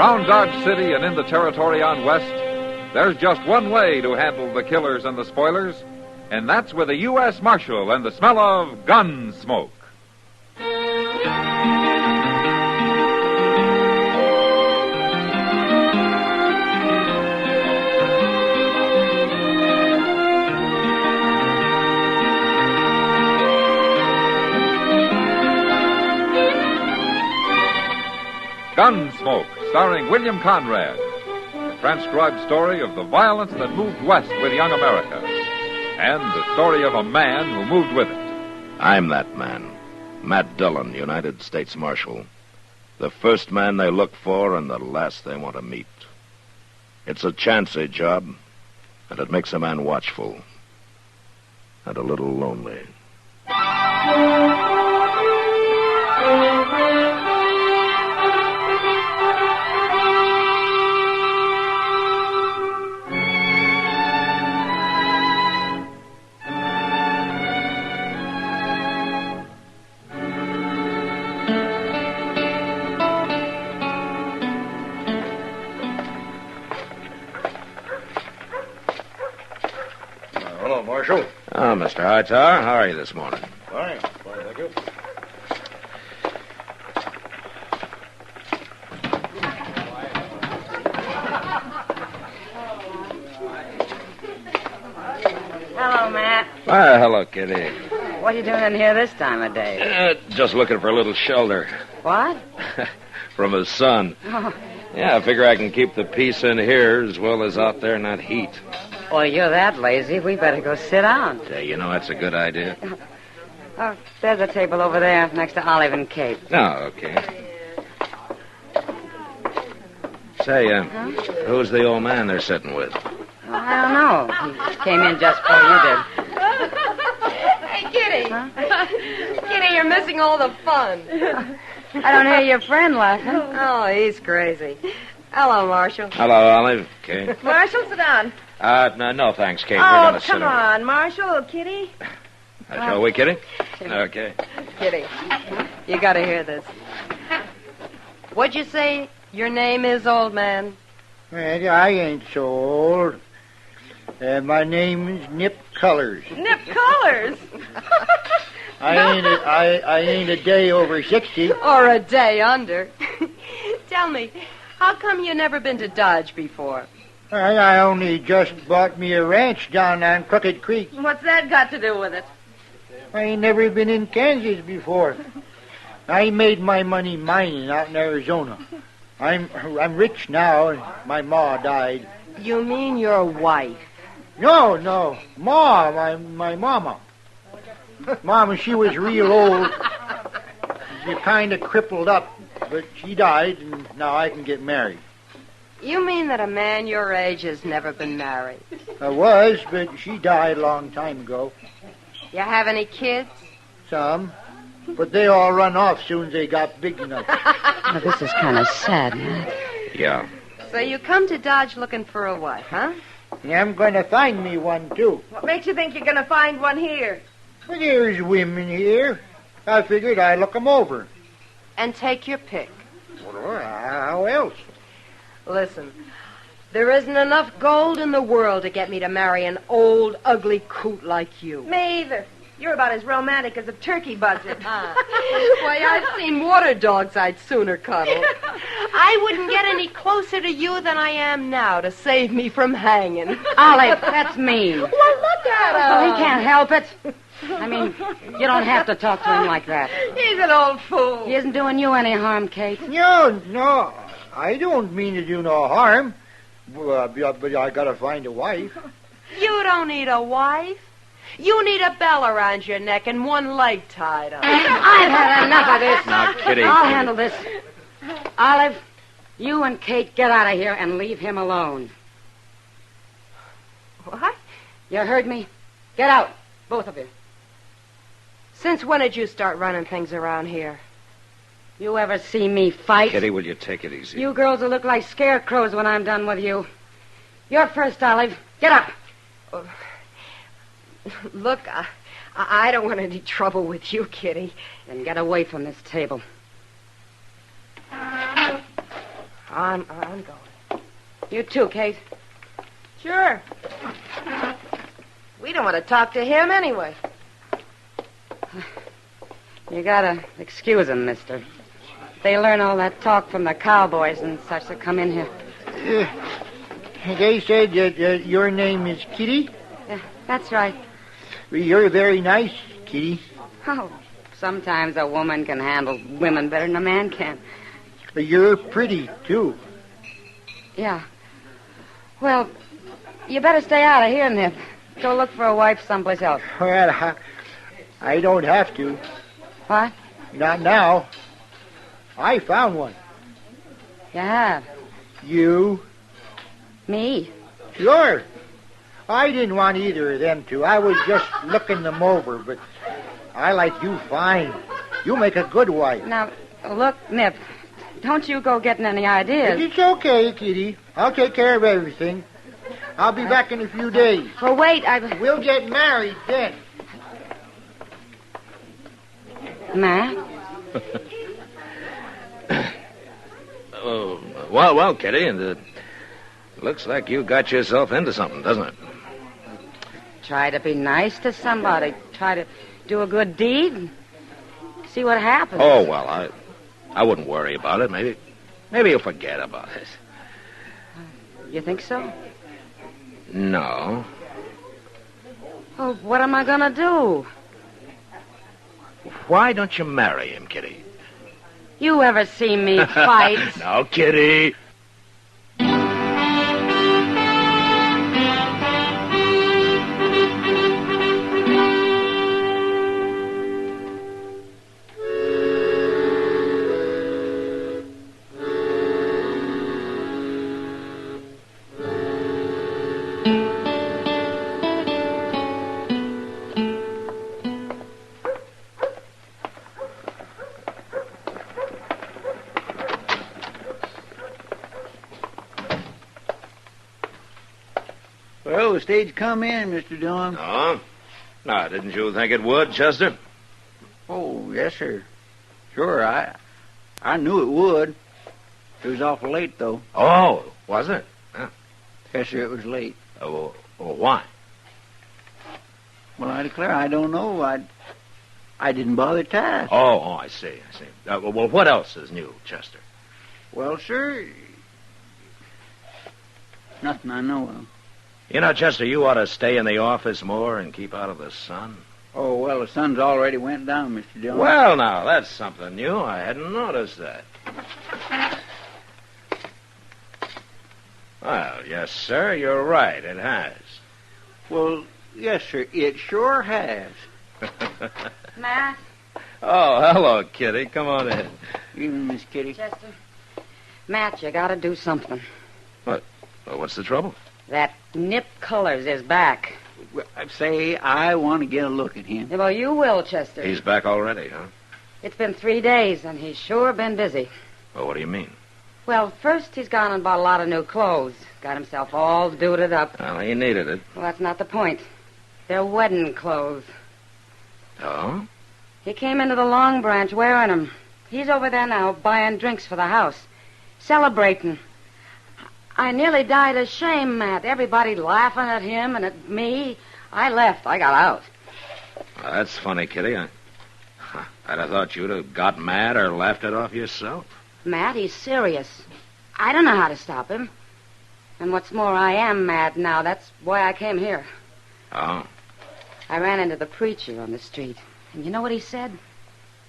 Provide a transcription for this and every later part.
Around Dodge City and in the territory on West, there's just one way to handle the killers and the spoilers, and that's with a U.S. Marshal and the smell of Gunsmoke. Gunsmoke, starring William Conrad. A transcribed story of the violence that moved west with young America. And the story of a man who moved with it. I'm that man. Matt Dillon, United States Marshal. The first man they look for and the last they want to meet. It's a chancy job, and it makes a man watchful. And a little lonely. Hello, Marshal. Oh, Mr. Hightower, how are you this morning? Fine, thank you. Hello, Matt. Why, hello, Kitty. What are you doing in here this time of day? Just looking for a little shelter. What? From his son. Oh. Yeah, I figure I can keep the peace in here as well as out there in that heat. Well, you're that lazy. We better go sit down. You know, that's a good idea. Oh, there's a table over there next to Olive and Kate. Oh, okay. Say, who's the old man they're sitting with? Oh, I don't know. He came in just before you did. Hey, Kitty. Huh? Kitty, you're missing all the fun. I don't hear your friend laughing. Oh, he's crazy. Hello, Marshal. Hello, Olive. Kate. Marshal, sit down. No, thanks, Kate. We're Oh, going to sit come on, Marshal. Kitty. Shall we, Kitty? Okay. Kitty, you got to hear this. What'd you say your name is, old man? Well, I ain't so old. My name is Nip Colors. Nip Colors. I ain't a day over 60. Or a day under. Tell me, how come you never been to Dodge before? I only just bought me a ranch down on Crooked Creek. What's that got to do with it? I ain't never been in Kansas before. I made my money mining out in Arizona. I'm rich now, and my ma died. You mean your wife? No, Ma, my mama. Mama, she was real old. She kind of crippled up, but she died, and now I can get married. You mean that a man your age has never been married? I was, but she died a long time ago. You have any kids? Some, but they all run off soon as they got big enough. Oh, this is kind of sad, Matt. Yeah. So you come to Dodge looking for a wife, huh? Yeah, I'm going to find me one, too. What makes you think you're going to find one here? Well, there's women here. I figured I'd look 'em over. And take your pick. Well, how else? Listen, there isn't enough gold in the world to get me to marry an old, ugly coot like you. Me either. You're about as romantic as a turkey buzzard. Why, I've seen water dogs I'd sooner cuddle. I wouldn't get any closer to you than I am now to save me from hanging. Olive, that's mean. Well, look at him. Oh, he can't help it. I mean, you don't have to talk to him like that. He's an old fool. He isn't doing you any harm, Kate. No, I don't mean to do no harm. But I got to find a wife. You don't need a wife. You need a bell around your neck and one leg tied up. I've had enough of this. Now, Kitty. I'll handle this. Olive, you and Kate get out of here and leave him alone. What? You heard me? Get out, both of you. Since when did you start running things around here? You ever see me fight? Kitty, will you take it easy? You girls will look like scarecrows when I'm done with you. You're first, Olive. Get up. Look, I don't want any trouble with you, Kitty. Then get away from this table. I'm going. You too, Kate. Sure. We don't want to talk to him anyway. You gotta excuse them, mister. They learn all that talk from the cowboys and such that come in here. They said that your name is Kitty? Yeah, that's right. Well, you're very nice, Kitty. Oh, sometimes a woman can handle women better than a man can. But you're pretty, too. Yeah. Well, you better stay out of here, Nip. Go look for a wife someplace else. Well, I don't have to. What? Not now. I found one. You have? You? Me? Sure. I didn't want either of them to. I was just looking them over, but I like you fine. You make a good wife. Now, look, Nip, don't you go getting any ideas. It's okay, Kitty. I'll take care of everything. I'll be back in a few days. Well, wait, We'll get married then. Matt? Oh, well, Kitty, and it looks like you got yourself into something, doesn't it? Try to be nice to somebody. Try to do a good deed. See what happens. Oh, well, I wouldn't worry about it. Maybe you'll forget about it. You think so? No. Oh, what am I going to do? Why don't you marry him, Kitty? You ever see me fight? No, Kitty. Well, the stage come in, Mr. Dillon. Oh? No, didn't you think it would, Chester? Oh, yes, sir. Sure, I knew it would. It was awful late, though. Oh, was it? Huh. Yes, sir, it was late. Well, why? Well, I declare, I don't know. I didn't bother to ask. Oh, I see. Well, what else is new, Chester? Well, sir, nothing I know of. You know, Chester, you ought to stay in the office more and keep out of the sun. Oh, well, the sun's already went down, Mr. Dillon. Well, now, that's something new. I hadn't noticed that. Well, yes, sir, you're right. It has. Well, yes, sir, it sure has. Matt? Oh, hello, Kitty. Come on in. Evening, Miss Kitty. Chester? Matt, you got to do something. What? Well, what's the trouble? That Nip Colors is back. Well, I say I want to get a look at him. Yeah, well, you will, Chester. He's back already, huh? It's been 3 days, and he's sure been busy. Well, what do you mean? Well, first he's gone and bought a lot of new clothes. Got himself all duded up. Well, he needed it. Well, that's not the point. They're wedding clothes. Oh? He came into the Long Branch wearing them. He's over there now buying drinks for the house. Celebrating. I nearly died of shame, Matt. Everybody laughing at him and at me. I left. I got out. Well, that's funny, Kitty. I'd have thought you'd have got mad or laughed it off yourself. Matt, he's serious. I don't know how to stop him. And what's more, I am mad now. That's why I came here. Oh? I ran into the preacher on the street. And you know what he said?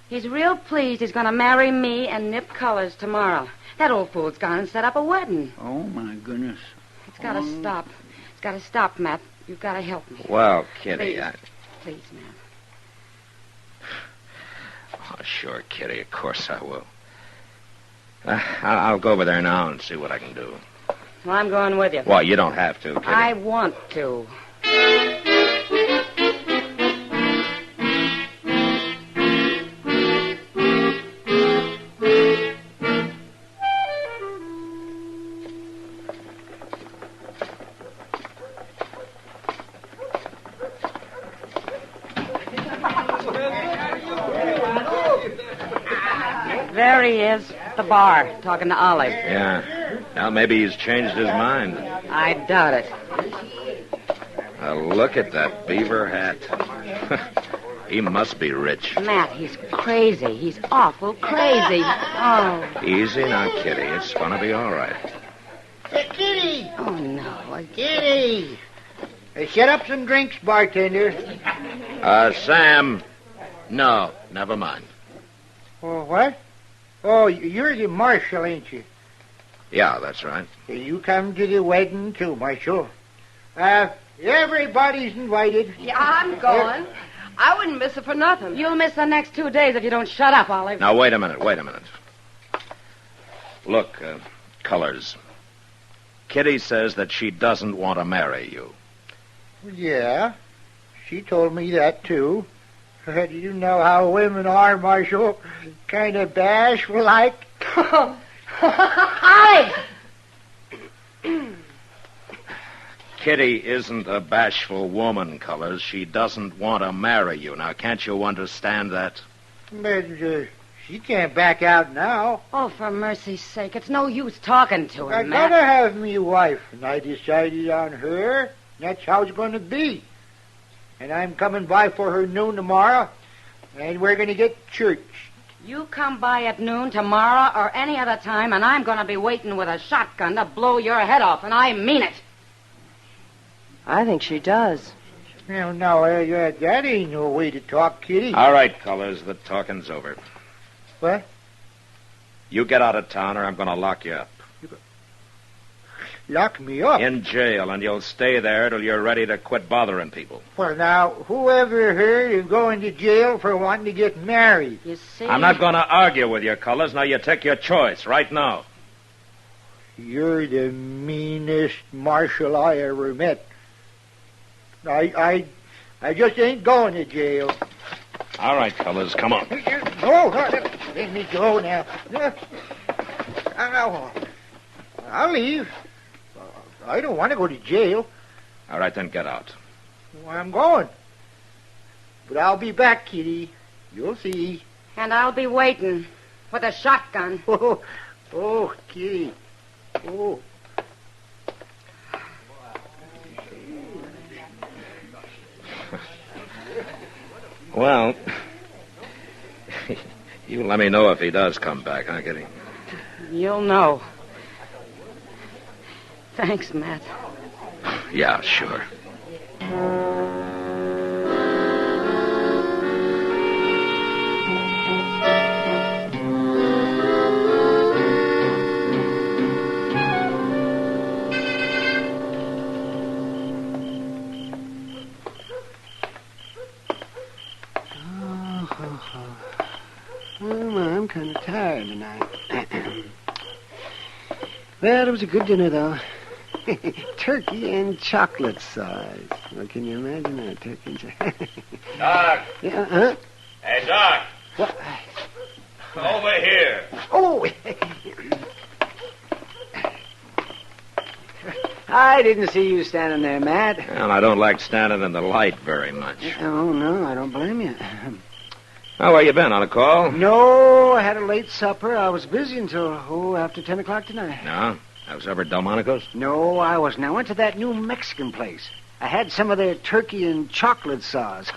He's real pleased he's going to marry me and Nip Colors tomorrow. That old fool's gone and set up a wedding. Oh, my goodness. It's got to stop. It's got to stop, Matt. You've got to help me. Well, Kitty, Please, Matt. Oh, sure, Kitty. Of course I will. I'll go over there now and see what I can do. Well, I'm going with you. Well, you don't have to, Kitty. I want to. There he is, at the bar, talking to Olive. Yeah. Now, maybe he's changed his mind. I doubt it. Look at that beaver hat. He must be rich. Matt, he's crazy. He's awful crazy. Oh. Easy now, Kitty. It's going to be all right. Hey, Kitty! Oh, no. Kitty! Set up some drinks, bartender. Sam. No, never mind. Oh, what? Oh, you're the marshal, ain't you? Yeah, that's right. You come to the wedding, too, Marshal. Everybody's invited. Yeah, I'm going. I wouldn't miss it for nothing. You'll miss the next 2 days if you don't shut up, Olive. Now, wait a minute. Look, Colors. Kitty says that she doesn't want to marry you. Yeah, she told me that, too. You know how women are, Marshal. Kind of bashful like. Olive! Kitty isn't a bashful woman, Colors. She doesn't want to marry you. Now, can't you understand that? But she can't back out now. Oh, for mercy's sake, it's no use talking to her, I Matt. gotta have me wife, and I decided on her. That's how it's going to be. And I'm coming by for her noon tomorrow, and we're going to get church. You come by at noon tomorrow or any other time, and I'm going to be waiting with a shotgun to blow your head off, and I mean it. I think she does. No, that ain't no way to talk, Kitty. All right, Colors, the talking's over. What? You get out of town or I'm going to lock you up. Lock me up? In jail, and you'll stay there till you're ready to quit bothering people. Well, now, whoever heard of going to jail for wanting to get married? You see? I'm not going to argue with you, Colors. Now you take your choice right now. You're the meanest marshal I ever met. I just ain't going to jail. All right, Colors, come on. No, let me go now. I'll leave. I don't want to go to jail. All right, then get out. Well, I'm going. But I'll be back, Kitty. You'll see. And I'll be waiting with a shotgun. Oh, Kitty. Oh. Well, you let me know if he does come back, huh, Kitty? You'll know. Thanks, Matt. Yeah, sure. I'm kind of tired tonight. Well, it was a good dinner, though. Turkey and chocolate sauce. Well, can you imagine that? Turkey and Doc! Yeah, huh? Hey, Doc! What? Over here. Oh! I didn't see you standing there, Matt. Well, I don't like standing in the light very much. Oh, no, I don't blame you. Oh, where you been? On a call? No, I had a late supper. I was busy until, after 10 o'clock tonight. No? Have supper at Delmonico's? No, I wasn't. I went to that new Mexican place. I had some of their turkey and chocolate sauce.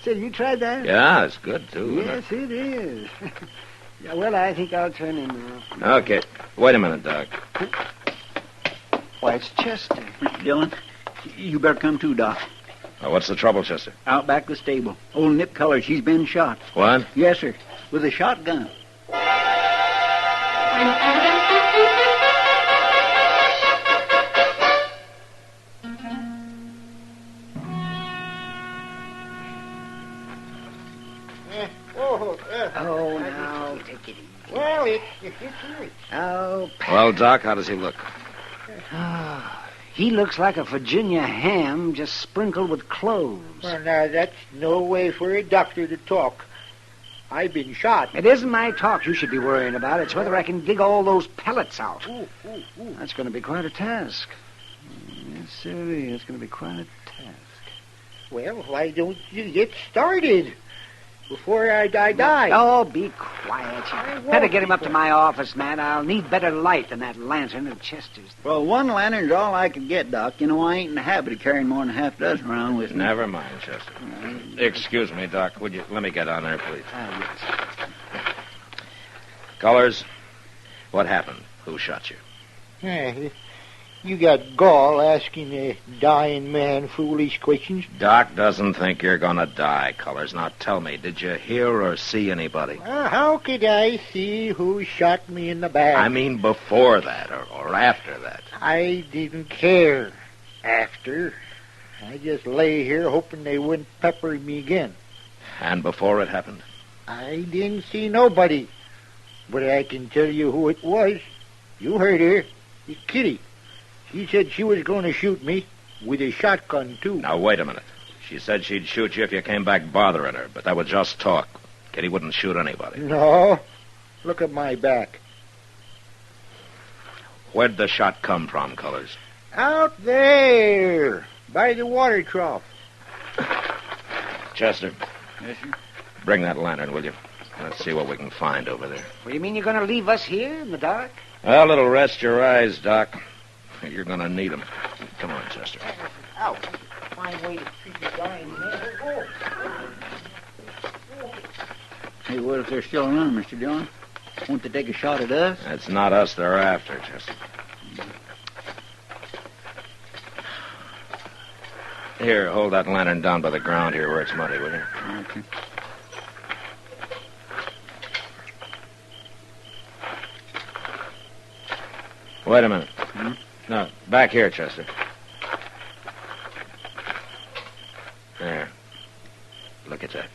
Say, you tried that? Yeah, it's good, too. Yes, it is. Yeah, well, I think I'll turn in now. Okay. Wait a minute, Doc. Why, it's Chester. Dillon, you better come too, Doc. Oh, what's the trouble, Chester? Out back the stable. Old Nip Colors, he's been shot. What? Yes, sir. With a shotgun. Oh, now, take it easy. Well, it's you. Oh, Well, Doc, how does he look? he looks like a Virginia ham just sprinkled with cloves. Well, now, that's no way for a doctor to talk. I've been shot. It isn't my talk you should be worrying about. It's whether I can dig all those pellets out. Ooh. That's going to be quite a task. Yes, sir. It's going to be quite a task. Well, why don't you get started? before I died. Oh, be quiet. Better get him up to my office, Matt. I'll need better light than that lantern of Chester's. Well, one lantern's all I can get, Doc. You know, I ain't in the habit of carrying more than a half dozen around with me. Never mind, Chester. Excuse me, Doc. Would you let me get on there, please? Yes. Colors, what happened? Who shot you? Yeah, you got gall asking a dying man foolish questions. Doc doesn't think you're gonna die, Colors. Now tell me, did you hear or see anybody? How could I see who shot me in the back? I mean before that or after that. I didn't care after. I just lay here hoping they wouldn't pepper me again. And before it happened? I didn't see nobody. But I can tell you who it was. You heard her. It's Kitty. She said she was going to shoot me with a shotgun, too. Now, wait a minute. She said she'd shoot you if you came back bothering her, but that was just talk. Kitty wouldn't shoot anybody. No. Look at my back. Where'd the shot come from, Colors? Out there, by the water trough. Chester, Yes, sir. bring that lantern, will you? Let's see what we can find over there. Well, you mean you're going to leave us here in the dark? Well, it'll rest your eyes, Doc. You're going to need them. Come on, Chester. Ow. Fine way to treat a dying man. Hey, what if they're still around, Mr. Dillon? Won't they take a shot at us? It's not us they're after, Chester. Here, hold that lantern down by the ground here where it's muddy, will you? Okay. Wait a minute. No, back here, Chester. There. Look at that.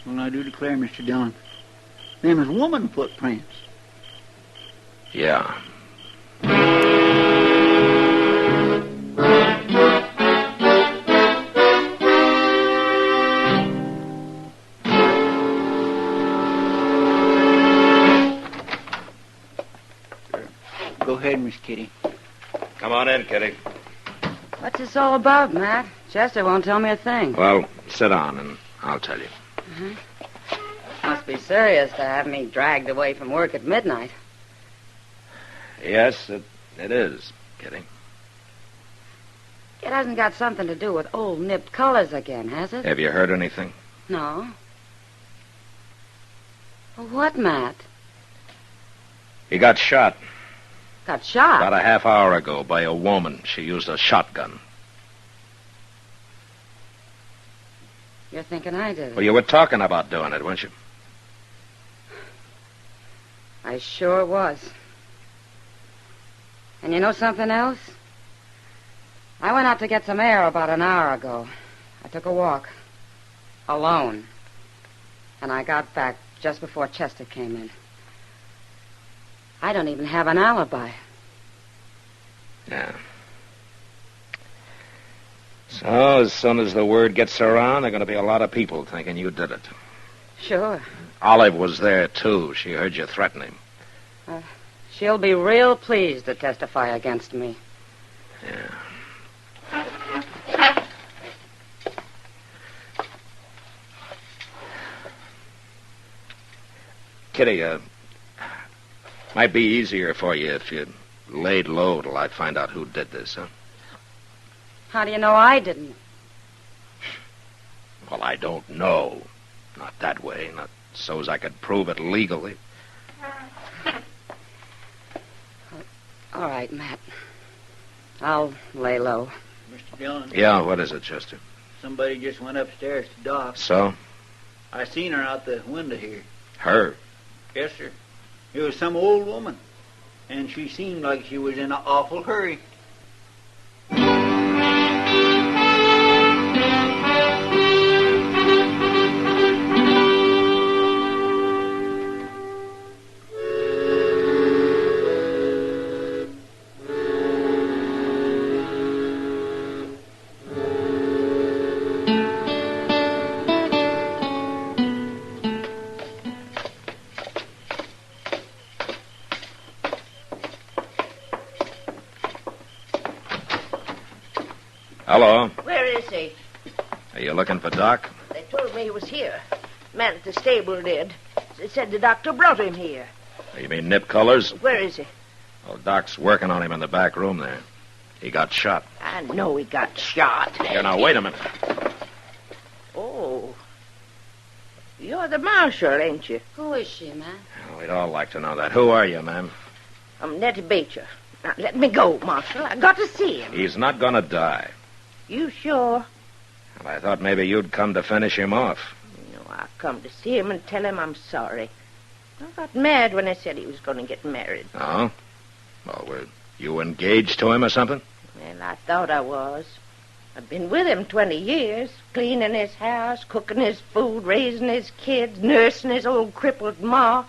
Well, I do declare, Mr. Dillon, them is woman footprints. Yeah. Go ahead, Miss Kitty. Come on in, Kitty. What's this all about, Matt? Chester won't tell me a thing. Well, sit down and I'll tell you. Must be serious to have me dragged away from work at midnight. Yes, it is, Kitty. It hasn't got something to do with old nipped colors again, has it? Have you heard anything? No. Well, what, Matt? He got shot Got shot? about a half hour ago by a woman. She used a shotgun. You're thinking I did it. Well, you were talking about doing it, weren't you? I sure was. And you know something else? I went out to get some air about an hour ago. I took a walk. Alone. And I got back just before Chester came in. I don't even have an alibi. Yeah. So, as soon as the word gets around, there are going to be a lot of people thinking you did it. Sure. Olive was there, too. She heard you threaten him. She'll be real pleased to testify against me. Yeah. Kitty, might be easier for you if you laid low till I find out who did this, huh? How do you know I didn't? Well, I don't know. Not that way. Not so as I could prove it legally. All right, Matt. I'll lay low. Mr. Dillon, Yeah, what is it, Chester? somebody just went upstairs to Doc. So? I seen her out the window here. Her? Yes, sir. It was some old woman, and she seemed like she was in an awful hurry. Hello. Where is he? Are you looking for Doc? They told me he was here. Man at the stable did. Said the doctor brought him here. You mean Nip Colors? Where is he? Well, Doc's working on him in the back room there. He got shot. I know he got shot. Here, now, wait a minute. Oh. You're the marshal, ain't you? Who is she, man? We'd all like to know that. Who are you, ma'am? I'm Nettie Beecher. Now, let me go, Marshal. I got to see him. He's not gonna die. You sure? And I thought maybe you'd come to finish him off. No, I come to see him and tell him I'm sorry. I got mad when I said he was going to get married. Oh? Well, were you engaged to him or something? Well, I thought I was. I've been with him 20 years, cleaning his house, cooking his food, raising his kids, nursing his old crippled ma.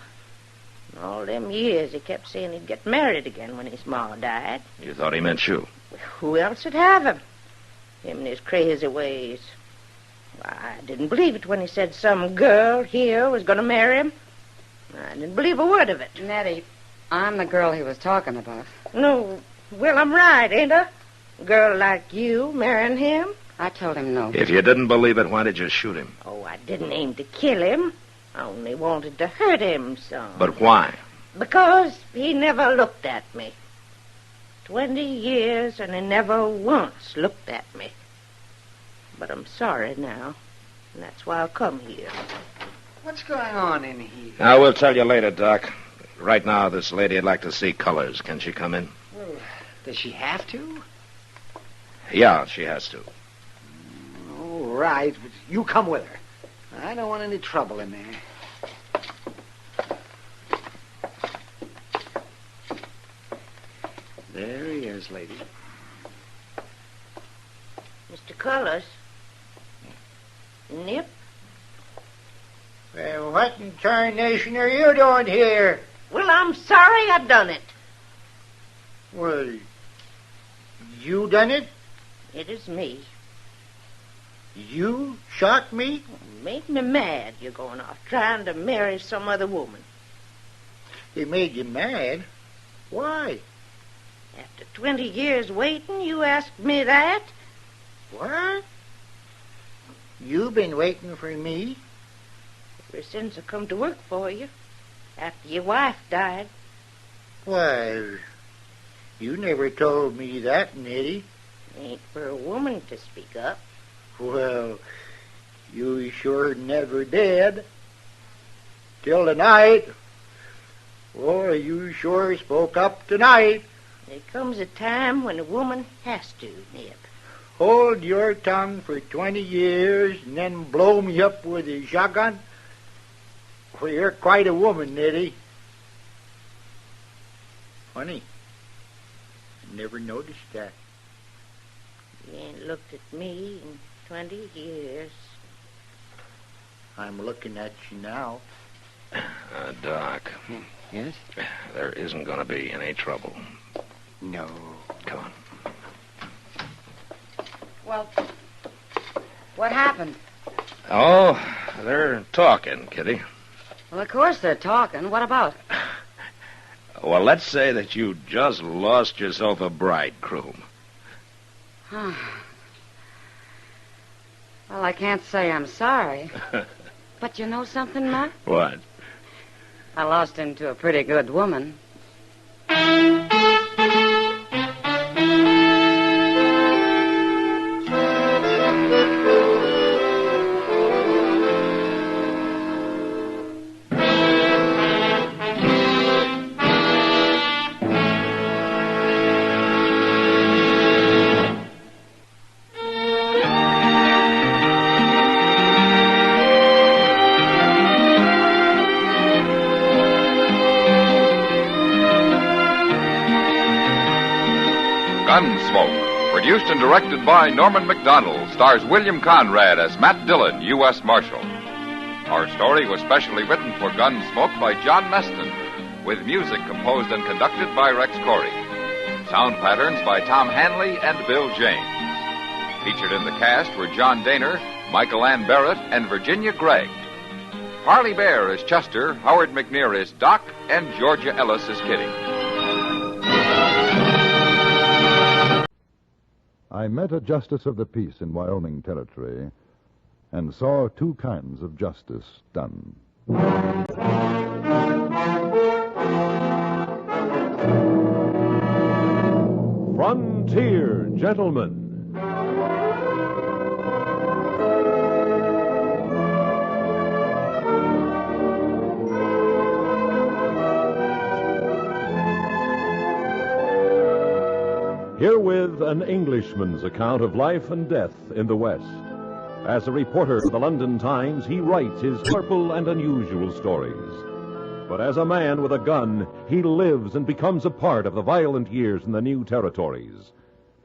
And all them years he kept saying he'd get married again when his ma died. You thought he meant you? Well, who else would have him? Him and his crazy ways. I didn't believe it when he said some girl here was going to marry him. I didn't believe a word of it. Nettie, I'm the girl he was talking about. No, well, I'm right, ain't I? A girl like you marrying him? I told him no. If you didn't believe it, why did you shoot him? Oh, I didn't aim to kill him. I only wanted to hurt him some. But why? Because he never looked at me. 20 years and he never once looked at me. But I'm sorry now, and that's why I come here. What's going on in here? I will tell you later, Doc. Right now, this lady would like to see Colors. Can she come in? Well, does she have to? Yeah, she has to. All right, but you come with her. I don't want any trouble in there. There he is, lady. Mr. Colors? Nip? Well, what in tarnation are you doing here? Well, I'm sorry I done it. Well, you done it? It is me. You shot me? Made me mad, you're going off trying to marry some other woman. It made you mad? Why? After 20 years waiting, you asked me that? What? You been waiting for me? Ever since I come to work for you, after your wife died. Why, you never told me that, Nettie. Ain't for a woman to speak up. Well, you sure never did. Till tonight. Boy, you sure spoke up tonight. There comes a time when a woman has to, Nip. Hold your tongue for 20 years and then blow me up with a shotgun? Well, you're quite a woman, Nettie. Funny. I never noticed that. You ain't looked at me in 20 years. I'm looking at you now. Doc. Yes? There isn't going to be any trouble. No. Come on. Well, what happened? Oh, they're talking, Kitty. Well, of course they're talking. What about? Well, let's say that you just lost yourself a bridegroom. Well, I can't say I'm sorry. But you know something, Ma? What? I lost him to a pretty good woman. Gunsmoke, produced and directed by Norman McDonald, stars William Conrad as Matt Dillon, U.S. Marshal. Our story was specially written for Gunsmoke by John Meston, with music composed and conducted by Rex Corey. Sound patterns by Tom Hanley and Bill James. Featured in the cast were John Daner, Michael Ann Barrett, and Virginia Gregg. Parley Bear is Chester, Howard McNear is Doc, and Georgia Ellis is Kitty. I met a justice of the peace in Wyoming Territory and saw two kinds of justice done. Frontier Gentlemen. Herewith an Englishman's account of life and death in the West. As a reporter for the London Times, he writes his colorful and unusual stories. But as a man with a gun, he lives and becomes a part of the violent years in the new territories.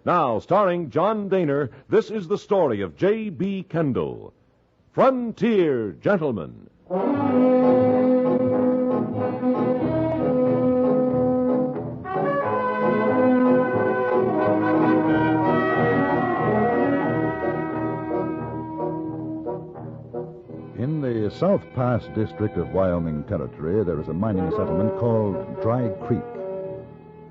Now, starring John Daner, this is the story of J.B. Kendall. Frontier Gentlemen. In the South Pass district of Wyoming Territory, there is a mining settlement called Dry Creek.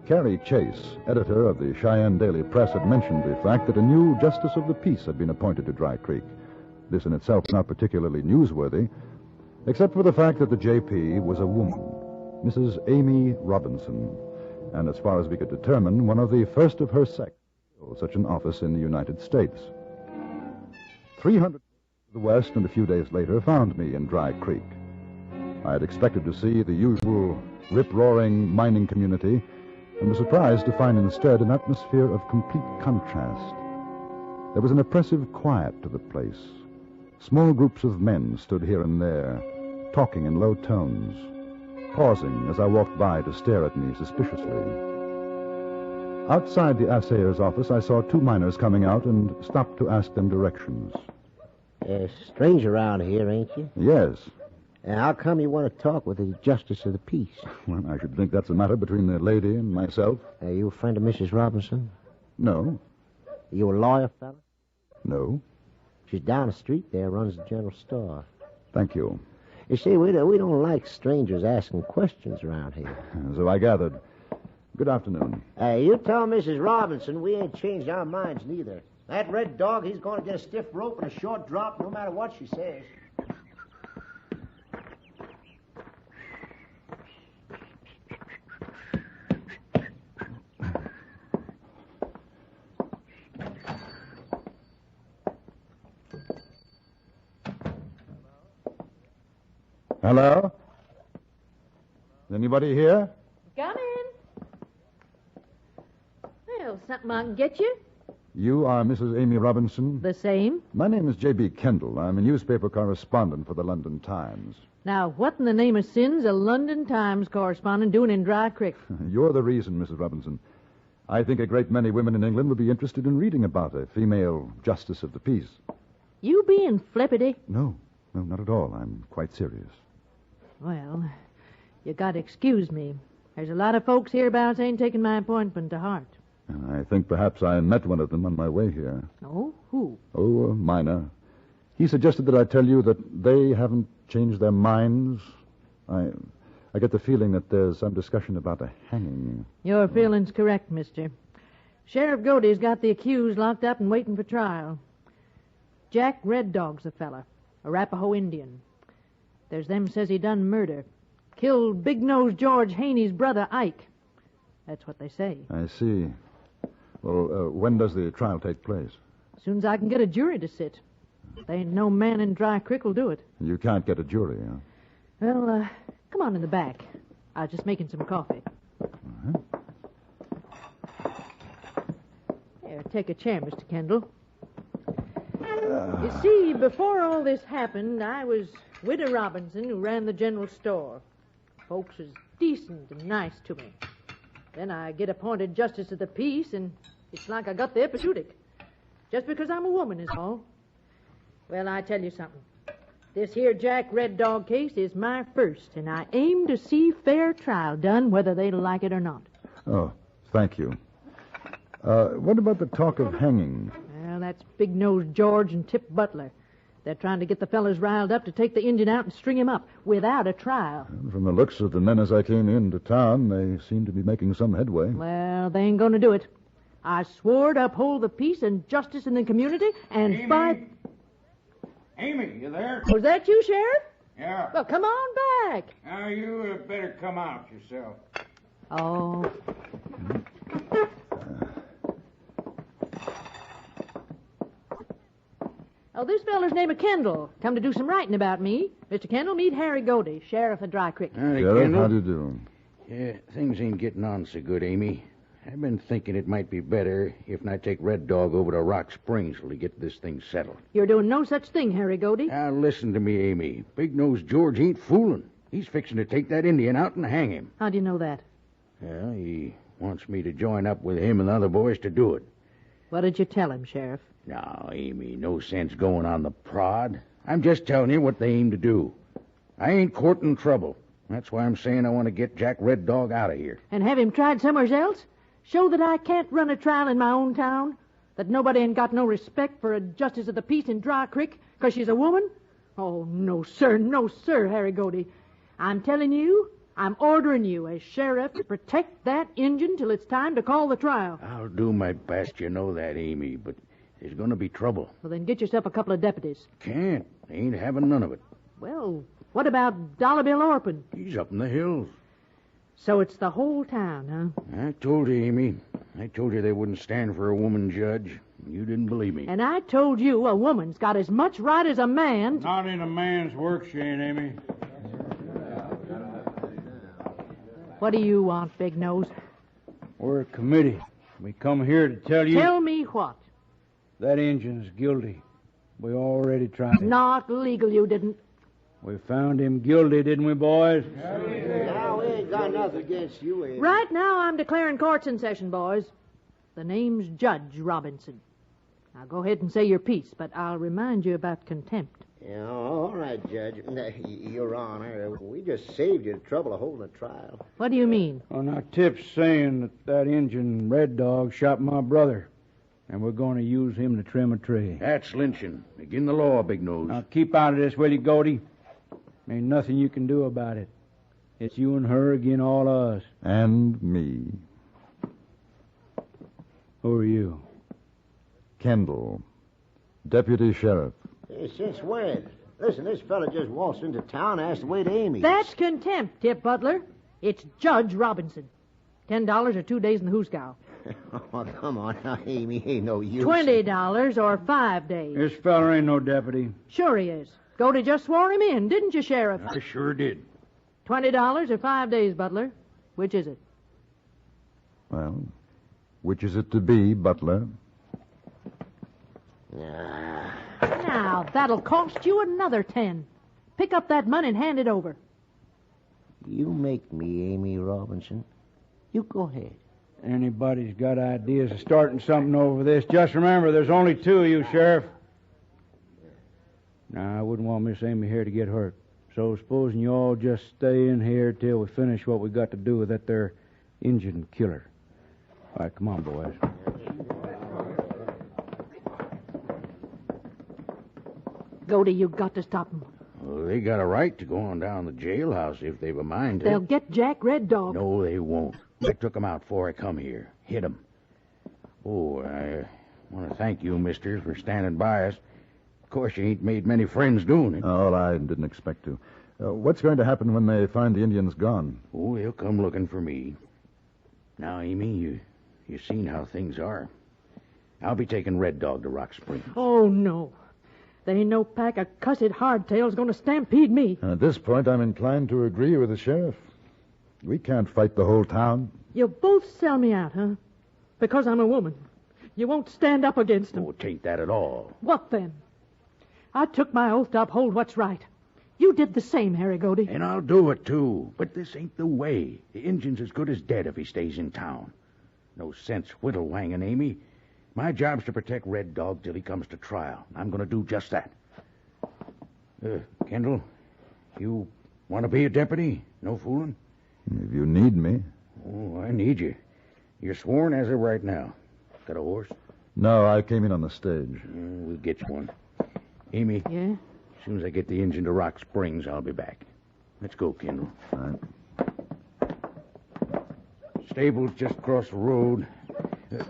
Carrie Chase, editor of the Cheyenne Daily Press, had mentioned the fact that a new justice of the peace had been appointed to Dry Creek. This in itself is not particularly newsworthy, except for the fact that the J.P. was a woman, Mrs. Amy Robinson, and as far as we could determine, one of the first of her sex to hold such an office in the United States. 300 to the west and a few days later found me in Dry Creek. I had expected to see the usual rip-roaring mining community and was surprised to find instead an atmosphere of complete contrast. There was an oppressive quiet to the place. Small groups of men stood here and there, talking in low tones, pausing as I walked by to stare at me suspiciously. Outside the assayer's office, I saw two miners coming out and stopped to ask them directions. Stranger around here, ain't you? Yes. And how come you want to talk with the Justice of the Peace? Well, I should think that's a matter between the lady and myself. Are you a friend of Mrs. Robinson? No. You a lawyer, fella? No. She's down the street there, runs the general store. Thank you. You see, we don't like strangers asking questions around here. So I gathered. Good afternoon. You tell Mrs. Robinson we ain't changed our minds neither. That red dog, he's going to get a stiff rope and a short drop no matter what she says. Hello? Is anybody here? Come in. Well, something I can get you? You are Mrs. Amy Robinson? The same. My name is J.B. Kendall. I'm a newspaper correspondent for the London Times. Now, what in the name of sin's a London Times correspondent doing in Dry Creek? You're the reason, Mrs. Robinson. I think a great many women in England would be interested in reading about a female justice of the peace. You being flippity? No, not at all. I'm quite serious. Well, you got to excuse me. There's a lot of folks hereabouts ain't taking my appointment to heart. I think perhaps I met one of them on my way here. Oh, who? Oh, a miner. He suggested that I tell you that they haven't changed their minds. I get the feeling that there's some discussion about a hanging. Your feeling's correct, mister. Sheriff Godey's got the accused locked up and waiting for trial. Jack Red Dog's the fella, a Arapaho Indian. There's them says he done murder. Killed Big-Nosed George Haney's brother, Ike. That's what they say. I see. Well, when does the trial take place? As soon as I can get a jury to sit. There ain't no man in Dry Creek will do it. You can't get a jury, huh? Well, come on in the back. I was just making some coffee. Uh-huh. Here, take a chair, Mr. Kendall. You see, before all this happened, I was Widow Robinson, who ran the general store. Folks was decent and nice to me. Then I get appointed Justice of the Peace, and it's like I got the epizootic. Just because I'm a woman is all. Well, I tell you something. This here Jack Red Dog case is my first, and I aim to see fair trial done, whether they like it or not. Oh, thank you. What about the talk of hanging? Well, that's Big-Nosed George and Tip Butler. They're trying to get the fellas riled up to take the Indian out and string him up without a trial. From the looks of the men as I came into town, they seem to be making some headway. Well, they ain't going to do it. I swore to uphold the peace and justice in the community, and Amy. by... Amy, you there? Was that you, Sheriff? Yeah. Well, come on back. Now, you better come out yourself. Oh. Oh, this feller's name is Kendall. Come to do some writing about me. Mr. Kendall, meet Harry Godey, Sheriff of Dry Creek. Sheriff, Kendall. how do you do? Yeah, things ain't getting on so good, Amy. I've been thinking it might be better if I take Red Dog over to Rock Springs till we get this thing settled. You're doing no such thing, Harry Godey. Now, listen to me, Amy. Big-Nosed George ain't fooling. He's fixing to take that Indian out and hang him. How do you know that? Well, he wants me to join up with him and the other boys to do it. What did you tell him, Sheriff? Now, Amy, no sense going on the prod. I'm just telling you what they aim to do. I ain't courting trouble. That's why I'm saying I want to get Jack Red Dog out of here. And have him tried somewhere else? Show that I can't run a trial in my own town? That nobody ain't got no respect for a justice of the peace in Dry Creek because she's a woman? Oh, no, sir, Harry Godey. I'm telling you, I'm ordering you as sheriff to protect that Injun till it's time to call the trial. I'll do my best, you know that, Amy, but there's going to be trouble. Well, then get yourself a couple of deputies. Can't. Ain't having none of it. Well, what about Dollar Bill Orpin? He's up in the hills. So it's the whole town, huh? I told you, Amy. I told you they wouldn't stand for a woman judge. You didn't believe me. And I told you a woman's got as much right as a man. Not in a man's work, she ain't, Amy. What do you want, Big Nose? We're a committee. We come here to tell you... Tell me what? That Injun's guilty. We already tried it. Not legal, you didn't. We found him guilty, didn't we, boys? Now, we ain't got nothing against you, Amy. Right now, I'm declaring court's in session, boys. The name's Judge Robinson. Now, go ahead and say your piece, but I'll remind you about contempt. Yeah, all right, Judge. Your Honor, we just saved you the trouble of holding a trial. What do you mean? Well, now, Tip's saying that Injun Red Dog shot my brother, and we're going to use him to trim a tree. That's lynching. Begin the law, Big Nose. Now, keep out of this, will you, Godey? Ain't nothing you can do about it. It's you and her agin all of us. And me. Who are you? Kendall, Deputy Sheriff. Hey, since when? Listen, this fella just waltzed into town and asked the way to Amy's. That's contempt, Tip Butler. It's Judge Robinson. $10 or 2 days in the hoosgow. Oh, come on now, Amy. Ain't no use. $20 or 5 days. This fella ain't no deputy. Sure he is. Godey just swore him in, didn't you, Sheriff? I sure did. $20 or 5 days, Butler. Which is it? Well, which is it to be, Butler? Now, that'll cost you another 10. Pick up that money and hand it over. You make me, Amy Robinson. You go ahead. Anybody's got ideas of starting something over this, just remember, there's only 2 of you, Sheriff. Now, I wouldn't want Miss Amy here to get hurt. So supposing you all just stay in here till we finish what we got to do with that there Injun killer. All right, come on, boys. Godey, you got to stop them. Well, they got a right to go on down to the jailhouse if they've a mind to. They'll get Jack Red Dog. No, they won't. I took them out before I come here. Hit them. Oh, I want to thank you, mister, for standing by us. Of course, you ain't made many friends doing it. Oh, I didn't expect to. What's going to happen when they find the Indians gone? Oh, they'll come looking for me. Now, Amy, you seen how things are. I'll be taking Red Dog to Rock Springs. Oh, no. There ain't no pack of cussed hardtails going to stampede me. At this point, I'm inclined to agree with the sheriff. We can't fight the whole town. You both sell me out, huh? Because I'm a woman. You won't stand up against them. Oh, it ain't that at all. What then? I took my oath to uphold what's right. You did the same, Harry Godey. And I'll do it, too. But this ain't the way. The Injun's as good as dead if he stays in town. No sense whittle-wanging, Amy. My job's to protect Red Dog till he comes to trial. I'm going to do just that. Kendall, you want to be a deputy? No fooling? If you need me. Oh, I need you. You're sworn as of right now. Got a horse? No, I came in on the stage. We'll get you one. Amy? Yeah? As soon as I get the engine to Rock Springs, I'll be back. Let's go, Kendall. All right. Stable's just across the road.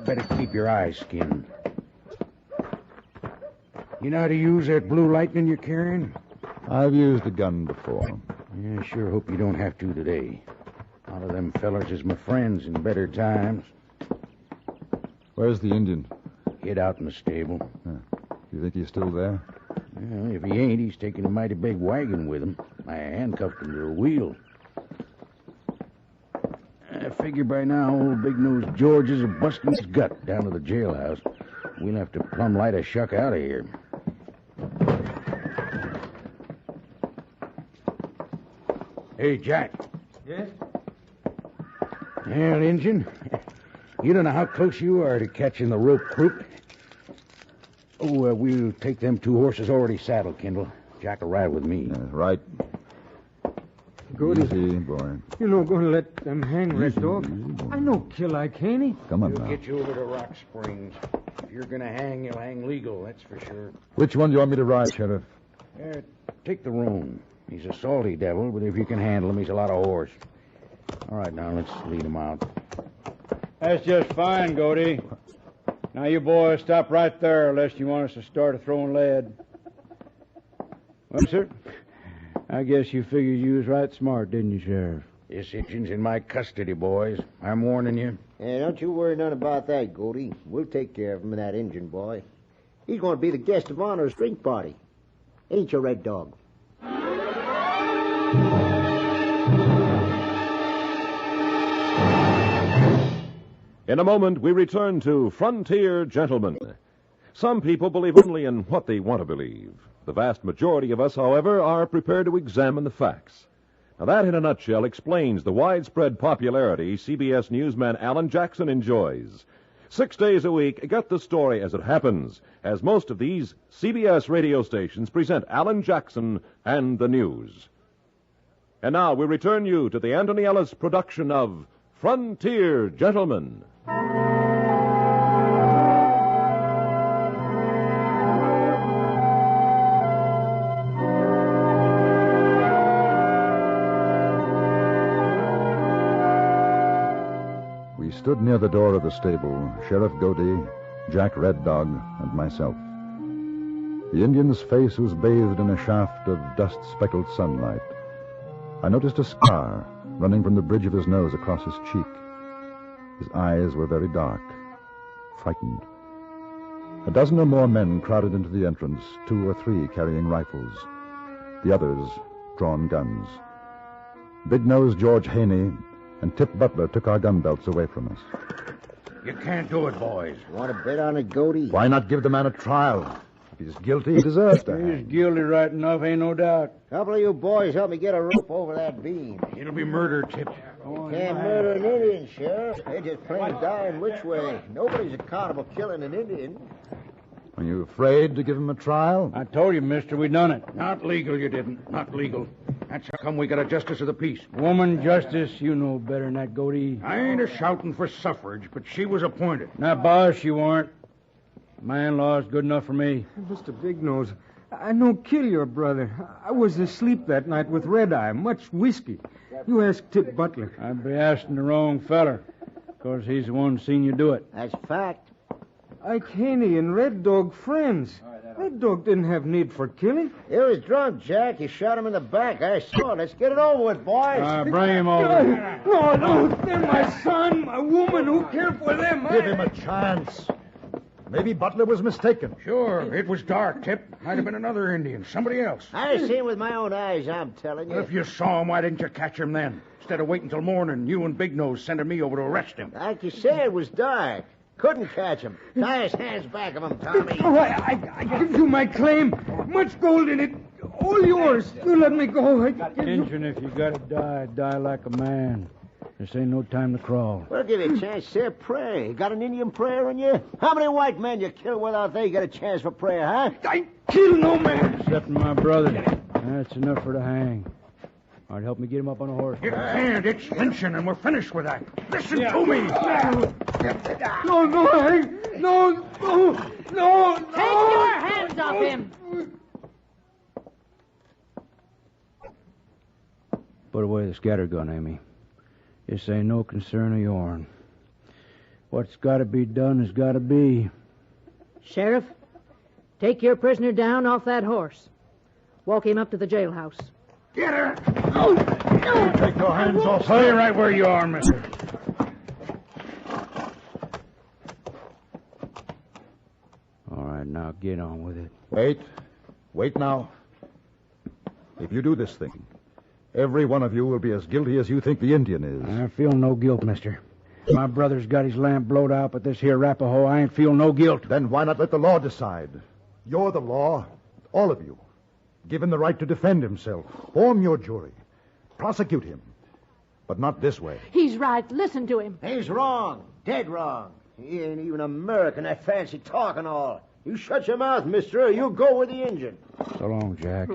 Better keep your eyes skinned. You know how to use that blue lightning you're carrying? I've used a gun before. Yeah, sure hope you don't have to today. A lot of them fellers is my friends in better times. Where's the Indian? Hid out in the stable. You think he's still there? Well, if he ain't, he's taking a mighty big wagon with him. I handcuffed him to a wheel. I figure by now old Big-Nosed George is busting his gut down to the jailhouse. We'll have to plumb light a shuck out of here. Hey, Jack. Yes? Well, Injun, you don't know how close you are to catching the rope crook. Oh, we'll take them 2 horses already saddled, Kendall. Jack will ride with me. Right. Good. Easy, boy. You know, going to let them hang, Red Dog? I know kill I can't. Come on We'll now. get you over to Rock Springs. If you're going to hang, you'll hang legal, that's for sure. Which one do you want me to ride, Sheriff? Take the roan. He's a salty devil, but if you can handle him, he's a lot of horse. All right, now let's lead him out. That's just fine, Goaty. Now, you boys stop right there, lest you want us to start throwing lead. Well, sir, I guess you figured you was right smart, didn't you, Sheriff? This Injun's in my custody, boys. I'm warning you. Hey, don't you worry none about that, Goldie. We'll take care of him and that Injun boy. He's going to be the guest of honor's drink party. Ain't you, Red Dog? In a moment, we return to Frontier Gentlemen. Some people believe only in what they want to believe. The vast majority of us, however, are prepared to examine the facts. Now, that, in a nutshell, explains the widespread popularity CBS newsman Alan Jackson enjoys. 6 days a week, get the story as it happens, as most of these CBS radio stations present Alan Jackson and the news. And now we return you to the Anthony Ellis production of Frontier Gentlemen. We stood near the door of the stable, Sheriff Godey, Jack Red Dog, and myself. The Indian's face was bathed in a shaft of dust-speckled sunlight. I noticed a scar running from the bridge of his nose across his cheek. His eyes were very dark, frightened. A dozen or more men crowded into the entrance, 2 or 3 carrying rifles, the others drawn guns. Big-Nosed George Haney and Tip Butler took our gun belts away from us. You can't do it, boys. Want to bet on it, Goaty? Why not give the man a trial? If he's guilty, he deserves to hang. He's guilty right enough, ain't no doubt. Couple of you boys help me get a rope over that beam. It'll be murder, Tip. Can't murder an Indian, Sheriff. They just plain dying which way. Nobody's accountable killing an Indian. Are you afraid to give him a trial? I told you, mister, we done it. Not legal, you didn't. Not legal. That's how come we got a justice of the peace. Woman justice, you know better than that, Goaty. I ain't a-shouting for suffrage, but she was appointed. Now, boss, you weren't. Man-law's good enough for me. Mr. Big Nose, I no kill your brother. I was asleep that night with Red Eye, much whiskey. You ask Tip Butler. I'd be asking the wrong feller, because he's the one seen you do it. That's fact. Ike Haney and Red Dog friends. Red Dog didn't have need for killing. He was drunk, Jack. You shot him in the back. I saw it. Let's get it over with, boys. Bring him over. No, they're my son, my woman. Who care for them? Give him a chance. Maybe Butler was mistaken. Sure, it was dark, Tip. Might have been another Indian, somebody else. I seen with my own eyes, I'm telling you. If you saw him, why didn't you catch him then? Instead of waiting till morning, you and Big Nose sending me over to arrest him. Like you said, it was dark. Couldn't catch him. Tie his hands back of him, Tommy. Oh, I give you my claim. Much gold in it. All yours. You let me go. Injun, if you gotta die, die like a man. This ain't no time to crawl. We'll give you a chance to say a prayer. Got an Indian prayer in you? How many white men you kill without they get a chance for prayer, huh? I kill no man. Except my brother. That's enough for the hang. All right, help me get him up on a horse. Your hand, it's lynching, and we're finished with that. Listen to me. No, Hank. No. Take your hands off him. Put away the scatter gun, Amy. This ain't no concern of yourn. What's got to be done has got to be. Sheriff, Take your prisoner down off that horse. Walk him up to the jailhouse. Get her! Oh, no! Take your hands off. Stay right where you are, mister. All right, now get on with it. Wait. Wait now. If you do this thing, every one of you will be as guilty as you think the Indian is. I feel no guilt, mister. My brother's got his lamp blowed out, but this here Arapaho, I ain't feel no guilt. Then why not let the law decide? You're the law, all of you. Given the right to defend himself. Form your jury. Prosecute him. But not this way. He's right. Listen to him. He's wrong. Dead wrong. He ain't even American, that fancy talk and all. You shut your mouth, mister, or you'll go with the Injun. So long, Jack.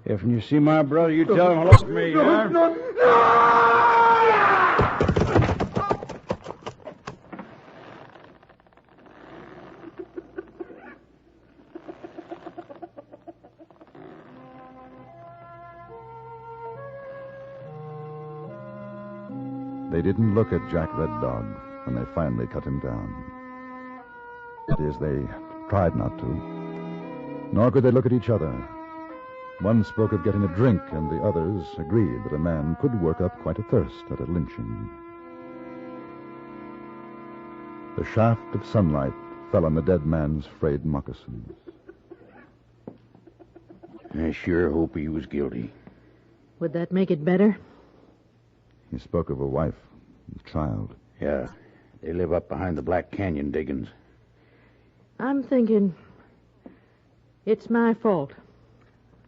If you see my brother, you tell him hello to me, huh? They didn't look at Jack Red Dog when they finally cut him down. That is, they tried not to. Nor could they look at each other. One spoke of getting a drink, and the others agreed that a man could work up quite a thirst at a lynching. The shaft of sunlight fell on the dead man's frayed moccasins. I sure hope he was guilty. Would that make it better? He spoke of a wife and child. Yeah, they live up behind the Black Canyon diggings. I'm thinking it's my fault.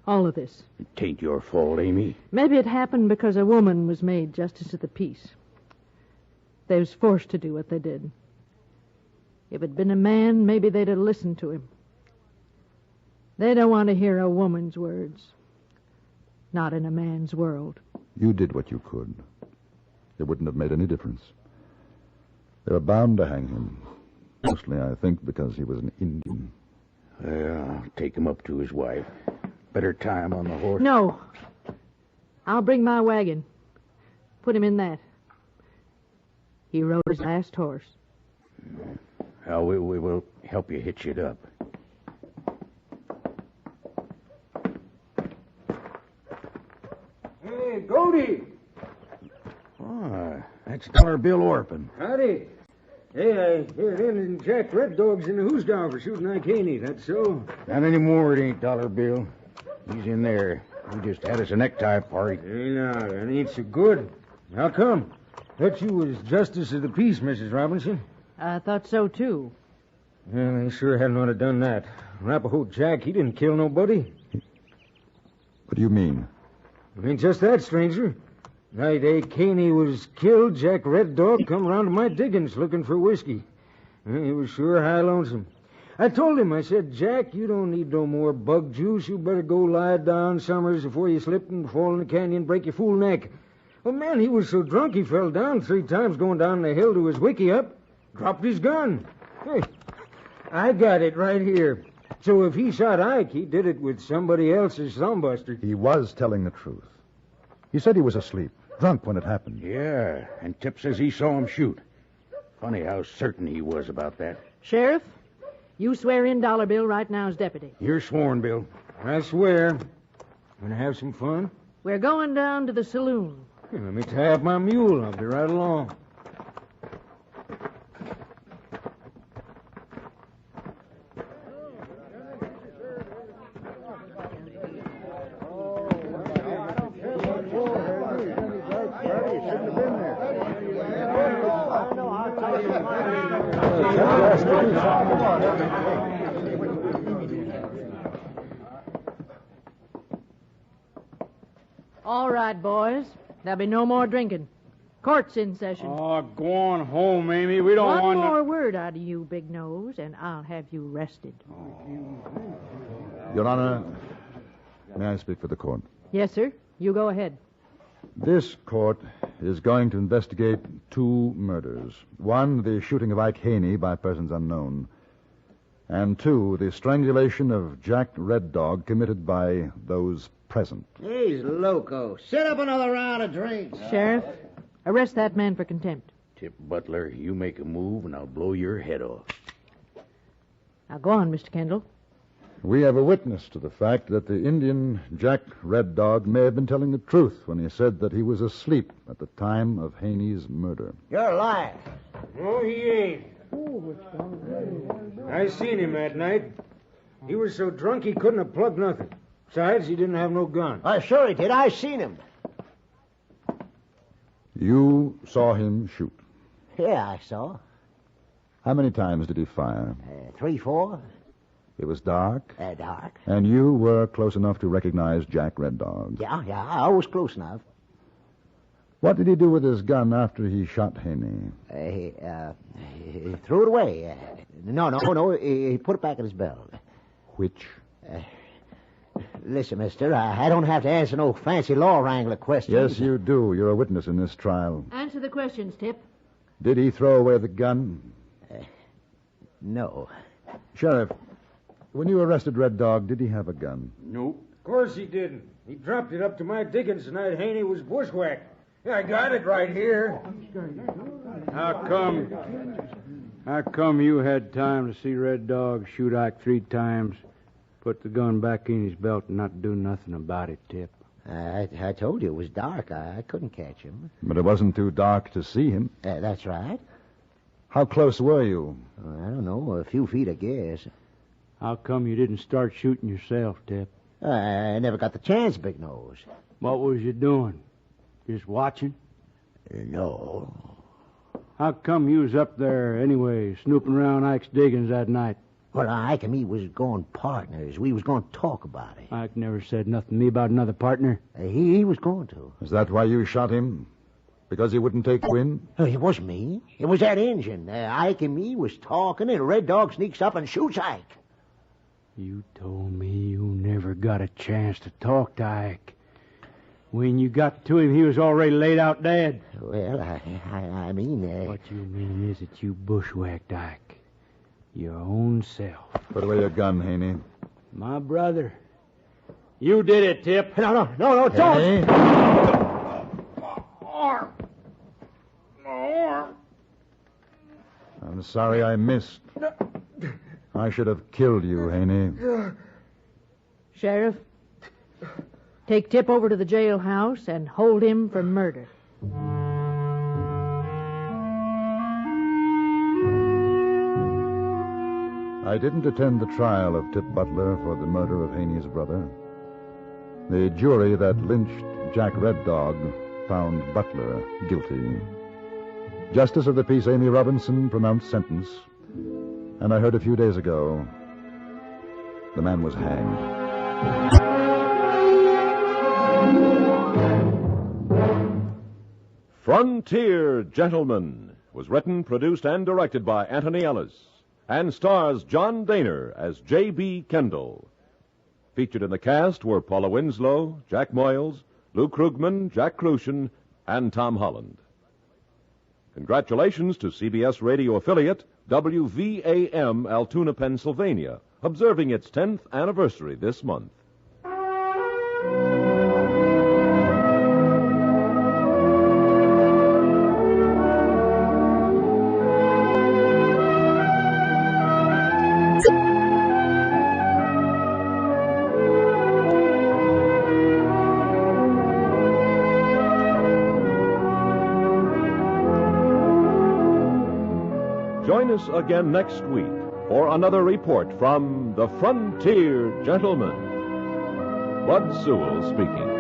All of this. It ain't your fault, Amy. Maybe it happened because a woman was made justice of the peace. They was forced to do what they did. If it'd been a man, maybe they'd have listened to him. They don't want to hear a woman's words. Not in a man's world. You did what you could. It wouldn't have made any difference. They were bound to hang him. Mostly, I think, because he was an Indian. Well, I'll take him up to his wife. Better tie him on the horse. No. I'll bring my wagon. Put him in that. He rode his last horse. Well, we will help you hitch it up. Hey, Goldie! Oh, that's Dollar Bill Orphan. Howdy. Hey, I hear Indian Jack Red Dog's in the who's down for shooting Ike Haney, that's so? Not anymore, it ain't Dollar Bill. He's in there. He just had us a necktie party. Hey, now, that ain't so good. How come? Thought you was Justice of the Peace, Mrs. Robinson. I thought so, too. Well, they sure hadn't ought to done that. Arapaho Jack, he didn't kill nobody. What do you mean? It ain't just that, stranger. Night Ike Haney was killed, Jack Red Dog come around to my diggings looking for whiskey. He was sure high lonesome. I told him, I said, Jack, you don't need no more bug juice. You better go lie down summers before you slip and fall in the canyon and break your fool neck. Well, man, he was so drunk he fell down 3 times going down the hill to his wiki up. Dropped his gun. Hey, I got it right here. So if he shot Ike, he did it with somebody else's thumbbuster. He was telling the truth. He said he was asleep, drunk when it happened. Yeah, and Tip says he saw him shoot. Funny how certain he was about that. Sheriff, you swear in Dollar Bill right now as deputy. You're sworn, Bill. I swear. Wanna have some fun? We're going down to the saloon. Here, let me tie up my mule. I'll be right along. All right, boys. There'll be no more drinking. Court's in session. Oh, go on home, Amy. We don't One want more word out of you, Big Nose, and I'll have you arrested. Your Honor, may I speak for the court? Yes, sir. You go ahead. This court is going to investigate 2 murders. 1, the shooting of Ike Haney by persons unknown. And 2, the strangulation of Jack Red Dog committed by those present. He's loco. Set up another round of drinks. Sheriff, arrest that man for contempt. Tip Butler, you make a move and I'll blow your head off. Now go on, Mr. Kendall. We have a witness to the fact that the Indian, Jack Red Dog, may have been telling the truth when he said that he was asleep at the time of Haney's murder. You're lying. No, he ain't. I seen him that night. He was so drunk he couldn't have plugged nothing. Besides, he didn't have no gun. Sure he did. I seen him. You saw him shoot. Yeah, I saw. How many times did he fire? 3, 4. It was dark. Dark. And you were close enough to recognize Jack Red Dog. Yeah, I was close enough. What did he do with his gun after he shot Haney? He threw it away. No. He put it back in his belt. Which? Listen, mister, I don't have to answer no fancy law wrangler questions. Yes, you do. You're a witness in this trial. Answer the questions, Tip. Did he throw away the gun? No. Sheriff, when you arrested Red Dog, did he have a gun? Nope. Of course he didn't. He dropped it up to my diggings the night Haney was bushwhacked. Yeah, I got it right here. How come you had time to see Red Dog shoot Ike 3 times, put the gun back in his belt, and not do nothing about it, Tip? I told you it was dark. I couldn't catch him. But it wasn't too dark to see him. That's right. How close were you? I don't know, a few feet, I guess. How come you didn't start shooting yourself, Tip? I never got the chance, Big Nose. What was you doing? Just watching? No. How come you was up there anyway, snooping around Ike's diggings that night? Well, Ike and me was going partners. We was going to talk about it. Ike never said nothing to me about another partner. He was going to. Is that why you shot him? Because he wouldn't take wind? It wasn't me. It was that engine. Ike and me was talking, and Red Dog sneaks up and shoots Ike. You told me you never got a chance to talk to Ike. When you got to him, he was already laid out dead. Well, I mean... What you mean is that you bushwhacked Ike. Your own self. Put away your gun, Haney. My brother. You did it, Tip. No, don't! Haney? I'm sorry I missed. I should have killed you, Haney. Sheriff, take Tip over to the jailhouse and hold him for murder. I didn't attend the trial of Tip Butler for the murder of Haney's brother. The jury that lynched Jack Red Dog found Butler guilty. Justice of the Peace Amy Robinson pronounced sentence, and I heard a few days ago the man was hanged. Frontier Gentlemen was written, produced, and directed by Anthony Ellis, and stars John Daner as J.B. Kendall. Featured in the cast were Paula Winslow, Jack Moyles, Lou Krugman, Jack Crucian, and Tom Holland. Congratulations to CBS radio affiliate WVAM Altoona, Pennsylvania, observing its 10th anniversary this month. Join us again next week for another report from the Frontier Gentlemen. Bud Sewell speaking.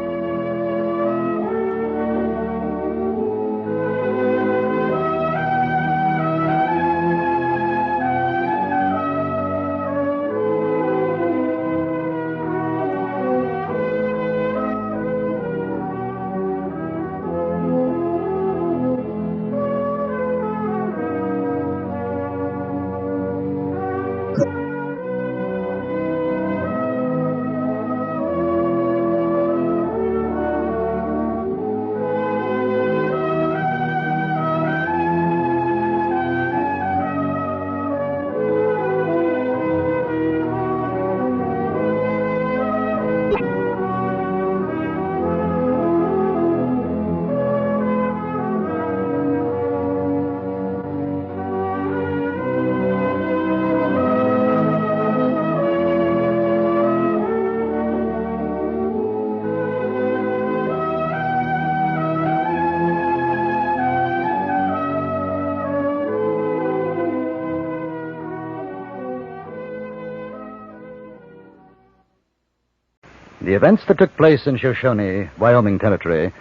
The events that took place in Shoshone, Wyoming Territory,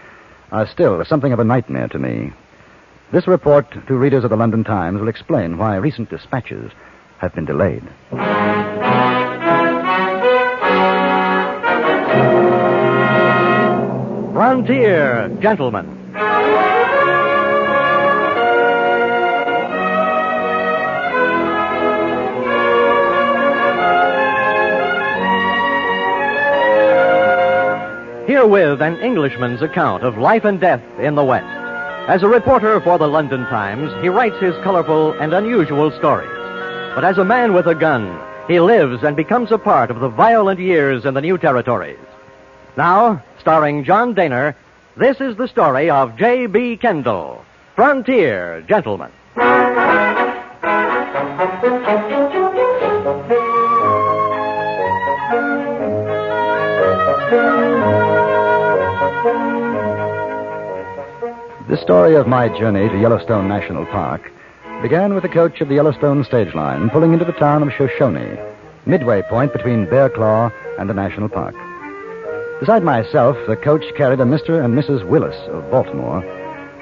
are still something of a nightmare to me. This report to readers of the London Times will explain why recent dispatches have been delayed. Frontier Gentlemen. Herewith an Englishman's account of life and death in the West. As a reporter for the London Times, he writes his colorful and unusual stories. But as a man with a gun, he lives and becomes a part of the violent years in the new territories. Now, starring John Daner, this is the story of J.B. Kendall, Frontier Gentlemen. The story of my journey to Yellowstone National Park began with the coach of the Yellowstone stage line pulling into the town of Shoshone, midway point between Bear Claw and the national park. Beside myself, the coach carried a Mr. and Mrs. Willis of Baltimore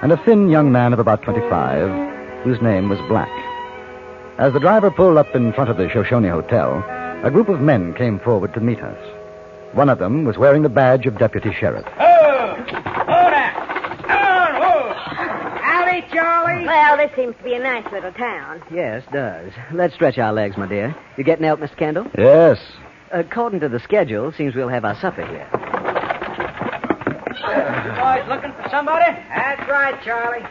and a thin young man of about 25 whose name was Black. As the driver pulled up in front of the Shoshone Hotel, a group of men came forward to meet us. One of them was wearing the badge of deputy sheriff. Howdy, Charlie. Well, this seems to be a nice little town. Yes, does. Let's stretch our legs, my dear. You getting out, Mr. Kendall? Yes. According to the schedule, seems we'll have our supper here. You boys looking for somebody? That's right, Charlie.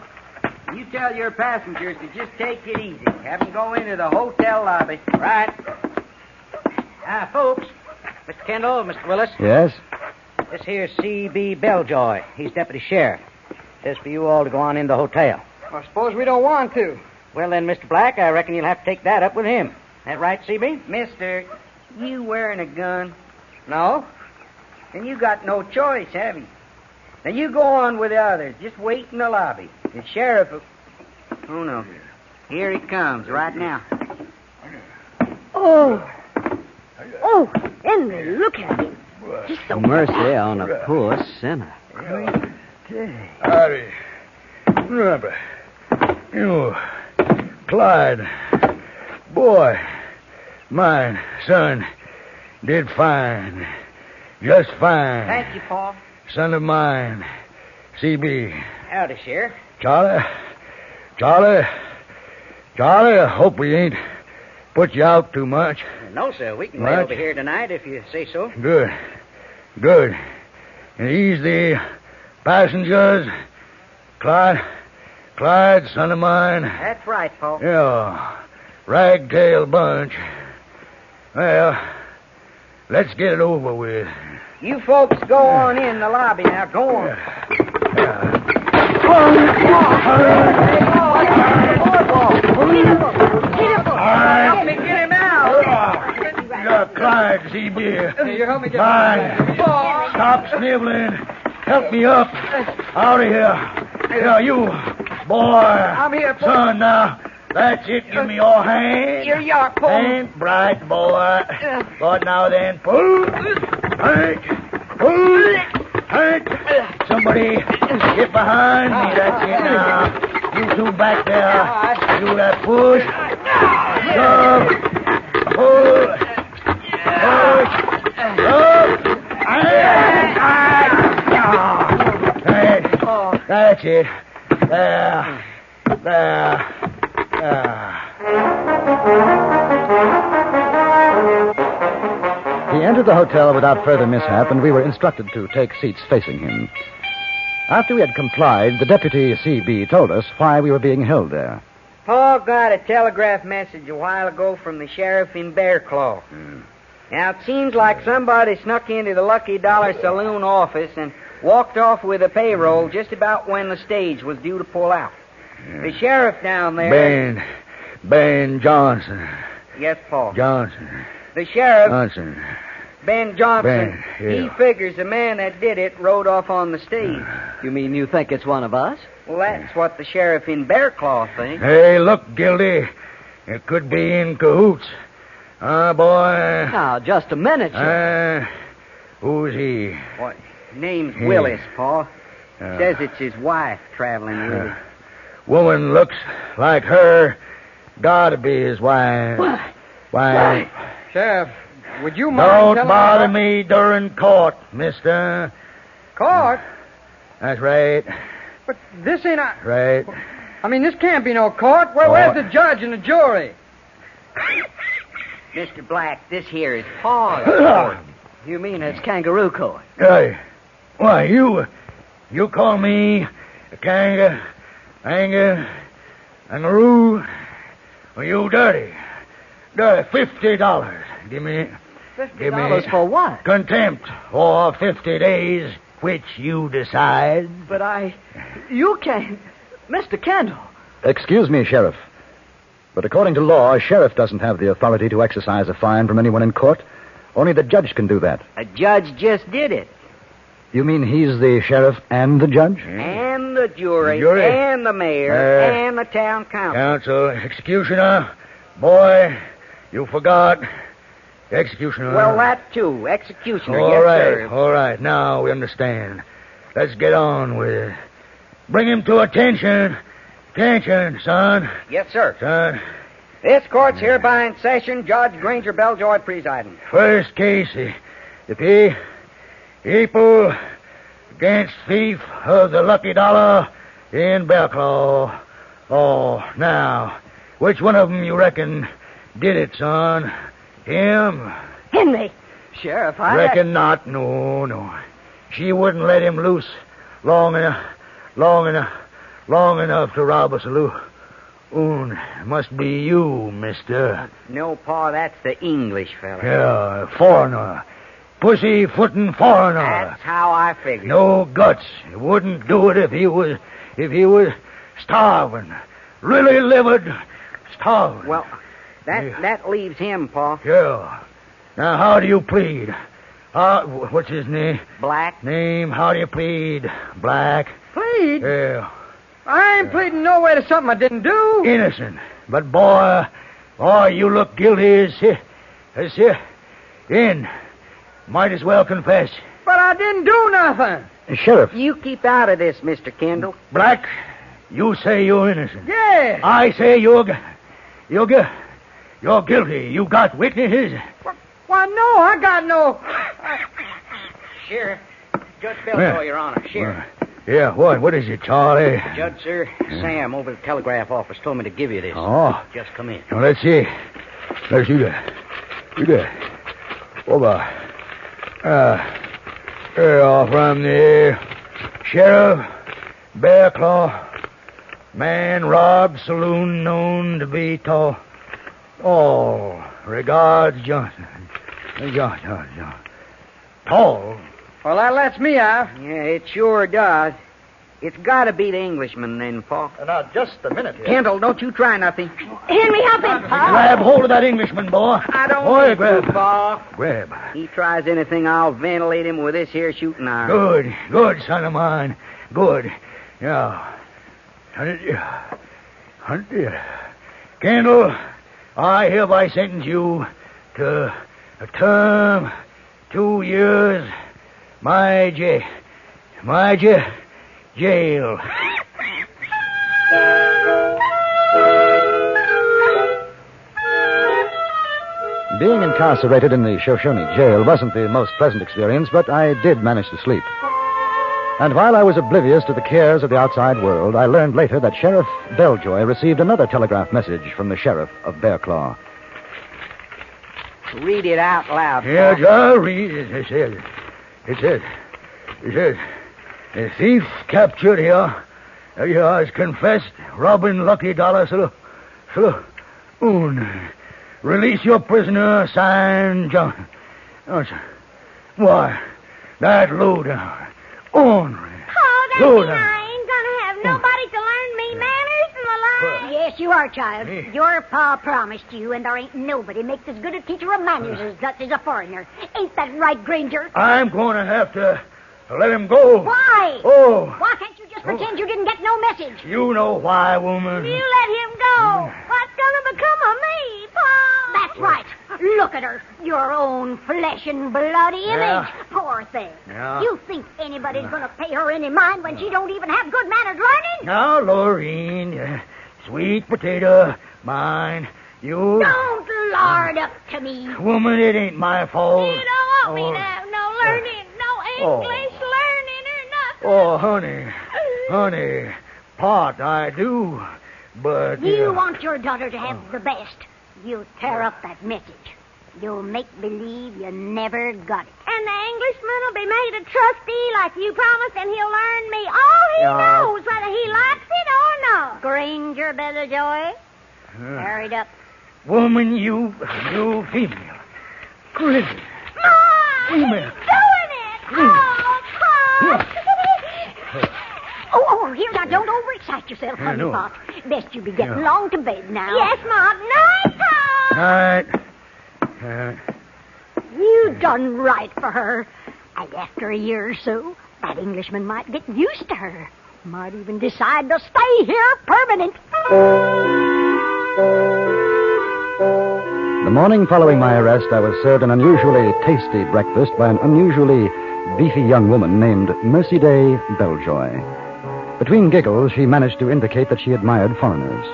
You tell your passengers to just take it easy. Have them go into the hotel lobby. Right. Folks. Mr. Kendall, Mr. Willis. Yes? This here's C.B. Beljoy. He's deputy sheriff. Says for you all to go on in the hotel. Well, suppose we don't want to. Well, then, Mr. Black, I reckon you'll have to take that up with him. That right, C.B.? Mister, you wearing a gun? No. Then you got no choice, have you? Now, you go on with the others. Just wait in the lobby. The sheriff will... Oh, no. Here he comes right now. Oh, Henry, look at him. Just so Mercy on a poor sinner. Howdy. Remember, you, Clyde, boy, mine, son, did fine. Just fine. Thank you, Paul. Son of mine, C.B. Howdy, Sheriff. Charlie, I hope we ain't put you out too much. No, sir. We can lay over here tonight if you say so. Good. And ease the passengers. Clyde, son of mine. That's right, Paul. Yeah, ragtail bunch. Well, let's get it over with. You folks go on in the lobby now. Go on. Help me get him out. Clyde, C.B. You help me get Clyde, stop sniveling. Help me up. Out of here. Yeah, you, boy. I'm here, Paul. Son, now. That's it. Give me your hand. Here you are, Paul. Hand bright, boy. Good now then. Pull. Somebody get behind me. That's it now. You two back there. Do that push. Shove. Pull. That's it. There. He entered the hotel without further mishap, and we were instructed to take seats facing him. After we had complied, the deputy C.B. told us why we were being held there. Paul got a telegraph message a while ago from the sheriff in Bear Claw. Now, it seems like somebody snuck into the Lucky Dollar Saloon office and walked off with a payroll just about when the stage was due to pull out. The sheriff down there... Ben Johnson. Yes, Paul. Johnson. The sheriff... Johnson. Ben Johnson. Ben, yeah. He figures the man that did it rode off on the stage. You mean you think it's one of us? Well, that's what the sheriff in Bear Claw thinks. Hey, look, Gildy. It could be in cahoots. Boy. Now, just a minute, sir. Who's he? What? Name's Yeah. Willis, Pa. Yeah. Says it's his wife traveling with him. Woman looks like her. Gotta be his wife. Why? Sheriff, would you mind Don't telling bother me me during court, mister. Court? That's right. But this ain't a... Right. I mean, this can't be no court. Where's the judge and the jury? Mr. Black, this here is Pa's court. You mean it's kangaroo court? Hey, why, you call me a kangaroo? Well, you dirty. $50. Give me $50 for what? contempt for 50 days, which you decide. But you can't. Mr. Kendall. Excuse me, Sheriff. But according to law, a sheriff doesn't have the authority to exercise a fine from anyone in court. Only the judge can do that. A judge just did it. You mean he's the sheriff and the judge? And the jury, Jury? and the mayor, and the town council. Counsel, executioner, boy, you forgot. Executioner. Well, that too. Executioner, All yes, right, sir. all right. Now we understand. Let's get on with it. Bring him to attention. Attention, son. Yes, sir. Son. This court's hereby in session. Judge Granger Bellejoy presiding. First case, the people against thief of the lucky dollar in Bellclaw. Oh, now, which one of them you reckon did it, son? Him? Henry. Sheriff, Reckon not. No. She wouldn't let him loose long enough to rob a saloon. Must be you, mister. No, Pa, that's the English fella. Yeah, foreigner. Pussy-footin' foreigner. That's how I figured. No guts. He wouldn't do it if he was starving. Really livid, starving. Well, that leaves him, Pa. Yeah. Now, how do you plead? What's his name? Black. Name, how do you plead? Black. Plead? Yeah. I ain't pleading no way to something I didn't do. Innocent. But, boy, you look guilty as in. Might as well confess. But I didn't do nothing. Sheriff. You keep out of this, Mr. Kendall. Black, you say you're innocent. Yeah. I say you're guilty. You got witnesses? Why, no, I got no... Sheriff. Judge Bellejoy, Your Honor. Sheriff. Yeah, what? What is it, Charlie? Judge, sir, Sam over at the telegraph office told me to give you this. Oh. Just come in. Now, let's see. Let's see that. Over. From the Sheriff, Bellclaw, man robbed saloon known to be tall. Oh, regards, Johnson. Tall? Well, that lets me out. Yeah, it sure does. It's got to be the Englishman, then, Pa. Now, just a minute here. Kendall, don't you try nothing. Henry, help him. Grab hold of that Englishman, boy. I don't Boy, need grab. to, Pa. Grab. He tries anything, I'll ventilate him with this here shooting iron. Good, son of mine. Good. Yeah. Kendall, I hereby sentence you to a term 2 years. My jail. Being incarcerated in the Shoshone jail wasn't the most pleasant experience, but I did manage to sleep. And while I was oblivious to the cares of the outside world, I learned later that Sheriff Bellejoy received another telegraph message from the sheriff of Bellclaw. Read it out loud, Yeah, Pa. I'll read it. It says, a thief captured here has confessed robbing lucky dollar saloon. Release your prisoner, signed John. Why, that lowdown. Ornery. Oh, that Lord, means I ain't gonna have nobody to learn me manners and the like. Yes, you are, child. Me? Your pa promised you, and there ain't nobody makes as good a teacher of manners as that is a foreigner. Ain't that right, Granger? I'm going to have to let him go. Why? Oh. Why can't you just pretend you didn't get no message? You know why, woman. You let him go. What's gonna become of me, Pa? That's right. Look at her, your own flesh and blood image. Yeah. Poor thing. Yeah. You think anybody's going to pay her any mind when she don't even have good mannered learning? Now, Lorene, sweet potato, mine. You... Don't lard up to me. Woman, it ain't my fault. You don't want me to have no learning, no English learning or nothing. Oh, honey, part I do, but... You want your daughter to have the best. You tear up that message. You'll make believe you never got it. And the Englishman will be made a trustee like you promised, and he'll learn me all he knows, whether he likes it or not. Granger Bellejoy, carried up. Woman, you female. Crazy. Female. Doing it! Oh, Pop! Oh, here, now, don't overexcite yourself, honey, no. Pop. Best you be getting along to bed now. Yes, Mom. Night, Pop! Night. You done right for her. And after a year or so, that Englishman might get used to her. Might even decide to stay here permanent. The morning following my arrest, I was served an unusually tasty breakfast by an unusually beefy young woman named Mercy Day Bellejoy. Between giggles, she managed to indicate that she admired foreigners.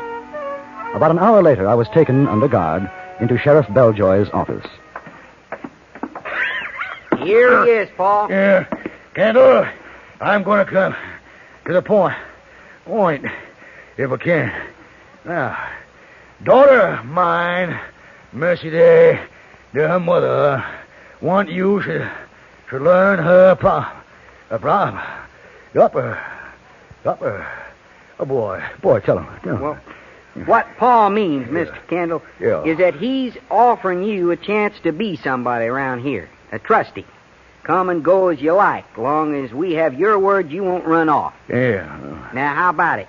About an hour later, I was taken under guard into Sheriff Bellejoy's office. Here he is, Paul. Yeah, Kendall, I'm going to come to the point, if I can. Now, daughter of mine, Mercy Day, her mother, want you to learn her problem. Oh, boy, tell him. Well, what Paul means, Mr. Kendall, is that he's offering you a chance to be somebody around here, a trustee. Come and go as you like, long as we have your word you won't run off. Yeah. Now, how about it?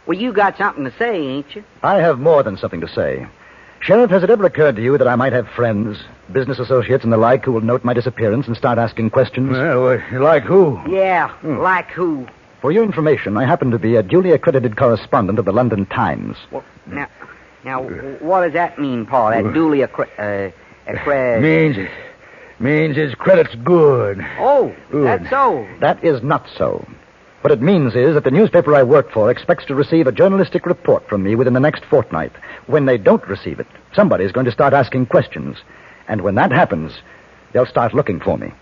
Well, you got something to say, ain't you? I have more than something to say. Sheriff, has it ever occurred to you that I might have friends, business associates and the like, who will note my disappearance and start asking questions? Well, like who? Yeah, like who? For your information, I happen to be a duly accredited correspondent of the London Times. Well, now, what does that mean, Paul? That duly accredited... Means his credit's good. Oh, that's so. That is not so. What it means is that the newspaper I work for expects to receive a journalistic report from me within the next fortnight. When they don't receive it, somebody's going to start asking questions. And when that happens, they'll start looking for me.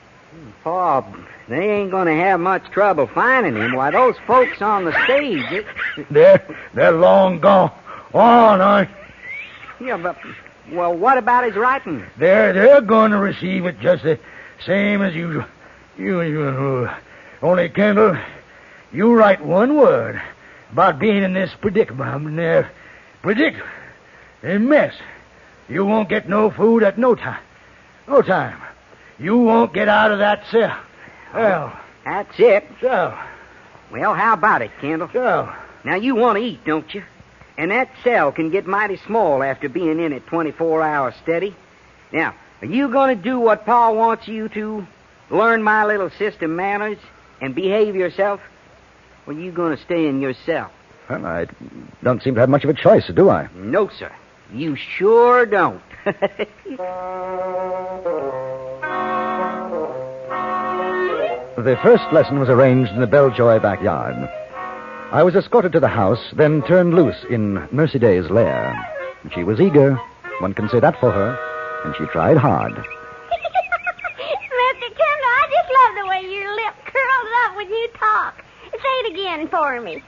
Paul, they ain't going to have much trouble finding him. Why, those folks on the stage... They're long gone. On, aren't they? Yeah, but... Well, what about his writing? They're going to receive it just the same as usual. Only, Kendall, you write one word about being in this predicament. A mess. You won't get no food at no time. No time. You won't get out of that cell. Well, that's it. So. Well, how about it, Kendall? So. Now, you want to eat, don't you? And that cell can get mighty small after being in it 24 hours steady. Now, are you going to do what Paul wants you to? Learn my little system manners and behave yourself? Or are you going to stay in your cell? Well, I don't seem to have much of a choice, do I? No, sir. You sure don't. The first lesson was arranged in the Bellejoy backyard. I was escorted to the house, then turned loose in Mercy Day's lair. She was eager, one can say that for her, and she tried hard. Mr. Kendall, I just love the way your lip curls up when you talk. Say it again for me.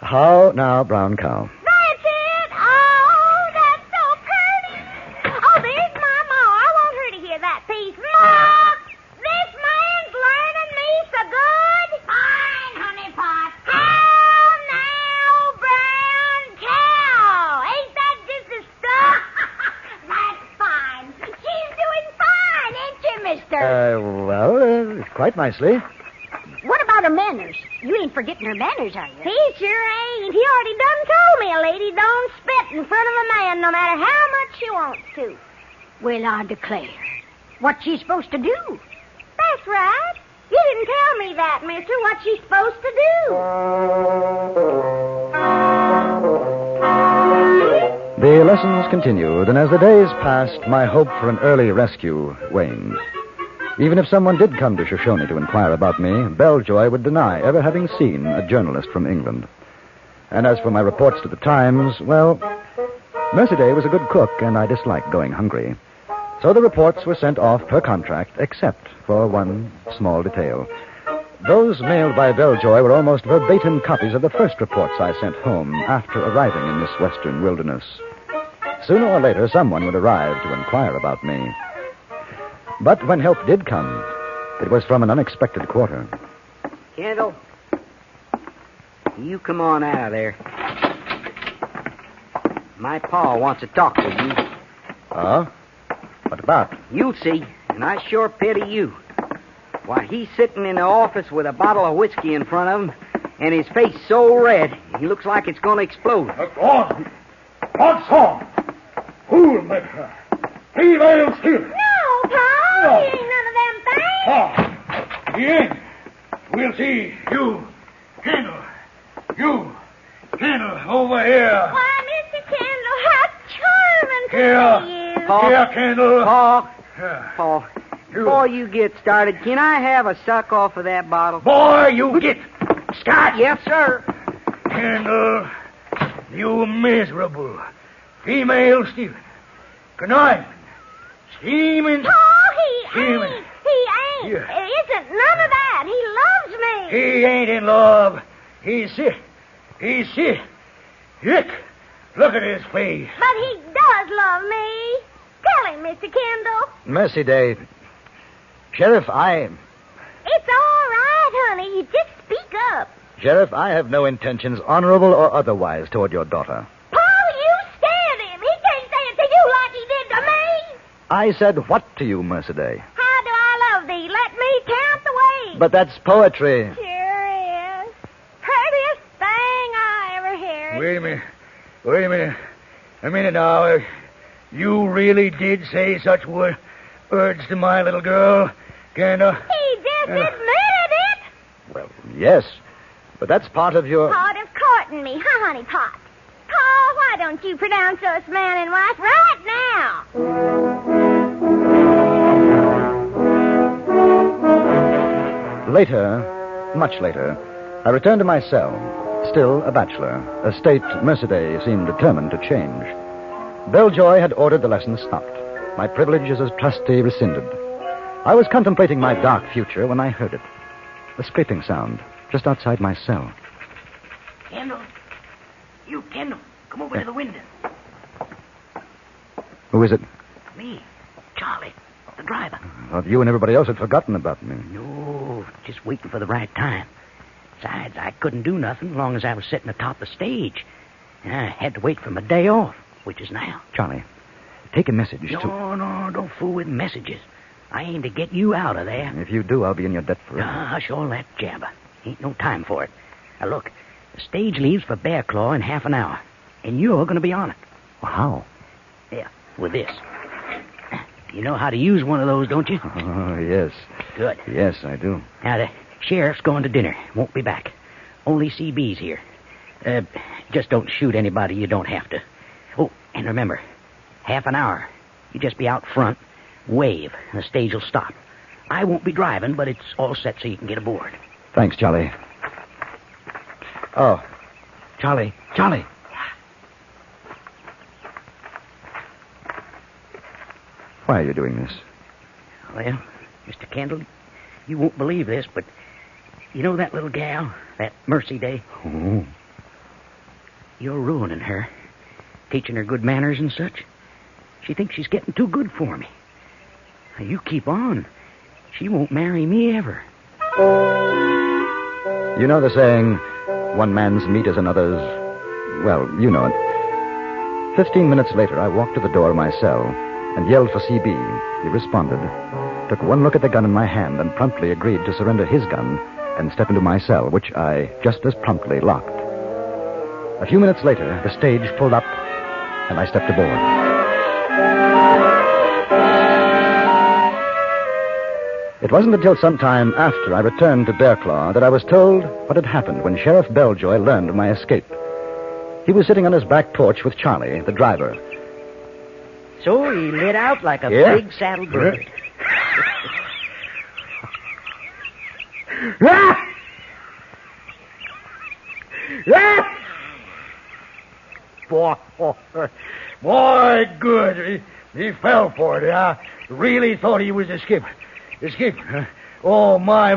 How now, brown cow? That's it. Oh, that's so pretty. Oh, there's my ma. I want her to hear that piece. Ma, this man's learning me so good. Fine, honey pot. How now, brown cow? Ain't that just the stuff? That's fine. She's doing fine, ain't you, mister? Well, quite nicely. What about her manners? You ain't forgetting her manners, are you? He sure ain't. He already done told me a lady don't spit in front of a man no matter how much she wants to. Well, I declare. What's she supposed to do? That's right. You didn't tell me that, mister. What's she supposed to do? lessons continued, and as the days passed, my hope for an early rescue waned. Even if someone did come to Shoshone to inquire about me, Bellejoy would deny ever having seen a journalist from England. And as for my reports to the Times, well, Mercedes was a good cook, and I disliked going hungry. So the reports were sent off per contract, except for one small detail. Those mailed by Bellejoy were almost verbatim copies of the first reports I sent home after arriving in this western wilderness. Sooner or later, someone would arrive to inquire about me. But when help did come, it was from an unexpected quarter. Kendall, you come on out of there. My pa wants to talk to you. Oh? What about? You'll see, and I sure pity you. Why, he's sitting in the office with a bottle of whiskey in front of him, and his face so red, he looks like it's going to explode. Go on. What's on? Who'll make her? Female still. No, Pa. He ain't none of them things. Pa. He ain't. We'll see. You. Kendall. You. Kendall, over here. Why, Mr. Kendall, how charming to Here. see you. Pa. Here, Kendall. Pa, before you get started, can I have a suck off of that bottle? Boy, you get Scott. Yes, sir. Kendall, you miserable. Female stealing. Conniving. Scheming. Pa, he Scheming. ain't. He ain't. Yeah. It isn't none of that. He loves me. He ain't in love. He's sick. He's sick. Sick. Look at his face. But he does love me. Tell him, Mr. Kendall. Mercy Day. Sheriff, It's all right, honey. You just speak up. Sheriff, I have no intentions, honorable or otherwise, toward your daughter. Paul, you stand him. He can't say it to you like he did to me. I said what to you, Mercy Day? How do I love thee? Let me count the ways. But that's poetry. Sure is. Prettiest thing I ever heard. Wait a minute. Wait a minute. A minute now. You really did say such words to my little girl, Kendall? He just admitted it. Well, yes. But that's part of your... Part of courting me, huh, honey pot? Paul, why don't you pronounce us man and wife right now? Later, much later, I returned to my cell, still a bachelor, a state Mercedes seemed determined to change. Bellejoy had ordered the lesson stopped. My privilege as a trustee rescinded. I was contemplating my dark future when I heard it. A scraping sound just outside my cell. Kendall. You, Kendall. Come over to the window. Who is it? Me. Charlie. The driver. Thought you and everybody else had forgotten about me. No, just waiting for the right time. Besides, I couldn't do nothing as long as I was sitting atop the stage. And I had to wait for my day off, which is now. Charlie, take a message to... No, don't fool with messages. I aim to get you out of there. If you do, I'll be in your debt forever. Hush all that jabber. Ain't no time for it. Now, look, the stage leaves for Bear Claw in half an hour, and you're going to be on it. Well, how? Yeah, with this. You know how to use one of those, don't you? Oh, yes. Good. Yes, I do. Now, the sheriff's going to dinner. Won't be back. Only CB's here. Just don't shoot anybody you don't have to. Oh, and remember, half an hour. You just be out front, wave, and the stage will stop. I won't be driving, but it's all set so you can get aboard. Thanks, Charlie. Oh, Charlie. Why are you doing this? Well, Mr. Kendall, you won't believe this, but you know that little gal, that Mercy Day? Oh. You're ruining her, teaching her good manners and such. She thinks she's getting too good for me. Now, you keep on. She won't marry me ever. You know the saying, one man's meat is another's... Well, you know it. 15 minutes later, I walked to the door of my cell and yelled for CB. He responded, took one look at the gun in my hand, and promptly agreed to surrender his gun and step into my cell, which I just as promptly locked. A few minutes later, the stage pulled up, and I stepped aboard. It wasn't until some time after I returned to Bear Claw that I was told what had happened when Sheriff Bellejoy learned of my escape. He was sitting on his back porch with Charlie, the driver, So he lit out like a Yeah. big saddle bird. Ah! Ah! Boy, good. He fell for it. I really thought he was escaping. Oh, my.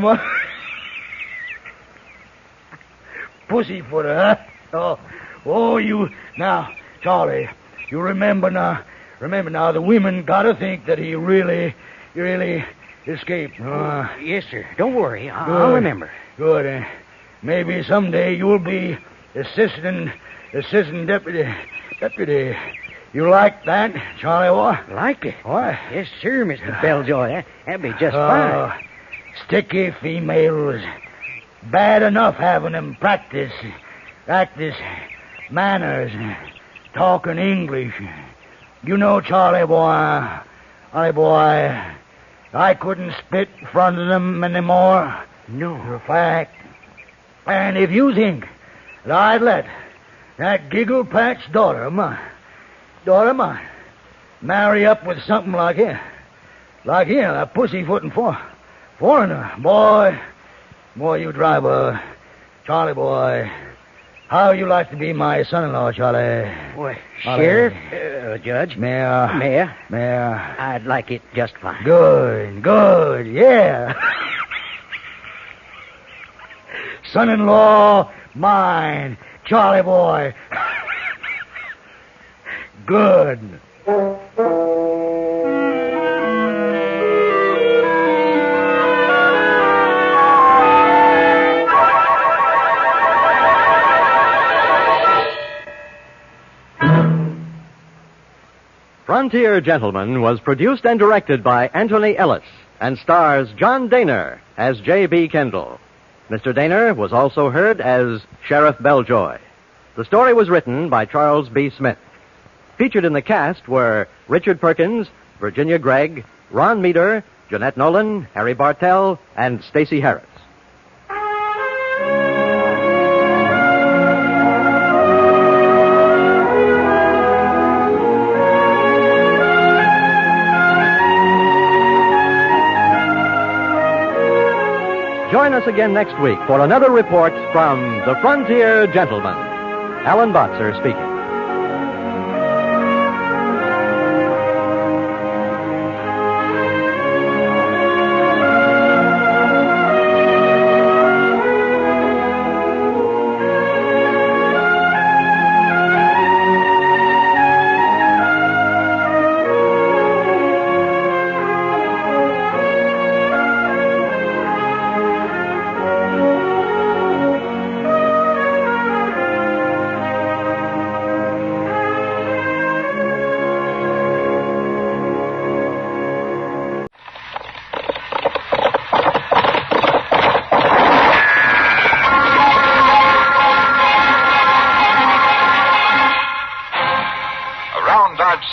Pussyfooter, huh? Oh, you... Now, Charlie, you remember now, the women gotta think that he really escaped. Yes, sir. Don't worry. I'll remember. Good. Maybe someday you'll be assistant deputy. You like that, Charlie? What? Like it? What? Yes, sir, Mr. Belljoy. That'd be just fine. Sticky females. Bad enough having them practice manners, talking English. You know, Charlie boy, I couldn't spit in front of them anymore. No. For a fact. And if you think that I'd let that giggle patch daughter of mine, marry up with something like him, a pussyfooting foreigner, boy, you driver, Charlie boy, how you like to be my son-in-law, Charlie? Boy, Sheriff, Judge, Mayor. I'd like it just fine. Good, yeah. Son-in-law, mine, Charlie boy. Good. Frontier Gentleman was produced and directed by Anthony Ellis and stars John Daner as J.B. Kendall. Mr. Daner was also heard as Sheriff Belljoy. The story was written by Charles B. Smith. Featured in the cast were Richard Perkins, Virginia Gregg, Ron Meader, Jeanette Nolan, Harry Bartell, and Stacey Harris. Join us again next week for another report from the Frontier Gentleman. Alan Botzer speaking.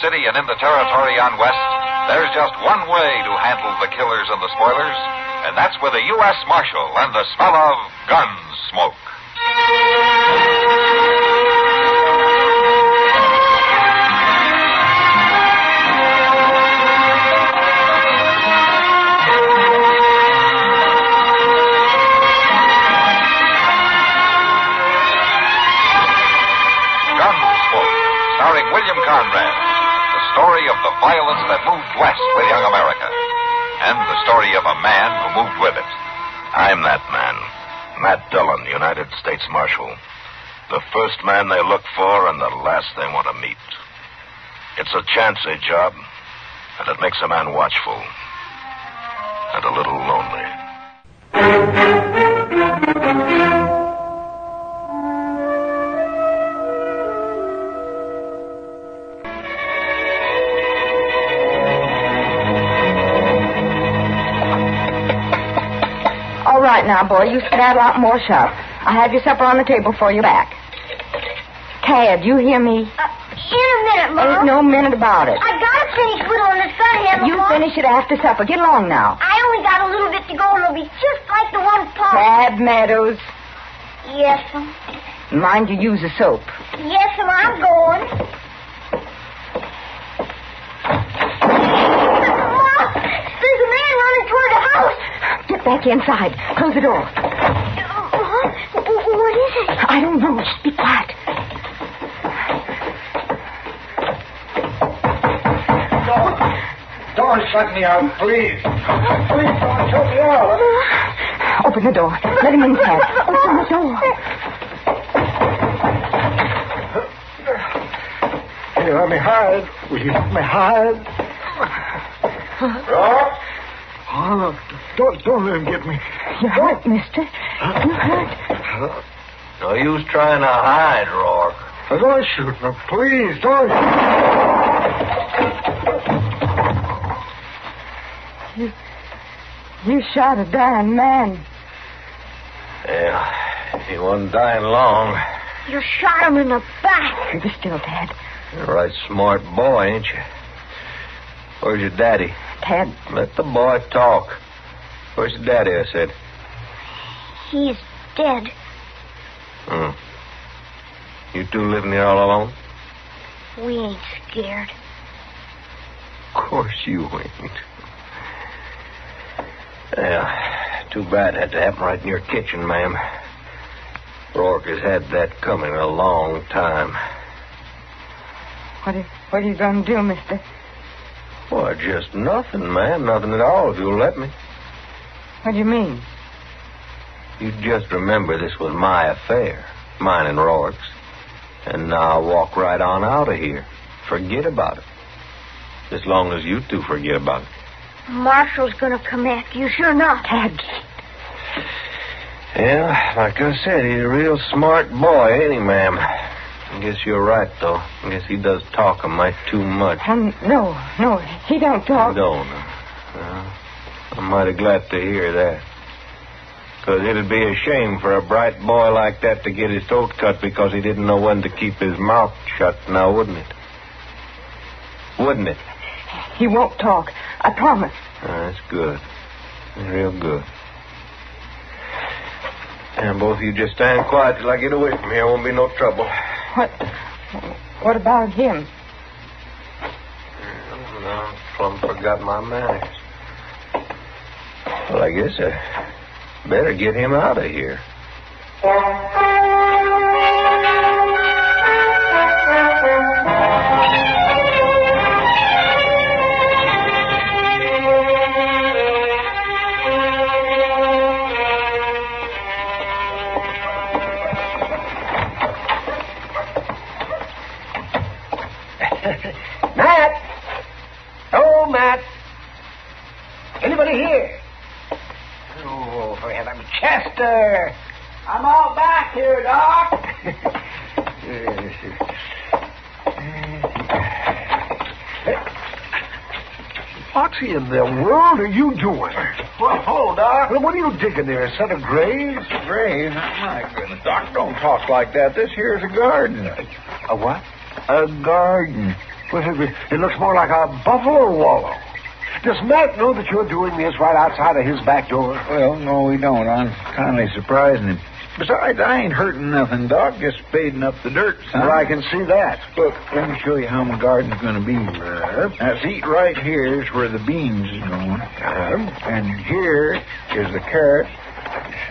City and in the territory on West, there's just one way to handle the killers and the spoilers, and that's with a U.S. Marshal and the smell of Gunsmoke. Gunsmoke, starring William Conrad. The story of the violence that moved west with young America. And the story of a man who moved with it. I'm that man. Matt Dillon, United States Marshal. The first man they look for and the last they want to meet. It's a chancy job, and it makes a man watchful. And a little lonely. All right now, boy, you skedaddle out and wash up. I'll have your supper on the table for you back. Tad, you hear me? In a minute, Mom. Ain't no minute about it. I gotta finish whittling the sun here before... You finish it after supper. Get along now. I only got a little bit to go, and it'll be just like the one Pop... Crab Meadows. Yes, ma'am. Mind you use the soap. Yes, ma'am, I'm going. back inside. Close the door. What is it? I don't know. Just be quiet. Don't shut me out, please. Please don't shut me out. Open the door. Let him inside. Open the door. Here, let me hide. Will you let me hide? Rock? Oh, don't let him get me. You're hurt, mister. You're hurt. No use trying to hide, Rourke. Don't shoot me, please. Don't. You shot a dying man. Yeah, he wasn't dying long. You shot him in the back. You're still dead. You're a right smart boy, ain't you? Where's your daddy? Ted. Let the boy talk. Where's your daddy, I said? He's dead. You two living here all alone? We ain't scared. Of course you ain't. Yeah, too bad it had to happen right in your kitchen, ma'am. Rourke has had that coming a long time. What are you going to do, mister? Well, just nothing, ma'am. Nothing at all, if you'll let me. What do you mean? You just remember this was my affair, mine and Rourke's. And now I'll walk right on out of here. Forget about it. As long as you two forget about it. Marshall's gonna come after you, sure enough. Ted. Yeah, like I said, he's a real smart boy, ain't he, ma'am? I guess you're right, though. I guess he does talk a mite too much. No, he don't talk. He don't. I'm mighty glad to hear that. Because it'd be a shame for a bright boy like that to get his throat cut because he didn't know when to keep his mouth shut now, wouldn't it? Wouldn't it? He won't talk. I promise. That's good. Real good. And both of you just stand quiet till I get away from here. Won't be no trouble. What about him? No, plumb forgot my manners. Well, I guess I better get him out of here. Matt! Oh, Matt! Anybody here? Oh, for heaven's sake. Chester! I'm all back here, Doc. What in the world are you doing? Well, hold, Doc. Well, what are you digging there? A set of graves? Graves? My goodness, Doc, don't talk like that. This here's a garden. A what? A garden. Well, it looks more like a buffalo wallow. Does Matt know that you're doing this right outside of his back door? Well, no, we don't. I'm kindly surprising him. Besides, I ain't hurting nothing, Doc. Just spading up the dirt, son. Well, I can see that. Look, let me show you how my garden's going to be. Now, see, right here is where the beans is going. And here is the carrot.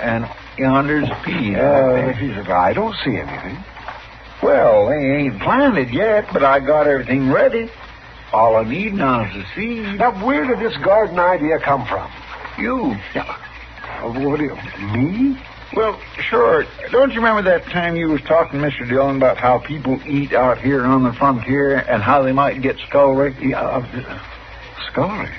And yonder's the peas. I don't see anything. Well, they ain't planted yet, but I got everything ready. All I need now is the seed. Now, where did this garden idea come from? You. What do you... Me? Well, sure. Don't you remember that time you was talking to Mr. Dillon about how people eat out here on the frontier and how they might get scullery? Scullery?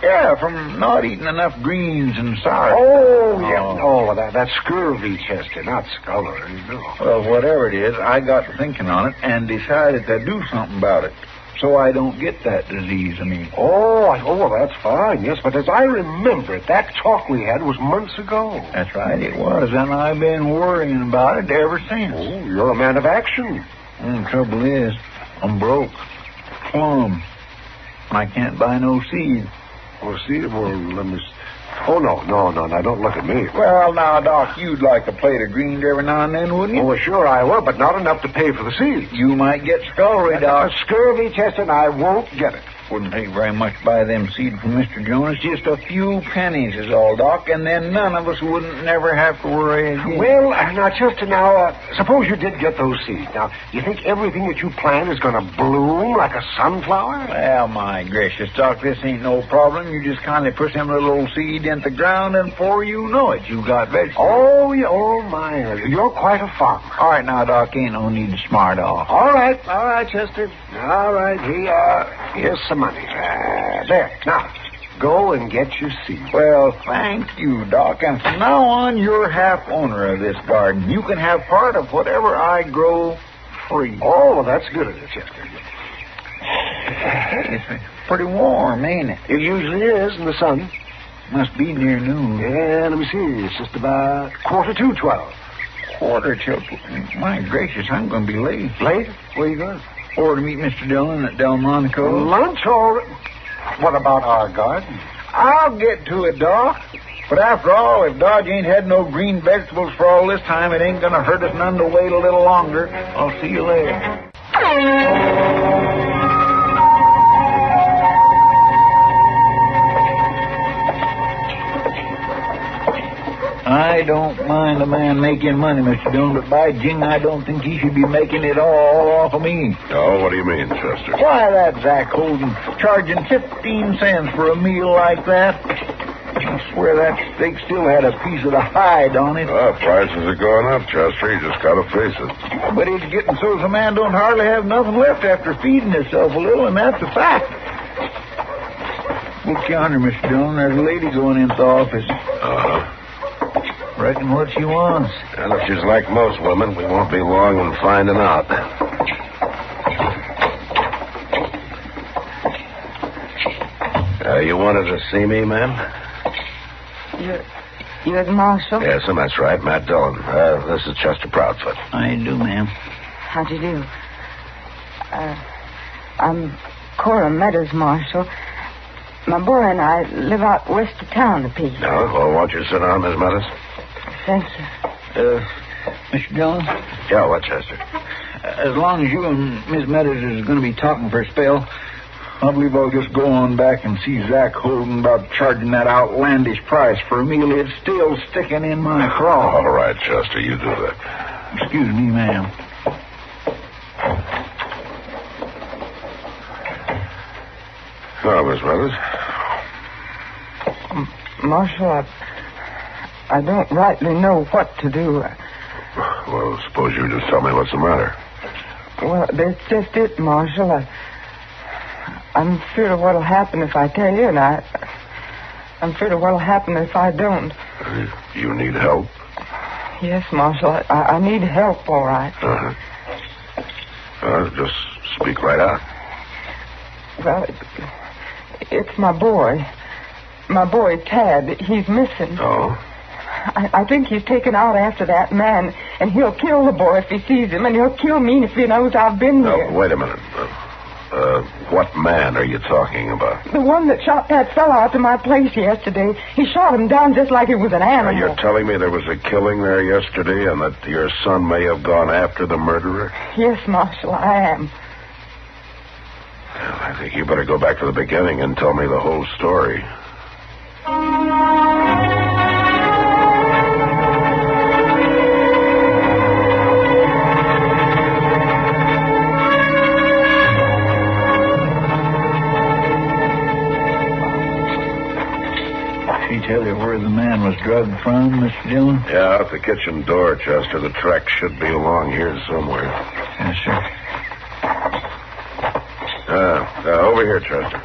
Yeah, from not eating enough greens and sour. Oh, yeah. Oh, that's scurvy, Chester, not scullery. No. Well, whatever it is, I got to thinking on it and decided to do something about it so I don't get that disease, I mean. Oh, well, that's fine, yes, but as I remember it, that talk we had was months ago. That's right, it was, and I've been worrying about it ever since. Oh, you're a man of action. The trouble is, I'm broke. Plumb. I can't buy no seed. Well, see, let me... Oh, no, don't look at me. Well, now, Doc, you'd like a plate of greens every now and then, wouldn't you? Oh, well, sure I would, but not enough to pay for the seeds. You might get scullery, Doc. Scurvy, Chester, and I won't get it. Wouldn't take very much to buy them seed from Mr. Jonas. Just a few pennies is all, Doc, and then none of us wouldn't never have to worry again. Well, now, Chester, suppose you did get those seeds. Now, you think everything that you plant is going to bloom like a sunflower? Well, my gracious, Doc, this ain't no problem. You just kindly push them little old seed in the ground, and before you know it, you got vegetables. Oh, my. You're quite a farmer. All right, now, Doc, ain't no need to smart off. All right, Chester. All right, here you are. Here's some money. There. Now, go and get your seed. Well, thank you, Doc. And from now on, you're half owner of this garden. You can have part of whatever I grow free. Oh, well, that's good of you, Chester. It's pretty warm, ain't it? It usually is in the sun. Must be near noon. Yeah, let me see. It's just about 11:45. 11:45. My gracious, I'm going to be late. Late? Where you going? Or to meet Mr. Dillon at Delmonico. Lunch or... What about our garden? I'll get to it, Doc. But after all, if Dodge ain't had no green vegetables for all this time, it ain't going to hurt us none to wait a little longer. I'll see you later. I don't mind a man making money, Mr. Dillon, but by jing, I don't think he should be making it all off of me. Oh, what do you mean, Chester? Why, that Zach Holden charging 15 cents for a meal like that. I swear that steak still had a piece of the hide on it. Well, prices are going up, Chester. You just got to face it. But it's getting so the man don't hardly have nothing left after feeding himself a little, and that's a fact. Look yonder, Mr. Dillon. There's a lady going into the office. Uh-huh. Reckon what she wants. And if she's like most women, we won't be long in finding out. You wanted to see me, ma'am? You're the marshal? Yes, and that's right, Matt Dillon. This is Chester Proudfoot. I do, ma'am. How'd you do? I'm Cora Meadows, Marshal. My boy and I live out west of town a piece. No, well, won't you sit down, Miss Meadows? Thank you. Mr. Dillon? Yeah, what, Chester? As long as you and Miss Meadows is going to be talking for a spell, I believe I'll just go on back and see Zach Holden about charging that outlandish price for a meal. It's still sticking in my craw. All right, Chester, you do that. Excuse me, ma'am. Well, Miss Meadows? Marshal, I don't rightly know what to do. Well, suppose you just tell me what's the matter. Well, that's just it, Marshal. I'm afraid of what'll happen if I tell you, and I'm afraid of what'll happen if I don't. You need help? Yes, Marshal. I need help, all right. Just speak right out. Well, it's my boy. My boy, Tad. He's missing. Oh? I think he's taken out after that man, and he'll kill the boy if he sees him, and he'll kill me if he knows I've been here. Wait a minute. What man are you talking about? The one that shot that fellow out to my place yesterday. He shot him down just like he was an animal. You're telling me there was a killing there yesterday and that your son may have gone after the murderer? Yes, Marshal, I am. Well, I think you better go back to the beginning and tell me the whole story. Tell you where the man was drugged from, Mr. Dillon? Yeah, out the kitchen door, Chester. The track should be along here somewhere. Yes, sir. Over here, Chester.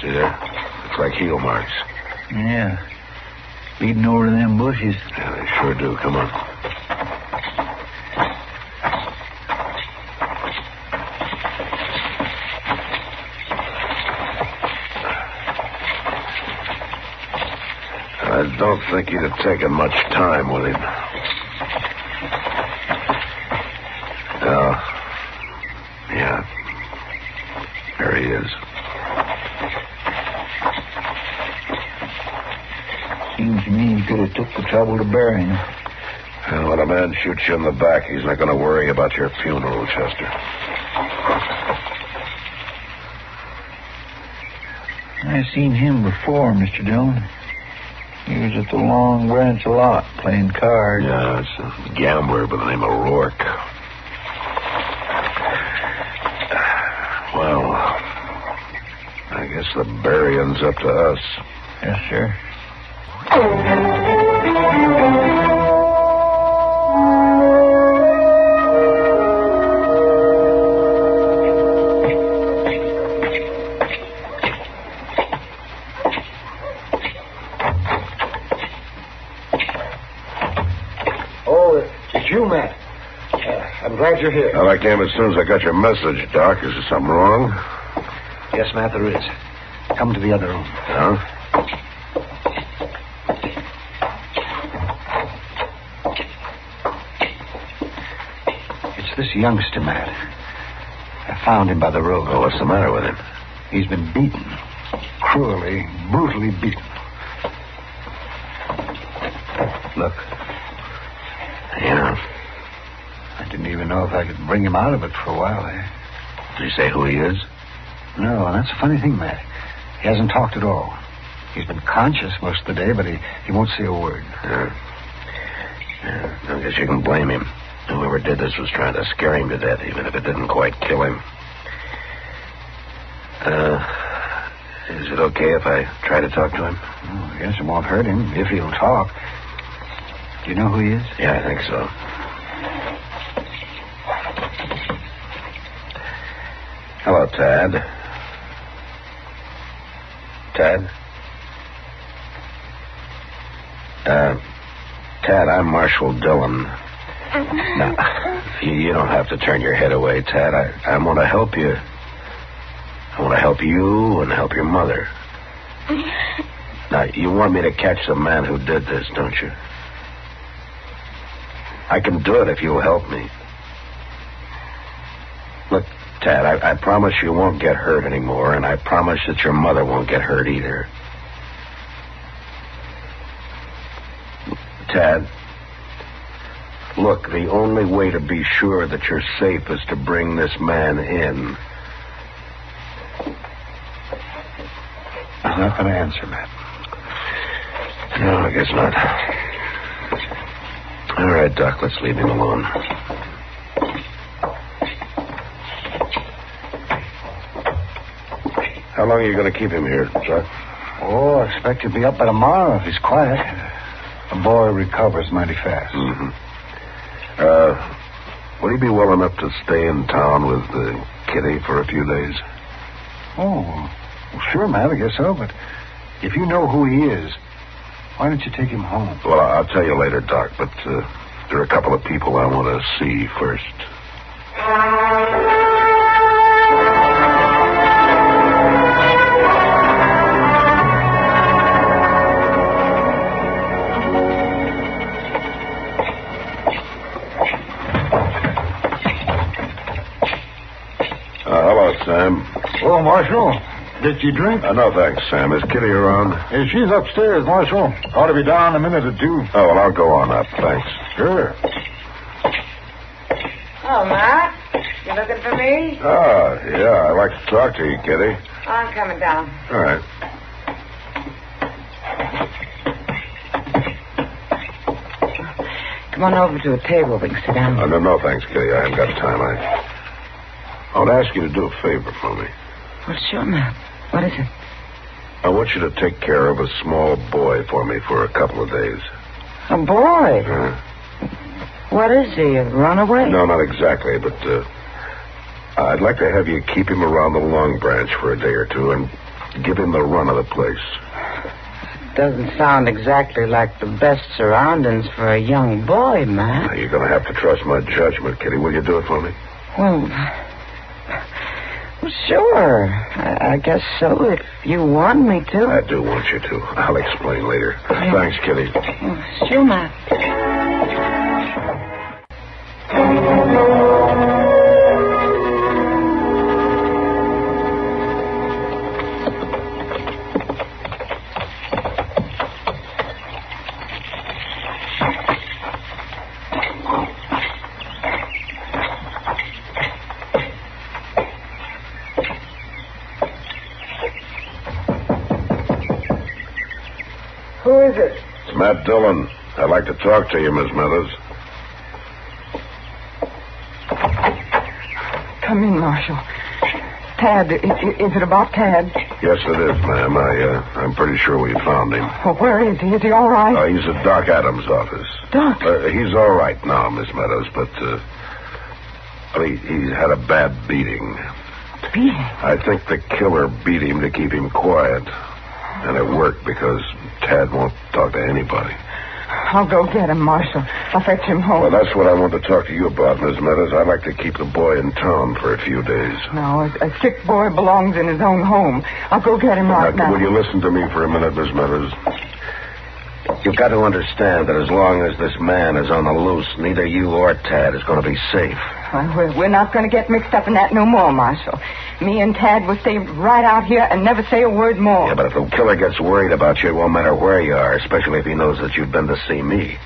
See there? Looks like heel marks. Yeah. Leading over to them bushes. Yeah, they sure do. Come on. I don't think he'd have taken much time with him. Yeah. There he is. Seems to me he could have took the trouble to bury him. Well, when a man shoots you in the back, he's not going to worry about your funeral, Chester. I seen him before, Mr. Dillon. He was at the Long Branch lot playing cards. Yeah, it's a gambler by the name of Rourke. Well, I guess the burying's up to us. Yes, sir. I'm glad you're here. Well, I came as soon as I got your message, Doc. Is there something wrong? Yes, Matt, there is. Come to the other room. Huh? It's this youngster, Matt. I found him by the road. Oh, what's the matter with him? He's been beaten. Cruelly, brutally beaten. Look. Yeah. I didn't even know if I could bring him out of it for a while. Did he say who he is? No, and that's a funny thing, Matt. He hasn't talked at all. He's been conscious most of the day, but he won't say a word. Yeah, I guess you can blame him. Whoever did this was trying to scare him to death, even if it didn't quite kill him. Is it okay if I try to talk to him? Oh, I guess it won't hurt him if he'll talk. Do you know who he is? Yeah, I think so. Hello, Tad. Tad? Tad, I'm Marshal Dillon. Now, you don't have to turn your head away, Tad. I want to help you. I want to help you and help your mother. Now, you want me to catch the man who did this, don't you? I can do it if you'll help me. Look, Tad, I promise you won't get hurt anymore, and I promise that your mother won't get hurt either. Tad, look, the only way to be sure that you're safe is to bring this man in. I'm not going to answer, Matt. No, I guess not. All right, Doc, let's leave him alone. How long are you going to keep him here, Doc? Oh, I expect he'll be up by tomorrow if he's quiet. The boy recovers mighty fast. Mm-hmm. Would he be well enough to stay in town with Kitty for a few days? Oh, well, sure, Matt, I guess so. But if you know who he is, why don't you take him home? Well, I'll tell you later, Doc, but there are a couple of people I want to see first. Hello, Sam. Oh, Marshal. Did you drink? No, thanks, Sam. Is Kitty around? She's upstairs, Marshal. Ought to be down in a minute or two. Oh, well, I'll go on up. Thanks. Sure. Oh, Matt. You looking for me? Ah, yeah. I'd like to talk to you, Kitty. I'm coming down. All right. Come on over to a table. We can sit down. No, thanks, Kitty. I haven't got time. I want to ask you to do a favor for me. Well, sure, Matt. What is it? I want you to take care of a small boy for me for a couple of days. A boy? What is he, a runaway? No, not exactly, but I'd like to have you keep him around the Long Branch for a day or two and give him the run of the place. Doesn't sound exactly like the best surroundings for a young boy, Matt. Now, you're going to have to trust my judgment, Kitty. Will you do it for me? Well, sure. I guess so, if you want me to. I do want you to. I'll explain later. Yeah. Thanks, Kitty. Sure, Matt. Who is it? It's Matt Dillon. I'd like to talk to you, Miss Smithers. Come in, Marshal. Tad, is it about Tad? Yes, it is, ma'am. I'm pretty sure we found him. Well, where is he? Is he all right? He's at Doc Adams' office. Doc? He's all right now, Miss Meadows, but he had a bad beating. Beating? I think the killer beat him to keep him quiet. And it worked because Tad won't talk to anybody. I'll go get him, Marshal. I'll fetch him home. Well, that's what I want to talk to you about, Miss Meadows. I'd like to keep the boy in town for a few days. No, a sick boy belongs in his own home. I'll go get him right now. Will you listen to me for a minute, Miss Meadows? You've got to understand that as long as this man is on the loose, neither you or Tad is going to be safe. We're not going to get mixed up in that no more, Marshal. Me and Tad will stay right out here and never say a word more. Yeah, but if the killer gets worried about you, it won't matter where you are, especially if he knows that you've been to see me.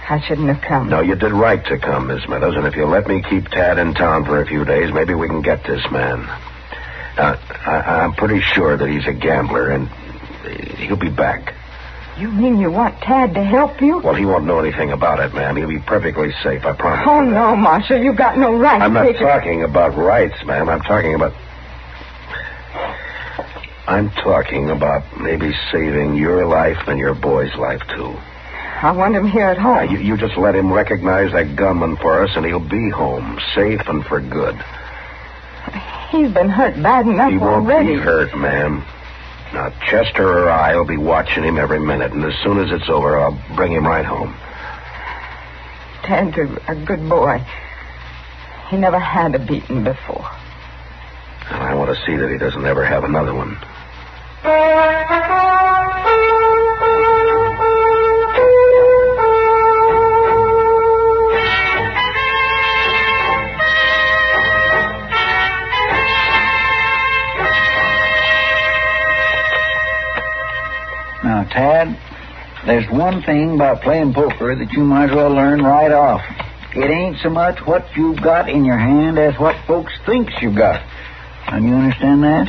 I shouldn't have come. No, you did right to come, Miss Meadows, and if you'll let me keep Tad in town for a few days, maybe we can get this man. I'm pretty sure that he's a gambler, and he'll be back. You mean you want Tad to help you? Well, he won't know anything about it, ma'am. He'll be perfectly safe, I promise. Oh, no, Marshal. You've got no right I'm to not take talking about rights, ma'am. I'm talking about maybe saving your life and your boy's life, too. I want him here at home. You just let him recognize that gunman for us, and he'll be home, safe and for good. He's been hurt bad enough already. He won't be hurt, ma'am. Now, Chester or I will be watching him every minute, and as soon as it's over, I'll bring him right home. Tad's a good boy. He never had a beating before. And I want to see that he doesn't ever have another one. Now, Tad, there's one thing about playing poker that you might as well learn right off. It ain't so much what you've got in your hand as what folks thinks you've got. Now, you understand that?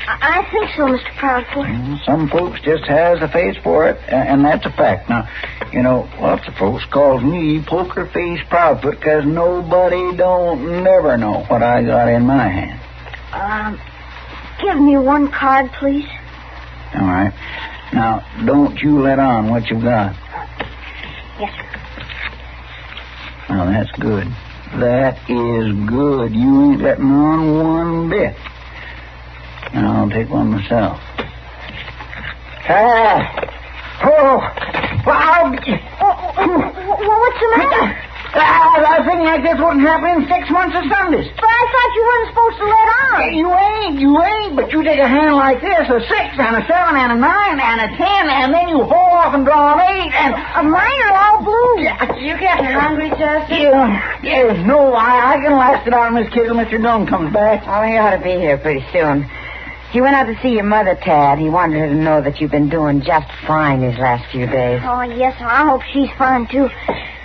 I think so, Mr. Proudfoot. Some folks just has a face for it, and that's a fact. Now, you know, lots of folks calls me Poker Face Proudfoot because nobody don't never know what I got in my hand. Give me one card, please. All right. Now, don't you let on what you've got. Yes, sir. Now, that's good. That is good. You ain't letting on one bit. Now, I'll take one myself. What's the matter? I was thinking like this wouldn't happen in 6 months of Sundays. But I thought you weren't supposed to let on. You ain't. But you take a hand like this, a 6 and a 7 and a 9 and a 10, and then you haul off and draw an 8, and mine are all blue. You getting hungry, Chester? Yeah, no, I can last it out, Miss Kid, till Mr. Dunn comes back. Oh, he ought to be here pretty soon. He went out to see your mother, Tad. He wanted her to know that you've been doing just fine these last few days. Oh, yes, I hope she's fine, too.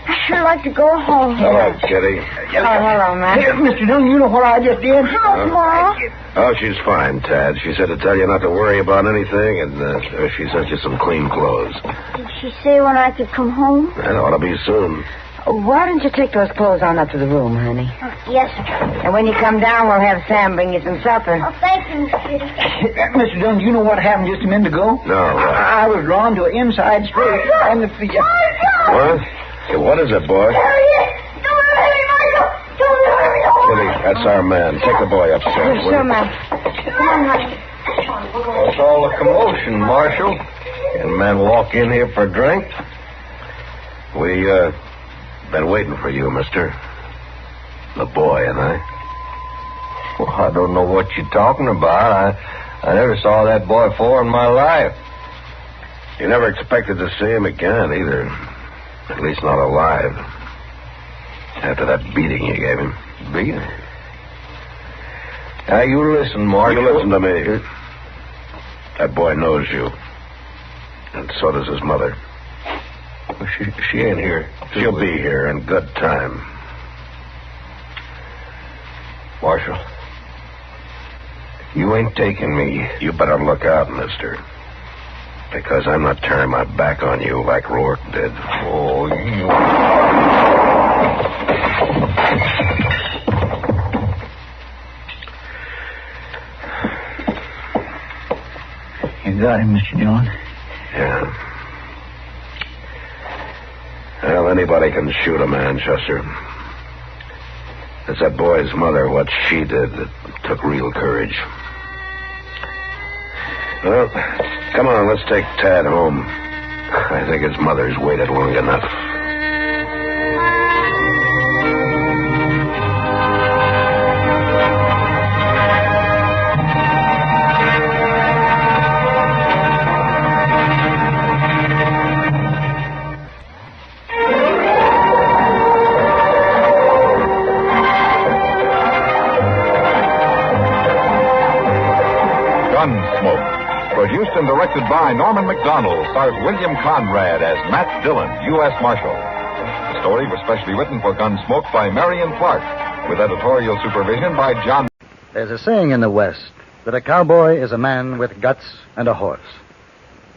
I sure like to go home. Hello, Kitty. Oh, hello, man. Here, Mr. Dunn, you know what I just did? Hello, Ma. Oh, she's fine, Tad. She said to tell you not to worry about anything, and she sent you some clean clothes. Did she say when I could come home? That ought to be soon. Why don't you take those clothes on up to the room, honey? Yes, sir. And when you come down, we'll have Sam bring you some supper. Oh, thank you, Miss Kitty. Mr. Dunn, you know what happened just a minute ago? No, I was drawn to an inside straight, and the... What? Hey, what is it, boy? Kitty, that's our man. Take the boy upstairs. Sure, ma'am. What's all the commotion, Marshal? Can men walk in here for a drink? We, been waiting for you, mister. The boy and I. Well, I don't know what you're talking about. I never saw that boy before in my life. You never expected to see him again, either. At least not alive. After that beating you gave him. Beating? Now, you listen, Marshal. You listen to me. That boy knows you. And so does his mother. Well, she ain't here. She'll be here in good time. Marshal, you ain't taking me. You better look out, mister. Because I'm not turning my back on you like Rourke did. Oh, you... You got him, Mr. Dillon? Yeah. Well, anybody can shoot a man, Chester. It's that boy's mother, what she did, that took real courage. Well, come on, let's take Tad home. I think his mother's waited long enough. Gunsmoke. Produced and directed by Norman McDonald, stars William Conrad as Matt Dillon, U.S. Marshal. The story was specially written for Gunsmoke by Marion Clark, with editorial supervision by John. There's a saying in the West that a cowboy is a man with guts and a horse.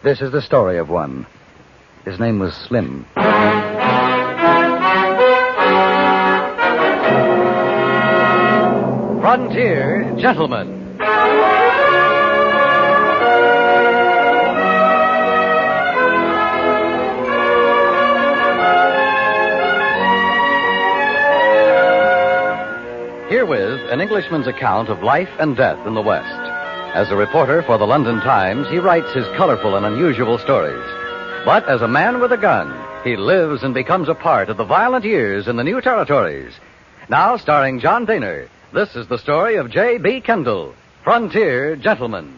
This is the story of one. His name was Slim. Frontier Gentlemen. Herewith, an Englishman's account of life and death in the West. As a reporter for the London Times, he writes his colorful and unusual stories. But as a man with a gun, he lives and becomes a part of the violent years in the new territories. Now, starring John Daner, this is the story of J.B. Kendall, Frontier Gentleman.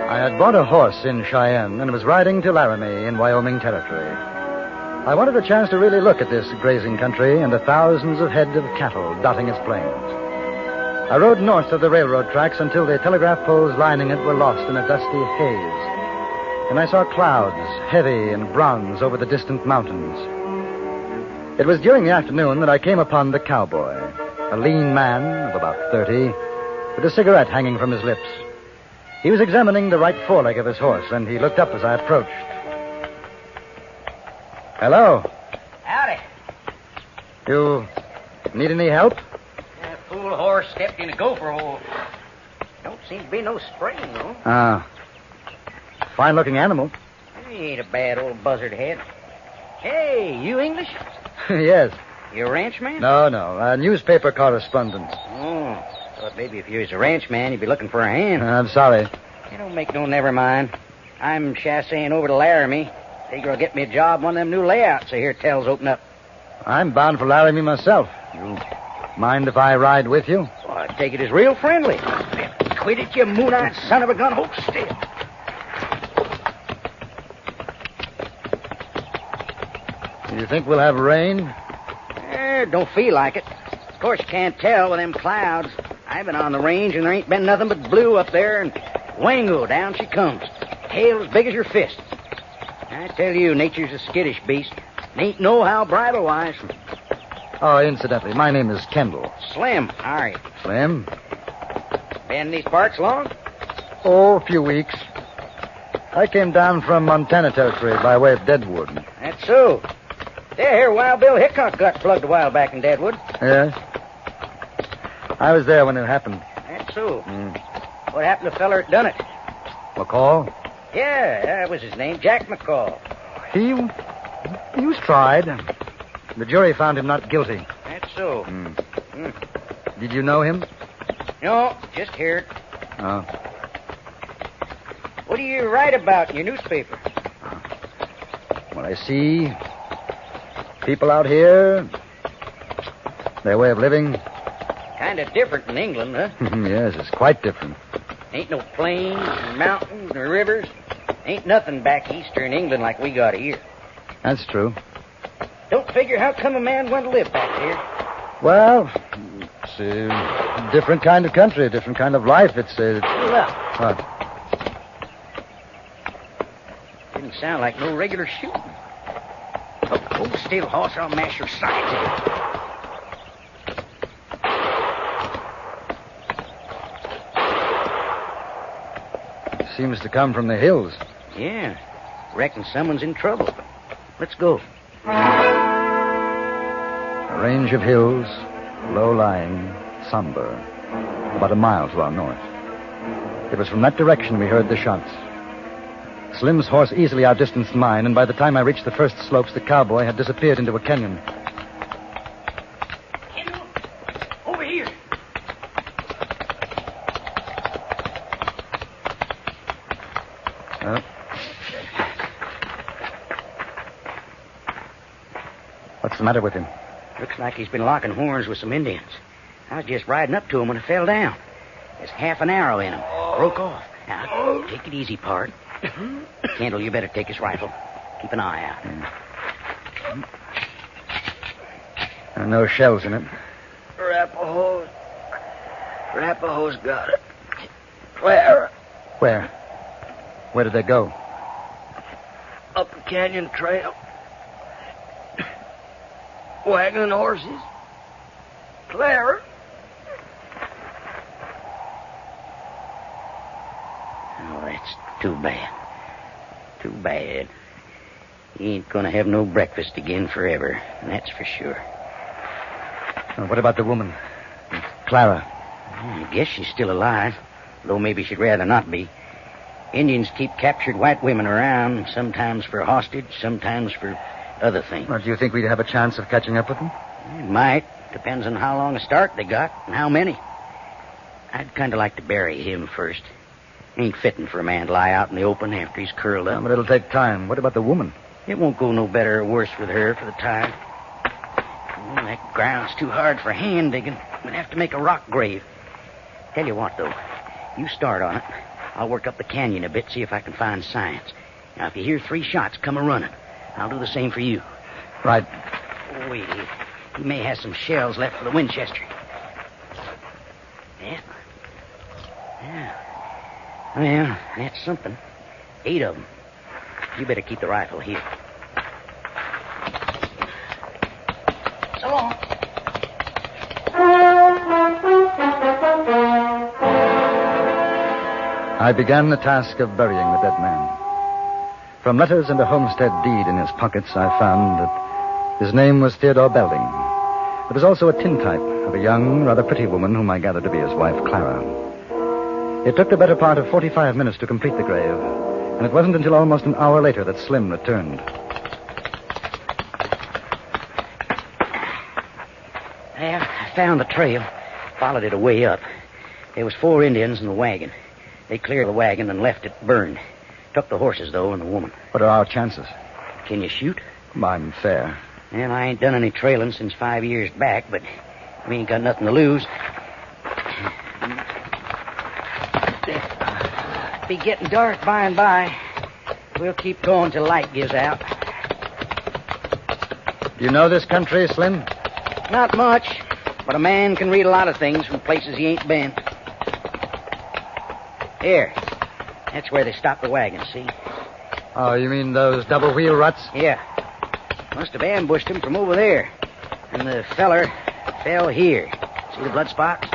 I bought a horse in Cheyenne and was riding to Laramie in Wyoming Territory. I wanted a chance to really look at this grazing country and the thousands of head of cattle dotting its plains. I rode north of the railroad tracks until the telegraph poles lining it were lost in a dusty haze. And I saw clouds, heavy and bronze, over the distant mountains. It was during the afternoon that I came upon the cowboy, a lean man of about 30, with a cigarette hanging from his lips. He was examining the right foreleg of his horse, and he looked up as I approached. Hello. Howdy. You need any help? That fool horse stepped in a gopher hole. Don't seem to be no spring, though. Fine-looking animal. He ain't a bad old buzzard head. Hey, you English? Yes. You a ranchman? No, a newspaper correspondent. Oh, thought maybe if you was a ranchman, you'd be looking for a hand. I'm sorry. You don't make no never mind. I'm chassaying over to Laramie. Figure I'll get me a job one of them new layouts I hear tells open up. I'm bound for Laramie myself. You mind if I ride with you? Well, I take it as real friendly. Quit it, you moon-eyed son of a gun. Hold still. You think we'll have rain? Don't feel like it. Of course, you can't tell with them clouds. I've been on the range, and there ain't been nothing but blue up there, and Wango, down she comes. Tail as big as your fist. I tell you, nature's a skittish beast. Ain't no how bridle-wise. Oh, incidentally, my name is Kendall. Slim, how are you? Slim? Been in these parts long? Oh, a few weeks. I came down from Montana Territory by way of Deadwood. That's so. There, here, Wild Bill Hickok got plugged a while back in Deadwood. Yes? I was there when it happened. That's so. What happened to the feller that done it? McCall? Yeah, that was his name, Jack McCall. He was tried. The jury found him not guilty. That's so. Did you know him? No, just heard. Oh. What do you write about in your newspaper? What I see, people out here, their way of living. Kind of different in England, huh? Yes, it's quite different. Ain't no plains, or mountains, or rivers. Ain't nothing back east or in England like we got here. That's true. Don't figure how come a man went to live back here. Well, it's a different kind of country, a different kind of life. It's Look. What? Didn't sound like no regular shooting. Oh, hold still, horse, or I'll mash your sides in. Seems to come from the hills. Yeah. Reckon someone's in trouble. Let's go. A range of hills, low-lying, somber, about a mile to our north. It was from that direction we heard the shots. Slim's horse easily outdistanced mine, and by the time I reached the first slopes, the cowboy had disappeared into a canyon. Kendall, over here. What's the matter with him? Looks like he's been locking horns with some Indians. I was just riding up to him when I fell down. There's half an arrow in him. Broke off. Now, take it easy, pard. Kendall, you better take his rifle. Keep an eye out. There are no shells in it. Arapahoe's got it. Where? Where? Where did they go? Up the canyon trail. Wagon and horses. Clara. Oh, that's too bad. Too bad. He ain't gonna have no breakfast again forever, that's for sure. What about the woman? Clara. I guess she's still alive, though maybe she'd rather not be. Indians keep captured white women around, sometimes for hostage, sometimes for other things. Well, do you think we'd have a chance of catching up with them? It might. Depends on how long a start they got and how many. I'd kind of like to bury him first. Ain't fitting for a man to lie out in the open after he's curled up. But it'll take time. What about the woman? It won't go no better or worse with her for the time. Oh, that ground's too hard for hand digging. We'd have to make a rock grave. Tell you what, though. You start on it. I'll work up the canyon a bit, see if I can find signs. Now, if you hear 3 shots, come a-running. I'll do the same for you. Right. Oh, wait. He may have some shells left for the Winchester. Yeah. Well, that's something. 8 of them. You better keep the rifle here. So long. I began the task of burying the dead man. From letters and a homestead deed in his pockets, I found that his name was Theodore Belding. There was also a tintype of a young, rather pretty woman whom I gathered to be his wife, Clara. It took the better part of 45 minutes to complete the grave, and it wasn't until almost an hour later that Slim returned. Well, I found the trail, followed it a way up. There was 4 Indians in the wagon. They cleared the wagon and left it burned. Took the horses, though, and the woman. What are our chances? Can you shoot? I'm fair. Well, I ain't done any trailing since 5 years back, but we ain't got nothing to lose. It'll be getting dark by and by. We'll keep going till light gives out. Do you know this country, Slim? Not much, but a man can read a lot of things from places he ain't been. Here. That's where they stopped the wagon, see? Oh, you mean those double-wheel ruts? Yeah. Must have ambushed him from over there. And the feller fell here. See the blood spots?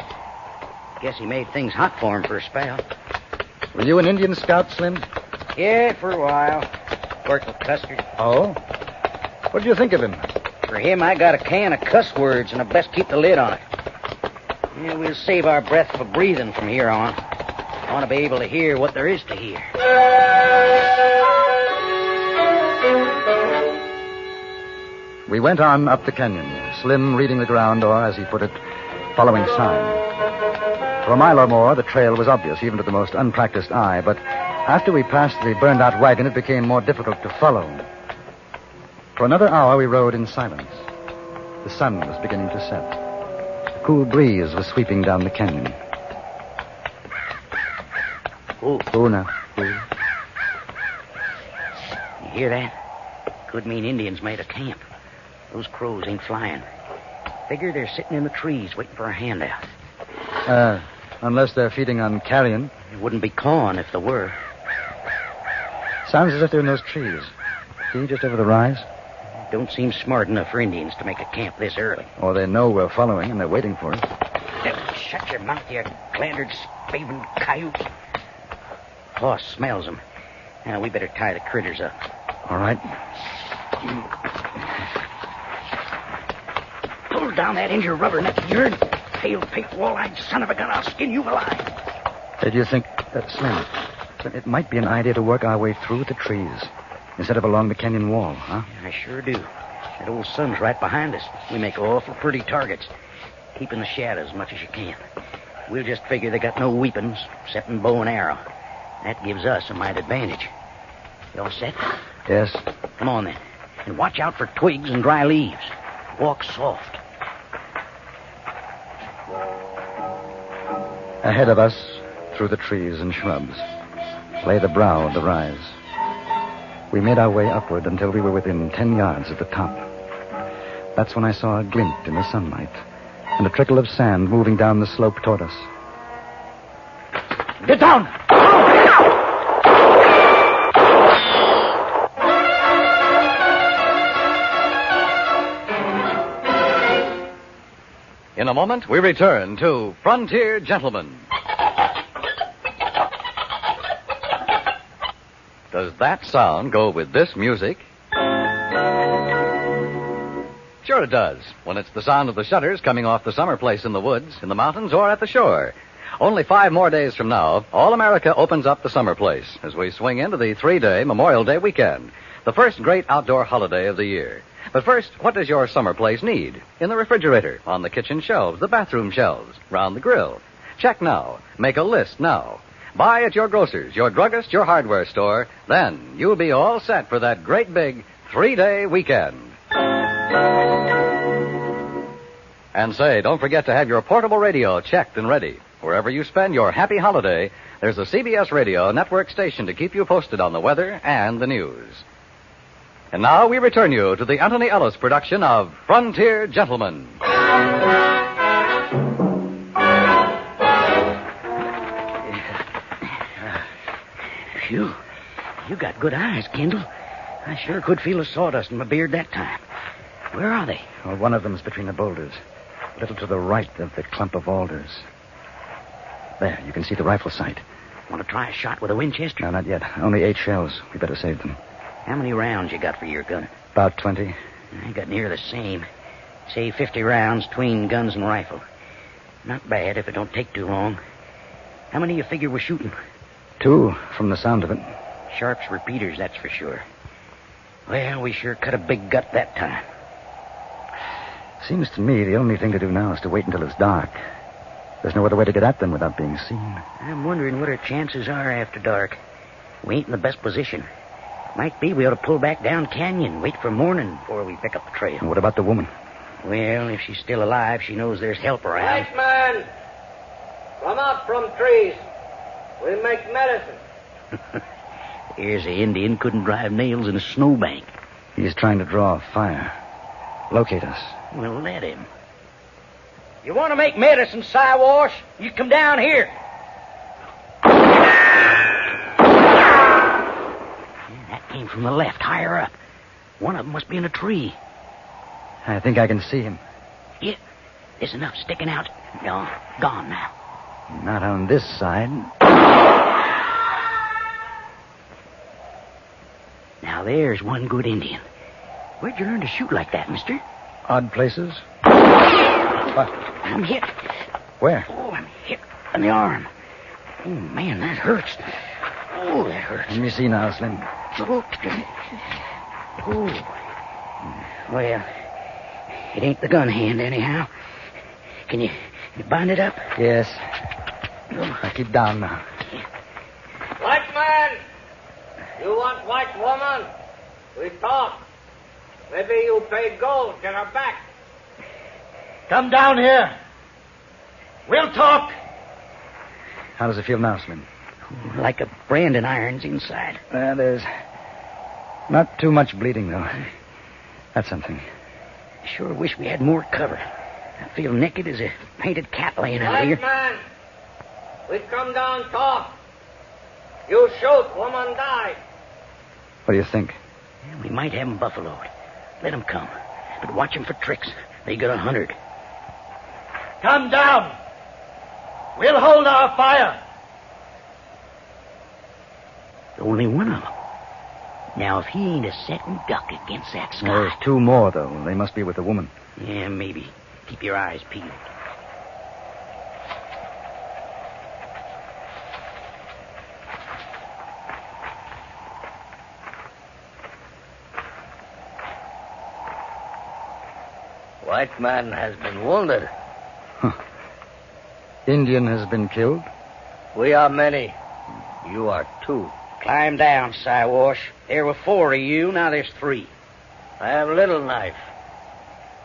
Guess he made things hot for him for a spell. Were you an Indian scout, Slim? Yeah, for a while. Worked with Pester. Oh? What did you think of him? For him, I got a can of cuss words, and I best keep the lid on it. Yeah, we'll save our breath for breathing from here on. I want to be able to hear what there is to hear. We went on up the canyon, Slim reading the ground, or, as he put it, following sign. For a mile or more, the trail was obvious, even to the most unpracticed eye, but after we passed the burned-out wagon, it became more difficult to follow. For another hour, we rode in silence. The sun was beginning to set. A cool breeze was sweeping down the canyon. Oh, now. You hear that? Could mean Indians made a camp. Those crows ain't flying. Figure they're sitting in the trees waiting for a handout. Unless they're feeding on carrion. It wouldn't be corn if there were. Sounds as if they're in those trees. See, just over the rise? Don't seem smart enough for Indians to make a camp this early. Or they know we're following and they're waiting for us. Shut your mouth, you glandered, spavin coyote. Boss smells them. Now, we better tie the critters up. All right. Pull down that injure rubberneck of yours. Pale-faced, wall-eyed son of a gun. I'll skin you alive. Hey, do you think... Slim, it might be an idea to work our way through the trees instead of along the canyon wall, huh? I sure do. That old sun's right behind us. We make awful pretty targets. Keep in the shadows as much as you can. We'll just figure they got no weapons except in bow and arrow. That gives us a mighty advantage. You all set? Yes. Come on, then. And watch out for twigs and dry leaves. Walk soft. Ahead of us, through the trees and shrubs, lay the brow of the rise. We made our way upward until we were within 10 yards of the top. That's when I saw a glint in the sunlight and a trickle of sand moving down the slope toward us. Get down! In a moment, we return to Frontier Gentlemen. Does that sound go with this music? Sure it does, when it's the sound of the shutters coming off the summer place in the woods, in the mountains, or at the shore. Only 5 more days from now, all America opens up the summer place as we swing into the 3-day Memorial Day weekend, the first great outdoor holiday of the year. But first, what does your summer place need? In the refrigerator, on the kitchen shelves, the bathroom shelves, round the grill. Check now. Make a list now. Buy at your grocer's, your druggist, your hardware store. Then you'll be all set for that great big 3-day weekend. And say, don't forget to have your portable radio checked and ready. Wherever you spend your happy holiday, there's a CBS radio network station to keep you posted on the weather and the news. And now we return you to the Anthony Ellis production of Frontier Gentlemen. Phew. You got good eyes, Kendall. I sure could feel the sawdust in my beard that time. Where are they? Well, one of them's between the boulders, a little to the right of the clump of alders. There, you can see the rifle sight. Want to try a shot with a Winchester? No, not yet. Only 8 shells. We better save them. How many rounds you got for your gun? About 20. I got near the same. Say 50 rounds between guns and rifle. Not bad if it don't take too long. How many you figure we're shooting? 2, from the sound of it. Sharp's repeaters, that's for sure. Well, we sure cut a big gut that time. Seems to me the only thing to do now is to wait until it's dark. There's no other way to get at them without being seen. I'm wondering what our chances are after dark. We ain't in the best position. Might be we ought to pull back down canyon, wait for morning before we pick up the trail. And what about the woman? Well, if she's still alive, she knows there's help around. White man, come out from trees. We'll make medicine. Here's the Indian couldn't drive nails in a snowbank. He's trying to draw a fire. Locate us. Well, let him. You want to make medicine, Siwash? You come down here. That came from the left, higher up. One of them must be in a tree. I think I can see him. Yeah, there's enough sticking out. No, gone now. Not on this side. Now there's one good Indian. Where'd you learn to shoot like that, mister? Odd places. I'm hit. Where? Oh, I'm hit in the arm. Oh, man, that hurts. Oh, that hurts. Let me see now, Slim. Oh. Well, it ain't the gun hand anyhow. Can you bind it up? Yes. I keep down now. White man, you want white woman? We talk. Maybe you pay gold, get her back. Come down here. We'll talk. How does it feel now, Slim? Like a branding iron's inside. There's not too much bleeding, though. That's something. I sure wish we had more cover. I feel naked as a painted cat laying out here. White man, we come down talk. You shoot, woman die. What do you think? We might have 'em buffaloed. Let 'em come. But watch 'em for tricks. They got 100. Come down. We'll hold our fire. Only one of 'em. Now, if he ain't a setting duck against that sky. There's 2 more, though. They must be with the woman. Yeah, maybe. Keep your eyes peeled. White man has been wounded. Indian has been killed? We are many. You are 2. Climb down, Siwash. There were 4 of you, now there's 3. I am Little Knife,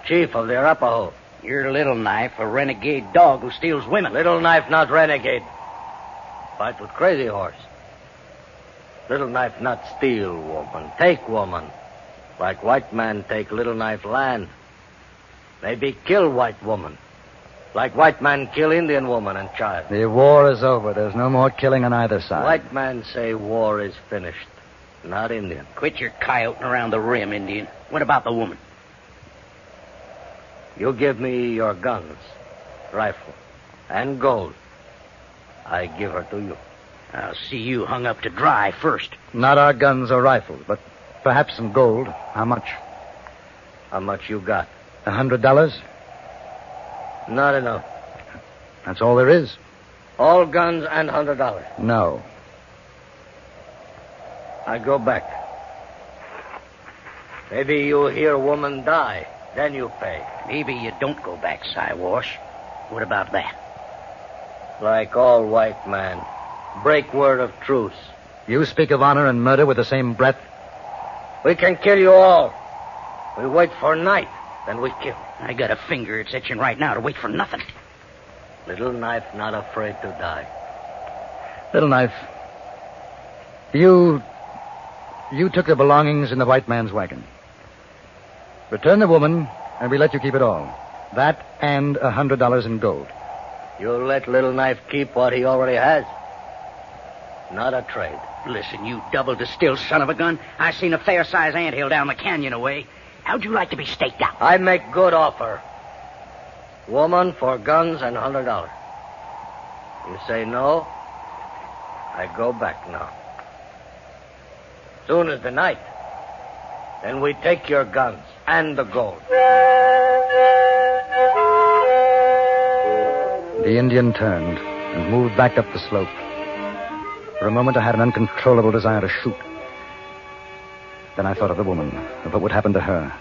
chief of the Arapaho. You're Little Knife, a renegade dog who steals women. Little Knife, not renegade. Fight with Crazy Horse. Little Knife not steal woman, take woman. Like white man take Little Knife land. Maybe kill white woman. Like white man kill Indian woman and child. The war is over. There's no more killing on either side. White man say war is finished. Not Indian. Quit your coyoting around the rim, Indian. What about the woman? You give me your guns, rifle, and gold. I give her to you. I'll see you hung up to dry first. Not our guns or rifles, but perhaps some gold. How much? How much you got? $100? Not enough. That's all there is? All guns and $100. No. I go back. Maybe you hear a woman die. Then you pay. Maybe you don't go back, Siwash. What about that? Like all white man. Break word of truce. You speak of honor and murder with the same breath? We can kill you all. We wait for night, then we kill. I got a finger it's itching right now to wait for nothing. Little Knife not afraid to die. Little Knife, you took the belongings in the white man's wagon. Return the woman, and we let you keep it all. That and $100 in gold. You'll let Little Knife keep what he already has. Not a trade. Listen, you double-distilled son of a gun. I seen a fair-sized anthill down the canyon away. How'd you like to be staked out? I make good offer. Woman for guns and $100. You say no, I go back now. Soon as the night, then we take your guns and the gold. The Indian turned and moved back up the slope. For a moment, I had an uncontrollable desire to shoot. Then I thought of the woman, of what would happen to her.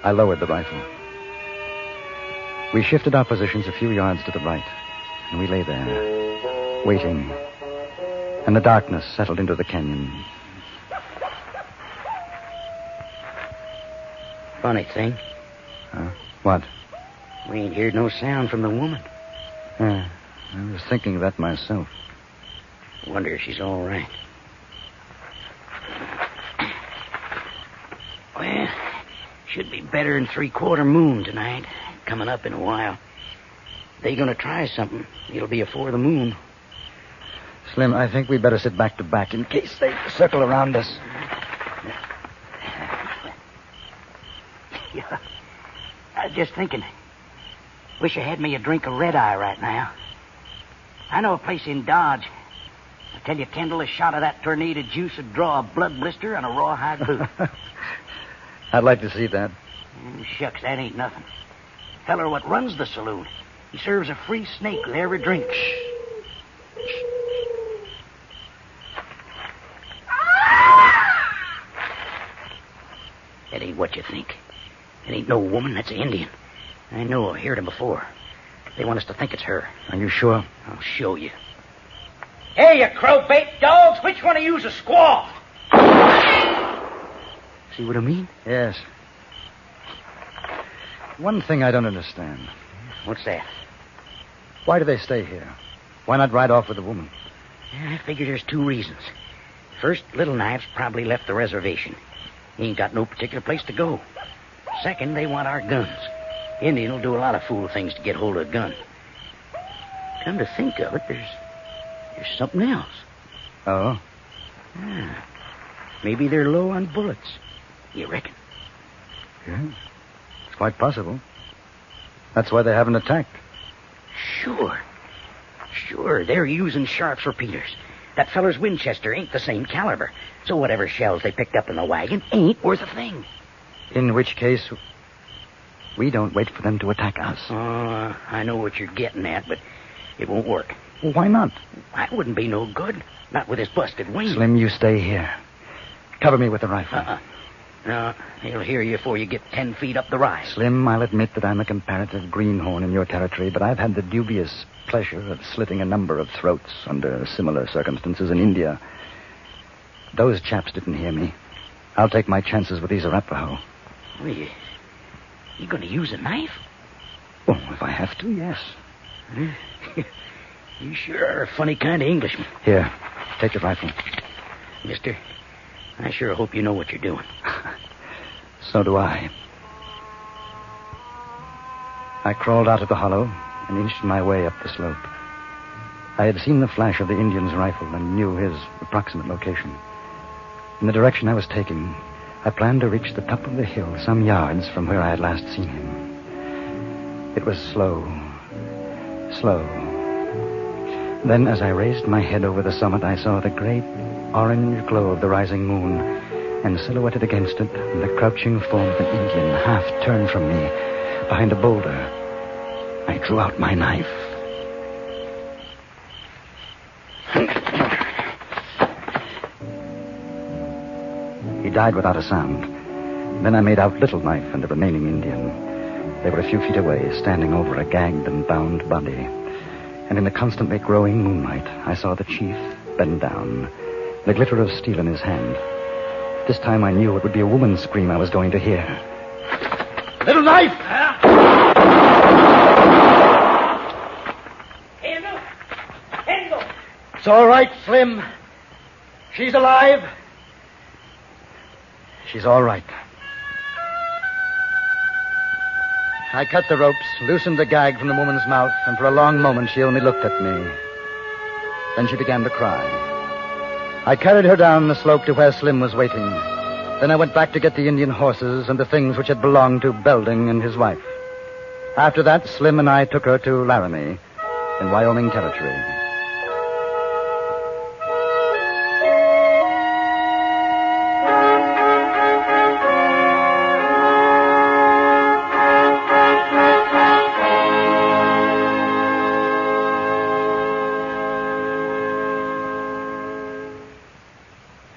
I lowered the rifle. We shifted our positions a few yards to the right, and we lay there, waiting. And the darkness settled into the canyon. Funny thing. Huh? What? We ain't heard no sound from the woman. Yeah, I was thinking that myself. Wonder if she's all right. Well, should be better than 3/4 moon tonight. Coming up in a while. They gonna try something. It'll be afore the moon. Slim, I think we'd better sit back to back in case they circle around us. Yeah. I was just thinking. Wish I had me a drink of red-eye right now. I know a place in Dodge. I tell you, Kendall, a shot of that tornado juice would draw a blood blister on a rawhide boot. I'd like to see that. Shucks, that ain't nothing. Feller what runs the saloon. He serves a free snake with every drink. That ain't what you think. It ain't no woman, that's an Indian. I know, I've heard him before. They want us to think it's her. Are you sure? I'll show you. Hey, you crow-bait dogs! Which one of you's a squaw? See what I mean? Yes. One thing I don't understand. What's that? Why do they stay here? Why not ride off with the woman? I figure there's 2 reasons. First, Little Knife's probably left the reservation. He ain't got no particular place to go. Second, they want our guns. Indian will do a lot of fool things to get hold of a gun. Come to think of it, there's something else. Oh? Yeah. Maybe they're low on bullets. You reckon? Yeah, it's quite possible. That's why they haven't attacked. Sure. They're using sharps repeaters. That feller's Winchester ain't the same caliber. So whatever shells they picked up in the wagon ain't worth a thing. In which case, we don't wait for them to attack us. I know what you're getting at, but it won't work. Well, why not? That wouldn't be no good. Not with his busted wing. Slim, you stay here. Cover me with the rifle. No, he'll hear you before you get 10 feet up the rise. Slim, I'll admit that I'm a comparative greenhorn in your territory, but I've had the dubious pleasure of slitting a number of throats under similar circumstances in India. Those chaps didn't hear me. I'll take my chances with these Arapaho. Well, you going to use a knife? Oh, if I have to, yes. You sure are a funny kind of Englishman. Here, take the rifle. Mister, I sure hope you know what you're doing. So do I. I crawled out of the hollow and inched my way up the slope. I had seen the flash of the Indian's rifle and knew his approximate location. In the direction I was taking, I planned to reach the top of the hill some yards from where I had last seen him. It was slow. Then, as I raised my head over the summit, I saw the great orange glow of the rising moon, and silhouetted against it, the crouching form of an Indian, half turned from me, behind a boulder. I drew out my knife. He died without a sound. Then I made out Little Knife and the remaining Indian. They were a few feet away, standing over a gagged and bound body. And in the constantly growing moonlight, I saw the chief bend down, the glitter of steel in his hand. This time I knew it would be a woman's scream I was going to hear. Little Knife! Kendall! It's all right, Slim. She's alive. She's all right. I cut the ropes, loosened the gag from the woman's mouth, and for a long moment she only looked at me. Then she began to cry. I carried her down the slope to where Slim was waiting. Then I went back to get the Indian horses and the things which had belonged to Belding and his wife. After that, Slim and I took her to Laramie in Wyoming Territory.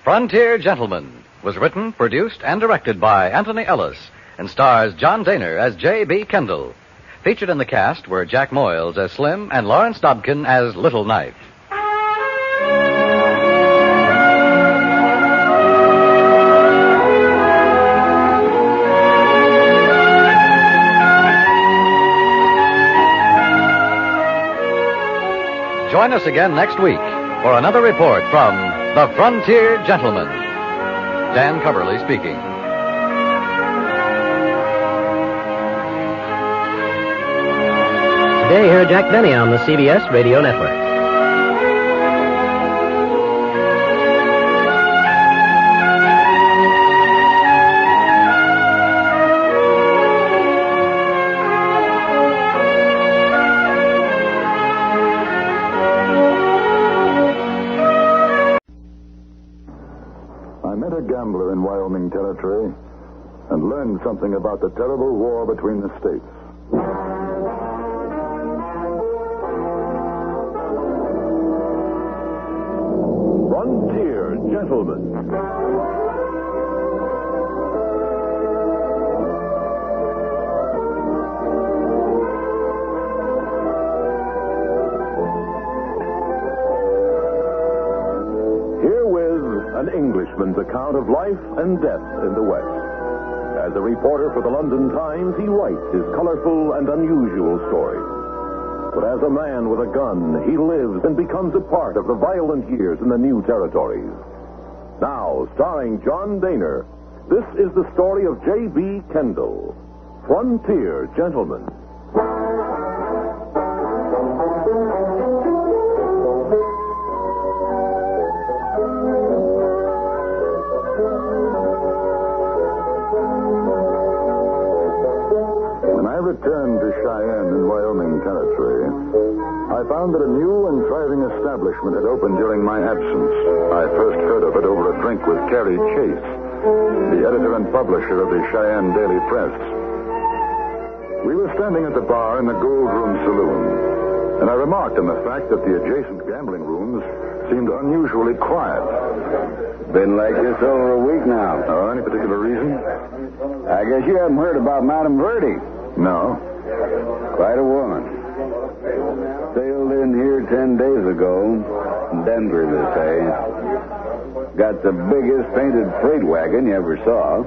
Frontier Gentleman was written, produced, and directed by Anthony Ellis and stars John Daner as J.B. Kendall. Featured in the cast were Jack Moyles as Slim and Lawrence Dobkin as Little Knife. Join us again next week for another report from The Frontier Gentleman. Dan Coverly speaking. Today, hear Jack Benny on the CBS Radio Network. Gambler in Wyoming Territory and learned something about the terrible war between the states. Frontier Gentleman. An Englishman's account of life and death in the West. As a reporter for the London Times, he writes his colorful and unusual stories. But as a man with a gun, he lives and becomes a part of the violent years in the new territories. Now, starring John Daner, this is the story of J.B. Kendall, Frontier Gentleman. returned to Cheyenne in Wyoming territory, I found that a new and thriving establishment had opened during my absence. I first heard of it over a drink with Carrie Chase, the editor and publisher of the Cheyenne Daily Press. We were standing at the bar in the Gold Room Saloon, and I remarked on the fact that the adjacent gambling rooms seemed unusually quiet. Been like this over a week now. Oh, any particular reason? I guess you haven't heard about Madame Verdi. No. Quite a woman. Sailed in here 10 days ago. Denver, they say. Got the biggest painted freight wagon you ever saw.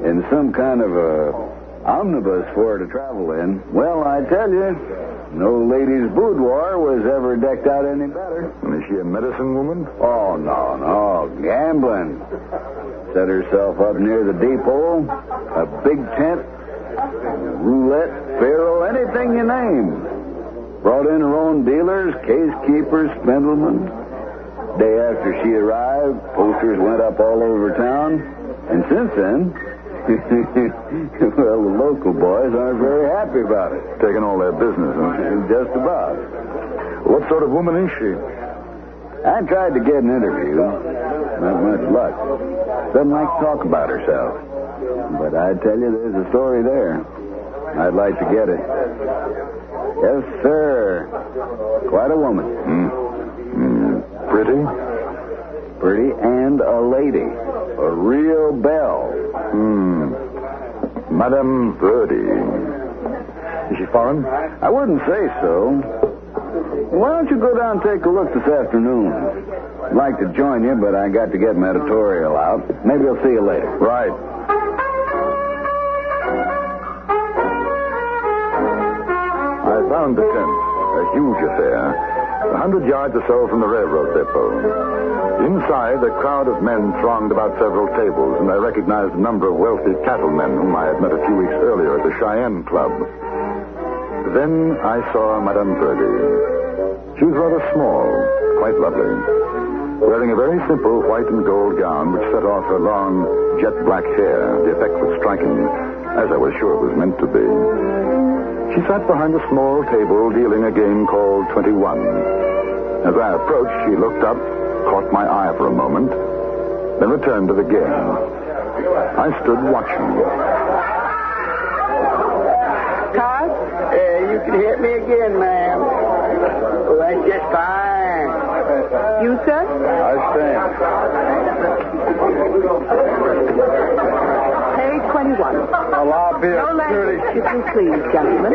And some kind of a omnibus for her to travel in. Well, I tell you, no lady's boudoir was ever decked out any better. And is she a medicine woman? Oh, no. Gambling. Set herself up near the depot. A big tent. Roulette, faro, anything you name. Brought in her own dealers, case keepers, spindlemen. Day after she arrived, posters went up all over town. And since then, well, the local boys aren't very happy about it. Taking all their business, huh? Just about. What sort of woman is she? I tried to get an interview. Not much luck. Doesn't like to talk about herself. But I tell you, there's a story there. I'd like to get it. Yes, sir. Quite a woman. Pretty? Pretty and a lady. A real belle. Madame Verdi. Is she foreign? I wouldn't say so. Why don't you go down and take a look this afternoon? I'd like to join you, but I got to get my editorial out. Maybe I'll see you later. Right. I found the tent, a huge affair, 100 yards or so from the railroad depot. Inside, a crowd of men thronged about several tables, and I recognized a number of wealthy cattlemen whom I had met a few weeks earlier at the Cheyenne Club. Then I saw Madame Verdi. She was rather small, quite lovely, wearing a very simple white and gold gown which set off her long, jet-black hair. The effect was striking, as I was sure it was meant to be. She sat behind a small table dealing a game called 21. As I approached, she looked up, caught my eye for a moment, then returned to the game. I stood watching. Cards? You can hit me again, ma'am. Oh, that's just fine. You, sir? I stand. Page 21. I'll be no language, if you please, gentlemen. I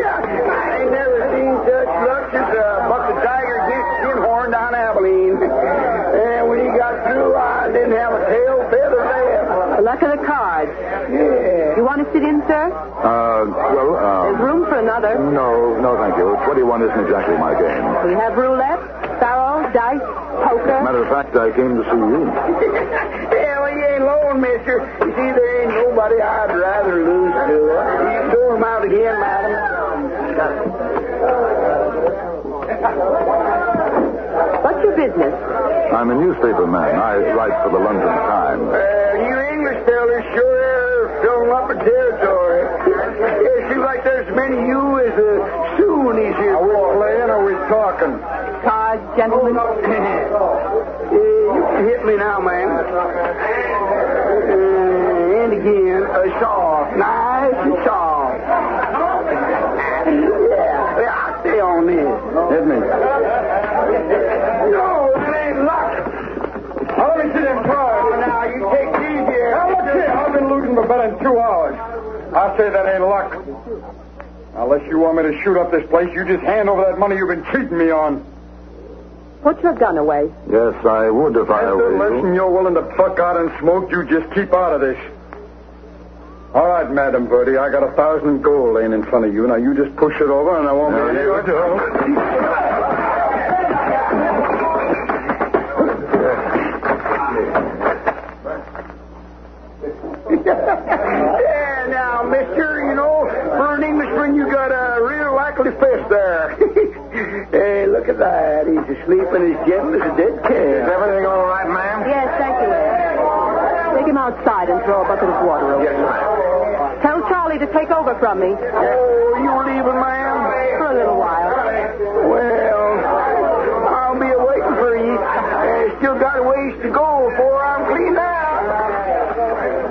ain't never seen such luck as Buck the Tiger get Skinhorn down Abilene. And when he got through, I didn't have a tail feather left. The luck of the cards. Yeah. You want to sit in, sir? There's room for another. No, thank you. 21 isn't exactly my game. We have roulette, faro, dice, poker. Matter of fact, I came to see you. Yeah, well, you ain't alone, mister. You see, there ain't nobody I'd rather lose to. You throw him out again, madam. What's your business? I'm a newspaper man. I write for the London Times. You English fellas sure filling up a territory. It seems like there's as many you as Sue in these here. Are we playing or are we talking? Cards, gentlemen. You can hit me now, man. And again, soft. Nice and soft. Yeah, I'll stay on this. Hit me. No, it ain't luck. I'll let me sit in cards. Now, you take these here. Now, look here. I've been losing for better than 2 hours. I say that ain't luck. Unless you want me to shoot up this place, you just hand over that money you've been cheating me on. Put your gun away. Yes, I would if I were you. Listen, you're willing to buck out and smoke, you just keep out of this. All right, Madam Verdi, I got 1,000 gold laying in front of you. Now, you just push it over, and I won't be here. Yeah, now, mister, you know, for an Englishman, you got a real likely fist there. Hey, look at that. He's asleep and as gentle as a dead cat. Is everything all right, ma'am? Yes, thank you, Ed. Take him outside and throw a bucket of water over. Yes, ma'am. Tell Charlie Billy to take over from me. Oh, you leaving, ma'am? For a little while. Well, I'll be waiting for you. Still got a ways to go before I'm cleaned out.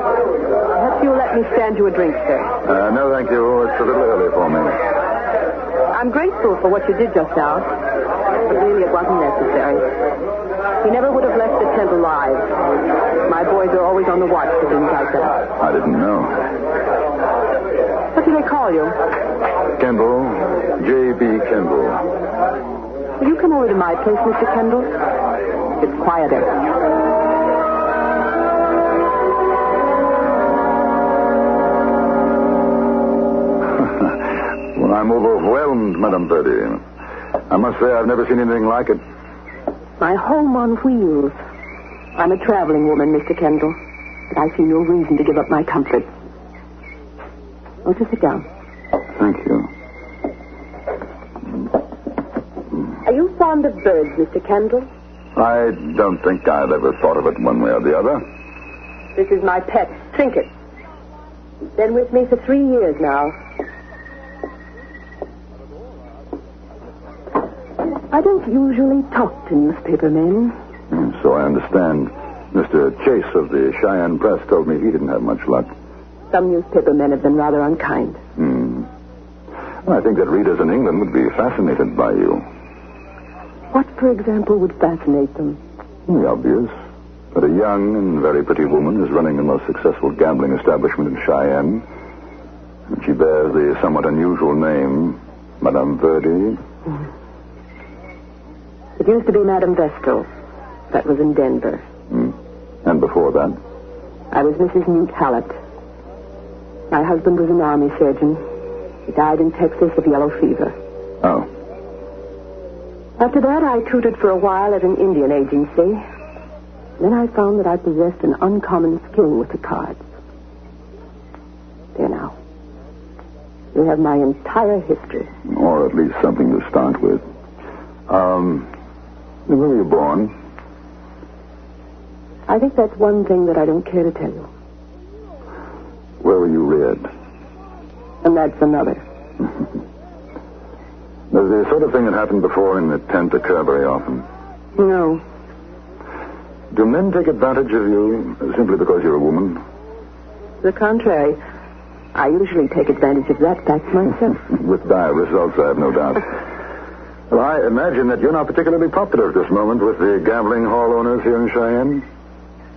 Perhaps you'll let me stand you a drink, sir. No, thank you. It's a little early for me. I'm grateful for what you did just now, but really it wasn't necessary. He never would have left the tent alive. My boys are always on the watch for things like that. I didn't know. What do they call you? Kendall, J.B. Kendall. Will you come over to my place, Mr. Kendall? It's quieter. Well, I'm overwhelmed, Madame Verdi. I must say I've never seen anything like it. My home on wheels. I'm a traveling woman, Mr. Kendall, but I see no reason to give up my comfort. Won't you sit down? Thank you. Are you fond of birds, Mr. Kendall? I don't think I've ever thought of it one way or the other. This is my pet, Trinket. Been with me for 3 years now. I don't usually talk to newspaper men. So I understand. Mr. Chase of the Cheyenne Press told me he didn't have much luck. Some newspaper men have been rather unkind. Well, I think that readers in England would be fascinated by you. What, for example, would fascinate them? The obvious. That a young and very pretty woman is running the most successful gambling establishment in Cheyenne. And she bears the somewhat unusual name, Madame Verdi. It used to be Madame Vestal. That was in Denver. And before that? I was Mrs. Newt Hallett. My husband was an army surgeon. He died in Texas of yellow fever. Oh. After that, I tutored for a while at an Indian agency. Then I found that I possessed an uncommon skill with the cards. There now. You have my entire history. Or at least something to start with. Where were you born? I think that's one thing that I don't care to tell you. Where were you reared? And that's another. Does the sort of thing that happened before in the tent occur very often? No. Do men take advantage of you simply because you're a woman? The contrary. I usually take advantage of that fact myself. With dire results, I have no doubt. Well, I imagine that you're not particularly popular at this moment with the gambling hall owners here in Cheyenne.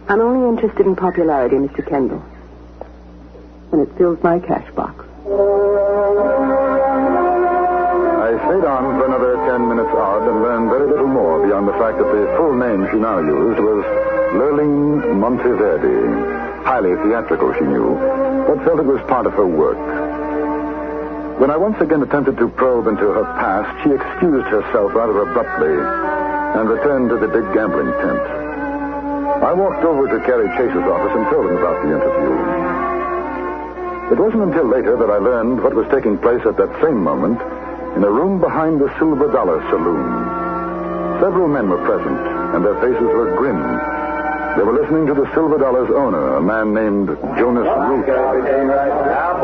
I'm only interested in popularity, Mr. Kendall. And it fills my cash box. I stayed on for another 10 minutes odd and learned very little more beyond the fact that the full name she now used was Lurline Monteverdi. Highly theatrical, she knew, but felt it was part of her work. When I once again attempted to probe into her past, she excused herself rather abruptly and returned to the big gambling tent. I walked over to Carrie Chase's office and told him about the interview. It wasn't until later that I learned what was taking place at that same moment in a room behind the Silver Dollar Saloon. Several men were present, and their faces were grim. They were listening to the Silver Dollar's owner, a man named Jonas Root. Now,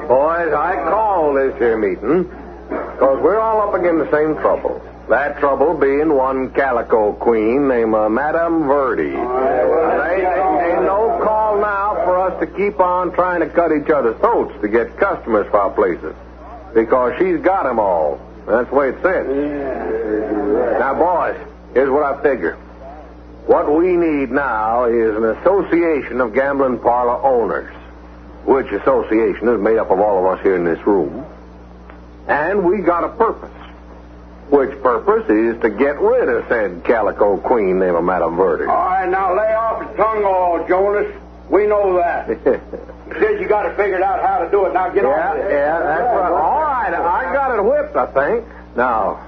boys, I call this here meeting because we're all up against the same trouble. That trouble being one calico queen named Madame Verdi. Ain't no call now for us to keep on trying to cut each other's throats to get customers for our places because she's got them all. That's the way it sits. Now, boys, here's what I figure. What we need now is an association of gambling parlor owners, which association is made up of all of us here in this room. And we got a purpose, which purpose is to get rid of said calico queen named Madame Verdi. All right, now lay off your tongue, old Jonas. We know that. Said you got to figure out how to do it. Now get on with it. Yeah, that's right. All right, I got it whipped, I think. Now,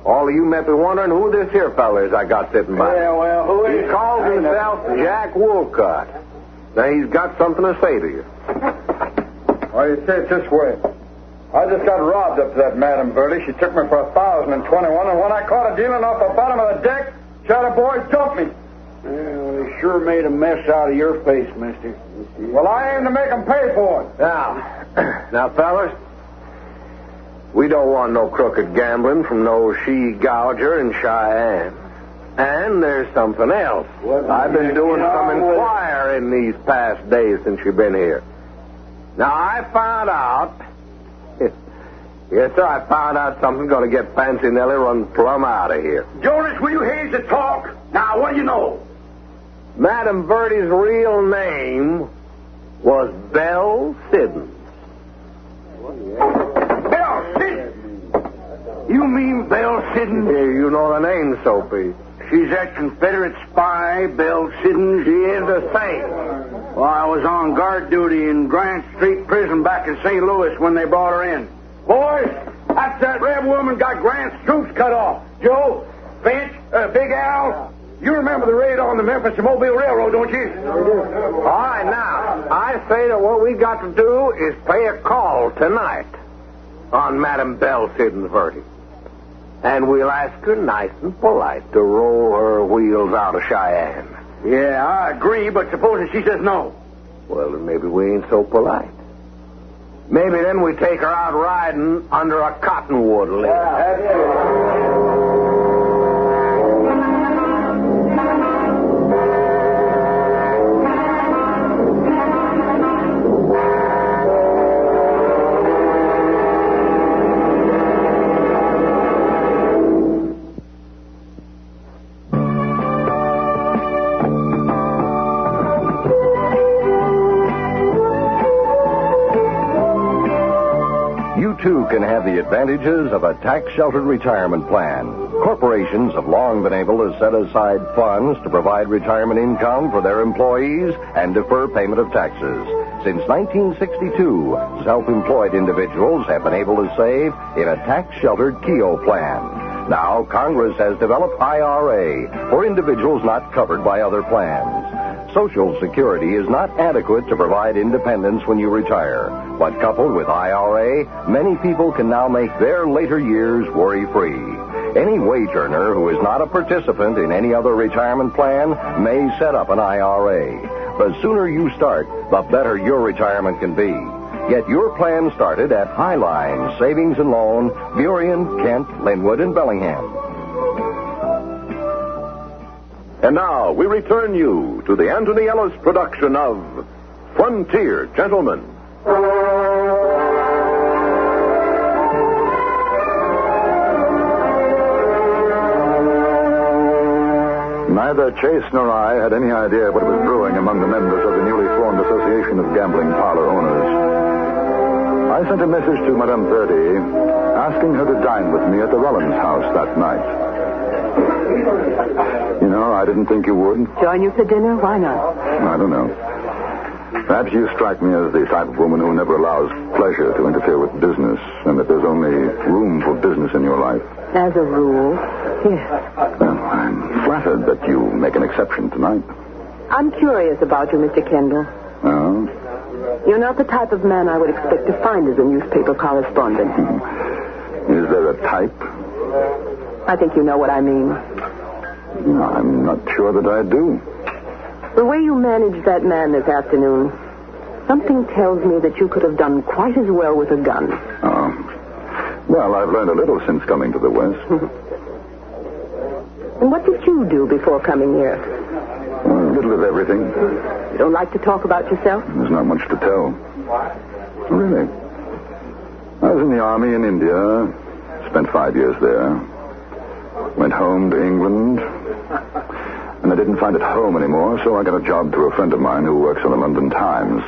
all of you may be wondering who this here fella is I got sitting by. Yeah, well, who is he? Calls himself Jack Woolcott. Now, he's got something to say to you. Well, you say it this way. I just got robbed up to that Madame Verdi. She took me for 1,021, and when I caught her dealing off the bottom of the deck, she had a boy dump me. Well, sure made a mess out of your face, mister. Well, I aim to make 'em pay for it. Now, fellas, we don't want no crooked gambling from no she-gouger in Cheyenne. And there's something else. I've been doing some inquiring these past days since you've been here. Now, I found out... Yes, sir, I found out something's going to get Fancy Nellie run plumb out of here. Jonas, will you haze the talk? Now, what do you know? Madam Verdi's real name was Belle Siddons. Belle Siddons? You mean Belle Siddons? Yeah, you know the name, Soapy. She's that Confederate spy, Belle Siddons? She is the same. Well, I was on guard duty in Grant Street Prison back in St. Louis when they brought her in. Boys, that's that red woman got Grant's troops cut off. Joe, Finch, Big Al, you remember the raid on the Memphis to Mobile Railroad, don't you? All right, now, I say that what we got to do is pay a call tonight on Madam Belle Siddons' verdict. And we'll ask her nice and polite to roll her wheels out of Cheyenne. Yeah, I agree, but supposing she says no? Well, then maybe we ain't so polite. Maybe then we take her out riding under a cottonwood leaf. Too can have the advantages of a tax-sheltered retirement plan. Corporations have long been able to set aside funds to provide retirement income for their employees and defer payment of taxes. Since 1962, self-employed individuals have been able to save in a tax-sheltered KEO plan. Now, Congress has developed IRA for individuals not covered by other plans. Social Security is not adequate to provide independence when you retire. But coupled with IRA, many people can now make their later years worry-free. Any wage earner who is not a participant in any other retirement plan may set up an IRA. The sooner you start, the better your retirement can be. Get your plan started at Highline Savings and Loan, Burien, Kent, Linwood, and Bellingham. And now we return you to the Anthony Ellis production of Frontier Gentlemen. Neither Chase nor I had any idea what was brewing among the members of the newly formed Association of Gambling Parlor Owners. I sent a message to Madame Verdi asking her to dine with me at the Rollins house that night. You know, I didn't think you would. Join you for dinner? Why not? I don't know. Perhaps you strike me as the type of woman who never allows pleasure to interfere with business, and that there's only room for business in your life. As a rule, yes. Well, I'm flattered that you make an exception tonight. I'm curious about you, Mr. Kendall. Oh? You're not the type of man I would expect to find as a newspaper correspondent. Is there a type? I think you know what I mean. No, I'm not sure that I do. The way you managed that man this afternoon, something tells me that you could have done quite as well with a gun. Oh. Well, I've learned a little since coming to the West. And what did you do before coming here? Well, a little of everything. You don't like to talk about yourself? There's not much to tell. Really. I was in the Army in India. Spent 5 years there. Went home to England. And I didn't find it home anymore, so I got a job through a friend of mine who works on the London Times.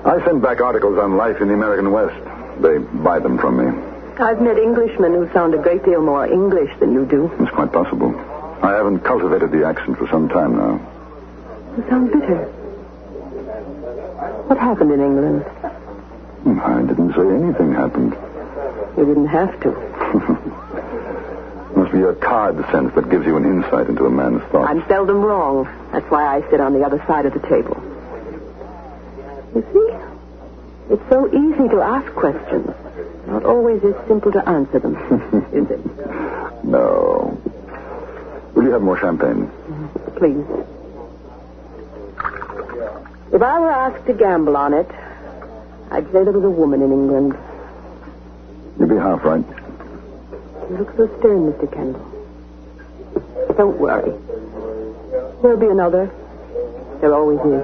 I send back articles on life in the American West. They buy them from me. I've met Englishmen who sound a great deal more English than you do. It's quite possible. I haven't cultivated the accent for some time now. You sound bitter. What happened in England? I didn't say anything happened. You didn't have to. Must be a card sense that gives you an insight into a man's thoughts. I'm seldom wrong. That's why I sit on the other side of the table. You see, it's so easy to ask questions. Not always as simple to answer them, is it? No. Will you have more champagne? Please. If I were asked to gamble on it, I'd say there was a woman in England. You'd be half right. You look so stern, Mr. Kendall. Don't worry. There'll be another. There always is.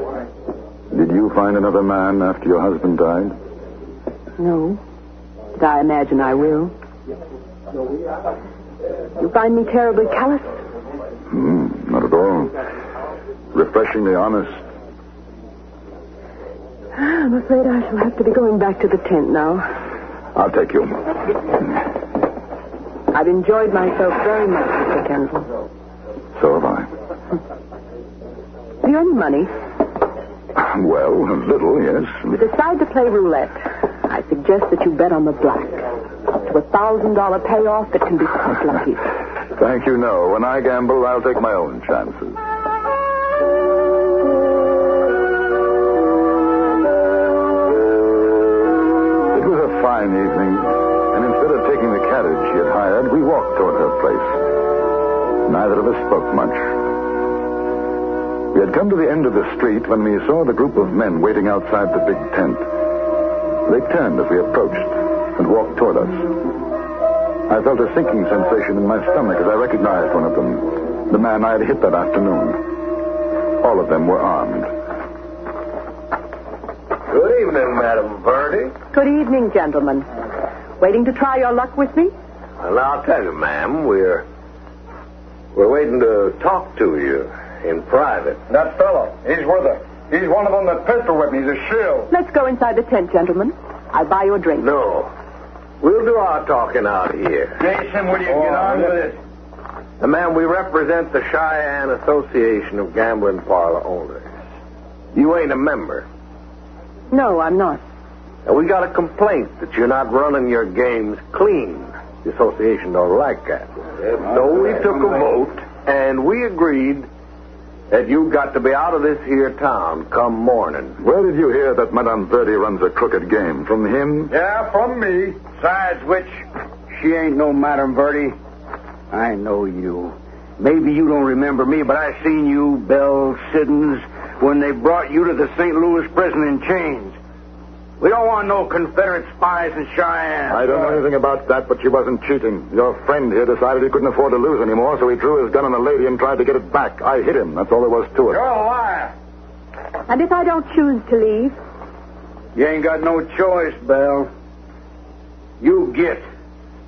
Did you find another man after your husband died? No. But I imagine I will. You find me terribly callous? Not at all. Refreshingly honest. I'm afraid I shall have to be going back to the tent now. I'll take you. I've enjoyed myself very much, Mr. Kendall. So have I. Have you any money? Well, a little, yes. If you decide to play roulette, I suggest that you bet on the black. Up to $1,000 payoff that can be quite lucky. Thank you, no. When I gamble, I'll take my own chances. It was a fine evening, and instead of taking the carriage she had hired, we walked toward her place. Neither of us spoke much. We had come to the end of the street when we saw the group of men waiting outside the big tent. They turned as we approached and walked toward us. I felt a sinking sensation in my stomach as I recognized one of them, the man I had hit that afternoon. All of them were armed. Good evening, Madam Verdi. Good evening, gentlemen. Waiting to try your luck with me? Well, I'll tell you, ma'am, we're waiting to talk to you in private. That fellow, he's one of them that Pester with me. He's a shill. Let's go inside the tent, gentlemen. I'll buy you a drink. No. We'll do our talking out here. Jason, will you get on with it? Ma'am, we represent the Cheyenne Association of Gambling Parlor Owners. You ain't a member. No, I'm not. And we got a complaint that you're not running your games clean. The association don't like that. So we took a vote, and we agreed that you got to be out of this here town come morning. Where did you hear that Madame Verdi runs a crooked game? From him? Yeah, from me. Besides which, she ain't no Madame Verdi. I know you. Maybe you don't remember me, but I seen you, Belle, Siddons, when they brought you to the St. Louis prison in chains. We don't want no Confederate spies in Cheyenne. I don't know anything about that, but she wasn't cheating. Your friend here decided he couldn't afford to lose anymore, so he drew his gun on the lady and tried to get it back. I hit him. That's all there was to it. You're a liar. And if I don't choose to leave? You ain't got no choice, Belle. You get,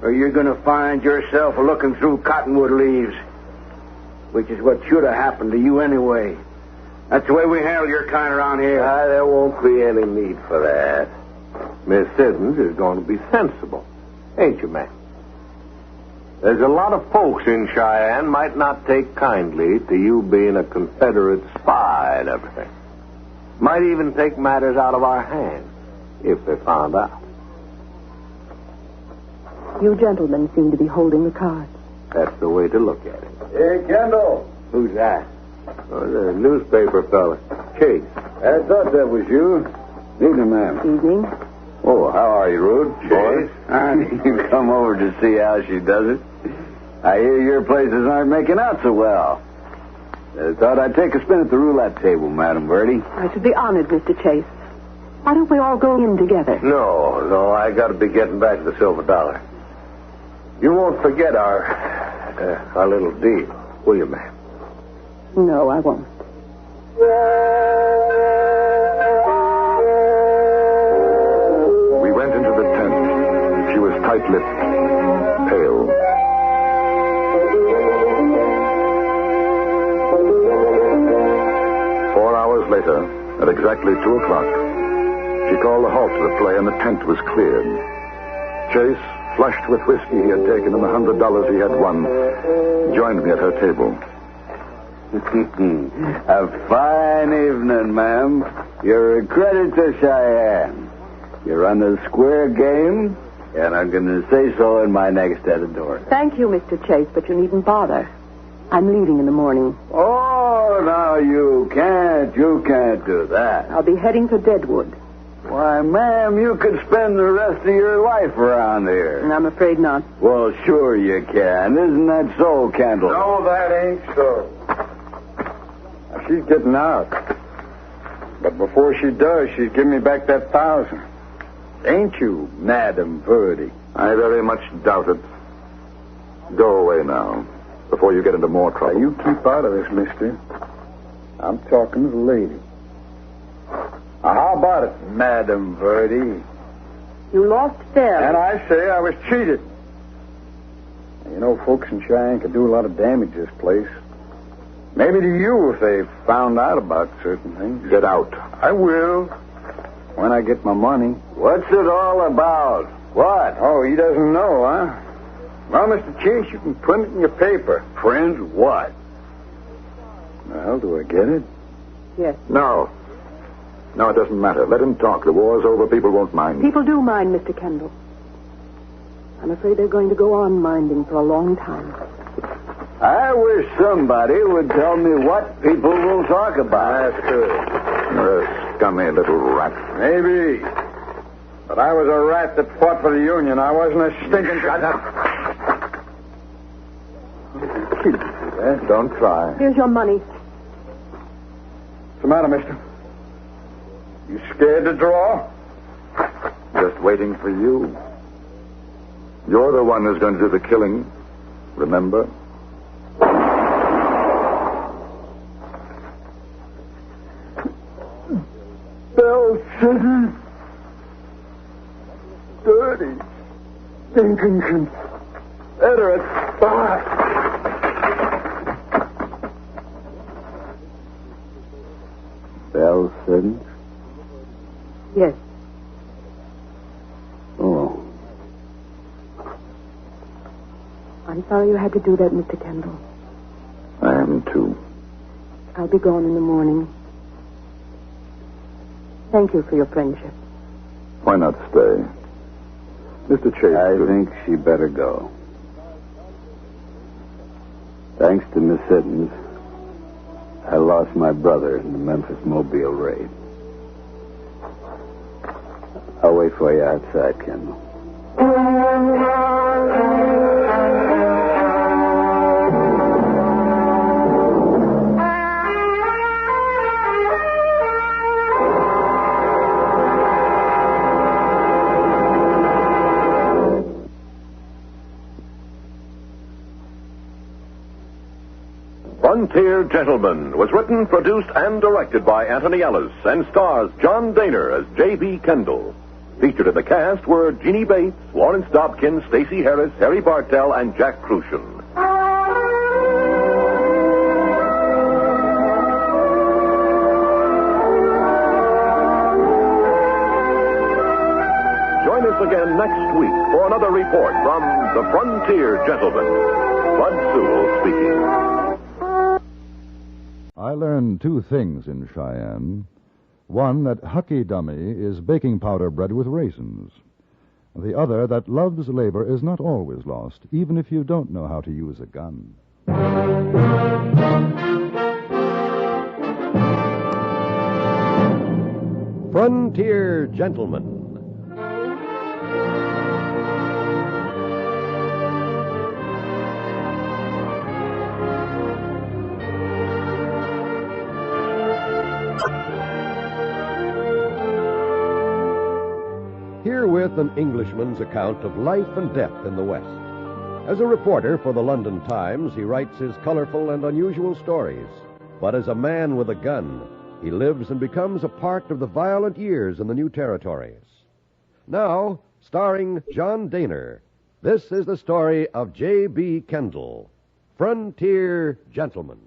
or you're going to find yourself looking through cottonwood leaves, which is what should have happened to you anyway. That's the way we handle your kind around here. There won't be any need for that. Miss Siddons is going to be sensible. Ain't you, ma'am? There's a lot of folks in Cheyenne might not take kindly to you being a Confederate spy and everything. Might even take matters out of our hands if they found out. You gentlemen seem to be holding the cards. That's the way to look at it. Hey, Kendall. Who's that? Oh, the newspaper fella. Chase. I thought that was you. Evening, ma'am. Evening. Oh, how are you, Rude? Chase. You come over to see how she does it. I hear your places aren't making out so well. Thought I'd take a spin at the roulette table, Madam Verdi. I should be honored, Mr. Chase. Why don't we all go in together? No, I got to be getting back the silver dollar. You won't forget our little deal, will you, ma'am? No, I won't. We went into the tent. She was tight-lipped, pale. Later, at exactly 2 o'clock, she called a halt to the play and the tent was cleared. Chase, flushed with whiskey he had taken and the $100 he had won, joined me at her table. A fine evening, ma'am. You're a credit to Cheyenne. You run a square game, and I'm going to say so in my next editorial. Thank you, Mr. Chase, but you needn't bother. I'm leaving in the morning. Oh, now you can't do that. I'll be heading for Deadwood. Why, ma'am, you could spend the rest of your life around here. And I'm afraid not. Well, sure you can. Isn't that so, Kendall? No, that ain't so. She's getting out. But before she does, she's giving me back that 1,000. Ain't you, Madam Verdi? I very much doubt it. Go away now, before you get into more trouble. Now, you keep out of this, mister. I'm talking to the lady. Now, how about it, Madam Verdi? You lost fairly. And I say I was cheated. Now, you know, folks in Cheyenne could do a lot of damage to this place. Maybe to you if they found out about certain things. Get out. I will. When I get my money. What's it all about? What? Oh, he doesn't know, huh? Well, Mr. Chase, you can print it in your paper. Print what? Well, do I get it? Yes. No. No, it doesn't matter. Let him talk. The war's over. People won't mind. People do mind, Mr. Kendall. I'm afraid they're going to go on minding for a long time. I wish somebody would tell me what people will talk about. That's good. You're a scummy little rat. Maybe. But I was a rat that fought for the Union. I wasn't a stinking... Shut up. Don't try. Here's your money. What's the matter, mister? You scared to draw? Just waiting for you. You're the one who's going to do the killing. Remember? Belle Siddons. Dirty. Stinking Confederate spy. Belle Siddons? Yes. Oh. I'm sorry you had to do that, Mr. Kendall. I am, too. I'll be gone in the morning. Thank you for your friendship. Why not stay? Mr. Chase... I think she better go. Thanks to Miss Siddons, I lost my brother in the Memphis Mobile raid. I'll wait for you outside, Kendall. Frontier Gentleman was written, produced, and directed by Anthony Ellis and stars John Daner as J.B. Kendall. Featured in the cast were Jeannie Bates, Lawrence Dobkin, Stacey Harris, Harry Bartell, and Jack Crucian. Join us again next week for another report from the Frontier Gentleman. Bud Sewell speaking. I learned two things in Cheyenne. One, that Hucky Dummy is baking powder bread with raisins. The other, that love's labor is not always lost, even if you don't know how to use a gun. Frontier Gentleman. Herewith an Englishman's account of life and death in the West. As a reporter for the London Times, he writes his colorful and unusual stories. But as a man with a gun, he lives and becomes a part of the violent years in the new territories. Now, starring John Daner, this is the story of J.B. Kendall, Frontier Gentleman.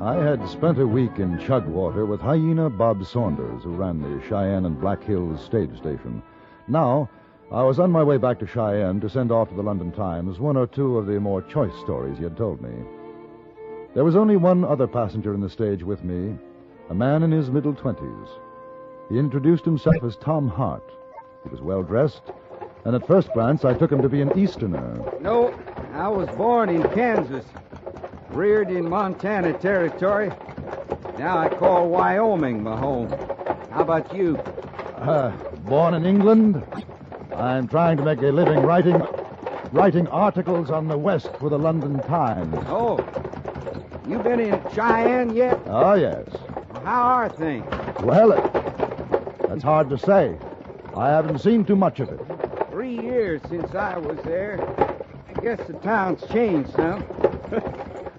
I had spent a week in Chugwater with Hyena Bob Saunders, who ran the Cheyenne and Black Hills stage station. Now, I was on my way back to Cheyenne to send off to the London Times one or two of the more choice stories he had told me. There was only one other passenger in the stage with me, a man in his middle 20s. He introduced himself as Tom Hart. He was well-dressed, and at first glance I took him to be an Easterner. No, I was born in Kansas, reared in Montana Territory, Now I call Wyoming my home. How about you? Born in England. I'm trying to make a living writing articles on the West for the London Times. Oh, you been in Cheyenne yet? Oh, yes. How are things? Well, that's hard to say. I haven't seen too much of it. 3 years since I was there. I guess the town's changed some.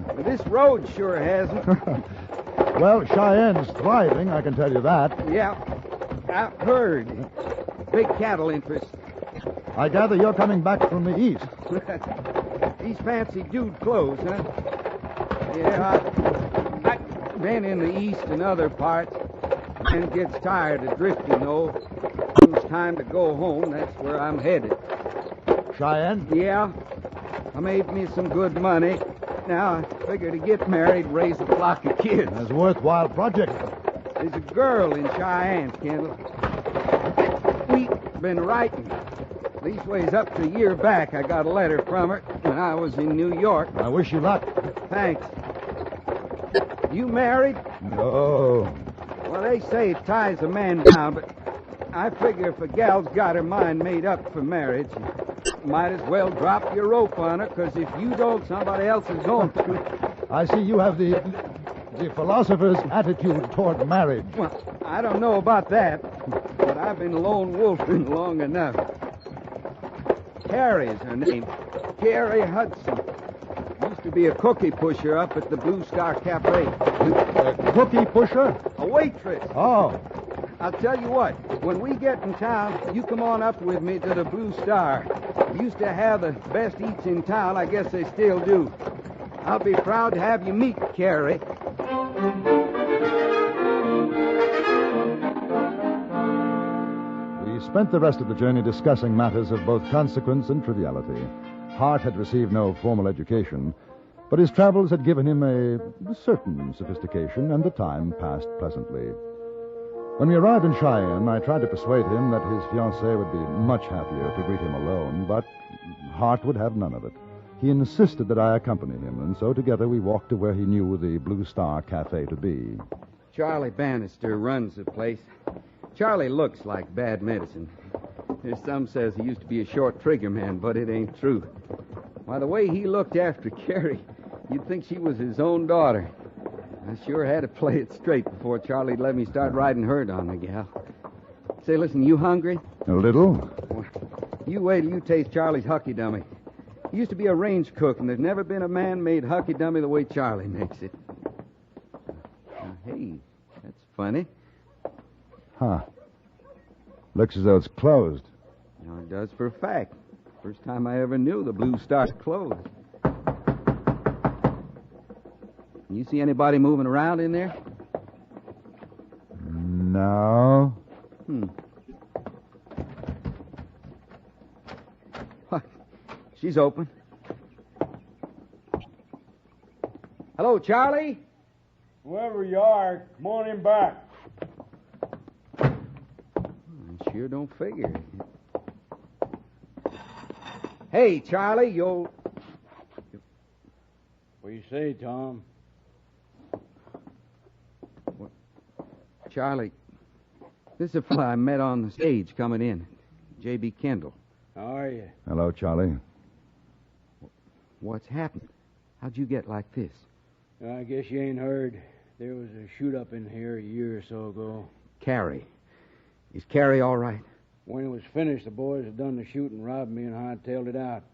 But this road sure hasn't. Well, Cheyenne's thriving, I can tell you that. Yeah, I've heard. Big cattle interest. I gather you're coming back from the east. These fancy dude clothes, huh? Yeah, I've been in the east and other parts. Man gets tired of drifting, though. When it's time to go home, that's where I'm headed. Cheyenne? Yeah. I made me some good money. Now I figure to get married and raise a flock of kids. That's a worthwhile project. There's a girl in Cheyenne, Kendall. We've been writing. Leastways up to a year back, I got a letter from her when I was in New York. I wish you luck. Thanks. You married? No. Well, they say it ties a man down, but I figure if a gal's got her mind made up for marriage, you might as well drop your rope on her, because if you don't, somebody else is going to. I see you have the philosopher's attitude toward marriage. Well, I don't know about that, but I've been lone wolfing long enough. Carrie's her name. Carrie Hudson. Used to be a cookie pusher up at the Blue Star Cafe. A cookie pusher? A waitress. Oh. I'll tell you what. When we get in town, you come on up with me to the Blue Star. Used to have the best eats in town. I guess they still do. I'll be proud to have you meet Carrie. We spent the rest of the journey discussing matters of both consequence and triviality. Hart had received no formal education, but his travels had given him a certain sophistication, and the time passed pleasantly. When we arrived in Cheyenne, I tried to persuade him that his fiancée would be much happier to greet him alone, but Hart would have none of it. He insisted that I accompany him, and so together we walked to where he knew the Blue Star Cafe to be. Charlie Bannister runs the place. Charlie looks like bad medicine. There's some says he used to be a short trigger man, but it ain't true. Why, the way he looked after Carrie, you'd think she was his own daughter. I sure had to play it straight before Charlie'd let me start riding herd on the gal. Say, listen, you hungry? A little. You wait till you taste Charlie's hucky dummy. He used to be a range cook, and there's never been a man made hucky dummy the way Charlie makes it. Now, hey, that's funny. Huh. Looks as though it's closed. Now, it does for a fact. First time I ever knew the Blue Star closed. You see anybody moving around in there? No. What? She's open. Hello, Charlie? Whoever you are, come on in back. I sure don't figure. Hey, Charlie, you'll... What do you say, Tom? Charlie, this is a fella I met on the stage coming in. J.B. Kendall. How are you? Hello, Charlie. What's happened? How'd you get like this? I guess you ain't heard. There was a shoot-up in here a year or so ago. Carrie. Is Carrie all right? When it was finished, the boys had done the shooting, robbed me, and hightailed it out.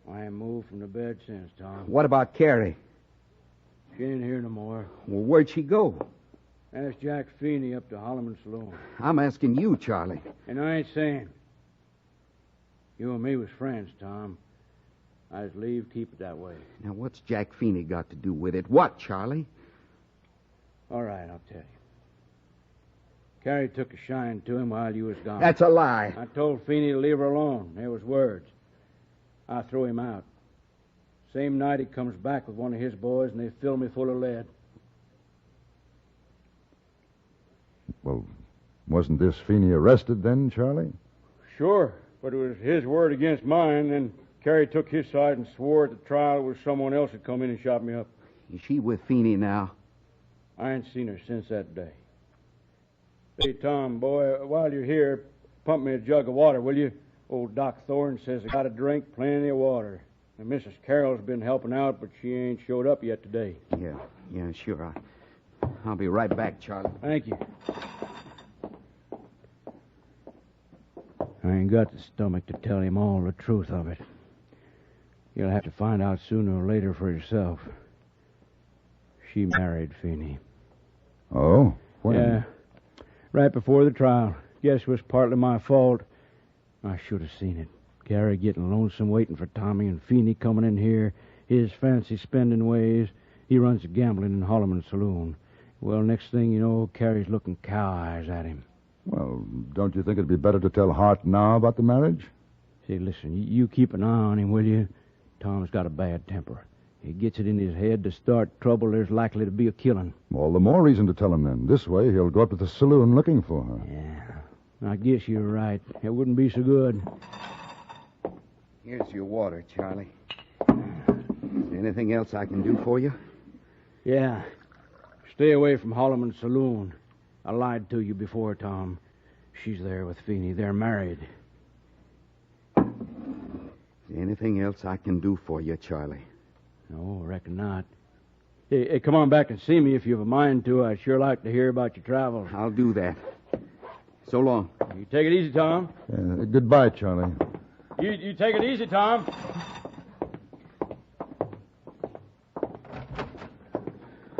I ain't moved from the bed since, Tom. What about Carrie? She ain't here no more. Well, where'd she go? Ask Jack Feeney up to Holloman Saloon. I'm asking you, Charlie. And I ain't saying. You and me was friends, Tom. I just leave, keep it that way. Now, what's Jack Feeney got to do with it? What, Charlie? All right, I'll tell you. Carrie took a shine to him while you was gone. That's a lie. I told Feeney to leave her alone. There was words. I threw him out. Same night he comes back with one of his boys, and they fill me full of lead. Well, wasn't this Feeney arrested then, Charlie? Sure, but it was his word against mine. Then Carrie took his side and swore at the trial it was someone else that come in and shot me up. Is she with Feeney now? I ain't seen her since that day. Hey, Tom, boy, while you're here, pump me a jug of water, will you? Old Doc Thorne says I got to drink plenty of water. And Mrs. Carroll's been helping out, but she ain't showed up yet today. Yeah, sure. I'll be right back, Charlie. Thank you. I ain't got the stomach to tell him all the truth of it. You'll have to find out sooner or later for yourself. She married Feeney. Oh? When? Yeah. Right before the trial. Guess it was partly my fault. I should have seen it. Carrie getting lonesome waiting for Tommy and Feeney coming in here. His fancy spending ways. He runs a gambling in Holloman Saloon. Well, next thing you know, Carrie's looking cow eyes at him. Well, don't you think it'd be better to tell Hart now about the marriage? Say, listen, you keep an eye on him, will you? Tom's got a bad temper. He gets it in his head to start trouble, there's likely to be a killing. All the more reason to tell him then. This way, he'll go up to the saloon looking for her. Yeah, I guess you're right. It wouldn't be so good. Here's your water, Charlie. Is there anything else I can do for you? Yeah. Stay away from Holloman Saloon. I lied to you before, Tom. She's there with Feeney. They're married. Is there anything else I can do for you, Charlie? No, reckon not. Hey, come on back and see me if you have a mind to. I'd sure like to hear about your travels. I'll do that. So long. You take it easy, Tom. Goodbye, Charlie. You take it easy, Tom.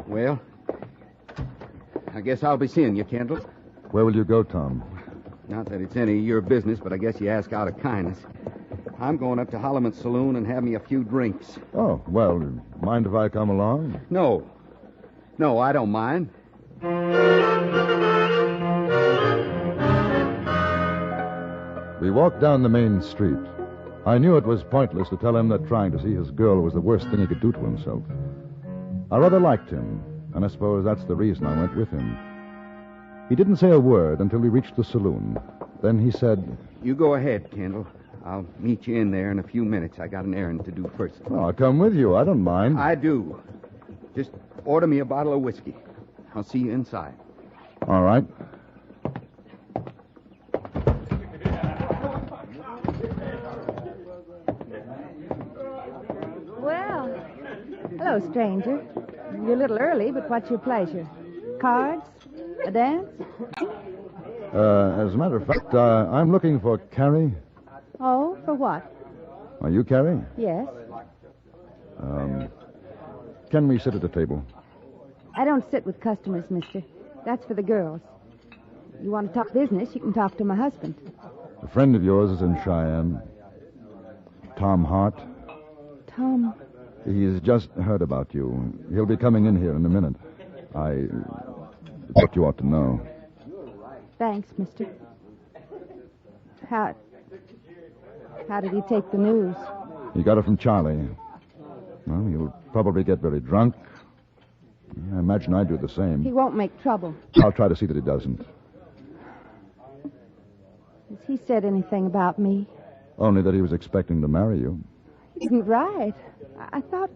Well, I guess I'll be seeing you, Kendall. Where will you go, Tom? Not that it's any of your business, but I guess you ask out of kindness. I'm going up to Holloman's Saloon and have me a few drinks. Oh, well, mind if I come along? No, I don't mind. We walked down the main street. I knew it was pointless to tell him that trying to see his girl was the worst thing he could do to himself. I rather liked him, and I suppose that's the reason I went with him. He didn't say a word until we reached the saloon. Then he said, You go ahead, Kendall. I'll meet you in there in a few minutes. I got an errand to do first. Oh, I'll come with you. I don't mind. I do. Just order me a bottle of whiskey. I'll see you inside. All right. Well, hello, stranger. You're a little early, but what's your pleasure? Cards? A dance? As a matter of fact, I'm looking for Carrie. Oh, for what? Are you Carrie? Yes. Can we sit at the table? I don't sit with customers, mister. That's for the girls. You want to talk business, you can talk to my husband. A friend of yours is in Cheyenne. Tom Hart. Tom? He's just heard about you. He'll be coming in here in a minute. What you ought to know. Thanks, mister. How did he take the news? He got it from Charlie. Well, he'll probably get very drunk. I imagine I'd do the same. He won't make trouble. I'll try to see that he doesn't. Has he said anything about me? Only that he was expecting to marry you. He isn't right. I thought...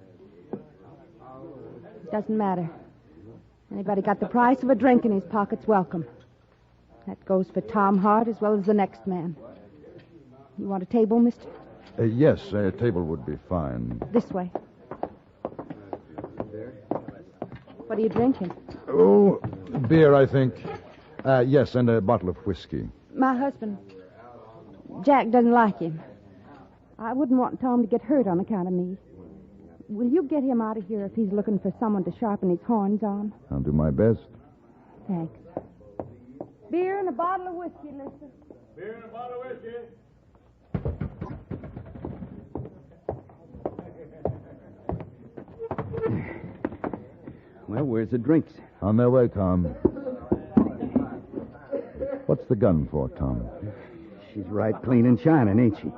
Doesn't matter. Anybody got the price of a drink in his pocket's welcome. That goes for Tom Hart as well as the next man. You want a table, mister? Yes, a table would be fine. This way. What are you drinking? Oh, beer, I think. Yes, and a bottle of whiskey. My husband, Jack, doesn't like him. I wouldn't want Tom to get hurt on account of me. Will you get him out of here if he's looking for someone to sharpen his horns on? I'll do my best. Thanks. Beer and a bottle of whiskey, Lester. Beer and a bottle of whiskey. Well, where's the drinks? On their way, Tom. What's the gun for, Tom? She's right clean and shining, ain't she?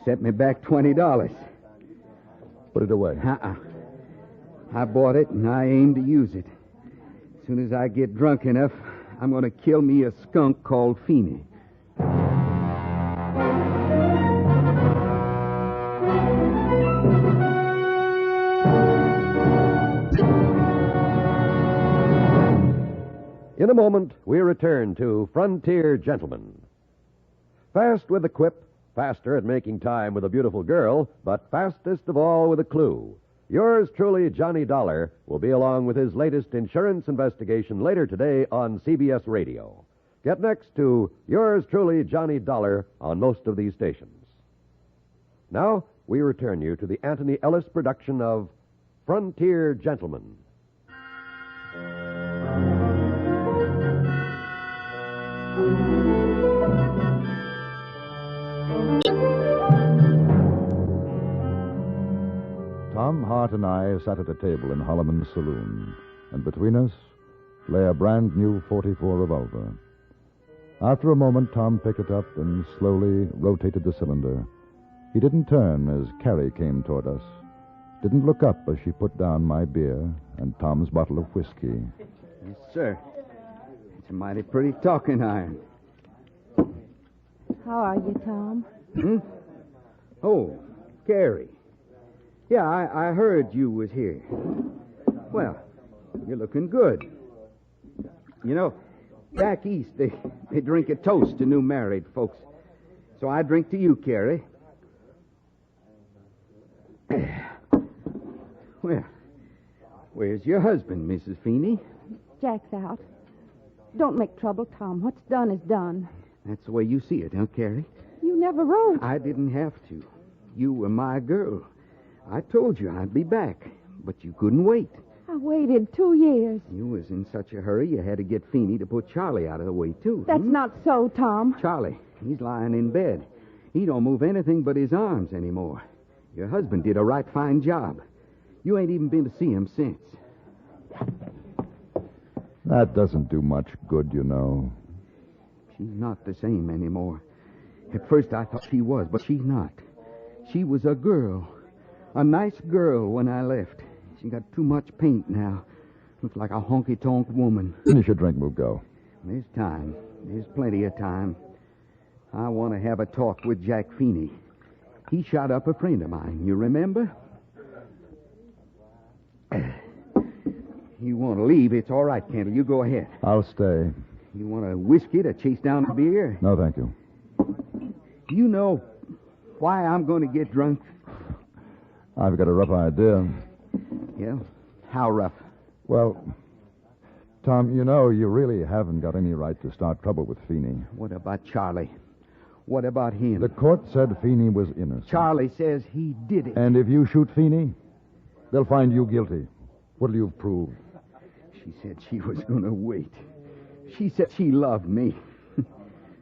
Set me back $20. Put it away. I bought it, and I aim to use it. As soon as I get drunk enough, I'm going to kill me a skunk called Feeney. In a moment, we return to Frontier Gentlemen. Fast with the quip, faster at making time with a beautiful girl, but fastest of all with a clue. Yours truly, Johnny Dollar, will be along with his latest insurance investigation later today on CBS Radio. Get next to yours truly, Johnny Dollar, on most of these stations. Now, we return you to the Anthony Ellis production of Frontier Gentlemen. Tom Hart and I sat at a table in Holloman's saloon, and between us lay a brand new .44 revolver. After a moment, Tom picked it up and slowly rotated the cylinder. He didn't turn as Carrie came toward us, didn't look up as she put down my beer and Tom's bottle of whiskey. Yes, sir. It's a mighty pretty talking iron. How are you, Tom? Oh, Carrie. Yeah, I heard you was here. Well, you're looking good. You know, back east, they drink a toast to new married folks. So I drink to you, Carrie. Well, where's your husband, Mrs. Feeney? Jack's out. Don't make trouble, Tom. What's done is done. That's the way you see it, huh, Carrie? You never wrote. I didn't have to. You were my girl. I told you I'd be back, but you couldn't wait. I waited 2 years. You was in such a hurry you had to get Feeney to put Charlie out of the way, too. That's not so, Tom. Charlie, he's lying in bed. He don't move anything but his arms anymore. Your husband did a right fine job. You ain't even been to see him since. That doesn't do much good, you know. She's not the same anymore. At first I thought she was, but she's not. She was a girl. A nice girl when I left. She got too much paint now. Looks like a honky-tonk woman. Finish your drink, we'll go. There's time. There's plenty of time. I want to have a talk with Jack Feeney. He shot up a friend of mine, you remember? You want to leave, it's all right, Kendall. You go ahead. I'll stay. You want a whiskey to chase down a beer? No, thank you. Do you know why I'm going to get drunk? I've got a rough idea. Yeah? How rough? Well, Tom, you know you really haven't got any right to start trouble with Feeney. What about Charlie? What about him? The court said Feeney was innocent. Charlie says he did it. And if you shoot Feeney, they'll find you guilty. What'll you prove? She said she was going to wait. She said she loved me.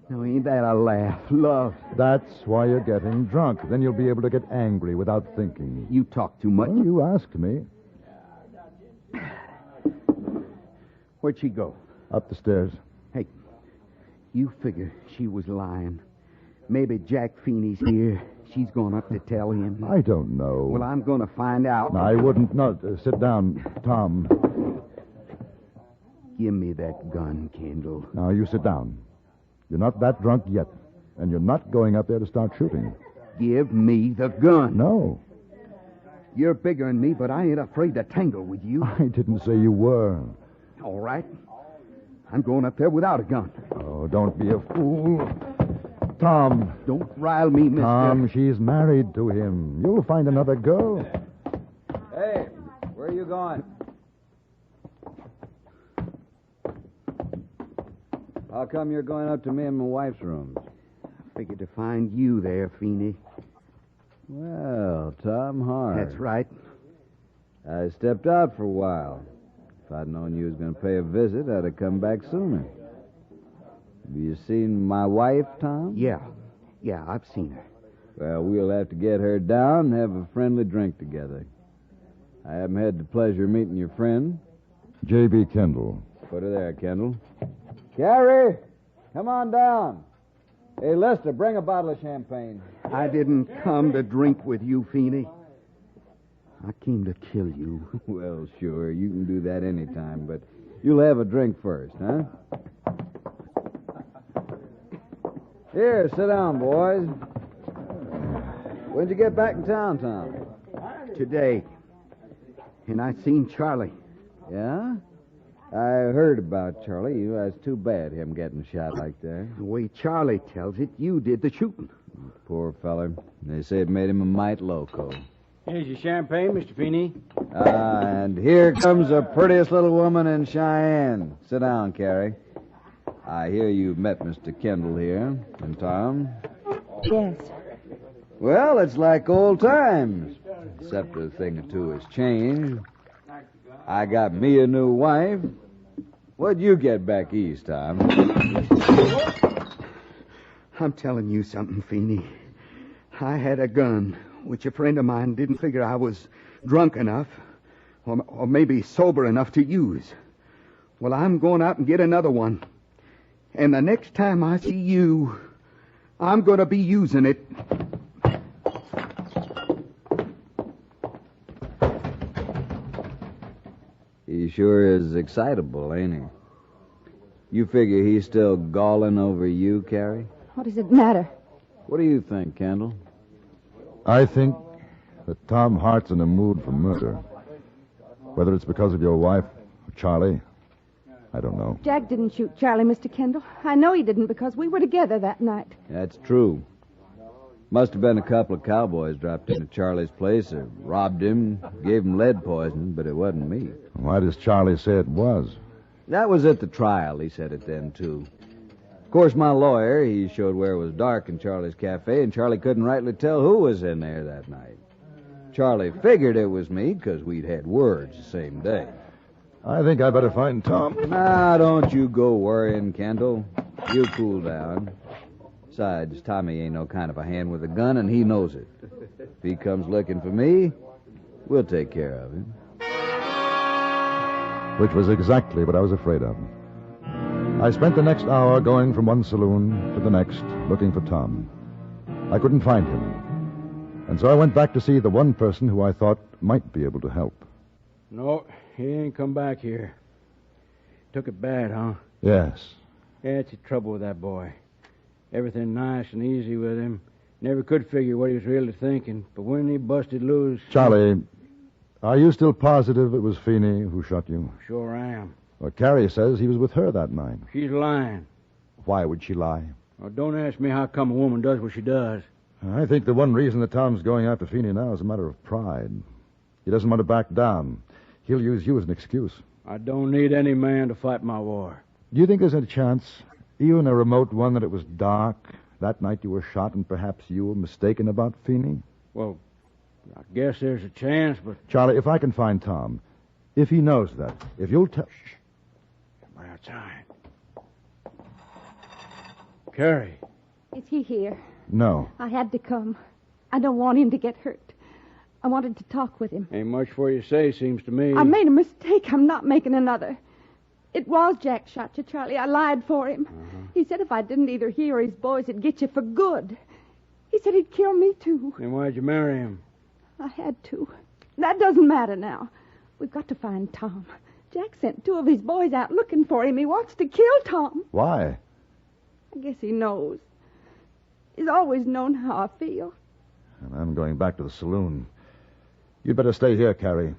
Now, ain't that a laugh? Love. That's why you're getting drunk. Then you'll be able to get angry without thinking. You talk too much. Well, you asked me. Where'd she go? Up the stairs. Hey, you figure she was lying. Maybe Jack Feeney's here. She's going up to tell him. I don't know. Well, I'm going to find out. No, I wouldn't. No, sit down, Tom. Give me that gun, Kendall. Now, you sit down. You're not that drunk yet, and you're not going up there to start shooting. Give me the gun. No. You're bigger than me, but I ain't afraid to tangle with you. I didn't say you were. All right. I'm going up there without a gun. Oh, don't be a fool. Tom. Don't rile me, mister. Tom, she's married to him. You'll find another girl. Hey, where are you going? How come you're going up to me and my wife's rooms? I figured to find you there, Feeney. Well, Tom Hart. That's right. I stepped out for a while. If I'd known you was going to pay a visit, I'd have come back sooner. Have you seen my wife, Tom? Yeah, I've seen her. Well, we'll have to get her down and have a friendly drink together. I haven't had the pleasure of meeting your friend. J.B. Kendall. Put her there, Kendall. Carrie, come on down. Hey, Lester, bring a bottle of champagne. I didn't come to drink with you, Feeney. I came to kill you. Well, sure, you can do that anytime, but you'll have a drink first, huh? Here, sit down, boys. When'd you get back in town, Tom? Today. And I seen Charlie. Yeah? I heard about Charlie. It's too bad him getting shot like that. The way Charlie tells it, you did the shooting. Poor feller. They say it made him a mite loco. Here's your champagne, Mr. Feeney. And here comes the prettiest little woman in Cheyenne. Sit down, Carrie. I hear you've met Mr. Kendall here. And Tom? Yes. Well, it's like old times. Except a thing or two has changed. I got me a new wife. What'd you get back east, Tom? I'm telling you something, Feeney. I had a gun, which a friend of mine didn't figure I was drunk enough, or maybe sober enough to use. Well, I'm going out and get another one. And the next time I see you, I'm going to be using it. He sure is excitable, ain't he? You figure he's still galling over you, Carrie? What does it matter? What do you think, Kendall? I think that Tom Hart's in a mood for murder. Whether it's because of your wife or Charlie, I don't know. Jack didn't shoot Charlie, Mr. Kendall. I know he didn't because we were together that night. That's true. Must have been a couple of cowboys dropped into Charlie's place or robbed him, gave him lead poison, but it wasn't me. Why does Charlie say it was? That was at the trial. He said it then, too. Of course, my lawyer, he showed where it was dark in Charlie's cafe, and Charlie couldn't rightly tell who was in there that night. Charlie figured it was me because we'd had words the same day. I think I better find Tom. Now, don't you go worrying, Kendall. You cool down. Besides, Tommy ain't no kind of a hand with a gun, and he knows it. If he comes looking for me, we'll take care of him. Which was exactly what I was afraid of. I spent the next hour going from one saloon to the next, looking for Tom. I couldn't find him. And so I went back to see the one person who I thought might be able to help. No, he ain't come back here. Took it bad, huh? Yes. Yeah, it's the trouble with that boy. Everything nice and easy with him. Never could figure what he was really thinking. But when he busted loose... Charlie, are you still positive it was Feeney who shot you? Sure am. Well, Carrie says he was with her that night. She's lying. Why would she lie? Well, don't ask me how come a woman does what she does. I think the one reason that Tom's going after Feeney now is a matter of pride. He doesn't want to back down. He'll use you as an excuse. I don't need any man to fight my war. Do you think there's a chance, even a remote one, that it was dark that night you were shot and perhaps you were mistaken about Feeney? Well, I guess there's a chance, but... Charlie, if I can find Tom, if he knows that, if you'll tell... Shh. Come outside. Carrie. Is he here? No. I had to come. I don't want him to get hurt. I wanted to talk with him. Ain't much for you to say, seems to me. I made a mistake. I'm not making another. It was Jack shot you, Charlie. I lied for him. He said if I didn't either he or his boys, it'd get you for good. He said he'd kill me, too. Then why'd you marry him? I had to. That doesn't matter now. We've got to find Tom. Jack sent 2 of his boys out looking for him. He wants to kill Tom. Why? I guess he knows. He's always known how I feel. And I'm going back to the saloon. You'd better stay here, Carrie.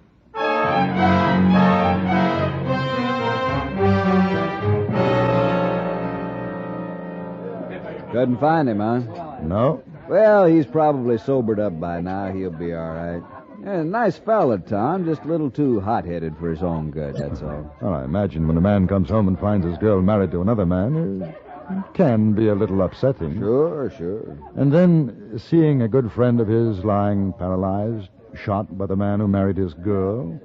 Couldn't find him, huh? No. Well, he's probably sobered up by now. He'll be all right. Yeah, nice fella, Tom. Just a little too hot-headed for his own good, that's all. Well, I imagine when a man comes home and finds his girl married to another man, it can be a little upsetting. Sure. And then seeing a good friend of his lying paralyzed, shot by the man who married his girl,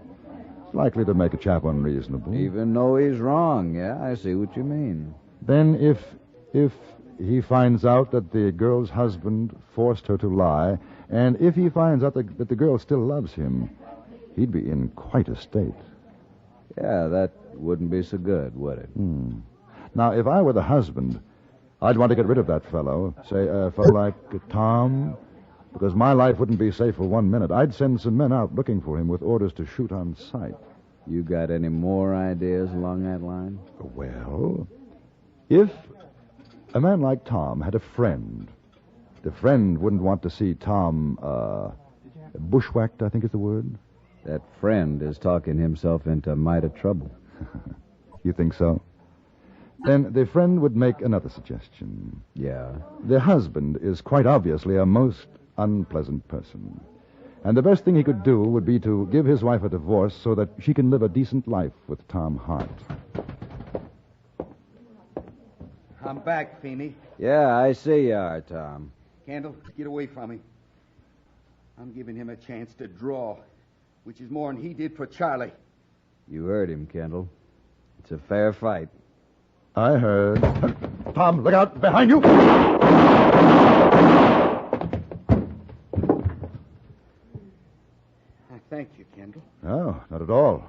it's likely to make a chap unreasonable. Even though he's wrong, yeah, I see what you mean. Then if he finds out that the girl's husband forced her to lie, and if he finds out that the girl still loves him, he'd be in quite a state. Yeah, that wouldn't be so good, would it? Now, if I were the husband, I'd want to get rid of that fellow. Say, a fellow like Tom, because my life wouldn't be safe for 1 minute. I'd send some men out looking for him with orders to shoot on sight. You got any more ideas along that line? Well, if a man like Tom had a friend, the friend wouldn't want to see Tom bushwhacked, I think is the word. That friend is talking himself into a mite of trouble. You think so? Then the friend would make another suggestion. Yeah? The husband is quite obviously a most unpleasant person. And the best thing he could do would be to give his wife a divorce so that she can live a decent life with Tom Hart. I'm back, Feeney. Yeah, I see you are, Tom. Kendall, get away from me. I'm giving him a chance to draw, which is more than he did for Charlie. You heard him, Kendall. It's a fair fight. I heard. Tom, look out! Behind you! Thank you, Kendall. No, not at all.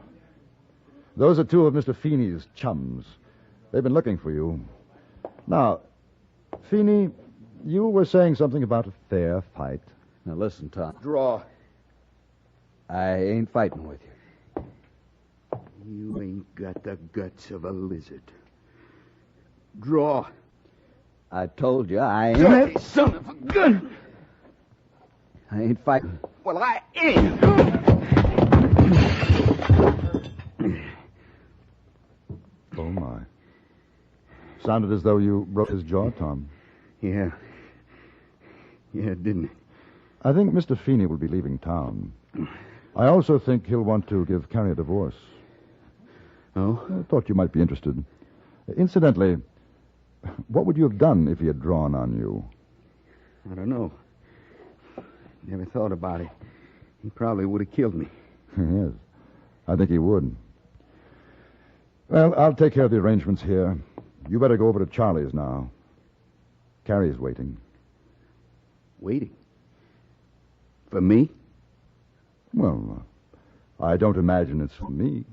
Those are two of Mr. Feeney's chums. They've been looking for you. Now, Feeney, you were saying something about a fair fight. Now listen, Tom. Draw. I ain't fighting with you. You ain't got the guts of a lizard. Draw. I told you I ain't... Dirty son of a gun! I ain't fighting. Well, I ain't. Oh, my. Sounded as though you broke his jaw, Tom. Yeah. Yeah, didn't it? I think Mr. Feeney will be leaving town. I also think he'll want to give Carrie a divorce. Oh? I thought you might be interested. Incidentally, what would you have done if he had drawn on you? I don't know. Never thought about it. He probably would have killed me. Yes, I think he would. Well, I'll take care of the arrangements here. You better go over to Charlie's now. Carrie's waiting. Waiting? For me? Well, I don't imagine it's for me.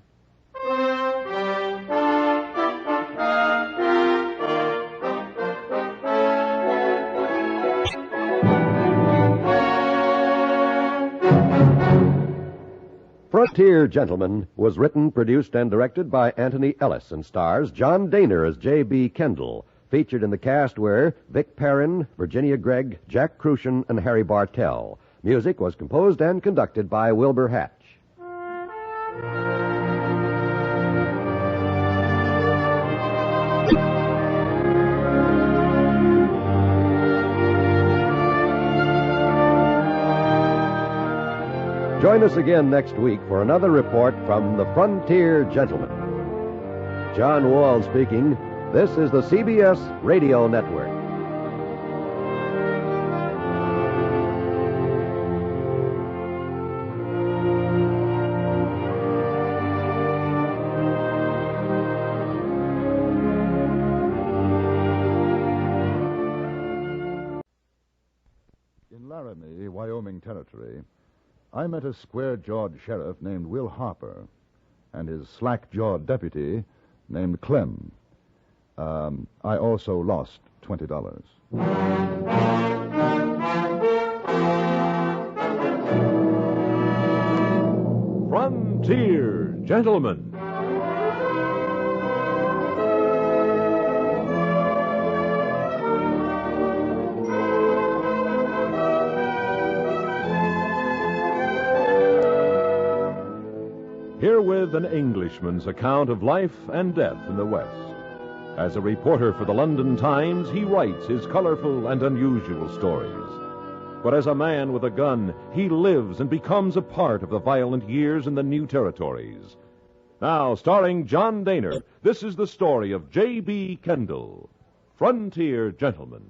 Frontier Gentleman was written, produced, and directed by Anthony Ellis and stars John Daner as J.B. Kendall. Featured in the cast were Vic Perrin, Virginia Gregg, Jack Crucian, and Harry Bartell. Music was composed and conducted by Wilbur Hatch. Join us again next week for another report from the Frontier Gentleman. John Wall speaking. This is the CBS Radio Network. In Laramie, Wyoming Territory, I met a square-jawed sheriff named Will Harper and his slack-jawed deputy named Clem. I also lost $20. Frontier Gentleman. Herewith an Englishman's account of life and death in the West. As a reporter for the London Times, he writes his colorful and unusual stories. But as a man with a gun, he lives and becomes a part of the violent years in the new territories. Now, starring John Daner, this is the story of J.B. Kendall, Frontier Gentleman.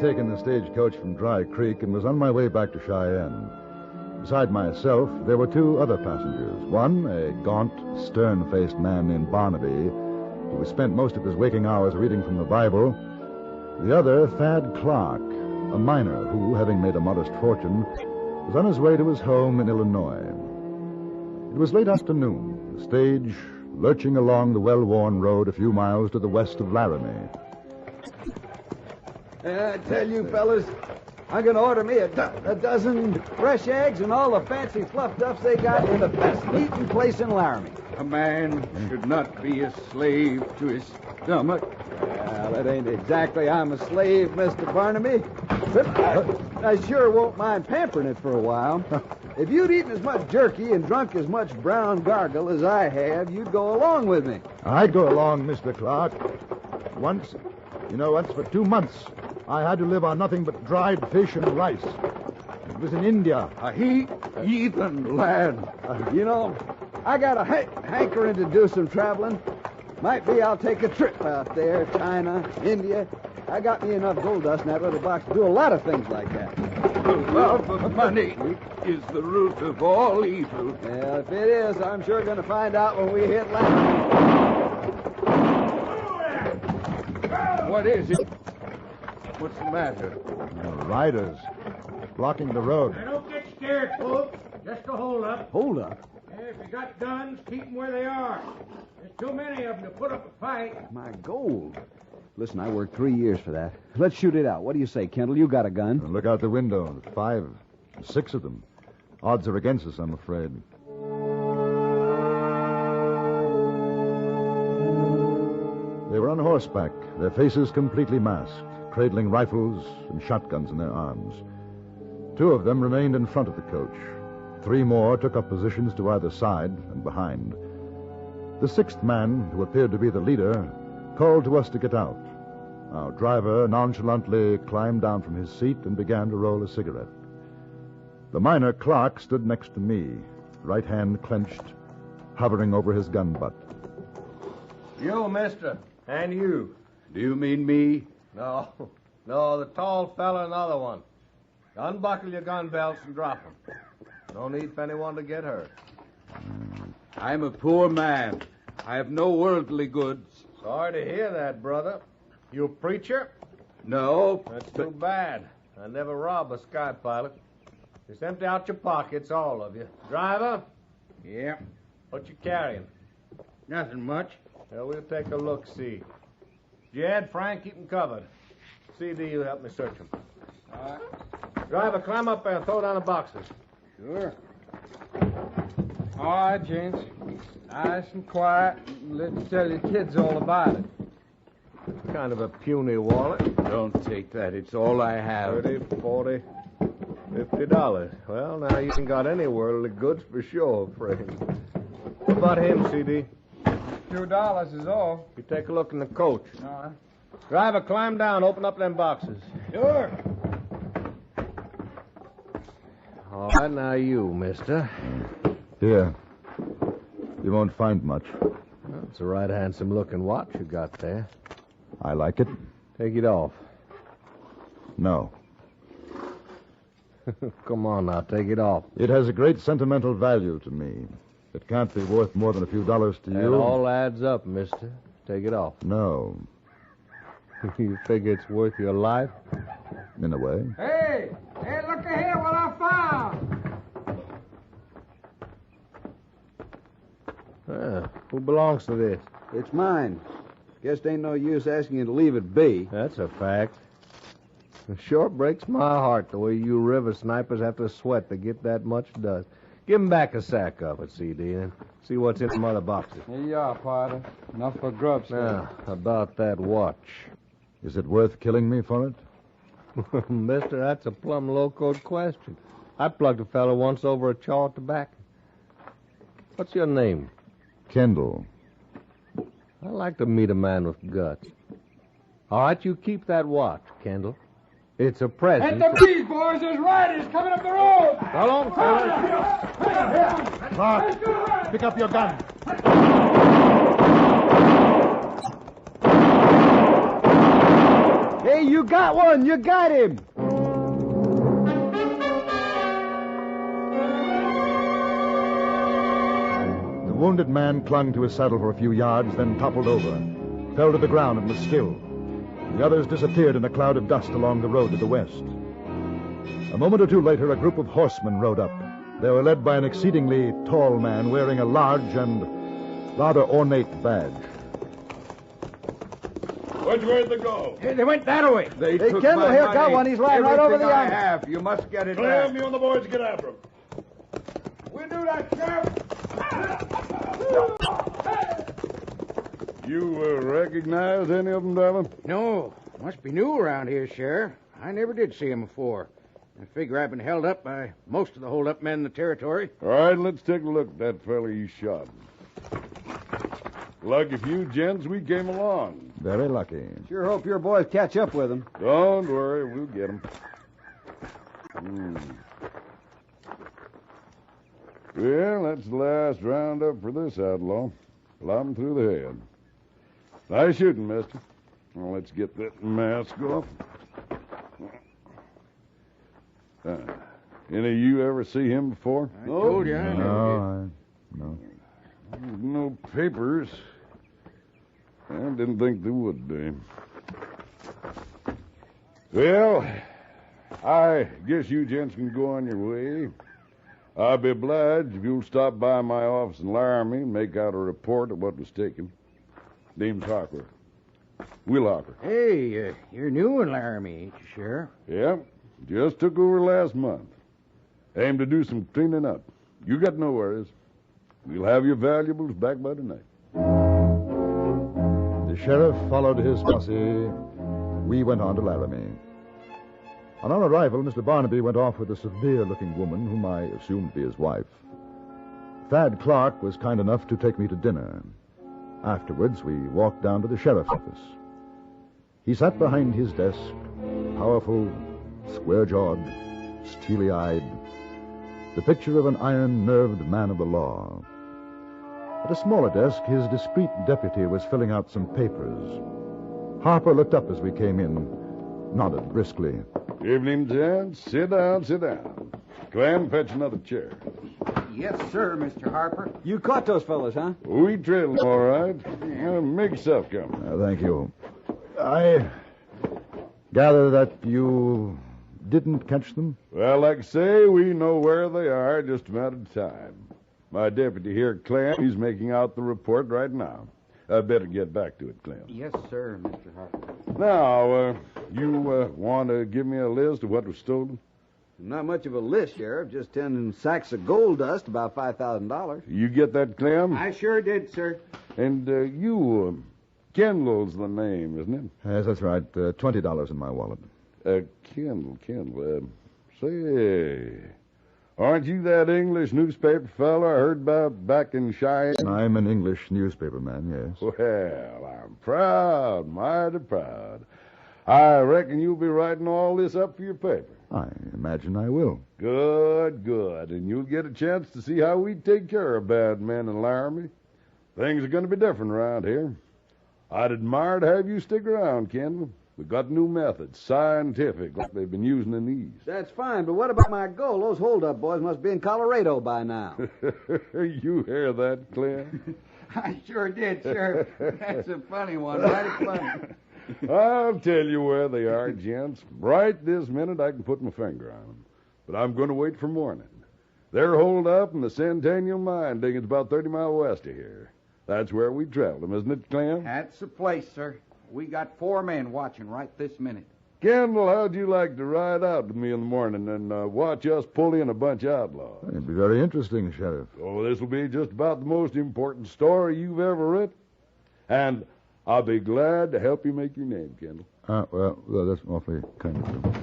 Taken the stagecoach from Dry Creek and was on my way back to Cheyenne. Beside myself, there were two other passengers. One, a gaunt, stern-faced man named Barnaby, who spent most of his waking hours reading from the Bible. The other, Thad Clark, a miner who, having made a modest fortune, was on his way to his home in Illinois. It was late afternoon, the stage lurching along the well-worn road a few miles to the west of Laramie. I tell you, fellas, I'm going to order me a dozen fresh eggs and all the fancy fluff duffs they got in the best eating place in Laramie. A man should not be a slave to his stomach. Well, it ain't exactly I'm a slave, Mr. Barnaby. But I sure won't mind pampering it for a while. If you'd eaten as much jerky and drunk as much brown gargle as I have, you'd go along with me. I'd go along, Mr. Clark. Once for 2 months, I had to live on nothing but dried fish and rice. It was in India. A heathen land. I got a hankering to do some traveling. Might be I'll take a trip out there, China, India. I got me enough gold dust in that little box to do a lot of things like that. The love of money is the root of all evil. Well, if it is, I'm sure going to find out when we hit land. What is it? What's the matter? Riders blocking the road. Now, don't get scared, folks. Just a hold up. Hold up? Yeah, if you got guns, keep them where they are. There's too many of them to put up a fight. My gold. Listen, I worked 3 years for that. Let's shoot it out. What do you say, Kendall? You got a gun. Look out the window. 5, 6 of them. Odds are against us, I'm afraid. They were on horseback, their faces completely masked, cradling rifles and shotguns in their arms. 2 of them remained in front of the coach. 3 more took up positions to either side and behind. The 6th man, who appeared to be the leader, called to us to get out. Our driver nonchalantly climbed down from his seat and began to roll a cigarette. The miner Clark stood next to me, right hand clenched, hovering over his gun butt. You, mister, and you. Do you mean me? No, the tall fella and the other one. Unbuckle your gun belts and drop them. No need for anyone to get hurt. I'm a poor man. I have no worldly goods. Sorry to hear that, brother. You a preacher? No. That's too bad. I never rob a sky pilot. Just empty out your pockets, all of you. Driver? Yeah. What you carrying? Nothing much. Well, we'll take a look-see. Jed, Frank, keep them covered. CD, you help me search them. All right. Driver, climb up there and throw down the boxes. Sure. All right, gents. Nice and quiet. Let's tell your kids all about it. Kind of a puny wallet. Don't take that. It's all I have. 30, 40, $50. Well, now you ain't got any worldly goods for sure, friend. What about him, CD? $2 is all. You take a look in the coach. All right. Driver, climb down. Open up them boxes. Sure. All right, now you, mister. Here. You won't find much. Well, it's a right handsome-looking watch you got there. I like it. Take it off. No. Come on now, take it off. It has a great sentimental value to me. It can't be worth more than a few dollars to you. It all adds up, mister. Take it off. No. You figure it's worth your life? In a way. Hey, look here what I found. Who belongs to this? It's mine. Guess there ain't no use asking you to leave it be. That's a fact. It sure breaks my heart the way you river snipers have to sweat to get that much dust. Give him back a sack of it, CD, and see what's in some other boxes. Here you are, partner. Enough for grubs. Now, about that watch. Is it worth killing me for it? Mister, that's a plumb low-code question. I plugged a fellow once over a chaw of tobacco. What's your name? Kendall. I like to meet a man with guts. All right, you keep that watch, Kendall. It's a present. At the bees, boys. There's riders coming up the road. So long, fellas. Clark, pick up your gun. Hey, you got one. You got him. The wounded man clung to his saddle for a few yards, then toppled over, fell to the ground and was still. The others disappeared in a cloud of dust along the road to the west. A moment or two later, a group of horsemen rode up. They were led by an exceedingly tall man wearing a large and rather ornate badge. Which way'd they go? They went that way. They Hey, took Kendall, my here, money. got one. He's lying right over Everything the I iron. have. You must get it Clem, back. You and the boys get after him. We do that, Sheriff. You recognize any of them, Devlin? No. Must be new around here, Sheriff. I never did see him before. I figure I've been held up by most of the hold-up men in the territory. All right, let's take a look at that fella you shot. Lucky for you gents we came along. Very lucky. Sure hope your boys catch up with him. Don't worry, we'll get him. Well, that's the last roundup for this outlaw. Plop him through the head. Nice shooting, mister. Well, let's get that mask off. Any of you ever see him before? I told you I never No. No papers. I didn't think there would be. Well, I guess you gents can go on your way. I'll be obliged if you'll stop by my office in Laramie and make out a report of what was taken. Name's Harper. Will Harper. Hey, you're new in Laramie, ain't you, Sheriff? Yep, just took over last month. Aim to do some cleaning up. You got no worries. We'll have your valuables back by tonight. The sheriff followed his posse. We went on to Laramie. On our arrival, Mr. Barnaby went off with a severe-looking woman whom I assumed to be his wife. Thad Clark was kind enough to take me to dinner. Afterwards, we walked down to the sheriff's office. He sat behind his desk, powerful, square-jawed, steely-eyed, the picture of an iron-nerved man of the law. At a smaller desk, his discreet deputy was filling out some papers. Harper looked up as we came in, nodded briskly. Evening, gents. Sit down, sit down. Clem, fetch another chair. Yes, sir, Mr. Harper. You caught those fellas, huh? We trailed them all right. Make yourself come. Thank you. I gather that you didn't catch them? Well, like I say, we know where they are, just a matter of time. My deputy here, Clem, he's making out the report right now. I better get back to it, Clem. Yes, sir, Mr. Harper. Now, you want to give me a list of what was stolen? Not much of a list, Sheriff. Just 10 sacks of gold dust, about $5,000. You get that, Clem? I sure did, sir. And you, Kendall's the name, isn't it? Yes, that's right. $20 in my wallet. Kendall. Say, aren't you that English newspaper fella I heard about back in Cheyenne? I'm an English newspaper man, yes. Well, I'm proud, mighty proud. I reckon you'll be writing all this up for your paper. I imagine I will. Good. And you'll get a chance to see how we take care of bad men in Laramie. Things are going to be different around here. I'd admire to have you stick around, Kendall. We've got new methods, scientific, like they've been using in the East. That's fine, but what about my gold? Those hold-up boys must be in Colorado by now. You hear that, Clem? I sure did, Sheriff. That's a funny one, mighty funny. I'll tell you where they are, gents. Right this minute, I can put my finger on them. But I'm going to wait for morning. They're holed up in the Centennial Mine diggings about 30 miles west of here. That's where we trailed them, isn't it, Clem? That's the place, sir. We got 4 men watching right this minute. Kendall, how'd you like to ride out with me in the morning and watch us pull in a bunch of outlaws? It'd be very interesting, Sheriff. Oh, this'll be just about the most important story you've ever written. And I'll be glad to help you make your name, Kendall. Well, that's awfully kind of you.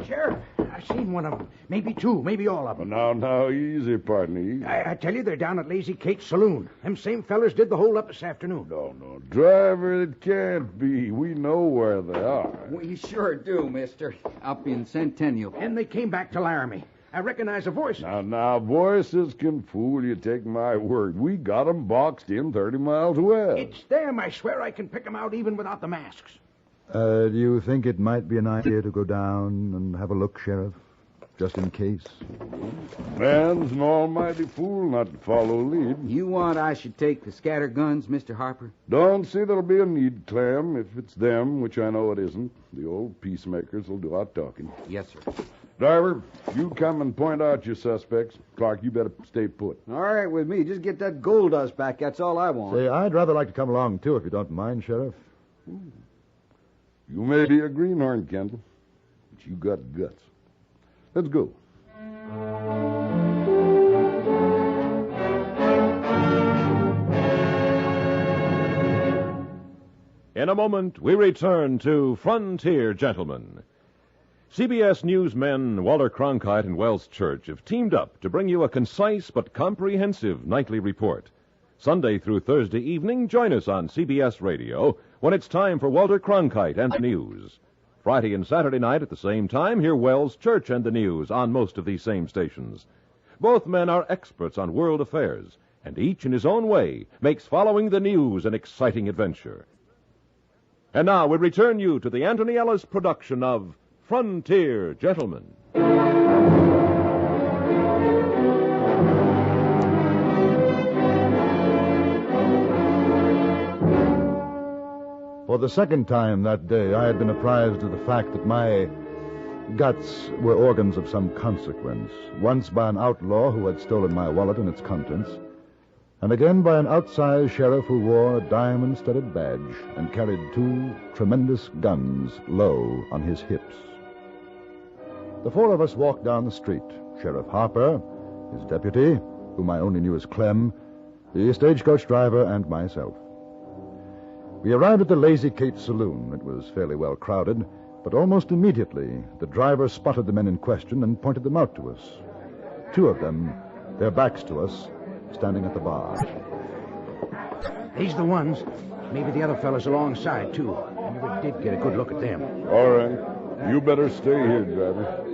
Sheriff, I seen one of them. Maybe 2, maybe all of them. Now, easy, partner. Easy. I tell you, they're down at Lazy Kate's saloon. Them same fellers did the hold-up this afternoon. No. Driver, it can't be. We know where they are. We sure do, mister. Up in Centennial. And they came back to Laramie. I recognize the voices. Now, voices can fool you, take my word. We got 'em boxed in 30 miles west. It's them. I swear I can pick 'em out even without the masks. Do you think it might be an idea to go down and have a look, Sheriff? Just in case? Man's an almighty fool not to follow lead. You want I should take the scatter guns, Mr. Harper? Don't see there'll be a need, Clem. If it's them, which I know it isn't, the old peacemakers will do our talking. Yes, sir. Driver, you come and point out your suspects. Clark, you better stay put. All right with me. Just get that gold dust back. That's all I want. Say, I'd rather like to come along, too, if you don't mind, Sheriff. You may be a greenhorn, Kendall, but you got guts. Let's go. In a moment, we return to Frontier Gentlemen. CBS newsmen Walter Cronkite and Wells Church have teamed up to bring you a concise but comprehensive nightly report. Sunday through Thursday evening, join us on CBS Radio when it's time for Walter Cronkite and the news. Friday and Saturday night at the same time, hear Wells Church and the news on most of these same stations. Both men are experts on world affairs, and each in his own way makes following the news an exciting adventure. And now we return you to the Anthony Ellis production of Frontier Gentlemen. For the second time that day, I had been apprised of the fact that my guts were organs of some consequence, once by an outlaw who had stolen my wallet and its contents, and again by an outsized sheriff who wore a diamond-studded badge and carried 2 tremendous guns low on his hips. The 4 of us walked down the street. Sheriff Harper, his deputy, whom I only knew as Clem, the stagecoach driver, and myself. We arrived at the Lazy Kate Saloon. It was fairly well crowded, but almost immediately the driver spotted the men in question and pointed them out to us. 2 of them, their backs to us, standing at the bar. These the ones. Maybe the other fellas alongside, too. I never did get a good look at them. All right. You better stay here, driver.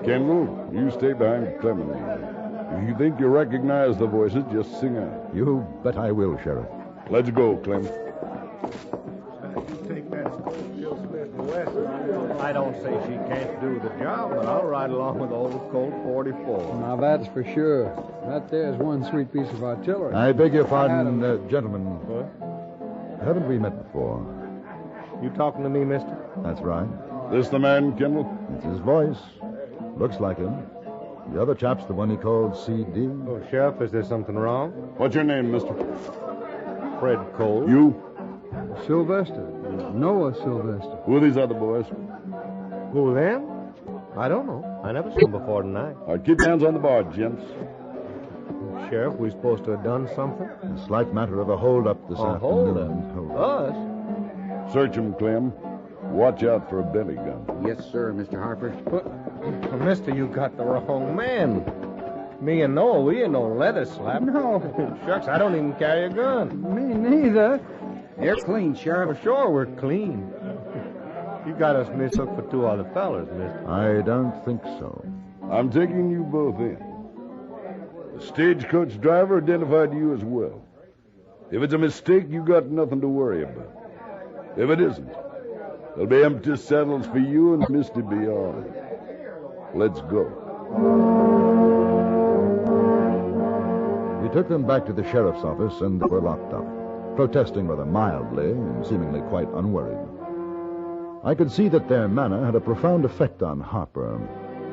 Kendall, you stay behind Clement. If you think you recognize the voices, just sing out. You bet I will, Sheriff. Let's go, Clement. Take that Jill Smith and Wesson. I don't say she can't do the job, but I'll ride along with old Colt 44. Now, that's for sure. That there's one sweet piece of artillery. I beg your pardon, gentlemen. What? Haven't we met before? You talking to me, mister? That's right. This the man, Kendall? It's his voice. Looks like him. The other chap's the one he called CD. Oh, Sheriff, is there something wrong? What's your name, mister? Fred Cole. You? Sylvester. Noah Sylvester. Who are these other boys? Who, them? I don't know. I never seen them before tonight. All right, keep your hands on the bar, gents. Sheriff, we supposed to have done something? A slight matter of a hold-up this afternoon. Us? Search him, Clem. Watch out for a belly gun. Yes, sir, Mr. Harper. Mister, you got the wrong man. Me and Noah, we ain't no leather slap. No. Shucks, I don't even carry a gun. Me neither. They're clean, Sheriff. For sure, we're clean. You got us mistook for 2 other fellas, mister. I don't think so. I'm taking you both in. The stagecoach driver identified you as well. If it's a mistake, you got nothing to worry about. If it isn't, there'll be empty saddles for you and Misty beyond. Let's go. We took them back to the sheriff's office and they were locked up, protesting rather mildly and seemingly quite unworried. I could see that their manner had a profound effect on Harper.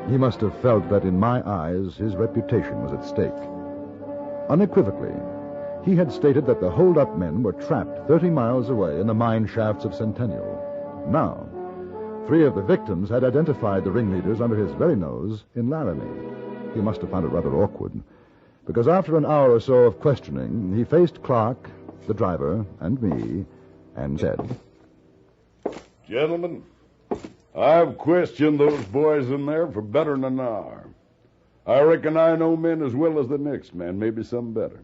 He must have felt that in my eyes his reputation was at stake. Unequivocally, he had stated that the hold-up men were trapped 30 miles away in the mine shafts of Centennial. Now, 3 of the victims had identified the ringleaders under his very nose in Laramie. He must have found it rather awkward, because after an hour or so of questioning, he faced Clark, the driver, and me, and said, Gentlemen, I've questioned those boys in there for better than an hour. I reckon I know men as well as the next man, maybe some better.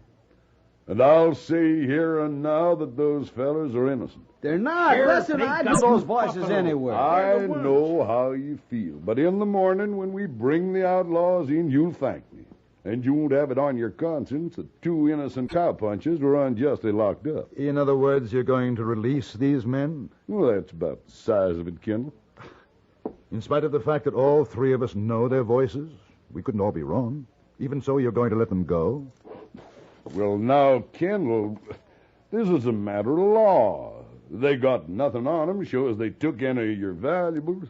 And I'll say here and now that those fellas are innocent. They're not. Listen, I know those voices anywhere. I know how you feel, but in the morning when we bring the outlaws in, you'll thank me. And you won't have it on your conscience that 2 innocent cowpunchers were unjustly locked up. In other words, you're going to release these men? Well, that's about the size of it, Kendall. In spite of the fact that all 3 of us know their voices, we couldn't all be wrong. Even so, you're going to let them go? Well, now, Kendall, this is a matter of law. They got nothing on them, shows they took any of your valuables.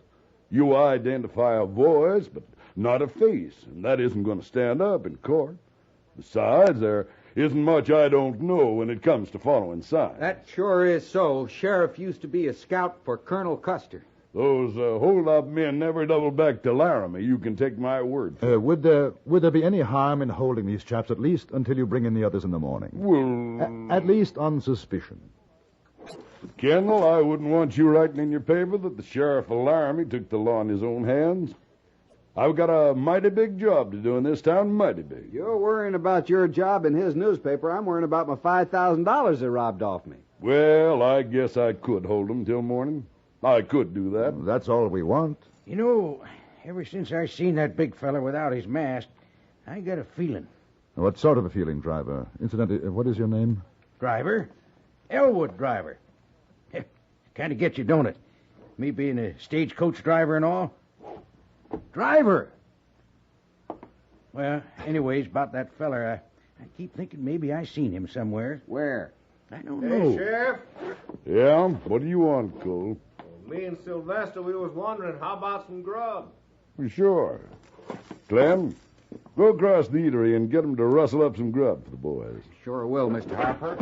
You identify a voice, but not a face, and that isn't going to stand up in court. Besides, they're Isn't much I don't know when it comes to following signs. That sure is so. Sheriff used to be a scout for Colonel Custer. Those hold-up men never double back to Laramie. You can take my word for it. Would there be any harm in holding these chaps at least until you bring in the others in the morning? Well... At least on suspicion. Kendall, I wouldn't want you writing in your paper that the sheriff of Laramie took the law in his own hands. I've got a mighty big job to do in this town, mighty big. You're worrying about your job in his newspaper. I'm worrying about my $5,000 they robbed off me. Well, I guess I could hold them till morning. I could do that. Well, that's all we want. You know, ever since I seen that big fella without his mask, I got a feeling. What sort of a feeling, Driver? Incidentally, what is your name? Driver? Elwood Driver. Kind of gets you, don't it? Me being a stagecoach driver and all. Driver! Well, anyways, about that feller, I keep thinking maybe I seen him somewhere. Where? I don't know. Hey, Sheriff. Yeah? What do you want, Cole? Me and Sylvester, we was wondering, how about some grub? Sure. Clem, go across the eatery and get them to rustle up some grub for the boys. Sure will, Mr. Harper.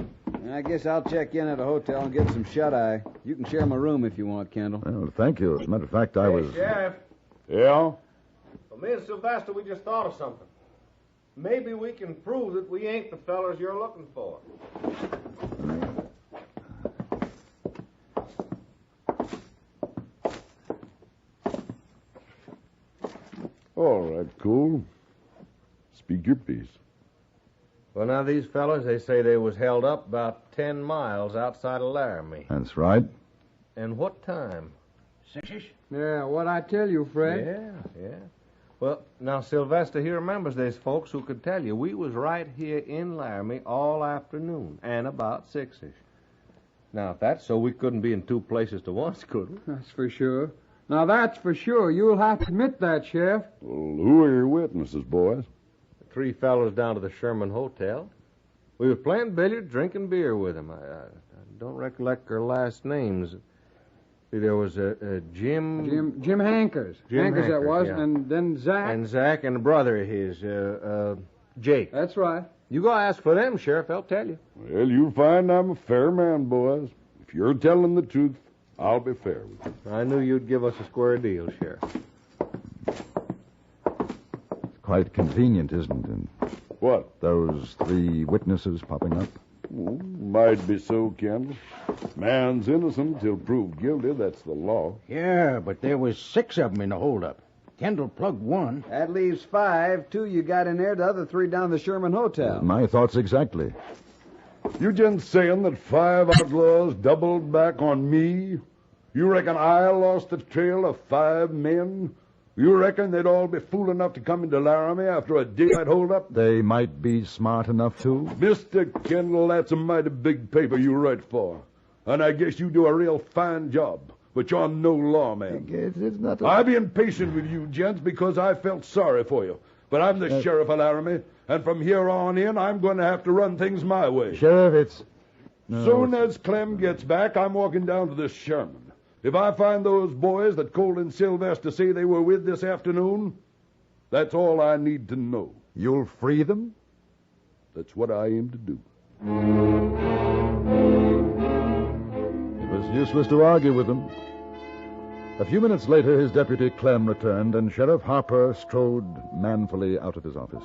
I guess I'll check in at a hotel and get some shut-eye. You can share my room if you want, Kendall. Well, thank you. As a matter of fact, I was... Sheriff. Yeah? Well, me and Sylvester, we just thought of something. Maybe we can prove that we ain't the fellers you're looking for. All right, cool. Speak your piece. Well, now, these fellas, they say they was held up about 10 miles outside of Laramie. That's right. And what time? 6-ish? Yeah, what I tell you, Fred. Yeah. Well, now, Sylvester, he remembers there's folks who could tell you we was right here in Laramie all afternoon and about 6-ish. Now, if that's so, we couldn't be in two places at once, could we? That's for sure. Now, that's for sure. You'll have to admit that, Sheriff. Well, who are your witnesses, boys? The 3 fellows down to the Sherman Hotel. We was playing billiards, drinking beer with them. I don't recollect their last names. There was Jim... Jim Hankers. Hankers that was, yeah. And then Zach. And Zach and a brother of his, Jake. That's right. You go ask for them, Sheriff. They'll tell you. Well, you'll find I'm a fair man, boys. If you're telling the truth, I'll be fair with you. I knew you'd give us a square deal, Sheriff. It's quite convenient, isn't it? What? Those 3 witnesses popping up? Well, might be so, Kendall. Man's innocent till proved guilty. That's the law. Yeah, but there was 6 of them in the holdup. Kendall plugged 1. That leaves 5. 2 you got in there, the other 3 down the Sherman Hotel. My thoughts exactly. You just saying that 5 outlaws doubled back on me? You reckon I lost the trail of 5 men? You reckon they'd all be fool enough to come into Laramie after a daylight hold-up? They might be smart enough to. Mr. Kendall, that's a mighty big paper you write for. And I guess you do a real fine job. But you're no lawman. It's not I've been patient with you, gents, because I felt sorry for you. But I'm the sheriff of Laramie, and from here on in, I'm going to have to run things my way. Sheriff, it's... No, Soon as Clem gets back, I'm walking down to the Sherman. If I find those boys that Cole and Sylvester say they were with this afternoon, that's all I need to know. You'll free them? That's what I aim to do. It was useless to argue with them. A few minutes later, his deputy Clem returned, and Sheriff Harper strode manfully out of his office.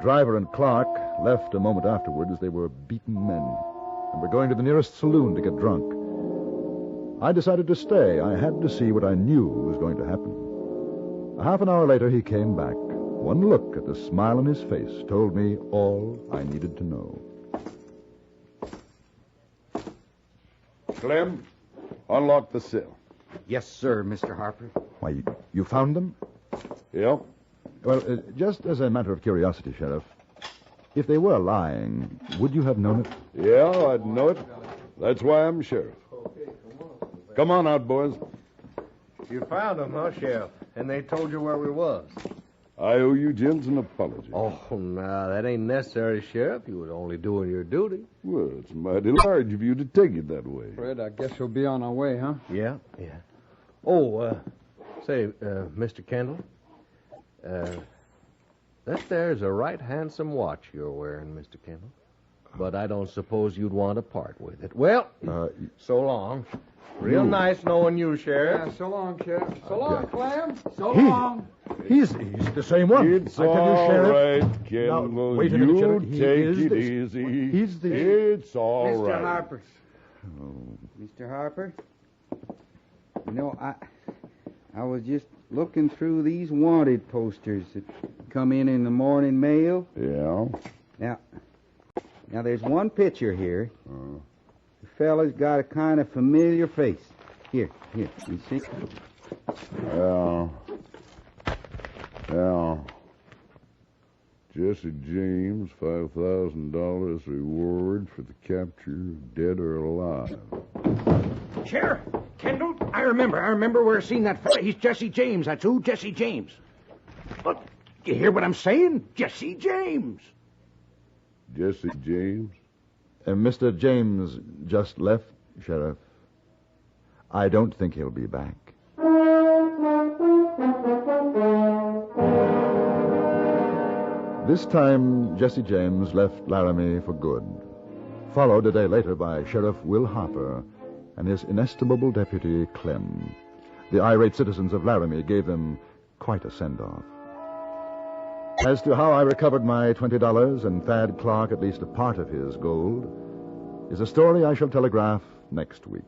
Driver and Clark left a moment afterward as they were beaten men and were going to the nearest saloon to get drunk. I decided to stay. I had to see what I knew was going to happen. A half an hour later, he came back. One look at the smile on his face told me all I needed to know. Clem, unlock the cell. Yes, sir, Mr. Harper. Why, you found them? Yeah. Well, just as a matter of curiosity, Sheriff, if they were lying, would you have known it? Yeah, I'd know it. That's why I'm sheriff. Come on out, boys. You found them, huh, Sheriff? And they told you where we was. I owe you gents an apology. Oh, no, that ain't necessary, Sheriff. You was only doing your duty. Well, it's mighty large of you to take it that way. Fred, I guess we'll be on our way, huh? Yeah. Oh, say, Mr. Kendall, That there's a right handsome watch you're wearing, Mr. Kendall. But I don't suppose you'd want to part with it. Well, so long. Real nice knowing you, Sheriff. Yeah, so long, Sheriff. So long, Clem. So He- long. He's the same one. It's I tell you, all Sheriff. right, Kendall. Now, wait a minute, You Sheriff. He take is it the- easy. He's the... It's all Mr. right. Harper. Mr. Harper? You know, I was just looking through these wanted posters that come in the morning mail. Yeah? Now there's one picture here. The fella's got a kind of familiar face. Here, you see? Yeah. Jesse James, $5,000 reward for the capture of dead or alive. Sheriff, Kendall, I remember where I seen that fella. He's Jesse James. That's who, Jesse James. Look, you hear what I'm saying? Jesse James. Jesse James? Mr. James just left, Sheriff. I don't think he'll be back. This time, Jesse James left Laramie for good, followed a day later by Sheriff Will Harper and his inestimable deputy, Clem. The irate citizens of Laramie gave them quite a send-off. As to how I recovered my $20 and Thad Clark at least a part of his gold is a story I shall telegraph next week.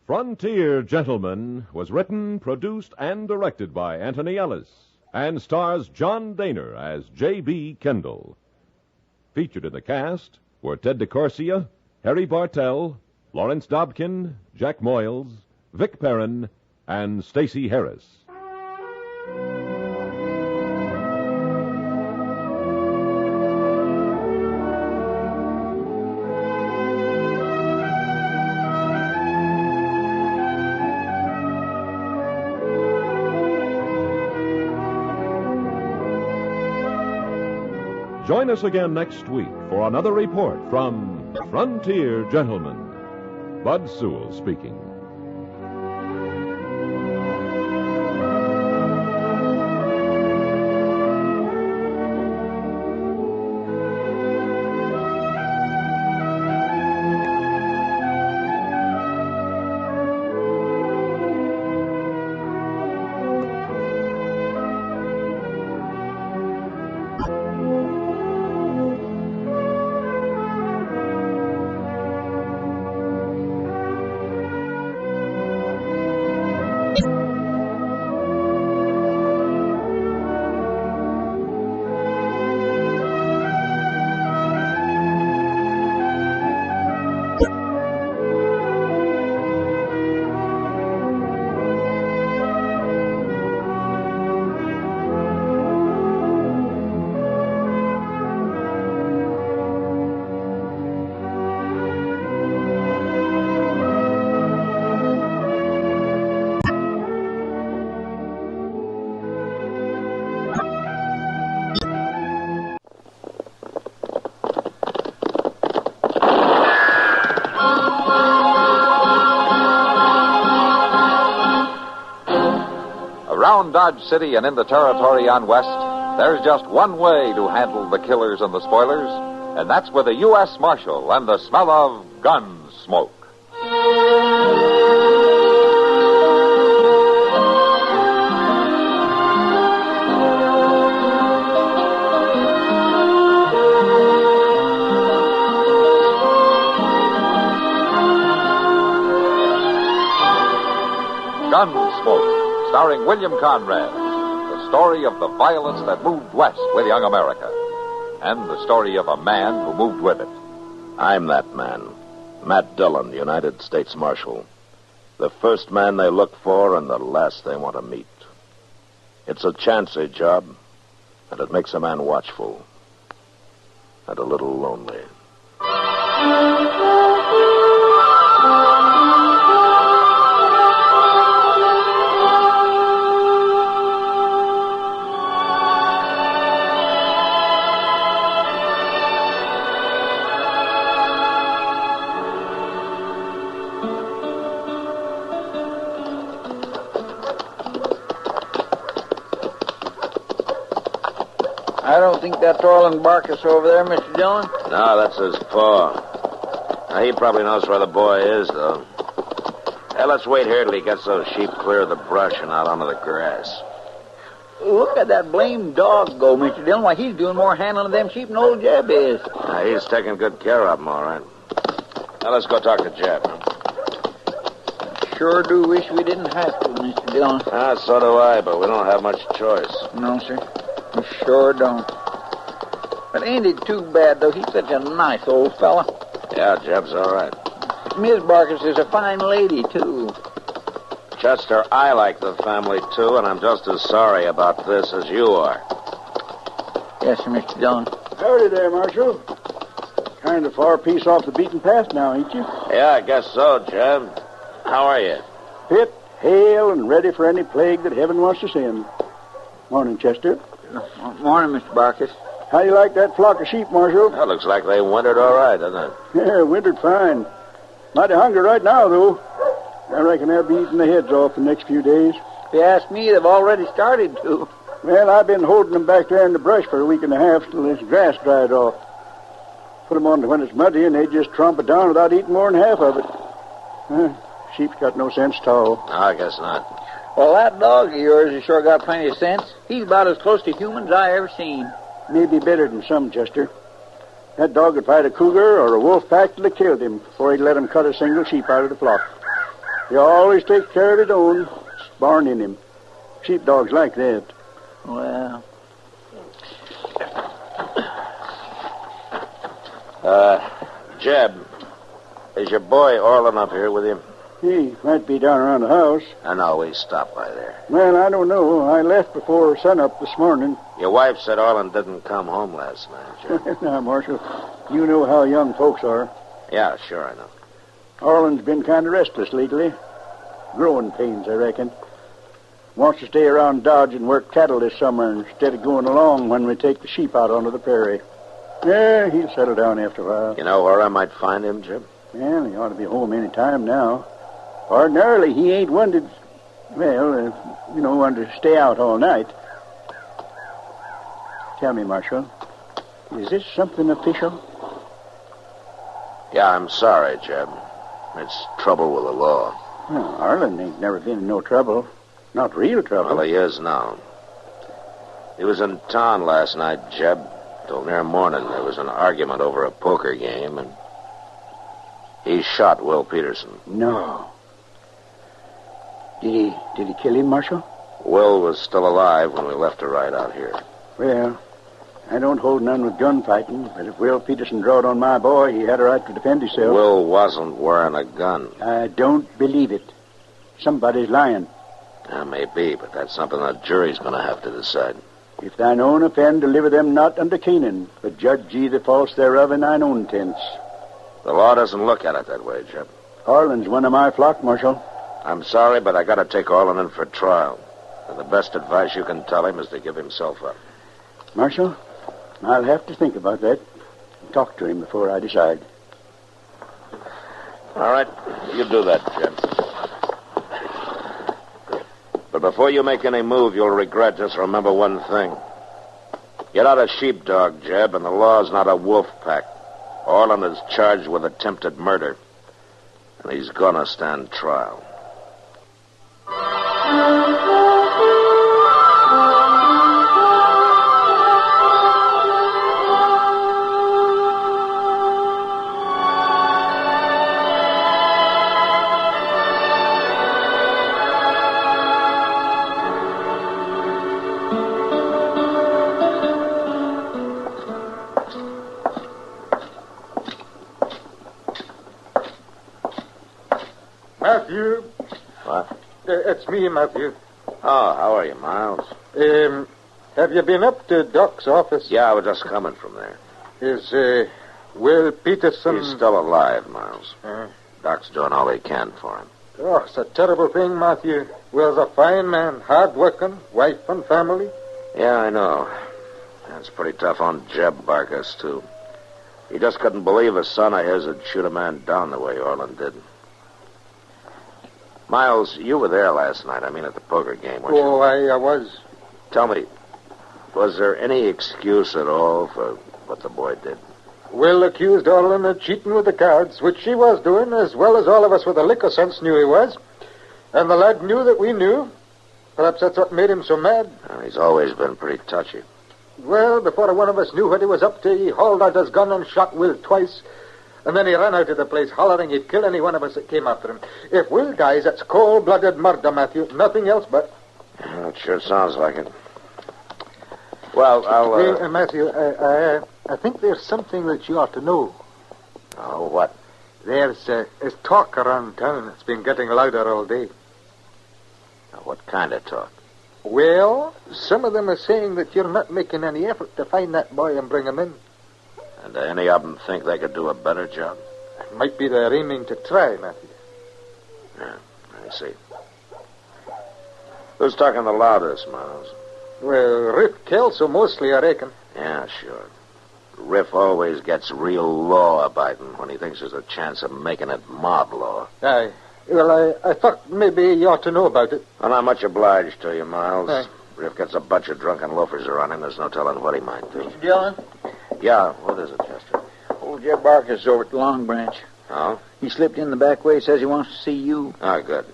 Frontier Gentlemen was written, produced, and directed by Anthony Ellis and stars John Daner as J.B. Kendall. Featured in the cast were Ted DeCorsia, Harry Bartell, Lawrence Dobkin, Jack Moyles, Vic Perrin, and Stacey Harris. Join us again next week for another report from Frontier Gentlemen. Bud Sewell speaking. Around Dodge City and in the territory on West, there's just one way to handle the killers and the spoilers, and that's with a U.S. Marshal and the smell of Gunsmoke. Gunsmoke, starring William Conrad, the story of the violence that moved west with young America, and the story of a man who moved with it. I'm that man, Matt Dillon, United States Marshal. The first man they look for and the last they want to meet. It's a chancy job, and it makes a man watchful and a little lonely. I don't think that's Orland Barkus over there, Mr. Dillon. No, that's his paw. Now, he probably knows where the boy is, though. Hey, let's wait here till he gets those sheep clear of the brush and out onto the grass. Look at that blamed dog go, Mr. Dillon. Why, he's doing more handling of them sheep than old Jeb is. He's taking good care of them, all right. Now, let's go talk to Jeb. Sure do wish we didn't have to, Mr. Dillon. So do I, but we don't have much choice. No, sir. We sure don't. But ain't it too bad, though? He's such a nice old fella. Yeah, Jeb's all right. Miss Barkus is a fine lady, too. Chester, I like the family, too, and I'm just as sorry about this as you are. Yes, sir, Mr. Dillon. Howdy there, Marshal. Kind of far piece off the beaten path now, ain't you? Yeah, I guess so, Jeb. How are you? Fit, hale, and ready for any plague that heaven wants to send. Morning, Chester. Morning, Mr. Barkus. How you like that flock of sheep, Marshal? That looks like they wintered all right, doesn't it? Yeah, wintered fine. Mighty hungry right now, though. I reckon they'll be eating their heads off the next few days. If you ask me, they've already started to. Well, I've been holding them back there in the brush for a week and a half till this grass dried off. Put them on when it's muddy, and they just tromp it down without eating more than half of it. Sheep's got no sense at all. No, I guess not. Well, that dog of yours has sure got plenty of sense. He's about as close to human as I ever seen. Maybe better than some, Chester. That dog would fight a cougar or a wolf pack till they killed him before he'd let him cut a single sheep out of the flock. He always takes care of his own. It's born in him. Sheepdogs like that. Well. Jeb, is your boy Orland up here with you? He might be down around the house. I know, we stopped by there. Well, I don't know. I left before sunup this morning. Your wife said Orland didn't come home last night, Jeb. Now, Marshal, you know how young folks are. Yeah, sure, I know. Orland's been kind of restless lately. Growing pains, I reckon. Wants to stay around Dodge and work cattle this summer instead of going along when we take the sheep out onto the prairie. Yeah, he'll settle down after a while. You know where I might find him, Jim? Well, he ought to be home any time now. Ordinarily, he ain't one to, one to stay out all night. Tell me, Marshal, is this something official? Yeah, I'm sorry, Jeb. It's trouble with the law. Well, Arlen ain't never been in no trouble. Not real trouble. Well, he is now. He was in town last night, Jeb. Till near morning, there was an argument over a poker game, and he shot Will Peterson. No. Did he kill him, Marshal? Will was still alive when we left to ride out here. Well, I don't hold none with gunfighting, but if Will Peterson drawed on my boy, he had a right to defend himself. Will wasn't wearing a gun. I don't believe it. Somebody's lying. Maybe, but that's something the jury's going to have to decide. If thine own offend, deliver them not unto Canaan, but judge ye the false thereof in thine own tents. The law doesn't look at it that way, Jeb. Arlen's one of my flock, Marshal. I'm sorry, but I got to take Arlen in for trial. And the best advice you can tell him is to give himself up. Marshal, I'll have to think about that and talk to him before I decide. All right, you do that, Jeb. But before you make any move you'll regret, just remember one thing. You're not a sheepdog, Jeb, and the law's not a wolf pack. Orland is charged with attempted murder, and he's gonna stand trial. Matthew. What? It's me, Matthew. Oh, how are you, Miles? Have you been up to Doc's office? Yeah, I was just coming from there. Is, Will Peterson... He's still alive, Miles. Doc's doing all he can for him. Oh, it's a terrible thing, Matthew. Will's a fine man, hard-working, wife and family. Yeah, I know. That's pretty tough on Jeb Barkus, too. He just couldn't believe a son of his would shoot a man down the way Orland did. Miles, you were there last night. I mean, at the poker game, weren't you? Oh, I was. Tell me, Was there any excuse at all for what the boy did? Will accused Orlin of cheating with the cards, which she was doing, as well as all of us with a lick of sense knew he was. And the lad knew that we knew. Perhaps that's what made him so mad. He's always been pretty touchy. Well, before one of us knew what he was up to, he hauled out his gun and shot Will twice. And then he ran out of the place, hollering he'd kill any one of us that came after him. If Will dies, that's cold-blooded murder, Matthew. Nothing else but... Well, it sure sounds like it. Well, I'll... Hey, Matthew, I think there's something that you ought to know. Oh, what? There's talk around town. It's been getting louder all day. What kind of talk? Well, some of them are saying that you're not making any effort to find that boy and bring him in. And any of them think they could do a better job? It might be they're aiming to try, Matthew. Yeah, I see. Who's talking the loudest, Miles? Well, Riff Kelso mostly, I reckon. Yeah, sure. Riff always gets real law-abiding when he thinks there's a chance of making it mob law. Aye. Well, I thought maybe you ought to know about it. Well, not much obliged to you, Miles. Aye. Riff gets a bunch of drunken loafers around him. There's no telling what he might do. Mr. Dillon? Yeah, what is it, Chester? Old Jeb Barker's over at the Long Branch. Oh? He slipped in the back way, says he wants to see you. Oh, good.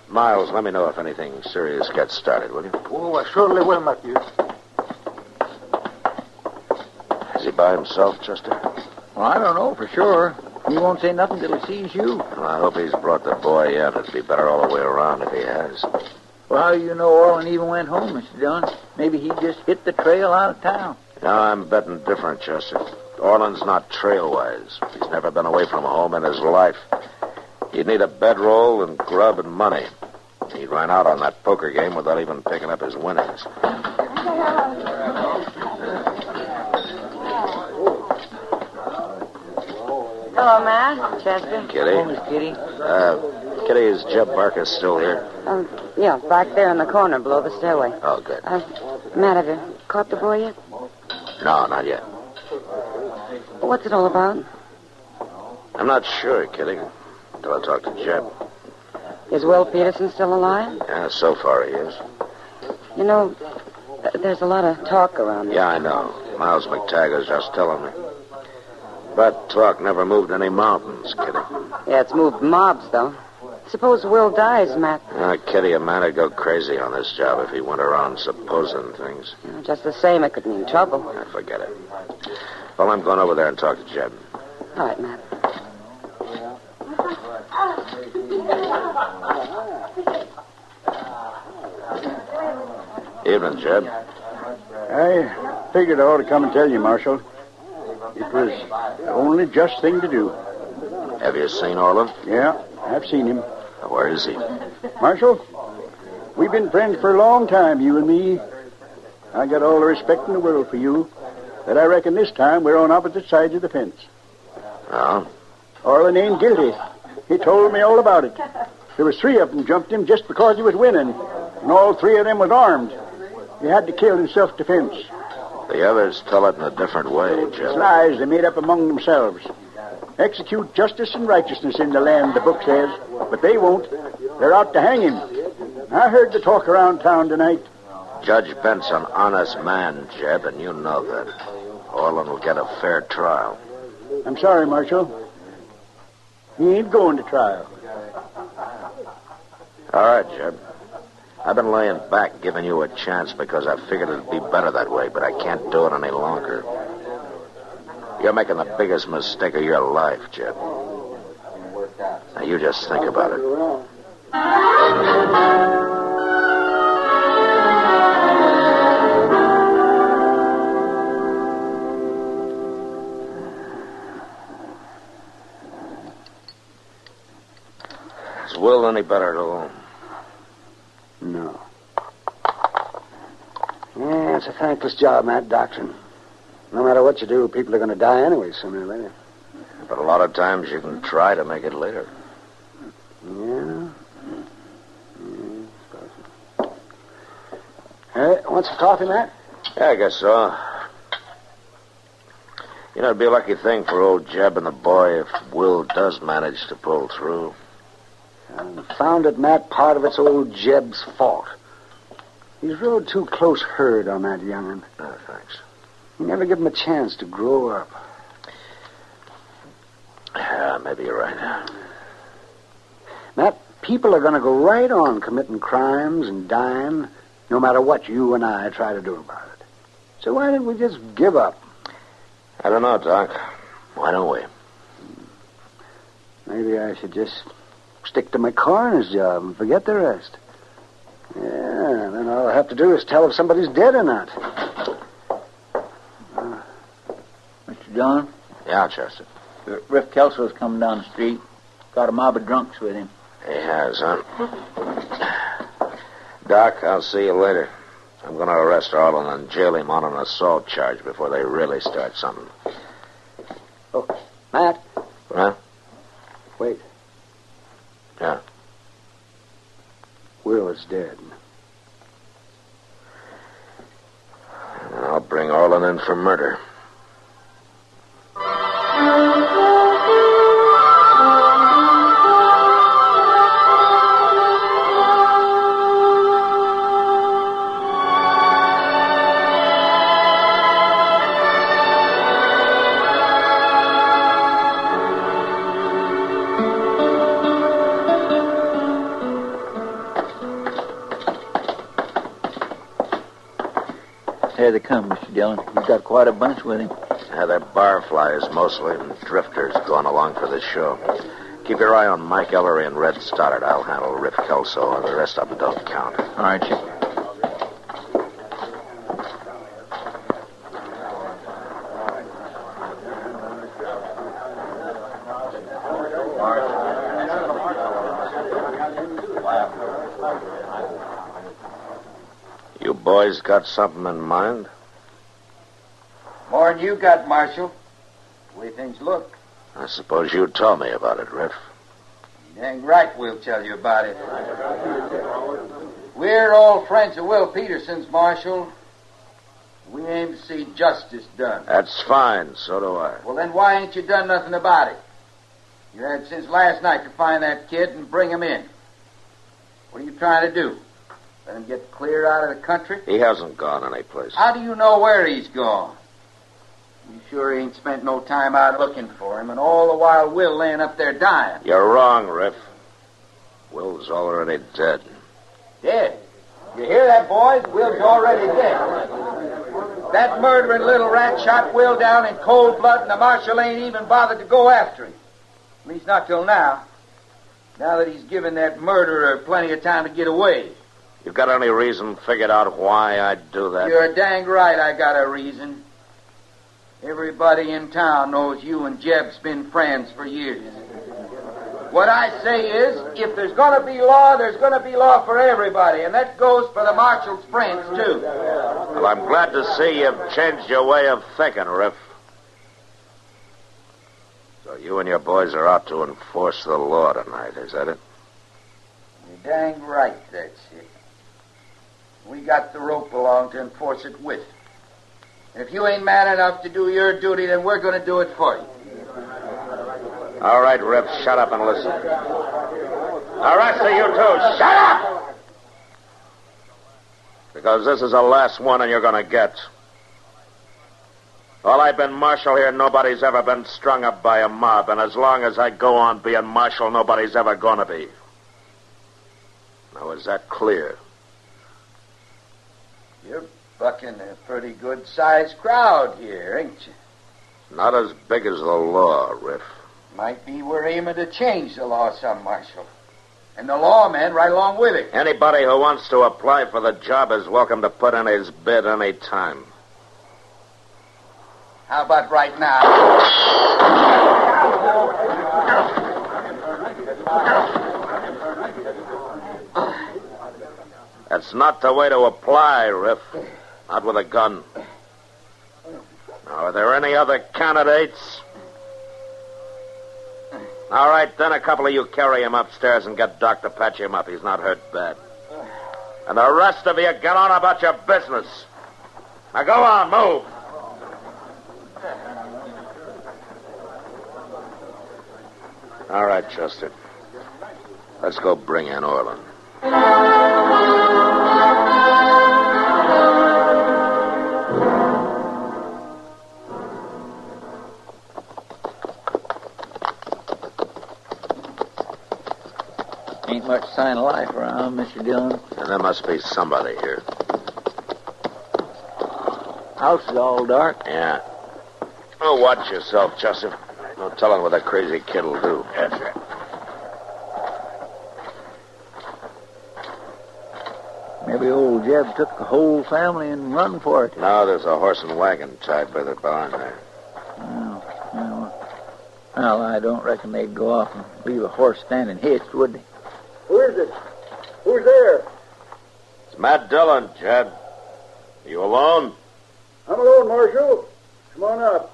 Miles, let me know if anything serious gets started, will you? Oh, I surely will, Matthew. Is he by himself, Chester? Well, I don't know for sure. He won't say nothing till he sees you. Well, I hope he's brought the boy in. It'd be better all the way around if he has. Well, how do you know Orlin even went home, Mr. Dillon? Maybe he just hit the trail out of town. No, I'm betting different, Chester. Orlin's not trail-wise. He's never been away from home in his life. He'd need a bedroll and grub and money. He ran out on that poker game without even picking up his winnings. Hello, Ma. Chester. Kitty? Oh, Miss Kitty. Kitty, is Jeb Barker still here? Yeah, back there in the corner below the stairway. Oh, good. Matt, have you caught the boy yet? No, not yet. What's it all about? I'm not sure, Kitty, until I talk to Jeb. Is Will Peterson still alive? Yeah, so far he is. You know, there's a lot of talk around here. Yeah, I know. Miles McTaggart's just telling me. But talk never moved any mountains, Kitty. Yeah, it's moved mobs, though. Suppose Will dies, Matt. Kitty, a man would go crazy on this job if he went around supposing things. Just the same, it could mean trouble. Forget it. Well, I'm going over there and talk to Jeb. All right, Matt. Evening, Jeb. I figured I ought to come and tell you, Marshal. It was the only just thing to do. Have you seen Orlin? Yeah, I've seen him. Where is he? Marshal, we've been friends for a long time, you and me. I got all the respect in the world for you, but I reckon this time we're on opposite sides of the fence. Oh? Orlin ain't guilty. He told me all about it. There was 3 of them jumped him just because he was winning, and all 3 of them was armed. He had to kill in self-defense. The others tell it in a different way, It's Jeb. lies they made up among themselves. Execute justice and righteousness in the land, the book says, but they won't. They're out to hang him. I heard the talk around town tonight. Judge Bent's an honest man, Jeb, and you know that. Orlin will get a fair trial. I'm sorry, Marshal. He ain't going to trial. All right, Jeb. I've been laying back, giving you a chance because I figured it'd be better that way, but I can't do it any longer. You're making the biggest mistake of your life, Jeb. Now, you just think about it. Is Will any better at all? No. Yeah, it's a thankless job, that doctrine. No matter what you do, people are going to die anyway sooner or later. But a lot of times you can try to make it later. Yeah. Hey, want some coffee, Matt? Yeah, I guess so. You know, it'd be a lucky thing for old Jeb and the boy if Will does manage to pull through. Found it, Matt. Part of it's old Jeb's fault. He's rode too close herd on that young'un. Oh, thanks. You never give him a chance to grow up. Yeah, maybe you're right. Matt, people are going to go right on committing crimes and dying, no matter what you and I try to do about it. So why don't we just give up? I don't know, Doc. Why don't we? Maybe I should just stick to my coroner's job and forget the rest. Yeah, then all I have to do is tell if somebody's dead or not. Mr. Dillon? Yeah, Chester. Riff Kelso's coming down the street. Got a mob of drunks with him. He has, huh? Doc, I'll see you later. I'm going to arrest Arlen and jail him on an assault charge before they really start something. Oh, Matt. Huh? Wait. Yeah. Will is dead. I'll bring Arlen in for murder. Here they come, Mr. Dillon. He's got quite a bunch with him. Yeah, they're barflies mostly, and drifters going along for the show. Keep your eye on Mike Ellery and Red Stoddard. I'll handle Riff Kelso, and the rest of them don't count. All right, Chief. You boys got something in mind? More'n you got, Marshal. The way things look. I suppose you told me about it, Riff. You dang right we'll tell you about it. We're old friends of Will Peterson's, Marshal. We aim to see justice done. That's fine. So do I. Well, then why ain't you done nothing about it? You had since last night to find that kid and bring him in. What are you trying to do? Let him get clear out of the country? He hasn't gone anyplace. How do you know where he's gone? You sure he ain't spent no time out looking for him, and all the while Will laying up there dying. You're wrong, Riff. Will's already dead. Dead? You hear that, boys? Will's already dead. That murdering little rat shot Will down in cold blood, and the marshal ain't even bothered to go after him. At least not till now. Now that he's given that murderer plenty of time to get away. You got any reason figured out why I'd do that? You're dang right I got a reason. Everybody in town knows you and Jeb's been friends for years. What I say is, if there's going to be law, there's going to be law for everybody, and that goes for the marshal's friends, too. Well, I'm glad to see you've changed your way of thinking, Riff. So you and your boys are out to enforce the law tonight, is that it? You're dang right, that's it. We got the rope along to enforce it with. And if you ain't man enough to do your duty, then we're going to do it for you. All right, Riff, shut up and listen. The rest of you too, shut up! Because this is the last one and you're going to get. While I've been marshal here, nobody's ever been strung up by a mob, and as long as I go on being marshal, nobody's ever going to be. Now, is that clear? You're bucking a pretty good-sized crowd here, ain't you? Not as big as the law, Riff. Might be we're aiming to change the law some, Marshal. And the lawmen right along with it. Anybody who wants to apply for the job is welcome to put in his bid any time. How about right now? That's not the way to apply, Riff. Not with a gun. Now, are there any other candidates? All right, then a couple of you carry him upstairs and get Doc to patch him up. He's not hurt bad. And the rest of you get on about your business. Now go on, move. All right, Chester. Let's go bring in Orland. sign of life around, Mr. Dillon. And there must be somebody here. House is all dark. Yeah. Oh, watch yourself, Joseph. No telling what that crazy kid will do. Yes, sir. Maybe old Jeb took the whole family and run for it. No, there's a horse and wagon tied by the barn there. Well, I don't reckon they'd go off and leave a horse standing hitched, would they? Who is it? Who's there? It's Matt Dillon, Jeb. Are you alone? I'm alone, Marshal. Come on up.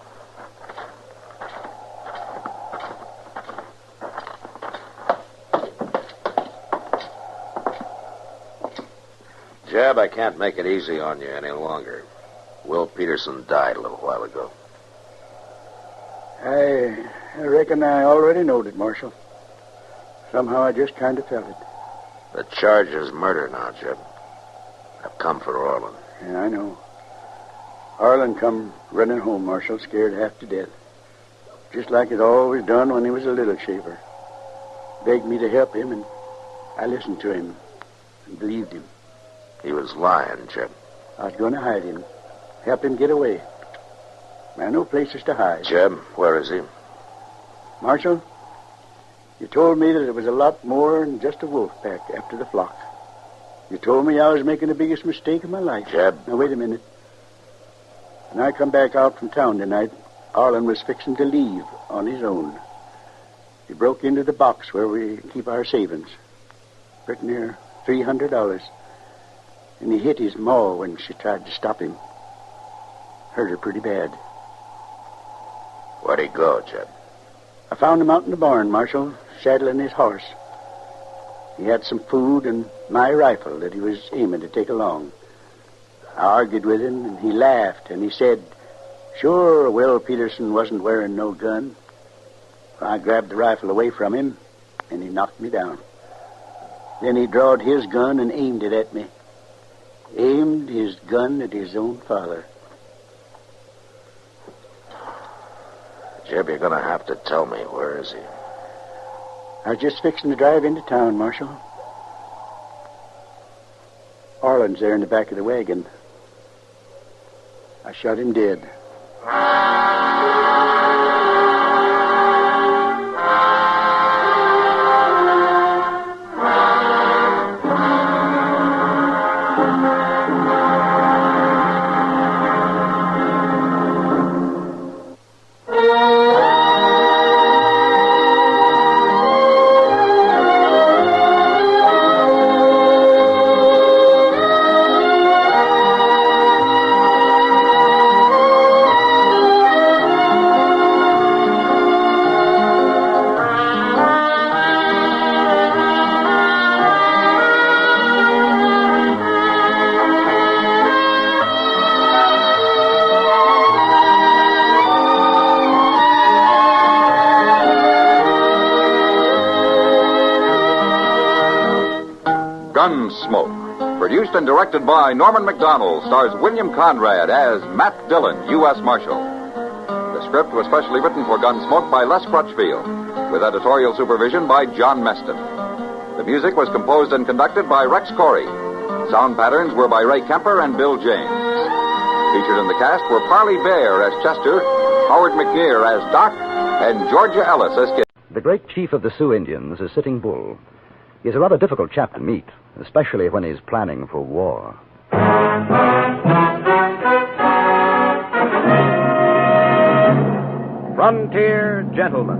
Jeb, I can't make it easy on you any longer. Will Peterson died a little while ago. I reckon I already knowed it, Marshal. Somehow I just kind of felt it. The charge is murder now, Jeb. I've come for Orland. Yeah, I know. Arlen come running home, Marshal, scared half to death. Just like he'd always done when he was a little shaver. Begged me to help him, and I listened to him and believed him. He was lying, Jeb. I was going to hide him, help him get away. I know places to hide. Jeb, where is he? Marshal, you told me that it was a lot more than just a wolf pack after the flock. You told me I was making the biggest mistake of my life. Jeb. Now, wait a minute. When I come back out from town tonight, Arlen was fixing to leave on his own. He broke into the box where we keep our savings. Pretty near $300. And he hit his maw when she tried to stop him. Hurt her pretty bad. Where'd he go, Jeb? I found him out in the barn, Marshal, saddling his horse. He had some food and my rifle that he was aiming to take along. I argued with him, and he laughed, and he said, sure, Will Peterson wasn't wearing no gun. I grabbed the rifle away from him, and he knocked me down. Then he drawed his gun and aimed it at me. Aimed his gun at his own father. Jeb, you're going to have to tell me. Where is he? I was just fixing to drive into town, Marshal. Arlen's there in the back of the wagon. I shot him dead. Gunsmoke, produced and directed by Norman McDonald, stars William Conrad as Matt Dillon, U.S. Marshal. The script was specially written for Gunsmoke by Les Crutchfield, with editorial supervision by John Meston. The music was composed and conducted by Rex Corey. Sound patterns were by Ray Kemper and Bill James. Featured in the cast were Parley Bear as Chester, Howard McNear as Doc, and Georgia Ellis as Kid. The great chief of the Sioux Indians is Sitting Bull. He's a rather difficult chap to meet, especially when he's planning for war. Frontier Gentlemen.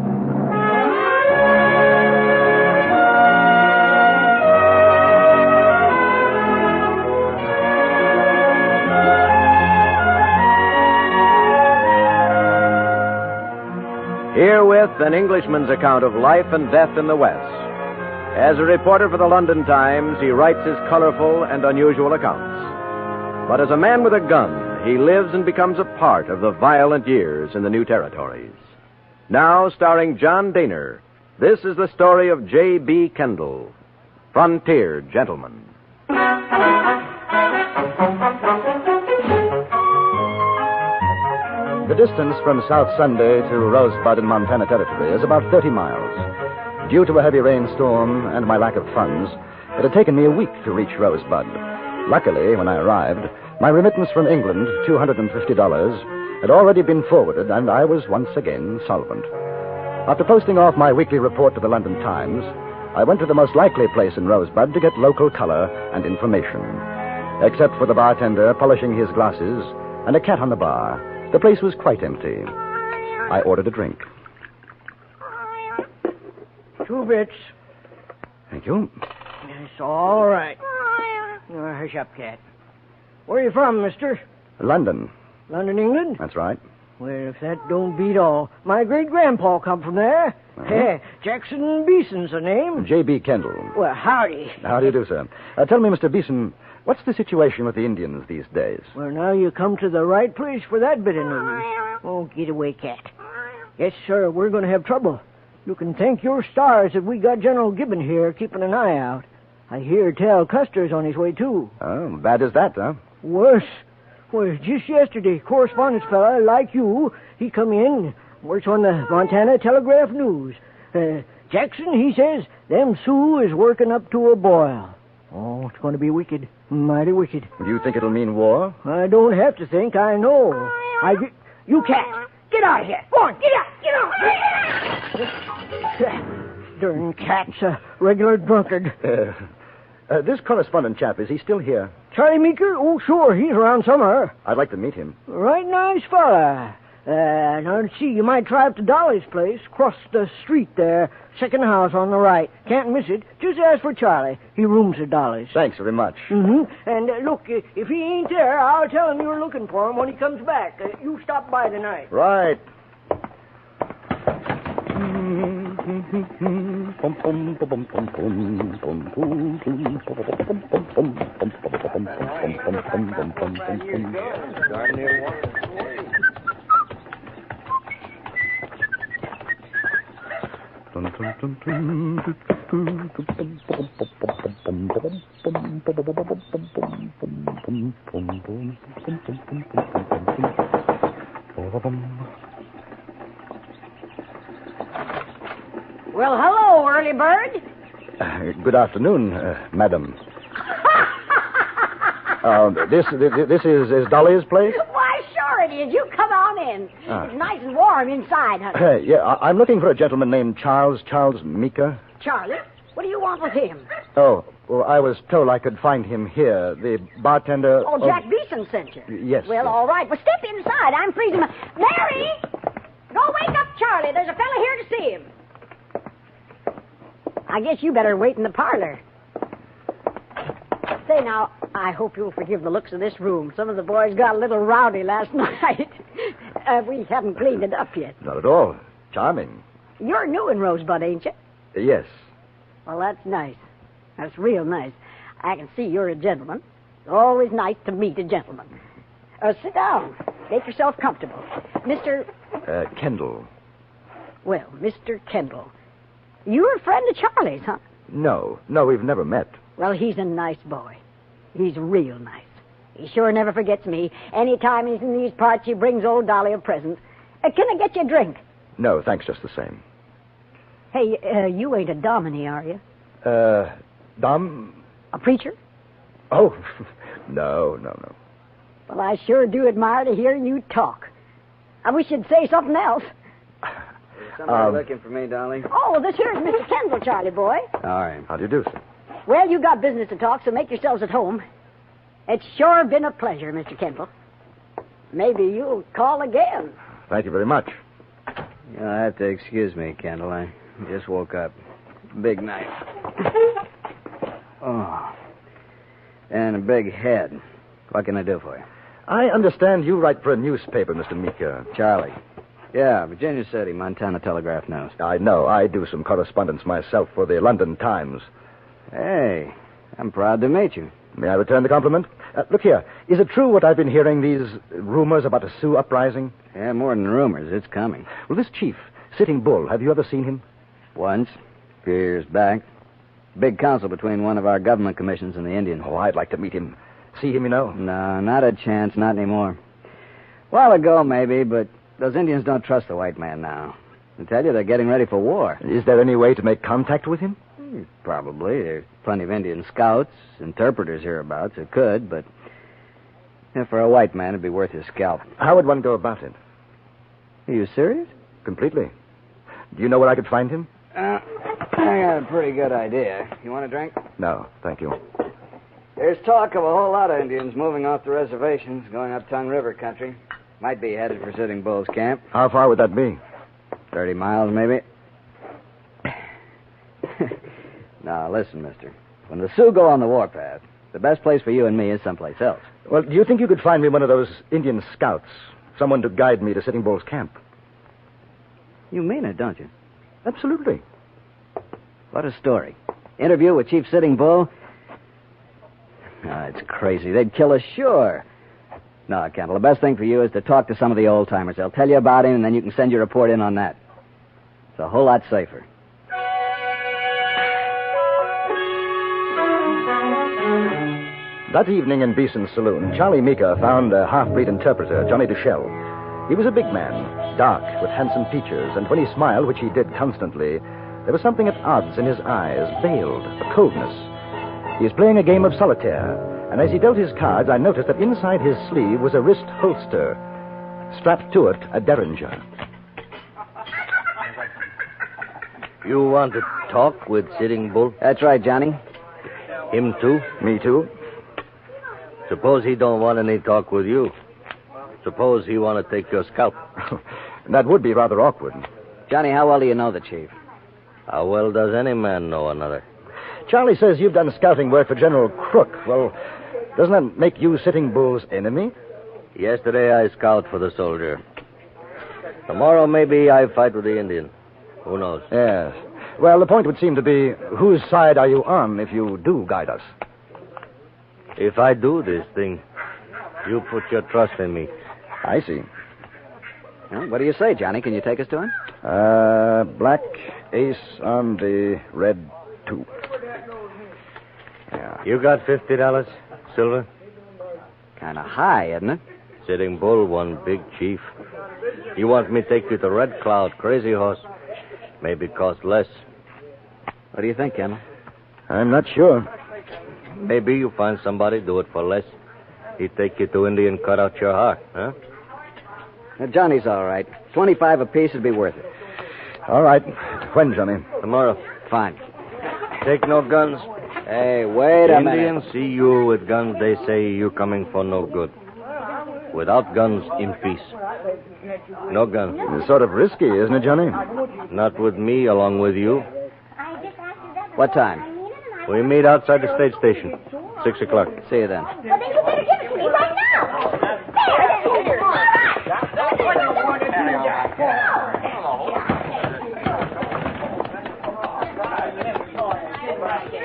Herewith an Englishman's account of life and death in the West. As a reporter for the London Times, he writes his colorful and unusual accounts. But as a man with a gun, he lives and becomes a part of the violent years in the new territories. Now, starring John Daner, this is the story of J.B. Kendall, Frontier Gentleman. The distance from South Sunday to Rosebud in Montana Territory is about 30 miles. Due to a heavy rainstorm and my lack of funds, it had taken me a week to reach Rosebud. Luckily, when I arrived, my remittance from England, $250, had already been forwarded, and I was once again solvent. After posting off my weekly report to the London Times, I went to the most likely place in Rosebud to get local color and information. Except for the bartender polishing his glasses and a cat on the bar, the place was quite empty. I ordered a drink. 2 bits. Thank you. It's all right. Hush up, cat. Where are you from, mister? London. London, England? That's right. Well, if that don't beat all. My great-grandpa come from there. Jackson Beeson's the name. J.B. Kendall. Well, howdy. How do you do, sir? Tell me, Mr. Beeson, what's the situation with the Indians these days? Well, now you come to the right place for that bit of news. Oh, get away, cat. Yes, sir, we're going to have trouble. You can thank your stars that we got General Gibbon here keeping an eye out. I hear tell Custer's on his way, too. Oh, bad as that, huh? Worse. Well, just yesterday, correspondence fella like you, he come in, works on the Montana Telegraph News. Jackson, he says, them Sioux is working up to a boil. Oh, it's going to be wicked. Mighty wicked. Do you think it'll mean war? I don't have to think. I know. You cat. Get out of here. Go on. Get out. Darn cat's a regular drunkard. This correspondent chap, is he still here? Charlie Meeker? Oh, sure. He's around somewhere. I'd like to meet him. Right nice fella. Now, see, you might try up to Dolly's place, cross the street there, second house on the right. Can't miss it. Just ask for Charlie. He rooms at Dolly's. Thanks very much. Mm-hmm. And, look, if he ain't there, I'll tell him you're looking for him when he comes back. You stop by tonight. Right. Well, hello, early bird. Good afternoon, madam. This is Dolly's place? Why, sure it is. You come on in. It's nice and warm inside, honey. Yeah, I'm looking for a gentleman named Charles Meeker. Charlie? What do you want with him? Oh, well, I was told I could find him here. The bartender... Oh, Jack Beeson sent you? Yes. Well, all right. Well, step inside. I'm freezing my... Mary! Go wake up Charlie. There's a fella here to see him. I guess you better wait in the parlor. Say, now, I hope you'll forgive the looks of this room. Some of the boys got a little rowdy last night. We haven't cleaned it up yet. Not at all. Charming. You're new in Rosebud, ain't you? Yes. Well, that's nice. That's real nice. I can see you're a gentleman. It's always nice to meet a gentleman. Sit down. Make yourself comfortable. Mr. Kendall. Well, Mr. Kendall. You're a friend of Charlie's, huh? No, we've never met. Well, he's a nice boy. He's real nice. He sure never forgets me. Anytime he's in these parts, he brings old Dolly a present. Can I get you a drink? No, thanks just the same. Hey, you ain't a dominie, are you? Dom? A preacher? Oh, no. Well, I sure do admire to hear you talk. I wish you'd say something else. Somebody looking for me, Dolly? Oh, this here's Mr. Kendall, Charlie boy. All right. How do you do, sir? Well, you got business to talk, so make yourselves at home. It's sure been a pleasure, Mr. Kendall. Maybe you'll call again. Thank you very much. You'll have to excuse me, Kendall. I just woke up. Big night. Oh. And a big head. What can I do for you? I understand you write for a newspaper, Mr. Meeker. Charlie. Yeah, Virginia City, Montana Telegraph News. I know. I do some correspondence myself for the London Times. Hey, I'm proud to meet you. May I return the compliment? Look here. Is it true what I've been hearing, these rumors about a Sioux uprising? Yeah, more than rumors. It's coming. Well, this chief, Sitting Bull, have you ever seen him? Once, a few years back. Big council between one of our government commissions and the Indians. Oh, I'd like to meet him. See him, you know? No, not a chance. Not anymore. A while ago, maybe, but those Indians don't trust the white man now. I tell you, they're getting ready for war. Is there any way to make contact with him? Probably. There's plenty of Indian scouts, interpreters hereabouts who could, but for a white man, it'd be worth his scalp. How would one go about it? Are you serious? Completely. Do you know where I could find him? I got a pretty good idea. You want a drink? No, thank you. There's talk of a whole lot of Indians moving off the reservations, going up Tongue River country. Might be headed for Sitting Bull's camp. How far would that be? 30 miles, maybe. Now, listen, mister. When the Sioux go on the warpath, the best place for you and me is someplace else. Well, do you think you could find me one of those Indian scouts? Someone to guide me to Sitting Bull's camp? You mean it, don't you? Absolutely. What a story. Interview with Chief Sitting Bull? It's crazy. They'd kill us, sure. No, Kendall, the best thing for you is to talk to some of the old-timers. They'll tell you about him, and then you can send your report in on that. It's a whole lot safer. That evening in Beeson's saloon, Charlie Meeker found a half-breed interpreter, Johnny Duchelle. He was a big man, dark, with handsome features, and when he smiled, which he did constantly, there was something at odds in his eyes, veiled, a coldness. He was playing a game of solitaire, and as he dealt his cards, I noticed that inside his sleeve was a wrist holster. Strapped to it, a derringer. You want to talk with Sitting Bull? That's right, Johnny. Him too? Me too. Suppose he don't want any talk with you. Suppose he want to take your scalp. That would be rather awkward. Johnny, how well do you know the chief? How well does any man know another? Charlie says you've done scouting work for General Crook. Well, doesn't that make you Sitting Bull's enemy? Yesterday I scout for the soldier. Tomorrow maybe I fight with the Indian. Who knows? Yes. Well, the point would seem to be, whose side are you on if you do guide us? If I do this thing, you put your trust in me. I see. Well, what do you say, Johnny? Can you take us to him? Black ace on the red 2. Yeah. You got $50, Silver? Kind of high, isn't it? Sitting Bull, one big chief. You want me to take you to Red Cloud, Crazy Horse? Maybe cost less. What do you think, Kendall? I'm not sure. Maybe you find somebody, do it for less. He'd take you to India and cut out your heart, huh? Now, Johnny's all right. 25 apiece would be worth it. All right. When, Johnny? Tomorrow. Fine. Take no guns. Hey, wait a minute. Indians see you with guns, they say you coming for no good. Without guns, in peace. No guns. It's sort of risky, isn't it, Johnny? Not with me, along with you. What time? We meet outside the state station. 6 o'clock. See you then. Well, then you better give it to me right now.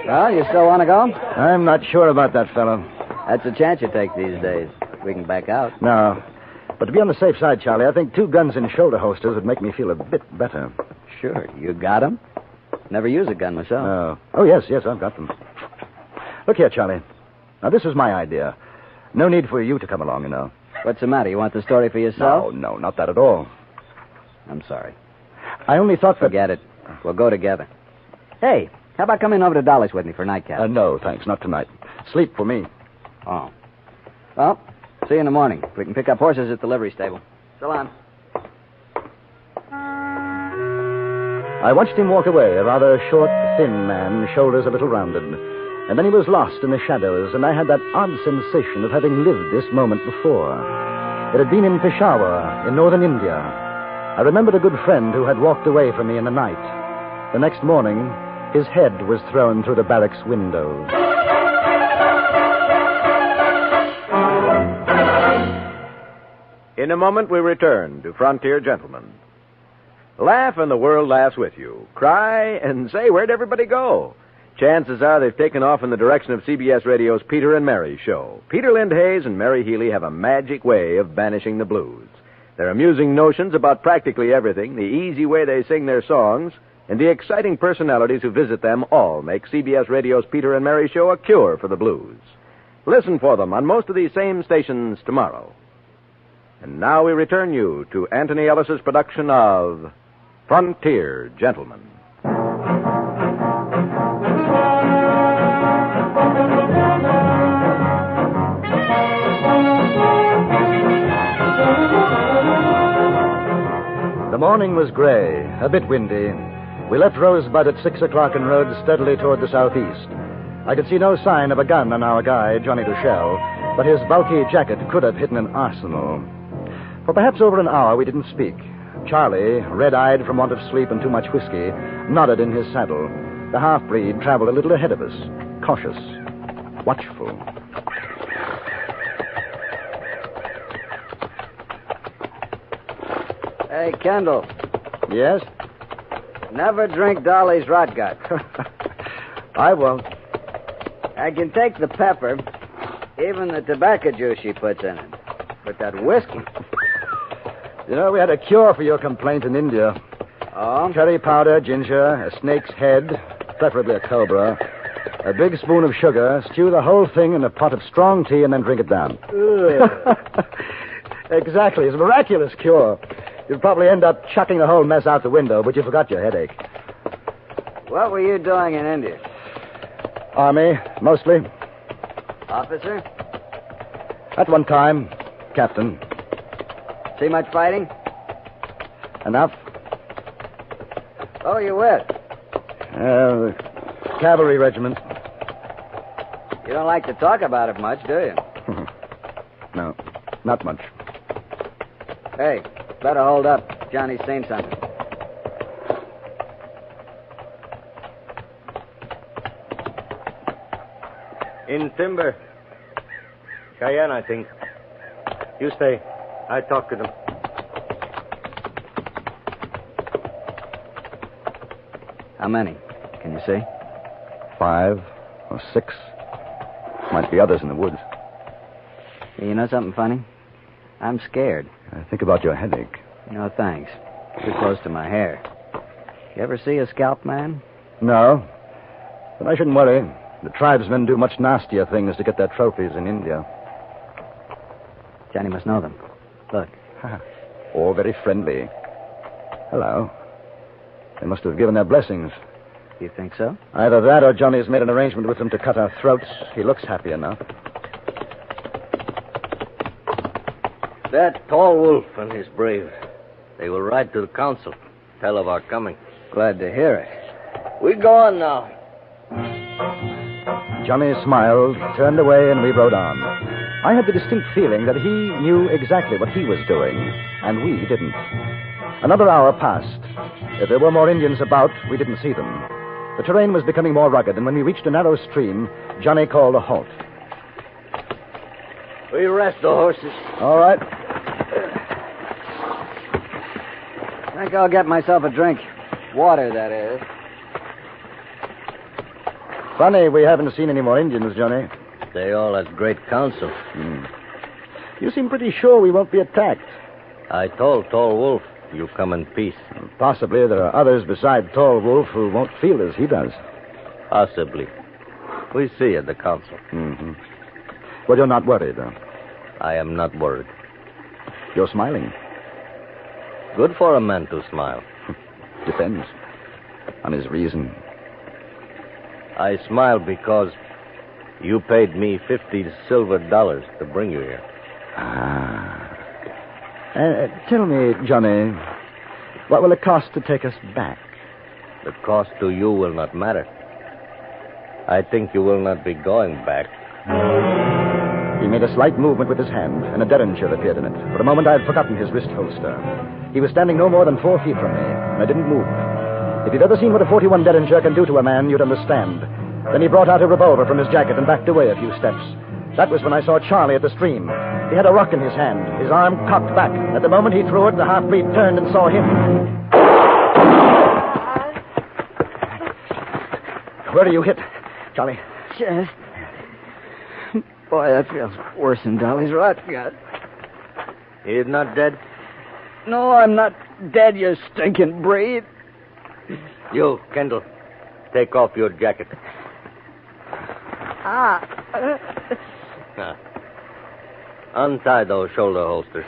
Well, you still want to go? I'm not sure about that, fellow. That's a chance you take these days. We can back out. No. But to be on the safe side, Charlie, I think 2 guns in shoulder holsters would make me feel a bit better. Sure. You got them? Never use a gun myself. No. Oh, yes, I've got them. Look here, Charlie. Now, this is my idea. No need for you to come along, you know. What's the matter? You want the story for yourself? No, not that at all. I'm sorry. I only thought that... Forget it. We'll go together. Hey, how about coming over to Dolly's with me for nightcap? No, thanks. Not tonight. Sleep for me. Oh. Well, see you in the morning. We can pick up horses at the livery stable. So long. I watched him walk away, a rather short, thin man, shoulders a little rounded. And then he was lost in the shadows, and I had that odd sensation of having lived this moment before. It had been in Peshawar, in northern India. I remembered a good friend who had walked away from me in the night. The next morning, his head was thrown through the barracks windows. In a moment, we return to Frontier Gentlemen. Laugh and the world laughs with you. Cry and say, where'd everybody go? Chances are they've taken off in the direction of CBS Radio's Peter and Mary show. Peter Lindhays and Mary Healy have a magic way of banishing the blues. Their amusing notions about practically everything, the easy way they sing their songs, and the exciting personalities who visit them all make CBS Radio's Peter and Mary show a cure for the blues. Listen for them on most of these same stations tomorrow. And now we return you to Anthony Ellis's production of Frontier Gentleman. The morning was gray, a bit windy. We left Rosebud at 6 o'clock and rode steadily toward the southeast. I could see no sign of a gun on our guide, Johnny Duchelle, but his bulky jacket could have hidden an arsenal. For perhaps over an hour, we didn't speak. Charlie, red-eyed from want of sleep and too much whiskey, nodded in his saddle. The half-breed traveled a little ahead of us, cautious, watchful. Hey, Kendall. Yes? Never drink Dolly's rot gut. I won't. I can take the pepper, even the tobacco juice she puts in it. But that whiskey... You know, we had a cure for your complaint in India. Oh? Curry powder, ginger, a snake's head, preferably a cobra, a big spoon of sugar, stew the whole thing in a pot of strong tea, and then drink it down. Exactly. It's a miraculous cure. You'd probably end up chucking the whole mess out the window, but you forgot your headache. What were you doing in India? Army, mostly. Officer? At one time, captain. See much fighting? Enough. Oh, you with? Cavalry regiment. You don't like to talk about it much, do you? No, not much. Hey, better hold up. Johnny's seen something. In timber. Cheyenne, I think. You stay. I talk to them. How many? Can you see? 5 or 6. Might be others in the woods. You know something funny? I'm scared. Think about your headache. No, thanks. Too close to my hair. You ever see a scalp man? No. But I shouldn't worry. The tribesmen do much nastier things to get their trophies in India. Johnny must know them. Look. All very friendly. Hello. They must have given their blessings. You think so? Either that or Johnny's made an arrangement with them to cut our throats. He looks happy enough. That tall wolf and his brave. They will ride to the council. Tell of our coming. Glad to hear it. We go on now. Johnny smiled, turned away, and we rode on. I had the distinct feeling that he knew exactly what he was doing, and we didn't. Another hour passed. If there were more Indians about, we didn't see them. The terrain was becoming more rugged, and when we reached a narrow stream, Johnny called a halt. We rest the horses. All right. I think I'll get myself a drink. Water, that is. Funny, we haven't seen any more Indians, Johnny. They all at great council. You seem pretty sure we won't be attacked. I told Tall Wolf you come in peace. Possibly there are others besides Tall Wolf who won't feel as he does. Possibly. We see at the council. Well, you're not worried, though. I am not worried. You're smiling. Good for a man to smile. Depends on his reason. I smile because you paid me $50 silver to bring you here. Tell me, Johnny, what will it cost to take us back? The cost to you will not matter. I think you will not be going back. He made a slight movement with his hand, and a derringer appeared in it. For a moment, I had forgotten his wrist holster. He was standing no more than 4 feet from me, and I didn't move. If you've ever seen what a 41 derringer can do to a man, you'd understand. Then he brought out a revolver from his jacket and backed away a few steps. That was when I saw Charlie at the stream. He had a rock in his hand, his arm cocked back. At the moment he threw it, the half-breed turned and saw him. Where are you hit, Charlie? Chest. Boy, that feels worse than Dolly's rot gut. He's not dead? No, I'm not dead, you stinking breed. You, Kendall, take off your jacket. Untie those shoulder holsters.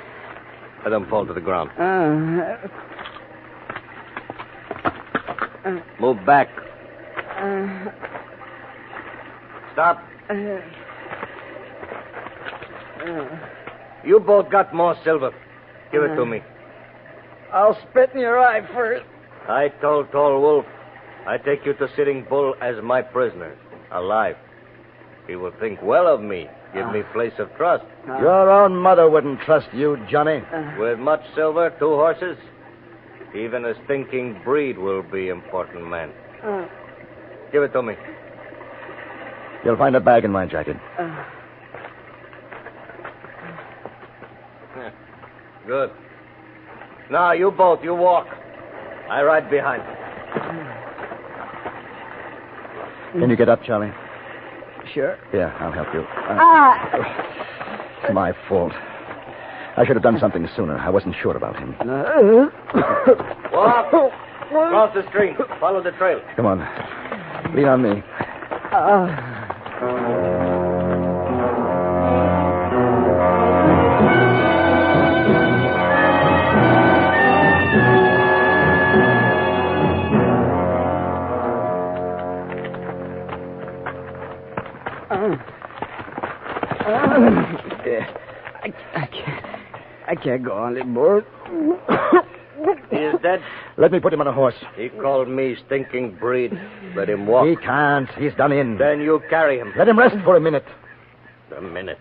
Let them fall to the ground. Move back. Stop. You both got more silver. Give it to me. I'll spit in your eye first. I told Tall Wolf I take you to Sitting Bull as my prisoner, alive. He will think well of me, give me place of trust. Your own mother wouldn't trust you, Johnny. With much silver, 2 horses, even a stinking breed will be important man. Give it to me. You'll find a bag in my jacket. Good. Now, you both, you walk. I ride behind. Can you get up, Charlie? Sure. Yeah, I'll help you. It's my fault. I should have done something sooner. I wasn't sure about him. Walk. Cross the stream. Follow the trail. Come on. Lean on me. I can't go on anymore. He is dead. Let me put him on a horse. He called me stinking breed. Let him walk. He can't. He's done in. Then you carry him. Let him rest for a minute. A minute.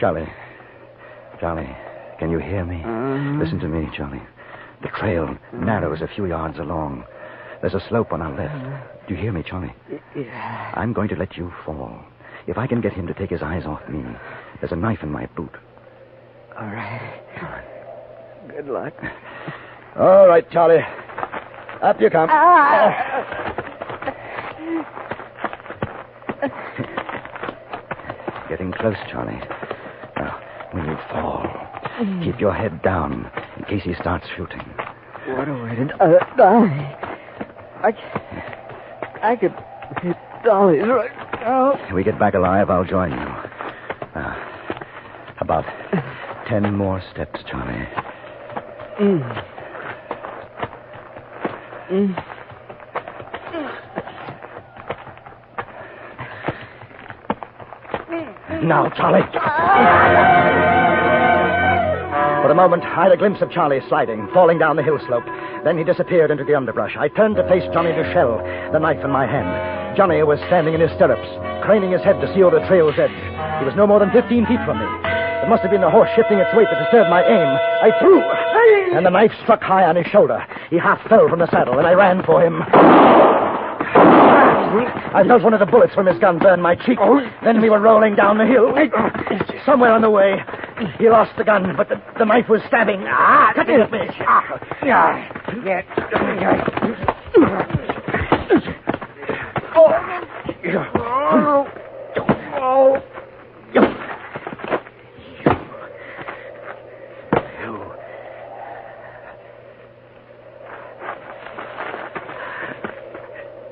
Charlie, can you hear me? Listen to me, Charlie. The trail narrows a few yards along. There's a slope on our left. Do you hear me, Charlie? Yeah. I'm going to let you fall. If I can get him to take his eyes off me, there's a knife in my boot. All right. Good luck. All right, Charlie. Up you come. Getting close, Charlie. Now, when you fall, keep your head down in case he starts shooting. What a way to die. I could hit Dolly's right now. If we get back alive, I'll join you. About 10 more steps, Charlie. Now, Charlie. For a moment, I had a glimpse of Charlie sliding, falling down the hill slope. Then he disappeared into the underbrush. I turned to face Johnny Duchelle, the knife in my hand. Johnny was standing in his stirrups, craning his head to seal the trail's edge. He was no more than 15 feet from me. It must have been the horse shifting its weight that disturbed my aim. I threw, and the knife struck high on his shoulder. He half fell from the saddle, and I ran for him. I felt one of the bullets from his gun burn my cheek. Then we were rolling down the hill. Somewhere on the way, he lost the gun, but the knife was stabbing. Cut it, bitch.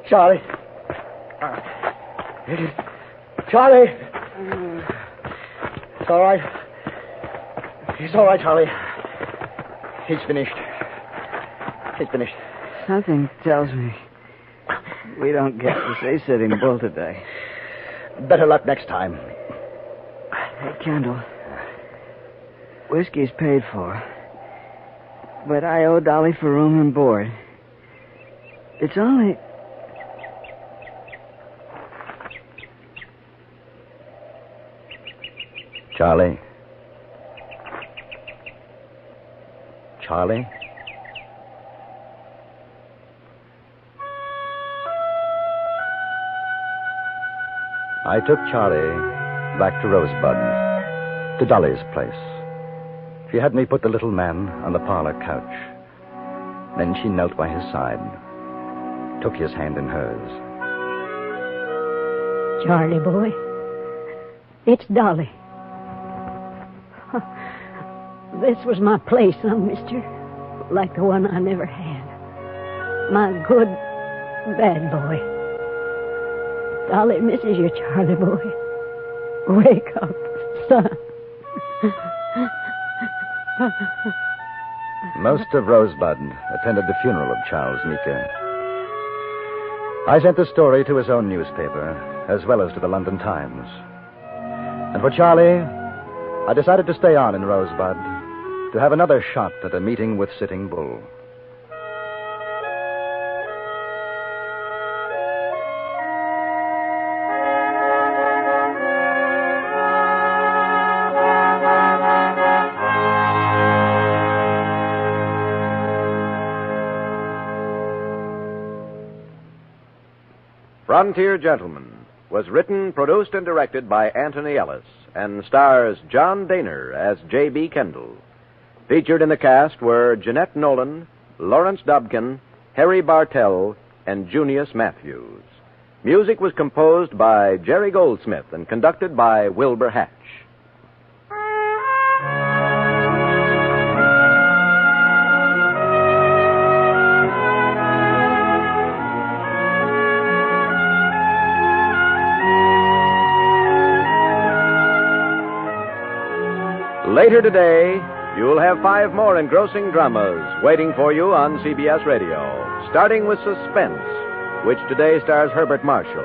Charlie. Charlie. It's all right. It's all right, Charlie. He's finished. He's finished. Something tells me we don't get to say Sitting Bull today. Better luck next time. Hey, Kendall. Whiskey's paid for. But I owe Dolly for room and board. It's only... Charlie? Charlie? I took Charlie back to Rosebud, to Dolly's place. She had me put the little man on the parlor couch. Then she knelt by his side, took his hand in hers. Charlie boy, it's Dolly. This was my place, mister, like the one I never had. My good, bad boy. Dolly misses you, Charlie boy. Wake up, son. Most of Rosebud attended the funeral of Charles Meeker. I sent the story to his own newspaper, as well as to the London Times. And for Charlie, I decided to stay on in Rosebud to have another shot at a meeting with Sitting Bull. Frontier Gentleman was written, produced, and directed by Anthony Ellis and stars John Daner as J.B. Kendall. Featured in the cast were Jeanette Nolan, Lawrence Dobkin, Harry Bartell, and Junius Matthews. Music was composed by Jerry Goldsmith and conducted by Wilbur Hatch. Later today, you'll have 5 more engrossing dramas waiting for you on CBS Radio, starting with Suspense, which today stars Herbert Marshall.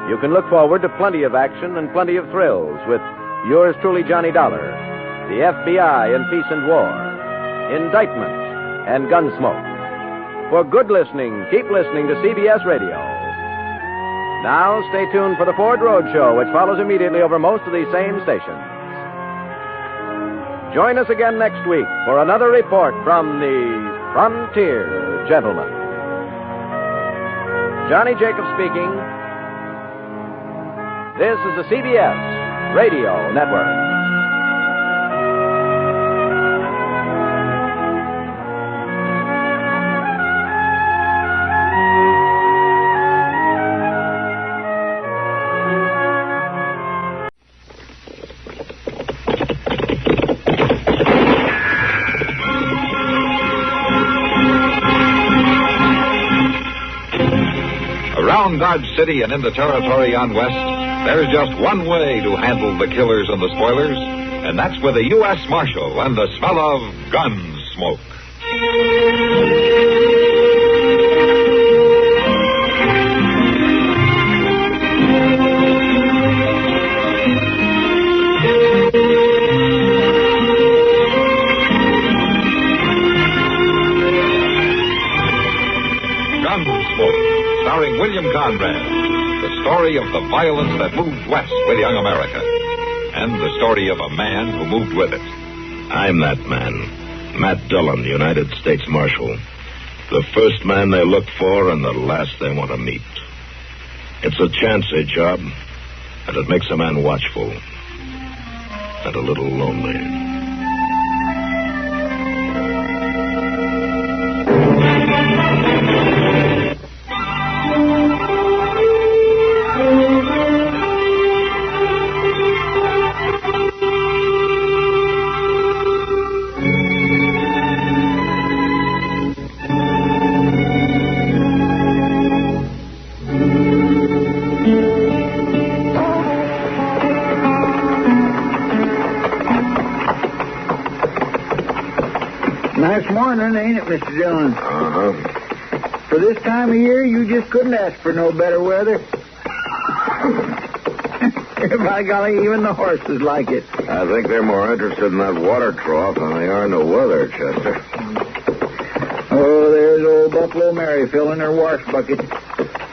You can look forward to plenty of action and plenty of thrills with yours truly, Johnny Dollar, the FBI in Peace and War, Indictment, and Gunsmoke. For good listening, keep listening to CBS Radio. Now, stay tuned for the Ford Road Show, which follows immediately over most of these same stations. Join us again next week for another report from the Frontier Gentleman. Johnny Jacobs speaking. This is the CBS Radio Network. Dodge City and in the territory on West, there's just one way to handle the killers and the spoilers, and that's with a U.S. Marshal and the smell of Gunsmoke. Starring William Conrad, the story of the violence that moved west with young America, and the story of a man who moved with it. I'm that man, Matt Dillon, United States Marshal. The first man they look for and the last they want to meet. It's a chancy job, and it makes a man watchful and a little lonely. Nice morning, ain't it, Mr. Dillon? Uh-huh. For this time of year, you just couldn't ask for no better weather. By golly, even the horses like it. I think they're more interested in that water trough than they are in the weather, Chester. Oh, there's old Buffalo Mary filling her wash bucket.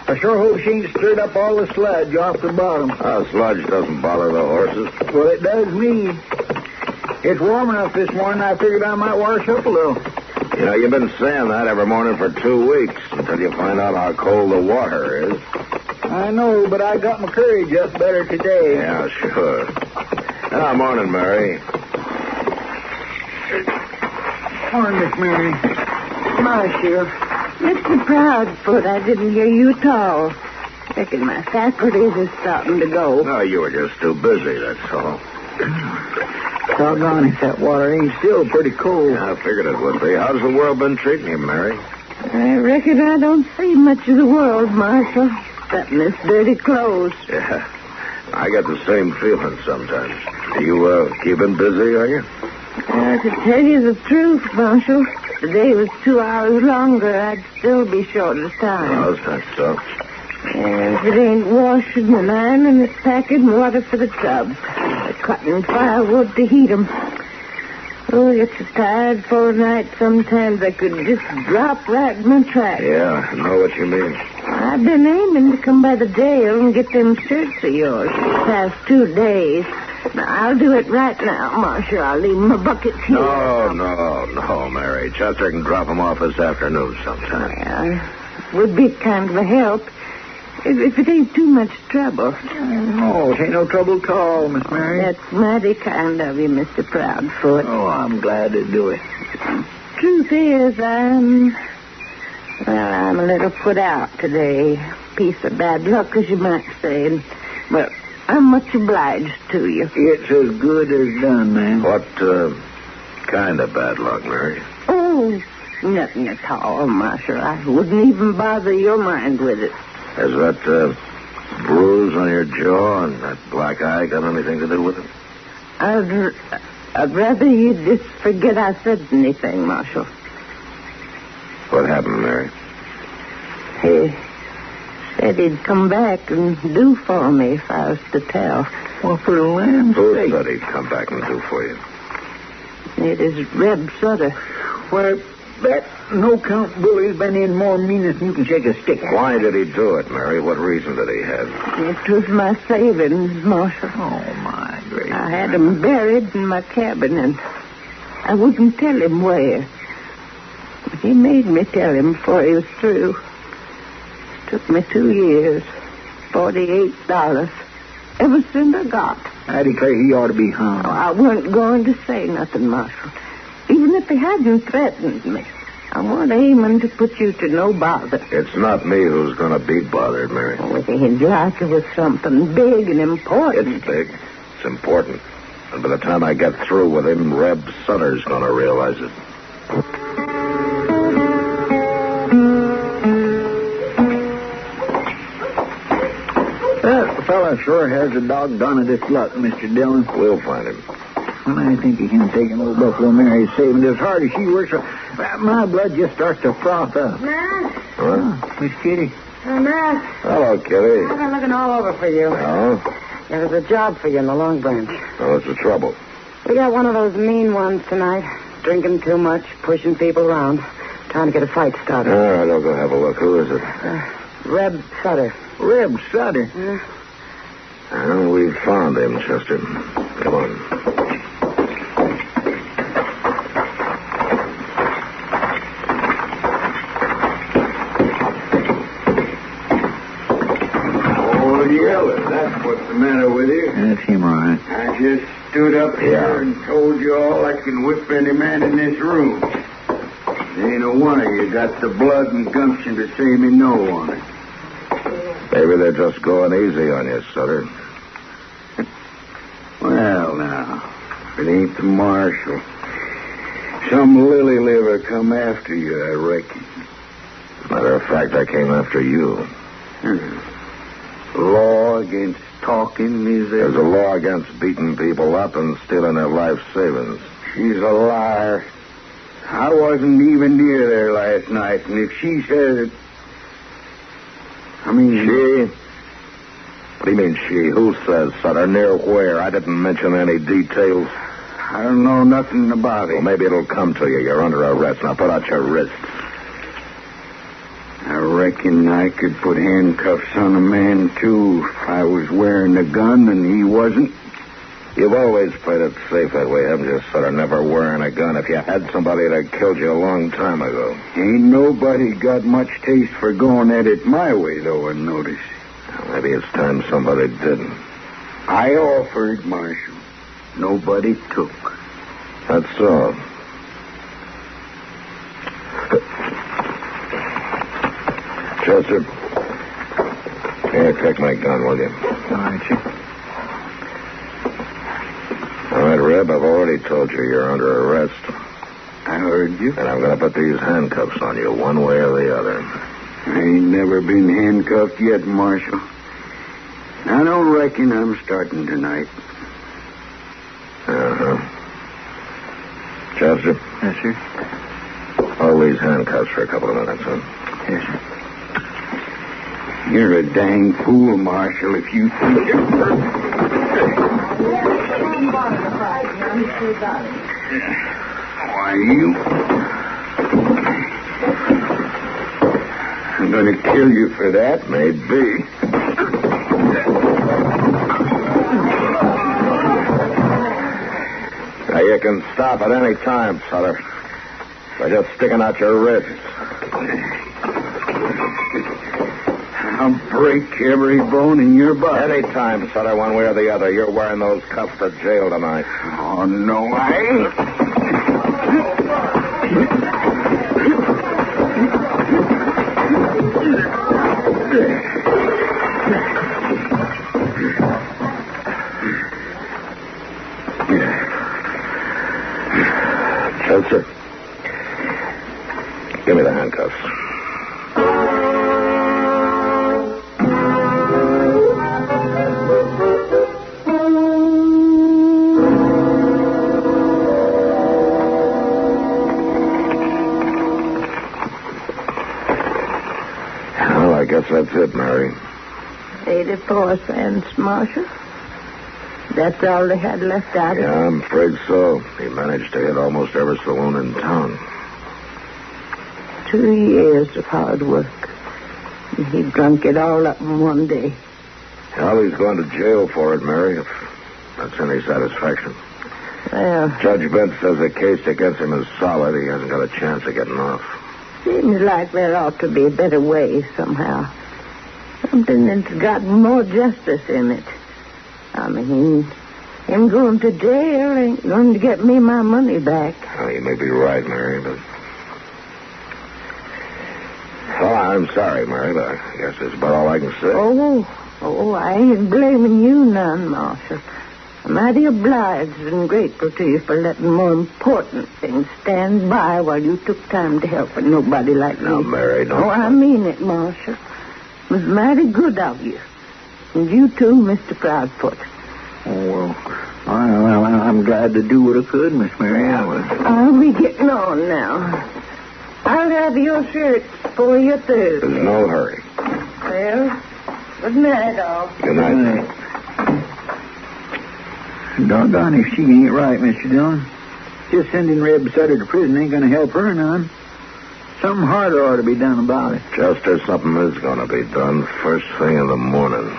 I sure hope she ain't stirred up all the sludge off the bottom. Sludge doesn't bother the horses. Well, it does me. It's warm enough this morning, I figured I might wash up a little. You know, you've been saying that every morning for 2 weeks until you find out how cold the water is. I know, but I got my courage up better today. Yeah, sure. Morning, Mary. Morning, Miss Mary. Marshal, Mr. Proudfoot, I didn't hear you at all. Reckon my faculties are starting to go. No, you were just too busy, that's all. Doggone if that water ain't still pretty cold. Yeah, I figured it would be. How's the world been treating you, Mary? I reckon I don't see much of the world, Marshal. Except in this dirty clothes. Yeah, I get the same feeling sometimes. You keeping busy, are you? To tell you the truth, Marshal, if the day was 2 hours longer, I'd still be short of time. How's that so? If it ain't washing and ironing, it's packing water for the tubs. Cutting firewood to heat 'em. Oh, it's so tired for a night sometimes I could just drop right in my tracks. Yeah, I know what you mean. I've been aiming to come by the jail and get them shirts of yours for the past 2 days. Now, I'll do it right now, Marshal. I'll leave my buckets here. No, Mary. Chester can drop them off this afternoon sometime. Yeah, would be kind of a help. If it ain't too much trouble. No, it ain't no trouble at all, Miss Mary. That's mighty kind of you, Mr. Proudfoot. Oh, I'm glad to do it. Truth is, I'm a little put out today. Piece of bad luck, as you might say. And, well, I'm much obliged to you. It's as good as done, ma'am. What kind of bad luck, Mary? Oh, nothing at all, Marshal. I wouldn't even bother your mind with it. Has that bruise on your jaw and that black eye got anything to do with it? I'd rather you just forget I said anything, Marshal. What happened, Mary? He said he'd come back and do for me if I was to tell. Well, for the lamb's Who sake. said he'd come back and do for you? It is Reb Sutter. Why, that no-count bully's been in more meanness than you can shake a stick at. Why did he do it, Mary? What reason did he have? It was my savings, Marshal. Oh, my gracious. I had them buried in my cabin, and I wouldn't tell him where. But he made me tell him before he was through. It took me 2 years, $48. Ever since I got. I declare he ought to be hung. Oh, I wasn't going to say nothing, Marshal. Even if he hadn't threatened me. I wasn't aiming to put you to no bother. It's not me who's going to be bothered, Mary. Oh, it ain't like it was something big and important. It's big. It's important. And by the time I get through with him, Reb Sutter's going to realize it. That fella sure has a doggonedest luck, Mr. Dillon. We'll find him. When I think of him taking old Buffalo Mary's savings as hard as she works, my blood just starts to froth up. Ma? Huh? Miss Kitty. Ma. Hello, Kitty. I've been looking all over for you. No? There's a job for you in the Long Branch. What's the trouble? We got one of those mean ones tonight. Drinking too much, pushing people around. Trying to get a fight started. All right, I'll go have a look. Who is it? Reb Sutter. Reb Sutter? Well, we found him, Chester. Come on. That's what's the matter with you. That's him, all right. I just stood up here and told you all I can whip any man in this room. Ain't a one of you got the blood and gumption to say me no on it. Maybe they're just going easy on you, Sutter. Well, now, if it ain't the marshal, some lily liver come after you, I reckon. Matter of fact, I came after you. Law against talking, is there? There's a law against beating people up and stealing their life savings. She's a liar. I wasn't even near there last night, and if she says it... She? What do you mean, she? Who says, Sutter? Near where? I didn't mention any details. I don't know nothing about it. Well, maybe it'll come to you. You're under arrest. Now, put out your wrists. I reckon I could put handcuffs on a man, too, if I was wearing a gun and he wasn't. You've always played it safe that way, haven't you, Sutter? Never wearing a gun. If you had somebody that killed you a long time ago. Ain't nobody got much taste for going at it my way, though, I notice. Well, maybe it's time somebody didn't. I offered, Marshal. Nobody took. That's all. Chester, here, take my gun, will you? All right, sir. All right, Reb, I've already told you you're under arrest. I heard you. And I'm going to put these handcuffs on you one way or the other. I ain't never been handcuffed yet, Marshal. I don't reckon I'm starting tonight. Uh-huh. Chester? Yes, sir. Hold these handcuffs for a couple of minutes, huh? Yes, sir. You're a dang fool, Marshal, if you think Why, I'm going to kill you for that. Maybe. Now, you can stop at any time, Sutter. By just sticking out your wrists. I'll break every bone in your body. Any time, Sutter, one way or the other. You're wearing those cuffs to jail tonight. Oh, no, I ain't. Chester, give me the handcuffs. Well, I guess that's it, Mary. 84 cents, Marshal. That's all they had left out of it? Yeah, I'm afraid so. He managed to hit almost every saloon in town. 2 years of hard work. And he drunk it all up in one day. Well, he's going to jail for it, Mary, if that's any satisfaction. Well, Judge Bent says the case against him is solid. He hasn't got a chance of getting off. seems like there ought to be a better way somehow. Something that's got more justice in it. I mean, him going to jail ain't going to get me my money back. Oh, you may be right, Mary, but... Oh, I'm sorry, Mary, but I guess that's about all I can say. Oh, I ain't blaming you none, Marshal. I'm mighty obliged and grateful to you for letting more important things stand by while you took time to help nobody like me. Now, Mary, don't... Oh, I mean it, Marshal. It was mighty good of you. And you too, Mr. Proudfoot. Oh, well, I'm glad to do what I could, Miss Mary. I'll be getting on now. I'll have your shirts before you're through. There's no hurry. Well, good night, all. Good night. Doggone if she ain't right, Mr. Dillon. Just sending Reb Sutter to prison ain't going to help her none. Something harder ought to be done about it. Chester, something is going to be done first thing in the morning.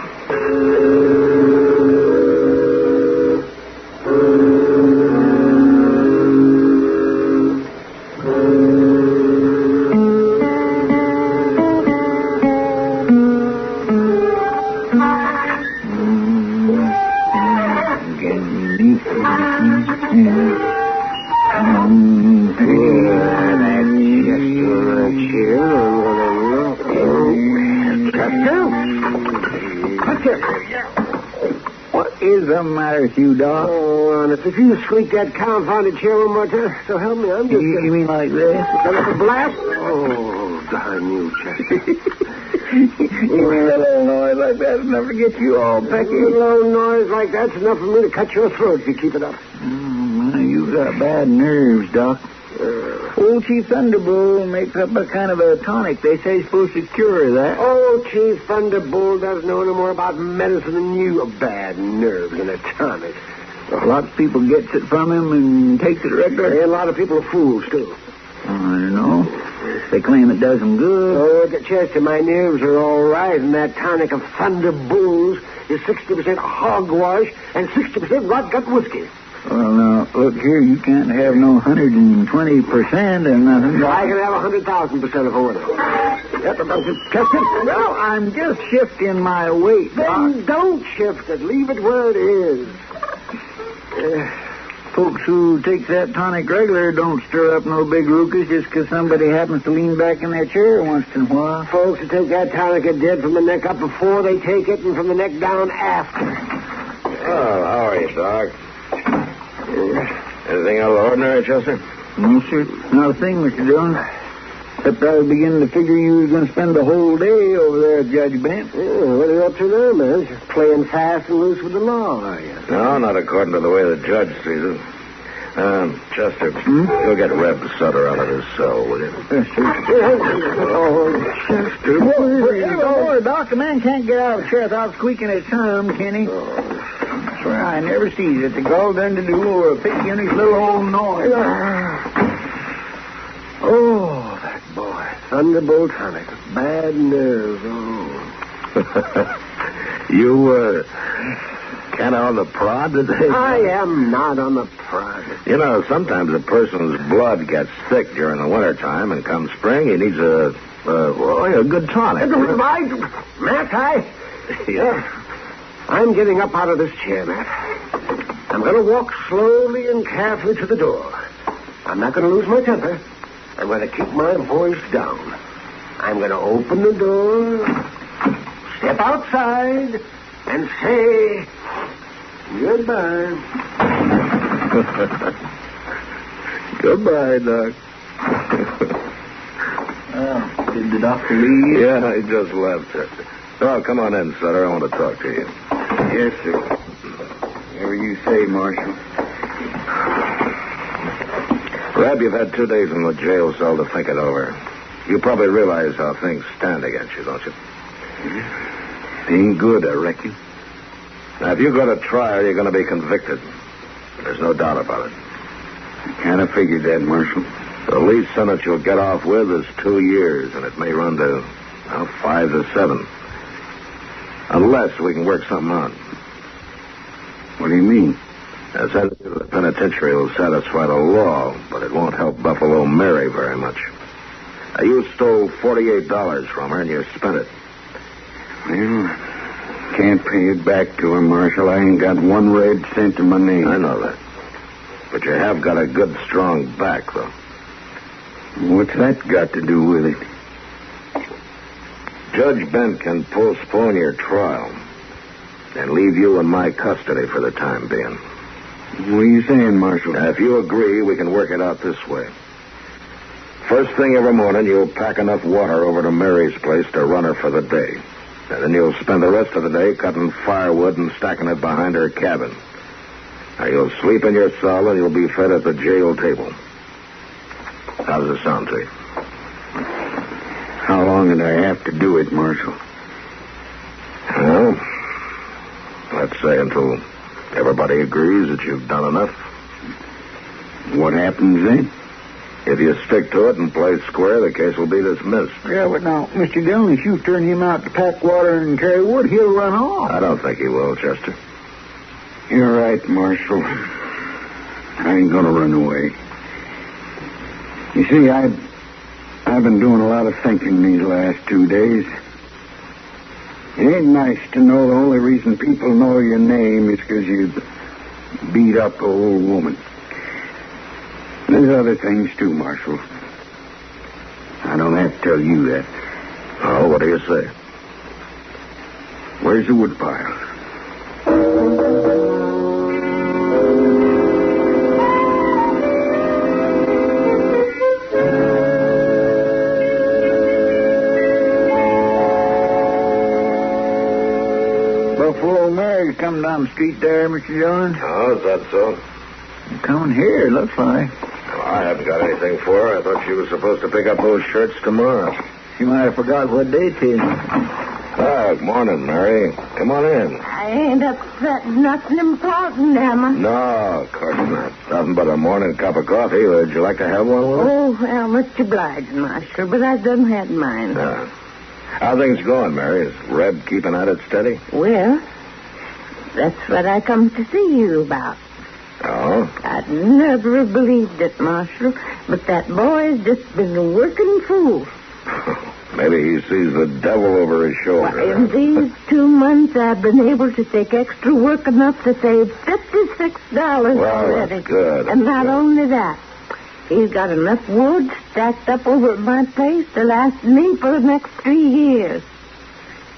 What is the matter with you, Doc? Oh, and if you squeak that confounded chair one more time, so help me, I'm just... You mean like this? Got up a blast? Oh, darn you, Chester. You mean a little noise like that's enough to get you all pecky? A little old noise like that's enough for me to cut your throat if you keep it up. You got bad nerves, Doc. Old Chief Thunderbolt makes up a kind of a tonic. They say it's supposed to cure that. Oh, Chief Thunderbolt doesn't know no more about medicine than you. Bad nerves and a tonic. Lots of people gets it from him and takes it regular. And a lot of people are fools, too. I don't know. They claim it does them good. Oh, Chester, my nerves are all right, and that tonic of Thunderbolts is 60% hogwash and 60% rot-gut whiskey. Well, now, look here, you can't have no 120% or nothing. I can have 100,000% if I want to. Chester, well, I'm just shifting my weight, Doc. Then don't shift it. Leave it where it is. Folks who take that tonic regular don't stir up no big ruckus just because somebody happens to lean back in their chair once in a while. Folks who take that tonic are dead from the neck up before they take it and from the neck down after. Oh, how are you, Doc? Anything out of the ordinary, Chester? No, sir. Not a thing, Mr. Dillon. Except I was beginning to figure you was going to spend the whole day over there at Judge Bent. What are you up to now, man? Just playing fast and loose with the law, are you? No, not according to the way the judge sees it. Chester, you'll get Reb Sutter out of his cell, will you? Oh, Chester. Oh, Doc, the man can't get out of the chair without squeaking his thumb, can he? I swear I never sees it. The gall done to do or a picky in his little old noise. Oh, that boy. Thunderbolt Tonic. Bad nerves. Oh. You, kind of on the prod today? I am not on the prod. You know, sometimes a person's blood gets thick during the wintertime, and come spring, he needs a good tonic. Matt, I'm getting up out of this chair, Matt. I'm going to walk slowly and carefully to the door. I'm not going to lose my temper. I'm going to keep my voice down. I'm going to open the door, step outside, and say goodbye. Goodbye, Doc. Did the doctor leave? Yeah, he just left. Oh, come on in, Sutter. I want to talk to you. Yes, sir. Whatever you say, Marshal. Reb, you've had 2 days in the jail cell to think it over. You probably realize how things stand against you, don't you? Ain't good, I reckon. Now, if you go to trial, you're going to be convicted. There's no doubt about it. I kind of figured that, Marshal. The least sentence you'll get off with is 2 years, and it may run to 5 to 7. Unless we can work something out. What do you mean? A sentence to the penitentiary will satisfy the law, but it won't help Buffalo Mary very much. You stole $48 from her, and you spent it. Well, can't pay it back to her, Marshal. I ain't got 1 red cent to my name. I know that. But you have got a good, strong back, though. What's that got to do with it? Judge Bent can postpone your trial and leave you in my custody for the time being. What are you saying, Marshal? Now, if you agree, we can work it out this way. First thing every morning, you'll pack enough water over to Mary's place to run her for the day. And then you'll spend the rest of the day cutting firewood and stacking it behind her cabin. Now, you'll sleep in your cell and you'll be fed at the jail table. How does it sound to you? How long did I have to do it, Marshal? Well, let's say until everybody agrees that you've done enough. What happens then? If you stick to it and play square, the case will be dismissed. Yeah, but now, Mr. Dillon, if you turn him out to pack water and carry wood, he'll run off. I don't think he will, Chester. You're right, Marshal. I ain't gonna run away. You see, I've been doing a lot of thinking these last 2 days. It ain't nice to know the only reason people know your name is because you beat up an old woman. There's other things, too, Marshal. I don't have to tell you that. Oh, what do you say? Where's the woodpile? Buffalo Mary's coming down the street there, Mr. Dillon. Oh, is that so? Coming here, looks like. Well, I haven't got anything for her. I thought she was supposed to pick up those shirts tomorrow. She might have forgot what day it is. Good morning, Mary. Come on in. I ain't upset nothing important, am I? No, of course not. Nothing but a morning cup of coffee. Would you like to have one with us? Oh, well, much obliged, Marshal, but I done had mine. How things going, Mary? Is Reb keeping at it steady? Well, that's what I come to see you about. Oh? I'd never have believed it, Marshal, but that boy's just been a working fool. Maybe he sees the devil over his shoulder. Well, in these 2 months, I've been able to take extra work enough to save $56 already. That's good. And not only that, he's got enough wood stacked up over at my place to last me for the next 3 years.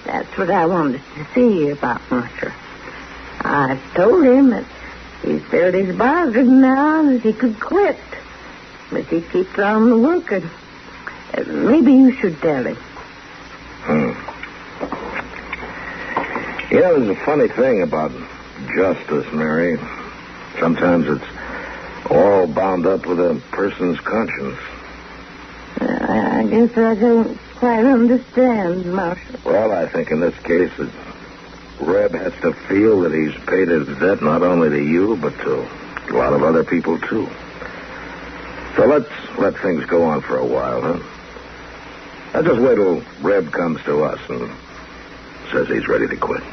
That's what I wanted to see you about, Marshal. I told him that he's filled his bargain now that he could quit. But he keeps on working. Maybe you should tell him. You know, there's a funny thing about justice, Mary. Sometimes it's All bound up with a person's conscience. I guess I don't quite understand, Marshal. Well, I think in this case that Reb has to feel that he's paid his debt not only to you, but to a lot of other people, too. So let's let things go on for a while, huh? Now just wait till Reb comes to us and says he's ready to quit.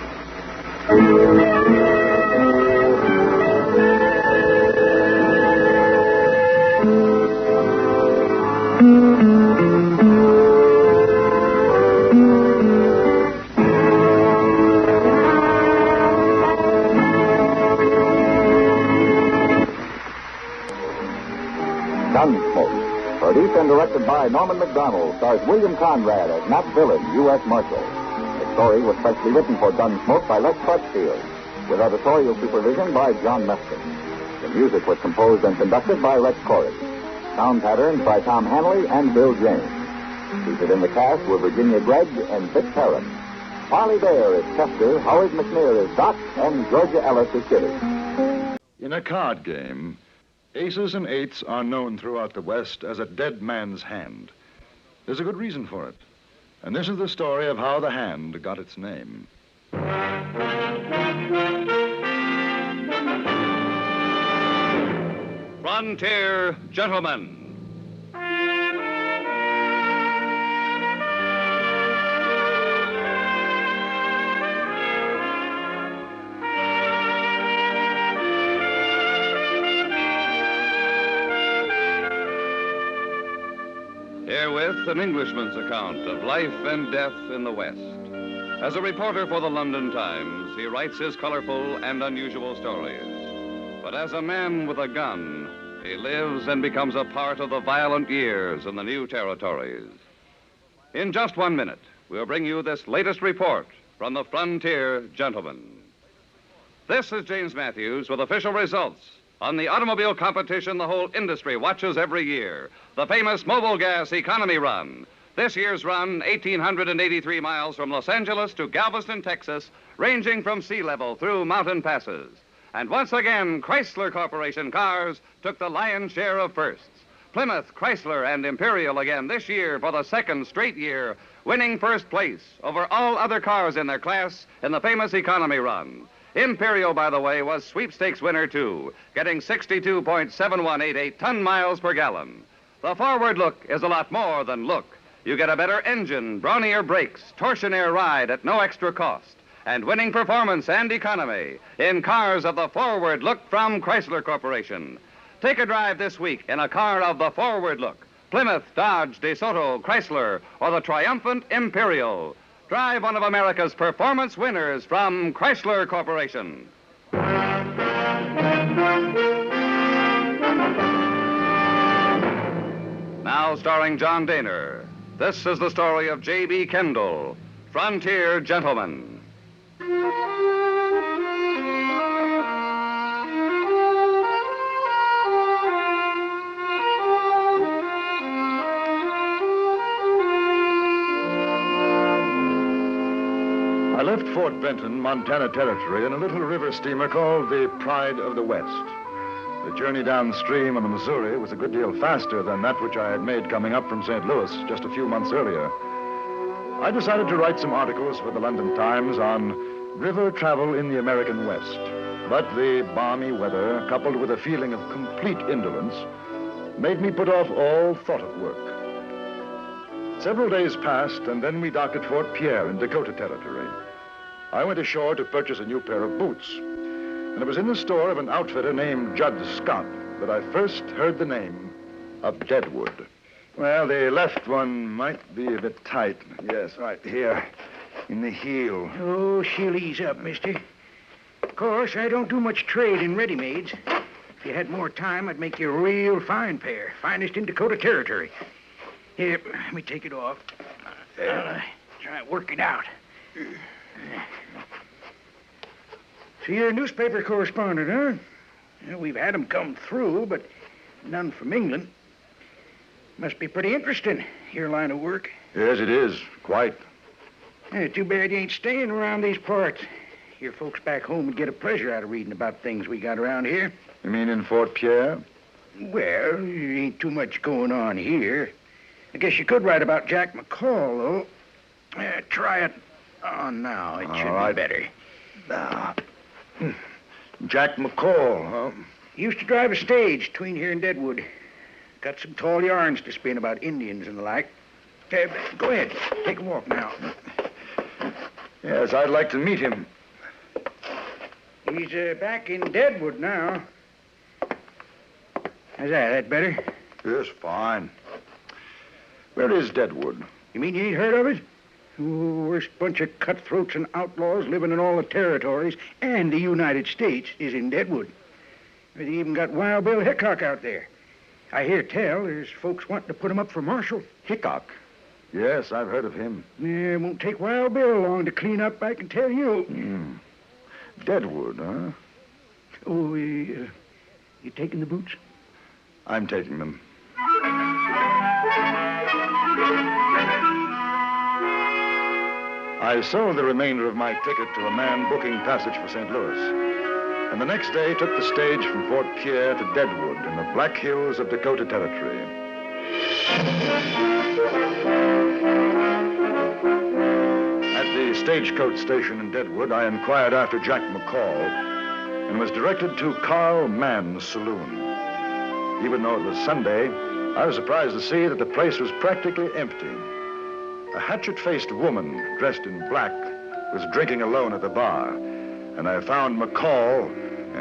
Gunsmoke, produced and directed by Norman McDonald, stars William Conrad as Matt Dillon, U.S. Marshal. The story was specially written for Gunsmoke by Les Crutchfield, with editorial supervision by John Meston. The music was composed and conducted by Rex Corey. Sound patterns by Tom Hanley and Bill James. Featured in the cast were Virginia Gregg and Vic Perrin. Harley Bear is Pester, Howard McNear is Doc, and Georgia Ellis is Kitty. In a card game, aces and eights are known throughout the West as a dead man's hand. There's a good reason for it. And this is the story of how the hand got its name. Frontier Gentlemen. Herewith an Englishman's account of life and death in the West. As a reporter for the London Times, he writes his colorful and unusual stories. But as a man with a gun, he lives and becomes a part of the violent years in the new territories. In just 1 minute, we'll bring you this latest report from the Frontier Gentlemen. This is James Matthews with official results on the automobile competition the whole industry watches every year, the famous Mobile Gas Economy Run. This year's run, 1,883 miles from Los Angeles to Galveston, Texas, ranging from sea level through mountain passes. And once again, Chrysler Corporation cars took the lion's share of firsts. Plymouth, Chrysler, and Imperial again this year for the second straight year, winning first place over all other cars in their class in the famous economy run. Imperial, by the way, was sweepstakes winner, too, getting 62.7188 ton miles per gallon. The forward look is a lot more than look. You get a better engine, brawnier brakes, torsionaire ride at no extra cost, and winning performance and economy in cars of the forward look from Chrysler Corporation. Take a drive this week in a car of the forward look. Plymouth, Dodge, DeSoto, Chrysler, or the triumphant Imperial. Drive one of America's performance winners from Chrysler Corporation. Now starring John Daner. This is the story of J.B. Kendall, Frontier Gentleman. I left Fort Benton, Montana Territory, in a little river steamer called the Pride of the West. The journey downstream on the Missouri was a good deal faster than that which I had made coming up from St. Louis just a few months earlier. I decided to write some articles for the London Times on river travel in the American West. But the balmy weather, coupled with a feeling of complete indolence, made me put off all thought of work. Several days passed, and then we docked at Fort Pierre in Dakota Territory. I went ashore to purchase a new pair of boots. And it was in the store of an outfitter named Judd Scott that I first heard the name of Deadwood. Well, the left one might be a bit tight. Yes, right here in the heel. Oh, she'll ease up, mister. Of course, I don't do much trade in ready-mades. If you had more time, I'd make you a real fine pair. Finest in Dakota Territory. Here, let me take it off. I'll try to work it out. So you're a newspaper correspondent, huh? Well, we've had 'em come through, but none from England. Must be pretty interesting, your line of work. Yes, it is. Quite. Too bad you ain't staying around these parts. Your folks back home would get a pleasure out of reading about things we got around here. You mean in Fort Pierre? Well, there ain't too much going on here. I guess you could write about Jack McCall, though. Try it on now. It should be better. Jack McCall, huh? Used to drive a stage between here and Deadwood. Got some tall yarns to spin about Indians and the like. Go ahead. Take a walk now. Yes, I'd like to meet him. He's back in Deadwood now. How's that? That better? Yes, fine. Where is Deadwood? You mean you ain't heard of it? Worst bunch of cutthroats and outlaws living in all the territories and the United States is in Deadwood. They even got Wild Bill Hickok out there. I hear tell there's folks wanting to put him up for marshal. Hickok? Yes, I've heard of him. Yeah, it won't take Wild Bill long to clean up, I can tell you. Deadwood, huh? Oh, you taking the boots? I'm taking them. I sold the remainder of my ticket to a man booking passage for St. Louis, and the next day took the stage from Fort Pierre to Deadwood in the Black Hills of Dakota Territory. At the stagecoach station in Deadwood, I inquired after Jack McCall and was directed to Carl Mann's saloon. Even though it was Sunday, I was surprised to see that the place was practically empty. A hatchet-faced woman dressed in black was drinking alone at the bar, and I found McCall,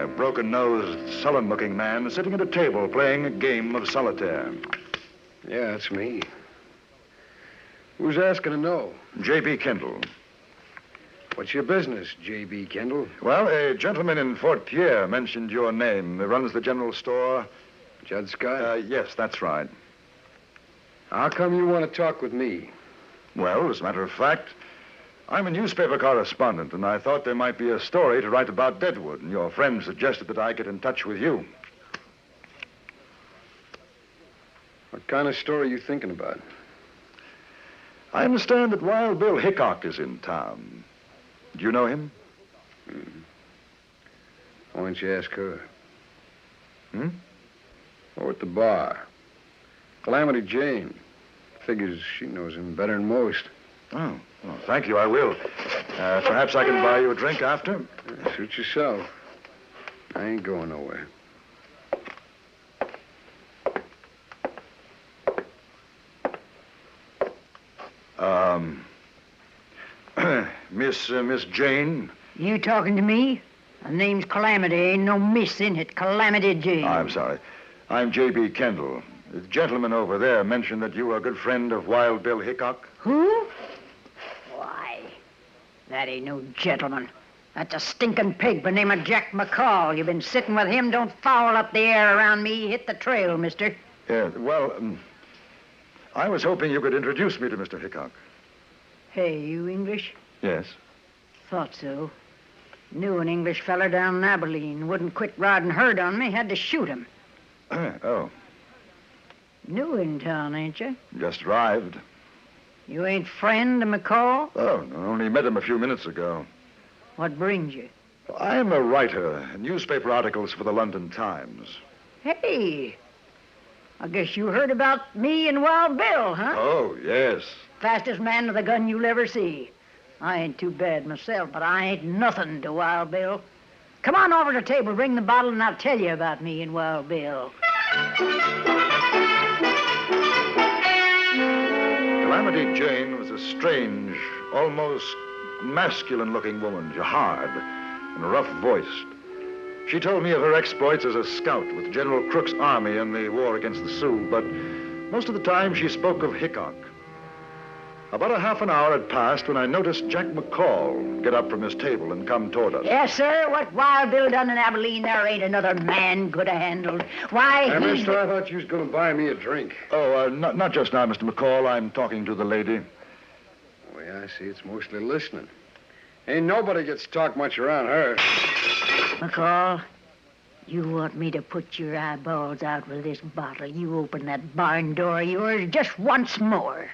a broken-nosed, sullen-looking man, sitting at a table playing a game of solitaire. Yeah, that's me. Who's asking to know? J.B. Kendall. What's your business, J.B. Kendall? Well, a gentleman in Fort Pierre mentioned your name. He runs the general store. Judd Scott? Yes, that's right. How come you want to talk with me? Well, as a matter of fact, I'm a newspaper correspondent, and I thought there might be a story to write about Deadwood, and your friend suggested that I get in touch with you. What kind of story are you thinking about? I understand that Wild Bill Hickok is in town. Do you know him? Why don't you ask her? Or at the bar. Calamity Jane. Figures she knows him better than most. Oh, well, thank you, I will. Perhaps I can buy you a drink after? Suit yourself. I ain't going nowhere. Miss Jane? You talking to me? The name's Calamity. Ain't no miss in it. Calamity Jane. I'm sorry. I'm J.B. Kendall. The gentleman over there mentioned that you were a good friend of Wild Bill Hickok. Who? Why, that ain't no gentleman. That's a stinking pig by the name of Jack McCall. You've been sitting with him. Don't foul up the air around me. Hit the trail, mister. Yeah, well, I was hoping you could introduce me to Mr. Hickok. Hey, you English? Yes. Thought so. Knew an English feller down in Abilene. Wouldn't quit riding herd on me. Had to shoot him. Oh. New in town, ain't you? Just arrived. You ain't friend of McCall? Oh, no, only met him a few minutes ago. What brings you? I'm a writer, newspaper articles for the London Times. Hey, I guess you heard about me and Wild Bill, huh? Oh, yes. Fastest man with a gun you'll ever see. I ain't too bad myself, but I ain't nothing to Wild Bill. Come on over to the table, bring the bottle, and I'll tell you about me and Wild Bill. Calamity Jane was a strange, almost masculine-looking woman, hard and rough-voiced. She told me of her exploits as a scout with General Crook's army in the war against the Sioux, but most of the time she spoke of Hickok. About a half an hour had passed when I noticed Jack McCall get up from his table and come toward us. Yes, sir. What Wild Bill done in Abilene, there ain't another man could have handled. Why, Hey, he... mister, I thought you was going to buy me a drink. Oh, not just now, Mr. McCall. I'm talking to the lady. Oh, yeah, I see. It's mostly listening. Ain't nobody gets to talk much around her. McCall, you want me to put your eyeballs out with this bottle. You open that barn door of yours just once more.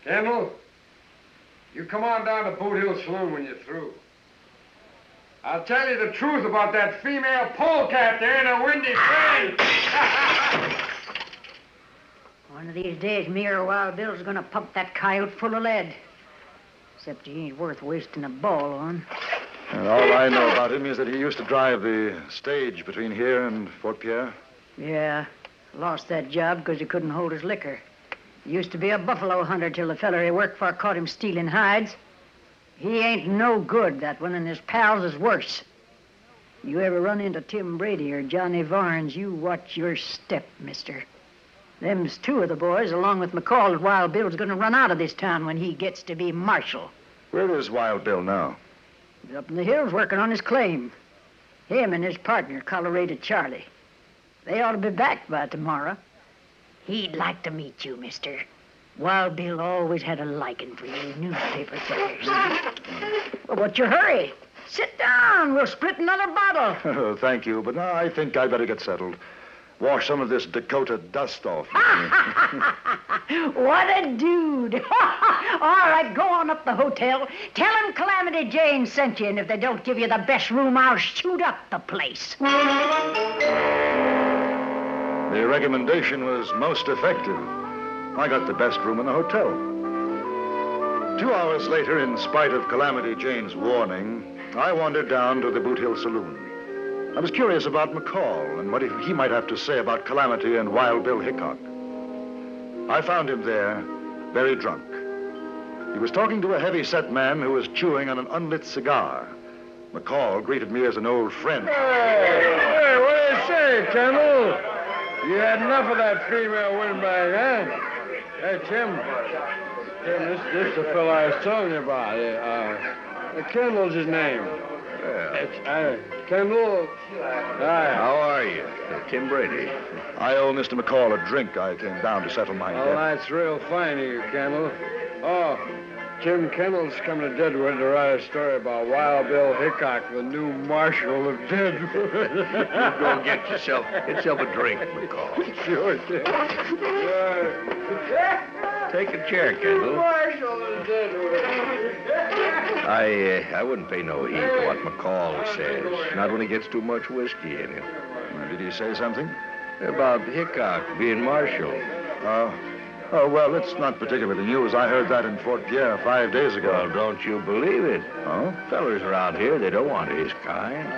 Kendall, you come on down to Boot Hill Saloon when you're through. I'll tell you the truth about that female polecat there in a windy train. One of these days, me or Wild Bill's gonna pump that coyote full of lead. Except he ain't worth wasting a ball on. And all I know about him is that he used to drive the stage between here and Fort Pierre. Yeah, lost that job because he couldn't hold his liquor. He used to be a buffalo hunter till the feller he worked for caught him stealing hides. He ain't no good, that one, and his pals is worse. You ever run into Tim Brady or Johnny Varnes, you watch your step, mister. Them's two of the boys, along with McCall, that Wild Bill's gonna run out of this town when he gets to be marshal. Where is Wild Bill now? He's up in the hills working on his claim. Him and his partner, Colorado Charlie. They ought to be back by tomorrow. He'd like to meet you, mister. Wild Bill always had a liking for you newspaper fellers. Well, what's your hurry? Sit down. We'll split another bottle. Oh, thank you, but I think I'd better get settled. Wash some of this Dakota dust off. What a dude. All right, go on up the hotel. Tell him Calamity Jane sent you, and if they don't give you the best room, I'll shoot up the place. The recommendation was most effective. I got the best room in the hotel. 2 hours later, in spite of Calamity Jane's warning, I wandered down to the Boot Hill Saloon. I was curious about McCall and what he might have to say about Calamity and Wild Bill Hickok. I found him there, very drunk. He was talking to a heavy-set man who was chewing on an unlit cigar. McCall greeted me as an old friend. Hey, what do you say, Kendall? You had enough of that female windbag, huh? Hey, Tim, this is the fellow I was telling you about. Kendall's his name. Kendall. Hi. How are you? Tim Brady. I owe Mr. McCall a drink. I came down to settle my Oh, debt. that's real fine of you, Kendall. Oh, Jim Kendall's coming to Deadwood to write a story about Wild Bill Hickok, the new marshal of Deadwood. You go and get yourself a drink, McCall. Sure, Tim. Take a chair, Kendall. Marshal of Deadwood. I wouldn't pay no heed to what McCall says. Not when he gets too much whiskey in him. Did he say something? About Hickok being marshal. Oh, well, it's not particularly news. I heard that in Fort Pierre 5 days ago. Well, don't you believe it? Oh? Fellers around here, they don't want his kind.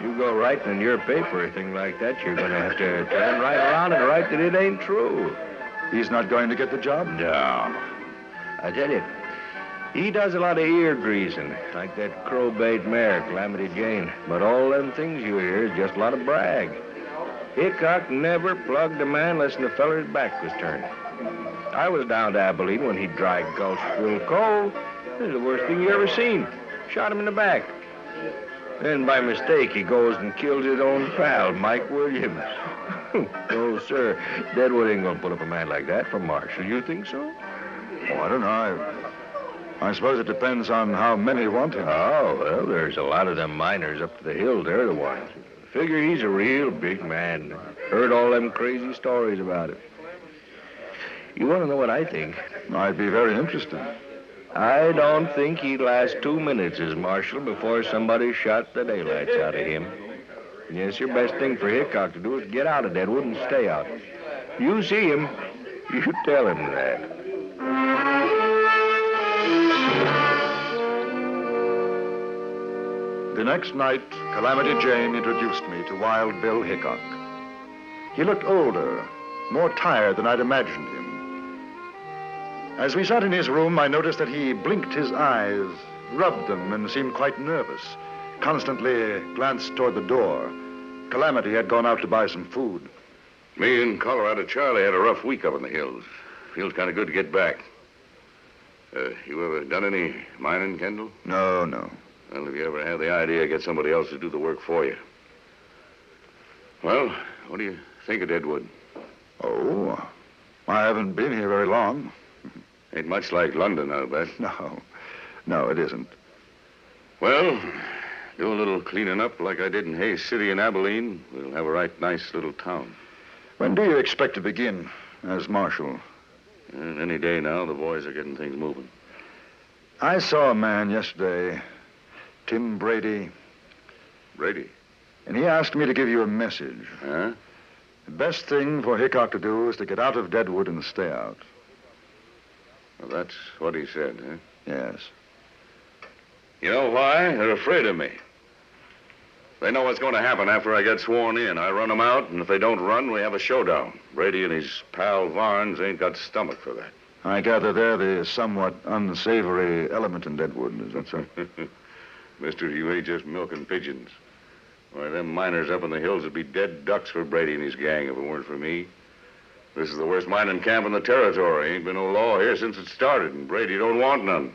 You go writing in your paper a thing like that, you're going to have to turn right around and write that it ain't true. He's not going to get the job? No. I tell you, he does a lot of ear greasing, like that crow-bait mare, Calamity Jane. But all them things you hear is just a lot of brag. Hickok never plugged a man unless the feller's back was turned. I was down to Abilene when he dry gulched Bill Cole. This is the worst thing you ever seen. Shot him in the back. Then, by mistake, he goes and kills his own pal, Mike Williams. Oh, sir, Deadwood ain't gonna put up a man like that for marshal. You think so? Oh, I don't know. I suppose it depends on how many want him. Oh, well, there's a lot of them miners up to the hills. They're the ones. Figure he's a real big man. Heard all them crazy stories about him. You want to know what I think? I'd be very interested. I don't think he'd last 2 minutes as marshal before somebody shot the daylights out of him. Yes, your best thing for Hickok to do is get out of Deadwood and stay out. You see him, you tell him that. The next night, Calamity Jane introduced me to Wild Bill Hickok. He looked older, more tired than I'd imagined him. As we sat in his room, I noticed that he blinked his eyes, rubbed them, and seemed quite nervous. Constantly glanced toward the door. Calamity had gone out to buy some food. Me and Colorado Charlie had a rough week up in the hills. Feels kind of good to get back. You ever done any mining, Kendall? No. Well, if you ever had the idea, get somebody else to do the work for you. Well, what do you think of Deadwood? Oh, I haven't been here very long. Ain't much like London, I'll bet. No, it isn't. Well, do a little cleaning up like I did in Hayes City and Abilene. We'll have a right nice little town. When do you expect to begin as marshal? And any day now, the boys are getting things moving. I saw a man yesterday, Tim Brady. Brady? And he asked me to give you a message. Huh? The best thing for Hickok to do is to get out of Deadwood and stay out. Well, that's what he said, huh? Yes. You know why? They're afraid of me. They know what's going to happen after I get sworn in. I run them out, and if they don't run, we have a showdown. Brady and his pal Varnes ain't got stomach for that. I gather they're the somewhat unsavory element in Deadwood, is that so? Mister, you ain't just milking pigeons. Why, them miners up in the hills would be dead ducks for Brady and his gang if it weren't for me. This is the worst mining camp in the territory. Ain't been no law here since it started, and Brady don't want none.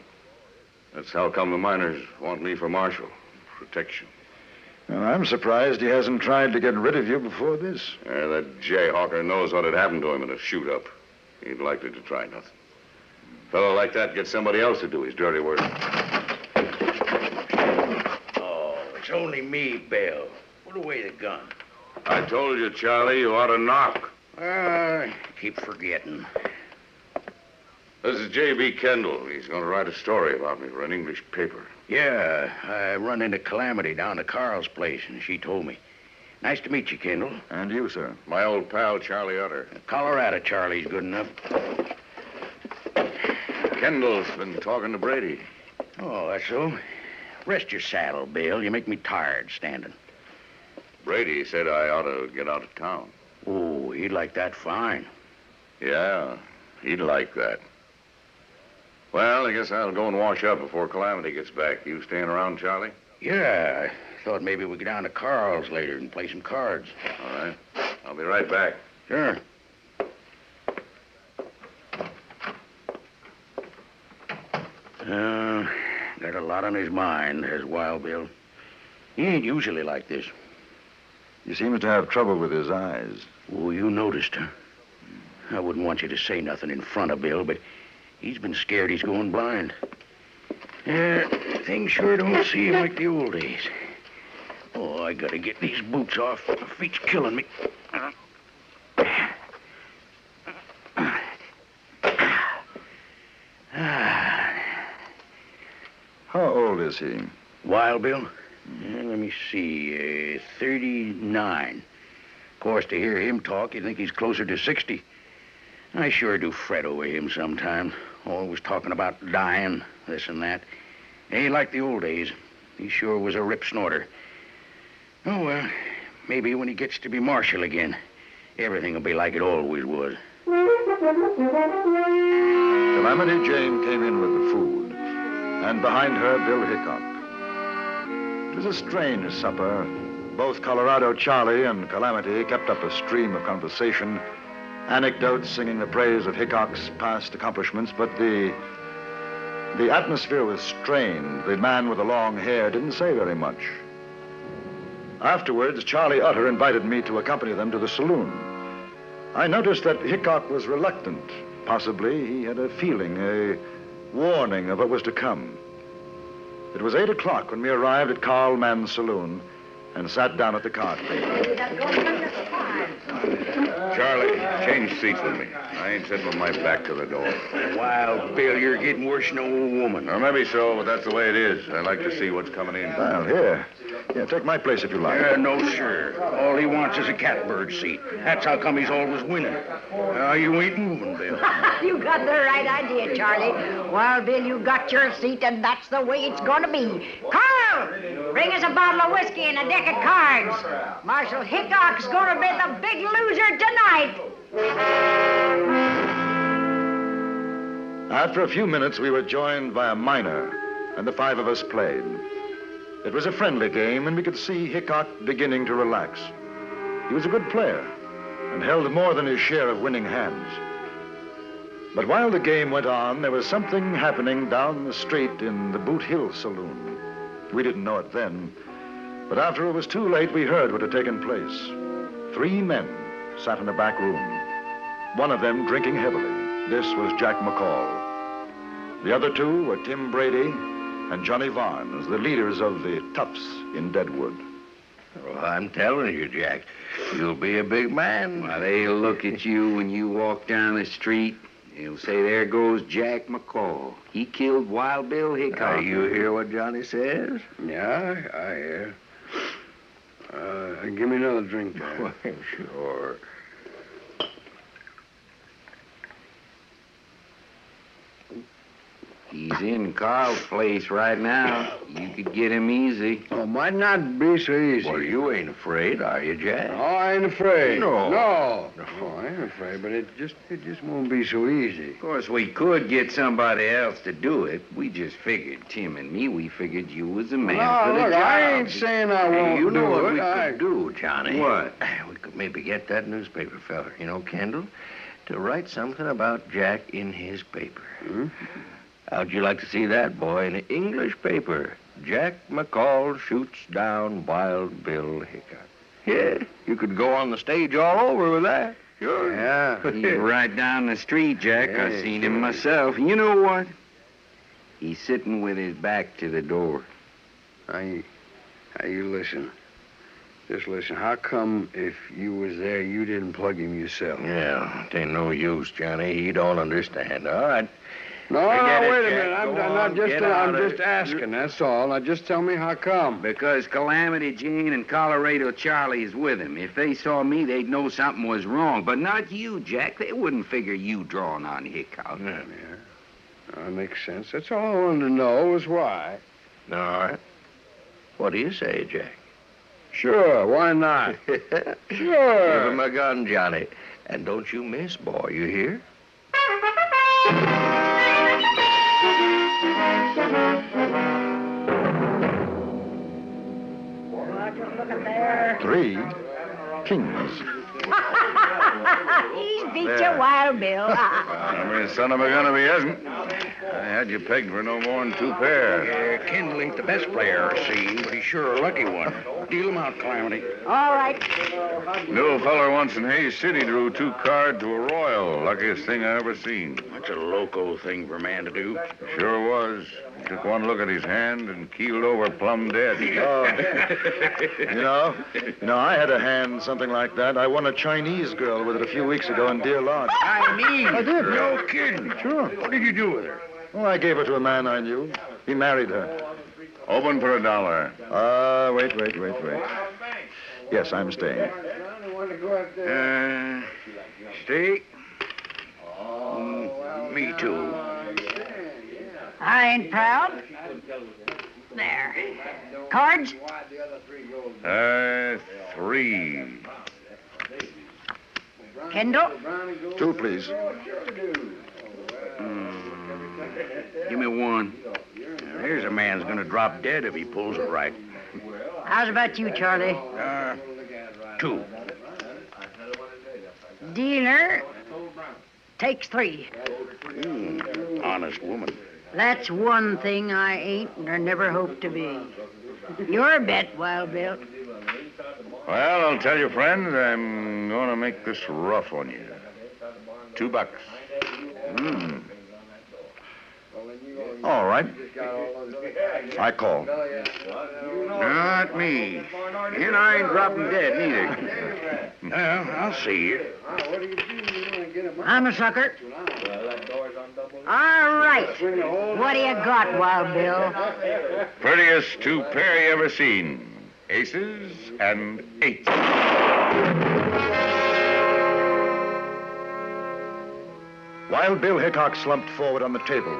That's how come the miners want me for marshal. Protection. Well, I'm surprised he hasn't tried to get rid of you before this. That jayhawker knows what had happened to him in a shoot-up. He ain't likely to try nothing. A fellow like that gets somebody else to do his dirty work. Oh, it's only me, Belle. Put away the gun. I told you, Charlie, you ought to knock. Keep forgetting. This is J.B. Kendall. He's going to write a story about me for an English paper. Yeah, I run into Calamity down at Carl's place, and she told me. Nice to meet you, Kendall. And you, sir. My old pal, Charlie Utter. Colorado Charlie's good enough. Kendall's been talking to Brady. Oh, that's so. Rest your saddle, Bill. You make me tired standing. Brady said I ought to get out of town. Oh, he'd like that fine. Yeah, he'd like that. Well, I guess I'll go and wash up before Calamity gets back. You staying around, Charlie? Yeah, I thought maybe we'd go down to Carl's later and play some cards. All right. I'll be right back. Sure. Got a lot on his mind, has Wild Bill. He ain't usually like this. He seems to have trouble with his eyes. Oh, you noticed, huh? I wouldn't want you to say nothing in front of Bill, but he's been scared he's going blind. Things sure don't seem like the old days. Oh, I gotta get these boots off. My feet's killing me. How old is he? Wild Bill? Let me see. 39. Of course, to hear him talk, you'd think he's closer to 60. I sure do fret over him sometimes. Always talking about dying, this and that. Ain't like the old days. He sure was a rip snorter. Oh, well, maybe when he gets to be marshal again, everything will be like it always was. Calamity Jane came in with the food, and behind her, Bill Hickok. It was a strange supper. Both Colorado Charlie and Calamity kept up a stream of conversation, anecdotes singing the praise of Hickok's past accomplishments, but the atmosphere was strained. The man with the long hair didn't say very much. Afterwards, Charlie Utter invited me to accompany them to the saloon. I noticed that Hickok was reluctant. Possibly he had a feeling, a warning of what was to come. It was 8 o'clock when we arrived at Carl Mann's saloon and sat down at the card table. Charlie, change seats with me. I ain't sitting with my back to the door. Wild Bill, you're getting worse than an old woman. Or maybe so, but that's the way it is. I like to see what's coming in. Well, here. Yeah, take my place if you like. No, sir. All he wants is a catbird seat. That's how come he's always winning. You ain't moving, Bill. You got the right idea, Charlie. Wild Bill, you got your seat, and that's the way it's going to be. Carl, bring us a bottle of whiskey and a deck of cards. Marshal Hickok's going to be the big loser tonight. After a few minutes, we were joined by a miner, and the 5 of us played. It was a friendly game, and we could see Hickok beginning to relax. He was a good player and held more than his share of winning hands. But while the game went on, there was something happening down the street in the Boot Hill Saloon. We didn't know it then, but after it was too late, we heard what had taken place. 3 men sat in a back room, one of them drinking heavily. This was Jack McCall. The other 2 were Tim Brady and Johnny Varnes, the leaders of the toughs in Deadwood. Well, I'm telling you, Jack, you'll be a big man. Well, they'll look at you when you walk down the street He'll say, there goes Jack McCall. He killed Wild Bill Hickok. You hear what Johnny says? Yeah, I hear. Give me another drink, Jack. Well, sure. He's in Carl's place right now. You could get him easy. Oh, might not be so easy. Well, you ain't afraid, are you, Jack? No, I ain't afraid. No. No, I ain't afraid, but it just won't be so easy. Of course, we could get somebody else to do it. We just figured, Tim and me, we figured you was the man for the look, job. I ain't saying I won't You know do what it. we could do, Johnny? What? We could maybe get that newspaper feller, Kendall, to write something about Jack in his paper. How'd you like to see that, boy, in an English paper? Jack McCall shoots down Wild Bill Hickok. Yeah, you could go on the stage all over with that. Sure. Yeah, he's right down the street, Jack. I seen him myself. And you know what? He's sitting with his back to the door. Now, you listen. Just listen. How come if you was there, you didn't plug him yourself? Yeah, it ain't no use, Johnny. He don't understand. All right. No, wait a minute. I'm just Jack. asking, that's all. Now, just tell me how come. Because Calamity Jane and Colorado Charlie's with him. If they saw me, they'd know something was wrong. But not you, Jack. They wouldn't figure you drawing on Hickok. Yeah. That makes sense. That's all I wanted to know was why. All right. What do you say, Jack? Sure, why not? Sure. Sure. Give him a gun, Johnny. And don't you miss, boy, you hear? Look at there. 3 kings. He's beat you, Wild Bill. I mean, son of a gun if he hasn't. I had you pegged for no more than 2 pair. Kendall ain't the best player I've seen, but he's sure a lucky one. Deal him out, Calamity. All right. Little feller once in Hayes City drew 2 cards to a royal. Luckiest thing I ever seen. That's a loco thing for a man to do. Sure was. He took one look at his hand and keeled over plumb dead. You know, I had a hand something like that. I won a Chinese girl with it a few weeks ago in Deer Lodge. I did. No kidding. Sure. What did you do with her? Oh, I gave her to a man I knew. He married her. Open for $1. Wait. Yes, I'm staying. Stay? Me too. I ain't proud. There. Cards? 3. Kendall? 2, please. Give me 1. There's a man's gonna drop dead if he pulls it right. How's about you, Charlie? 2. Dealer takes 3. Honest woman. That's one thing I ain't or never hope to be. Your bet, Wild Bill. Well, I'll tell you, friends, I'm going to make this rough on you. $2. All right. I call. Not me. And I ain't dropping dead, neither. Well, I'll see you. I'm a sucker. All right. What do you got, Wild Bill? Prettiest 2 pair you ever seen. Aces and 8s. Wild Bill Hickok slumped forward on the table.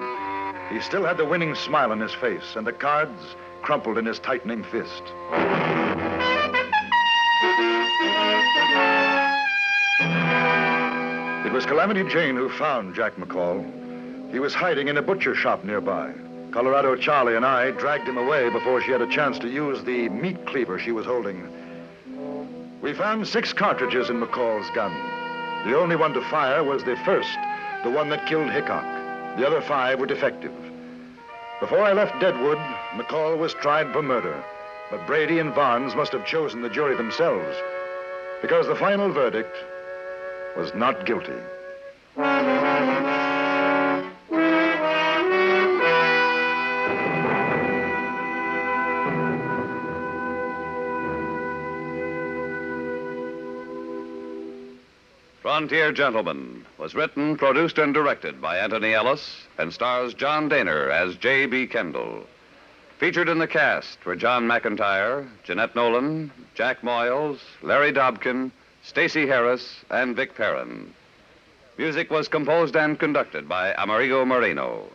He still had the winning smile on his face, and the cards crumpled in his tightening fist. It was Calamity Jane who found Jack McCall. He was hiding in a butcher shop nearby. Colorado Charlie and I dragged him away before she had a chance to use the meat cleaver she was holding. We found 6 cartridges in McCall's gun. The only one to fire was the first, the one that killed Hickok. The other 5 were defective. Before I left Deadwood, McCall was tried for murder, but Brady and Barnes must have chosen the jury themselves, because the final verdict was not guilty. Frontier Gentleman was was written, produced, and directed by Anthony Ellis and stars John Daner as J.B. Kendall. Featured in the cast were John McIntyre, Jeanette Nolan, Jack Moyles, Larry Dobkin, Stacey Harris, and Vic Perrin. Music was composed and conducted by Amerigo Moreno.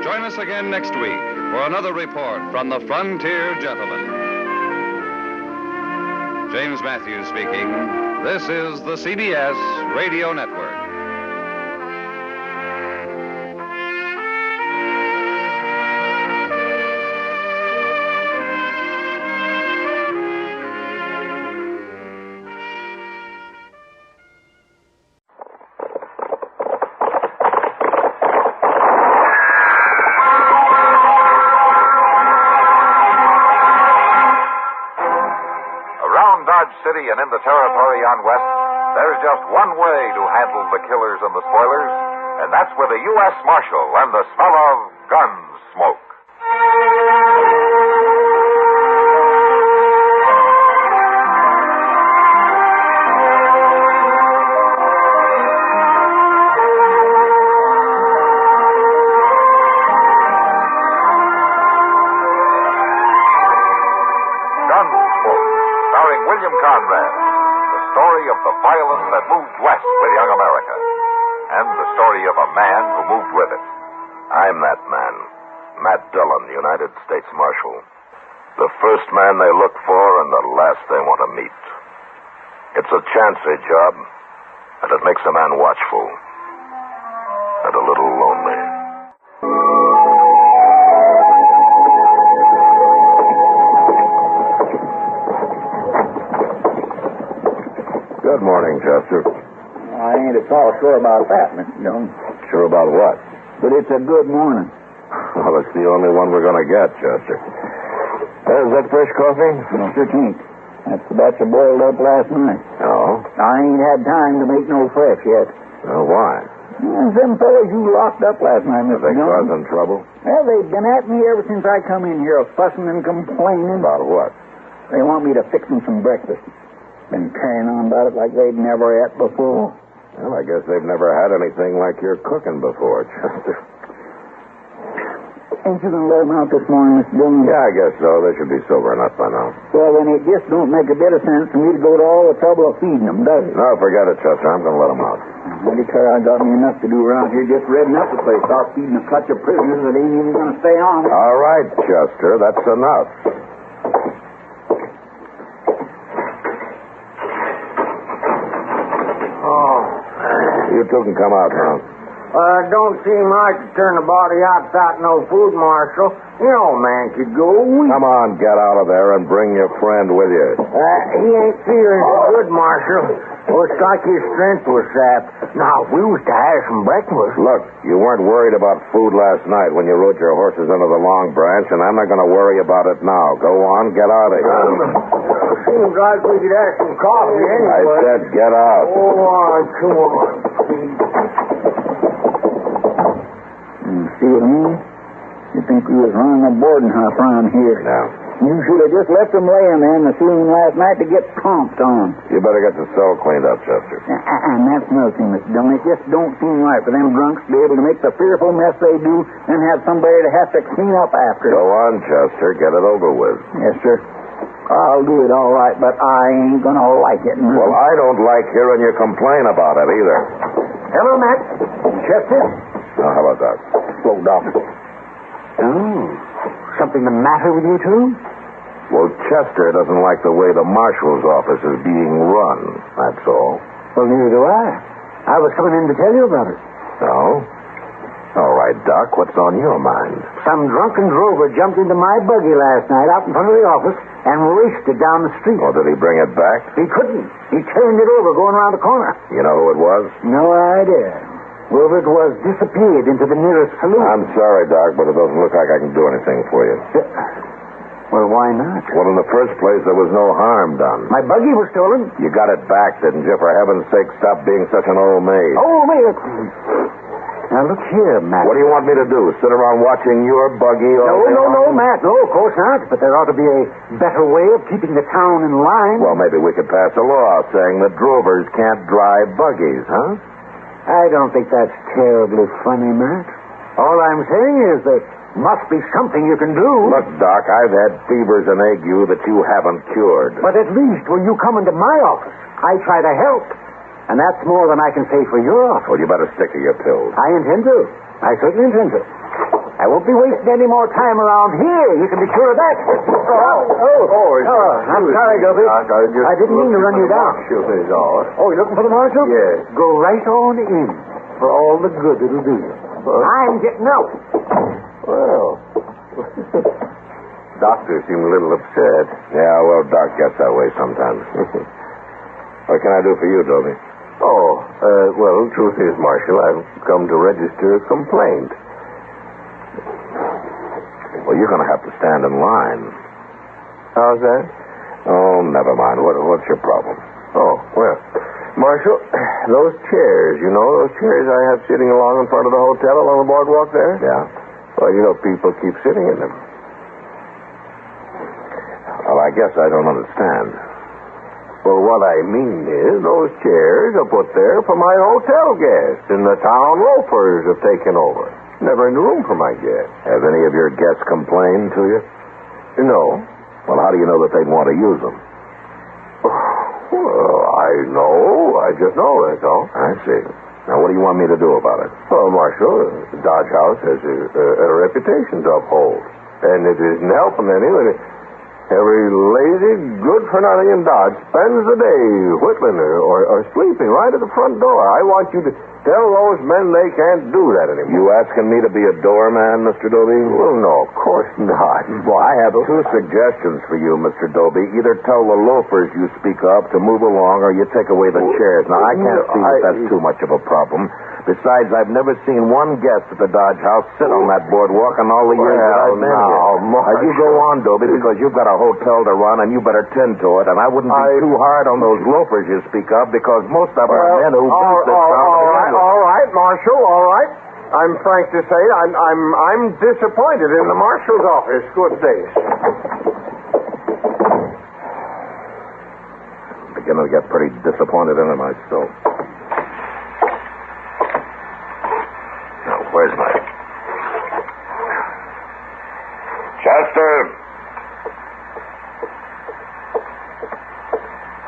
Join us again next week for another report from the Frontier Gentleman. James Matthews speaking. This is the CBS Radio Network. City and in the territory on West, there's just one way to handle the killers and the spoilers, and that's with a U.S. Marshal and the smell of Gunsmoke. The story of the violence that moved west with young America, and the story of a man who moved with it. I'm that man, Matt Dillon, United States Marshal. The first man they look for and the last they want to meet. It's a chancy job, and it makes a man watchful and a little lonely. Good morning, Chester. I ain't at all sure about that, Mr. Jones. Sure about what? But it's a good morning. Well, it's the only one we're going to get, Chester. Is that fresh coffee? No, sure ain't. That's the batch I boiled up last night. Oh? I ain't had time to make no fresh yet. Well, why? Them fellas you locked up last night, Mr. Are they Jones. causing trouble? Well, they've been at me ever since I come in here, fussing and complaining. About what? They want me to fix them some breakfast. Been carrying on about it like they'd never ate before. Well, I guess they've never had anything like you're cooking before, Chester. Ain't you going to let them out this morning, Mr. Dillon? Yeah, I guess so. They should be sobering up by now. Well, then it just don't make a bit of sense for me to go to all the trouble of feeding them, does it? No, forget it, Chester. I'm going to let them out. I declare I got me enough to do around here just redding up the place off feeding a clutch of prisoners that ain't even going to stay on. All right, Chester. That's enough. You two can come out now. Don't seem right to turn the body out without no food, Marshal. You know, man could go. Come on, get out of there and bring your friend with you. He ain't feeling good, Marshal. Looks like his strength was sapped. Now, if we was to have some breakfast. Look, you weren't worried about food last night when you rode your horses under the Long Branch, and I'm not going to worry about it now. Go on, get out of here. Seems like we could have some coffee anyway. I said get out. Oh, all right, come on. See what I mean? You think we was running a boarding house around here? No. You should have just left them laying there in the ceiling last night to get tromped on. You better get the cell cleaned up, Chester. And that's another thing, Mr. Dillon. It just don't seem right for them drunks to be able to make the fearful mess they do and have somebody to have to clean up after. Go on, Chester. Get it over with. Yes, sir. I'll do it all right, but I ain't going to like it. Well, I don't like hearing you complain about it either. Hello, Matt. Chester? Now, how about that? Slow down. Oh, something the matter with you two? Well, Chester doesn't like the way the marshal's office is being run, that's all. Well, neither do I. I was coming in to tell you about it. Oh? All right, Doc, what's on your mind? Some drunken drover jumped into my buggy last night out in front of the office and raced it down the street. Oh, did he bring it back? He couldn't. He turned it over going around the corner. You know who it was? No idea. Well, it was disappeared into the nearest saloon. I'm sorry, Doc, but it doesn't look like I can do anything for you. Well, why not? Well, in the first place, there was no harm done. My buggy was stolen. You got it back, didn't you? For heaven's sake, stop being such an old maid. Oh, Maid. Now, look here, Matt. What do you want me to do? Sit around watching your buggy all day long? No, Matt. No, of course not. But there ought to be a better way of keeping the town in line. Well, maybe we could pass a law saying that drovers can't drive buggies, huh? I don't think that's terribly funny, Matt. All I'm saying is there must be something you can do. Look, Doc, I've had fevers and ague that you haven't cured. But at least when you come into my office, I try to help. And that's more than I can say for your office. Well, you better stick to your pills. I intend to. I certainly intend to. I won't be wasting any more time around here. You can be sure of that. I'm sorry, Dobby. I didn't mean to run you down. Oh, you're looking for the marshal? Yes. Go right on in for all the good it'll do you. I'm getting out. Well, doctor seemed a little upset. Yeah, well, Doc gets that way sometimes. What can I do for you, Dobby? Well, truth is, Marshal, I've come to register a complaint. Well, you're going to have to stand in line. How's that? Oh, never mind. What's your problem? Oh, well, Marshal, those chairs, those chairs I have sitting along in front of the hotel along the boardwalk there? Yeah. Well, people keep sitting in them. Well, I guess I don't understand. Well, what I mean is those chairs are put there for my hotel guests, and the town loafers have taken over. Never any room for my guests. Have any of your guests complained to you? No. Well, how do you know that they'd want to use them? Well, I know. I just know, that's all. I see. Now, what do you want me to do about it? Well, Marshal, the Dodge House has a reputation to uphold. And it isn't helping any when every lazy, good-for-nothing in Dodge spends the day whittling or sleeping right at the front door. I want you to tell those men they can't do that anymore. You asking me to be a doorman, Mr. Dobie? Well, no, of course not. Well, I have two suggestions for you, Mr. Dobie. Either tell the loafers you speak of to move along, or you take away the chairs. Now, I can't see that that's too much of a problem. Besides, I've never seen one guest at the Dodge House sit on that boardwalk in all the years that I've been here. Now, you go on, Dobie, because you've got a hotel to run, and you better tend to it. And I wouldn't be too hard on those loafers you speak of, because most of them are men who built this town. All right, Marshal, all right. I'm frank to say I'm disappointed in the marshal's office. Good days. I'm beginning to get pretty disappointed in it myself. Now, where's my... Chester!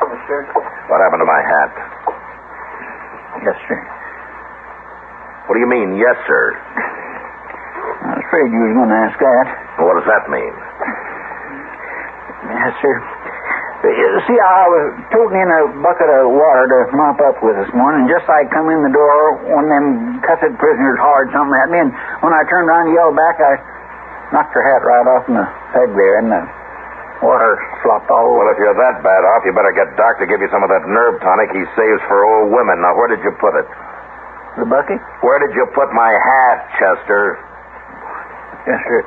Yes, sir. What happened to my hat? Yes, sir. What do you mean, yes, sir? I was afraid you was going to ask that. What does that mean? Yes, sir. See, I was toting in a bucket of water to mop up with this morning, and just as I come in the door, one of them cussed prisoners hollered something at me, and when I turned around and yelled back, I knocked her hat right off in the peg there, and the water slopped all over. Well, if you're that bad off, you better get Doc to give you some of that nerve tonic he saves for old women. Now, where did you put it? The bucket? Where did you put my hat, Chester? Yes, sir.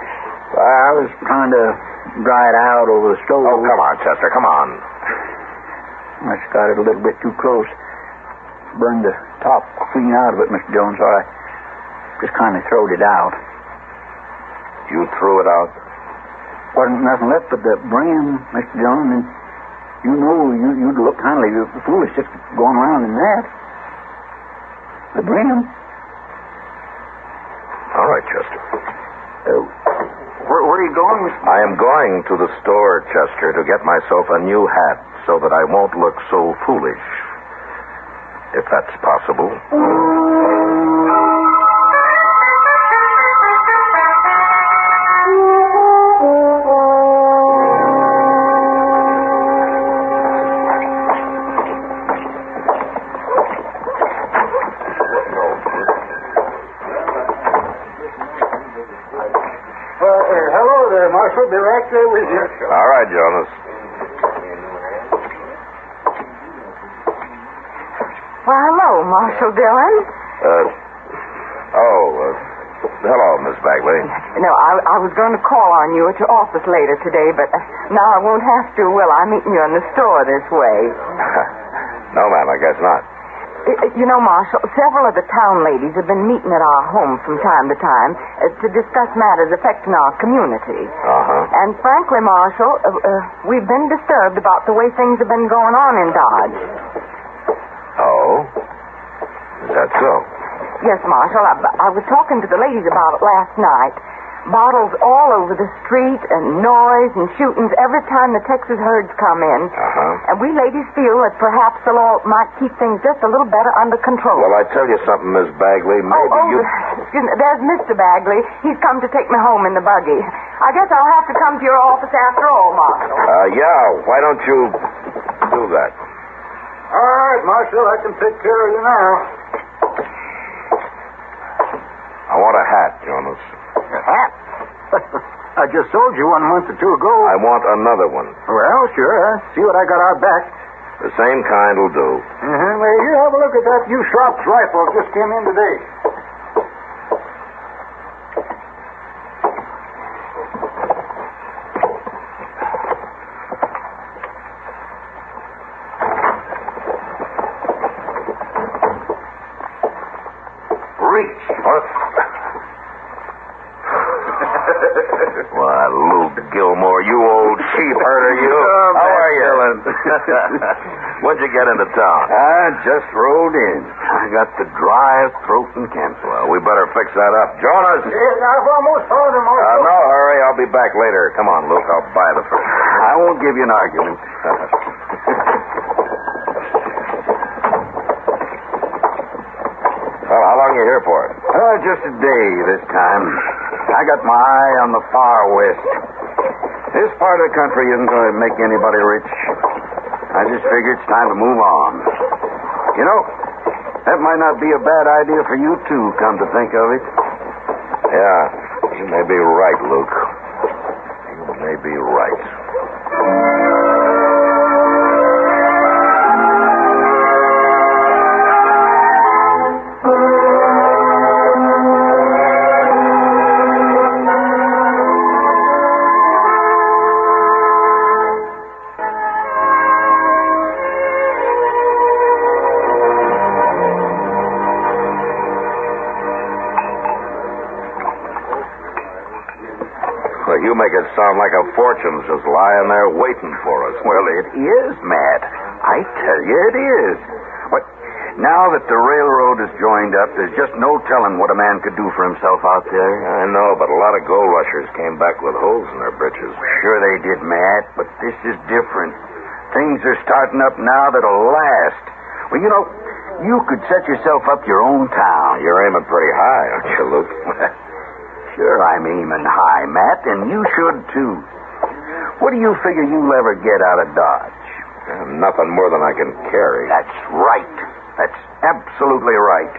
I was trying to dry it out over the stove. Oh, come on, Chester, come on. I just got it a little bit too close. Burned the top clean out of it, Mr. Jones, so I just kind of throwed it out. You threw it out? Wasn't nothing left but the brim, Mr. Jones, and you'd look kind of foolish just going around in that. The brim. All right, Chester. Where are you going, Mr. I am going to the store, Chester, to get myself a new hat so that I won't look so foolish. If that's possible. Marshal, be right there with you. All right, Jonas. Well, hello, Marshal Dillon. Hello, Miss Bagley. No, I was going to call on you at your office later today, but now I won't have to, will I? Meeting you in the store this way. No, ma'am, I guess not. You know, Marshal, several of the town ladies have been meeting at our home from time to time to discuss matters affecting our community. Uh-huh. And frankly, Marshal, we've been disturbed about the way things have been going on in Dodge. Oh? Is that so? Yes, Marshal. I was talking to the ladies about it last night. Bottles all over the street and noise and shootings every time the Texas herds come in. Uh-huh. And we ladies feel that perhaps the law might keep things just a little better under control. Well, I tell you something, Miss Bagley. Maybe you... Excuse me. There's Mr. Bagley. He's come to take me home in the buggy. I guess I'll have to come to your office after all, Marshal. Yeah. Why don't you do that? All right, Marshal. I can take care of you now. I want a hat, Jonas. A hat? I just sold you 1 month or two ago. I want another one. Well, sure. See what I got out back. The same kind will do. Well, you have a look at that new Sharp's rifle just came in today. Reach. Why, Luke Gilmore, you old sheep herder, you. How are you? When'd you get into town? I just rode in. I got the driest throat in Kansas. Well, we better fix that up. Jonas! Yes, I've almost found him, Marshal. No hurry. I'll be back later. Come on, Luke. I'll buy the first. I won't give you an argument. Well, how long are you here for? Just a day this time. I got my eye on the far west. This part of the country isn't going to make anybody rich. I just figured it's time to move on. You know, that might not be a bad idea for you, too, come to think of it. Yeah, you may be right, Luke. You may be right. You make it sound like a fortune's just lying there waiting for us. Well, it is, Matt. I tell you it is. But now that the railroad has joined up, there's just no telling what a man could do for himself out there. I know, but a lot of gold rushers came back with holes in their britches. Sure they did, Matt, but this is different. Things are starting up now that'll last. Well, you know, you could set yourself up your own town. You're aiming pretty high, aren't you, Luke? Sure, I'm aiming high, Matt, and you should, too. What do you figure you'll ever get out of Dodge? Nothing more than I can carry. That's right. That's absolutely right.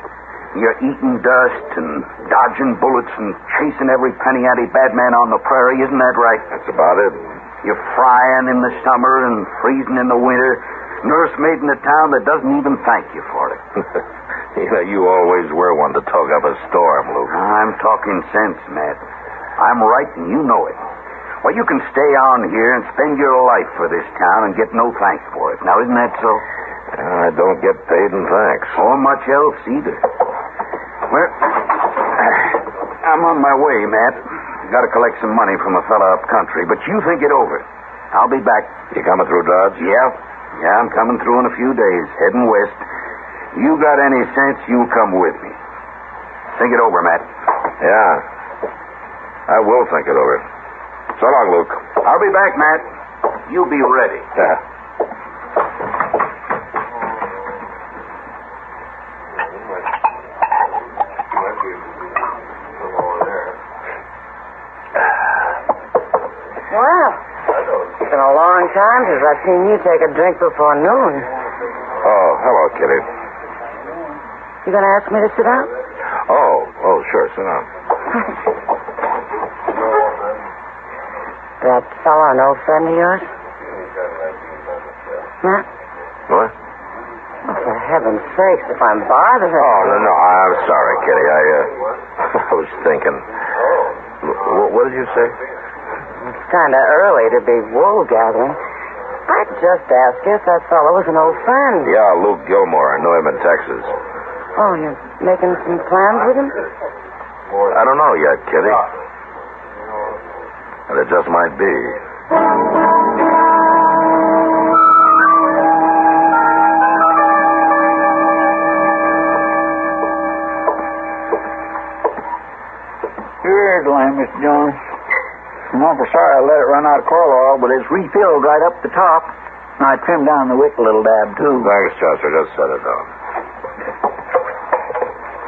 You're eating dust and dodging bullets and chasing every penny-ante bad man on the prairie, isn't that right? That's about it. You're frying in the summer and freezing in the winter, nursemaiding a town that doesn't even thank you for it. You always were one to talk up a storm, Luke. I'm talking sense, Matt. I'm right, and you know it. Well, you can stay on here and spend your life for this town and get no thanks for it. Now, isn't that so? I don't get paid in thanks. Or much else, either. Well, I'm on my way, Matt. Got to collect some money from a fella up country, but you think it over. I'll be back. You coming through Dodge? Yeah, I'm coming through in a few days, heading west. You got any sense, you come with me. Think it over, Matt. Yeah. I will think it over. So long, Luke. I'll be back, Matt. You be ready. Yeah. Well, it's been a long time since I've seen you take a drink before noon. Oh, hello, Kitty. You going to ask me to sit down? Oh, sure, sit down. That fella an old friend of yours? Matt? What? Oh, for heaven's sakes, if I'm bothering... Oh, no, I'm sorry, Kitty. I was thinking. What did you say? It's kind of early to be wool gathering. I'd just ask you if that fellow was an old friend. Yeah, Luke Gilmore. I knew him in Texas. Oh, you're making some plans with him? I don't know yet, Kitty. And it just might be. Here's the line, Mr. Jones. I'm awful sorry I let it run out of call oil, but it's refilled right up the top. And I trimmed down the wick a little dab, too. Thanks, Chester. Just set it down.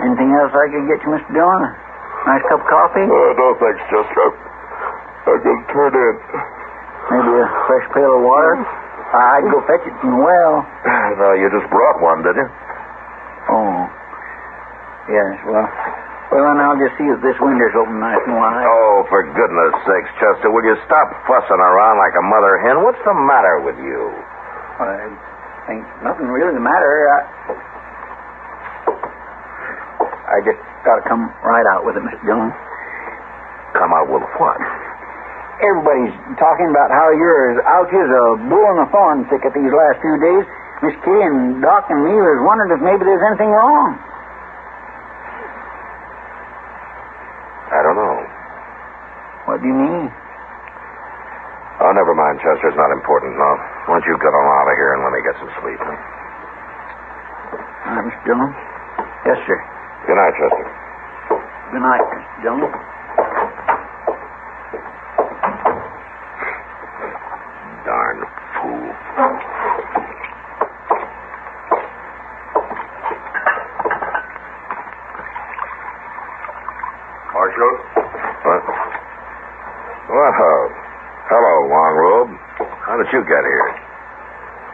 Anything else I could get you, Mr. Dillon? A nice cup of coffee? No, thanks, Chester. I'm going to turn in. Maybe a fresh pail of water? I'd go fetch it from the well. No, you just brought one, did you? Oh. Yes, well, then I'll just see if this window's open nice and wide. Oh, for goodness sakes, Chester, will you stop fussing around like a mother hen? What's the matter with you? I think nothing really the matter. I just got to come right out with it, Mr. Dillon. Come out with what? Everybody's talking about how you're as ouch as a bull in a thorn thicket these last few days. Miss Kitty and Doc and me was wondering if maybe there's anything wrong. I don't know. What do you mean? Oh, never mind, Chester. It's not important, no. Why don't you get on out of here and let me get some sleep, huh? All right, Mr. Dillon. Yes, sir. Good night, Chester. Good night, Mr. Dillon. Darn fool. Marshal? What? Well, hello, Long Robe. How did you get here?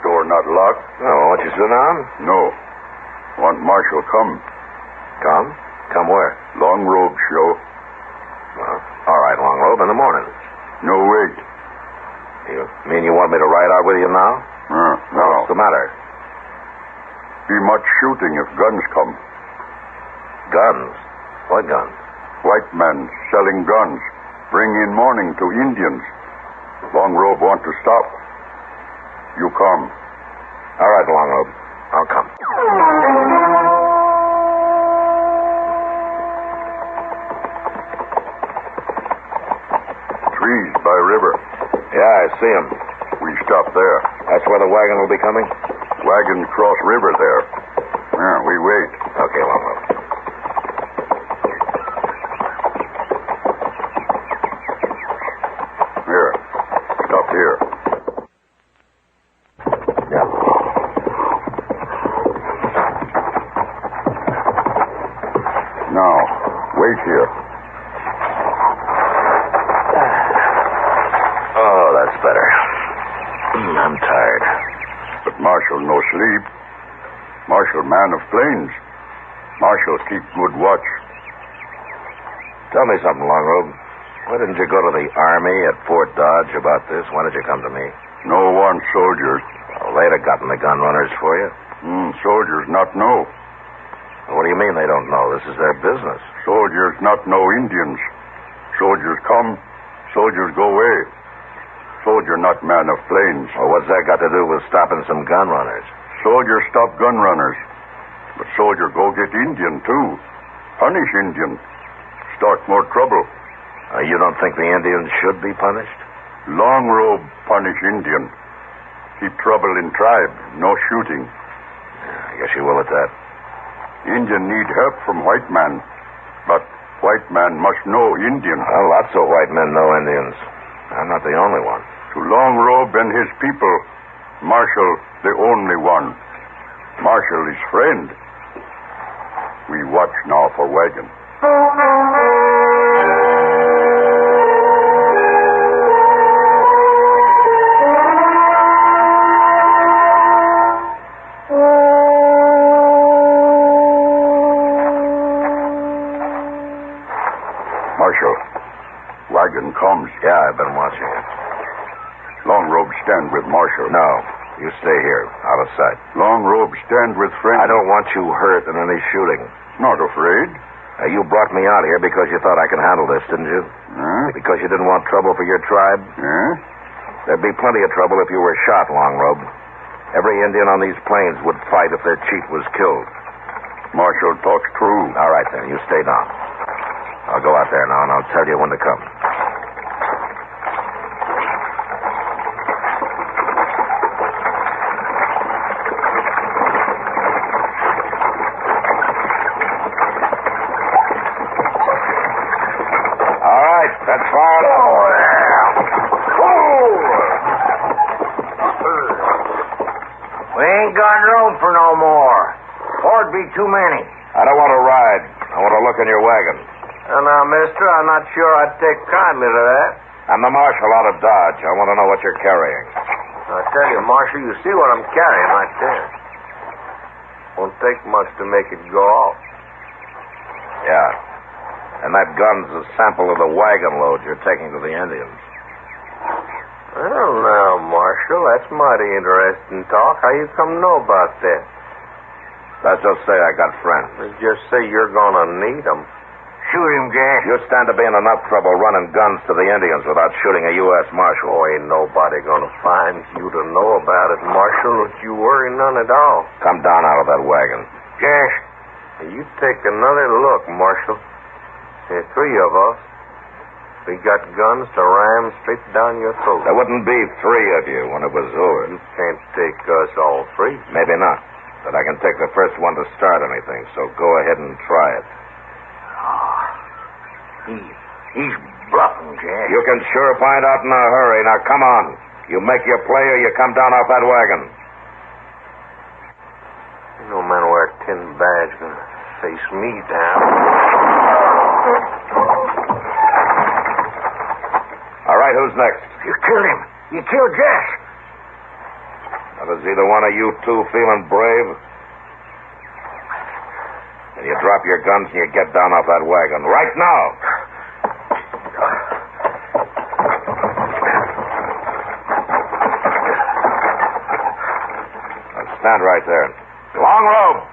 Door not locked? Oh, won't you sit down? No. Want Marshal come. Come? Come where? Long Robe show. Well, all right, Long Robe, in the morning. No, wait. You mean you want me to ride out with you now? No. What's the matter? Be much shooting if guns come. Guns? What guns? White men selling guns. Bring in morning to Indians. Long Robe want to stop. You come. All right, Long Robe. I'll come. Trees by river. Yeah, I see him. We stop there. That's where the wagon will be coming? Wagon cross river there. Yeah, we wait. Okay, Long Robe. Here. Stop here. Yeah. Now, wait here. Oh, that's better. I'm tired. But Marshal no sleep. Marshal man of plains. Marshal keep good watch. Tell me something, Long Robe. Why didn't you go to the Army at Fort Dodge about this? Why did you come to me? No one soldiers. Well, they'd have gotten the gun runners for you. Soldiers not know. Well, what do you mean they don't know? This is their business. Soldiers not know Indians. Soldiers come, soldiers go away. Soldier not man of plains. Well, what's that got to do with stopping some gun runners? Soldier stop gun runners. But soldier go get Indian, too. Punish Indian. Start more trouble. You don't think the Indians should be punished? Long Robe punish Indian. Keep trouble in tribe. No shooting. I guess you will at that. Indian need help from white man. But white man must know Indian. Well, lots of white men know Indians. I'm not the only one. To Long Robe and his people, Marshal the only one. Marshal is friend. We watch now for wagon. Marshal, wagon comes. Yeah, I've been watching it. Long Robe stand with Marshal. No, you stay here, out of sight. Long Robe stand with friend. I don't want you hurt in any shooting. Not afraid. Now, you brought me out here because you thought I could handle this, didn't you? Huh? Because you didn't want trouble for your tribe? Yeah? There'd be plenty of trouble if you were shot, Longrobe. Every Indian on these plains would fight if their chief was killed. Marshal talks true. All right, then. You stay down. I'll go out there now, and I'll tell you when to come. All right, that's fine. We ain't got room for no more. Or'd be too many. I don't want to ride. I want to look in your wagon. Now, mister, I'm not sure I'd take kindly to that. I'm the marshal out of Dodge. I want to know what you're carrying. I tell you, Marshal, you see what I'm carrying right there. Won't take much to make it go off. Yeah. And that gun's a sample of the wagon load you're taking to the Indians. Well, now, Marshal, that's mighty interesting talk. How you come to know about that? Let's just say I got friends. Let's just say you're gonna need them. Shoot him, Jack. You stand to be in enough trouble running guns to the Indians without shooting a U.S. Marshal. Oh, ain't nobody gonna find you to know about it, Marshal. Don't you worry none at all. Come down out of that wagon. Jack, you take another look, Marshal. There are three of us. We got guns to ram straight down your throat. There wouldn't be three of you when it was over. You can't take us all three. Maybe not. But I can take the first one to start anything, so go ahead and try it. He's bluffing, Jack. You can sure find out in a hurry. Now, come on. You make your play or you come down off that wagon. No man wear a tin badge gonna face me down. All right, who's next? You killed him. You killed Jack. Now, does either one of you two feeling brave? And you drop your guns and you get down off that wagon. Right now. Now, stand right there. Long rope.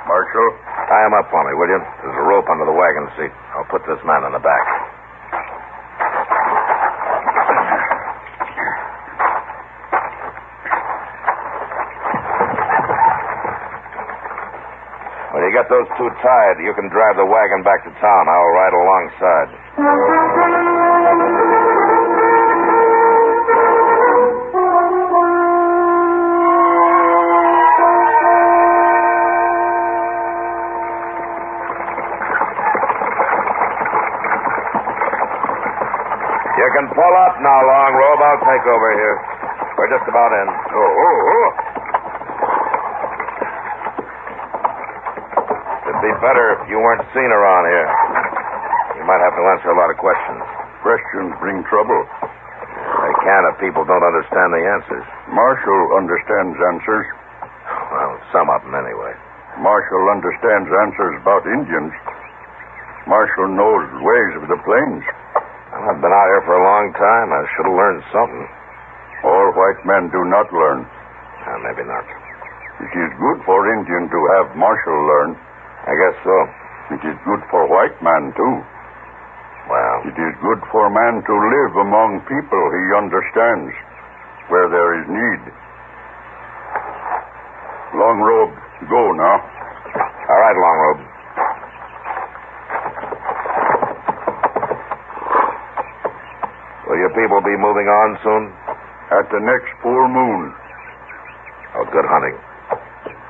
Marshal? Tie him up for me, will you? There's a rope under the wagon seat. I'll put this man in the back. When you get those two tied, you can drive the wagon back to town. I'll ride alongside. You can pull up now, Long Robe. I'll take over here. We're just about in. It'd be better if you weren't seen around here. You might have to answer a lot of questions. Questions bring trouble. They can if people don't understand the answers. Marshal understands answers. Well, some of them anyway. Marshal understands answers about Indians. Marshal knows ways of the plains. Well, I've been out here for a long time. I should have learned something. All white men do not learn. Maybe not. It is good for Indian to have Marshal learn. I guess so. It is good for white man, too. Well, it is good for man to live among people he understands, where there is need. Long Robe, go now. All right, Long Robe. Will your people be moving on soon? At the next full moon. Oh, good hunting.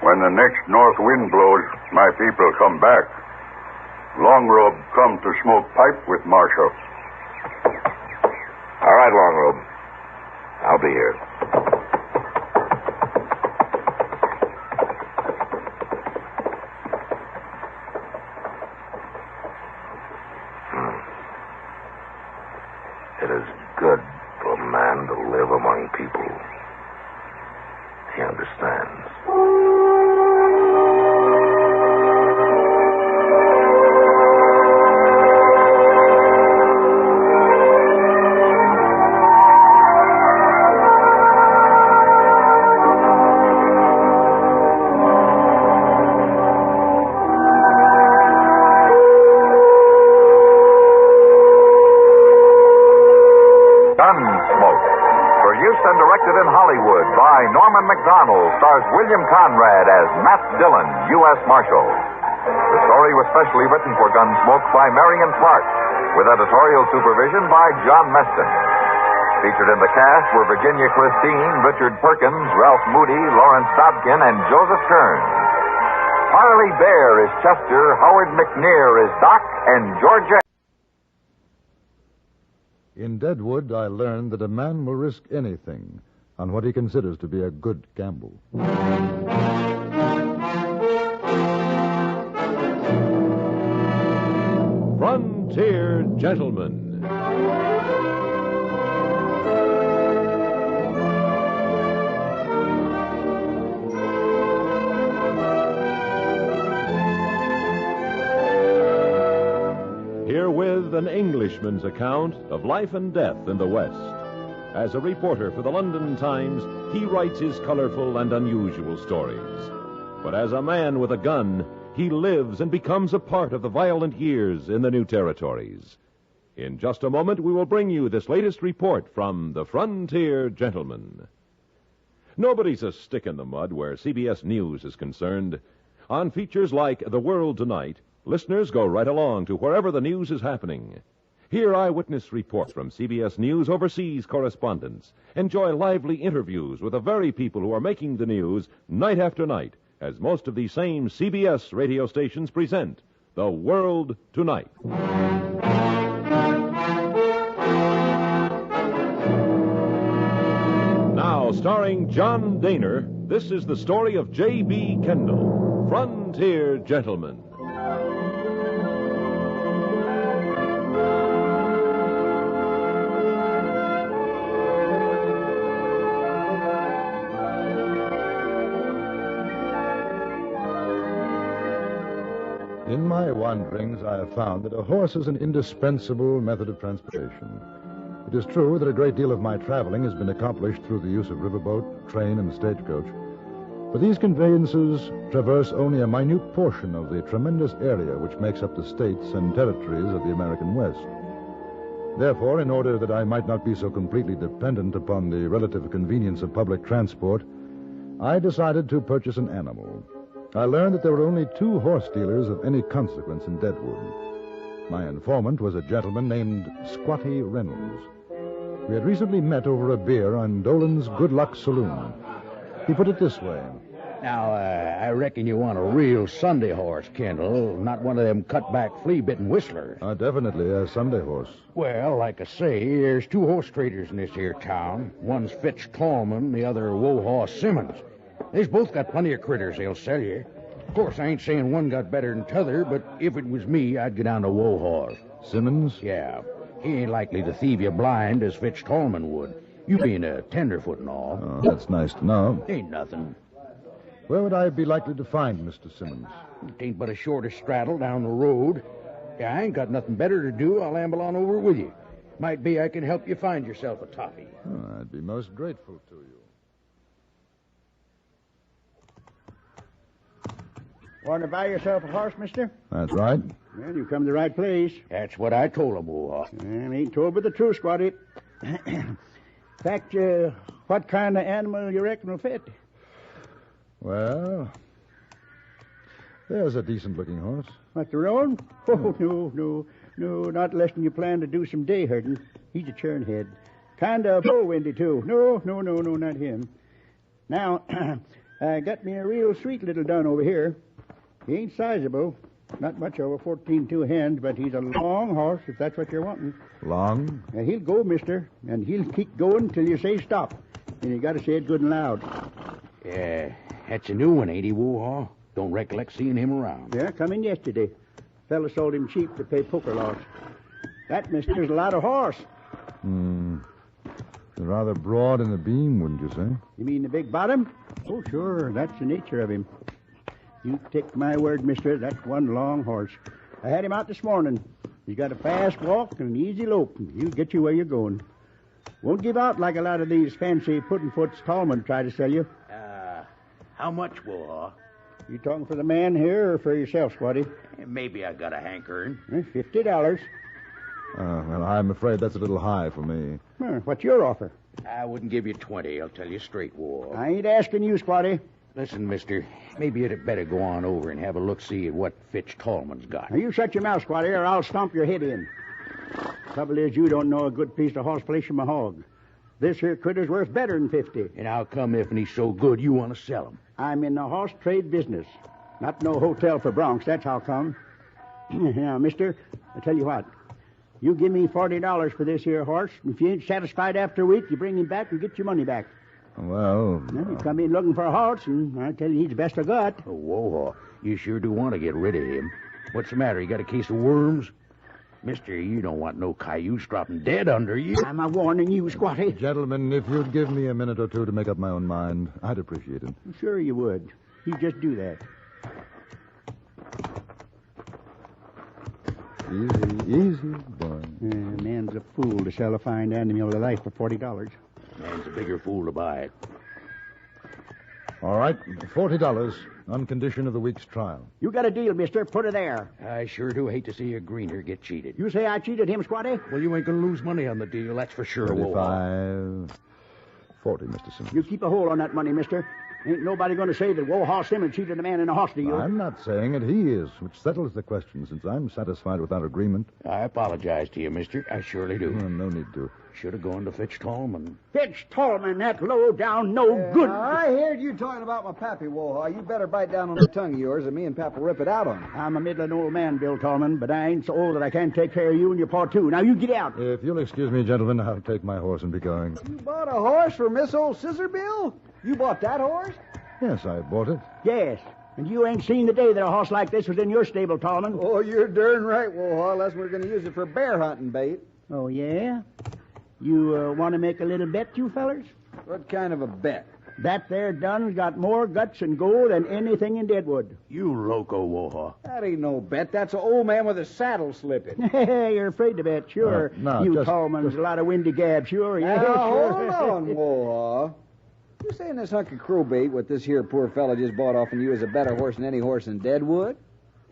When the next north wind blows, my people come back. Long Robe come to smoke pipe with Marshal. All right, Long Robe. I'll be here. It is good for a man to live among people. He understands. Deadwood by Norman McDonald stars William Conrad as Matt Dillon, U.S. Marshal. The story was specially written for Gunsmoke by Marion Clark, with editorial supervision by John Meston. Featured in the cast were Virginia Christine, Richard Perkins, Ralph Moody, Lawrence Dobkin, and Joseph Kearns. Harley Bear is Chester, Howard McNear is Doc, and Georgia. In Deadwood, I learned that a man will risk anything on what he considers to be a good gamble. Frontier Gentlemen. Herewith an Englishman's account of life and death in the West. As a reporter for the London Times, he writes his colorful and unusual stories. But as a man with a gun, he lives and becomes a part of the violent years in the new territories. In just a moment, we will bring you this latest report from the Frontier Gentleman. Nobody's a stick in the mud where CBS News is concerned. On features like The World Tonight, listeners go right along to wherever the news is happening. Hear eyewitness reports from CBS News overseas correspondents. Enjoy lively interviews with the very people who are making the news night after night, as most of these same CBS radio stations present The World Tonight. Now, starring John Daner, this is the story of J.B. Kendall, Frontier Gentleman. In my wanderings, I have found that a horse is an indispensable method of transportation. It is true that a great deal of my traveling has been accomplished through the use of riverboat, train, and stagecoach. But these conveyances traverse only a minute portion of the tremendous area which makes up the states and territories of the American West. Therefore, in order that I might not be so completely dependent upon the relative convenience of public transport, I decided to purchase an animal. I learned that there were only 2 horse dealers of any consequence in Deadwood. My informant was a gentleman named Squatty Reynolds. We had recently met over a beer on Dolan's Good Luck Saloon. He put it this way. Now, I reckon you want a real Sunday horse, Kendall, not one of them cut-back, flea-bitten whistlers. Definitely a Sunday horse. Well, like I say, there's 2 horse traders in this here town. One's Fitz Tallman, the other Wohaw Simmons. They's both got plenty of critters they'll sell you. Of course, I ain't saying one got better than t'other, but if it was me, I'd go down to Wohaw. Simmons? Yeah. He ain't likely to thieve you blind as Fitz Tallman would. You being a tenderfoot and all. Oh, that's nice to know. Ain't nothing. Where would I be likely to find Mr. Simmons? It ain't but a shorter straddle down the road. Yeah, I ain't got nothing better to do. I'll amble on over with you. Might be I can help you find yourself a toppy. Oh, I'd be most grateful to you. Want to buy yourself a horse, mister? That's right. Well, you come to the right place. That's what I told him, Wohaw. I ain't told but the truth, Squatty. In fact, what kind of animal you reckon will fit? Well, there's a decent-looking horse. What, the roan? Oh, no, not unless you plan to do some day herding. He's a churnhead. Kind of bull-windy, too. No, not him. Now, I got me a real sweet little dun over here. He ain't sizable. Not much over 14 hands, but he's a long horse, if that's what you're wanting. Long? He'll go, mister, and he'll keep going till you say stop. And you got to say it good and loud. Yeah, that's a new one, ain't he, Wohaw? Don't recollect seeing him around. Yeah, come in yesterday. Fella sold him cheap to pay poker loss. That, mister's a lot of horse. Rather broad in the beam, wouldn't you say? You mean the big bottom? Oh, sure, that's the nature of him. You take my word, mister, that's one long horse. I had him out this morning. He's got a fast walk and an easy lope. He'll get you where you're going. Won't give out like a lot of these fancy puddin'-foots Tallman try to sell you. How much, Wohaw? You talking for the man here or for yourself, Squatty? Maybe I got a hankering. $50. Well, I'm afraid that's a little high for me. What's your offer? I wouldn't give you 20, I'll tell you straight, Wall. I ain't asking you, Squatty. Listen, mister, maybe you'd better go on over and have a look-see at what Fitch Tallman's got. Now, you shut your mouth, Squatty, or I'll stomp your head in. Trouble is, you don't know a good piece of horseflesh from a hog. This here critter's worth better than 50. And how come if he's so good you want to sell him? I'm in the horse trade business. Not no hotel for broncs, that's how come. Now, mister, I tell you what. You give me $40 for this here horse. If you ain't satisfied after a week, you bring him back and get your money back. Well... You come in looking for a horse, and I tell you, he's the best I got. Oh, whoa, you sure do want to get rid of him. What's the matter? You got a case of worms? Mister, you don't want no cayuse dropping dead under you. I'm a warning you, Squatty. Gentlemen, if you'd give me a minute or two to make up my own mind, I'd appreciate it. Sure you would. You just do that. Easy, boy. Man's a fool to sell a fine animal of life for $40. Man's a bigger fool to buy it. All right, $40 on condition of the week's trial. You got a deal, mister. Put her there. I sure do hate to see a greener get cheated. You say I cheated him, Squatty? Well, you ain't going to lose money on the deal, that's for sure. 35, 40, Mr. Simmons. You keep a hold on that money, mister. Ain't nobody going to say that Wohaw Simmons cheated a man in a horse deal. I'm not saying it. He is, which settles the question, since I'm satisfied with our agreement. I apologize to you, mister. I surely do. No need to. Should have gone to Fitch Tallman. Fitch Tallman, that low-down, no-good... I heard you talking about my pappy, Wohaw. You better bite down on the tongue of yours, or me and Pap will rip it out on you. I'm a middling old man, Bill Tallman, but I ain't so old that I can't take care of you and your pa, too. Now, you get out. If you'll excuse me, gentlemen, I'll take my horse and be going. You bought a horse for Miss Old Scissor Bill? You bought that horse? Yes, I bought it. Yes. And you ain't seen the day that a horse like this was in your stable, Tallman. Oh, you're darn right, Wohaw. Unless we're going to use it for bear hunting bait. Oh, yeah? You want to make a little bet, you fellers? What kind of a bet? That there Dunn's got more guts and gold than anything in Deadwood. You loco, Wohaw. That ain't no bet. That's an old man with a saddle slipping. Hey, you're afraid to bet, sure. No, you just... Tallman's a lot of windy gab, sure. Now, Yeah, sure. hold on, Wohaw. You saying this hunk of crowbait, what this here poor fella just bought off of you, is a better horse than any horse in Deadwood?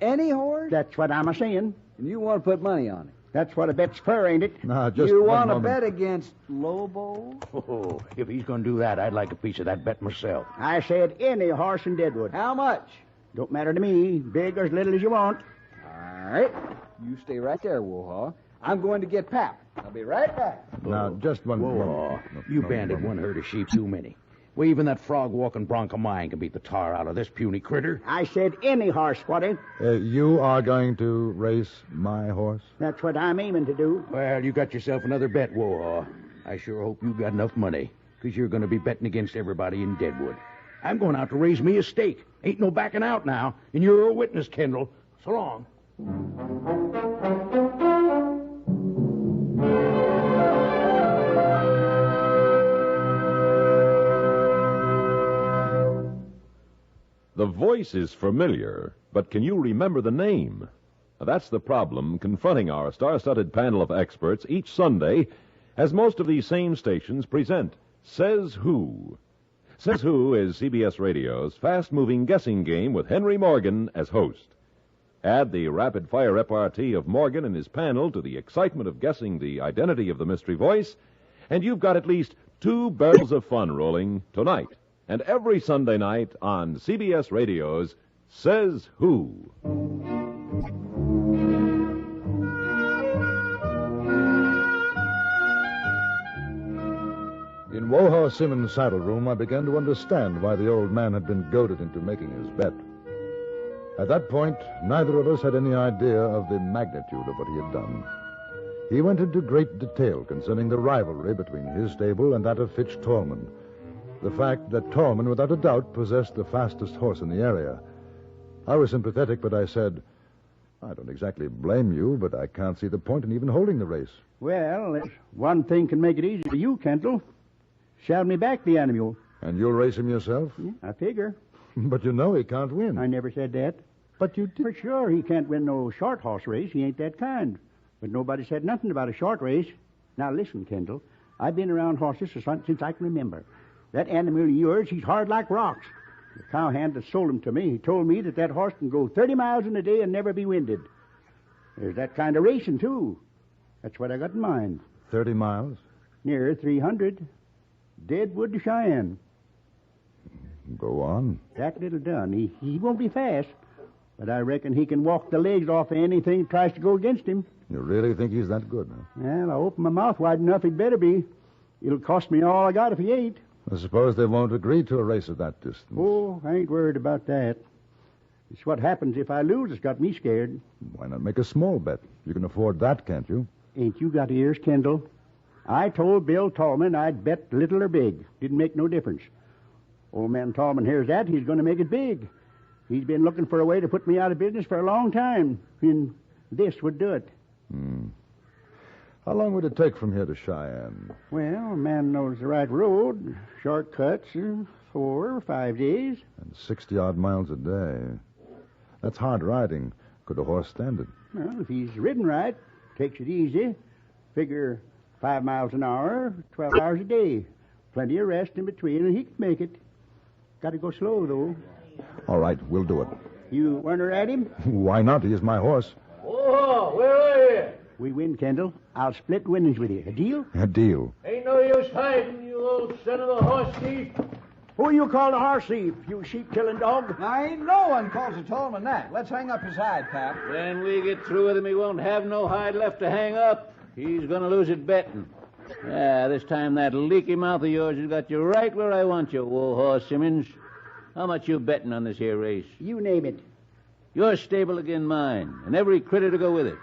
Any horse? That's what I'm a-saying. And you want to put money on it? That's what a bet's for, ain't it? No, just you one want to moment. bet against Lobo? Oh, if he's going to do that, I'd like a piece of that bet myself. I said any horse in Deadwood. How much? Don't matter to me. Big or as little as you want. All right. You stay right there, Wohaw. I'm going to get Pap. I'll be right back. Now, just one... Wohaw, you banded one herd of sheep too many. Well, even that frog-walking bronc of mine can beat the tar out of this puny critter. I said any horse, Squatty. You are going to race my horse? That's what I'm aiming to do. Well, you got yourself another bet, Wohaw. I sure hope you got enough money, because you're going to be betting against everybody in Deadwood. I'm going out to raise me a stake. Ain't no backing out now, and you're a witness, Kendall. So long. The voice is familiar, but can you remember the name? That's the problem confronting our star-studded panel of experts each Sunday, as most of these same stations present Says Who. Says Who is CBS Radio's fast-moving guessing game with Henry Morgan as host. Add the rapid-fire repartee of Morgan and his panel to the excitement of guessing the identity of the mystery voice, and you've got at least 2 barrels of fun rolling tonight and every Sunday night on CBS Radio's Says Who. In Wohaw Simmons' saddle room, I began to understand why the old man had been goaded into making his bet. At that point, neither of us had any idea of the magnitude of what he had done. He went into great detail concerning the rivalry between his stable and that of Fitch Tallman. The fact that Tallman, without a doubt, possessed the fastest horse in the area. I was sympathetic, but I said, I don't exactly blame you, but I can't see the point in even holding the race. Well, one thing can make it easy for you, Kendall. Shall me back the animal. And you'll race him yourself? Yeah, I figure. But you know he can't win. I never said that. But you did. For sure, he can't win no short horse race. He ain't that kind. But nobody said nothing about a short race. Now, listen, Kendall. I've been around horses since I can remember. That animal of yours, he's hard like rocks. The cowhand that sold him to me, he told me that horse can go 30 miles in a day and never be winded. There's that kind of racing, too. That's what I got in mind. 30 miles? Near 300. Deadwood to Cheyenne. Go on. That little done. He won't be fast, but I reckon he can walk the legs off of anything that tries to go against him. You really think he's that good, huh? Well, I open my mouth wide enough, he'd better be. It'll cost me all I got if he ain't. I suppose they won't agree to a race at that distance. Oh, I ain't worried about that. It's what happens if I lose that's got me scared. Why not make a small bet? You can afford that, can't you? Ain't you got ears, Kendall? I told Bill Tallman I'd bet little or big. Didn't make no difference. Old man Tallman hears that, he's going to make it big. He's been looking for a way to put me out of business for a long time, and this would do it. How long would it take from here to Cheyenne? Well, a man knows the right road. Shortcuts, 4 or 5 days. And 60-odd miles a day. That's hard riding. Could a horse stand it? Well, if he's ridden right, takes it easy. Figure 5 miles an hour, 12 hours a day. Plenty of rest in between, and he can make it. Got to go slow, though. All right, we'll do it. You want to ride him? Why not? He is my horse. Oh, where are you? We win, Kendall. I'll split winnings with you. A deal? A deal. Ain't no use hiding, you old son of a horse thief. Who you call a horse thief, you sheep-killing dog? Now, ain't no one calls a Tallman that. Let's hang up his hide, Pap. When we get through with him, he won't have no hide left to hang up. He's going to lose it betting. This time that leaky mouth of yours has got you right where I want you, Warhorse Simmons. How much you betting on this here race? You name it. Your stable again mine, and every critter to go with it.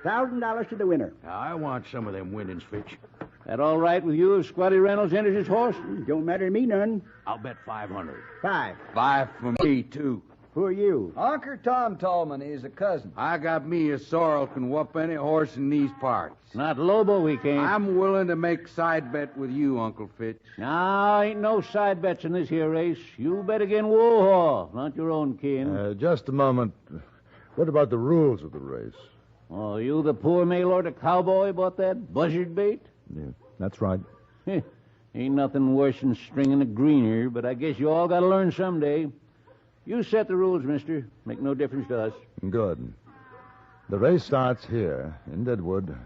$1,000 to the winner. I want some of them winnings, Fitch. That all right with you if Squatty Reynolds enters his horse? Don't matter to me none. I'll bet 500. 5. 5 for me, too. Who are you? Uncle Tom Tallman is a cousin. I got me a sorrel can whoop any horse in these parts. Not Lobo, we can't. I'm willing to make side bet with you, Uncle Fitch. No, ain't no side bets in this here race. You bet again Warhorse, not your own kin. Just a moment. What about the rules of the race? Oh, you the poor mail-order cowboy bought that buzzard bait? Yeah, that's right. Ain't nothing worse than stringing a greener, but I guess you all got to learn someday. You set the rules, mister. Make no difference to us. Good. The race starts here, in Deadwood.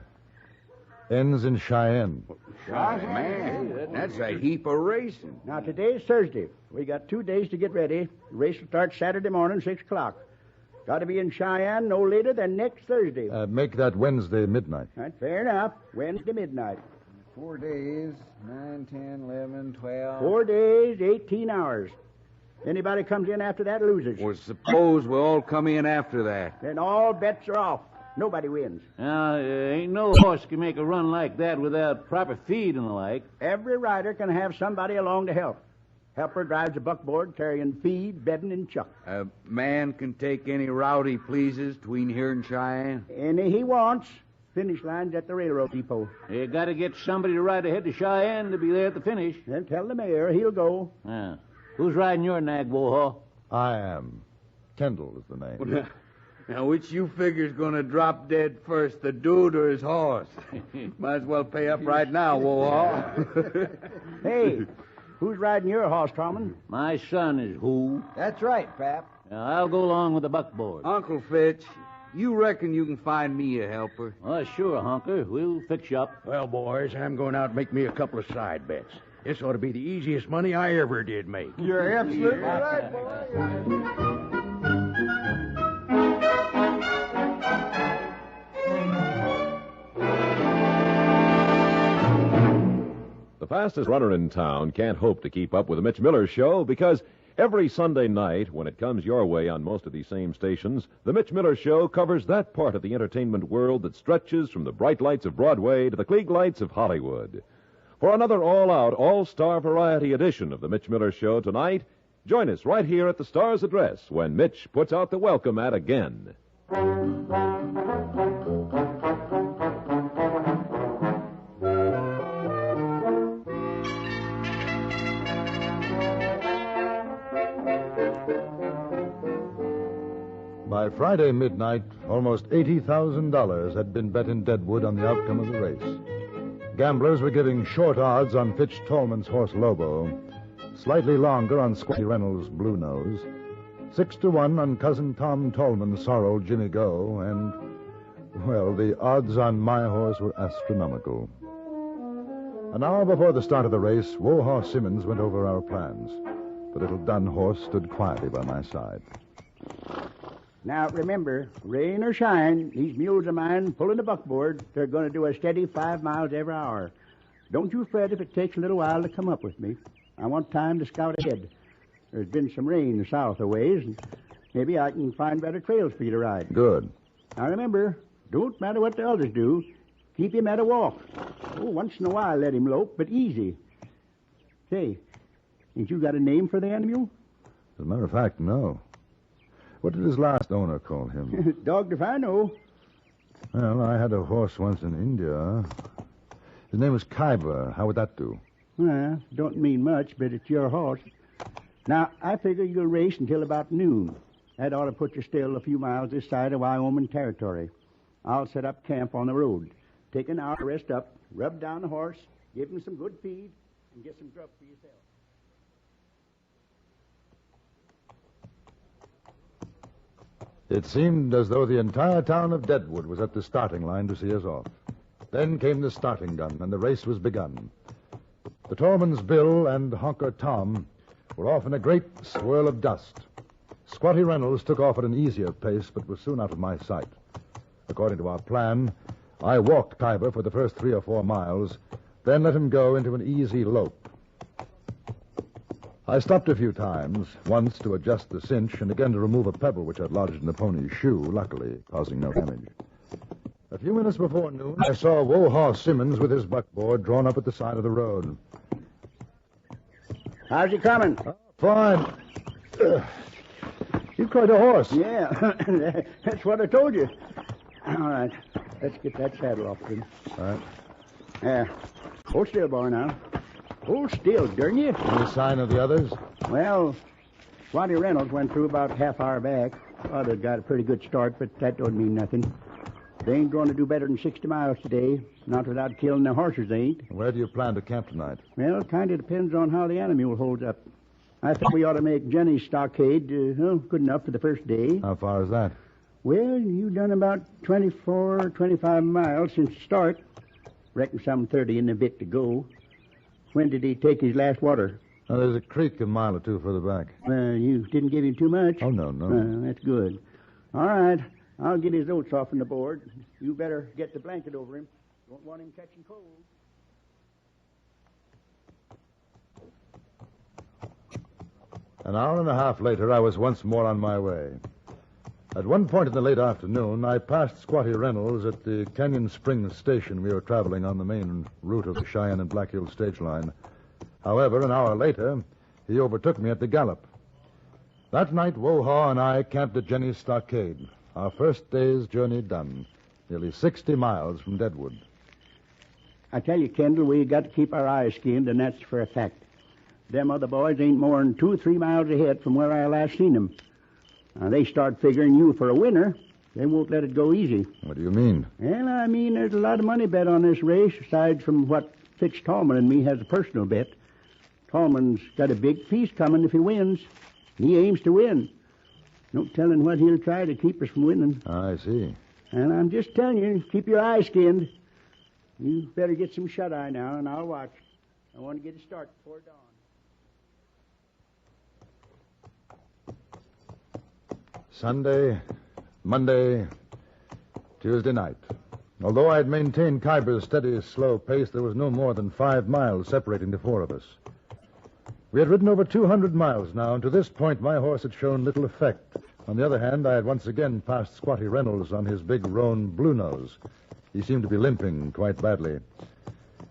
Ends in Cheyenne. Man, that's a heap of racing. Now, today's Thursday. We got 2 days to get ready. The race will start Saturday morning, 6 o'clock. Got to be in Cheyenne no later than next Thursday. Make that Wednesday midnight. That's fair enough. Wednesday midnight. 4 days, 9, 10, 11, 12. 4 days, 18 hours. Anybody comes in after that loses. Well, suppose we all come in after that. Then all bets are off. Nobody wins. Now, ain't no horse can make a run like that without proper feed and the like. Every rider can have somebody along to help. Helper drives a buckboard carrying feed, bedding, and chuck. A man can take any route he pleases between here and Cheyenne. Any he wants. Finish line's at the railroad depot. You got to get somebody to ride ahead to Cheyenne to be there at the finish. Then tell the mayor he'll go. Who's riding your nag, Warhorse? I am. Kendall is the name. Now, which you figure's going to drop dead first, the dude or his horse? Might as well pay up right now, Warhorse. Hey, who's riding your horse, Tallman? My son is who? That's right, Pap. Now, I'll go along with the buckboard. Uncle Fitch, you reckon you can find me a helper? Oh, sure, Honker. We'll fix you up. Well, boys, I'm going out and make me a couple of side bets. This ought to be the easiest money I ever did make. You're absolutely right, boy. The fastest runner in town can't hope to keep up with the Mitch Miller Show because every Sunday night, when it comes your way on most of these same stations, the Mitch Miller Show covers that part of the entertainment world that stretches from the bright lights of Broadway to the Klieg lights of Hollywood. For another all-out, all-star variety edition of the Mitch Miller Show tonight, join us right here at the Star's address when Mitch puts out the welcome ad again. By Friday midnight, almost $80,000 had been bet in Deadwood on the outcome of the race. Gamblers were giving short odds on Fitch Tallman's horse Lobo, slightly longer on Squatty Reynolds' Blue Nose, 6-1 on Cousin Tom Tallman's sorrel Jimmy Go, and Well, the odds on my horse were astronomical. An hour before the start of the race, Wohaw Simmons went over our plans. The little dun horse stood quietly by my side. Now, remember, rain or shine, these mules of mine pulling the buckboard, they're going to do a steady 5 miles every hour. Don't you fret if it takes a little while to come up with me. I want time to scout ahead. There's been some rain south a ways, and maybe I can find better trails for you to ride. Good. Now, remember, don't matter what the others do. Keep him at a walk. Oh, once in a while let him lope, but easy. Say, ain't you got a name for the animal? As a matter of fact, no. What did his last owner call him? Dogged if I know. Well, I had a horse once in India. His name was Cowboy. How would that do? Well, don't mean much, but it's your horse. Now, I figure you'll race until about noon. That ought to put you still a few miles this side of Wyoming territory. I'll set up camp on the road. Take an hour to rest up, rub down the horse, give him some good feed, and get some grub for yourself. It seemed as though the entire town of Deadwood was at the starting line to see us off. Then came the starting gun, and the race was begun. The Tallman's Bill and Honker Tom were off in a great swirl of dust. Squatty Reynolds took off at an easier pace, but was soon out of my sight. According to our plan, I walked Khyber for the first 3 or 4 miles, then let him go into an easy lope. I stopped a few times, once to adjust the cinch and again to remove a pebble which had lodged in the pony's shoe, luckily causing no damage. A few minutes before noon, I saw Wohaw Simmons with his buckboard drawn up at the side of the road. How's he coming? Fine. He's quite a horse. Yeah, that's what I told you. All right, let's get that saddle off him. All right. Yeah. Hold still, boy, now. Hold still, darn you. Any sign of the others? Well, Squatty Reynolds went through about half hour back. Others got a pretty good start, but that don't mean nothing. They ain't going to do better than 60 miles today, not without killing their horses, they ain't. Where do you plan to camp tonight? Well, it kind of depends on how the animal holds up. I think we ought to make Jenny's stockade good enough for the first day. How far is that? Well, you've done about 24, 25 miles since the start. Reckon some 30 and a bit to go. When did he take his last water? There's a creek a mile or two further back. You didn't give him too much? Oh, no. That's good. All right. I'll get his oats off on the board. You better get the blanket over him. Don't want him catching cold. An hour and a half later, I was once more on my way. At one point in the late afternoon, I passed Squatty Reynolds at the Canyon Springs station. We were traveling on the main route of the Cheyenne and Black Hills stage line. However, an hour later, he overtook me at the gallop. That night, Wohaw and I camped at Jenny's stockade. Our first day's journey done. Nearly 60 miles from Deadwood. I tell you, Kendall, we got to keep our eyes skinned, and that's for a fact. Them other boys ain't more than 2 or 3 miles ahead from where I last seen them. Now, they start figuring you for a winner. They won't let it go easy. What do you mean? Well, I mean there's a lot of money bet on this race, aside from what Fitz Tallman and me has a personal bet. Tallman's got a big piece coming if he wins. He aims to win. No telling what he'll try to keep us from winning. I see. And I'm just telling you, keep your eyes skinned. You better get some shut-eye now, and I'll watch. I want to get a start before dawn. Sunday, Monday, Tuesday night. Although I had maintained Khyber's steady, slow pace, there was no more than 5 miles separating the 4 of us. We had ridden over 200 miles now, and to this point my horse had shown little effect. On the other hand, I had once again passed Squatty Reynolds on his big roan Blue Nose. He seemed to be limping quite badly.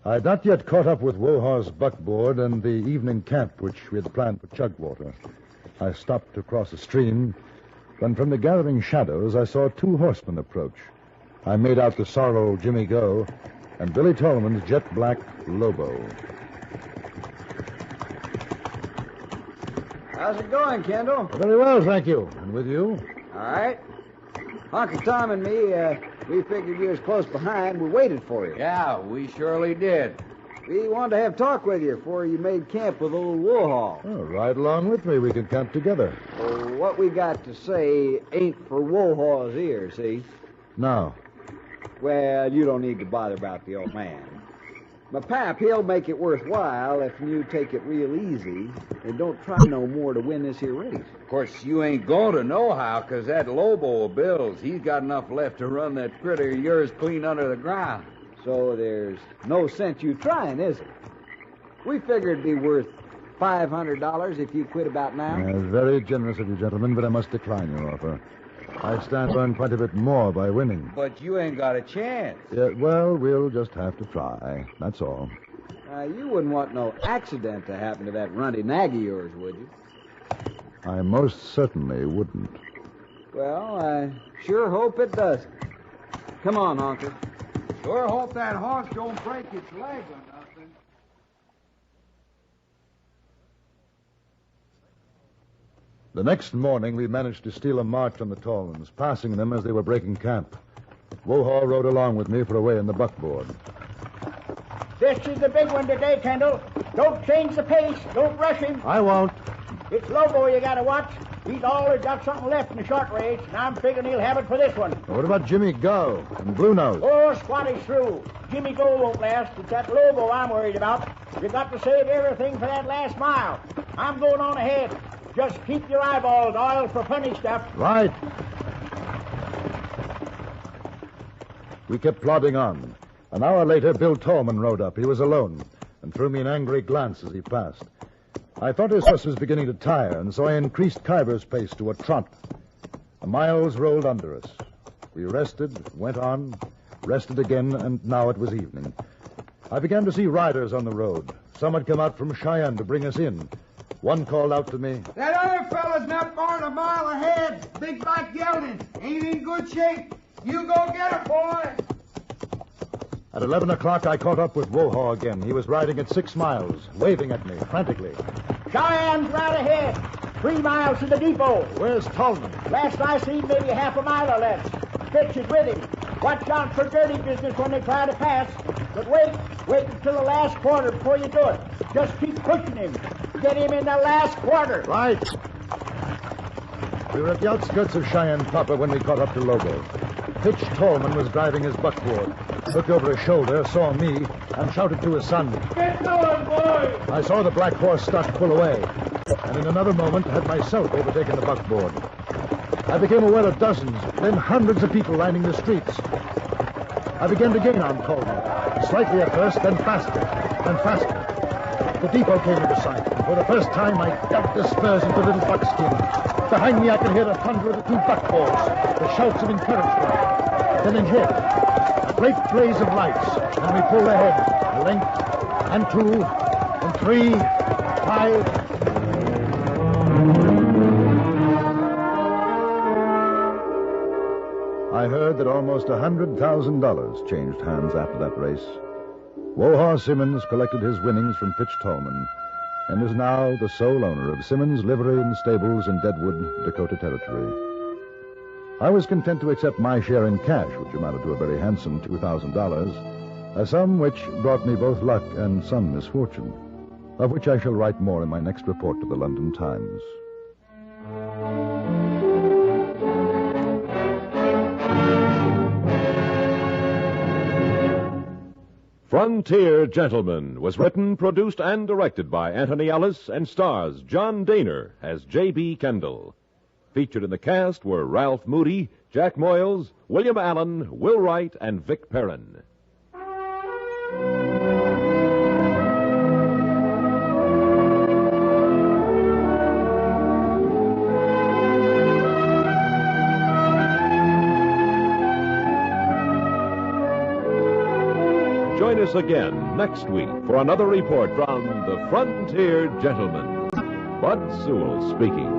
I had not yet caught up with Wohaw's buckboard and the evening camp which we had planned for Chugwater. I stopped to cross a stream, when from the gathering shadows I saw 2 horsemen approach. I made out the sorrel Jimmy Go and Billy Tolman's jet-black Lobo. How's it going, Kendall? Very well, thank you. And with you? All right. Uncle Tom and me, we figured you was close behind. We waited for you. Yeah, we surely did. We wanted to have talk with you before you made camp with old Wohaw. Oh, ride along with me. We can camp together. Well, what we got to say ain't for Wohaw's ears, see? No. Well, you don't need to bother about the old man. My pap, he'll make it worthwhile if you take it real easy and don't try no more to win this here race. Of course, you ain't going to know how, 'cause that Lobo of Bill's, he's got enough left to run that critter of yours clean under the ground. So there's no sense you trying, is it? We figured it'd be worth $500 if you quit about now. Very generous of you, gentlemen, but I must decline your offer. I stand to earn quite a bit more by winning. But you ain't got a chance. Yeah, well, we'll just have to try. That's all. You wouldn't want no accident to happen to that runty nag of yours, would you? I most certainly wouldn't. Well, I sure hope it doesn't. Come on, Honker. Sure hope that horse don't break its leg or nothing. The next morning, we managed to steal a march on the Tallmans, passing them as they were breaking camp. Wohaw rode along with me for a way in the buckboard. This is the big one today, Kendall. Don't change the pace. Don't rush him. I won't. It's Lobo you gotta watch. He's always got something left in the short race, and I'm figuring he'll have it for this one. What about Jimmy Go and Blue Nose? Oh, Squatty's through. Jimmy Go won't last. It's that Lobo I'm worried about. You've got to save everything for that last mile. I'm going on ahead. Just keep your eyeballs oiled for funny stuff. Right. We kept plodding on. An hour later, Bill Tallman rode up. He was alone and threw me an angry glance as he passed. I thought his horse was beginning to tire, and so I increased Kyber's pace to a trot. The miles rolled under us. We rested, went on, rested again, and now it was evening. I began to see riders on the road. Some had come out from Cheyenne to bring us in. One called out to me. That other fella's not more than a mile ahead. Big black gelding. Ain't in good shape. You go get her, boy. At 11 o'clock, I caught up with Wohaw again. He was riding at 6 miles, waving at me frantically. Cheyenne's right ahead. 3 miles to the depot. Where's Tallman? Last I seen, maybe half a mile or less. Fitch is with him. Watch out for dirty business when they try to pass. But wait until the last quarter before you do it. Just keep pushing him. Get him in the last quarter. Right. We were at the outskirts of Cheyenne proper when we caught up to Lobo. Fitch Tallman was driving his buckboard. Looked over his shoulder, saw me, and shouted to his son. Get going, boy! I saw the black horse start to pull away, and in another moment had myself overtaken the buckboard. I became aware of dozens, then hundreds of people lining the streets. I began to gain on Coleman, slightly at first, then faster and faster. The depot came into sight, and for the first time I dug the spurs into Little Buckskin. Behind me I could hear the thunder of the 2 buckboards, the shouts of encouragement. Then ahead, a great blaze of lights, and we pulled ahead, a length, and 2, and 3, 5... I heard that almost $100,000 changed hands after that race. Wohaw Simmons collected his winnings from Fitch Tallman and is now the sole owner of Simmons Livery and Stables in Deadwood, Dakota Territory. I was content to accept my share in cash, which amounted to a very handsome $2,000, a sum which brought me both luck and some misfortune, of which I shall write more in my next report to the London Times. Frontier Gentleman was written, produced, and directed by Anthony Ellis and stars John Daner as J.B. Kendall. Featured in the cast were Ralph Moody, Jack Moyles, William Allen, Will Wright, and Vic Perrin. Join us again next week for another report from the Frontier Gentleman. Bud Sewell speaking.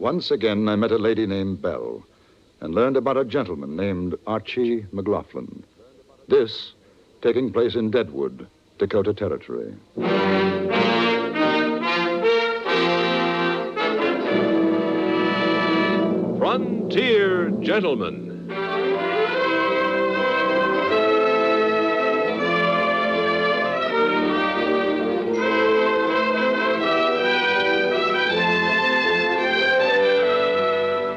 Once again, I met a lady named Belle and learned about a gentleman named Archie McLaughlin. This taking place in Deadwood, Dakota Territory. Frontier Gentlemen.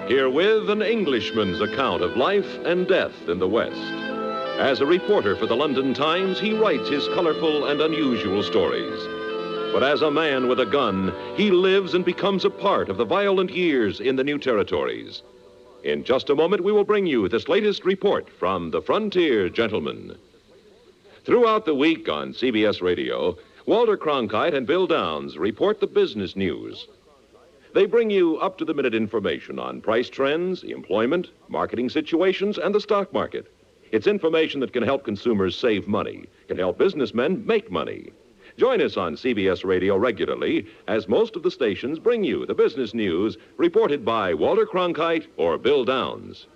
Herewith an Englishman's account of life and death in the West. As a reporter for the London Times, he writes his colorful and unusual stories. But as a man with a gun, he lives and becomes a part of the violent years in the new territories. In just a moment, we will bring you this latest report from the Frontier Gentlemen. Throughout the week on CBS Radio, Walter Cronkite and Bill Downs report the business news. They bring you up-to-the-minute information on price trends, employment, marketing situations, and the stock market. It's information that can help consumers save money, can help businessmen make money. Join us on CBS Radio regularly as most of the stations bring you the business news reported by Walter Cronkite or Bill Downs.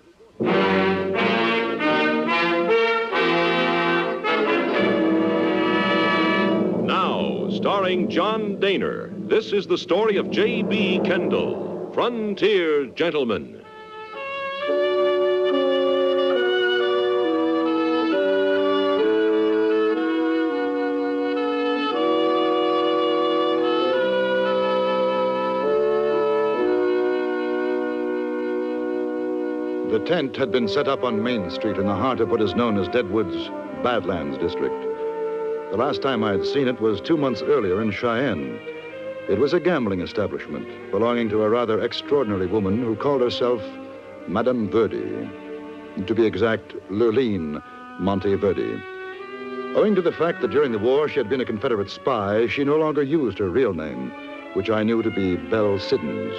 Now, starring John Daner, this is the story of J.B. Kendall, Frontier Gentleman. The tent had been set up on Main Street in the heart of what is known as Deadwood's Badlands District. The last time I had seen it was 2 months earlier in Cheyenne. It was a gambling establishment belonging to a rather extraordinary woman who called herself Madame Verdi. To be exact, Lurleen Monteverdi. Owing to the fact that during the war she had been a Confederate spy, she no longer used her real name, which I knew to be Belle Siddons.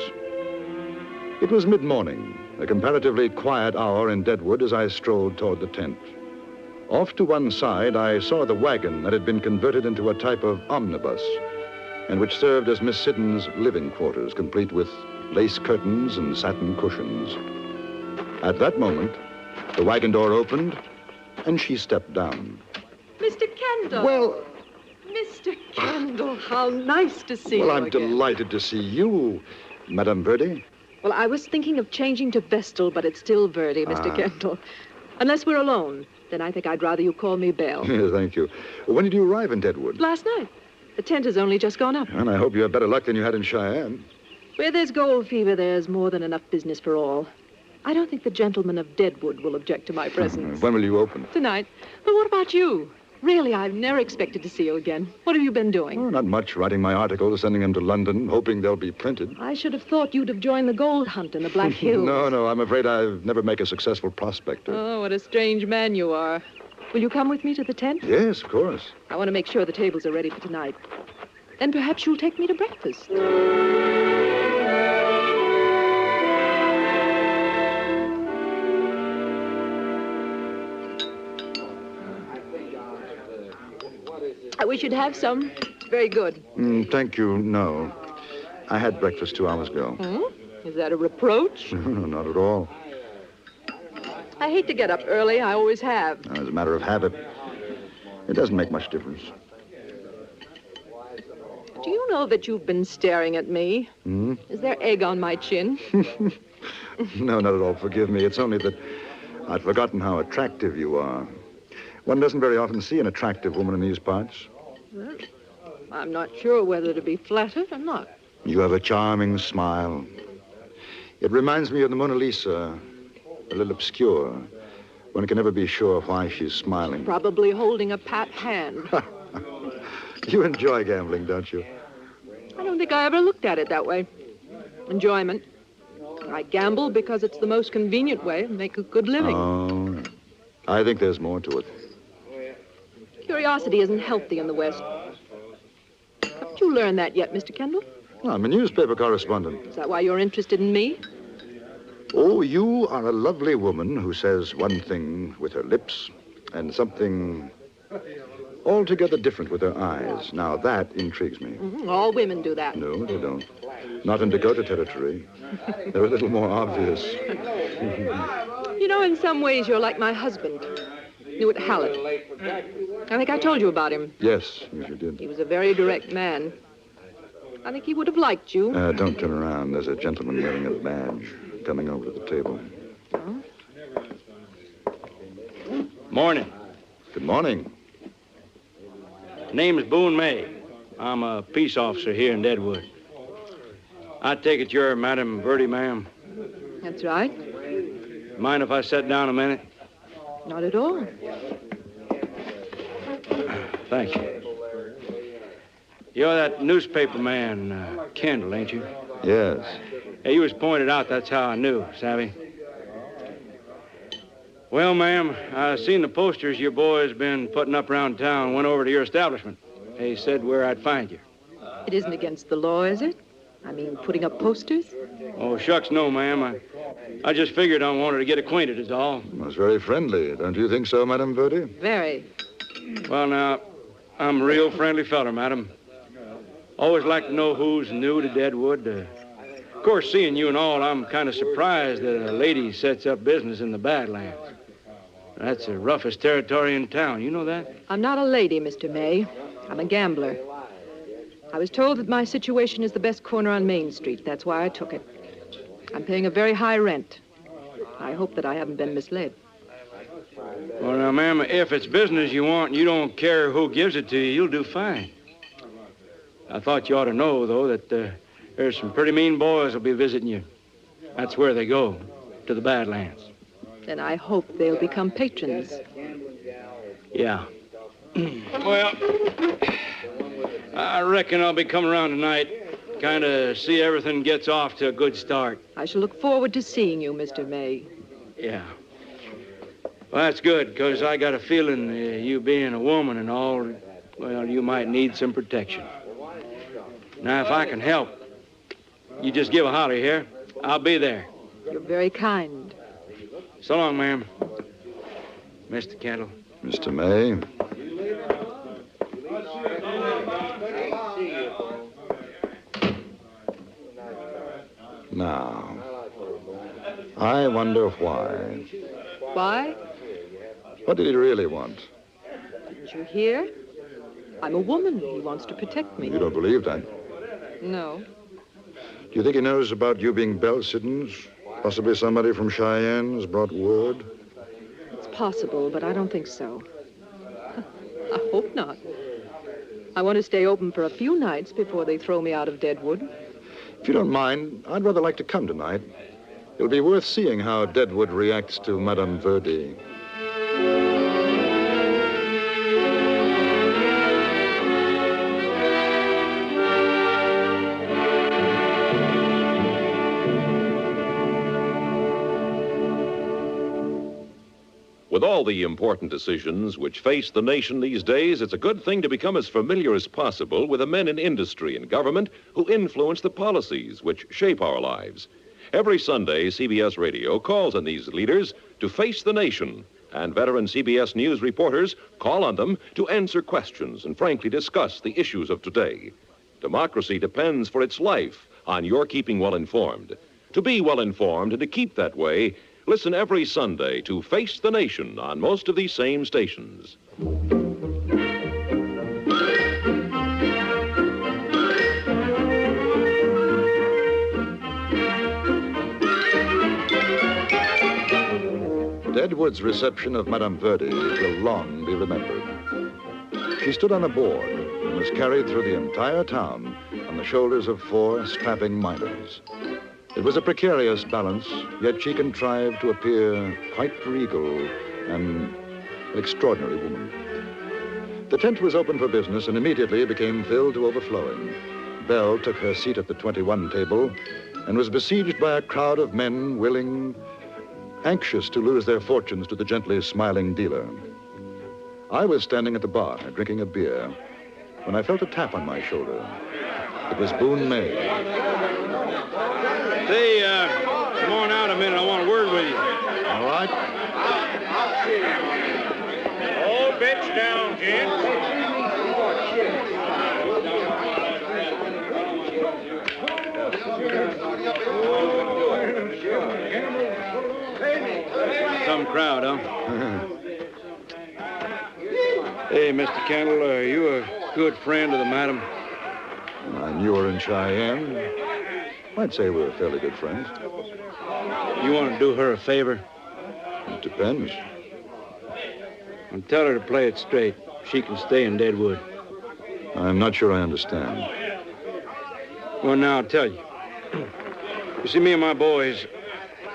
It was mid-morning, a comparatively quiet hour in Deadwood as I strolled toward the tent. Off to one side, I saw the wagon that had been converted into a type of omnibus, and which served as Miss Siddons' living quarters, complete with lace curtains and satin cushions. At that moment, the wagon door opened, and she stepped down. Mr. Kendall. Well... Mr. Kendall, how nice to see you Well, I'm again. delighted to see you, Madame Verdi. Well, I was thinking of changing to Vestal, but it's still Verdi, Mr. Kendall. Unless we're alone, then I think I'd rather you call me Belle. Yes, thank you. When did you arrive in Deadwood? Last night. The tent has only just gone up. And I hope you have better luck than you had in Cheyenne. Where there's gold fever, there's more than enough business for all. I don't think the gentlemen of Deadwood will object to my presence. When will you open? Tonight. But what about you? Really, I've never expected to see you again. What have you been doing? Oh, not much. Writing my articles, sending them to London, hoping they'll be printed. I should have thought you'd have joined the gold hunt in the Black Hills. No, I'm afraid I've never make a successful prospector. Oh, what a strange man you are. Will you come with me to the tent? Yes, of course. I want to make sure the tables are ready for tonight. Then perhaps you'll take me to breakfast. I wish you'd have some. It's very good. Thank you, no. I had breakfast 2 hours ago. Is that a reproach? No, not at all. I hate to get up early. I always have. As a matter of habit, it doesn't make much difference. Do you know that you've been staring at me? Is there egg on my chin? No, not at all. Forgive me. It's only that I'd forgotten how attractive you are. One doesn't very often see an attractive woman in these parts. Well, I'm not sure whether to be flattered or not. You have a charming smile. It reminds me of the Mona Lisa, a little obscure. One can never be sure why she's smiling. Probably holding a pat hand. You enjoy gambling, don't you? I don't think I ever looked at it that way. Enjoyment. I gamble because it's the most convenient way to make a good living. Oh, I think there's more to it. Curiosity isn't healthy in the West. Haven't you learned that yet, Mr. Kendall? Well, I'm a newspaper correspondent. Is that why you're interested in me? Oh, you are a lovely woman who says one thing with her lips and something altogether different with their eyes. Now, that intrigues me. All women do that. No, they don't. Not in Dakota Territory. They're a little more obvious. You know, in some ways, you're like my husband, Newitt Hallett. I think I told you about him. Yes, you did. He was a very direct man. I think he would have liked you. Don't turn around. There's a gentleman wearing a badge coming over to the table. Huh? Morning. Good morning. Name's Boone May. I'm a peace officer here in Deadwood. I take it you're Madam Verdi, ma'am? That's right. Mind if I sit down a minute? Not at all. Thank you. You're that newspaper man, Kendall, ain't you? Yes. Hey, you was pointed out, that's how I knew, savvy? Well, ma'am, I seen the posters your boys been putting up around town. Went over to your establishment. They said where I'd find you. It isn't against the law, is it? I mean, putting up posters? Oh, shucks, no, ma'am. I just figured I wanted to get acquainted, is all. That's very friendly. Don't you think so, Madam Verdi? Very. Well, now, I'm a real friendly feller, madam. Always like to know who's new to Deadwood. Of course, seeing you and all, I'm kind of surprised that a lady sets up business in the Badlands. That's the roughest territory in town. You know that? I'm not a lady, Mr. May. I'm a gambler. I was told that my situation is the best corner on Main Street. That's why I took it. I'm paying a very high rent. I hope that I haven't been misled. Well, now, ma'am, if it's business you want and you don't care who gives it to you, you'll do fine. I thought you ought to know, though, that there's some pretty mean boys will be visiting you. That's where they go, to the Badlands. Then I hope they'll become patrons. Yeah. Well, I reckon I'll be coming around tonight. Kind of see everything gets off to a good start. I shall look forward to seeing you, Mr. May. Yeah. Well, that's good, because I got a feeling you being a woman and all, well, you might need some protection. Now, if I can help, you just give a holler here. I'll be there. You're very kind. So long, ma'am. Mr. Kendall. Mr. May. Now, I wonder why. Why? What did he really want? Didn't you hear? I'm a woman. He wants to protect me. You don't believe that? No. Do you think he knows about you being Belle Siddons? Possibly somebody from Cheyenne has brought word? It's possible, but I don't think so. I hope not. I want to stay open for a few nights before they throw me out of Deadwood. If you don't mind, I'd rather like to come tonight. It'll be worth seeing how Deadwood reacts to Madame Verdi. With all the important decisions which face the nation these days, it's a good thing to become as familiar as possible with the men in industry and government who influence the policies which shape our lives. Every Sunday, CBS Radio calls on these leaders to face the nation, and veteran CBS News reporters call on them to answer questions and frankly discuss the issues of today. Democracy depends for its life on your keeping well informed. To be well informed and to keep that way, listen every Sunday to Face the Nation on most of these same stations. Deadwood's reception of Madame Verdi will long be remembered. She stood on a board and was carried through the entire town on the shoulders of 4 strapping miners. It was a precarious balance, yet she contrived to appear quite regal and an extraordinary woman. The tent was open for business and immediately became filled to overflowing. Belle took her seat at the 21 table and was besieged by a crowd of men willing, anxious to lose their fortunes to the gently smiling dealer. I was standing at the bar, drinking a beer, when I felt a tap on my shoulder. It was Boone May. Say, come on out a minute. I want a word with you. All right. All bets down, Jen. Some crowd, huh? Hey, Mr. Kendall, are you a good friend of the madam? I knew her in Cheyenne. I'd say we're fairly good friends. You want to do her a favor? It depends. And tell her to play it straight. She can stay in Deadwood. I'm not sure I understand. Well, now, I'll tell you. You see, me and my boys,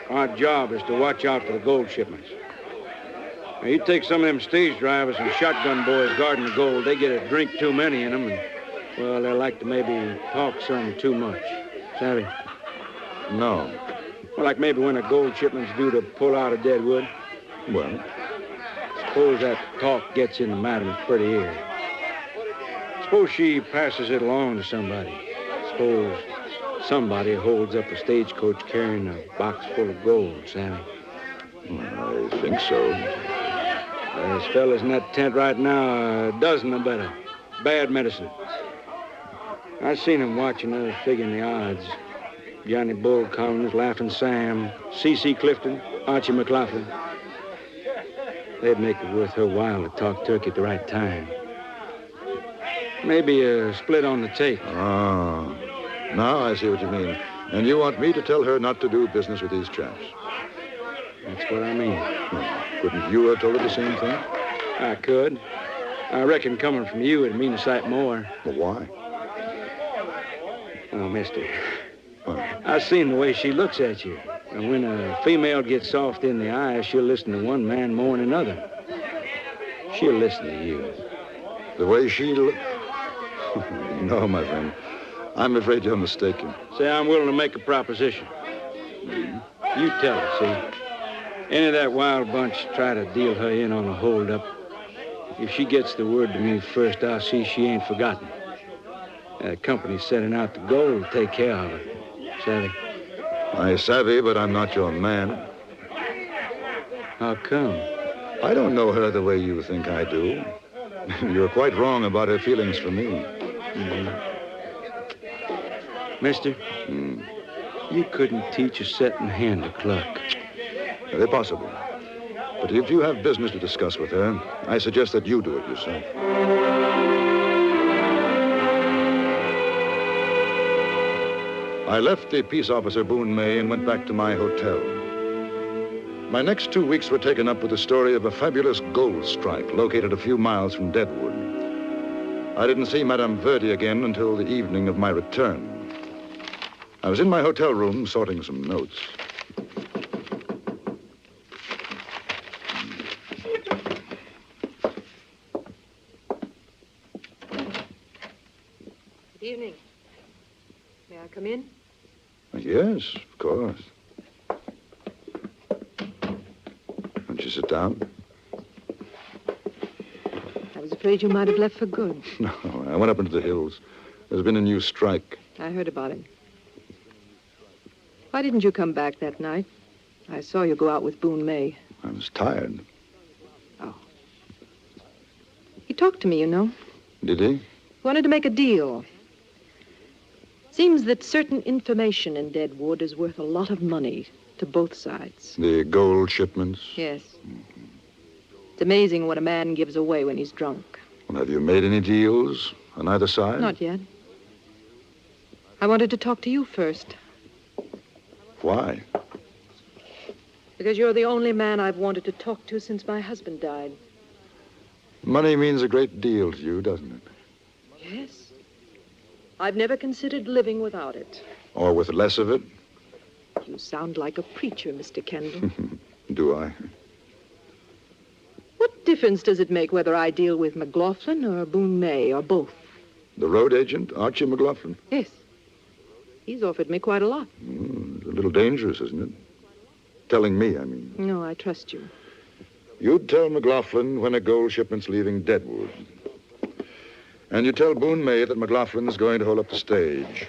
our job is to watch out for the gold shipments. Now, you take some of them stage drivers and shotgun boys guarding the gold, they get a drink too many in them, and, well, they like to maybe talk some too much. Savvy? No. Well, like maybe when a gold shipment's due to pull out of Deadwood. Well? Suppose that talk gets in the madam's pretty ear. Suppose she passes it along to somebody. Suppose somebody holds up a stagecoach carrying a box full of gold, Sammy. I think so. There's fellas in that tent right now, a dozen or better. Bad medicine. I seen them watching us figuring the odds. Johnny Bull Collins, Laughing Sam, C.C. Clifton, Archie McLaughlin. They'd make it worth her while to talk turkey at the right time. Maybe a split on the take. Ah, now I see what you mean. And you want me to tell her not to do business with these chaps? That's what I mean. Well, couldn't you have told her the same thing? I could. I reckon coming from you it'd mean a sight more. Well, why? Oh, mister. I've seen the way she looks at you. And when a female gets soft in the eyes, she'll listen to one man more than another. She'll listen to you. The way she looks... No, my friend. I'm afraid you're mistaken. Say, I'm willing to make a proposition. You tell her, see? Any of that wild bunch try to deal her in on a holdup. If she gets the word to me first, I'll see she ain't forgotten. That company's setting out the gold to take care of her. Savvy? I savvy, but I'm not your man. How come? I don't know her the way you think I do. You're quite wrong about her feelings for me. Mm-hmm. Mister, you couldn't teach a setting hen to cluck. Very possible. But if you have business to discuss with her, I suggest that you do it yourself. I left the peace officer Boone May and went back to my hotel. My next 2 weeks were taken up with the story of a fabulous gold strike located a few miles from Deadwood. I didn't see Madame Verdi again until the evening of my return. I was in my hotel room sorting some notes. Good evening. May I come in? Yes, of course. Won't you sit down? I was afraid you might have left for good. No, I went up into the hills. There's been a new strike. I heard about it. Why didn't you come back that night? I saw you go out with Boone May. I was tired. Oh. He talked to me, you know. Did he? He wanted to make a deal. Seems that certain information in Deadwood is worth a lot of money to both sides. The gold shipments? Yes. It's amazing what a man gives away when he's drunk. Well, have you made any deals on either side? Not yet. I wanted to talk to you first. Why? Because you're the only man I've wanted to talk to since my husband died. Money means a great deal to you, doesn't it? Yes. I've never considered living without it. Or with less of it? You sound like a preacher, Mr. Kendall. Do I? What difference does it make whether I deal with McLaughlin or Boone May or both? The road agent, Archie McLaughlin? Yes. He's offered me quite a lot. It's a little dangerous, isn't it? Telling me, I mean. No, I trust you. You'd tell McLaughlin when a gold shipment's leaving Deadwood. And you tell Boone May that McLaughlin's going to hold up the stage.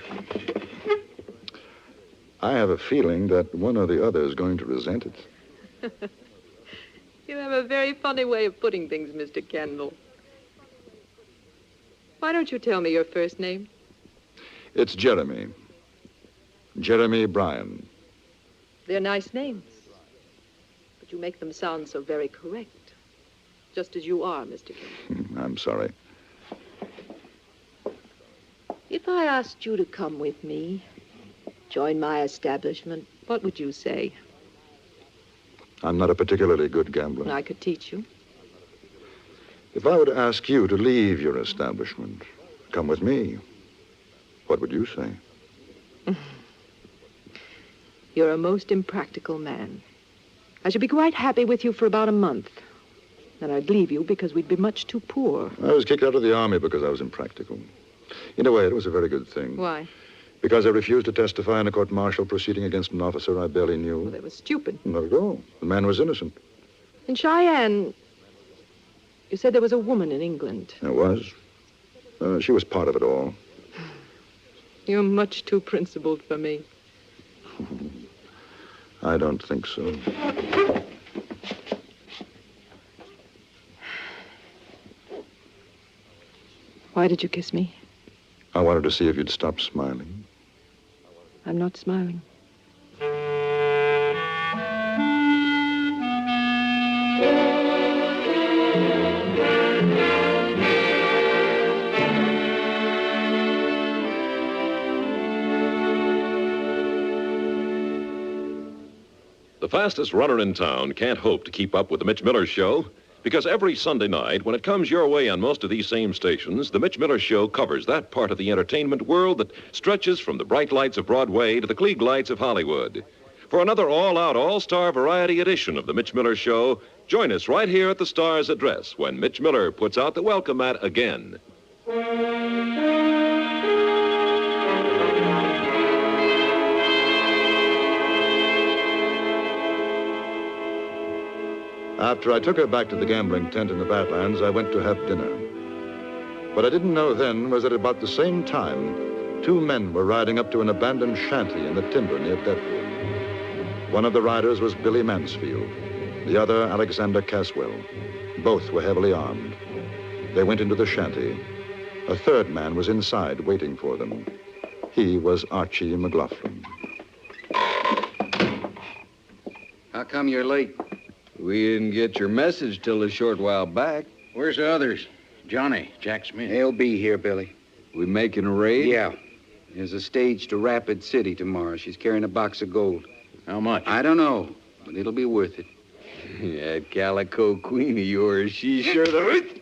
I have a feeling that one or the other is going to resent it. You have a very funny way of putting things, Mr. Kendall. Why don't you tell me your first name? It's Jeremy. Jeremy Bryan. They're nice names. But you make them sound so very correct. Just as you are, Mr. Kendall. I'm sorry. If I asked you to come with me, join my establishment, what would you say? I'm not a particularly good gambler. I could teach you. If I were to ask you to leave your establishment, come with me, what would you say? You're a most impractical man. I should be quite happy with you for about a month. Then I'd leave you because we'd be much too poor. I was kicked out of the army because I was impractical. In a way, it was a very good thing. Why? Because I refused to testify in a court-martial proceeding against an officer I barely knew. Well, that was stupid. Not at all. The man was innocent. In Cheyenne, you said there was a woman in England. There was. She was part of it all. You're much too principled for me. I don't think so. Why did you kiss me? I wanted to see if you'd stop smiling. I'm not smiling. The fastest runner in town can't hope to keep up with the Mitch Miller Show, because every Sunday night, when it comes your way on most of these same stations, the Mitch Miller Show covers that part of the entertainment world that stretches from the bright lights of Broadway to the Klieg lights of Hollywood. For another all-out, all-star variety edition of the Mitch Miller Show, join us right here at the Star's address when Mitch Miller puts out the welcome mat again. After I took her back to the gambling tent in the Badlands, I went to have dinner. What I didn't know then was that at about the same time, two men were riding up to an abandoned shanty in the timber near Deadwood. One of the riders was Billy Mansfield, the other Alexander Caswell. Both were heavily armed. They went into the shanty. A third man was inside waiting for them. He was Archie McLaughlin. How come you're late? We didn't get your message till a short while back. Where's the others? Johnny, Jack Smith. They'll be here, Billy. We making a raid? Yeah. There's a stage to Rapid City tomorrow. She's carrying a box of gold. How much? I don't know, but it'll be worth it. Yeah, that calico queen of yours, she's sure the...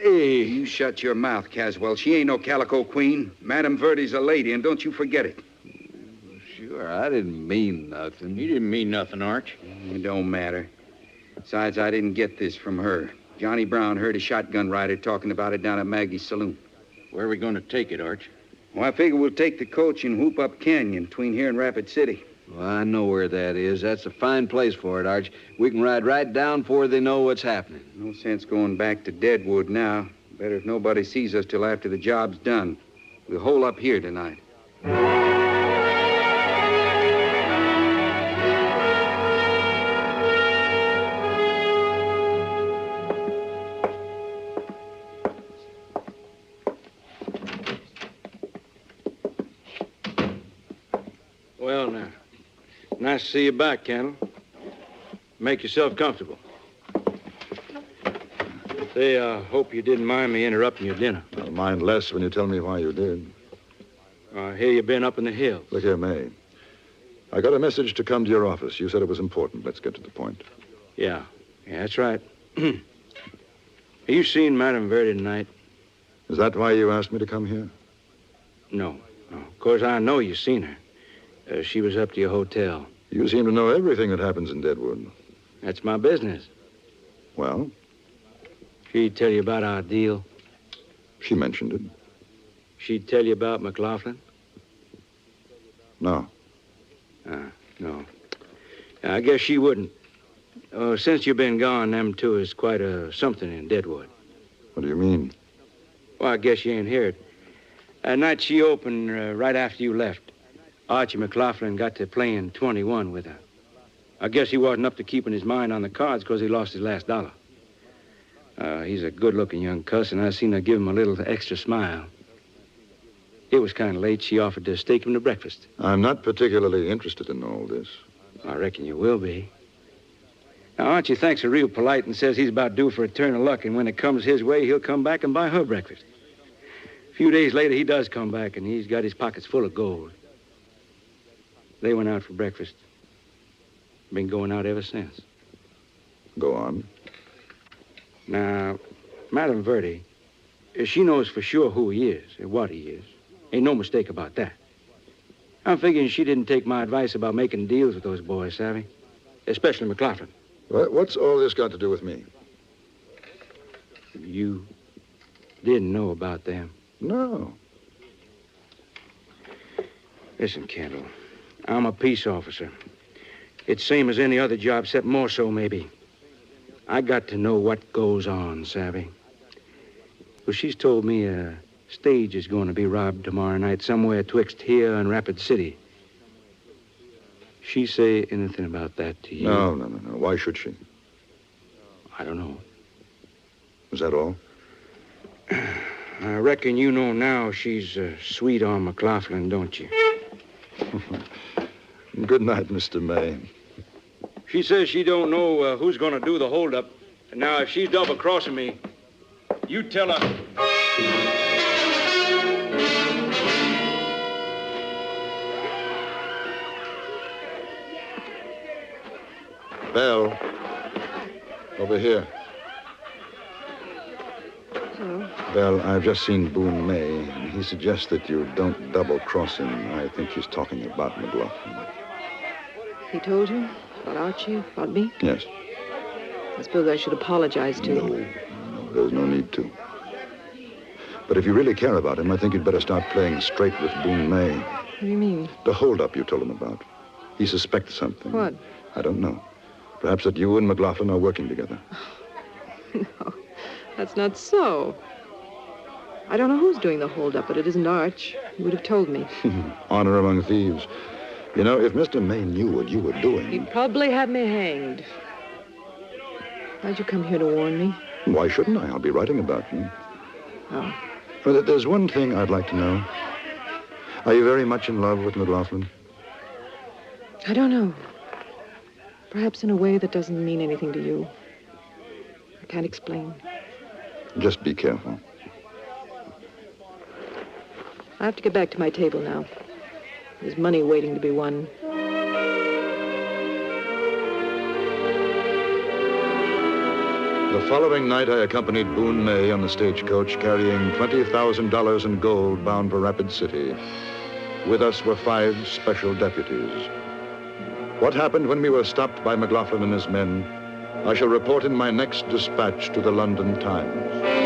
Hey, you shut your mouth, Caswell. She ain't no calico queen. Madame Verdi's a lady, and don't you forget it. Sure, I didn't mean nothing. You didn't mean nothing, Arch. It don't matter. Besides, I didn't get this from her. Johnny Brown heard a shotgun rider talking about it down at Maggie's saloon. Where are we going to take it, Arch? Well, I figure we'll take the coach and whoop up Canyon between here and Rapid City. Well, I know where that is. That's a fine place for it, Arch. We can ride right down before they know what's happening. No sense going back to Deadwood now. Better if nobody sees us till after the job's done. We'll hole up here tonight. Well, now, nice to see you back, Kendall. Make yourself comfortable. Say, hope you didn't mind me interrupting your dinner. I'll mind less when you tell me why you did. I hear you've been up in the hills. Look here, May. I got a message to come to your office. You said it was important. Let's get to the point. Yeah, that's right. Have you seen Madame Verdi tonight? Is that why you asked me to come here? No. Of course, I know you've seen her. She was up to your hotel. You seem to know everything that happens in Deadwood. That's my business. Well? She'd tell you about our deal. She mentioned it. She'd tell you about McLaughlin? No. No. I guess she wouldn't. Since you've been gone, them two is quite something in Deadwood. What do you mean? Well, I guess you ain't heard. That night she opened right after you left. Archie McLaughlin got to playing 21 with her. I guess he wasn't up to keeping his mind on the cards because he lost his last dollar. He's a good-looking young cuss, and I seen her give him a little extra smile. It was kind of late. She offered to stake him to breakfast. I'm not particularly interested in all this. I reckon you will be. Now, Archie thanks her real polite and says he's about due for a turn of luck, and when it comes his way, he'll come back and buy her breakfast. A few days later, he does come back, and he's got his pockets full of gold. They went out for breakfast. Been going out ever since. Go on. Now, Madame Verde, she knows for sure who he is and what he is. Ain't no mistake about that. I'm figuring she didn't take my advice about making deals with those boys, savvy? Especially McLaughlin. What's all this got to do with me? You didn't know about them? No. Listen, Kendall, I'm a peace officer. It's same as any other job, except more so, maybe. I got to know what goes on, savvy? Well, she's told me a stage is going to be robbed tomorrow night somewhere twixt here and Rapid City. She say anything about that to you? No. Why should she? I don't know. Is that all? I reckon you know now she's sweet on McLaughlin, don't you? Good night, Mr. May. She says she don't know who's going to do the holdup. Now, if she's double-crossing me, you tell her. Belle, over here. Hello. Belle, I've just seen Boone May, and he suggests that you don't double-cross him. I think he's talking about McLaughlin. He told you? About Archie? About me? Yes. I suppose I should apologize to you. No, there's no need to. But if you really care about him, I think you'd better start playing straight with Boone May. What do you mean? The holdup you told him about. He suspects something. What? I don't know. Perhaps that you and McLaughlin are working together. No, that's not so. I don't know who's doing the holdup, but it isn't Arch. He would have told me. Honor among thieves. You know, if Mr. May knew what you were doing... He'd probably have me hanged. Why'd you come here to warn me? Why shouldn't I? I'll be writing about you. Oh. But there's one thing I'd like to know. Are you very much in love with McLaughlin? I don't know. Perhaps in a way that doesn't mean anything to you. I can't explain. Just be careful. I have to get back to my table now. There's money waiting to be won. The following night, I accompanied Boone May on the stagecoach carrying $20,000 in gold bound for Rapid City. With us were 5 special deputies. What happened when we were stopped by McLaughlin and his men, I shall report in my next dispatch to the London Times.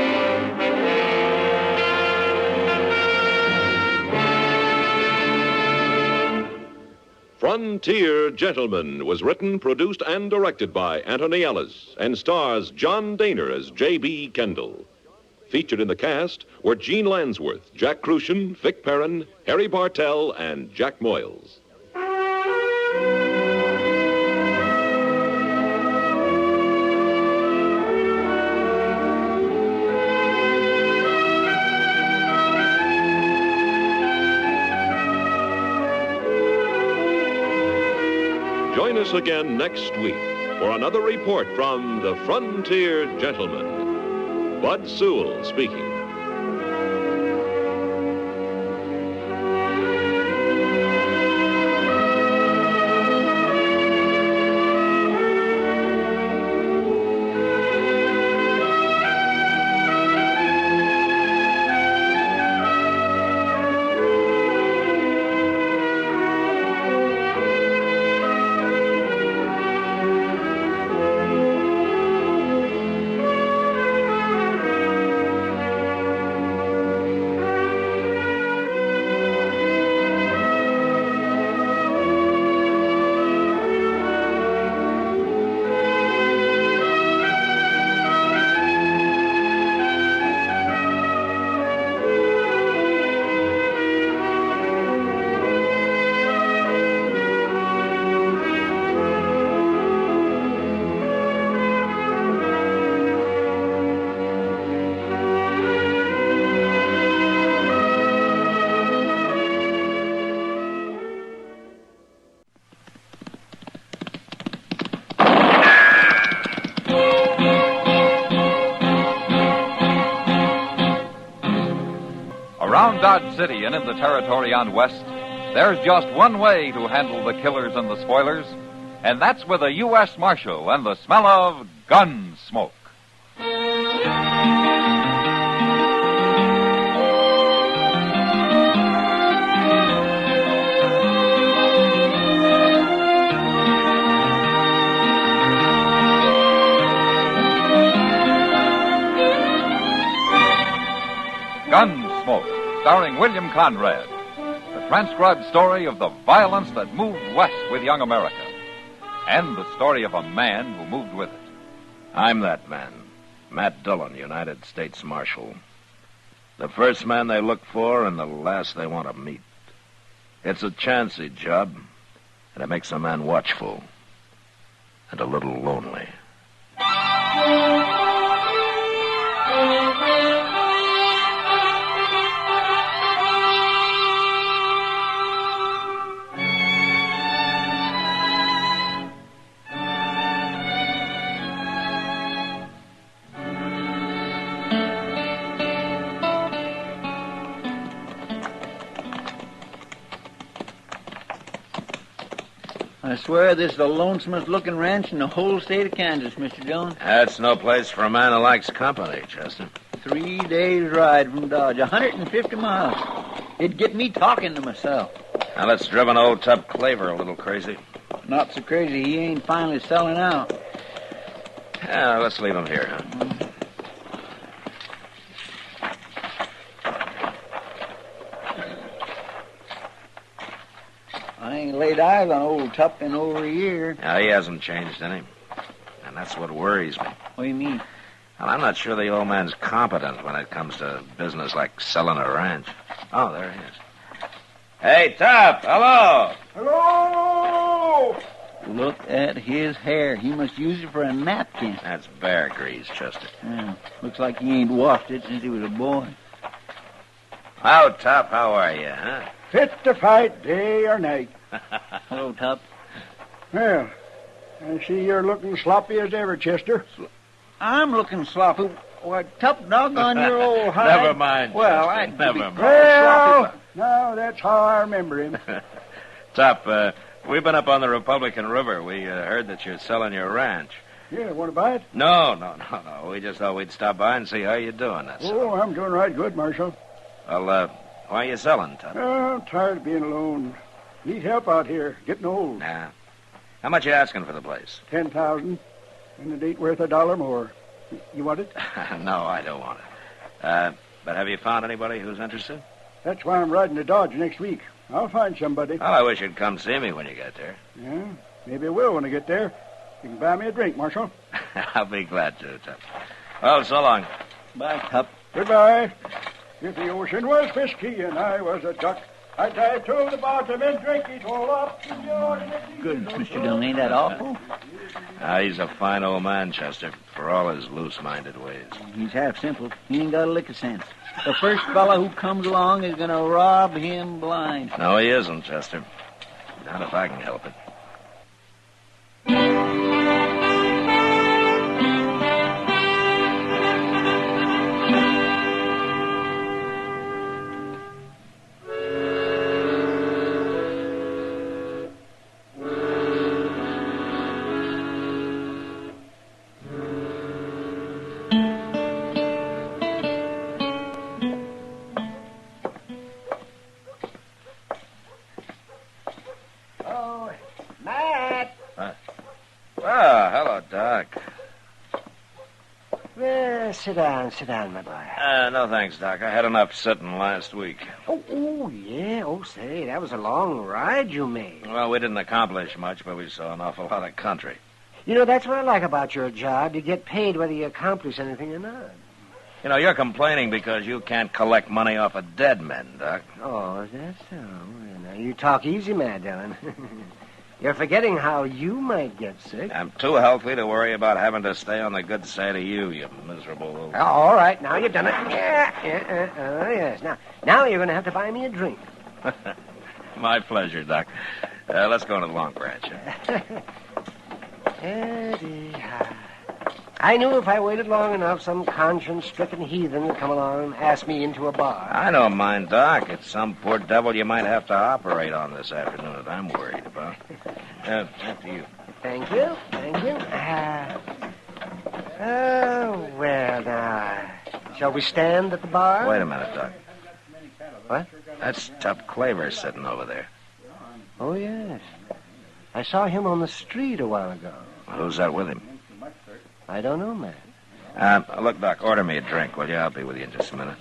Frontier Gentleman was written, produced, and directed by Anthony Ellis and stars John Daner as J.B. Kendall. Featured in the cast were Gene Lansworth, Jack Crucian, Vic Perrin, Harry Bartell, and Jack Moyles. Join us again next week for another report from the Frontier Gentleman. Bud Sewell speaking. city and in the territory on West, there's just one way to handle the killers and the spoilers, and that's with a U.S. Marshal and the smell of Gunsmoke. Gunsmoke, starring William Conrad. The transcribed story of the violence that moved west with young America. And the story of a man who moved with it. I'm that man, Matt Dillon, United States Marshal. The first man they look for and the last they want to meet. It's a chancy job, and it makes a man watchful and a little lonely. I swear this is the lonesomest looking ranch in the whole state of Kansas, Mr. Dillon. That's no place for a man who likes company, Chester. 3 days' ride from Dodge, 150 miles. It'd get me talking to myself. Now let's driven old Tub Claver a little crazy. Not so crazy he ain't finally selling out. Yeah, let's leave him here, huh? I ain't laid eyes on old Tup in over a year. Now, he hasn't changed any. And that's what worries me. What do you mean? Well, I'm not sure the old man's competent when it comes to business like selling a ranch. Oh, there he is. Hey, Tup, hello. Hello! Look at his hair. He must use it for a napkin. That's bear grease, Chester. Yeah, looks like he ain't washed it since he was a boy. How, Tup, how are you, huh? Fit to fight day or night. Hello, Tup. Well, I see you're looking sloppy as ever, Chester. I'm looking sloppy. Why, Tup, doggone your old hide. Never mind, Well, Chester, I never mind. Well, now that's how I remember him. Tup, we've been up on the Republican River. We heard that you're selling your ranch. Yeah, want to buy it? No. We just thought we'd stop by and see how you're doing, that's all. Oh, I'm doing right good, Marshal. Well, why are you selling, Tup? Oh, I'm tired of being alone. Need help out here, getting old. Nah. How much you asking for the place? 10,000, and it ain't worth $1 more. You want it? No, I don't want it. But have you found anybody who's interested? That's why I'm riding to Dodge next week. I'll find somebody. Well, I wish you'd come see me when you get there. Yeah, maybe I will when I get there. You can buy me a drink, Marshal. I'll be glad to, Tup. Well, so long. Bye, Tup. Goodbye. If the ocean was whiskey and I was a duck, I'd dive to the bottom and drink it all up. Good, Mr. Dillon. Ain't that awful? He's a fine old man, Chester, for all his loose-minded ways. He's half simple. He ain't got a lick of sense. The first fella who comes along is going to rob him blind. No, he isn't, Chester. Not if I can help it. Hello, Doc. Well, sit down, my boy. No thanks, Doc. I had enough sitting last week. Oh, yeah. Oh, say, that was a long ride you made. Well, we didn't accomplish much, but we saw an awful lot of country. You know, that's what I like about your job. You get paid whether you accomplish anything or not. You know, you're complaining because you can't collect money off of dead men, Doc. Oh, is that so? Well, now, you talk easy, Mad Dillon. You're forgetting how you might get sick. I'm too healthy to worry about having to stay on the good side of you miserable little... Oh, all right, now you've done it. Yes. Now you're going to have to buy me a drink. My pleasure, Doc. Let's go to the Long Branch. I knew if I waited long enough, some conscience-stricken heathen would come along and ask me into a bar. I don't mind, Doc. It's some poor devil you might have to operate on this afternoon that I'm worried about. After you. Thank you. Well, now, shall we stand at the bar? Wait a minute, Doc. What? That's Tup Claver sitting over there. Oh, yes. I saw him on the street a while ago. Who's that with him? I don't know, man. Look, Doc, order me a drink, will you? I'll be with you in just a minute.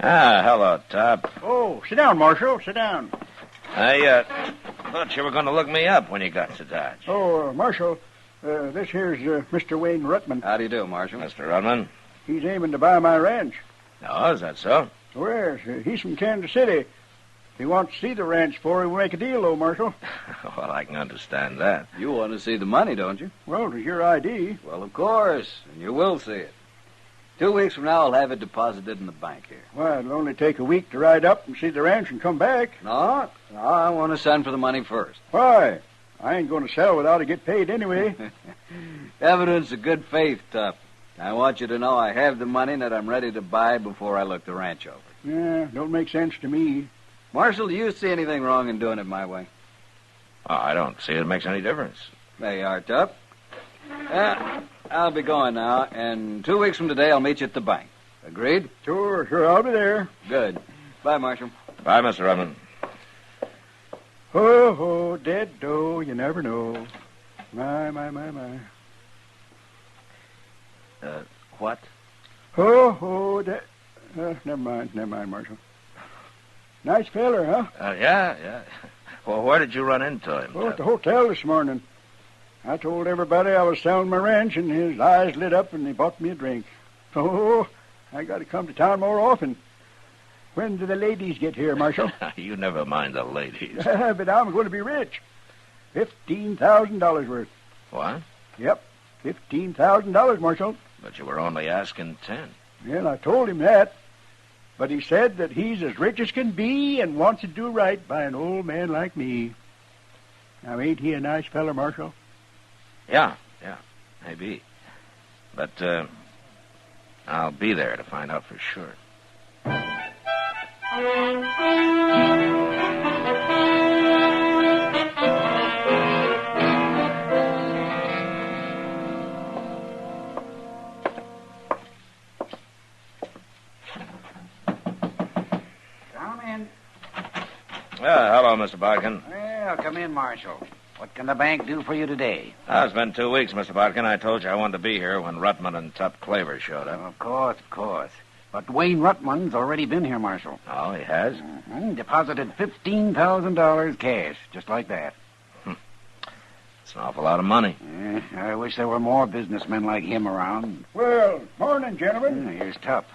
Hello, Tup. Oh, sit down, Marshal. Sit down. I thought you were going to look me up when you got to Dodge. Oh, Marshal, this here's Mr. Wayne Ruttman. How do you do, Marshal? Mr. Ruttman? He's aiming to buy my ranch. Oh, is that so? Well, he's from Kansas City. He wants to see the ranch before he make a deal, though, Marshal. Well, I can understand that. You want to see the money, don't you? Well, it's your ID. Well, of course, and you will see it. 2 weeks from now, I'll have it deposited in the bank here. Well, it'll only take a week to ride up and see the ranch and come back. No, I want to send for the money first. Why? I ain't going to sell without I get paid anyway. Evidence of good faith, Tup. I want you to know I have the money and that I'm ready to buy before I look the ranch over. Yeah, don't make sense to me. Marshal, do you see anything wrong in doing it my way? Oh, I don't see it makes any difference. There you are, Tup. I'll be going now, and 2 weeks from today I'll meet you at the bank. Agreed? Sure, I'll be there. Good. Bye, Marshal. Bye, Mr. Ruttman. Ho, dead doe, you never know. My. What? Ho, dead... never mind, Marshal. Nice feller, huh? Yeah. Well, where did you run into him? Oh, at the hotel this morning. I told everybody I was selling my ranch, and his eyes lit up, and he bought me a drink. Oh, I got to come to town more often. When do the ladies get here, Marshal? You never mind the ladies. But I'm going to be rich. $15,000 worth. What? Yep, $15,000, Marshal. But you were only asking 10. Well, I told him that. But he said that he's as rich as can be and wants to do right by an old man like me. Now, ain't he a nice feller, Marshal? Yeah, maybe. But, I'll be there to find out for sure. Come in. Hello, Mr. Bodkin. Well, come in, Marshal. What can the bank do for you today? It's been 2 weeks, Mr. Bodkin. I told you I wanted to be here when Ruttman and Tup Claver showed up. Of course. But Wayne Ruttman's already been here, Marshal. Oh, he has? Mm-hmm. Deposited $15,000 cash, just like that. It's an awful lot of money. I wish there were more businessmen like him around. Well, morning, gentlemen. Here's Tup.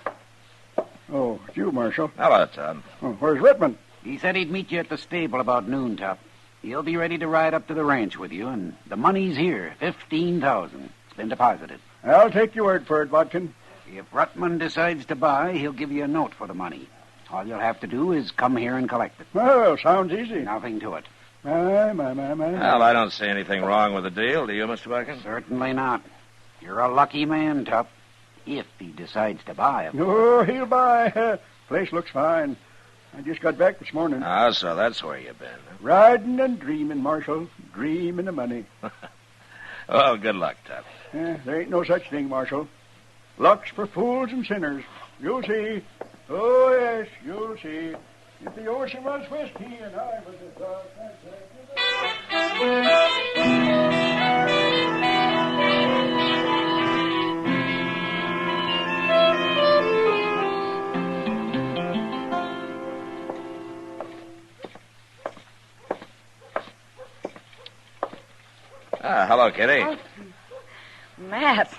Oh, it's you, Marshal. Hello, Tup. Oh, where's Ruttman? He said he'd meet you at the stable about noon, Tup. He'll be ready to ride up to the ranch with you, and the money's here, $15,000. It's been deposited. I'll take your word for it, Bodkin. If Ruttman decides to buy, he'll give you a note for the money. All you'll have to do is come here and collect it. Well, sounds easy. Nothing to it. My. Well, I don't see anything wrong with the deal, do you, Mr. Bodkin? Certainly not. You're a lucky man, Tup, if he decides to buy it. Oh, he'll buy. Place looks fine. I just got back this morning. Oh, so that's where you've been. Huh? Riding and dreaming, Marshal. Dreaming of money. Well, good luck, Tup. There ain't no such thing, Marshal. Luck's for fools and sinners. You'll see. Oh, yes, you'll see. If the ocean was whiskey and I was a dog. Hello, Kitty. Oh, Matt.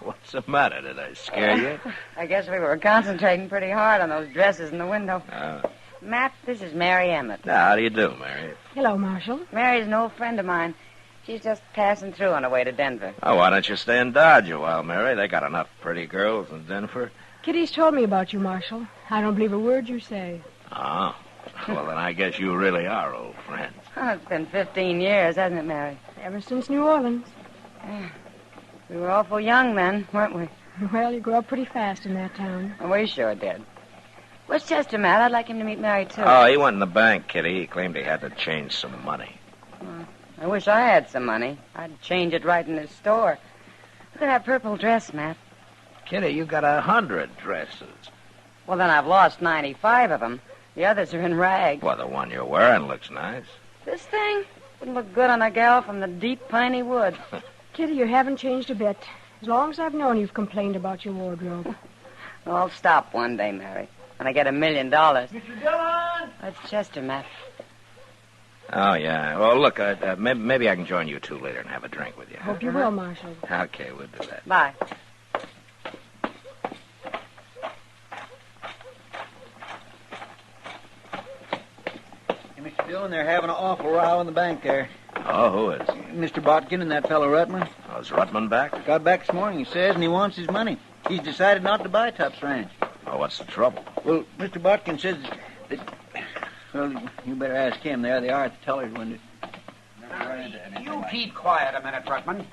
What's the matter? Did I scare you? I guess we were concentrating pretty hard on those dresses in the window. Matt, this is Mary Emmett. How do you do, Mary? Hello, Marshal. Mary's an old friend of mine. She's just passing through on her way to Denver. Oh, why don't you stay in Dodge a while, Mary? They got enough pretty girls in Denver. Kitty's told me about you, Marshal. I don't believe a word you say. Oh. Well, then I guess you really are old friends. Oh, it's been 15 years, hasn't it, Mary? Ever since New Orleans. Yeah. We were awful young then, weren't we? Well, you grew up pretty fast in that town. We sure did. Where's Chester, Matt? I'd like him to meet Mary, too. Oh, he went in the bank, Kitty. He claimed he had to change some money. I wish I had some money. I'd change it right in this store. Look at that purple dress, Matt. Kitty, you got 100 dresses. Well, then I've lost 95 of them. The others are in rags. Well, the one you're wearing looks nice. This thing wouldn't look good on a gal from the deep piney woods. Kitty, you haven't changed a bit. As long as I've known, you've complained about your wardrobe. Well, I'll stop one day, Mary, when I get $1 million. Mr. Dillon! That's Chester, Matt. Oh, yeah. Well, look, maybe I can join you two later and have a drink with you. Hope you will, Marshal. Okay, we'll do that. Bye. Hey, Mr. Dillon, they're having an awful row in the bank there. Oh, who is? Mr. Botkin and that fellow Rutman. Oh, is Rutman back? Got back this morning, he says, and he wants his money. He's decided not to buy Tup's ranch. Oh, what's the trouble? Well, Mr. Botkin says that... Well, you better ask him. There they are at the teller's window. You keep quiet a minute, Rutman.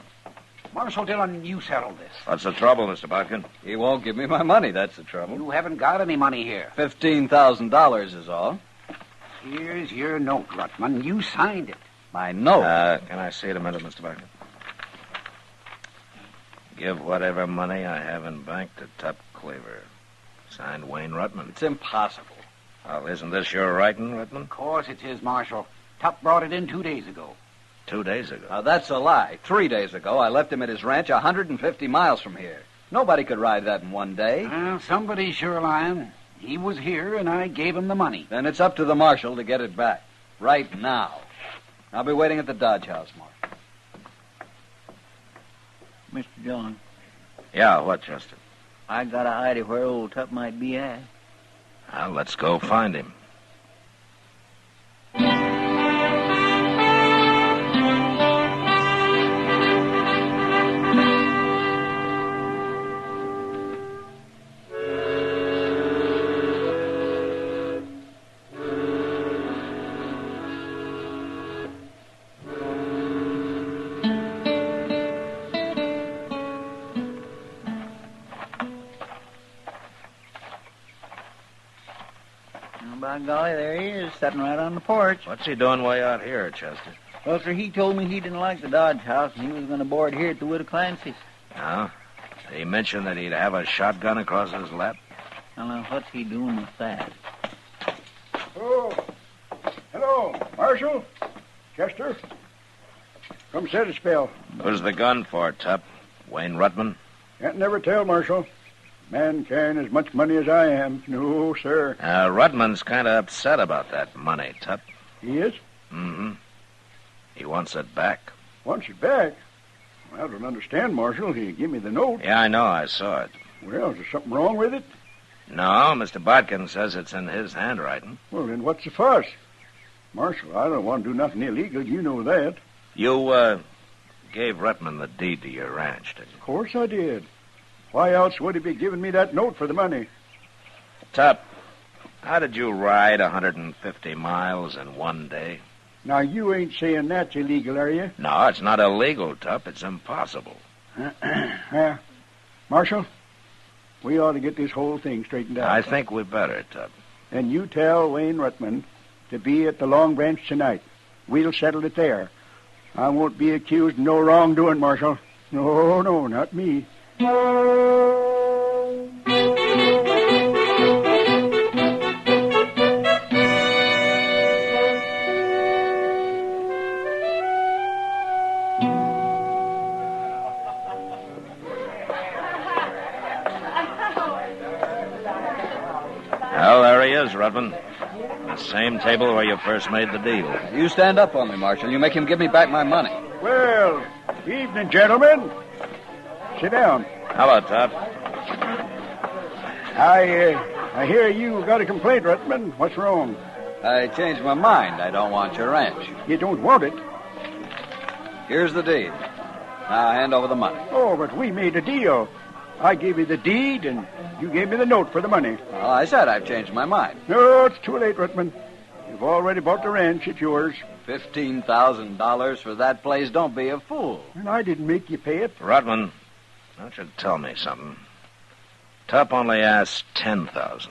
Marshal Dillon, you settle this. What's the trouble, Mr. Botkin? He won't give me my money, that's the trouble. You haven't got any money here. $15,000 is all. Here's your note, Rutman. You signed it. My note? Can I see it a minute, Mr. Botkin? Give whatever money I have in bank to Tup Claver. Signed, Wayne Rutman. It's impossible. Well, isn't this your writing, Rutman? Of course it's his, Marshal. Tup brought it in 2 days ago. 2 days ago? Now, that's a lie. 3 days ago, I left him at his ranch 150 miles from here. Nobody could ride that in one day. Well, somebody's sure lying. He was here, and I gave him the money. Then it's up to the marshal to get it back. Right now. I'll be waiting at the Dodge House, Mark. Mr. Dillon. Yeah, what, Chester? I got an idea where old Tup might be at. Well, let's go find him. By golly, there he is, sitting right on the porch. What's he doing way out here, Chester? Well, sir, he told me he didn't like the Dodge House, and he was going to board here at the Widow Clancy's. Oh? Did he mention that he'd have a shotgun across his lap? Well, now, what's he doing with that? Oh, hello, Marshal, Chester. Come sit a spell. Who's the gun for, Tup? Wayne Rutman? Can't never tell, Marshal. Man carrying as much money as I am. No, sir. Rutman's kind of upset about that money, Tup. He is? Mm-hmm. He wants it back. Wants it back? Well, I don't understand, Marshal. He gave me the note. Yeah, I know. I saw it. Well, is there something wrong with it? No, Mr. Botkin says it's in his handwriting. Well, then what's the fuss? Marshal, I don't want to do nothing illegal. You know that. You, gave Rutman the deed to your ranch, didn't you? Of course I did. Why else would he be giving me that note for the money? Tup, how did you ride 150 miles in one day? Now, you ain't saying that's illegal, are you? No, it's not illegal, Tup. It's impossible. Marshal, we ought to get this whole thing straightened out. I think we better, Tup. And you tell Wayne Rutman to be at the Long Branch tonight. We'll settle it there. I won't be accused of no wrongdoing, Marshal. No, not me. Well, there he is, Rutman. The same table where you first made the deal. You stand up on me, Marshal. You make him give me back my money. Well, evening, gentlemen. Sit down. Hello, Tup. I hear you got a complaint, Rutman. What's wrong? I changed my mind. I don't want your ranch. You don't want it? Here's the deed. Now hand over the money. Oh, but we made a deal. I gave you the deed, and you gave me the note for the money. Well, I said I've changed my mind. No, it's too late, Rutman. You've already bought the ranch. It's yours. $15,000 for that place? Don't be a fool. And I didn't make you pay it. Rutman, don't you tell me something. Tup only asked $10,000.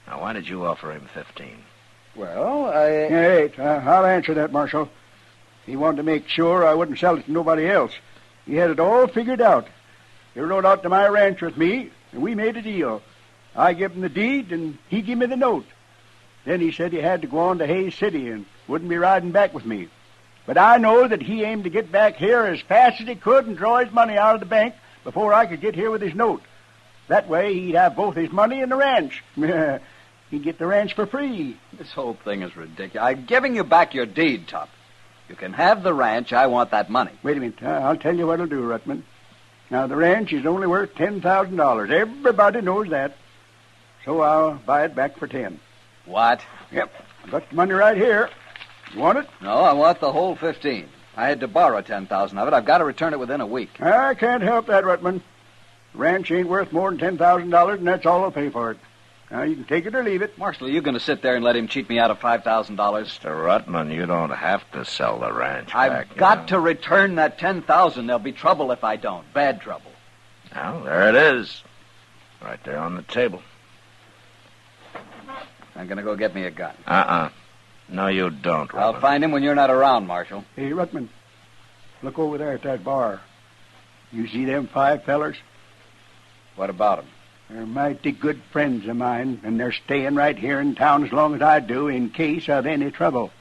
Now, why did you offer him 15? Well, I'll answer that, Marshal. He wanted to make sure I wouldn't sell it to nobody else. He had it all figured out. He rode out to my ranch with me, and we made a deal. I gave him the deed, and he gave me the note. Then he said he had to go on to Hayes City and wouldn't be riding back with me. But I know that he aimed to get back here as fast as he could and draw his money out of the bank before I could get here with his note. That way he'd have both his money and the ranch. He'd get the ranch for free. This whole thing is ridiculous. I'm giving you back your deed, Tup. You can have the ranch. I want that money. Wait a minute. I'll tell you what I'll do, Rutman. Now, the ranch is only worth $10,000. Everybody knows that. So I'll buy it back for 10. What? Yep. I've got the money right here. You want it? No, I want the whole 15. I had to borrow 10,000 of it. I've got to return it within a week. I can't help that, Rutman. The ranch ain't worth more than $10,000, and that's all I'll pay for it. Now, you can take it or leave it. Marshal, are you going to sit there and let him cheat me out of $5,000? Mr. Rutman, you don't have to sell the ranch back. I've got to return that $10,000. There'll be trouble if I don't. Bad trouble. Well, there it is. Right there on the table. I'm going to go get me a gun. No, you don't, Rutman. I'll find him when you're not around, Marshal. Hey, Rutman, look over there at that bar. You see them 5 fellers? What about them? They're mighty good friends of mine, and they're staying right here in town as long as I do in case of any trouble.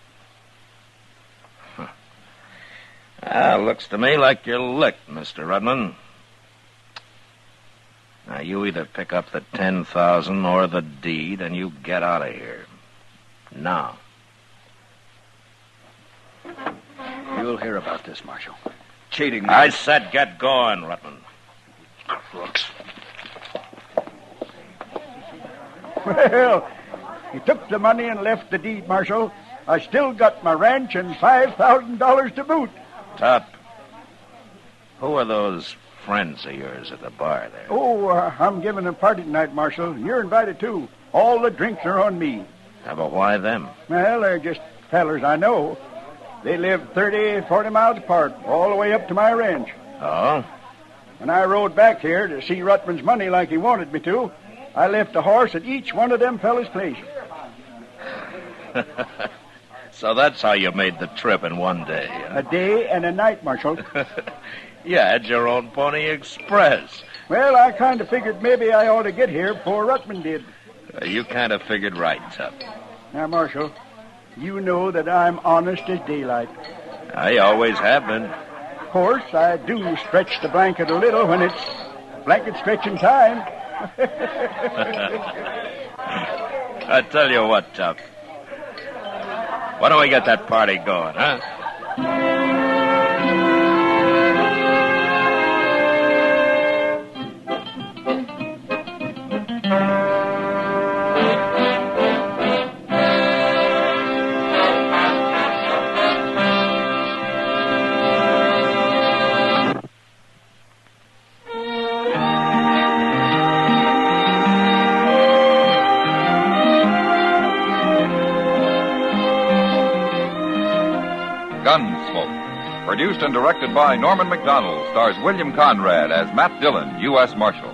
Looks to me like you're licked, Mr. Rutman. Now, you either pick up the $10,000 or the deed, and you get out of here. Now. You'll hear about this, Marshal. Cheating me. I said get going, Rutman. Crooks. Well, he took the money and left the deed, Marshal. I still got my ranch and $5,000 to boot. Tup, who are those friends of yours at the bar there? Oh, I'm giving a party tonight, Marshal. You're invited, too. All the drinks are on me. But why them? Well, they're just fellers I know. They live 30, 40 miles apart, all the way up to my ranch. Oh? When I rode back here to see Rutman's money like he wanted me to, I left a horse at each one of them fellas' place. So that's how you made the trip in one day, huh? A day and a night, Marshal. You had your own Pony Express. Well, I kind of figured maybe I ought to get here before Rutman did. You kind of figured right, Tup. Now, Marshal, you know that I'm honest as daylight. I always have been. Of course, I do stretch the blanket a little when it's blanket stretching time. I tell you what, Tup. Why don't we get that party going, huh? Gunsmoke, produced and directed by Norman McDonald, stars William Conrad as Matt Dillon, U.S. Marshal.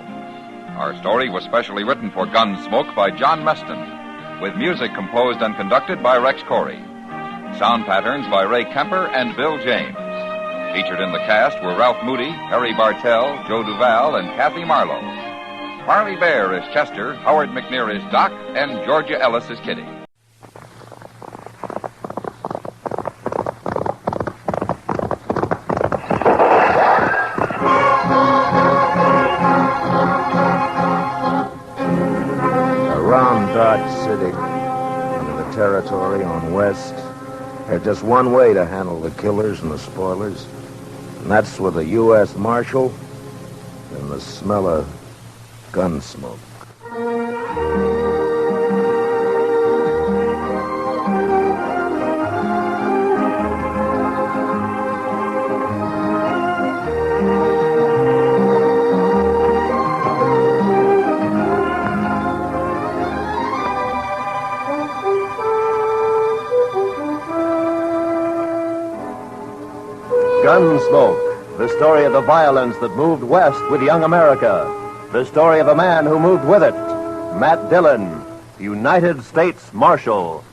Our story was specially written for Gunsmoke by John Meston, with music composed and conducted by Rex Corey. Sound patterns by Ray Kemper and Bill James. Featured in the cast were Ralph Moody, Harry Bartell, Joe Duval, and Kathy Marlowe. Marley Bear is Chester, Howard McNear is Doc, and Georgia Ellis is Kitty. Dodge City, into the territory on west. There's just one way to handle the killers and the spoilers, and that's with a U.S. Marshal and the smell of gun smoke. Gunsmoke, the story of the violence that moved west with young America. The story of a man who moved with it. Matt Dillon, United States Marshal.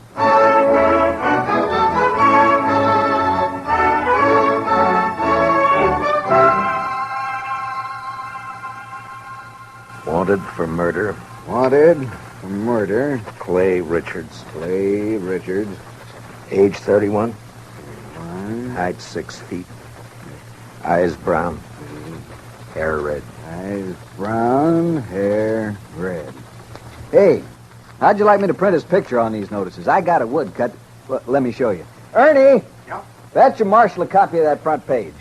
Wanted for murder. Wanted for murder. Clay Richards. Clay Richards. Age 31. Height 6 feet. Eyes brown. Hair red. Eyes brown, hair red. Hey, how'd you like me to print his picture on these notices? I got a woodcut. Let me show you. Ernie! Yeah? Fetch your marshal a copy of that front page.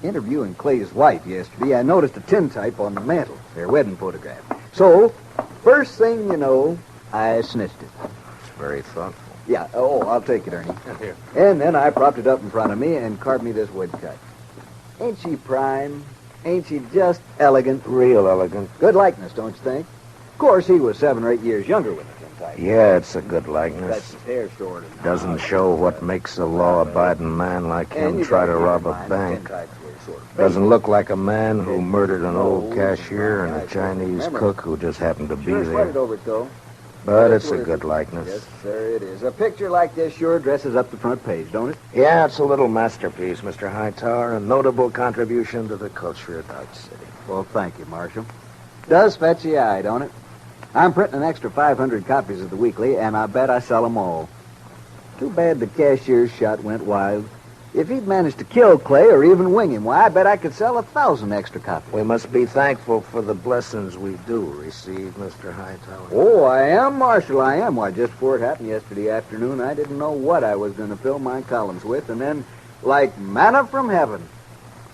Interviewing Clay's wife yesterday, I noticed a tintype on the mantel, their wedding photograph. So, first thing you know, I snitched it. It's very thoughtful. Yeah, I'll take it, Ernie. Here. And then I propped it up in front of me and carved me this woodcut. Ain't she prime? Ain't she just elegant? Real elegant. Good likeness, don't you think? Of course, he was 7 or 8 years younger with the tintype. Yeah, it's a good That's likeness. his hair shorter. Doesn't show what makes a law-abiding man like him try to rob a bank. Doesn't look like a man who murdered an old cashier and a Chinese cook who just happened to be Sure sweated there. over it, though. But it's a good likeness. Yes, sir, it is. A picture like this sure dresses up the front page, don't it? Yeah, it's a little masterpiece, Mr. Hightower, a notable contribution to the culture of Dodge City. Well, thank you, Marshal. Does fetch the eye, don't it? I'm printing an extra 500 copies of the weekly, and I bet I sell them all. Too bad the cashier's shot went wild. If he'd managed to kill Clay or even wing him, why, I bet I could sell 1,000 extra copies. We must be thankful for the blessings we do receive, Mr. Hightower. Oh, I am, Marshal, I am. Why, just before it happened yesterday afternoon, I didn't know what I was going to fill my columns with, and then, like manna from heaven,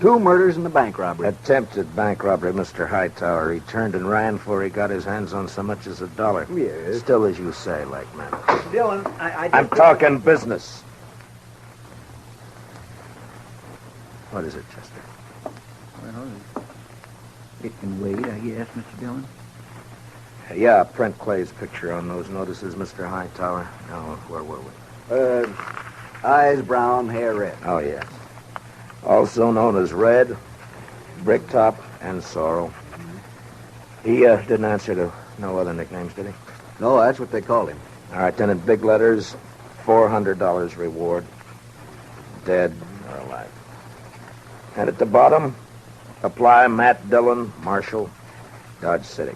2 murders and a bank robbery. Attempted bank robbery, Mr. Hightower. He turned and ran before he got his hands on so much as $1. Yes. Still, as you say, like manna. Dillon, I'm talking business. What is it, Chester? Well, it can wait, I guess, Mr. Dillon. Yeah, print Clay's picture on those notices, Mr. Hightower. Now, where were we? Eyes brown, hair red. Oh, yes. Also known as Red, Bricktop, and Sorrel. He didn't answer to no other nicknames, did he? No, that's what they called him. All right, then in big letters, $400 reward. Dead or alive. And at the bottom, apply Matt Dillon, Marshal, Dodge City.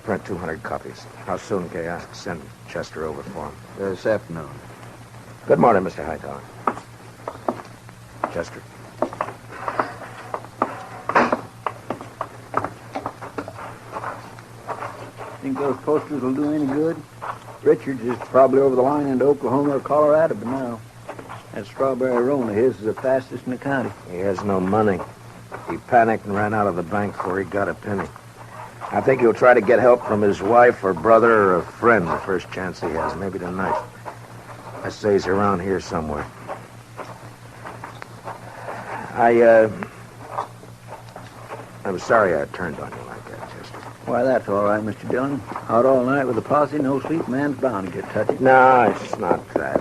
Print 200 copies. How soon can I send Chester over for him? This afternoon. Good morning, Mr. Hightower. Chester. Think those posters will do any good? Richards is probably over the line into Oklahoma or Colorado by now. That strawberry roan of his is the fastest in the county. He has no money. He panicked and ran out of the bank before he got a penny. I think he'll try to get help from his wife or brother or a friend the first chance he has, maybe tonight. I say he's around here somewhere. I'm sorry I turned on you like that, Chester. Why, that's all right, Mr. Dillon. Out all night with a posse, no sleep, man's bound to get touchy. No, it's not that.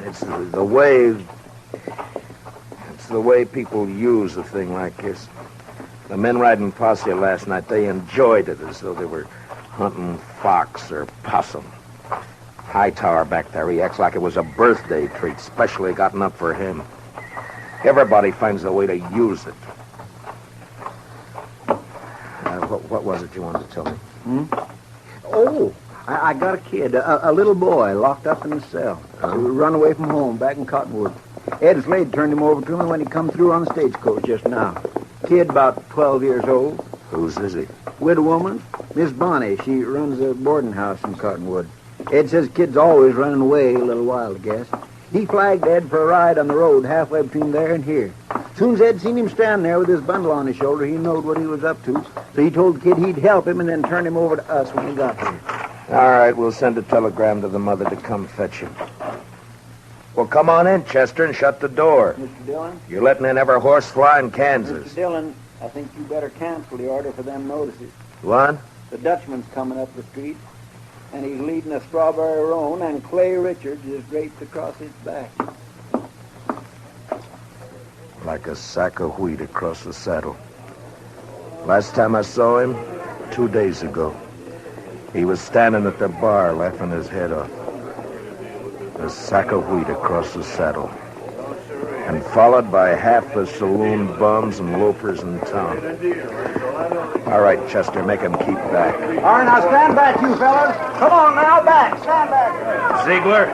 It's the way... It's the way people use a thing like this. The men riding posse last night, they enjoyed it as though they were hunting fox or possum. Hightower back there, he acts like it was a birthday treat, specially gotten up for him. Everybody finds a way to use it. What was it you wanted to tell me? Oh, I got a kid, a little boy, locked up in the cell. He run away from home back in Cottonwood. Ed Slade turned him over to me when he come through on the stagecoach just now. Kid about 12 years old. Whose is he? Widow woman, Miss Bonnie. She runs a boarding house in Cottonwood. Ed says kid's always running away a little while, I guess. He flagged Ed for a ride on the road halfway between there and here. Soon as Ed seen him stand there with his bundle on his shoulder, he knowed what he was up to. So he told the kid he'd help him and then turn him over to us when he got here. All right, we'll send a telegram to the mother to come fetch him. Well, come on in, Chester, and shut the door. Mr. Dillon? You're letting in every horsefly in Kansas. Mr. Dillon, I think you better cancel the order for them notices. What? The Dutchman's coming up the street, and he's leading a strawberry roan, and Clay Richards is draped across his back. like a sack of wheat across the saddle. Last time I saw him, 2 days ago, he was standing at the bar laughing his head off. A sack of wheat across the saddle. And followed by half the saloon bums and loafers in town. All right, Chester, make him keep back. All right, now stand back, you fellas. Come on now, back. Stand back. Ziegler?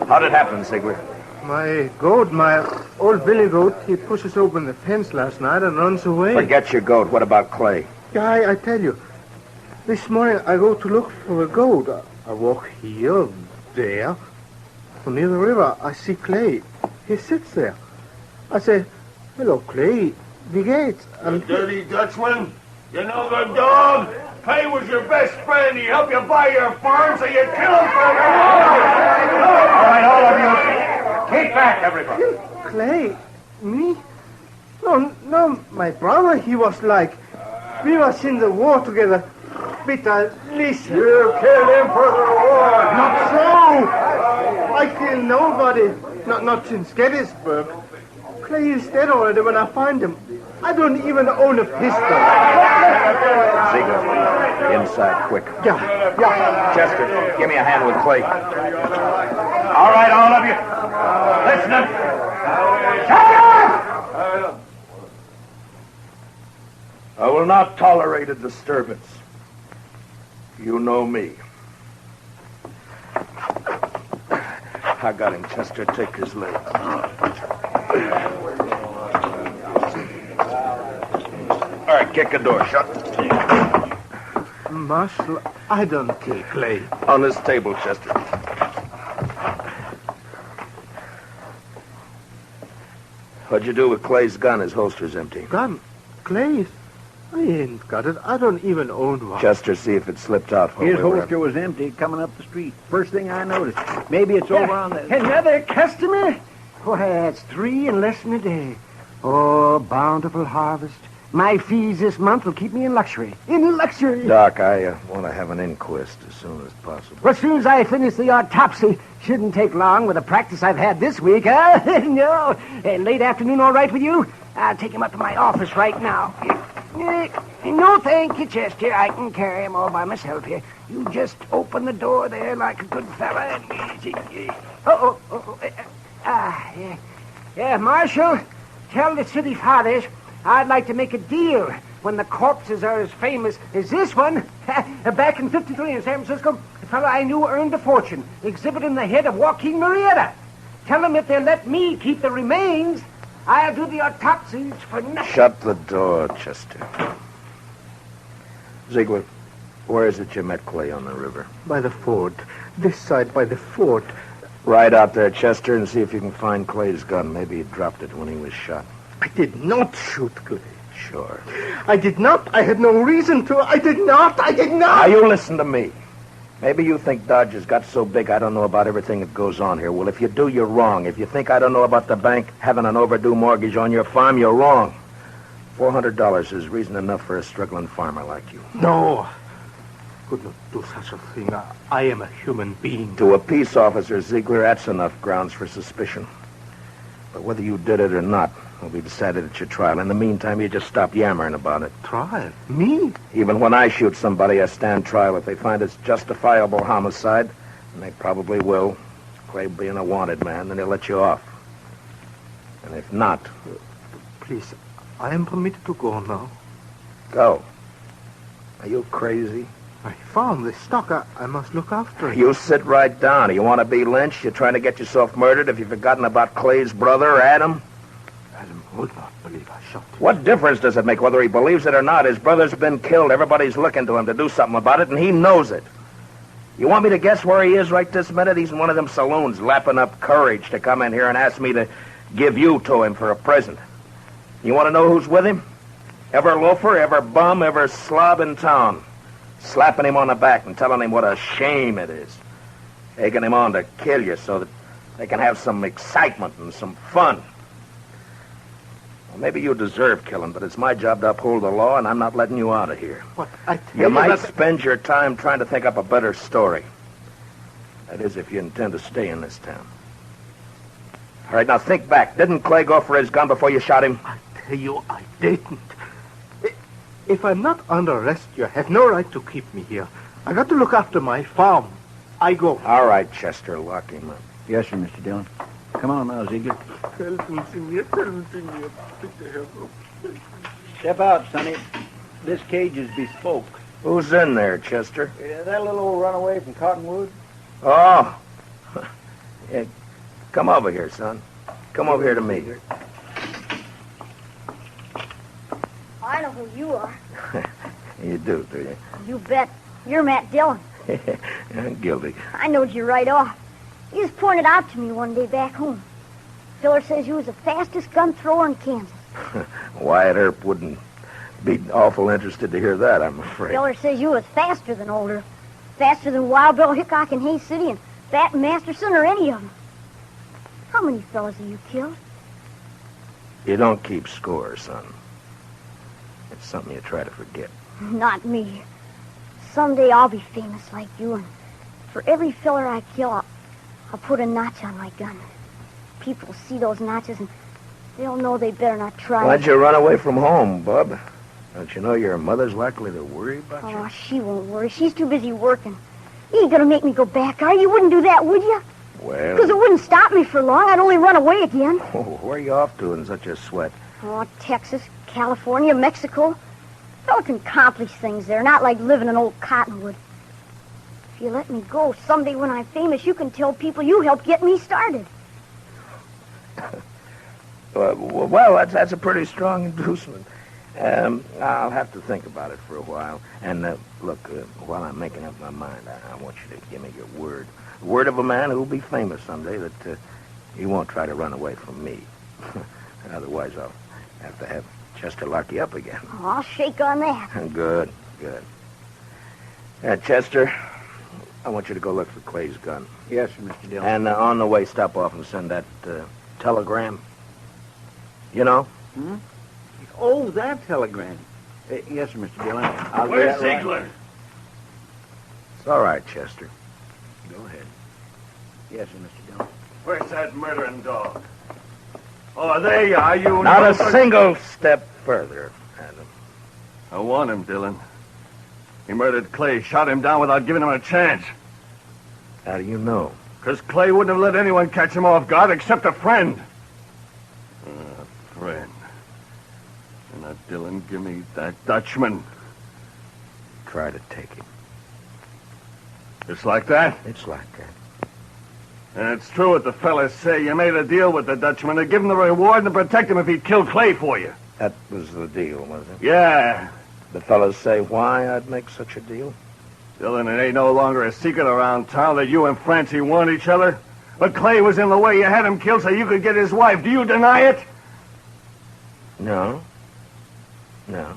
How'd it happen, Ziegler? My goat, my old billy goat, he pushes open the fence last night and runs away. Forget your goat. What about Clay? Yeah, I tell you. This morning I go to look for a goat. I walk here, there. Near the river, I see Clay. He sits there. I say, hello, Clay. Wie geht's? You dirty Dutchman. You know the dog? Clay was your best friend. He helped you buy your farm, so you killed him for him. All right, all of you. Keep back, everybody. Clay? Me? No, my brother, he was like... We was in the war together. But listen. You killed him for the war. Not so. I killed nobody. Not since Gettysburg. Clay is dead already when I find him. I don't even own a pistol. Ziegler, inside, quick. Yeah. Chester, give me a hand with Clay. All right, all of you. Listen up. Shut up! I will not tolerate a disturbance. You know me. I got him, Chester. Take his leg. All right, kick the door shut. Marshal, I don't kill Clay. On this table, Chester. What'd you do with Clay's gun? His holster's empty. Gun? Clay's? I ain't got it. I don't even own one. Chester, see if it slipped out. His holster was empty coming up the street. First thing I noticed. Maybe it's over on the... Another customer? Why, that's 3 in less than a day. Oh, bountiful harvest. My fees this month will keep me in luxury. In luxury. Doc, I want to have an inquest as soon as possible. Well, as soon as I finish the autopsy, shouldn't take long with the practice I've had this week, huh? No. Late afternoon all right with you? I'll take him up to my office right now. No, thank you, Chester. I can carry him all by myself here. You just open the door there like a good fella and... Yeah, Marshal, tell the city fathers I'd like to make a deal when the corpses are as famous as this one. Back in 53 in San Francisco, a fellow I knew earned a fortune exhibiting the head of Joaquin Murrieta. Tell them if they'll let me keep the remains, I'll do the autopsies for nothing. Shut the door, Chester. Ziegler, where is it you met Clay on the river? By the fort. This side by the fort. Ride out there, Chester, and see if you can find Clay's gun. Maybe he dropped it when he was shot. I did not shoot Clay. Sure. I did not. I had no reason to. I did not. Now, you listen to me. Maybe you think Dodger's got so big I don't know about everything that goes on here. Well, if you do, you're wrong. If you think I don't know about the bank having an overdue mortgage on your farm, you're wrong. $400 is reason enough for a struggling farmer like you. No. Could not do such a thing. I am a human being. To a peace officer, Ziegler, that's enough grounds for suspicion. But whether you did it or not will be decided at your trial. In the meantime, you just stop yammering about it. Trial? Me? Even when I shoot somebody, I stand trial. If they find it's justifiable homicide, and they probably will, Clay being a wanted man, then they'll let you off. And if not... Please, I am permitted to go now. Go. Are you crazy? I found this stock. I must look after it. You sit right down. You want to be lynched? You're trying to get yourself murdered? Have you forgotten about Clay's brother, Adam? Adam would not believe I shot him. What difference does it make whether he believes it or not? His brother's been killed. Everybody's looking to him to do something about it, and he knows it. You want me to guess where he is right this minute? He's in one of them saloons lapping up courage to come in here and ask me to give you to him for a present. You want to know who's with him? Every loafer, every bum, every slob in town. Slapping him on the back and telling him what a shame it is. Taking him on to kill you so that they can have some excitement and some fun. Well, maybe you deserve killing, but it's my job to uphold the law, and I'm not letting you out of here. What? I tell You might spend your time trying to think up a better story. That is, if you intend to stay in this town. All right, now think back. Didn't Clay go for his gun before you shot him? I tell you, I didn't. If I'm not under arrest, you have no right to keep me here. I got to look after my farm. I go. All right, Chester, lock him up. Yes, sir, Mr. Dillon. Come on now, Ziegler. Step out, Sonny. This cage is bespoke. Who's in there, Chester? That little old runaway from Cottonwood? Oh. Yeah, come over here, son. Come over here to me. I know who you are. You do you? You bet. You're Matt Dillon. I'm guilty. I knowed you right off. You just pointed out to me one day back home. Filler says you was the fastest gun thrower in Kansas. Wyatt Earp wouldn't be awful interested to hear that, I'm afraid. Filler says you was faster than Older. Faster than Wild Bill Hickok in Hays City and Bat Masterson or any of them. How many fellas have you killed? You don't keep score, son. It's something you try to forget. Not me. Someday I'll be famous like you, and for every filler I kill, I'll put a notch on my gun. People see those notches, and they'll know they better not try. Why'd you run away from home, bub? Don't you know your mother's likely to worry about you? Oh, she won't worry. She's too busy working. You ain't gonna make me go back, are you? You wouldn't do that, would you? Well... Because it wouldn't stop me for long. I'd only run away again. Oh, where are you off to in such a sweat? Oh, Texas, California, Mexico. Fella can accomplish things there, not like living in old Cottonwood. If you let me go, someday when I'm famous, you can tell people you helped get me started. Well, that's a pretty strong inducement. I'll have to think about it for a while. And, look, while I'm making up my mind, I want you to give me your word. The word of a man who'll be famous someday that you won't try to run away from me. Otherwise, I'll have to have Chester lock you up again. Oh, I'll shake on that. Good. Chester, I want you to go look for Clay's gun. Yes, sir, Mr. Dillon. And on the way, stop off and send that telegram. You know? Hmm? Oh, that telegram. Yes, sir, Mr. Dillon. Where's Ziegler? Right. It's all right, Chester. Go ahead. Yes, sir, Mr. Dillon. Where's that murdering dog? Oh, there you are. You Not a single step further, Adam. I want him, Dillon. He murdered Clay, shot him down without giving him a chance. How do you know? Because Clay wouldn't have let anyone catch him off guard except a friend. A friend. And now, Dillon, give me that Dutchman. Try to take him. It's like that? It's like that. And it's true what the fellas say. You made a deal with the Dutchman to give him the reward and to protect him if he'd kill Clay for you. That was the deal, was it? Yeah. The fellas say why I'd make such a deal? Dillon, it ain't no longer a secret around town that you and Francie want each other. But Clay was in the way. You had him killed so you could get his wife. Do you deny it? No. It'll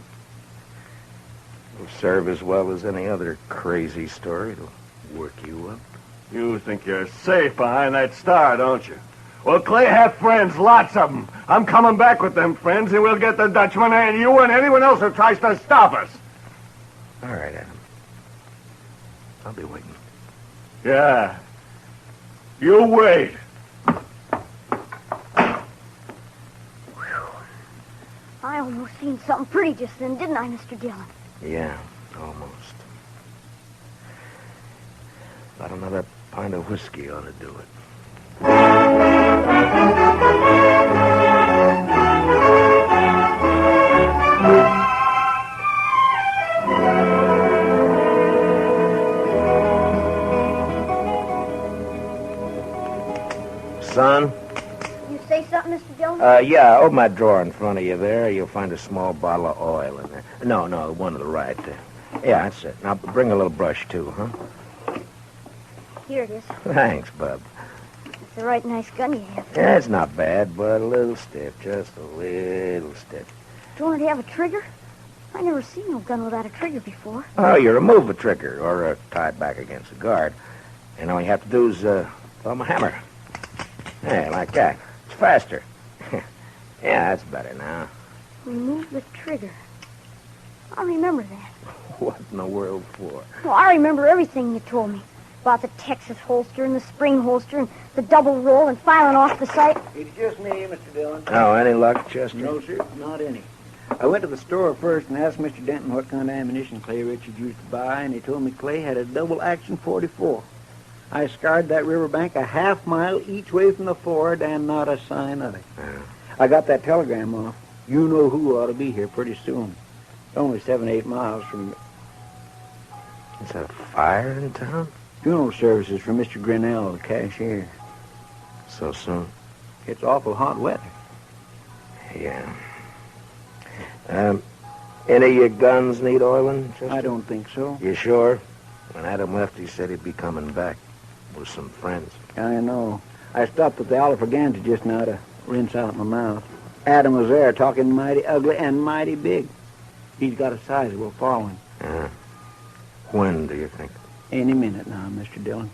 serve as well as any other crazy story. It'll work you up. You think you're safe behind that star, don't you? Well, Clay had friends, lots of them. I'm coming back with them friends, and we'll get the Dutchman and you and anyone else who tries to stop us. All right, Adam. I'll be waiting. Yeah. You wait. I almost seen something pretty just then, didn't I, Mr. Dillon? Yeah, almost. About another pint of whiskey ought to do it. Son? You say something, Mr. Dillon? Yeah, open that drawer in front of you there. You'll find a small bottle of oil in there. No, the one to the right there. Yeah, that's it. Now, bring a little brush, too, huh? Here it is. Thanks, bub. It's a right nice gun you have. Yeah, it's not bad, but a little stiff. Just a little stiff. Don't it have a trigger? I never seen no gun without a trigger before. Oh, you remove the trigger or tie it back against the guard. And all you have to do is thumb a hammer. Yeah, like that. It's faster. Yeah, that's better now. Remove the trigger. I remember that. What in the world for? Well, I remember everything you told me. About the Texas holster and the spring holster and the double roll and filing off the sight. It's just me, Mr. Dillon. Oh, any luck, Chester? No, sir, not any. I went to the store first and asked Mr. Denton what kind of ammunition Clay Richards used to buy, and he told me Clay had a double-action .44. I scoured that riverbank a half-mile each way from the ford, and not a sign of it. I got that telegram off. You know who ought to be here pretty soon. It's only 7-8 miles from... Is that a fire in town? Funeral services for Mr. Grinnell, the cashier. So soon? It's awful hot weather. Yeah. Any of your guns need oiling, Chester? I don't think so. You sure? When Adam left, he said he'd be coming back with some friends. I know. I stopped at the Oliver Gantry just now to rinse out my mouth. Adam was there talking mighty ugly and mighty big. He's got a sizable following. When do you think? Any minute now, Mr. Dillon.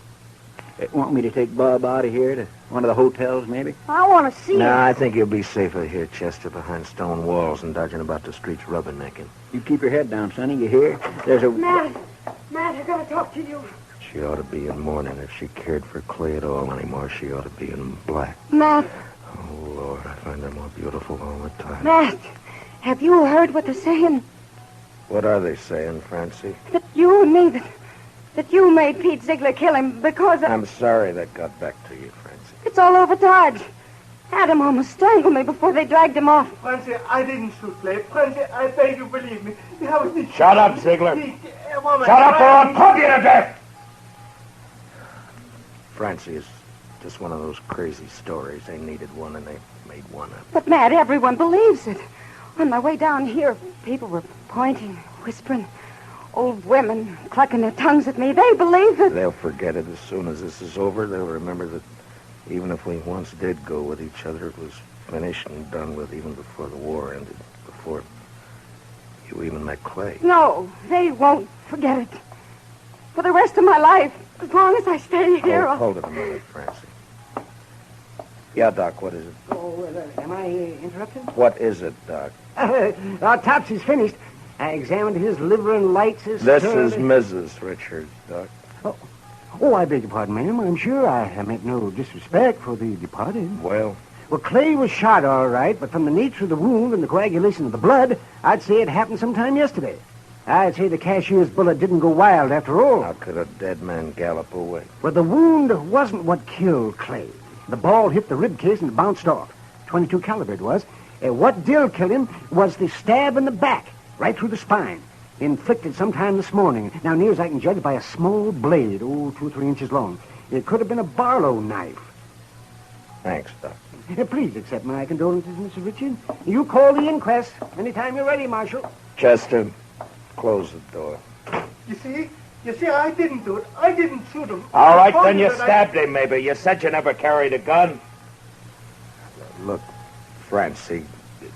Want me to take Bob out of here to one of the hotels, maybe? I want to see No, it. I think you'll be safer here, Chester, behind stone walls and dodging about the streets rubbernecking. You keep your head down, Sonny. You hear? There's a... Matt, I gotta talk to you. She ought to be in mourning. If she cared for Clay at all anymore, she ought to be in black. Matt, Oh, Lord, I find her more beautiful all the time. Matt, have you heard what they're saying? What are they saying, Francie? That you and me, that you made Pete Ziegler kill him because of... I'm sorry that got back to you, Francie. It's all over Dodge. Adam almost strangled me before they dragged him off. Francie, I didn't shoot Clay. Francie, I beg you believe me. Shut up, Ziegler. Shut Shut up or I'll pump you to death! Francie is just one of those crazy stories. They needed one and they made one up. But, Matt, everyone believes it. On my way down here, people were pointing, whispering. Old women clucking their tongues at me. They believe it. They'll forget it as soon as this is over. They'll remember that even if we once did go with each other, it was finished and done with even before the war ended, before you even met Clay. No, they won't forget it. For the rest of my life, as long as I stay here. Hold it a minute, Francie. Yeah, Doc, what is it? Oh, am I interrupted? What is it, Doc? Autopsy's finished. I examined his liver and lights. This is Mrs. Richards, Doc. Oh, I beg your pardon, ma'am. I'm sure I meant no disrespect for the departed. Well, Clay was shot all right, but from the nature of the wound and the coagulation of the blood, I'd say it happened sometime yesterday. I'd say the cashier's bullet didn't go wild after all. how could a dead man gallop away? Well, the wound wasn't what killed Clay. The ball hit the rib cage and bounced off. 22 caliber it was. What did kill him was the stab in the back, right through the spine, inflicted sometime this morning. Now, near as I can judge, by a small blade, 2 or 3 inches long. It could have been a Barlow knife. Thanks, Doc. Please accept my condolences, Mr. Richard. You call the inquest anytime you're ready, Marshal. Chester, close the door. You see, I didn't do it. I didn't shoot him. All right, I then you told that stabbed him, maybe. You said you never carried a gun. Look, Francie,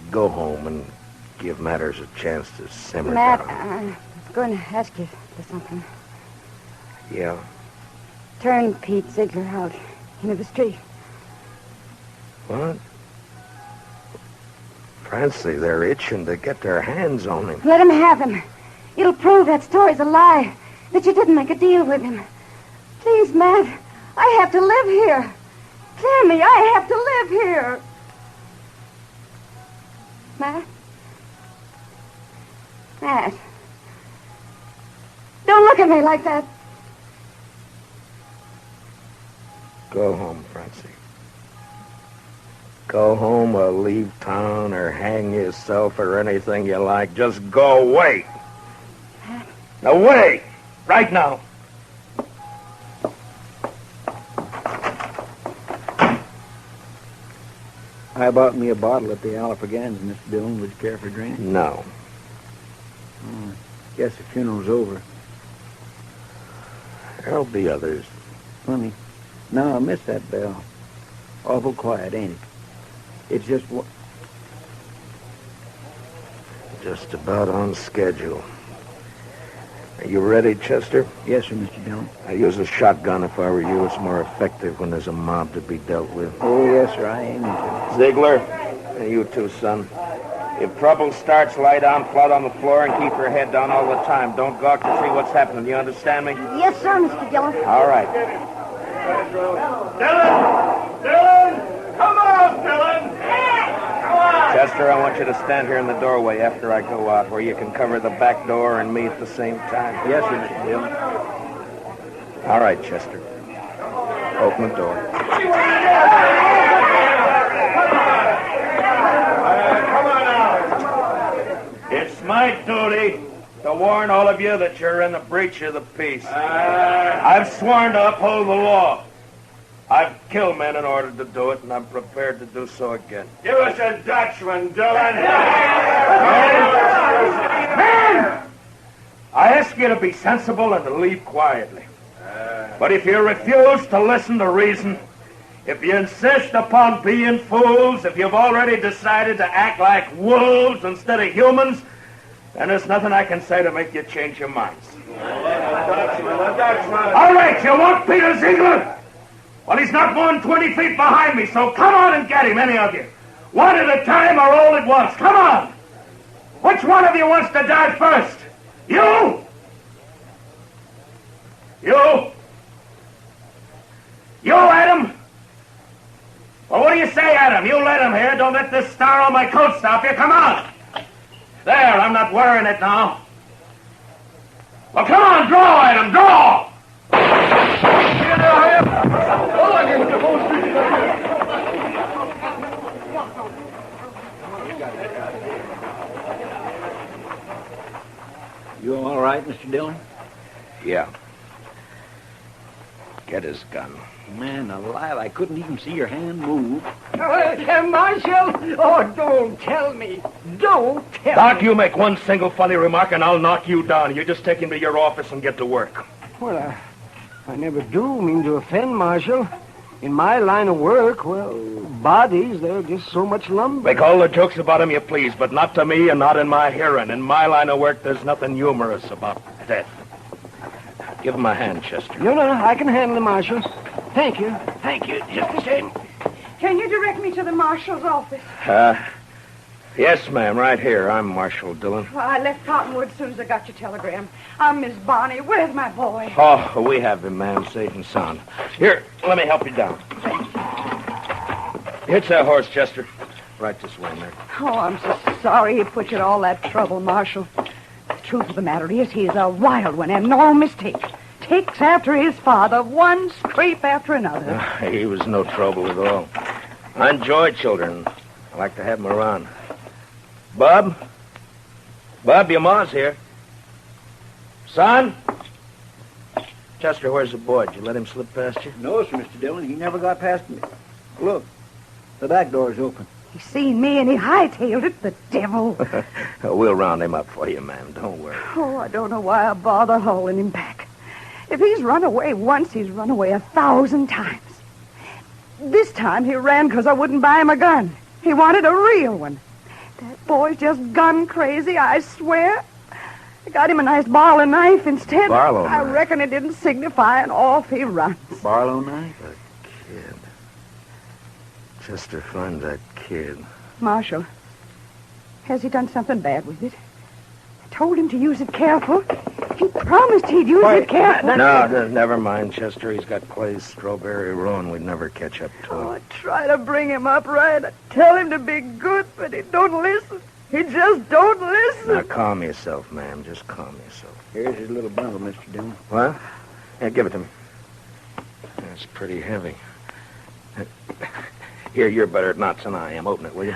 go home and give matters a chance to simmer Matt, down. I'm going to ask you for something. Yeah? Turn Pete Ziegler out into the street. What? Francie, they're itching to get their hands on him. Let him have him. It'll prove that story's a lie, that you didn't make a deal with him. Please, Matt, I have to live here. Clear me, I have to live here. Matt? Matt. Don't look at me like that. Go home, Francie. Go home or leave town or hang yourself or anything you like. Just go away. Away! Right now. I bought me a bottle at the Alafragans, Mr. Dillon. Would you care for a drink? No. Guess the funeral's over. There'll be others. Funny. No, I missed that bell. Awful quiet, ain't it? It's just about on schedule. Are you ready, Chester? Yes, sir, Mr. Dillon. I use a shotgun if I were you. It's more effective when there's a mob to be dealt with. Oh, yes, sir, I aim to. Ziegler, and you too, son. If trouble starts, lie down flat on the floor and keep your head down all the time. Don't gawk to see what's happening. You understand me? Yes, sir, Mr. Dillon. All right. Dylan! Come on, Dylan! Come on! Chester, I want you to stand here in the doorway after I go out, where you can cover the back door and me at the same time. Yes, sir, Mr. Dillon. All right, Chester. Open the door. Come on now. It's my duty to warn all of you that you're in the breach of the peace. I've sworn to uphold the law. I've killed men in order to do it, and I'm prepared to do so again. Give us a Dutchman, Dylan. Men! I ask you to be sensible and to leave quietly. But if you refuse to listen to reason, if you insist upon being fools, if you've already decided to act like wolves instead of humans, then there's nothing I can say to make you change your minds. All right, you want Peter Ziegler? Well, he's not more than 20 feet behind me, so come on and get him, any of you. One at a time or all at once. Come on. Which one of you wants to die first? You? You? You, Adam? Well, what do you say, Adam? You let him here. Don't let this star on my coat stop you. Come on. There, I'm not wearing it now. Well, come on, draw, Adam, draw! You all right, Mr. Dillon? Yeah. Get his gun. Man alive, I couldn't even see your hand move. Marshal! Oh, don't tell me. Don't tell Doc, me. you make one single funny remark and I'll knock you down. You just take him to your office and get to work. Well, I never do mean to offend, Marshal. In my line of work, well, bodies, they're just so much lumber. Make all the jokes about him you please, but not to me and not in my hearing. In my line of work, there's nothing humorous about death. Give him a hand, Chester. No, I can handle it, Marshal. Thank you. Thank you. Just the same. Can you direct me to the marshal's office? Yes, ma'am, right here. I'm Marshal Dillon. Well, I left Cottonwood as soon as I got your telegram. I'm Miss Bonnie. Where's my boy? Oh, we have him, ma'am, safe and sound. Here, let me help you down. Hitch that horse, Chester. Right this way, ma'am. Oh, I'm so sorry he put you to all that trouble, Marshal. The truth of the matter is he's a wild one and no mistake. Takes after his father, one scrape after another. He was no trouble at all. I enjoy children. I like to have them around. Bob? Bob, your ma's here. Son? Chester, where's the boy? Did you let him slip past you? No, sir, Mr. Dillon. He never got past me. Look, the back door's open. He seen me and he hightailed it, the devil. We'll round him up for you, ma'am. Don't worry. Oh, I don't know why I bother hauling him back. If he's run away once, he's run away 1,000 times. This time he ran because I wouldn't buy him a gun. He wanted a real one. That boy's just gun crazy, I swear. I got him a nice Barlow knife instead. Barlow I knife? reckon it didn't signify, and off he runs. Barlow knife? A kid. Chester, find that kid. Marshal, has he done something bad with it? I told him to use it careful. He promised he'd use it careful. No, never mind, Chester. He's got Clay's strawberry roan. We'd never catch up to him. I try to bring him up right. I tell him to be good, but he don't listen. He just don't listen. Now, calm yourself, ma'am. Just calm yourself. Here's his little bundle, Mr. Dillon. What? Yeah, give it to me. That's pretty heavy. Here, you're better at knots than I am. Open it, will you?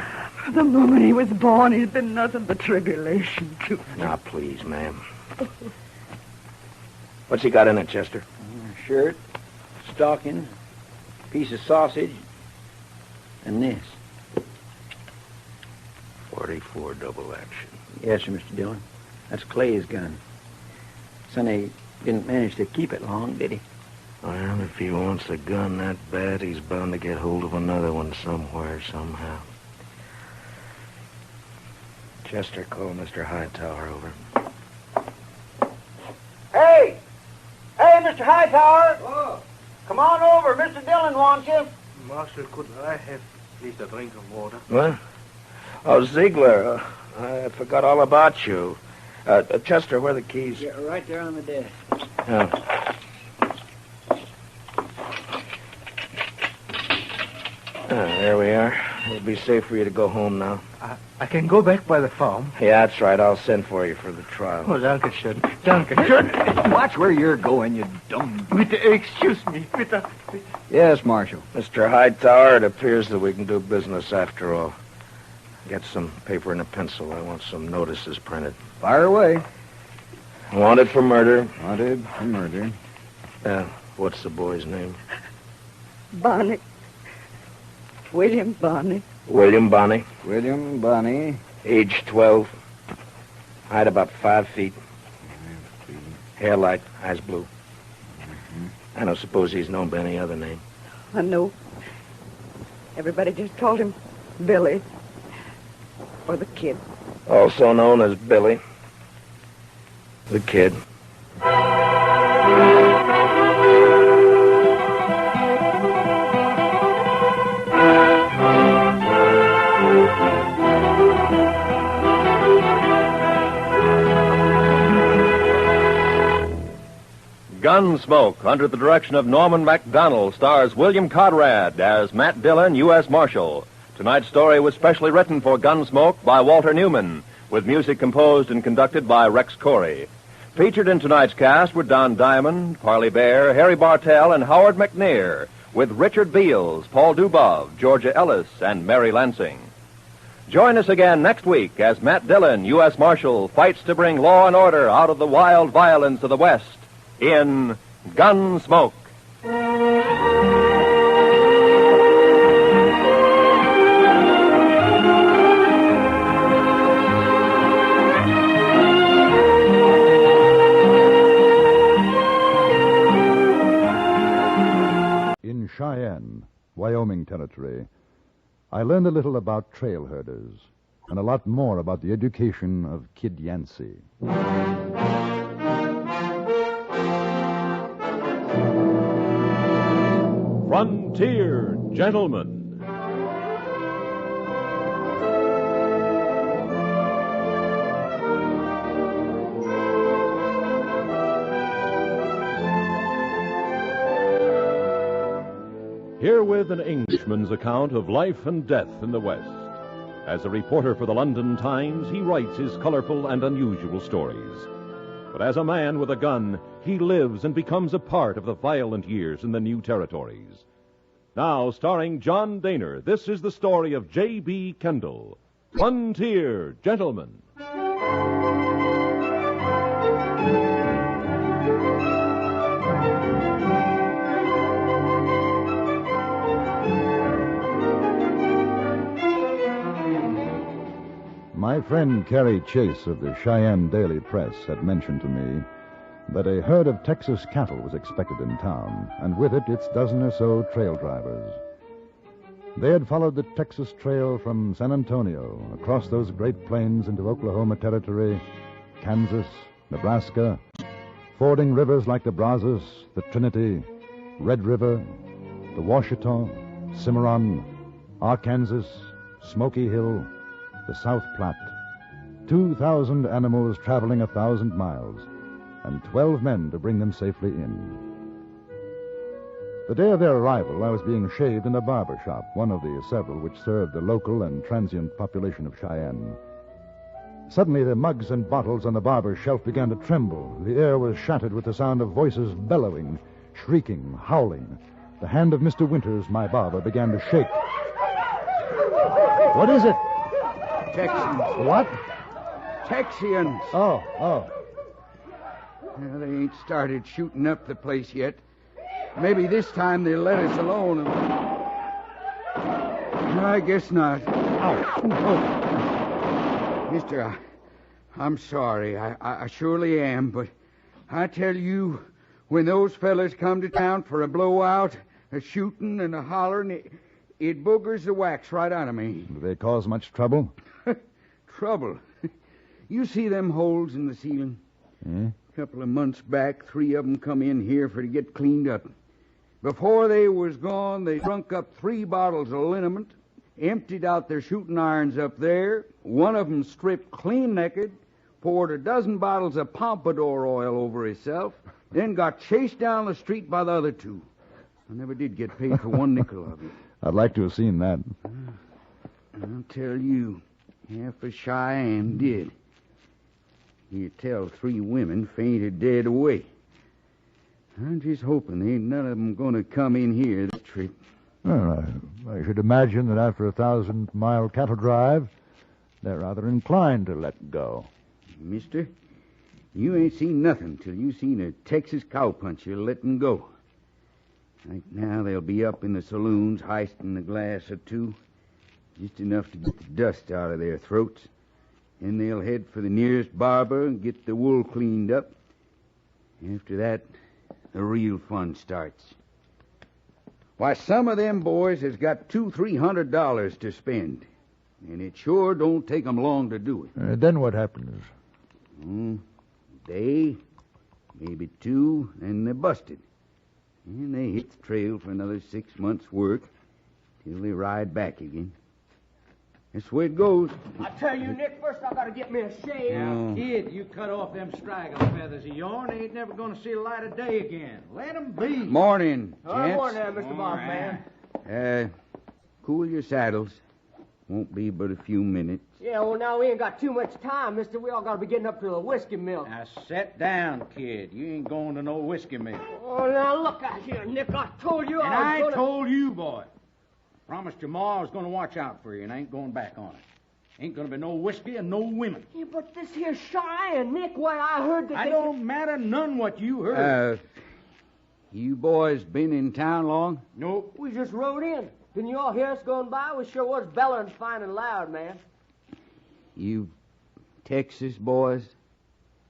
The moment he was born, he's been nothing but tribulation to me. Now, please, ma'am. What's he got in it, Chester? Shirt, stockings, piece of sausage, and this. 44 double action. Yes, sir, Mr. Dillon. That's Clay's gun. Sonny didn't manage to keep it long, did he? Well, if he wants a gun that bad, he's bound to get hold of another one somewhere, somehow. Chester, call Mr. Hightower over. Hey! Hey, Mr. Hightower! Oh. Come on over. Mr. Dillon wants you. Marshal, could I have at least a drink of water? What? Oh, Ziegler. I forgot all about you. Chester, where are the keys? Yeah, right there on the desk. Yeah. There we are. It'll be safe for you to go home now. I can go back by the farm. Yeah, that's right. I'll send for you for the trial. Oh, danke schön. Danke schön. Watch where you're going, you dumb... Excuse me. Yes, Marshal. Mr. Hightower, it appears that we can do business after all. Get some paper and a pencil. I want some notices printed. Fire away. Wanted for murder. Wanted for murder. What's the boy's name? Bonnie. William Bonnie. William Bonnie. William Bonnie. Age 12. Height about 5 feet. Hair light, eyes blue. I don't suppose he's known by any other name. I know. Everybody just called him Billy. Or the Kid. Also known as Billy. The Kid. Gunsmoke, under the direction of Norman MacDonald, stars William Conrad as Matt Dillon, U.S. Marshal. Tonight's story was specially written for Gunsmoke by Walter Newman, with music composed and conducted by Rex Corey. Featured in tonight's cast were Don Diamond, Parley Bear, Harry Bartell, and Howard McNear, with Richard Beals, Paul Dubov, Georgia Ellis, and Mary Lansing. Join us again next week as Matt Dillon, U.S. Marshal, fights to bring law and order out of the wild violence of the West in Gunsmoke. In Cheyenne, Wyoming Territory, I learned a little about trail herders and a lot more about the education of Kid Yancey. Frontier Gentlemen. Herewith an Englishman's account of life and death in the West. As a reporter for the London Times, he writes his colorful and unusual stories. But as a man with a gun, he lives and becomes a part of the violent years in the new territories. Now, starring John Daner, this is the story of J.B. Kendall, Frontier Gentlemen. My friend Carrie Chase of the Cheyenne Daily Press had mentioned to me that a herd of Texas cattle was expected in town, and with it its dozen or so trail drivers. They had followed the Texas Trail from San Antonio, across those great plains into Oklahoma Territory, Kansas, Nebraska, fording rivers like the Brazos, the Trinity, Red River, the Washita, Cimarron, Arkansas, Smoky Hill, the South Platte. 2,000 animals traveling 1,000 miles, and 12 men to bring them safely in. The day of their arrival, I was being shaved in a barber shop, one of the several which served the local and transient population of Cheyenne. Suddenly, the mugs and bottles on the barber's shelf began to tremble. The air was shattered with the sound of voices bellowing, shrieking, howling. The hand of Mr. Winters, my barber, began to shake. What is it? Texans. What? Texians. Oh. Well, they ain't started shooting up the place yet. Maybe this time they'll let us alone. No, I guess not. Oh. Mister, I'm sorry. I surely am, but I tell you, when those fellas come to town for a blowout, a shooting and a hollering, it boogers the wax right out of me. Do they cause much trouble? Trouble? You see them holes in the ceiling? Yeah? A couple of months back, 3 of them come in here for to get cleaned up. Before they was gone, they drunk up 3 bottles of liniment, emptied out their shooting irons up there. One of them stripped clean naked, poured a dozen bottles of pompadour oil over himself, then got chased down the street by the other two. I never did get paid for one nickel of it. I'd like to have seen that. I'll tell you, half of Cheyenne did. You tell 3 women fainted dead away. I'm just hoping ain't none of them going to come in here this trip. Well, I should imagine that after a 1,000-mile cattle drive, they're rather inclined to let go. Mister, you ain't seen nothing till you seen a Texas cowpuncher letting go. Right now they'll be up in the saloons heisting a glass or two, just enough to get the dust out of their throats. Then they'll head for the nearest barber and get the wool cleaned up. After that, the real fun starts. Why, some of them boys has got $200-300 to spend, and it sure don't take 'em long to do it. Then what happens? Day, maybe 2, and they're busted. And they hit the trail for another 6 months' work till they ride back again. That's the way it goes. I tell you, Nick, first I gotta get me a shave. Now, kid, you cut off them straggler feathers of yourn, they ain't never gonna see the light of day again. Let 'em be. Morning, gents. Morning there, Mr. Boss Man. Cool your saddles. Won't be but a few minutes. Yeah, well, now we ain't got too much time, mister. We all gotta be getting up to the whiskey mill. Now, sit down, kid. You ain't going to no whiskey mill. Oh, now look out here, Nick. I told you I was told you, boy. Promised your ma I was going to watch out for you, and I ain't going back on it. Ain't going to be no whiskey and no women. Yeah, but this here Cheyenne, Nick, why, I heard that I don't matter none what you heard. You boys been in town long? Nope. We just rode in. Didn't you all hear us going by? We sure was bellering fine and loud, man. You Texas boys?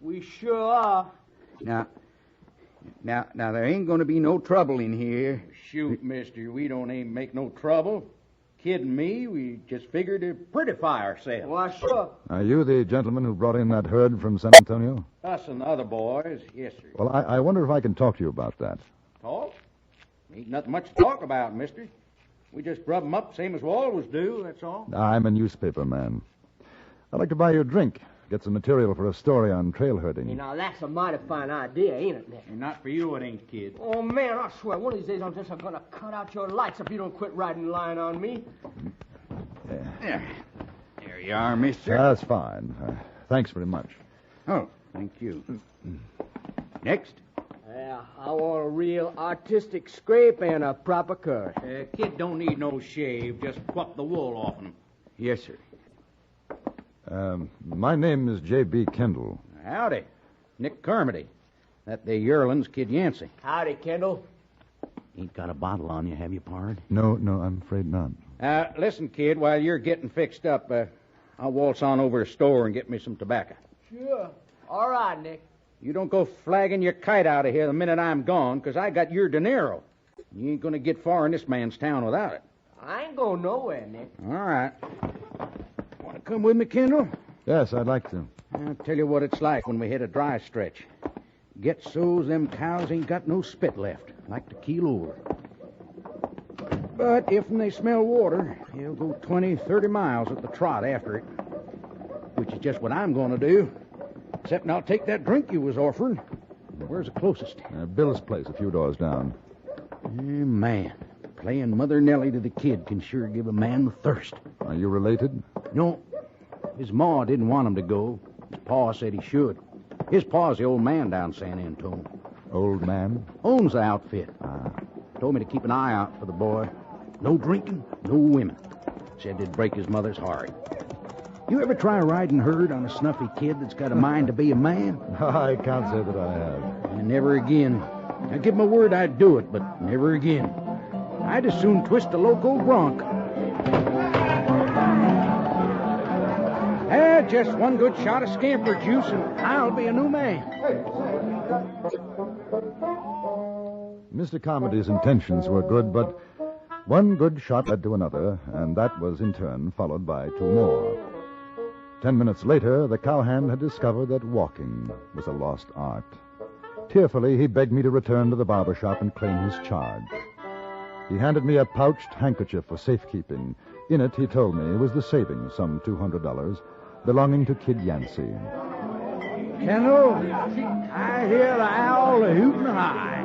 We sure are. Now, there ain't going to be no trouble in here. Shoot, mister, we don't aim to make no trouble. Kidding me, we just figured to prettify ourselves. Why, sure. Are you the gentleman who brought in that herd from San Antonio? Us and the other boys, yes, sir. Well, I wonder if I can talk to you about that. Talk? Ain't nothing much to talk about, mister. We just rub 'em up same as we always do, that's all. I'm a newspaper man. I'd like to buy you a drink. Get some material for a story on trail herding. You know, that's a mighty fine idea, ain't it, Nick? And not for you, it ain't, kid. Oh, man, I swear, one of these days I'm just going to cut out your lights if you don't quit riding line on me. There you are, mister. That's fine. Thanks very much. Oh, thank you. Next. Yeah, I want a real artistic scrape and a proper curry. Kid don't need no shave. Just pluck the wool off him. Yes, sir. My name is J.B. Kendall. Howdy. Nick Carmody. That the yearling's Kid Yancey. Howdy, Kendall. Ain't got a bottle on you, have you, pard? No, I'm afraid not. Listen, kid, while you're getting fixed up, I'll waltz on over to the store and get me some tobacco. Sure. All right, Nick. You don't go flagging your kite out of here the minute I'm gone, 'cause I got your dinero. You ain't going to get far in this man's town without it. I ain't going nowhere, Nick. All right. Want to come with me, Kendall? Yes, I'd like to. I'll tell you what it's like when we hit a dry stretch. Get so's them cows ain't got no spit left, like to keel over. But if they smell water, they'll go 20, 30 miles at the trot after it, which is just what I'm going to do. Except I'll take that drink you was offering. Where's the closest? Bill's place, a few doors down. Man, playing Mother Nellie to the kid can sure give a man the thirst. Are you related? No. His ma didn't want him to go. His pa said he should. His pa's the old man down San Antonio. Old man? Owns the outfit. Told me to keep an eye out for the boy. No drinking, no women. Said it'd break his mother's heart. You ever try riding herd on a snuffy kid that's got a mind to be a man? I can't say that I have. And never again. I give my word I'd do it, but never again. I'd as soon twist a loco bronc. Just one good shot of scamper juice, and I'll be a new man. Mr. Carmody's intentions were good, but one good shot led to another, and that was in turn followed by 2 more. 10 minutes later, the cowhand had discovered that walking was a lost art. Tearfully, he begged me to return to the barber shop and claim his charge. He handed me a pouched handkerchief for safekeeping. In it, he told me, was the savings, some $200, belonging to Kid Yancey. Kendall, I hear the owl hooting high.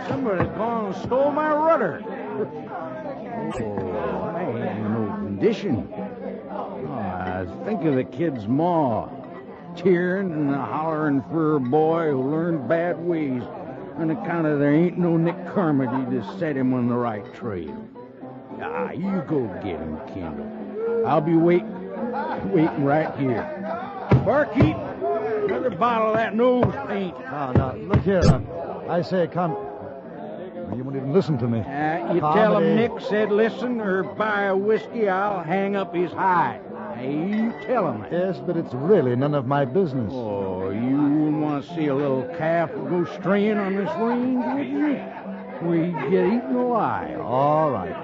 Somebody's gone and stole my rudder. Oh, I ain't in no condition. Oh, I think of the kid's ma, tearing and hollering for a boy who learned bad ways on account of there ain't no Nick Carmody to set him on the right trail. Ah, you go get him, Kendall. I'll be waiting right here. Barkeep, another bottle of that nose paint. Now, look here. I say, you won't even listen to me. You tell him Nick said listen, or buy a whiskey, I'll hang up his hide. You tell him that. Yes, but it's really none of my business. Oh, you wouldn't want to see a little calf go straying on this range, would you? We'd get eaten alive. All right.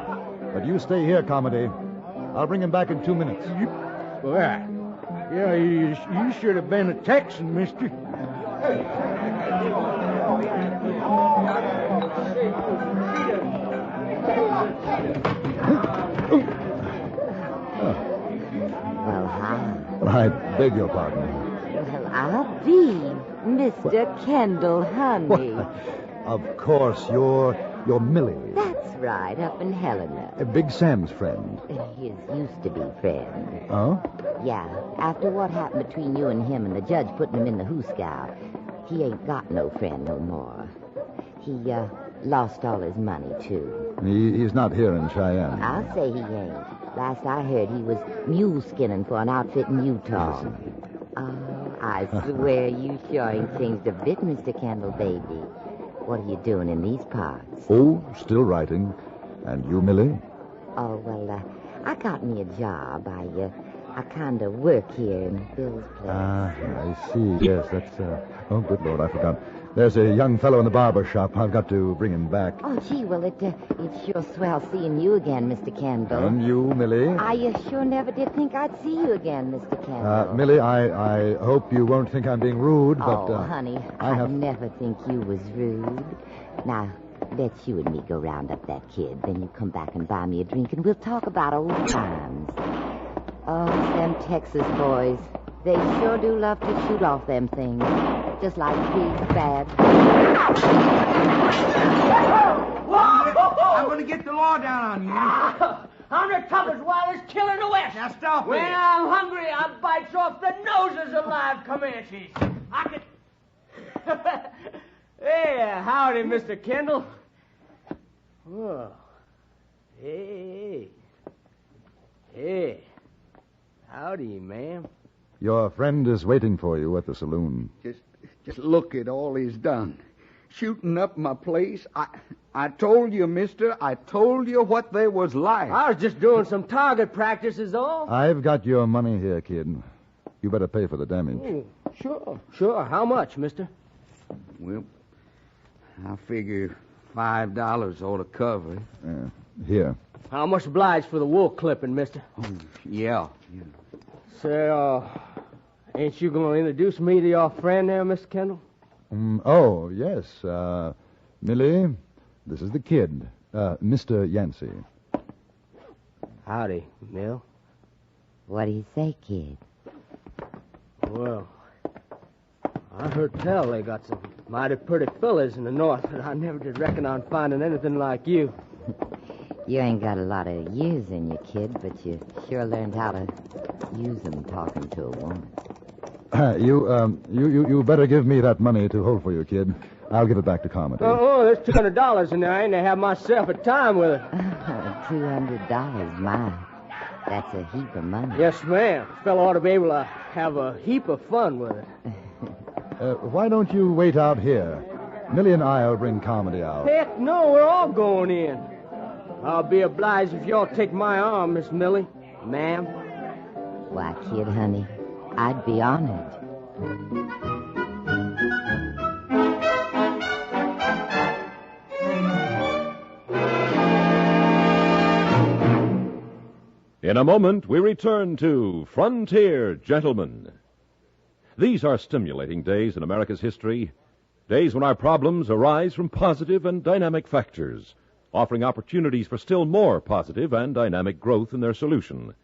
But you stay here, Comedy. I'll bring him back in 2 minutes. Yeah, you should have been a Texan, mister. Well, hi. I beg your pardon. Well, I'll be Mr. Kendall, honey. Of course, you're Millie. That's right, up in Helena. Big Sam's friend. His used-to-be friend. Oh? Yeah, after what happened between you and him and the judge putting him in the hoosegow, he ain't got no friend no more. He, lost all his money, too. He's not here in Cheyenne. I'll say he ain't. Last I heard, he was mule skinning for an outfit in Utah. Oh, I swear you sure ain't changed a bit, Mr. Kendall, baby. What are you doing in these parts? Oh, still writing. And you, Millie? Oh, well, I got me a job. I kind of work here in Bill's place. Ah, I see. Yes, that's, oh, good Lord, I forgot. There's a young fellow in the barber shop. I've got to bring him back. Oh, gee, well, it's sure swell seeing you again, Mr. Kendall. And you, Millie? I sure never did think I'd see you again, Mr. Kendall. Millie, I hope you won't think I'm being rude, but... Oh, honey, I'd never think you was rude. Now, let's you and me go round up that kid. Then you come back and buy me a drink, and we'll talk about old times. Oh, them Texas boys. They sure do love to shoot off them things. Just like big, bad... I'm going to get the law down on you. I'm the toughest, wildest killer in the West. Now stop when it. When I'm hungry, I bites off the noses of live Comanches. I can... Hey, howdy, Mr. Kendall. Whoa. Hey. Howdy, ma'am. Your friend is waiting for you at the saloon. Just look at all he's done. Shooting up my place. I told you, mister. I told you what they was like. I was just doing some target practice is all. I've got your money here, kid. You better pay for the damage. Sure. How much, mister? Well, I figure $5 ought to cover it. Here. How much obliged for the wool clipping, mister? Oh, yeah. Say, ain't you going to introduce me to your friend there, Mr. Kendall? Oh, yes. Millie, this is the kid, Mr. Yancey. Howdy, Mill. What do you say, kid? Well, I heard tell they got some mighty pretty fellas in the north, but I never did reckon on finding anything like you. You ain't got a lot of years in you, kid, but you sure learned how to use them talking to a woman. You better give me that money to hold for you, kid. I'll give it back to Comedy. Oh, there's $200 in there. I ain't to have myself a time with it. $200, my. That's a heap of money. Yes, ma'am. A fellow ought to be able to have a heap of fun with it. Why don't you wait out here? Millie and I'll bring Comedy out. Heck no, we're all going in. I'll be obliged if y'all take my arm, Miss Millie. Ma'am. Why, kid, honey, I'd be honored. In a moment, we return to Frontier Gentlemen. These are stimulating days in America's history, days when our problems arise from positive and dynamic factors. offering opportunities for still more positive and dynamic growth in their solution.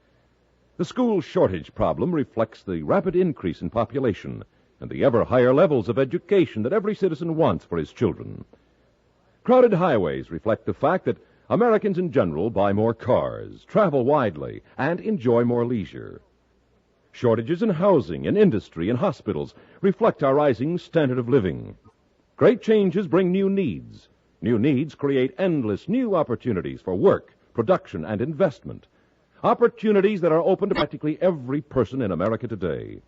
The school shortage problem reflects the rapid increase in population and the ever higher levels of education that every citizen wants for his children. Crowded highways reflect the fact that Americans in general buy more cars, travel widely, and enjoy more leisure. Shortages in housing, in industry, and hospitals reflect our rising standard of living. Great changes bring new needs. New needs create endless new opportunities for work, production, and investment. Opportunities that are open to practically every person in America today.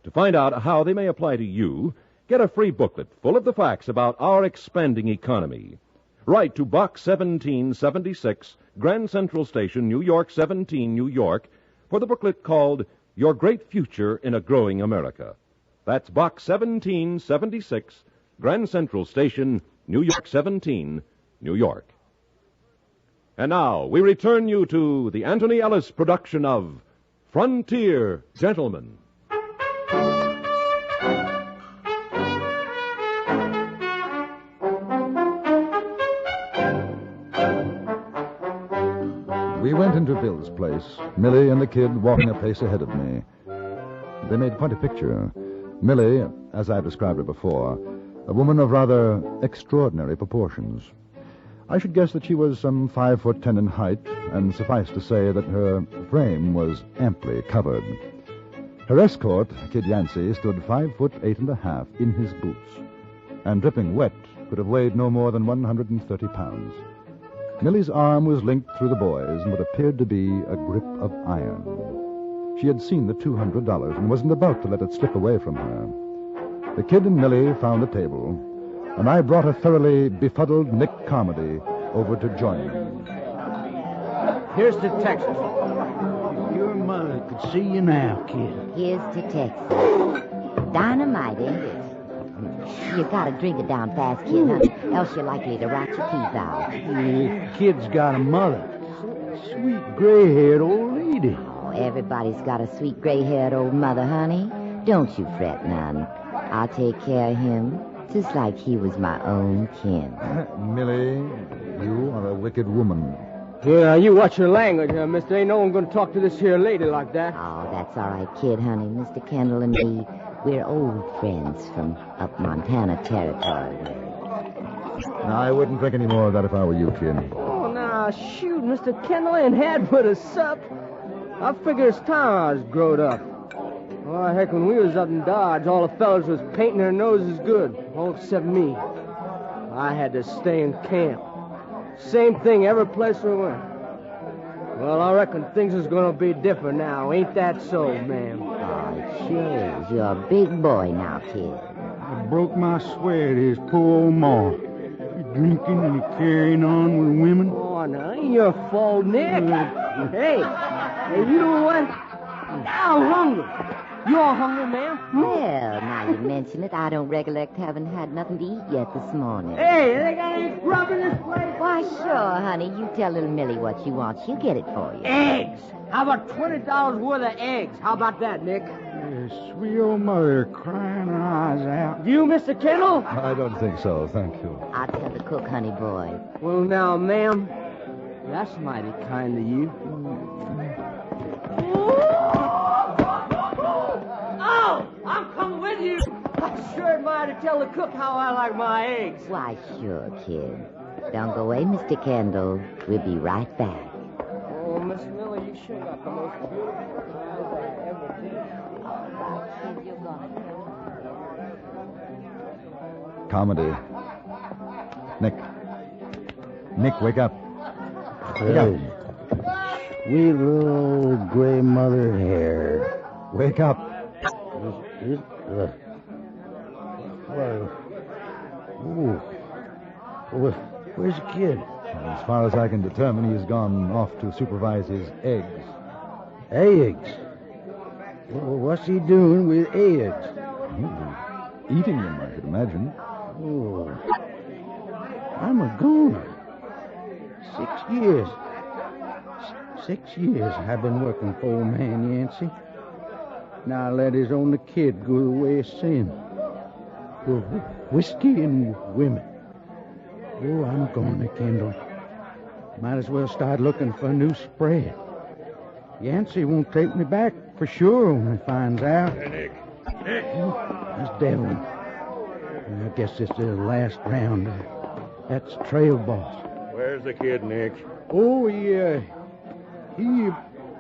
To find out how they may apply to you, get a free booklet full of the facts about our expanding economy. Write to Box 1776, Grand Central Station, New York 17, New York, for the booklet called Your Great Future in a Growing America. That's Box 1776, Grand Central Station, New York 17, New York. And now we return you to the Anthony Ellis production of Frontier Gentlemen. We went into Bill's place, Millie and the kid walking a pace ahead of me. They made quite a picture. Millie, as I've described her before, a woman of rather extraordinary proportions. I should guess that she was some 5'10" in height, and suffice to say that her frame was amply covered. Her escort, Kid Yancey, stood 5'8.5" in his boots, and dripping wet could have weighed no more than 130 pounds. Millie's arm was linked through the boy's in what appeared to be a grip of iron. She had seen the $200 and wasn't about to let it slip away from her. The kid and Millie found a table, and I brought a thoroughly befuddled Nick Carmody over to join me. Here's to Texas. Your mother could see you now, kid. Here's to Texas. Dynamite, ain't it? You gotta drink it down fast, kid, huh? Else you're likely to rot your teeth out. The kid's got a mother. Sweet gray-haired old lady. Oh, everybody's got a sweet gray-haired old mother, honey. Don't you fret none. I'll take care of him, just like he was my own kin. Millie, you are a wicked woman. Yeah, you watch your language, mister. Ain't no one gonna talk to this here lady like that. Oh, that's all right, kid, honey. Mr. Kendall and me, we're old friends from up Montana territory. Now, I wouldn't drink any more of that if I were you, kid. Oh, now, shoot, Mr. Kendall ain't had but a sup. I figure it's time I was growed up. Oh, heck, when we was up in Dodge, all the fellas was painting their noses good, all except me. I had to stay in camp. Same thing every place we went. Well, I reckon things is gonna be different now. Ain't that so, ma'am? Oh, it sure is. You're a big boy now, kid. I broke my swear to his poor old ma. You drinking and carrying on with women. Oh, now, ain't your fault, Nick. Hey, you know what? I'm hungry. You all hungry, ma'am? Well, now you mention it, I don't recollect having had nothing to eat yet this morning. Hey, they got any grub in this place? Why, sure, honey. You tell little Millie what she wants. She'll get it for you. Eggs. How about $20 worth of eggs? How about that, Nick? Sweet old mother crying her eyes out. You, Mr. Kendall? I don't think so, thank you. I'll tell the cook, honey boy. Well, now, ma'am, that's mighty kind of you. Oh, I'm coming with you. I sure admire to tell the cook how I like my eggs. Why, sure, kid. Don't go away, Mr. Kendall. We'll be right back. Oh, Miss Miller, you sure got the most beautiful eyes I ever did. Comedy. Nick, wake up. Wake up. Sweet little old gray mother hair. Wake up. Where's the kid? As far as I can determine, he's gone off to supervise his eggs. Eggs? Well, what's he doing with eggs? Eating them, I should imagine. Oh, I'm a goner. 6 years. 6 years I've been working for old man Yancey. Now let his only kid go the way of sin. For whiskey and women. Oh, I'm going to Kendall. Might as well start looking for a new spread. Yancey won't take me back for sure when he finds out. Hey, Nick. That's Devlin. I guess this is the last round. That's trail boss. Where's the kid, Nick? Oh, he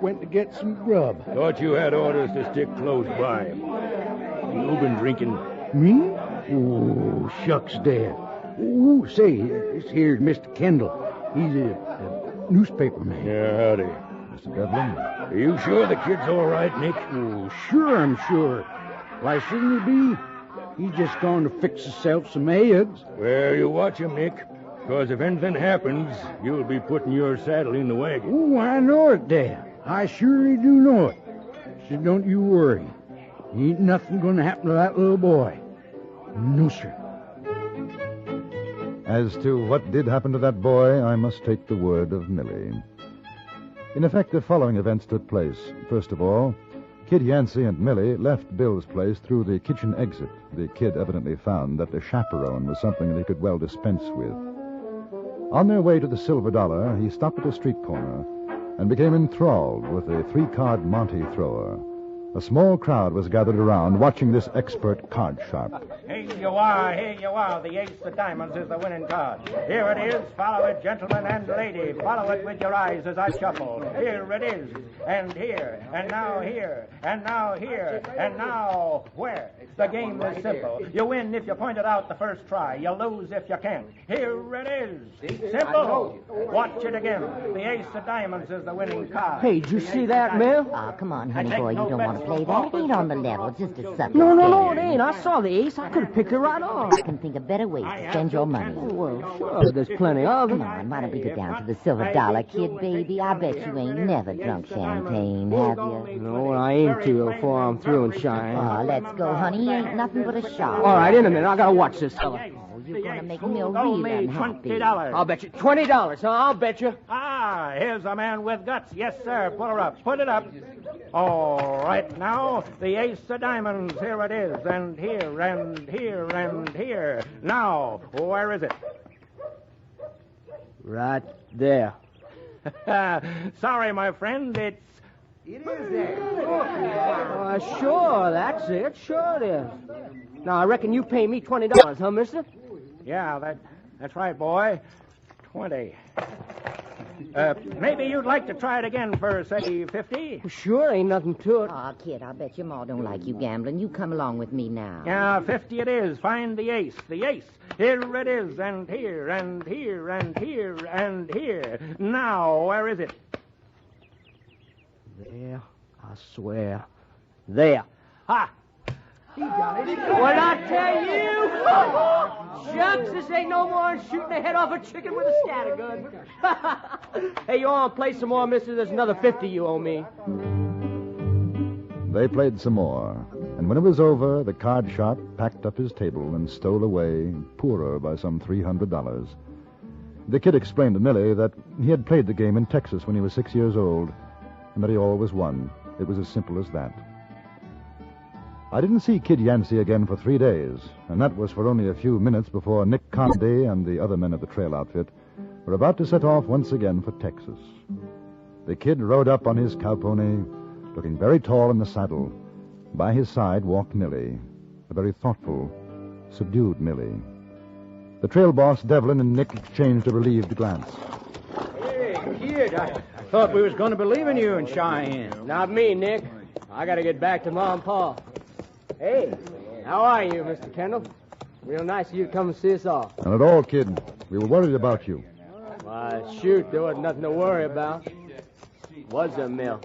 went to get some grub. Thought you had orders to stick close by him. You been drinking? Me? Oh, shucks, Dad. Oh, say, this here's Mr. Kendall. He's a newspaper man. Yeah, howdy. Mr. Devlin? Are you sure the kid's all right, Nick? Oh, sure I'm sure. Why shouldn't he be? He's just going to fix himself some eggs. Well, you watch him, Nick. Because if anything happens, you'll be putting your saddle in the wagon. Oh, I know it, Dad. I surely do know it. So don't you worry. Ain't nothing going to happen to that little boy. No, sir. As to what did happen to that boy, I must take the word of Millie. In effect, the following events took place. First of all, Kid Yancey and Millie left Bill's place through the kitchen exit. The kid evidently found that the chaperone was something that he could well dispense with. On their way to the Silver Dollar, he stopped at a street corner and became enthralled with a 3-card Monte thrower. A small crowd was gathered around, watching this expert card sharp. Here you are. The ace of diamonds is the winning card. Here it is. Follow it, gentlemen and lady. Follow it with your eyes as I shuffle. Here it is. And here. And now here. And now here. And now where? The game is simple. You win if you point it out the first try. You lose if you can't. Here it is. Simple. Watch it again. The ace of diamonds is the winning card. Hey, did you see that, Mel? Oh, come on, honey boy. You don't want to play that. It ain't on the level. Just a subject. No, it ain't. I saw the ace. I could have picked it right off. I can think of better ways to spend your money. Well, sure. There's plenty of them. Come on, why don't we go down to the Silver Dollar, kid, baby? I bet you ain't never drunk champagne, have you? No, I aim to before I'm through and shine. Oh, let's go, honey. You ain't nothing but a shot. All right, in a minute. I gotta watch this fella. You're gonna make Mill real unhappy. $20. I'll bet you $20, huh? I'll bet you. Ah, here's a man with guts. Yes, sir. Put her up. Put it up. All right, now, the ace of diamonds. Here it is. And here, and here, and here. Now, where is it? Right there. Sorry, my friend. It is there. Sure, that's it. Sure it is. Now, I reckon you pay me $20, huh, mister? Yeah, that's right, boy. 20. Maybe you'd like to try it again for, say, 50? Well, sure, ain't nothing to it. Aw, kid, I bet your ma don't like you gambling. You come along with me now. Yeah, 50 it is. Find the ace. The ace. Here it is, and here, and here, and here, and here. Now, where is it? There, I swear. There. Ha! He got it. What I tell you? Shucks, this ain't no more than shooting the head off a chicken with a scatter gun. Hey, you want to play some more, mister? There's another 50 you owe me. They played some more, and when it was over, the card sharp packed up his table and stole away, poorer by some $300. The kid explained to Millie that he had played the game in Texas when he was 6 years old, and that he always won. It was as simple as that. I didn't see Kid Yancey again for 3 days, and that was for only a few minutes before Nick Conde and the other men of the trail outfit were about to set off once again for Texas. The kid rode up on his cowpony, looking very tall in the saddle. By his side walked Millie, a very thoughtful, subdued Millie. The trail boss, Devlin, and Nick exchanged a relieved glance. Hey, kid, I thought we was going to be leaving you in Cheyenne. Not me, Nick. I got to get back to Mom and Pa. Hey, how are you, Mr. Kendall? Real nice of you to come and see us off. Not at all, kid. We were worried about you. Why, shoot, there wasn't nothing to worry about. Was there, Mill?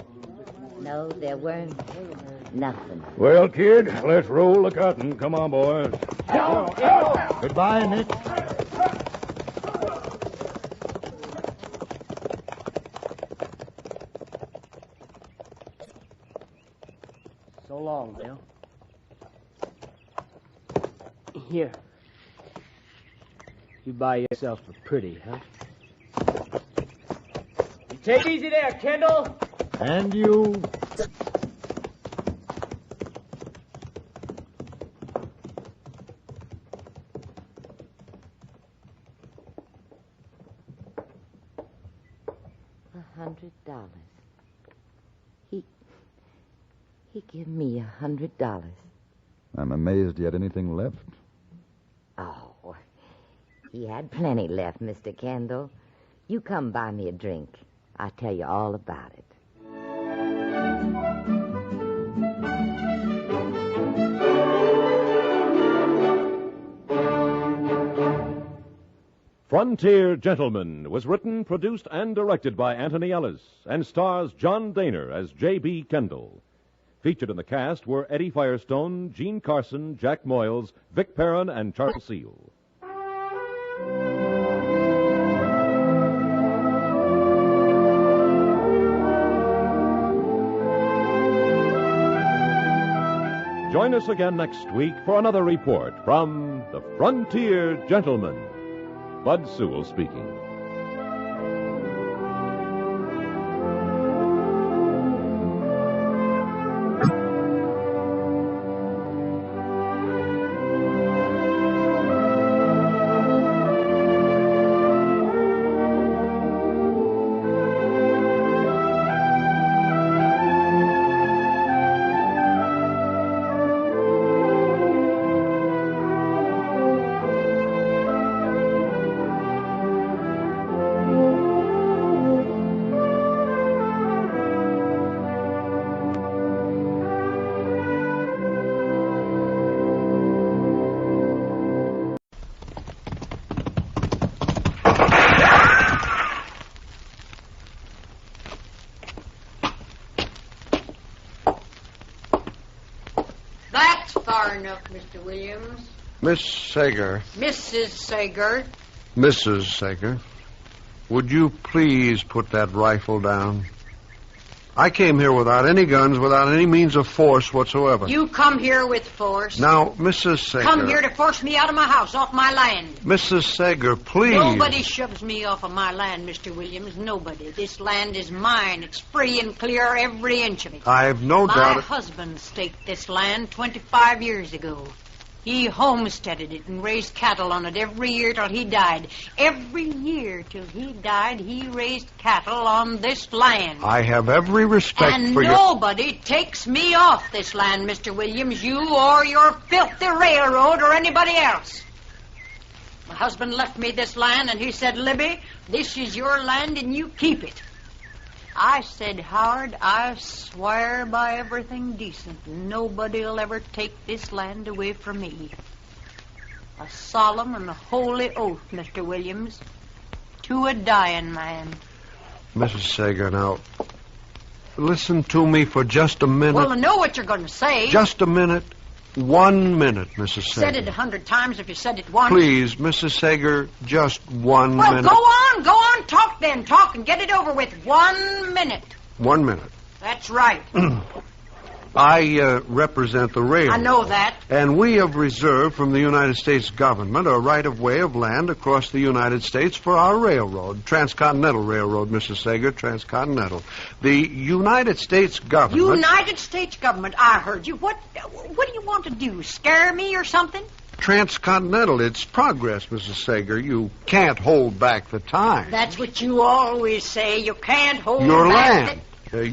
No, there weren't. Nothing. Well, kid, let's roll the cotton. Come on, boys. Goodbye, Nick. So long, Bill. Here. You buy yourself a pretty, huh? You take it easy there, Kendall. And you. $100. He gave me $100. I'm amazed he had anything left. Oh, he had plenty left, Mr. Kendall. You come buy me a drink. I'll tell you all about it. Frontier Gentleman was written, produced, and directed by Anthony Ellis and stars John Daner as J.B. Kendall. Featured in the cast were Eddie Firestone, Gene Carson, Jack Moyles, Vic Perrin, and Charles Seal. Join us again next week for another report from the Frontier Gentleman. Bud Sewell speaking. Far enough, Mr. Williams. Miss Sager. Mrs. Sager. Mrs. Sager. Would you please put that rifle down? I came here without any guns, without any means of force whatsoever. You come here with force. Now, Mrs. Sager. Come here to force me out of my house, off my land. Mrs. Sager, please. Nobody shoves me off of my land, Mr. Williams. Nobody. This land is mine. It's free and clear, every inch of it. I've no doubt. My husband staked this land 25 years ago. He homesteaded it and raised cattle on it every year till he died. Every year till he died, he raised cattle on this land. I have every respect for you. And nobody takes me off this land, Mr. Williams, you or your filthy railroad or anybody else. My husband left me this land, and he said, Libby, this is your land and you keep it. I said, Howard, I swear by everything decent, nobody'll ever take this land away from me. A solemn and a holy oath, Mr. Williams, to a dying man. Mrs. Sager, now, listen to me for just a minute. Well, I know what you're going to say. Just a minute. 1 minute, Mrs. Sager. Said it 100 times if you said it once. Please, Mrs. Sager, just 1 minute. Well, go on, talk then. Talk and get it over with. 1 minute. 1 minute. That's right. I represent the railroad. I know that. And we have reserved from the United States government a right-of-way of land across the United States for our railroad, Transcontinental Railroad, Mrs. Sager, Transcontinental. The United States government... United States government, I heard you. What do you want to do, scare me or something? Transcontinental, it's progress, Mrs. Sager. You can't hold back the time. That's what you always say. You can't hold Your back land.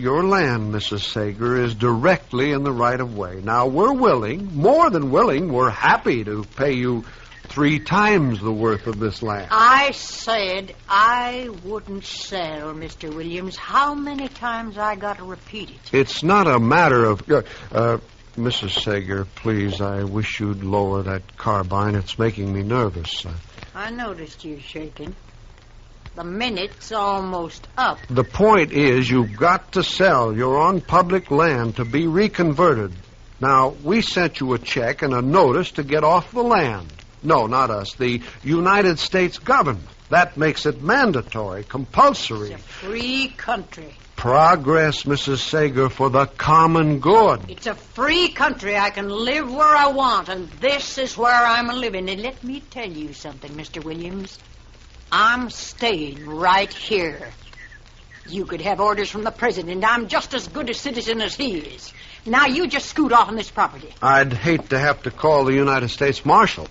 Your land, Mrs. Sager, is directly in the right-of-way. Now, we're willing, more than willing, we're happy to pay you 3 times the worth of this land. I said I wouldn't sell, Mr. Williams. How many times I got to repeat it? It's not a matter of... Mrs. Sager, please, I wish you'd lower that carbine. It's making me nervous. I noticed you shaking. The minute's almost up. The point is, you've got to sell. You're on public land to be reconverted. Now, we sent you a check and a notice to get off the land. No, not us. The United States government. That makes it mandatory, compulsory. It's a free country. Progress, Mrs. Sager, for the common good. It's a free country. I can live where I want, and this is where I'm living. And let me tell you something, Mr. Williams. I'm staying right here. You could have orders from the president. I'm just as good a citizen as he is. Now you just scoot off on this property. I'd hate to have to call the United States Marshal.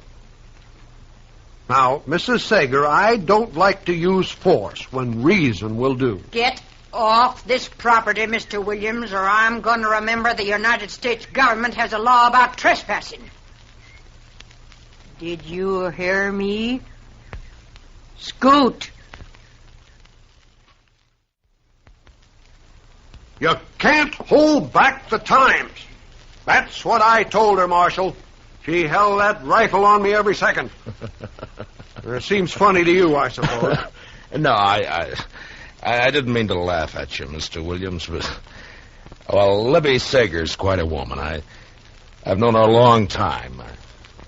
Now, Mrs. Sager, I don't like to use force when reason will do. Get Off this property, Mr. Williams, or I'm going to remember the United States government has a law about trespassing. Did you hear me? Scoot. You can't hold back the times. That's what I told her, Marshal. She held that rifle on me every second. It seems funny to you, I suppose. No, I didn't mean to laugh at you, Mr. Williams, but... Well, Libby Sager's quite a woman. I've known her a long time.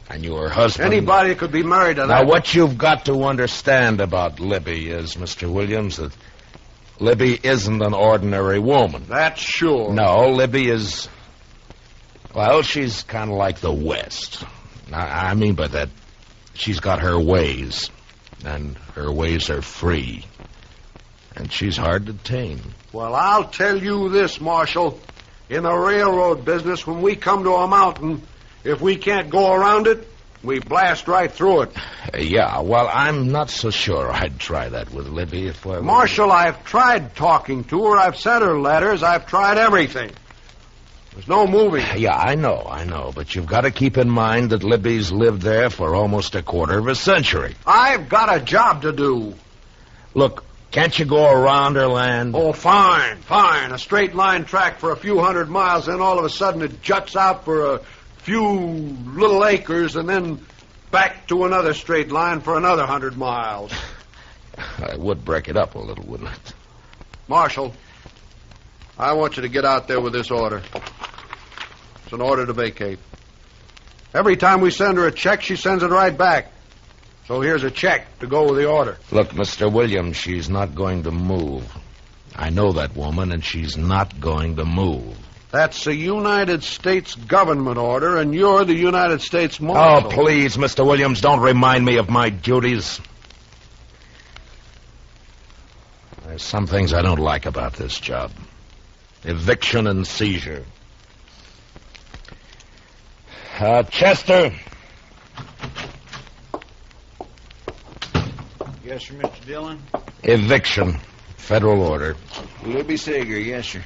I knew her husband. Anybody could be married to that. Now, what you've got to understand about Libby is, Mr. Williams, that Libby isn't an ordinary woman. That's sure. No, Libby is... Well, she's kind of like the West. I mean by that, she's got her ways, and her ways are free. And she's hard to tame. Well, I'll tell you this, Marshal. In the railroad business, when we come to a mountain, if we can't go around it, we blast right through it. Yeah, well, I'm not so sure I'd try that with Libby if I were... Marshal, I've tried talking to her. I've sent her letters. I've tried everything. There's no moving. Yeah, I know. But you've got to keep in mind that Libby's lived there for almost a quarter of a century. I've got a job to do. Look, can't you go around her land? Oh, fine. A straight line track for a few 100 miles, then all of a sudden it juts out for a few little acres, and then back to another straight line for another 100 miles. I would break it up a little, wouldn't it? Marshal, I want you to get out there with this order. It's an order to vacate. Every time we send her a check, she sends it right back. So here's a check to go with the order. Look, Mr. Williams, she's not going to move. I know that woman, and she's not going to move. That's a United States government order, and you're the United States Marshal. Oh, please, Mr. Williams, don't remind me of my duties. There's some things I don't like about this job. Eviction and seizure. Chester. Yes, sir, Mr. Dillon. Eviction. Federal order. Libby Sager, yes, sir.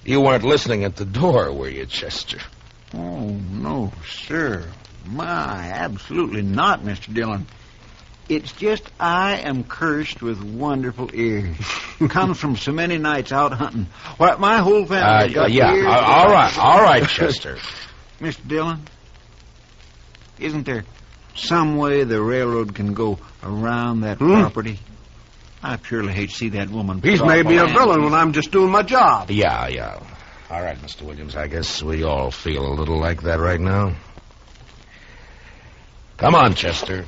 You weren't listening at the door, were you, Chester? Oh, no, sir. My, absolutely not, Mr. Dillon. It's just I am cursed with wonderful ears. Comes from so many nights out hunting. Well, my whole family got ears. All right, Chester. Mr. Dillon, isn't there some way the railroad can go around that property? I purely hate to see that woman. He's made me a villain when I'm just doing my job. Yeah. All right, Mr. Williams, I guess we all feel a little like that right now. Come on, Chester.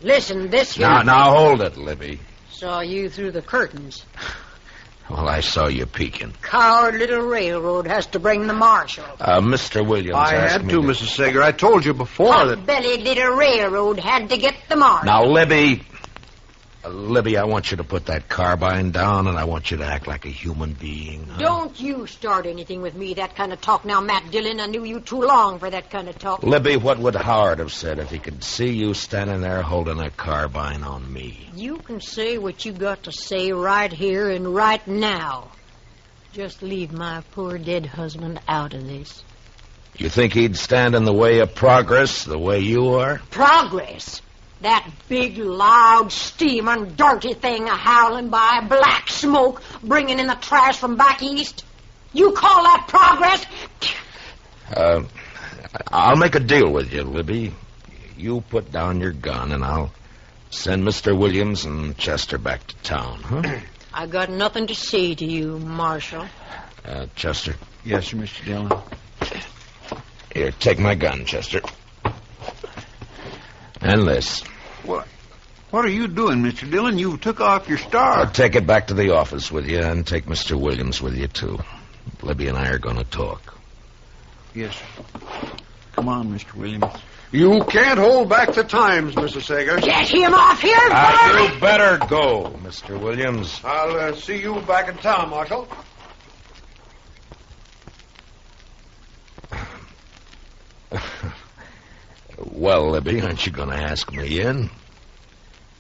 Listen, this here... Now, hold it, Libby. Saw you through the curtains. Well, I saw you peeking. Coward little railroad has to bring the marshal. Mr. Williams I had to, Mrs. Sager. I told you before that... Hot-bellied little railroad had to get the marshal. Now, Libby... Libby, I want you to put that carbine down, and I want you to act like a human being. Huh? Don't you start anything with me, that kind of talk now, Matt Dillon. I knew you too long for that kind of talk. Libby, what would Howard have said if he could see you standing there holding a carbine on me? You can say what you got to say right here and right now. Just leave my poor dead husband out of this. You think he'd stand in the way of progress the way you are? Progress? That big, loud, steaming, dirty thing a-howling by, black smoke bringing in the trash from back east? You call that progress? I'll make a deal with you, Libby. You put down your gun, and I'll send Mr. Williams and Chester back to town, huh? I got nothing to say to you, Marshal. Chester? Yes, sir, Mr. Dillon. Here, take my gun, Chester. And this. What are you doing, Mr. Dillon? You took off your star. I'll take it back to the office with you, and take Mr. Williams with you, too. Libby and I are going to talk. Yes, sir. Come on, Mr. Williams. You can't hold back the times, Mrs. Sager. Get him off here, boy! You better go, Mr. Williams. I'll see you back in town, Marshal. Well, Libby, aren't you going to ask me in?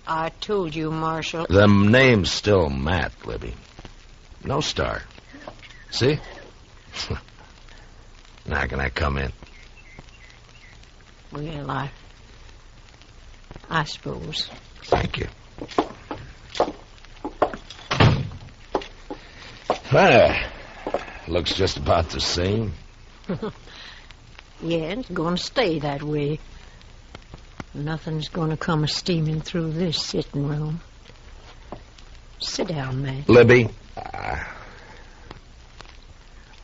I told you, Marshal. The name's still Matt, Libby. No star. See? Now can I come in? Well, I suppose. Thank you. Looks just about the same. Yeah, it's going to stay that way. Nothing's going to come steaming through this sitting room. Sit down, Matt. Libby,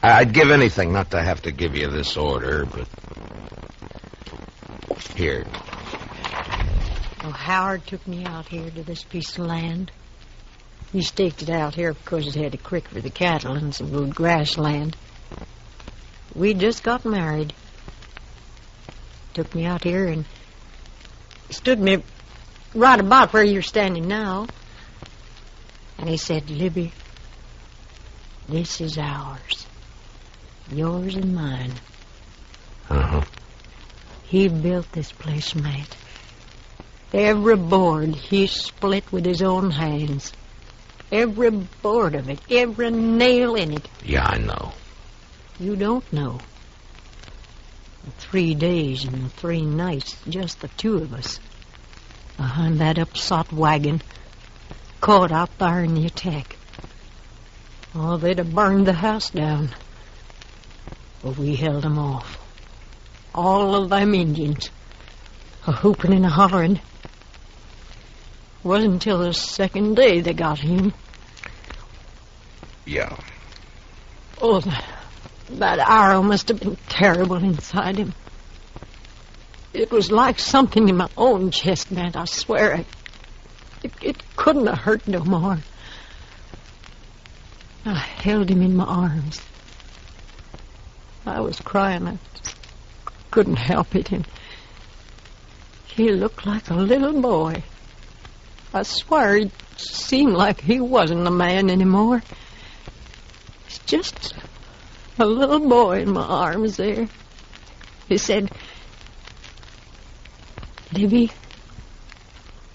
I'd give anything not to have to give you this order, but... Here. Well, Howard took me out here to this piece of land. He staked it out here because it had a creek for the cattle and some good grassland. We just got married. Took me out here and stood me right about where you're standing now. And he said, Libby, this is ours. Yours and mine. Uh-huh. He built this place, Matt. Every board he split with his own hands. Every board of it, every nail in it. Yeah, I know. You don't know. 3 days and 3 nights, just the two of us. Behind that upsot wagon, caught out there in the attack. Oh, they'd have burned the house down. But we held them off. All of them Indians, a-hooping and a-hollering. Wasn't until the second day they got him. Yeah. Oh, that arrow must have been terrible inside him. It was like something in my own chest, man. I swear. It couldn't have hurt no more. I held him in my arms. I was crying. I couldn't help it. And he looked like a little boy. I swear it seemed like he wasn't a man anymore. It's just a little boy in my arms there. He said, Libby,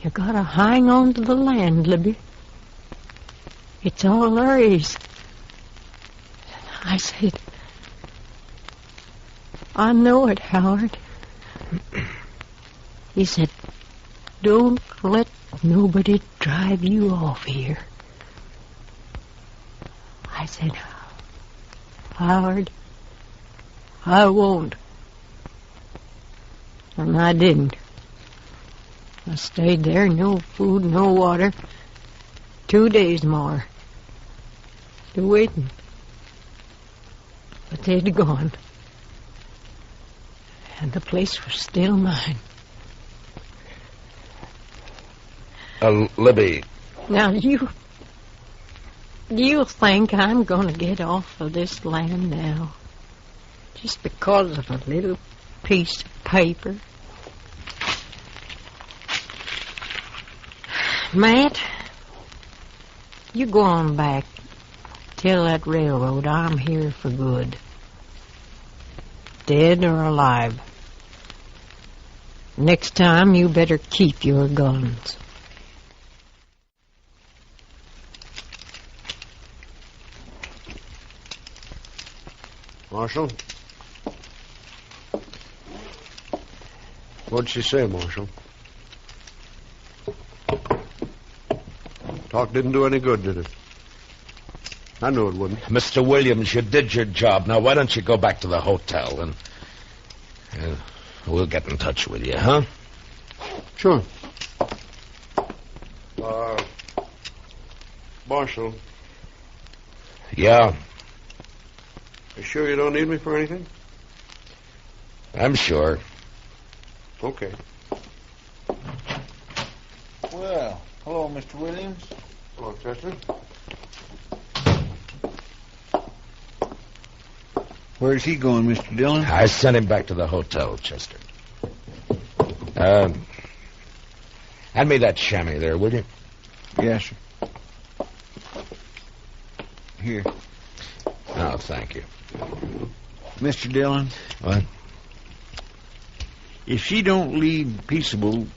you gotta hang on to the land, Libby. It's all there is. I said, I know it, Howard. He said, don't let nobody drive you off here. I said, Howard, I won't. And I didn't. I stayed there, no food, no water. 2 days more. Still waiting. But they'd gone. And the place was still mine. Libby. Now, do you think I'm going to get off of this land now? Just because of a little piece of paper? Matt, you go on back. Tell that railroad I'm here for good. Dead or alive. Next time, you better keep your guns. Marshal? What'd she say, Marshal? Talk didn't do any good, did it? I knew it wouldn't. Mr. Williams, you did your job. Now, why don't you go back to the hotel and we'll get in touch with you, huh? Sure. Marshal. Yeah? You sure you don't need me for anything? I'm sure. Okay. Well, hello, Mr. Williams. Hello, Chester. Where's he going, Mr. Dillon? I sent him back to the hotel, Chester. Hand me that chamois there, will you? Yes, sir. Here. Oh, thank you. Mr. Dillon? What? If she don't leave peaceable,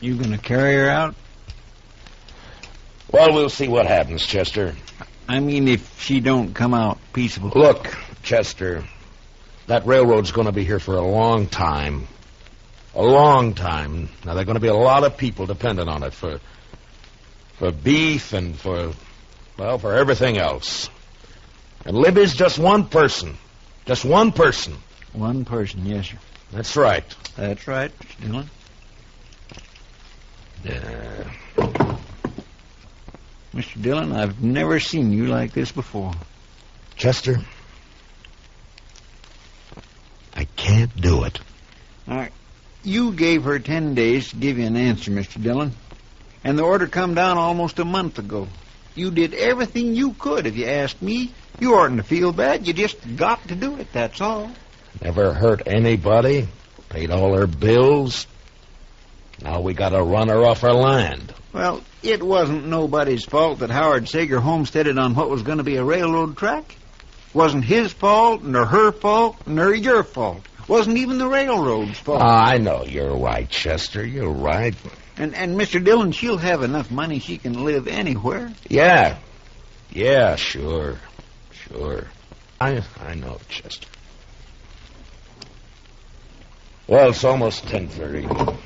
you gonna carry her out? Well, we'll see what happens, Chester. I mean, if she don't come out peaceable. Look, Chester, that railroad's going to be here for a long time. A long time. Now, there are going to be a lot of people dependent on it for beef and for everything else. And Libby's just one person. Just one person. One person, yes, sir. That's right. That's right, Mr. Dillon. Mr. Dillon, I've never seen you like this before. Chester, I can't do it. All right. You gave her 10 days to give you an answer, Mr. Dillon. And the order come down almost a month ago. You did everything you could. If you asked me, you oughtn't to feel bad. You just got to do it, that's all. Never hurt anybody. Paid all her bills. Now we got to run her off her land. Well, it wasn't nobody's fault that Howard Sager homesteaded on what was going to be a railroad track. Wasn't his fault, nor her fault, nor your fault. Wasn't even the railroad's fault. I know you're right, Chester. You're right. And Mr. Dillon, she'll have enough money she can live anywhere. Yeah. Yeah, sure. Sure. I know, Chester. Well, it's almost 10:30.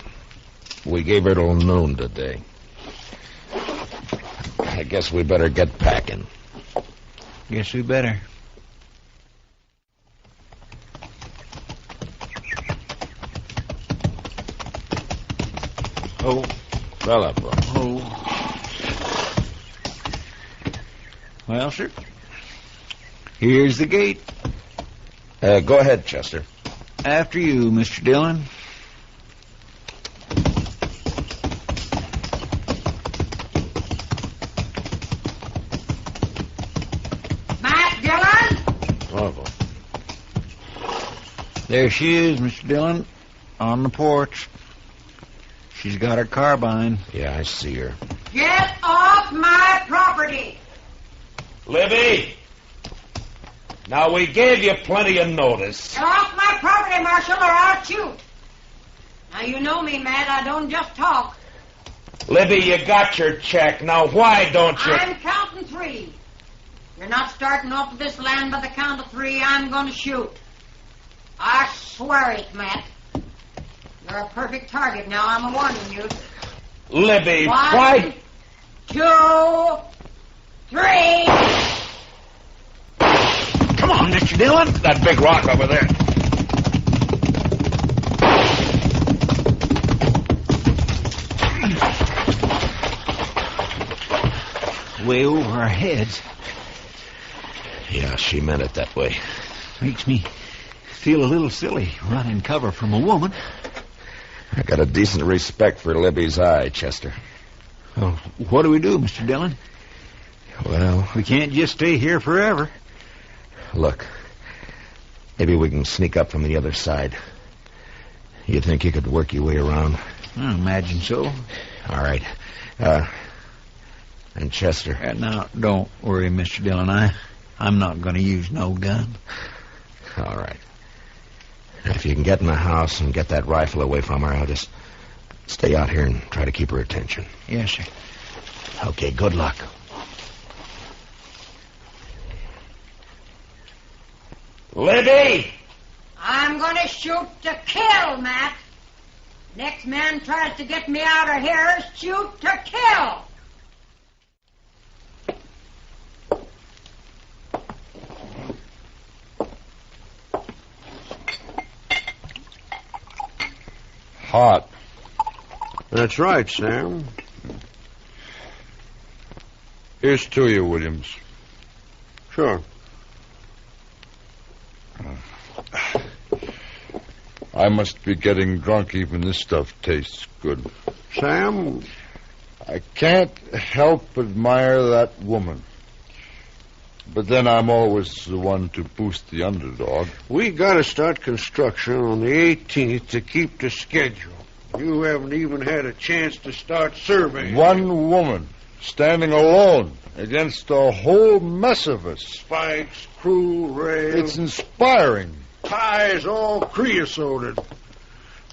We gave her till noon today. I guess we better get packing. Guess we better. Oh, Belle. Oh. Well, sir. Here's the gate. Go ahead, Chester. After you, Mr. Dillon. Matt Dillon? Oh. There she is, Mr. Dillon, on the porch. She's got her carbine. Yeah, I see her. Get off my property. Libby! Now, we gave you plenty of notice. Get off my property, Marshal, or I'll shoot. Now, you know me, Matt. I don't just talk. Libby, you got your check. Now, why don't you... I'm counting 3. You're not starting off with this land by the count of 3. I'm going to shoot. I swear it, Matt. You're a perfect target now. I'm warning you. Libby, 1, why... 2, 3... Come on, Mr. Dillon. That big rock over there. Way over our heads. Yeah, she meant it that way. Makes me feel a little silly running cover from a woman. I got a decent respect for Libby's eye, Chester. Well, what do we do, Mr. Dillon? Well... We can't just stay here forever. Look, maybe we can sneak up from the other side. You think you could work your way around? I imagine so. All right. And Chester. Now, don't worry, Mr. Dillon. I'm not going to use no gun. All right. If you can get in the house and get that rifle away from her, I'll just stay out here and try to keep her attention. Yes, sir. Okay, good luck. Libby! I'm going to shoot to kill, Matt. Next man tries to get me out of here, shoot to kill. Hot. That's right, Sam. Here's to you, Williams. Sure. I must be getting drunk. Even this stuff tastes good. Sam, I can't help admire that woman. But then I'm always the one to boost the underdog. We got to start construction on the 18th to keep the schedule. You haven't even had a chance to start surveying. One woman standing alone against a whole mess of us. Spikes, crew, rails. It's inspiring. Ties all creosoted.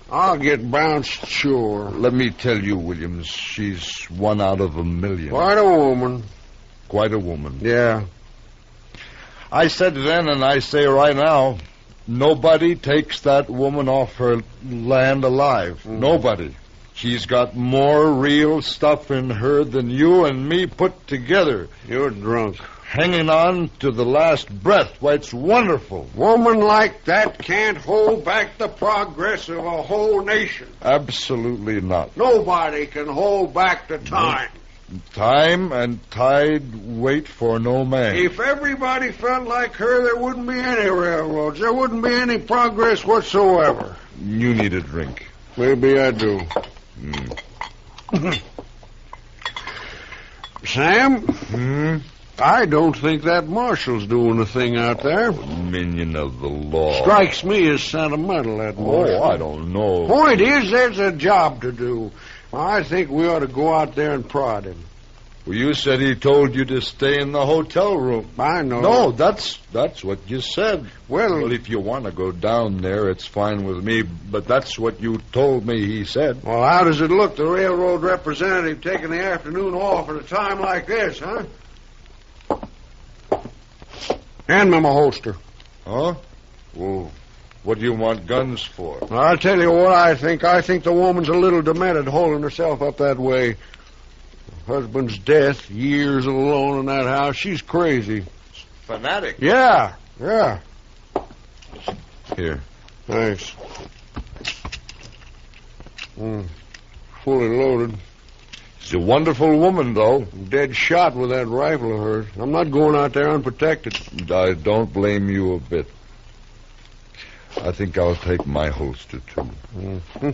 I'll get bounced, sure. Let me tell you, Williams, she's 1 out of 1,000,000. Quite a woman. Quite a woman. Yeah. I said then, and I say right now, nobody takes that woman off her land alive. Nobody. She's got more real stuff in her than you and me put together. You're drunk. Hanging on to the last breath. Why, it's wonderful. Woman like that can't hold back the progress of a whole nation. Absolutely not. Nobody can hold back the time. Time and tide wait for no man. If everybody felt like her, there wouldn't be any railroads. There wouldn't be any progress whatsoever. You need a drink. Maybe I do. Sam? I don't think that marshal's doing a thing out there. Minion of the law. Strikes me as sentimental, that marshal. Oh, I don't know. Point is, there's a job to do. I think we ought to go out there and prod him. Well, you said he told you to stay in the hotel room. I know. No, that's what you said. Well, if you want to go down there, it's fine with me, but that's what you told me he said. Well, how does it look, the railroad representative taking the afternoon off at a time like this, huh? Hand me my holster. Huh? Well, what do you want guns for? I'll tell you what I think. I think the woman's a little demented holding herself up that way. Her husband's death, years alone in that house. She's crazy. Fanatic. Yeah. Here. Thanks. Fully loaded. She's a wonderful woman, though. Dead shot with that rifle of hers. I'm not going out there unprotected. I don't blame you a bit. I think I'll take my holster, too. Mm-hmm.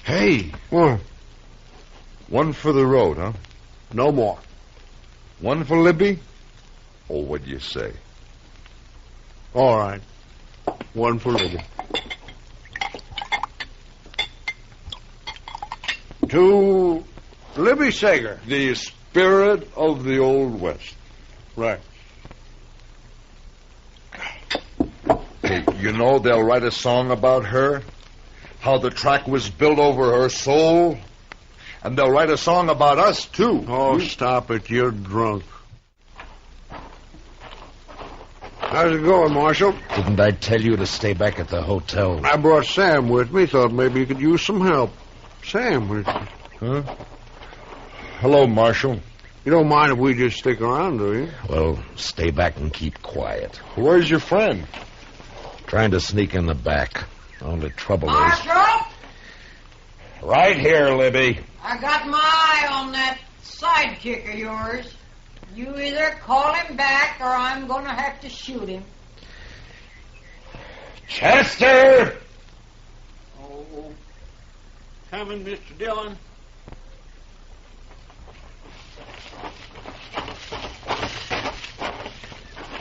Hey. What? One for the road, huh? No more. One for Libby? Oh, what do you say? All right. One for Libby. To Libby Sager. The spirit of the Old West. Right. Hey, you know they'll write a song about her? How the track was built over her soul? And they'll write a song about us, too. Oh, stop it. You're drunk. How's it going, Marshal? Didn't I tell you to stay back at the hotel? I brought Sam with me. Thought maybe you could use some help. Sam, huh? Hello, Marshal. You don't mind if we just stick around, do you? Well, stay back and keep quiet. Where's your friend? Trying to sneak in the back. Only trouble is... Marshal? Right here, Libby. I got my eye on that sidekick of yours. You either call him back or I'm going to have to shoot him. Chester! Oh, coming, Mr. Dillon.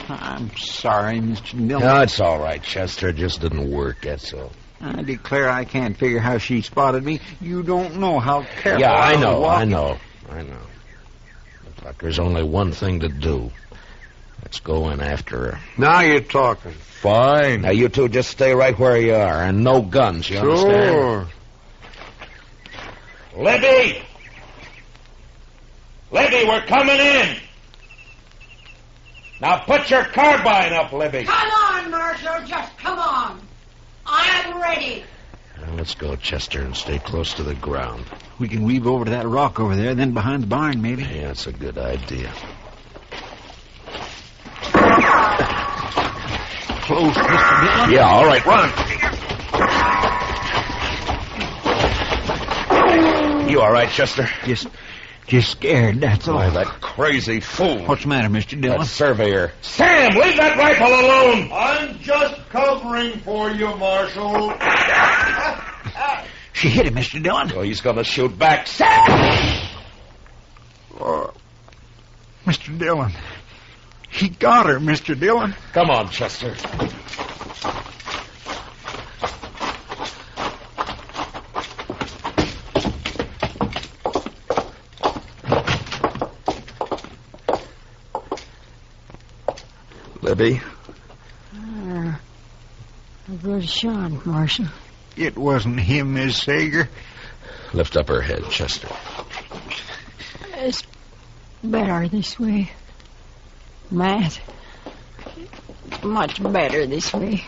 I'm sorry, Mr. Dillon. No, it's all right, Chester. It just didn't work, that's all. I declare I can't figure how she spotted me. You don't know how careful Yeah, I was know. walking. Looks like there's only one thing to do. Let's go in after her. Now you're talking. Fine. Now, you two just stay right where you are, and no guns, you understand? Sure. Libby! Libby, we're coming in! Now put your carbine up, Libby. Come on, Marshal, just come on. I'm ready. Now, let's go, Chester, and stay close to the ground. We can weave over to that rock over there, then behind the barn, maybe. Yeah, that's a good idea. Close, Mr. Dillon. Yeah, all right, run. You all right, Chester? Just scared, that's all. Why, that crazy fool. What's the matter, Mr. Dillon? That surveyor. Sam, leave that rifle alone! I'm just covering for you, Marshal. She hit him, Mr. Dillon. Oh, he's going to shoot back. Sam! Mr. Dillon, He got her, Mr. Dillon. Come on, Chester. Libby? A good shot, Marshal. It wasn't him, Miss Sager. Lift up her head, Chester. It's better this way. Matt. Much better this way.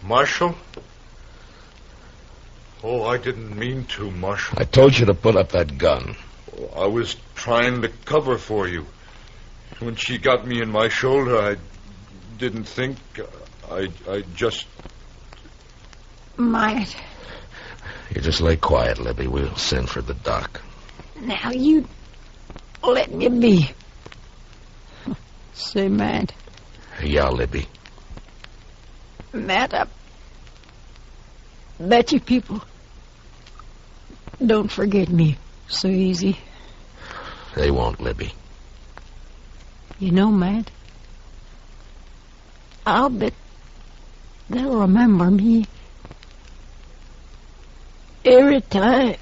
Marshal? Oh, I didn't mean to, Marshal. I told you to put up that gun. I was trying to cover for you. When she got me in my shoulder, I didn't think. I just... Matt. You just lay quiet, Libby. We'll send for the doc. Now you let me be. Say, Matt. Yeah, Libby. Matt, I bet you people don't forget me so easy. They won't, Libby. You know, Matt, I'll bet they'll remember me every time.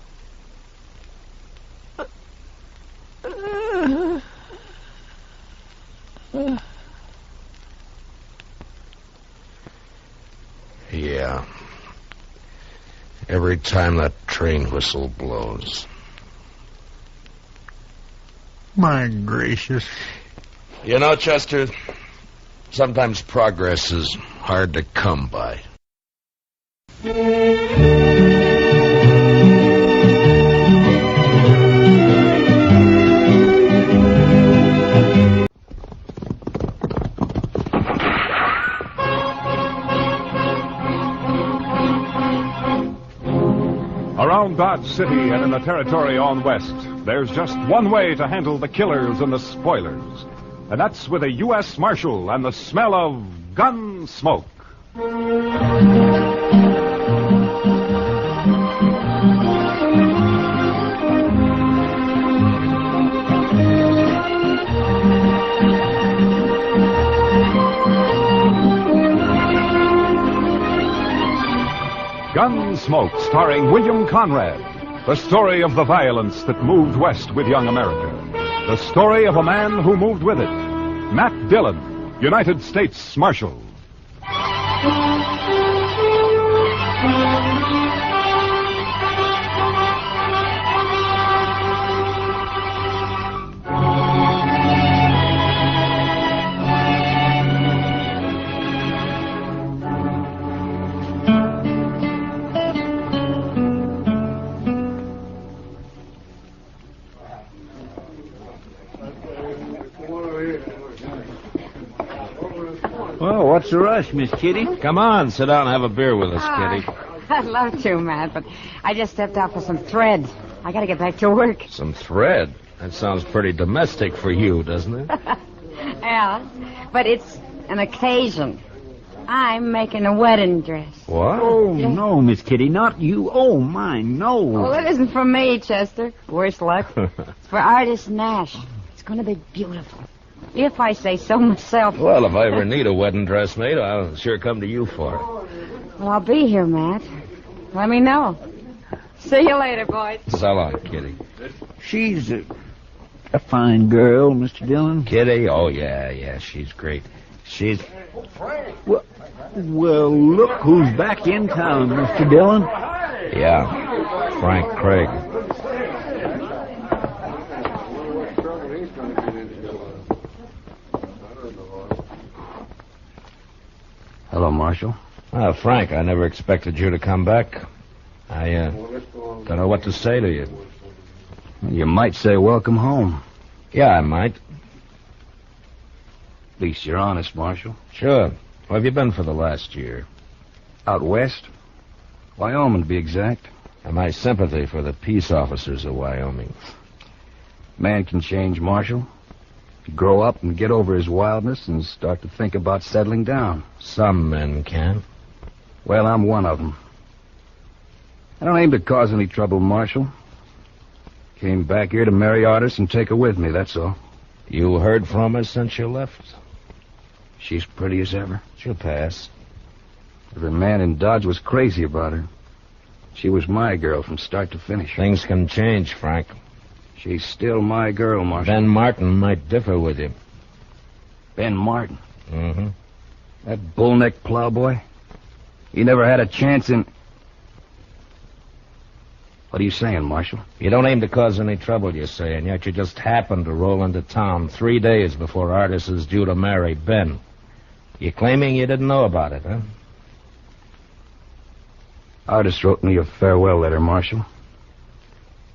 Yeah. Every time that train whistle blows. My gracious. You know, Chester, sometimes progress is hard to come by. Around Dodge City and in the territory on west, there's just one way to handle the killers and the spoilers. And that's with a U.S. Marshal and the smell of Gunsmoke. Gunsmoke, starring William Conrad. The story of the violence that moved west with young America. The story of a man who moved with it. Matt Dillon, United States Marshal. Well, what's the rush, Miss Kitty? Come on, sit down and have a beer with us, Kitty. I'd love to, Matt, but I just stepped out for some thread. I gotta get back to work. Some thread? That sounds pretty domestic for you, doesn't it? Yeah, but it's an occasion. I'm making a wedding dress. What? Oh, no, Miss Kitty, not you. Oh, my, no. Well, it isn't for me, Chester. Worse luck. It's for artist Nash. It's going to be beautiful. If I say so myself. Well, if I ever need a wedding dress made, I'll sure come to you for it. Well, I'll be here, Matt. Let me know. See you later, boys. So long, Kitty. She's a fine girl, Mr. Dillon. Kitty? Oh, yeah, she's great. She's... Well, look who's back in town, Mr. Dillon. Yeah, Frank Craig. Hello, Marshal. Frank, I never expected you to come back. I don't know what to say to you. You might say welcome home. Yeah, I might. At least you're honest, Marshal. Sure. Where have you been for the last year? Out west. Wyoming, to be exact. And my sympathy for the peace officers of Wyoming. Man can change, Marshal. Grow up and get over his wildness and start to think about settling down. Some men can. Well, I'm one of them. I don't aim to cause any trouble, Marshal. Came back here to marry Artis and take her with me, that's all. You heard from her since you left? She's pretty as ever. She'll pass. Every man in Dodge was crazy about her. She was my girl from start to finish. Things can change, Frank. She's still my girl, Marshal. Ben Martin might differ with you. Ben Martin? Mm-hmm. That bullneck plowboy? He never had a chance in... What are you saying, Marshal? You don't aim to cause any trouble, you say, and yet you just happened to roll into town 3 days before Artis is due to marry Ben. You claiming you didn't know about it, huh? Artis wrote me a farewell letter, Marshal.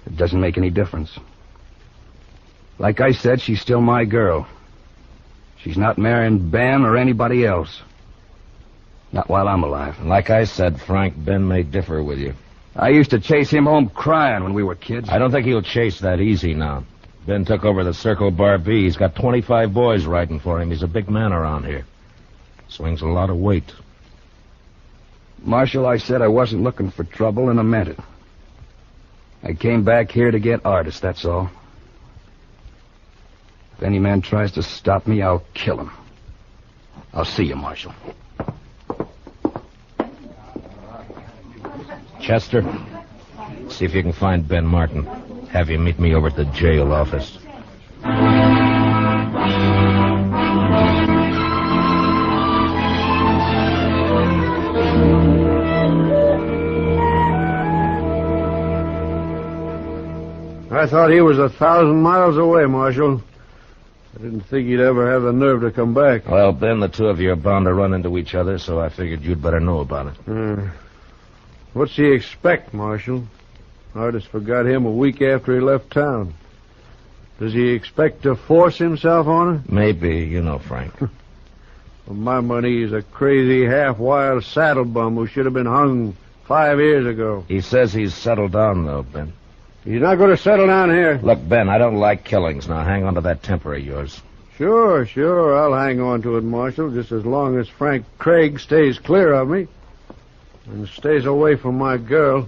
It doesn't make any difference. Like I said, she's still my girl. She's not marrying Ben or anybody else. Not while I'm alive. And like I said, Frank, Ben may differ with you. I used to chase him home crying when we were kids. I don't think he'll chase that easy now. Ben took over the Circle Bar B. He's got 25 boys riding for him. He's a big man around here. Swings a lot of weight. Marshal, I said I wasn't looking for trouble, and I meant it. I came back here to get Artis, that's all. If any man tries to stop me, I'll kill him. I'll see you, Marshal. Chester, see if you can find Ben Martin. Have you meet me over at the jail office. I thought he was 1,000 miles away, Marshal. I didn't think he'd ever have the nerve to come back. Well, Ben, the two of you are bound to run into each other, so I figured you'd better know about it. What's he expect, Marshal? Artis forgot him a week after he left town. Does he expect to force himself on her? Maybe, you know, Frank. For my money, he's a crazy, half-wild saddle bum who should have been hung 5 years ago. He says he's settled down, though, Ben. He's not going to settle down here. Look, Ben, I don't like killings. Now, hang on to that temper of yours. Sure. I'll hang on to it, Marshal, just as long as Frank Craig stays clear of me and stays away from my girl.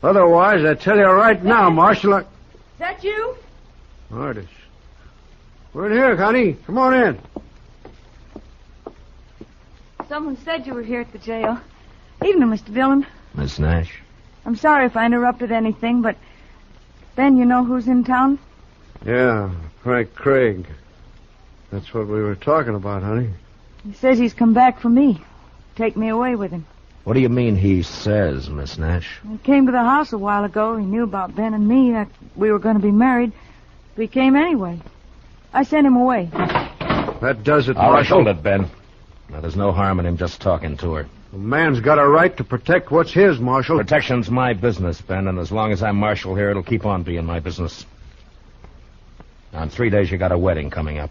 Otherwise, I tell you right now, Marshal, Is that you? Artis. We're in here, Connie. Come on in. Someone said you were here at the jail. Evening, Mr. Dillon. Miss Nash? I'm sorry if I interrupted anything, but... Ben, you know who's in town? Yeah, Frank Craig. That's what we were talking about, honey. He says he's come back for me. Take me away with him. What do you mean he says, Miss Nash? He came to the house a while ago. He knew about Ben and me, that we were going to be married. But he came anyway. I sent him away. That does it, All right, Marshal. hold it, Ben. Now, there's no harm in him just talking to her. A man's got a right to protect what's his, Marshal. Protection's my business, Ben, and as long as I'm Marshal here, it'll keep on being my business. Now, in 3 days, you got a wedding coming up.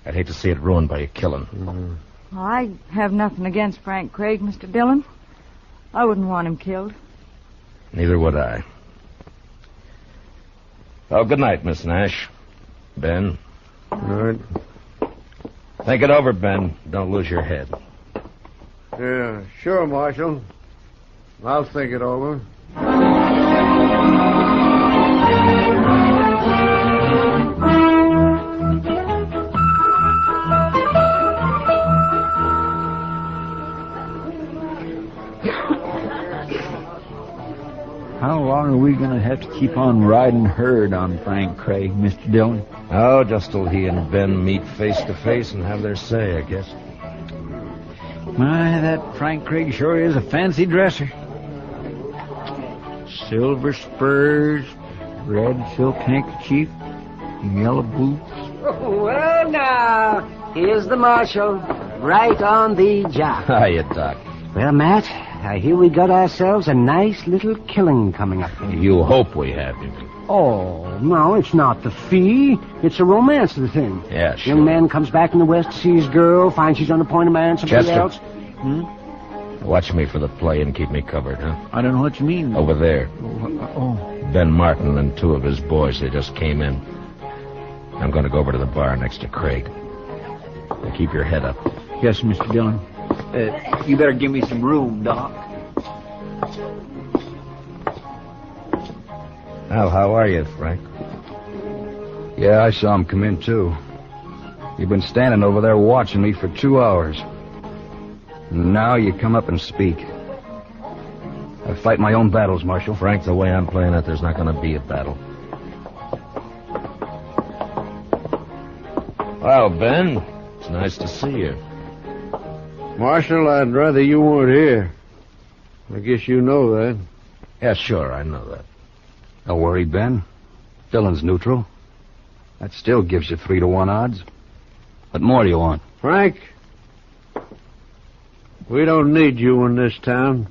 I'd hate to see it ruined by a killing. Well, I have nothing against Frank Craig, Mr. Dillon. I wouldn't want him killed. Neither would I. Oh, good night, Miss Nash. Ben. All right. Think it over, Ben. Don't lose your head. Yeah, sure, Marshal. I'll think it over. How long are we going to have to keep on riding herd on Frank Craig, Mr. Dillon? Oh, just till he and Ben meet face to face and have their say, I guess. My, that Frank Craig sure is a fancy dresser. Silver spurs, red silk handkerchief, yellow boots. Well, now, here's the marshal, right on the job. Hiya, Doc. Well, Matt, I hear we got ourselves a nice little killing coming up. You hope we have, you mean? Oh, no, it's not the fee. It's the romance of the thing. Yeah, sure. Young man comes back in the West to see his girl, finds she's on the point of marrying somebody Chester. else. Watch me for the play and keep me covered, huh? I don't know what you mean. Over there. Oh. Ben Martin and 2 of his boys, they just came in. I'm going to go over to the bar next to Craig. Now keep your head up. Yes, Mr. Dillon. You better give me some room, Doc. Al, how are you, Frank? Yeah, I saw him come in, too. You've been standing over there watching me for 2 hours. And now you come up and speak. I fight my own battles, Marshal. Frank, the way I'm playing it, there's not going to be a battle. Well, Ben, it's nice to see you. Marshal, I'd rather you weren't here. I guess you know that. Yeah, sure, I know that. Don't worry, Ben. Dillon's neutral. That still gives you 3-1 odds. What more do you want? Frank, we don't need you in this town.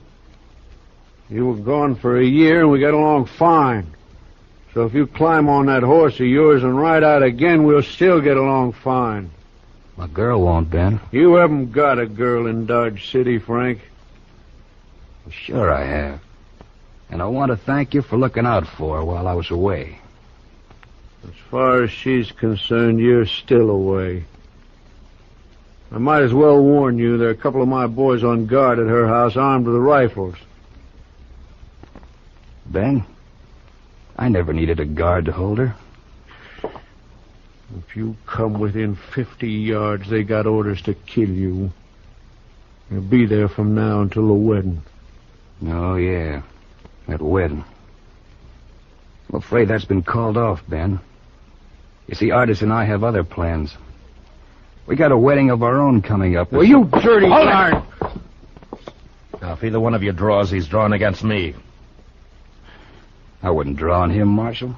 You were gone for a year and we got along fine. So if you climb on that horse of yours and ride out again, we'll still get along fine. My girl won't, Ben. You haven't got a girl in Dodge City, Frank. Sure I have. And I want to thank you for looking out for her while I was away. As far as she's concerned, you're still away. I might as well warn you, there are a couple of my boys on guard at her house armed with rifles. Ben, I never needed a guard to hold her. If you come within 50 yards, they got orders to kill you. You'll be there from now until the wedding. Oh, yeah. That wedding. I'm afraid that's been called off, Ben. You see, Artis and I have other plans. We got a wedding of our own coming up. Well, you dirty darn! Now, if either one of you draws, he's drawn against me. I wouldn't draw on him, Marshal.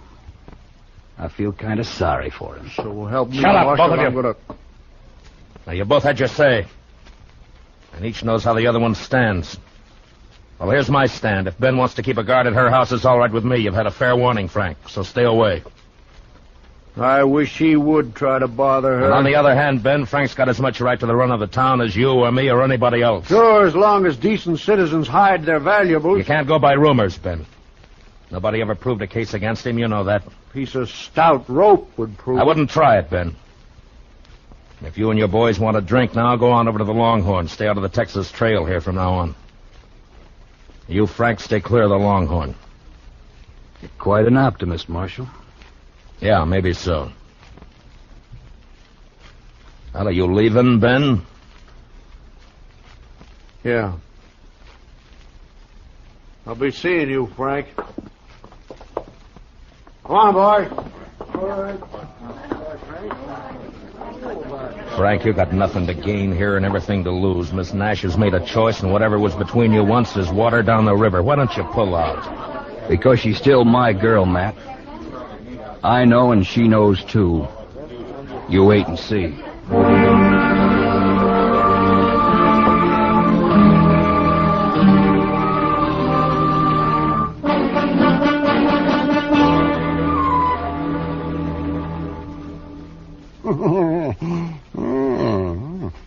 I feel kind of sorry for him. So help me, Shut up, Marshal, both of you. I'm gonna... Now, you both had your say. And each knows how the other one stands. Well, here's my stand. If Ben wants to keep a guard at her house, it's all right with me. You've had a fair warning, Frank, so stay away. I wish he would try to bother her. And on the other hand, Ben, Frank's got as much right to the run of the town as you or me or anybody else. Sure, as long as decent citizens hide their valuables. You can't go by rumors, Ben. Nobody ever proved a case against him, you know that. Piece of stout rope would prove I wouldn't try it, Ben. If you and your boys want a drink now, go on over to the Longhorn. Stay out of the Texas Trail here from now on. You, Frank, stay clear of the Longhorn. You're quite an optimist, Marshal. Yeah, maybe so. Well, are you leaving, Ben? Yeah. I'll be seeing you, Frank. Come on, boy. Frank, you got nothing to gain here and everything to lose. Miss Nash has made a choice, and whatever was between you once is water down the river. Why don't you pull out? Because she's still my girl, Matt. I know and she knows, too. You wait and see.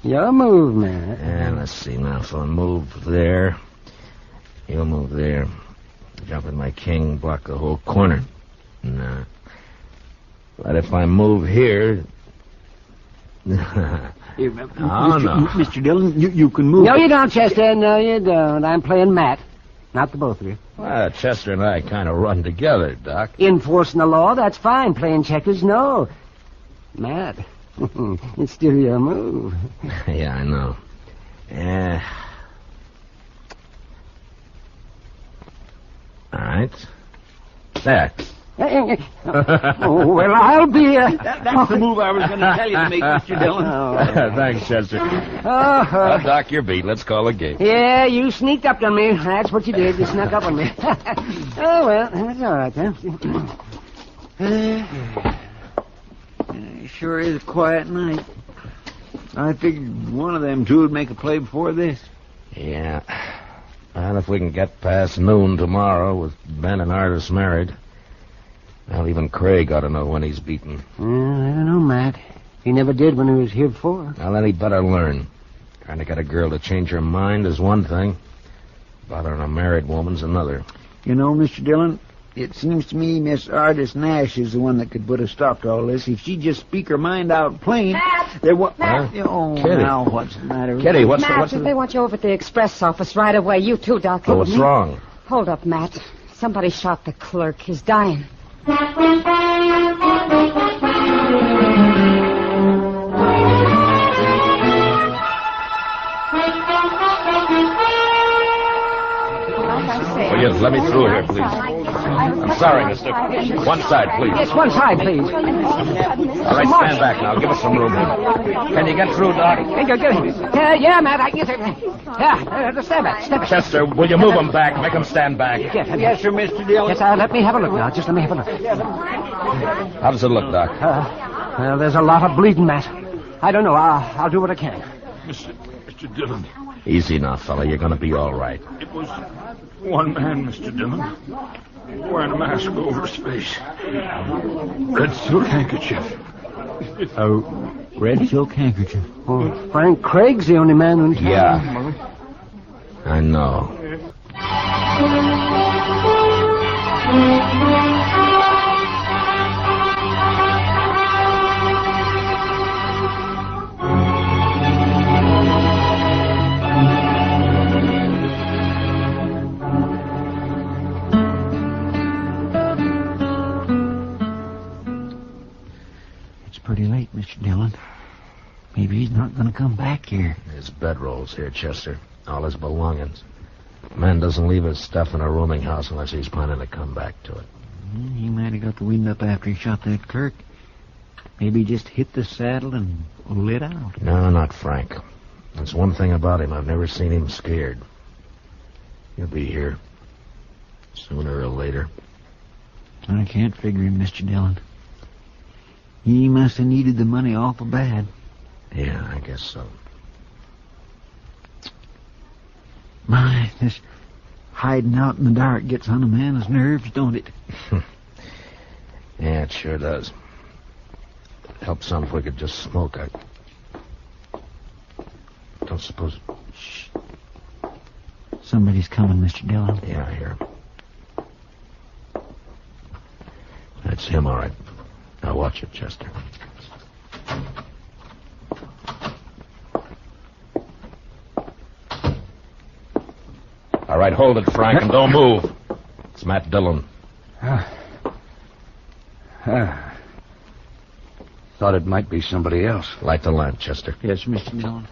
Your move, man. Yeah, let's see now. So I move there. You'll move there. Jump in my king, block the whole corner. Nah. But if I move here... Oh, no. Mr. Dillon, you can move. No, you don't, Chester. No, you don't. I'm playing Matt. Not the both of you. Well, Chester and I kind of run together, Doc. Enforcing the law, that's fine. Playing checkers, no. Matt, it's still your move. Yeah, I know. All right. There. Oh, well, I'll be... That's the move I was going to tell you to make, Mr. Dillon. Thanks, Chester. Oh, Doc, you're beat. Let's call a game. yeah, you sneaked up on me. That's what you did. You snuck up on me. Oh, well, that's all right, then. Sure is a quiet night. I figured one of them two would make a play before this. Yeah. And if we can get past noon tomorrow with Ben and Artis married, well, even Craig ought to know when he's beaten. I don't know, Matt. He never did when he was here before. Well, then he better learn. Trying to get a girl to change her mind is one thing. Bothering a married woman's another. You know, Mr. Dillon, it seems to me Miss Artis Nash is the one that could put a stop to all this. If she'd just speak her mind out plain... Matt! There was... Matt! Oh, Kitty. now what's the matter? Kitty, what's Matt, the... they want you over at the express office right away. You too, Doc. Oh, what's wrong? Hold up, Matt. Somebody shot the clerk. He's dying. Let me through here, please. I'm sorry, mister. One side, please. Yes, one side, please. All right, stand back now. Give us some room here. Can you get through, Doc? Yeah, Matt, I can get there. Yeah, stand back. Chester, will you move him back? Make him stand back. Yes, sir, Mr. Dillon. Yes, let me have a look now. Just let me have a look. How does it look, Doc? Well, there's a lot of bleeding, Matt. I don't know. I'll do what I can. Mr. Dillon. Easy now, fella. You're going to be all right. It was one man, Mr. Dillon, wearing a mask over his face. Red silk handkerchief. A red silk handkerchief. Oh, Frank Craig's the only man in town. Yeah. I know. Pretty late, Mr. Dillon. Maybe he's not going to come back here. His bedroll's here, Chester. All his belongings. Man doesn't leave his stuff in a rooming house unless he's planning to come back to it. He might have got the wind up after he shot that Kirk. Maybe he just hit the saddle and lit out. No, not Frank. There's one thing about him. I've never seen him scared. He'll be here. Sooner or later. I can't figure him, Mr. Dillon. He must have needed the money awful bad. Yeah, I guess so. My, this hiding out in the dark gets on a man's nerves, don't it? Yeah, it sure does. It'd help some if we could just smoke. I don't suppose... Shh. Somebody's coming, Mr. Dillon. Yeah, I hear him. That's him, all right. Now watch it, Chester. All right, hold it, Frank, and don't move. It's Matt Dillon. Thought it might be somebody else. Light the lamp, Chester. Yes, Mr. Dillon.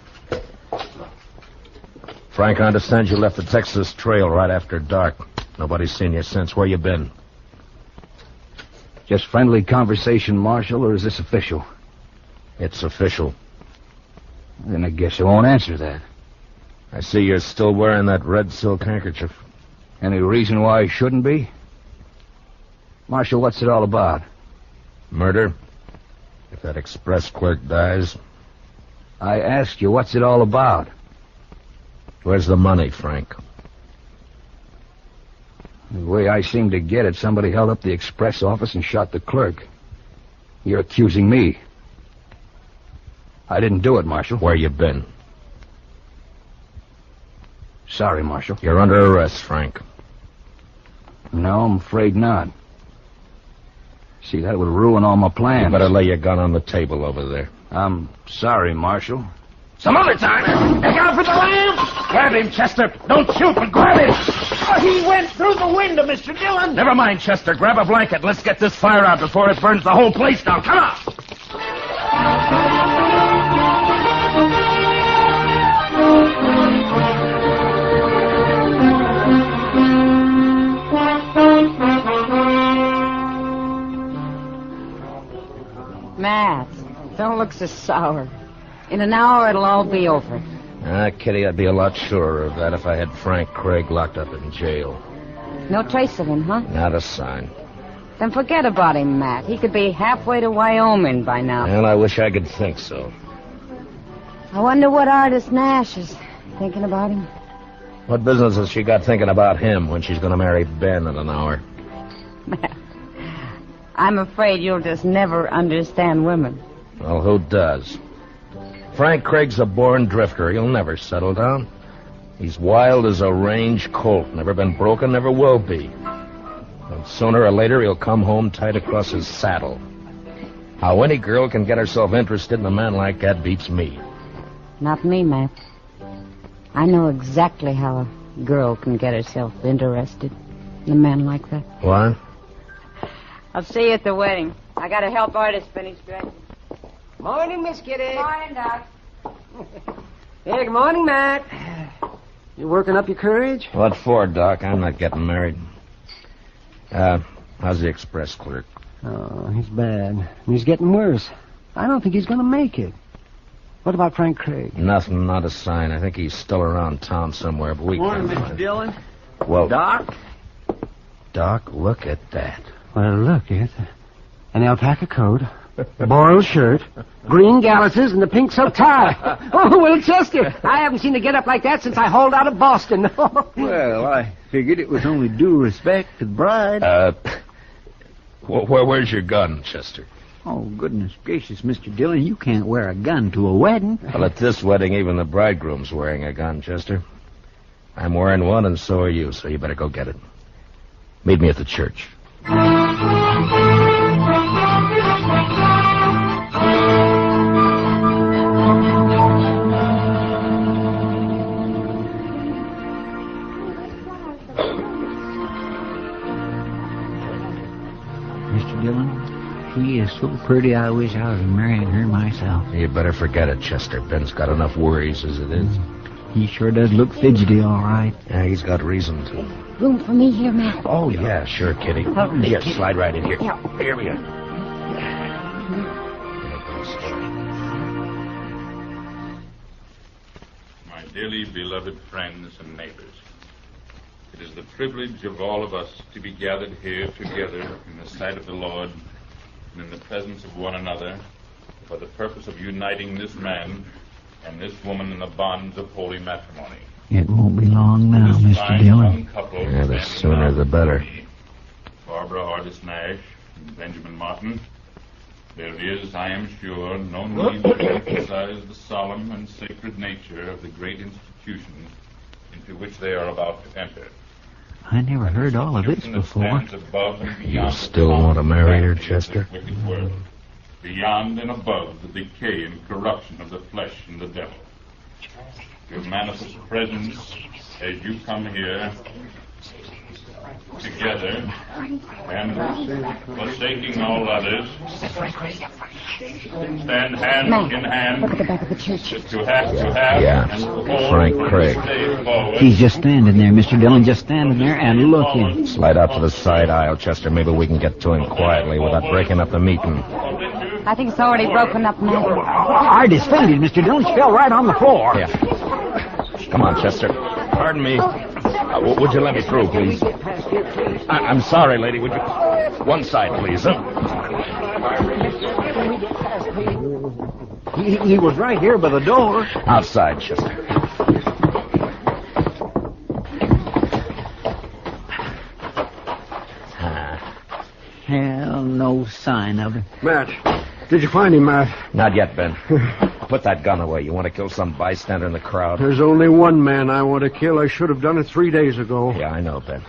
Frank, I understand you left the Texas Trail right after dark. Nobody's seen you since. Where you been? Just friendly conversation, Marshal, or is this official? It's official. Then I guess I won't answer that. I see you're still wearing that red silk handkerchief. Any reason why I shouldn't be? Marshal, what's it all about? Murder. If that express clerk dies. I asked you, what's it all about? Where's the money, Frank? The way I seem to get it, somebody held up the express office and shot the clerk. You're accusing me. I didn't do it, Marshal. Where you been? Sorry, Marshal. You're under arrest, Frank. No, I'm afraid not. See, that would ruin all my plans. You better lay your gun on the table over there. I'm sorry, Marshal. Some other time. Look out for the lamp! Grab him, Chester. Don't shoot, but grab him. Oh, he went through the window, Mr. Dillon. Never mind, Chester. Grab a blanket. Let's get this fire out before it burns the whole place down. Come on. Matt, don't look so sour. In an hour, it'll all be over. Kitty, I'd be a lot surer of that if I had Frank Craig locked up in jail. No trace of him, huh? Not a sign. Then forget about him, Matt. He could be halfway to Wyoming by now. And I wish I could think so. I wonder what artist Nash is thinking about him. What business has she got thinking about him when she's going to marry Ben in an hour? Matt, I'm afraid you'll just never understand women. Well, who does? Frank Craig's a born drifter. He'll never settle down. He's wild as a range colt. Never been broken, never will be. And sooner or later, he'll come home tight across his saddle. How any girl can get herself interested in a man like that beats me. Not me, Matt. I know exactly how a girl can get herself interested in a man like that. What? I'll see you at the wedding. I gotta help artist finish dressing. Morning, Miss Kitty. Morning, Doc. Hey, good morning, Matt. You working up your courage? What for, Doc? I'm not getting married. How's the express clerk? Oh, he's bad. And he's getting worse. I don't think he's going to make it. What about Frank Craig? Nothing, not a sign. I think he's still around town somewhere, but we Morning, can't Mr. find Dillon. him. Well, Doc? Doc, look at that. Well, look, it's an alpaca coat, a boiled shirt, green galluses, and a pink silk tie. Oh, well, Chester, I haven't seen a get-up like that since I hauled out of Boston. Well, I figured it was only due respect to the bride. Where's your gun, Chester? Oh, goodness gracious, Mr. Dillon, you can't wear a gun to a wedding. Well, at this wedding, even the bridegroom's wearing a gun, Chester. I'm wearing one, and so are you, so you better go get it. Meet me at the church. Mr. Dillon, she is so pretty, I wish I was marrying her myself. You better forget it, Chester. Ben's got enough worries as it is. He sure does look fidgety, all right. Yeah, he's got reason to. Room for me here, Matt? Oh, yeah, sure, Kitty. Here, slide right in here. Yeah. Here we go. My dearly beloved friends and neighbors, it is the privilege of all of us to be gathered here together in the sight of the Lord and in the presence of one another for the purpose of uniting this man and this woman in the bonds of holy matrimony. It won't be long now, This Mr. fine Dillon. young couple Yeah, the standing sooner around the better. me, Barbara Artis Nash and Benjamin Martin. There is, I am sure, no need to emphasize the solemn and sacred nature of the great institution into which they are about to enter. I never heard all of this before. You still want to marry her, Chester? Wicked world, beyond and above the decay and corruption of the flesh and the devil. Your manifest presence as you come here together and forsaking all others, stand hand in hand. Look at the back of the church. To have, Yeah, and to hold Frank from Craig. this day forward. He's just standing there, Mr. Dillon, just standing there and looking. Slide out to the side aisle, Chester. Maybe we can get to him quietly without breaking up the meeting. I think it's already broken up, Matt. I just fainted, Mr. Dillon. She fell right on the floor. Yeah. Come on, Chester. Pardon me. Would you let me through, please? I'm sorry, lady. Would you... One side, please. He was right here by the door. Outside, Chester. Hell, no sign of him. Matt, did you find him, Matt? Not yet, Ben. Put that gun away. You want to kill some bystander in the crowd? There's only one man I want to kill. I should have done it 3 days ago. Yeah, I know, Ben.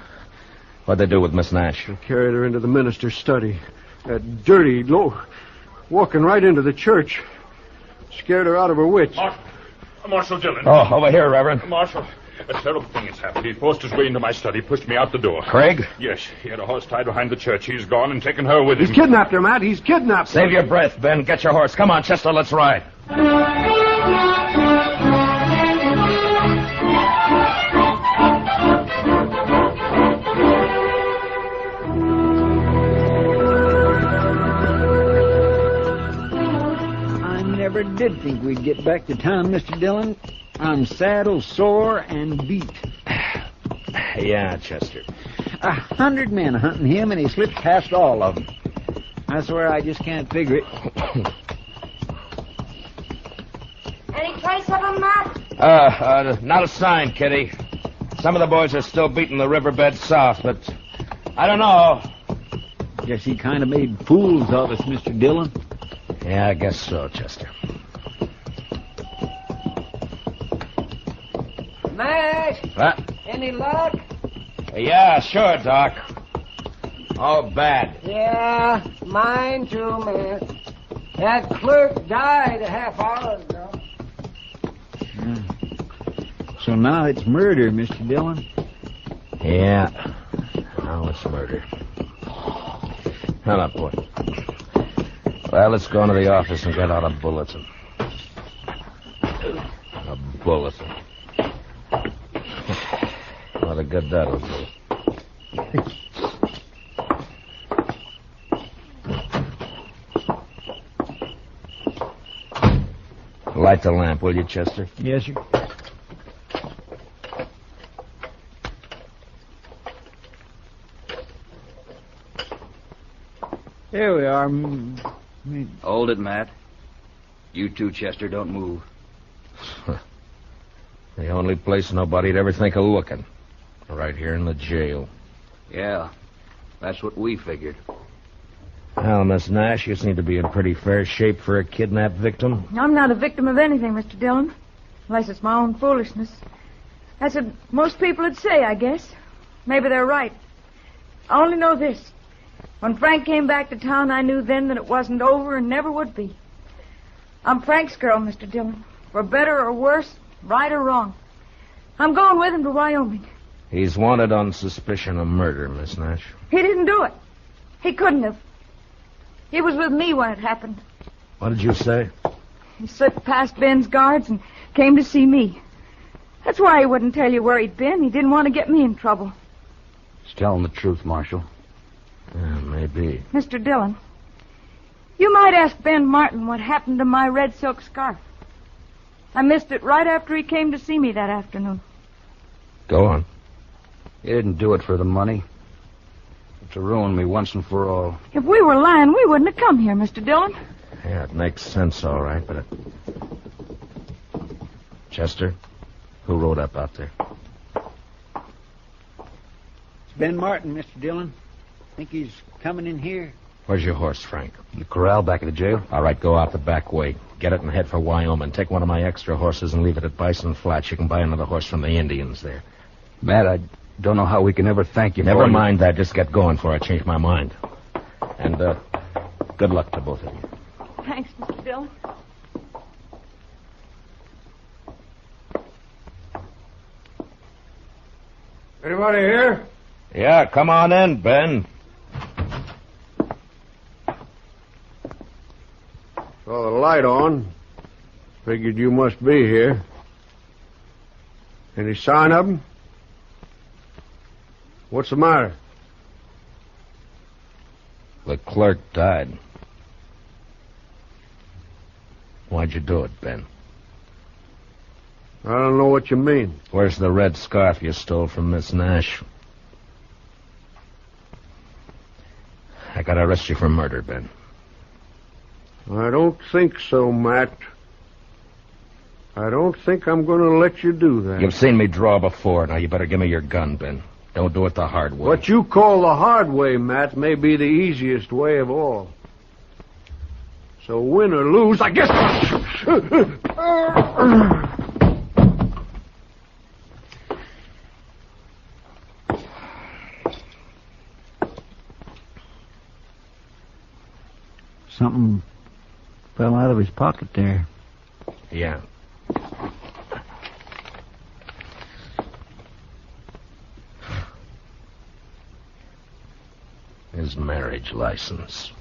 What'd they do with Miss Nash? I carried her into the minister's study. That dirty, walking right into the church. Scared her out of her wits. Marshal Dillon. Oh, over here, Reverend. Marshal, a terrible thing has happened. He forced his way into my study, pushed me out the door. Craig? Yes, he had a horse tied behind the church. He's gone and taken her with him. He's kidnapped her, Matt. He's kidnapped her. Save your breath, Ben. Get your horse. Come on, Chester, let's ride. I never did think we'd get back to town, Mr. Dillon. I'm saddle sore and beat. Yeah, Chester. 100 men hunting him, and he slipped past all of them. I swear I just can't figure it. Any trace of him, Matt? Not a sign, Kitty. Some of the boys are still beating the riverbed south, but I don't know. Guess he kind of made fools of us, Mr. Dillon. Yeah, I guess so, Chester. Matt, What? any luck? Yeah, sure, Doc. Oh, bad. Yeah, mine too, Matt. That clerk died a half hour ago. So now it's murder, Mr. Dillon. Yeah. Now it's murder. Hold up, boy. Well, let's go into the office and get out a bulletin. A bulletin. rather good that'll do. Light the lamp, will you, Chester? Yes, sir. Here we are. Hold it, Matt. You too, Chester. Don't move. The only place nobody'd ever think of looking. Right here in the jail. Yeah, that's what we figured. Well, Miss Nash, you seem to be in pretty fair shape for a kidnapped victim. I'm not a victim of anything, Mr. Dillon. Unless it's my own foolishness. That's what most people would say, I guess. Maybe they're right. I only know this. When Frank came back to town, I knew then that it wasn't over and never would be. I'm Frank's girl, Mr. Dillon. For better or worse, right or wrong. I'm going with him to Wyoming. He's wanted on suspicion of murder, Miss Nash. He didn't do it. He couldn't have. He was with me when it happened. What did you say? He slipped past Ben's guards and came to see me. That's why he wouldn't tell you where he'd been. He didn't want to get me in trouble. He's telling the truth, Marshal. Yeah, maybe. Mr. Dillon, you might ask Ben Martin what happened to my red silk scarf. I missed it right after he came to see me that afternoon. Go on. He didn't do it for the money. But to ruin me once and for all. If we were lying, we wouldn't have come here, Mr. Dillon. Yeah, it makes sense, all right, but Chester, who rode up out there? It's Ben Martin, Mr. Dillon. Think he's coming in here? Where's your horse, Frank? In the corral back of the jail. All right, go out the back way. Get it and head for Wyoming. Take one of my extra horses and leave it at Bison Flats. You can buy another horse from the Indians there. Matt, I don't know how we can ever thank you for... Never mind that. Just get going before I change my mind. And, good luck to both of you. Thanks, Mr. Dillon. Anybody here? Yeah, come on in, Ben. Saw the light on. Figured you must be here. Any sign of him? What's the matter? The clerk died. Why'd you do it, Ben? I don't know what you mean. Where's the red scarf you stole from Miss Nash? I gotta arrest you for murder, Ben. I don't think so, Matt. I don't think I'm going to let you do that. You've seen me draw before. Now you better give me your gun, Ben. Don't do it the hard way. What you call the hard way, Matt, may be the easiest way of all. So win or lose, I guess... Something fell out of his pocket there. Yeah. His marriage license.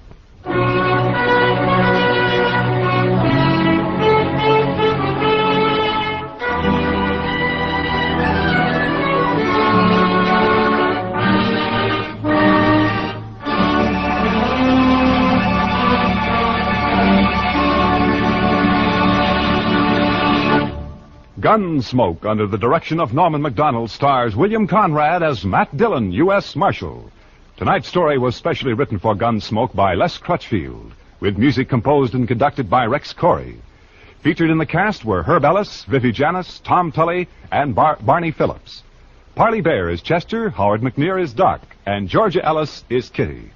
Gunsmoke, under the direction of Norman MacDonald, stars William Conrad as Matt Dillon, U.S. Marshal. Tonight's story was specially written for Gunsmoke by Les Crutchfield, with music composed and conducted by Rex Corey. Featured in the cast were Herb Ellis, Vivi Janis, Tom Tully, and Barney Phillips. Parley Bear is Chester, Howard McNear is Doc, and Georgia Ellis is Kitty.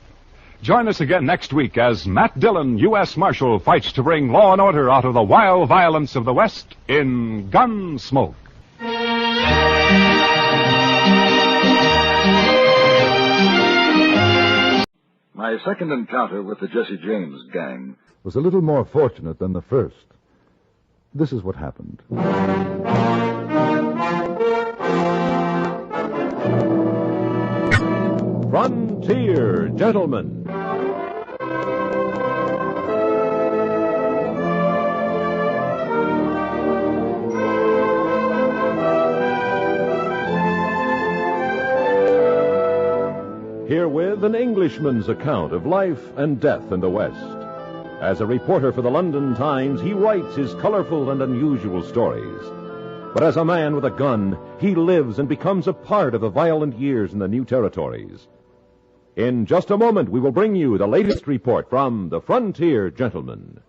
Join us again next week as Matt Dillon, U.S. Marshal, fights to bring law and order out of the wild violence of the West in Gunsmoke. My second encounter with the Jesse James gang was a little more fortunate than the first. This is what happened. Frontier Gentlemen. Herewith an Englishman's account of life and death in the West. As a reporter for the London Times, he writes his colorful and unusual stories. But as a man with a gun, he lives and becomes a part of the violent years in the new territories. In just a moment, we will bring you the latest report from the Frontier Gentleman.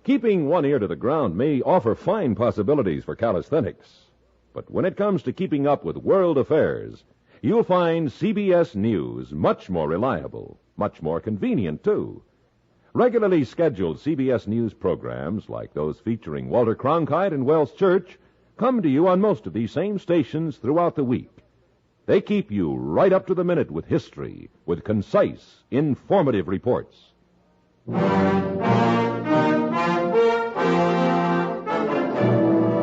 Keeping one ear to the ground may offer fine possibilities for calisthenics. But when it comes to keeping up with world affairs, you'll find CBS News much more reliable, much more convenient, too. Regularly scheduled CBS News programs, like those featuring Walter Cronkite and Wells Church, come to you on most of these same stations throughout the week. They keep you right up to the minute with history, with concise, informative reports.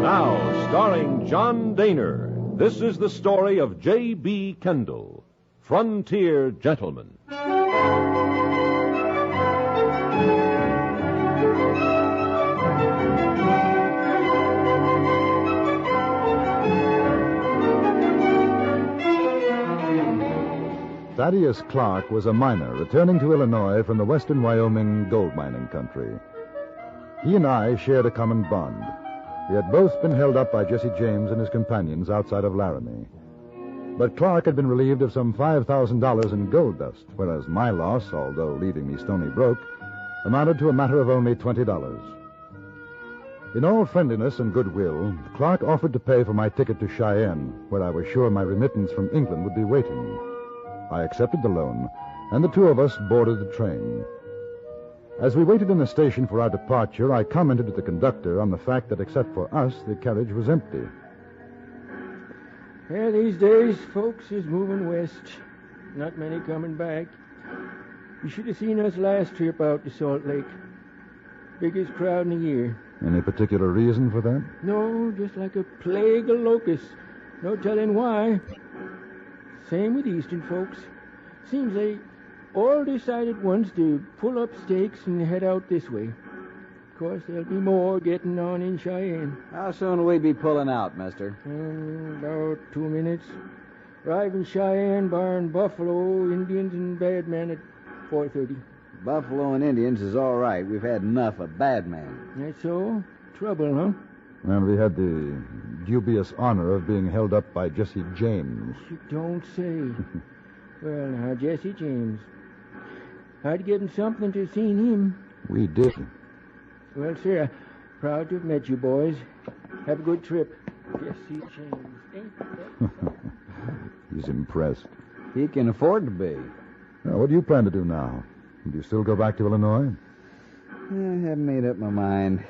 Now, starring John Daner, this is the story of J.B. Kendall, Frontier Gentleman. Thaddeus Clark was a miner returning to Illinois from the western Wyoming gold mining country. He and I shared a common bond. We had both been held up by Jesse James and his companions outside of Laramie. But Clark had been relieved of some $5,000 in gold dust, whereas my loss, although leaving me stony broke, amounted to a matter of only $20. In all friendliness and goodwill, Clark offered to pay for my ticket to Cheyenne, where I was sure my remittance from England would be waiting. I accepted the loan, and the two of us boarded the train. As we waited in the station for our departure, I commented to the conductor on the fact that except for us, the carriage was empty. Yeah, these days, folks is moving west. Not many coming back. You should have seen us last trip out to Salt Lake. Biggest crowd in the year. Any particular reason for that? No, just like a plague of locusts. No telling why. Same with Eastern folks. Seems they all decided once to pull up stakes and head out this way. Of course, there'll be more getting on in Cheyenne. How soon will we be pulling out, mister? About 2 minutes. Arrive in Cheyenne, barring Buffalo, Indians, and bad men at 4:30. Buffalo and Indians is all right. We've had enough of bad men. That's so? Trouble, huh? And we had the dubious honor of being held up by Jesse James. You don't say. Well, now, Jesse James. I'd given something to seen him. We did. Well, sir, proud to have met you boys. Have a good trip. Jesse James. Ain't that He's impressed. He can afford to be. Now, what do you plan to do now? Do you still go back to Illinois? I haven't made up my mind.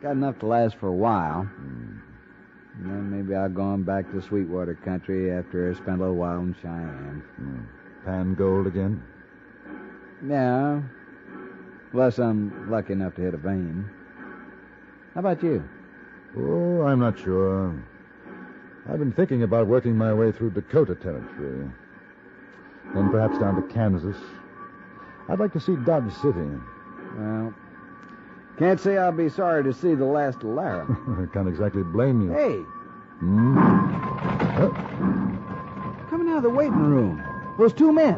Got enough to last for a while. And then maybe I'll go on back to Sweetwater country after I spend a little while in Cheyenne. Pan gold again? Yeah. Unless I'm lucky enough to hit a vein. How about you? Oh, I'm not sure. I've been thinking about working my way through Dakota territory. Then perhaps down to Kansas. I'd like to see Dodge City. Well, can't say I'll be sorry to see the last of Laramie. I can't exactly blame you. Hey. Coming out of the waiting room. Those two men.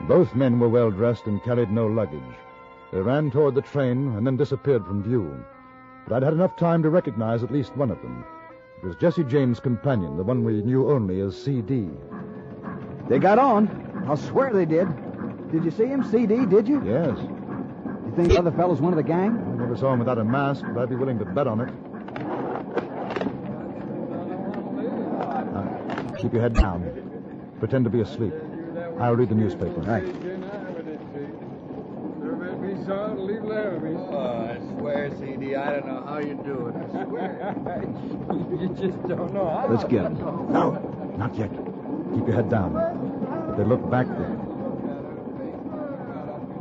Both men were well dressed and carried no luggage. They ran toward the train and then disappeared from view. But I'd had enough time to recognize at least one of them. It was Jesse James' companion, the one we knew only as C.D. They got on. I'll swear they did. Did you see him, C.D., did you? Yes. You think the other fellow's one of the gang? I never saw him without a mask, but I'd be willing to bet on it. Keep your head down. Pretend to be asleep. I'll read the newspaper. Right. Leave Laramie. Oh, I swear, C.D., I don't know how you do it. I swear. You just don't know how. Let's get him. No, not yet. Keep your head down. They look back there.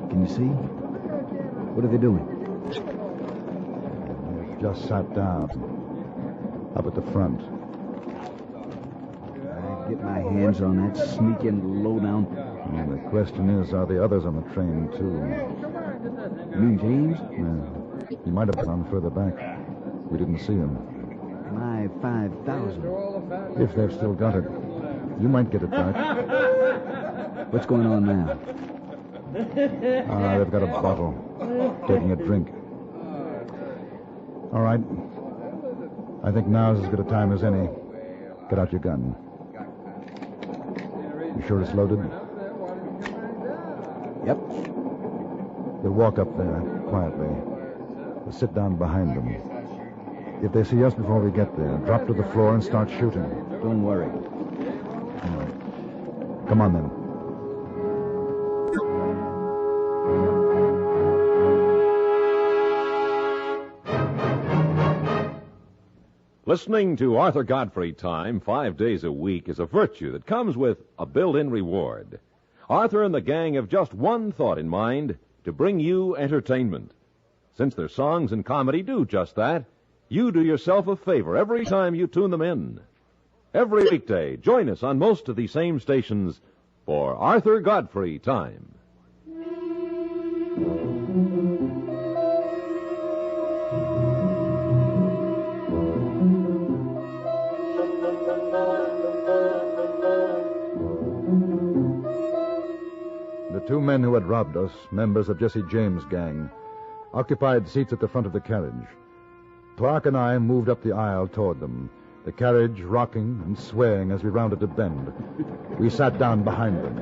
Can you see? What are they doing? They've just sat down. Up at the front. I get my hands on that sneaking lowdown. And the question is, are the others on the train, too? You mean James? Yeah. He might have gone further back. We didn't see him. My 5,000. If they've still got it. You might get it back. What's going on now? They've got a bottle. Taking a drink. All right. I think now's as good a time as any. Get out your gun. You sure it's loaded? Yep. We'll walk up there, quietly. We'll sit down behind them. If they see us before we get there, drop to the floor and start shooting. Don't worry. All right. Come on, then. Listening to Arthur Godfrey Time 5 days a week is a virtue that comes with a built-in reward. Arthur and the gang have just one thought in mind, to bring you entertainment. Since their songs and comedy do just that, you do yourself a favor every time you tune them in. Every weekday, join us on most of these same stations for Arthur Godfrey Time. The two men who had robbed us, members of Jesse James' gang, occupied seats at the front of the carriage. Clark and I moved up the aisle toward them, the carriage rocking and swaying as we rounded a bend. We sat down behind them.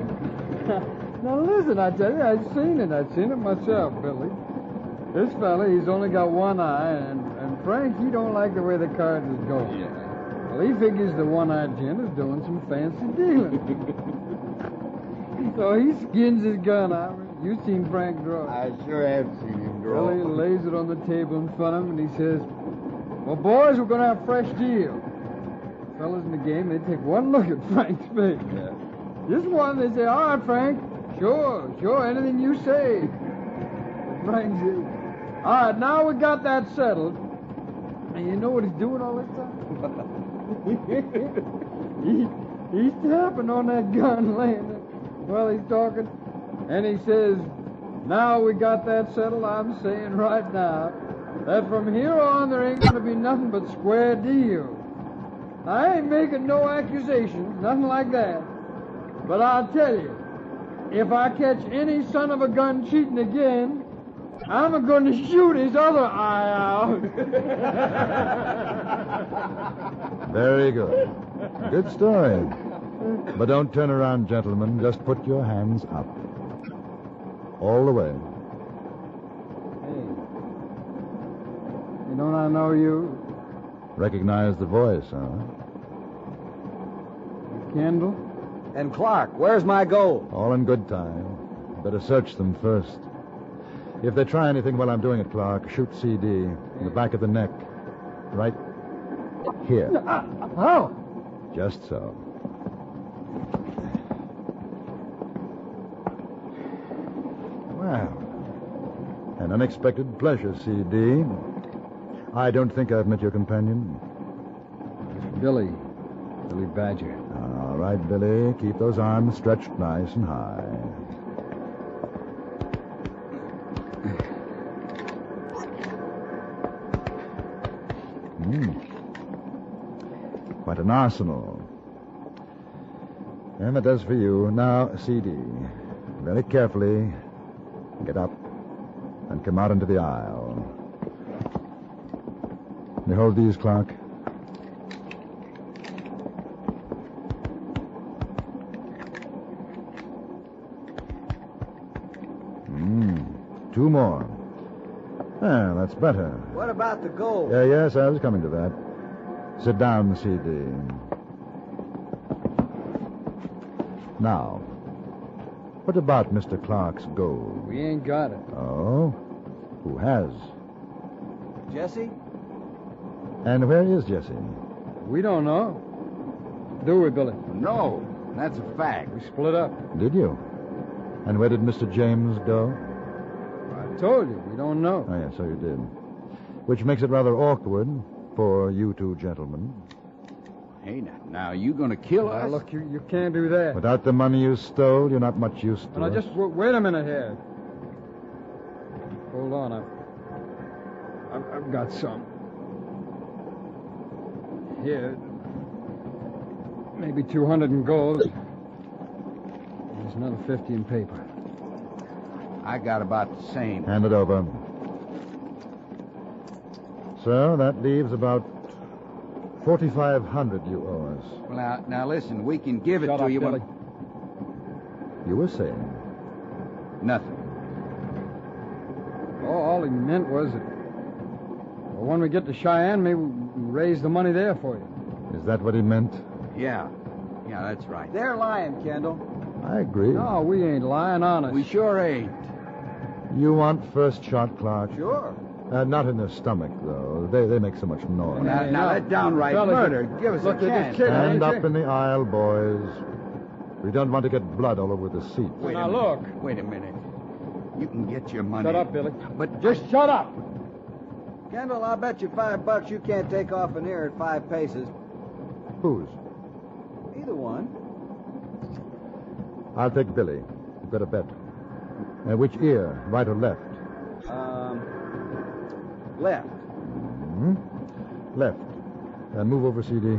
Now listen, I tell you, I've seen it myself, Billy. This fella, he's only got one eye, and Frank, he don't like the way the cards is going. Yeah. Well, he figures the one-eyed gent is doing some fancy dealing. So he skins his gun out. You've seen Frank draw. I sure have seen him draw. Well, he lays it on the table in front of him, and he says, well, boys, we're going to have a fresh deal. Fellas in the game, they take one look at Frank's face. Yeah. Just one, they say, all right, Frank, sure, anything you say. And Frank says, all right, now we got that settled. And you know what he's doing all this time? he's tapping on that gun laying there while he's talking. And he says, now we got that settled, I'm saying right now that from here on there ain't going to be nothing but square deal. I ain't making no accusations, nothing like that. But I'll tell you, if I catch any son of a gun cheating again, I'm going to shoot his other eye out. Very good. Good story. But don't turn around, gentlemen. Just put your hands up. All the way. Hey. Don't I know you? Recognize the voice, huh? Kendall? And Clark, where's my gold? All in good time. Better search them first. If they try anything while I'm doing it, Clark, shoot CD in the back of the neck. Right here. How? Just so. Well, an unexpected pleasure, CD. I don't think I've met your companion. Billy Badger. All right, Billy. Keep those arms stretched nice and high. Quite an arsenal. And that does for you. Now, CD. Very carefully. Get up and come out into the aisle. Behold these, Clark. Two more. Ah, that's better. What about the gold? Yes, I was coming to that. Sit down, CD. Now, what about Mr. Clark's gold? We ain't got it. Oh? Who has? Jesse? And where is Jesse? We don't know. Do we, Billy? No, that's a fact. We split up. Did you? And where did Mr. James go? I told you, we don't know. Oh, yes, so you did. Which makes it rather awkward for you two gentlemen. Hey, now you gonna kill us? Look, you can't do that. Without the money you stole, you're not much use to Now, us. just wait a minute here. Hold on, I've got some. Here. Maybe 200 in gold. There's another 50 in paper. I got about the same. Hand it over. Sir, that leaves about 4,500 you owe us. Well, now listen, we can give it Shut to up, you. Billy. You were saying? Nothing. All he meant was that when we get to Cheyenne, maybe we'll raise the money there for you. Is that what he meant? Yeah. Yeah, that's right. They're lying, Kendall. I agree. No, we ain't lying, honest. We sure ain't. You want first shot, Clark? Sure. Not in the stomach, though. They make so much noise. Now that downright murder. Give us a chance. Stand up in the aisle, boys. We don't want to get blood all over the seat. Now, look. Wait a minute. You can get your money. Shut up, Billy. But just shut up. Kendall, I'll bet you $5 you can't take off an ear at 5 paces. Whose? Either one. I'll take Billy. You've got a bet. Which ear, right or left? Left. Left. Move over, CD.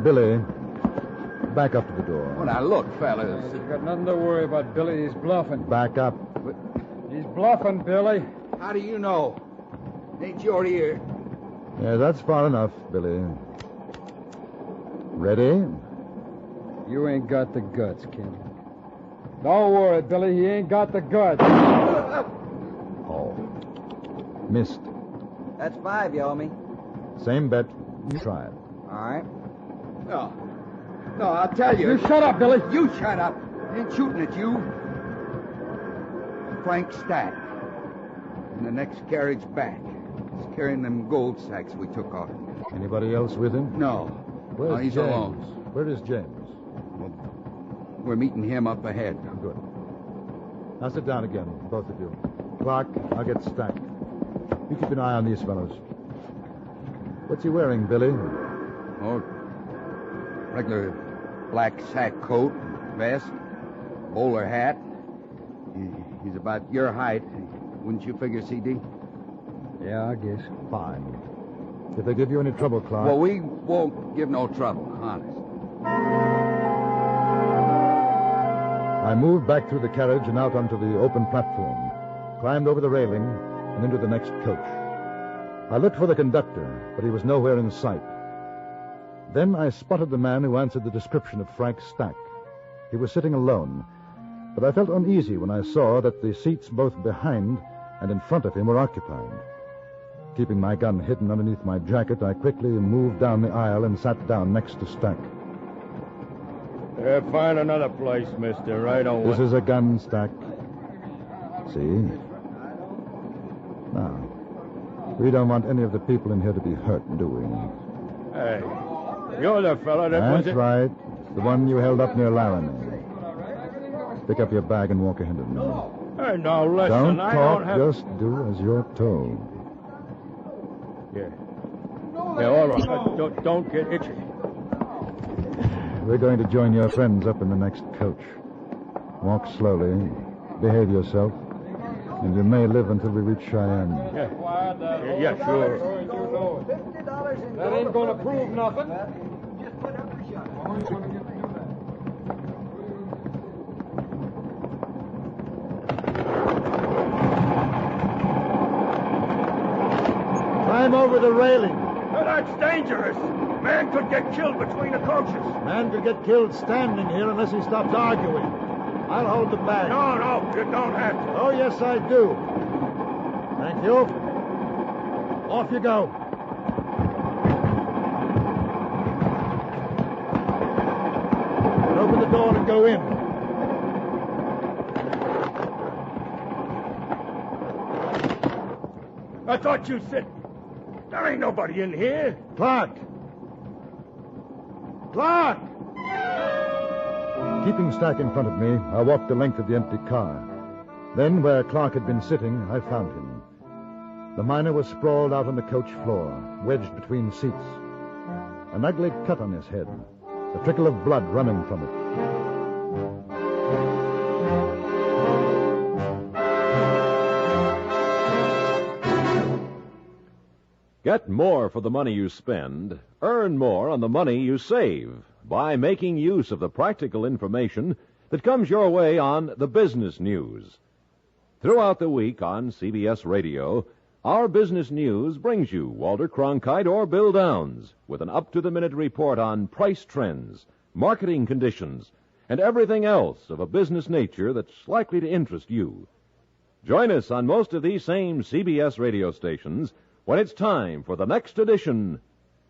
Billy, back up to the door. Well, now, look, fellas. You've got nothing to worry about, Billy. He's bluffing. Back up. He's bluffing, Billy. How do you know? Ain't your ear. Yeah, that's far enough, Billy. Ready? You ain't got the guts, Kendall. Don't worry, Billy. He ain't got the guts. Oh. Missed. That's 5 you owe me. Same bet. You try it. All right. No, I'll tell you. You shut up, Billy. You shut up. I ain't shooting at you. Frank Stack. In the next carriage back. He's carrying them gold sacks we took off him. Anybody else with him? No. Where's he's James? alone. Where is James? We're meeting him up ahead. Good. Now sit down again, both of you. Clark, I'll get Stack. You keep an eye on these fellows. What's he wearing, Billy? Oh, regular black sack coat, vest, bowler hat. He's about your height. Wouldn't you figure, CD? Yeah, I guess. Fine. If they give you any trouble, Clark... Well, we won't give no trouble, honest. I moved back through the carriage and out onto the open platform, climbed over the railing, and into the next coach. I looked for the conductor, but he was nowhere in sight. Then I spotted the man who answered the description of Frank Stack. He was sitting alone, but I felt uneasy when I saw that the seats both behind and in front of him were occupied. Keeping my gun hidden underneath my jacket, I quickly moved down the aisle and sat down next to Stack. Find another place, mister. I don't This is a gun, Stack. See? Now, we don't want any of the people in here to be hurt, do we? Hey, you're the fella that was... That's right. It's the one you held up near Laramie. Pick up your bag and walk ahead of me. Hey, now, listen, Don't I talk, don't have... just do as you're told. Yeah, all right. Don't get itchy. We're going to join your friends up in the next coach. Walk slowly, behave yourself, and you may live until we reach Cheyenne. Yeah, sure. That ain't going to prove nothing. Climb over the railing. Well, that's dangerous. Man could get killed between the coaches. Man could get killed standing here unless he stops arguing. I'll hold the bag. No, you don't have to. Oh, yes, I do. Thank you. Off you go. Open the door and go in. I thought you said... There ain't nobody in here. Clark! Clark! Keeping Stack in front of me, I walked the length of the empty car. Then, where Clark had been sitting, I found him. The miner was sprawled out on the coach floor, wedged between seats. An ugly cut on his head, a trickle of blood running from it. Get more for the money you spend. Earn more on the money you save by making use of the practical information that comes your way on the business news. Throughout the week on CBS Radio, our business news brings you Walter Cronkite or Bill Downs with an up-to-the-minute report on price trends, marketing conditions, and everything else of a business nature that's likely to interest you. Join us on most of these same CBS radio stations when it's time for the next edition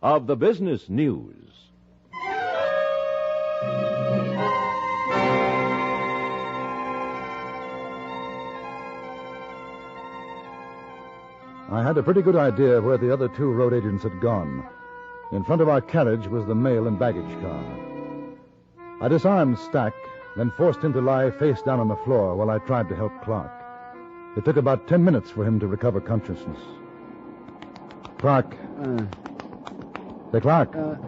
of the Business News. I had a pretty good idea of where the other two road agents had gone. In front of our carriage was the mail and baggage car. I disarmed Stack, then forced him to lie face down on the floor while I tried to help Clark. It took about 10 minutes for him to recover consciousness. Clark. Say, Clark. Clark.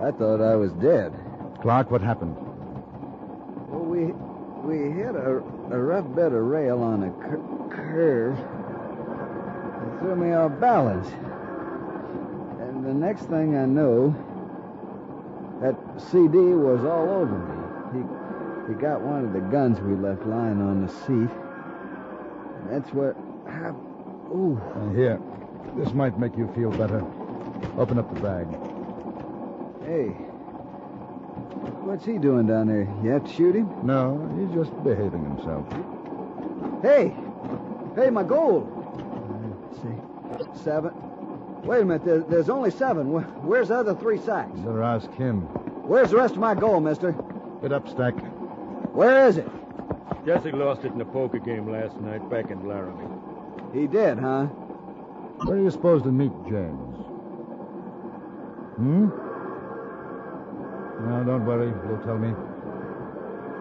I thought I was dead. Clark, what happened? Well, we hit a rough bed of rail on a curve. It threw me off balance. And the next thing I know, that CD was all over me. He got one of the guns we left lying on the seat. That's what happened. Ooh. Here. This might make you feel better. Open up the bag. Hey. What's he doing down there? You have to shoot him? No, he's just behaving himself. Hey! Hey, my gold! Let's see. 7. Wait a minute. There's only 7. Where's the other 3 sacks? You better ask him. Where's the rest of my gold, mister? Get up, Stack. Where is it? Jesse lost it in a poker game last night back in Laramie. He did, huh? Where are you supposed to meet James? No, don't worry. You'll tell me.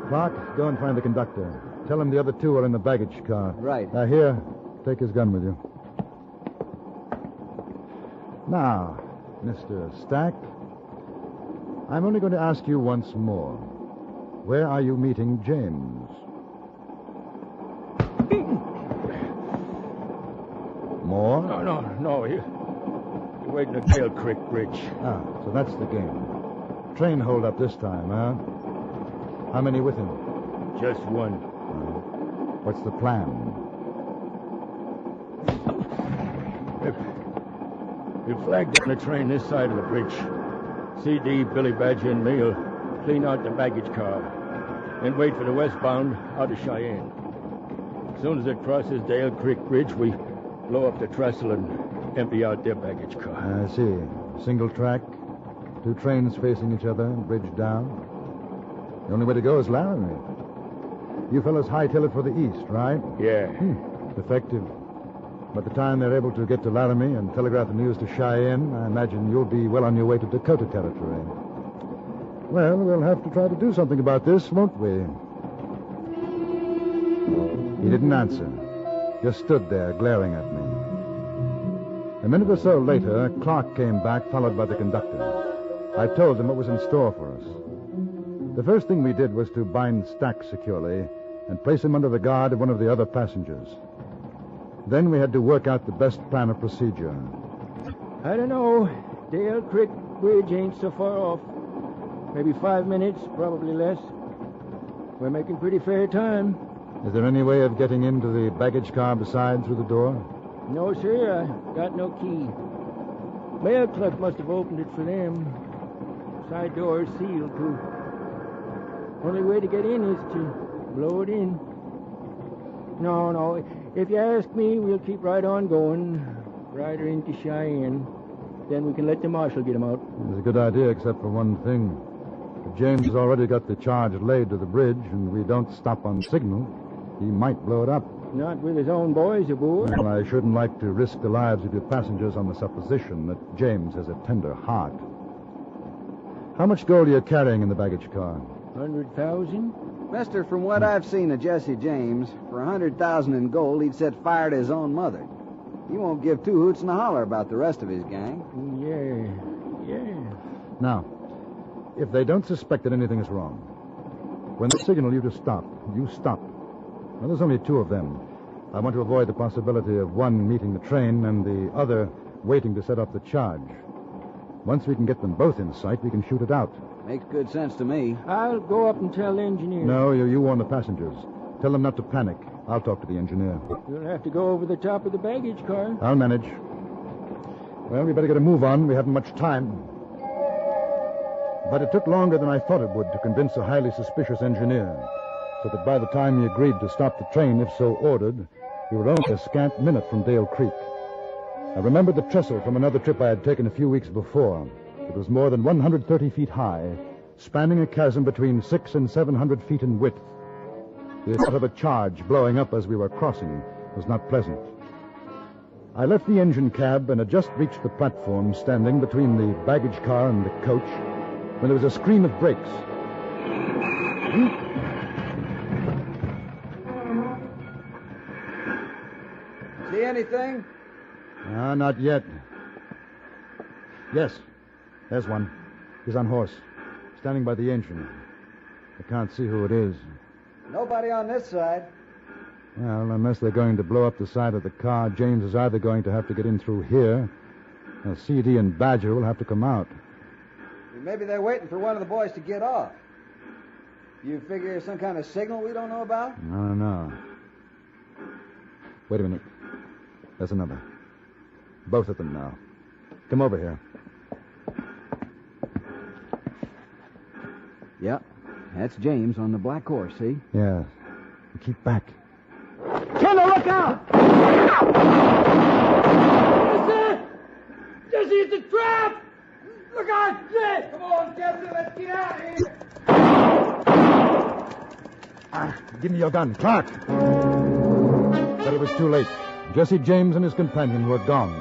Clark, go and find the conductor. Tell him the other 2 are in the baggage car. Right. Here, take his gun with you. Now, Mr. Stack, I'm only going to ask you once more. Where are you meeting James? More? No. You're waiting at Dale Creek Bridge. So that's the game. Train hold up this time, huh? How many with him? Just one. What's the plan? We flagged down the train this side of the bridge. CD, Billy Badger, and me'll clean out the baggage car. Then wait for the westbound out of Cheyenne. As soon as it crosses Dale Creek Bridge, we blow up the trestle and empty out their baggage car. I see. Single track, 2 trains facing each other, bridge down. The only way to go is Laramie. You fellas hightail it for the east, right? Yeah. Effective. By the time they're able to get to Laramie and telegraph the news to Cheyenne, I imagine you'll be well on your way to Dakota Territory. Well, we'll have to try to do something about this, won't we? He didn't answer. Just stood there, glaring at me. A minute or so later, Clark came back, followed by the conductor. I told him what was in store for us. The first thing we did was to bind Stack securely and place him under the guard of one of the other passengers. Then we had to work out the best plan of procedure. I don't know. Dale Creek Bridge ain't so far off. Maybe 5 minutes, probably less. We're making pretty fair time. Is there any way of getting into the baggage car beside through the door? No, sir. I got no key. Mail clerk must have opened it for them. Side door is sealed, too. Only way to get in is to blow it in. No. If you ask me, we'll keep right on going. Right into Cheyenne. Then we can let the marshal get him out. It's a good idea, except for one thing. If James has already got the charge laid to the bridge, and we don't stop on signal, he might blow it up. Not with his own boys aboard. Well, I shouldn't like to risk the lives of your passengers on the supposition that James has a tender heart. How much gold are you carrying in the baggage car? 100,000? Mister, from what I've seen of Jesse James, for 100,000 in gold, he'd set fire to his own mother. He won't give 2 hoots and a holler about the rest of his gang. Yeah. Now, if they don't suspect that anything is wrong, when they signal you to stop, you stop. Well, there's only 2 of them. I want to avoid the possibility of one meeting the train and the other waiting to set off the charge. Once we can get them both in sight, we can shoot it out. Makes good sense to me. I'll go up and tell the engineer. No, you warn the passengers. Tell them not to panic. I'll talk to the engineer. You'll have to go over the top of the baggage car. I'll manage. Well, we better get a move on. We haven't much time. But it took longer than I thought it would to convince a highly suspicious engineer, so that by the time he agreed to stop the train, if so ordered, we were only a scant minute from Dale Creek. I remembered the trestle from another trip I had taken a few weeks before. It was more than 130 feet high, spanning a chasm between 600 and 700 feet in width. The thought of a charge blowing up as we were crossing was not pleasant. I left the engine cab and had just reached the platform, standing between the baggage car and the coach, when there was a scream of brakes. See anything? Not yet. Yes, there's one. He's on horse, standing by the engine. I can't see who it is. Nobody on this side. Well, unless they're going to blow up the side of the car, James is either going to have to get in through here, or CD and Badger will have to come out. Maybe they're waiting for one of the boys to get off. You figure there's some kind of signal we don't know about? I don't know. Wait a minute. There's another. Both of them now. Come over here. Yep. That's James on the black horse, see? Yeah. Keep back. Kendall, look out! Jesse, it's a trap! Look out, Jesse! Come on, Jesse, let's get out of here! Give me your gun, Clark! But it was too late. Jesse James and his companion were gone.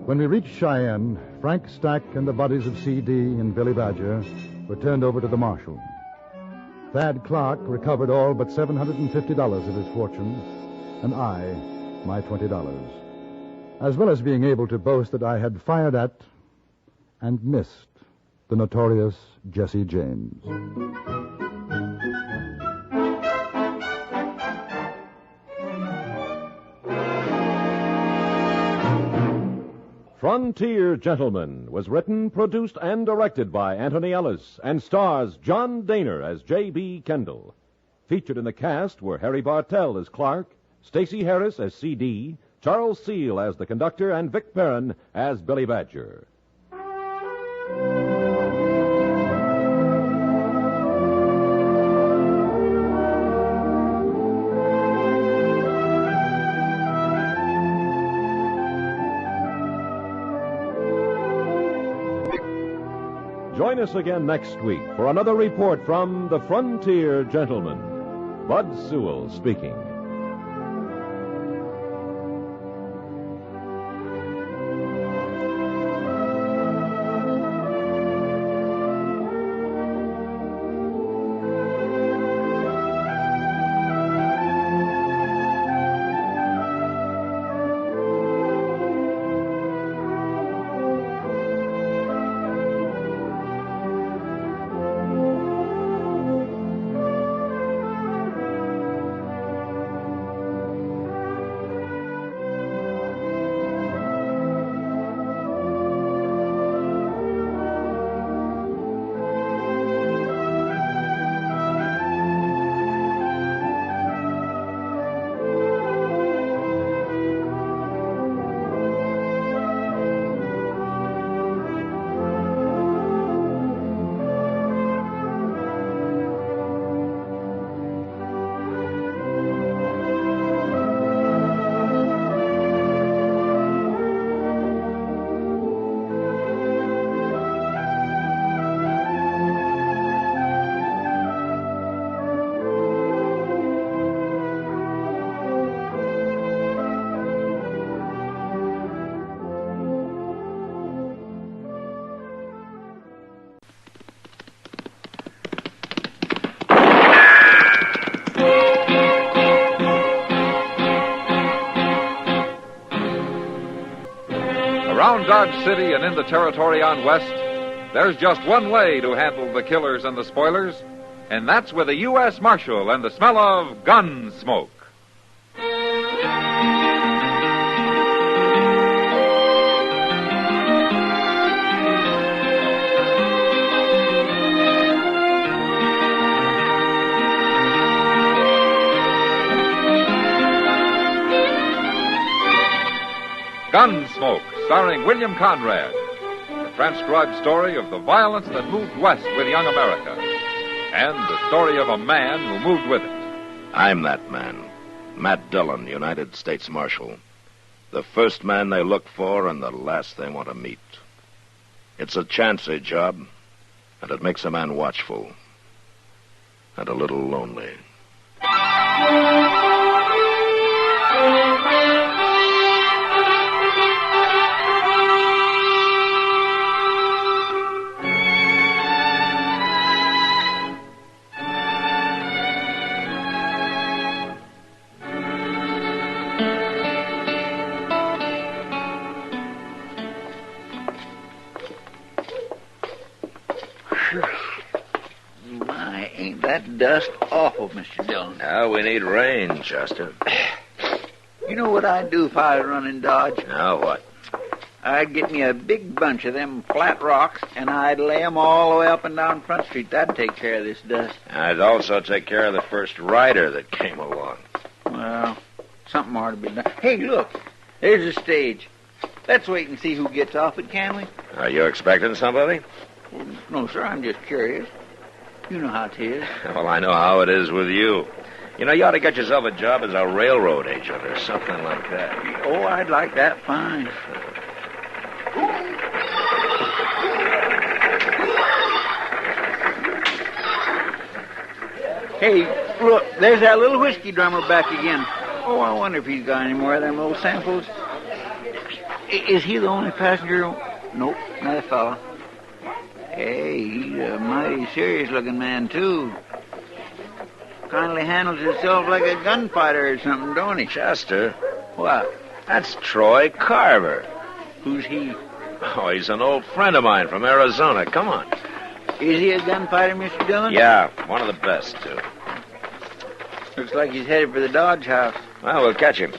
When we reached Cheyenne, Frank Stack and the bodies of C.D. and Billy Badger were turned over to the marshal. Thad Clark recovered all but $750 of his fortune, and I, my $20, as well as being able to boast that I had fired at and missed the notorious Jesse James. Frontier Gentlemen was written, produced, and directed by Anthony Ellis and stars John Daner as J.B. Kendall. Featured in the cast were Harry Bartell as Clark, Stacey Harris as C.D., Charles Seal as the conductor, and Vic Perrin as Billy Badger. Join us again next week for another report from the Frontier Gentlemen. Bud Sewell speaking. Around Dodge City and in the territory on West, there's just one way to handle the killers and the spoilers, and that's with a U.S. Marshal and the smell of Gunsmoke. Gunsmoke, starring William Conrad. The transcribed story of the violence that moved west with young America. And the story of a man who moved with it. I'm that man. Matt Dillon, United States Marshal. The first man they look for and the last they want to meet. It's a chancy job, and it makes a man watchful. And a little lonely. My, ain't that dust awful, Mr. Dillon. Now we need rain, Chester. You know what I'd do if I was running Dodge? Now what? I'd get me a big bunch of them flat rocks, and I'd lay 'em all the way up and down Front Street. That'd take care of this dust. I'd also take care of the first rider that came along. Well, something ought to be done. Hey, look. There's a stage. Let's wait and see who gets off it, can we? Are you expecting somebody? No, sir, I'm just curious. You know how it is. Well, I know how it is with you. You know, you ought to get yourself a job as a railroad agent or something like that. Oh, I'd like that fine. Hey, look, there's that little whiskey drummer back again. Oh, I wonder if he's got any more of them little samples. Is he the only passenger? Nope, another fella. Hey, he's a mighty serious-looking man, too. Kindly handles himself like a gunfighter or something, don't he? Chester. What? That's Troy Carver. Who's he? Oh, he's an old friend of mine from Arizona. Come on. Is he a gunfighter, Mr. Dillon? Yeah, one of the best, too. Looks like he's headed for the Dodge House. Well, we'll catch him.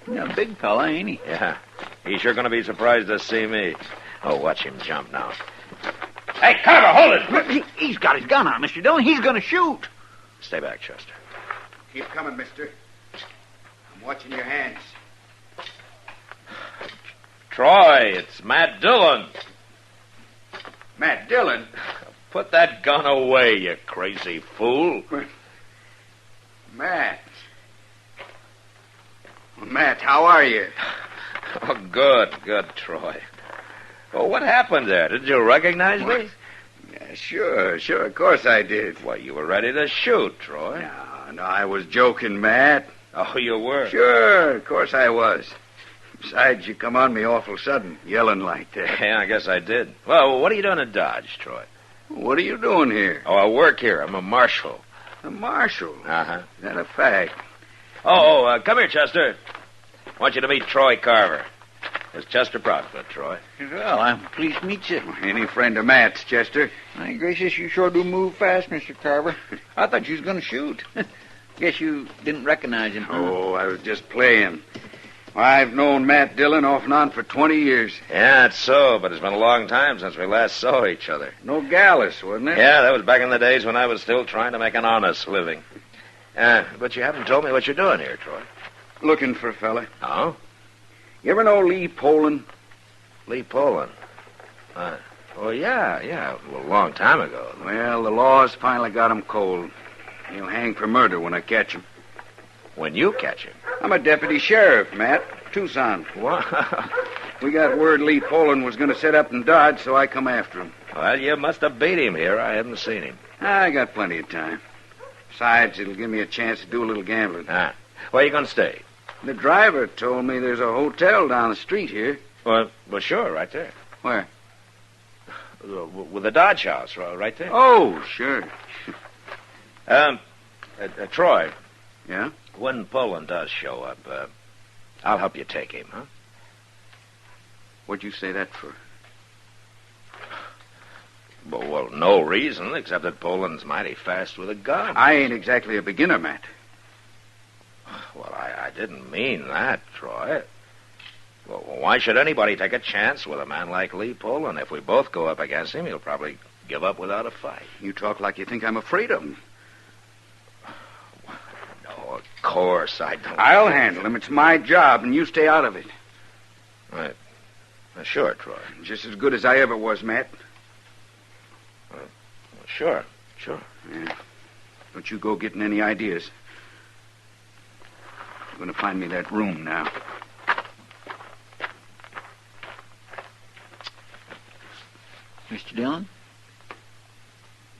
He's a big fella, ain't he? Yeah. He's sure going to be surprised to see me. Oh, watch him jump now. Hey, Carver, hold it! He's got his gun on, Mr. Dillon. He's going to shoot. Stay back, Chester. Keep coming, mister. I'm watching your hands. Troy, it's Matt Dillon. Matt Dillon? Put that gun away, you crazy fool. Matt. Well, Matt, how are you? Oh, good, Troy. Well, what happened there? Did you recognize me? Yeah, sure, of course I did. Well, you were ready to shoot, Troy. No, I was joking, Matt. Oh, you were? Sure, of course I was. Besides, you come on me awful sudden, yelling like that. Yeah, I guess I did. Well, what are you doing in Dodge, Troy? What are you doing here? Oh, I work here. I'm a marshal. A marshal? Uh-huh. Is that a fact? Come here, Chester. I want you to meet Troy Carver. It's Chester Proudfoot, Troy. Well, I'm pleased to meet you. Any friend of Matt's, Chester. My gracious, you sure do move fast, Mr. Carver. I thought you was going to shoot. Guess you didn't recognize him. Oh, I was just playing. I've known Matt Dillon off and on for 20 years. Yeah, it's so, but it's been a long time since we last saw each other. No Gallus, wasn't it? Yeah, that was back in the days when I was still trying to make an honest living. But you haven't told me what you're doing here, Troy. Looking for a fella. Oh? You ever know Lee Poland? Lee Poland? Oh, yeah, a long time ago. Well, the law's finally got him cold. He'll hang for murder when I catch him. When you catch him? I'm a deputy sheriff, Matt. Tucson. What? We got word Lee Poland was going to set up in Dodge, so I come after him. Well, you must have beat him here. I haven't seen him. I got plenty of time. Besides, it'll give me a chance to do a little gambling. Where are you going to stay? The driver told me there's a hotel down the street here. Well, sure, right there. Where? With the Dodge House, right there. Oh, sure. Troy. Yeah? When Poland does show up, I'll help you take him, huh? What'd you say that for? Well, no reason, except that Poland's mighty fast with a gun. I ain't exactly a beginner, Matt. Well, I didn't mean that, Troy. Well, why should anybody take a chance with a man like Lee Poland? If we both go up against him, he'll probably give up without a fight. You talk like you think I'm afraid of him. No, of course I don't. I'll handle him. It's my job, and you stay out of it. Right. Sure, Troy. Just as good as I ever was, Matt. Sure. Yeah. Don't you go getting any ideas. You're going to find me that room now. Mr. Dillon?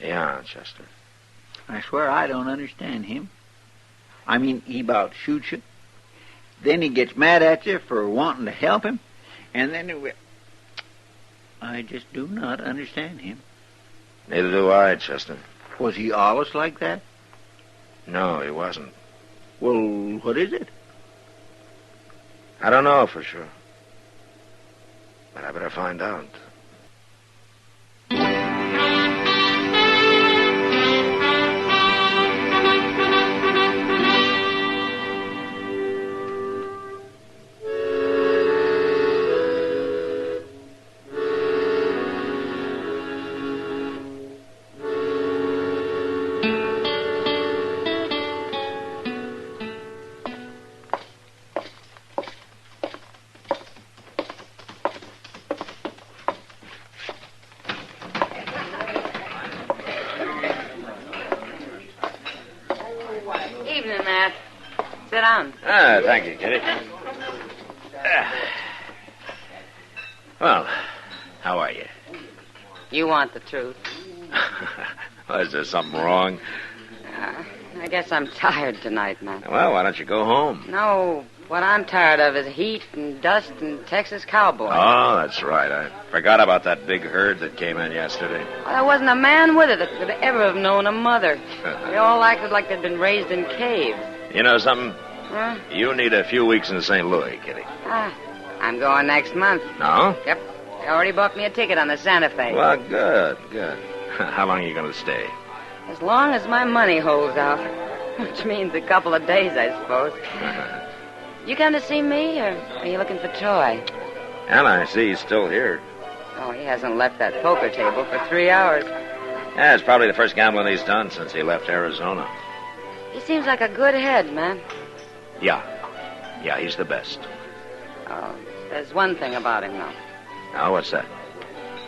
Yeah, Chester. I swear I don't understand him. I mean, he about shoots you. Then he gets mad at you for wanting to help him. And then I just do not understand him. Neither do I, Chester. Was he always like that? No, he wasn't. Well, what is it? I don't know for sure. But I better find out. Evening, Matt. Sit down. Thank you, Kitty. Well, how are you? You want the truth. Is there something wrong? I guess I'm tired tonight, Matt. Well, why don't you go home? No, what I'm tired of is heat and dust and Texas Cowboy. Oh, that's right. I forgot about that big herd that came in yesterday. Well, there wasn't a man with it that could ever have known a mother. They all acted like they'd been raised in caves. You know something? Huh? You need a few weeks in St. Louis, Kitty. I'm going next month. No? Yep. They already bought me a ticket on the Santa Fe. Well, good. How long are you going to stay? As long as my money holds out. Which means a couple of days, I suppose. You come to see me, or are you looking for Troy? And I see he's still here. Oh, he hasn't left that poker table for 3 hours. Yeah, it's probably the first gambling he's done since he left Arizona. He seems like a good head, man. Yeah, he's the best. Oh, there's one thing about him, though. Now, what's that?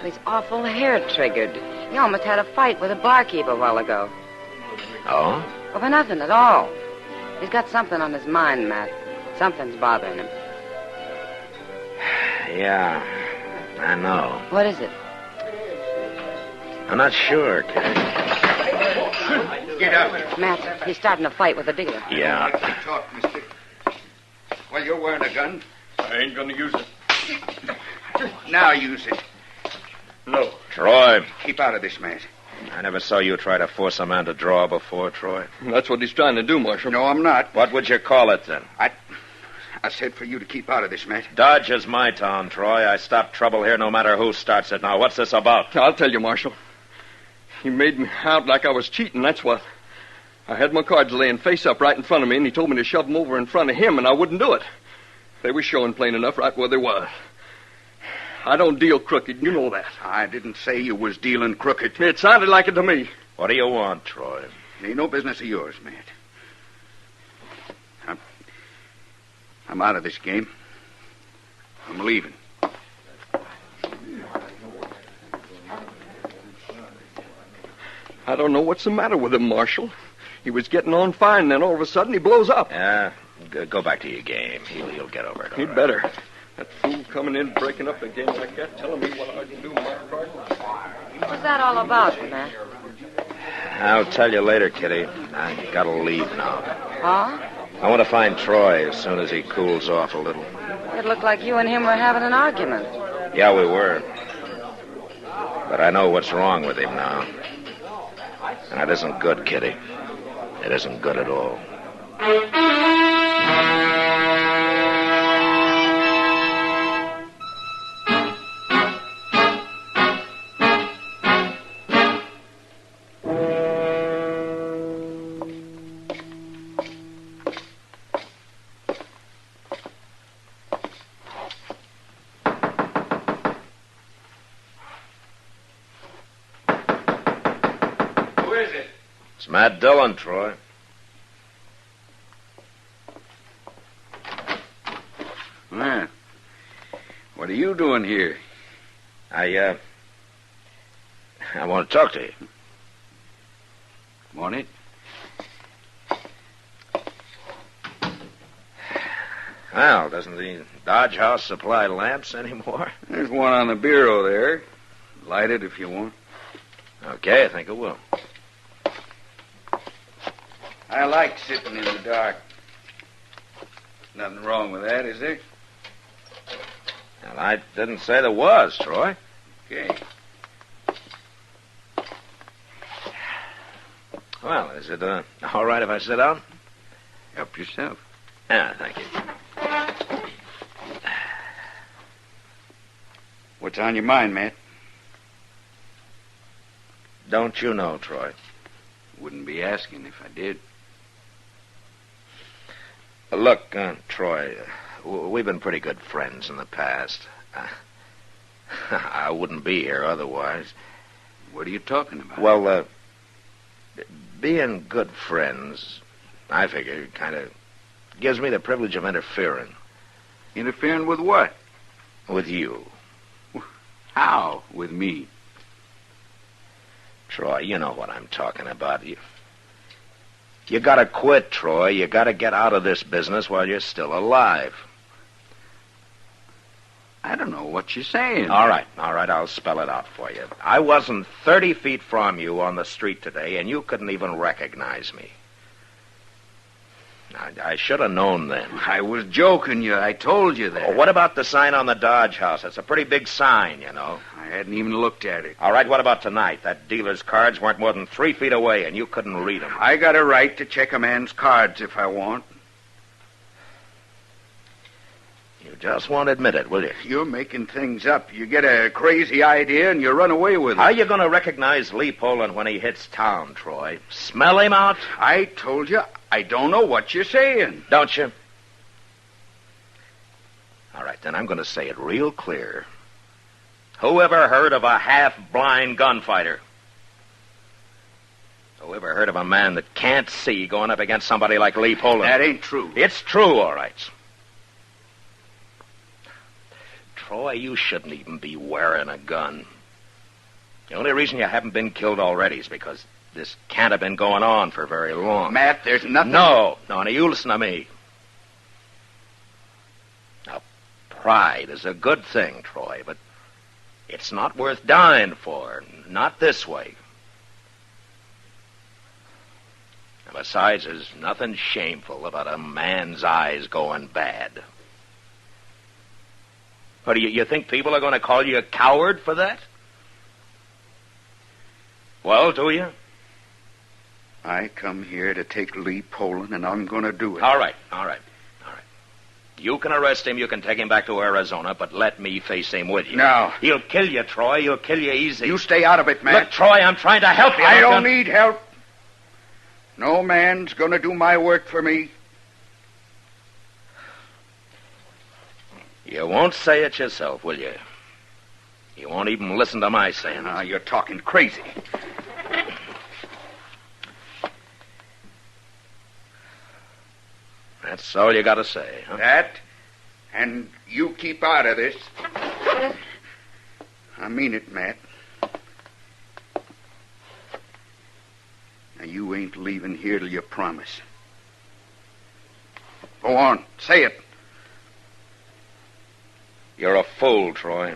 He's awful hair-triggered. He almost had a fight with a barkeep a while ago. Oh? Well, for nothing at all. He's got something on his mind, Matt. Something's bothering him. Yeah, I know. What is it? I'm not sure, Kitty. Get up. Matt, he's starting a fight with a dealer. Yeah. Talk, mister. Well, you're wearing a gun. I ain't gonna use it. Now use it. No. Troy. Keep out of this, Matt. I never saw you try to force a man to draw before, Troy. That's what he's trying to do, Marshal. No, I'm not. What would you call it, then? I said for you to keep out of this, Matt. Dodge is my town, Troy. I stop trouble here no matter who starts it. Now, what's this about? I'll tell you, Marshal. He made me out like I was cheating, that's what. I had my cards laying face up right in front of me, and he told me to shove them over in front of him, and I wouldn't do it. They were showing plain enough right where they was. I don't deal crooked, you know that. I didn't say you was dealing crooked. It sounded like it to me. What do you want, Troy? It ain't no business of yours, Matt. I'm out of this game. I'm leaving. I don't know what's the matter with him, Marshal. He was getting on fine, then all of a sudden he blows up. Yeah, go back to your game. He'll get over it. He'd better. That fool coming in, breaking up the game like that, telling me what I can do, my card. What's that all about, Matt? I'll tell you later, Kitty. I gotta leave now. Huh? I want to find Troy as soon as he cools off a little. It looked like you and him were having an argument. Yeah, we were. But I know what's wrong with him now. And it isn't good, Kitty. It isn't good at all. It's Matt Dillon, Troy. Well, are you doing here? I want to talk to you. Morning. Well, doesn't the Dodge House supply lamps anymore? There's one on the bureau there. Light it if you want. Okay, I think it will. I like sitting in the dark. Nothing wrong with that, is there? Well, I didn't say there was, Troy. Okay. Well, is it all right if I sit down? Help yourself. Yeah, thank you. What's on your mind, Matt? Don't you know, Troy? Wouldn't be asking if I did. Look, Troy, we've been pretty good friends in the past. I wouldn't be here otherwise. What are you talking about? Well, being good friends, I figure, kind of gives me the privilege of interfering. Interfering with what? With you. How? With me? Troy, you know what I'm talking about. You gotta quit, Troy. You gotta get out of this business while you're still alive. I don't know what you're saying. All right, I'll spell it out for you. I wasn't 30 feet from you on the street today, and you couldn't even recognize me. I should have known then. I was joking you. I told you that. Well, what about the sign on the Dodge House? It's a pretty big sign, you know. I hadn't even looked at it. All right, what about tonight? That dealer's cards weren't more than 3 feet away, and you couldn't read them. I got a right to check a man's cards if I want. You just won't admit it, will you? You're making things up. You get a crazy idea and you run away with it. How are you going to recognize Lee Poland when he hits town, Troy? Smell him out? I told you, I don't know what you're saying. Don't you? All right, then I'm going to say it real clear. Who ever heard of a half-blind gunfighter? Who ever heard of a man that can't see going up against somebody like Lee Poland? That ain't true. It's true, all right. Troy, you shouldn't even be wearing a gun. The only reason you haven't been killed already is because this can't have been going on for very long. Matt, there's nothing... No, now you listen to me. Now, pride is a good thing, Troy, but it's not worth dying for. Not this way. And besides, there's nothing shameful about a man's eyes going bad. Or do you think people are going to call you a coward for that? Well, do you? I come here to take Lee Poland, and I'm going to do it. All right. You can arrest him, you can take him back to Arizona, but let me face him with you. No. He'll kill you, Troy. He'll kill you easy. You stay out of it, Matt. Look, Troy, I'm trying to help you. I don't need help. No man's going to do my work for me. You won't say it yourself, will you? You won't even listen to my saying. Now, you're talking crazy. That's all you got to say, huh? That, and you keep out of this. I mean it, Matt. Now, you ain't leaving here till you promise. Go on, say it. You're a fool, Troy.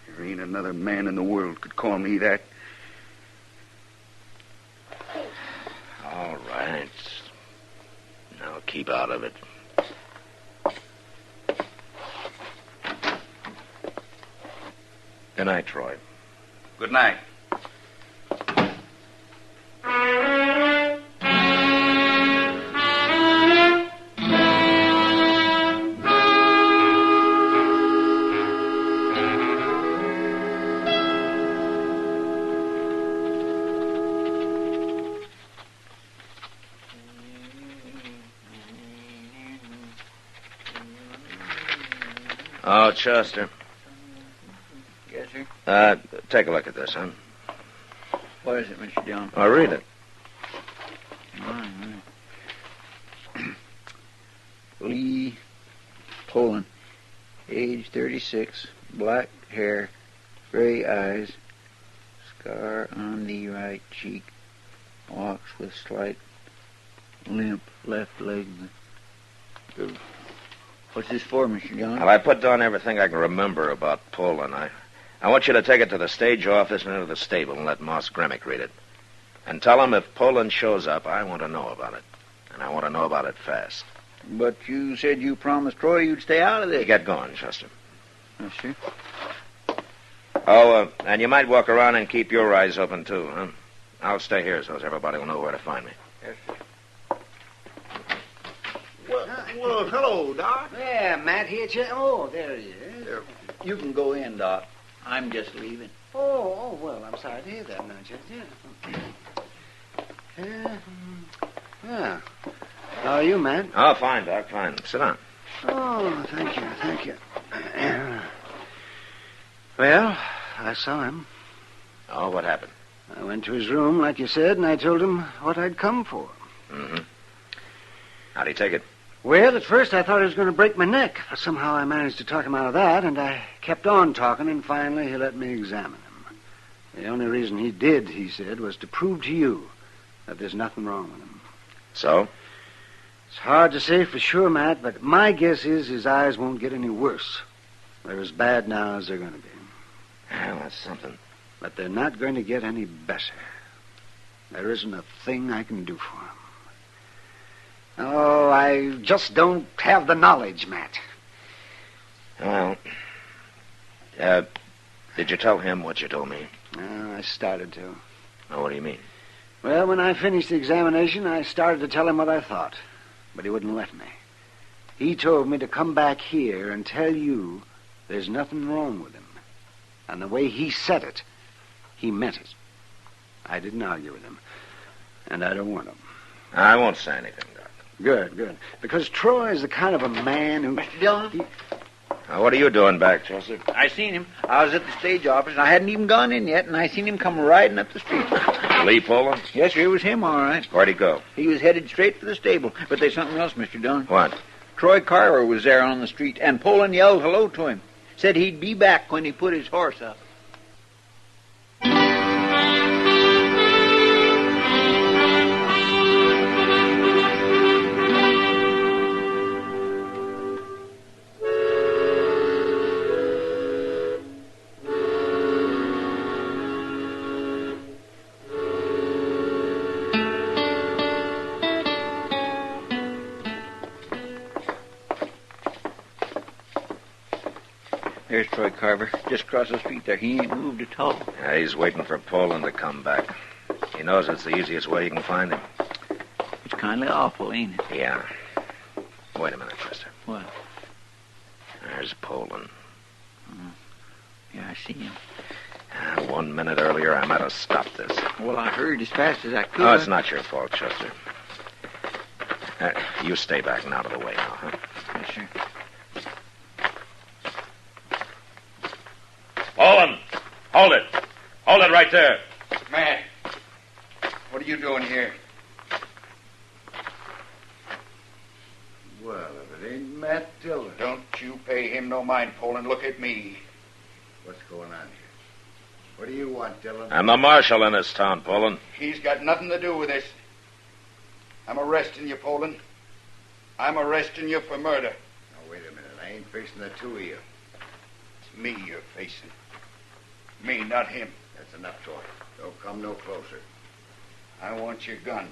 There ain't another man in the world could call me that. All right. Now keep out of it. Good night, Troy. Good night. Oh, Chester. Yes, sir? Take a look at this, huh? What is it, Mr. Dillon? Oh, read it. All right. Lee Poland. Age 36. Black hair. Gray eyes. Scar on the right cheek. Walks with slight limp left leg. What's this for, Mr. John? Well, I put down everything I can remember about Poland. I want you to take it to the stage office and into the stable and let Moss Gremick read it. And tell him if Poland shows up, I want to know about it. And I want to know about it fast. But you said you promised Troy you'd stay out of this. Get going, Chester. Yes, sir. Oh, and you might walk around and keep your eyes open, too, huh? I'll stay here so everybody will know where to find me. Yes, sir. Well, hello, Doc. Yeah, Matt here. Oh, there he is. You can go in, Doc. I'm just leaving. Oh, well, I'm sorry to hear that, now, Chester. Yeah. How are you, Matt? Oh, fine, Doc, fine. Sit down. Oh, thank you. Well, I saw him. Oh, what happened? I went to his room, like you said, and I told him what I'd come for. Mm-hmm. How'd he take it? Well, at first I thought he was going to break my neck, but somehow I managed to talk him out of that, and I kept on talking, and finally he let me examine him. The only reason he did, he said, was to prove to you that there's nothing wrong with him. So? It's hard to say for sure, Matt, but my guess is his eyes won't get any worse. They're as bad now as they're going to be. Well, that's something. But they're not going to get any better. There isn't a thing I can do for him. Oh, I just don't have the knowledge, Matt. Well, did you tell him what you told me? I started to. Oh, what do you mean? Well, when I finished the examination, I started to tell him what I thought. But he wouldn't let me. He told me to come back here and tell you there's nothing wrong with him. And the way he said it, he meant it. I didn't argue with him. And I don't want him. I won't say anything, Doc. Good. Because Troy is the kind of a man who... Mr. Dillon? What are you doing back, Chester? I seen him. I was at the stage office, and I hadn't even gone in yet, and I seen him come riding up the street. Lee Poland? Yes, sir, it was him, all right. Where'd he go? He was headed straight for the stable. But there's something else, Mr. Dillon. What? Troy Carver was there on the street, and Poland yelled hello to him. Said he'd be back when he put his horse up. There's Troy Carver, just across the street there. He ain't moved at all. Yeah, he's waiting for Poland to come back. He knows it's the easiest way you can find him. It's kind of awful, ain't it? Yeah. Wait a minute, Chester. What? There's Poland. Yeah, I see him. 1 minute earlier, I might have stopped this. Well, I hurried as fast as I could. Oh, it's not your fault, Chester. You stay back and out of the way now, huh? Yes, sir. Poland! Hold it! Hold it right there! Matt, what are you doing here? Well, if it ain't Matt Dillon. Don't you pay him no mind, Poland. Look at me. What's going on here? What do you want, Dillon? I'm the marshal in this town, Poland. He's got nothing to do with this. I'm arresting you, Poland. I'm arresting you for murder. Now, wait a minute. I ain't facing the two of you. It's me you're facing. Me, not him. That's enough, Troy. Don't come no closer. I want your gun.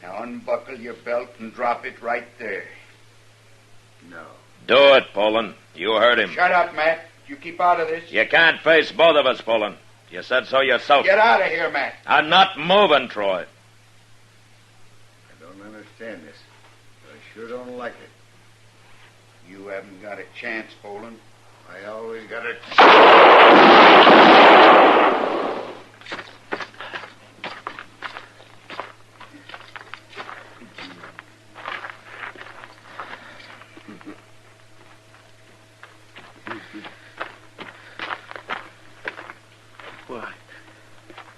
Now unbuckle your belt and drop it right there. No. Do it, Poland. You heard him. Shut up, Matt. You keep out of this. You can't face both of us, Poland. You said so yourself. Get out of here, Matt. I'm not moving, Troy. I don't understand this. I sure don't like it. You haven't got a chance, Poland. I always got a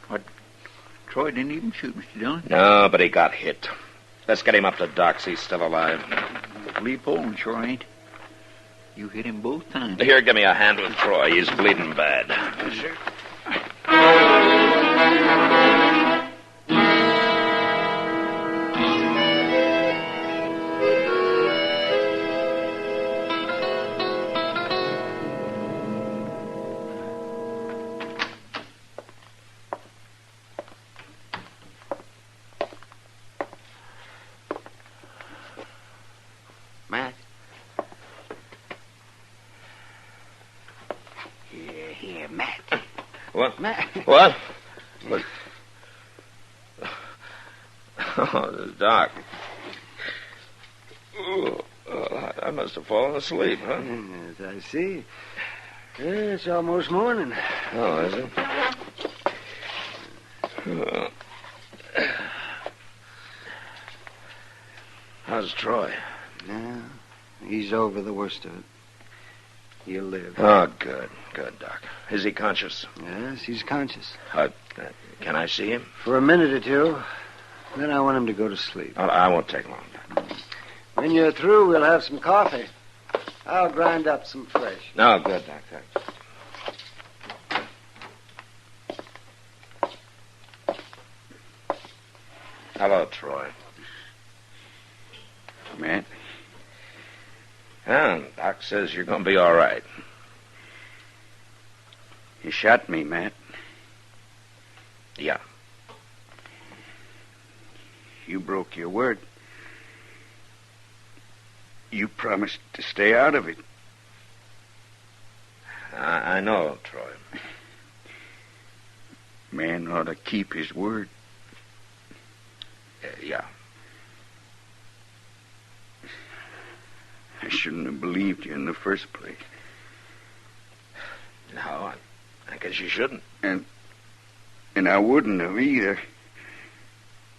What? Troy didn't even shoot, Mr. Dillon. No, but he got hit. Let's get him up to Doc's. He's still alive. Lee Poland sure ain't. You hit him both times. Here, give me a hand with Troy. He's bleeding bad. Sure. Matt? Here, Matt. What? Matt. What? What? Oh, the doc. Oh, I must have fallen asleep, huh? Yes, I see. It's almost morning. Oh, is it? Oh. How's Troy? No, he's over the worst of it. He'll live. Oh, good. Good, Doc. Is he conscious? Yes, he's conscious. Can I see him? For a minute or two. Then I want him to go to sleep. I won't take long. When you're through, we'll have some coffee. I'll grind up some fresh. No, good, Doc. Thanks. Hello, Troy. Matt? Yeah, Doc says you're going to be all right. You shot me, Matt. Yeah. You broke your word. You promised to stay out of it. I know, Troy. Man ought to keep his word. Yeah. I shouldn't have believed you in the first place. No, I guess you shouldn't. And I wouldn't have either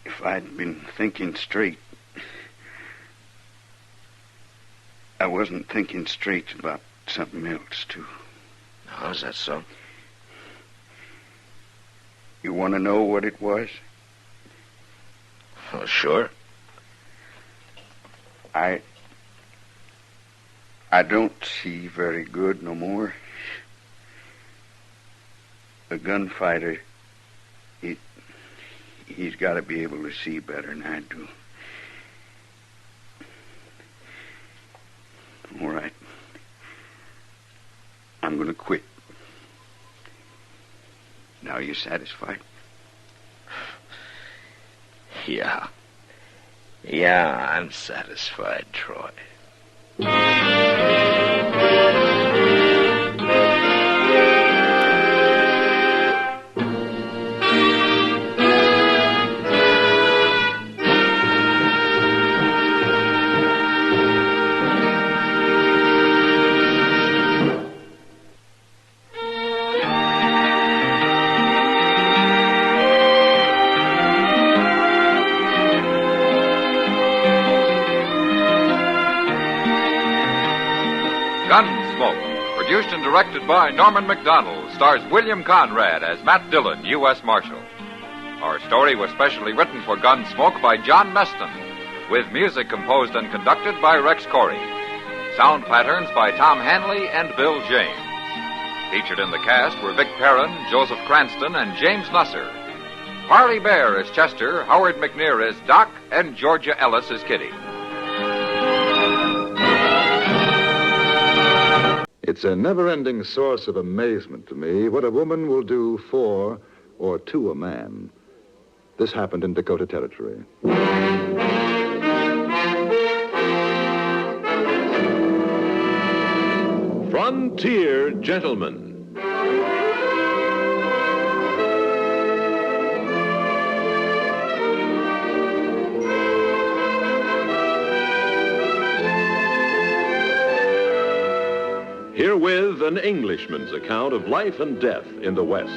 if I'd been thinking straight. I wasn't thinking straight about something else, too. Oh, is that so? You want to know what it was? Oh, sure. I don't see very good no more. A gunfighter, he's got to be able to see better than I do. All right. I'm going to quit. Now you satisfied? Yeah. Yeah, I'm satisfied, Troy. Gunsmoke, produced and directed by Norman McDonald, stars William Conrad as Matt Dillon, U.S. Marshal. Our story was specially written for Gunsmoke by John Meston, with music composed and conducted by Rex Corey. Sound patterns by Tom Hanley and Bill James. Featured in the cast were Vic Perrin, Joseph Cranston, and James Nusser. Parley Bear as Chester, Howard McNear as Doc, and Georgia Ellis as Kitty. It's a never-ending source of amazement to me what a woman will do for or to a man. This happened in Dakota Territory. Frontier Gentlemen. Herewith an Englishman's account of life and death in the West.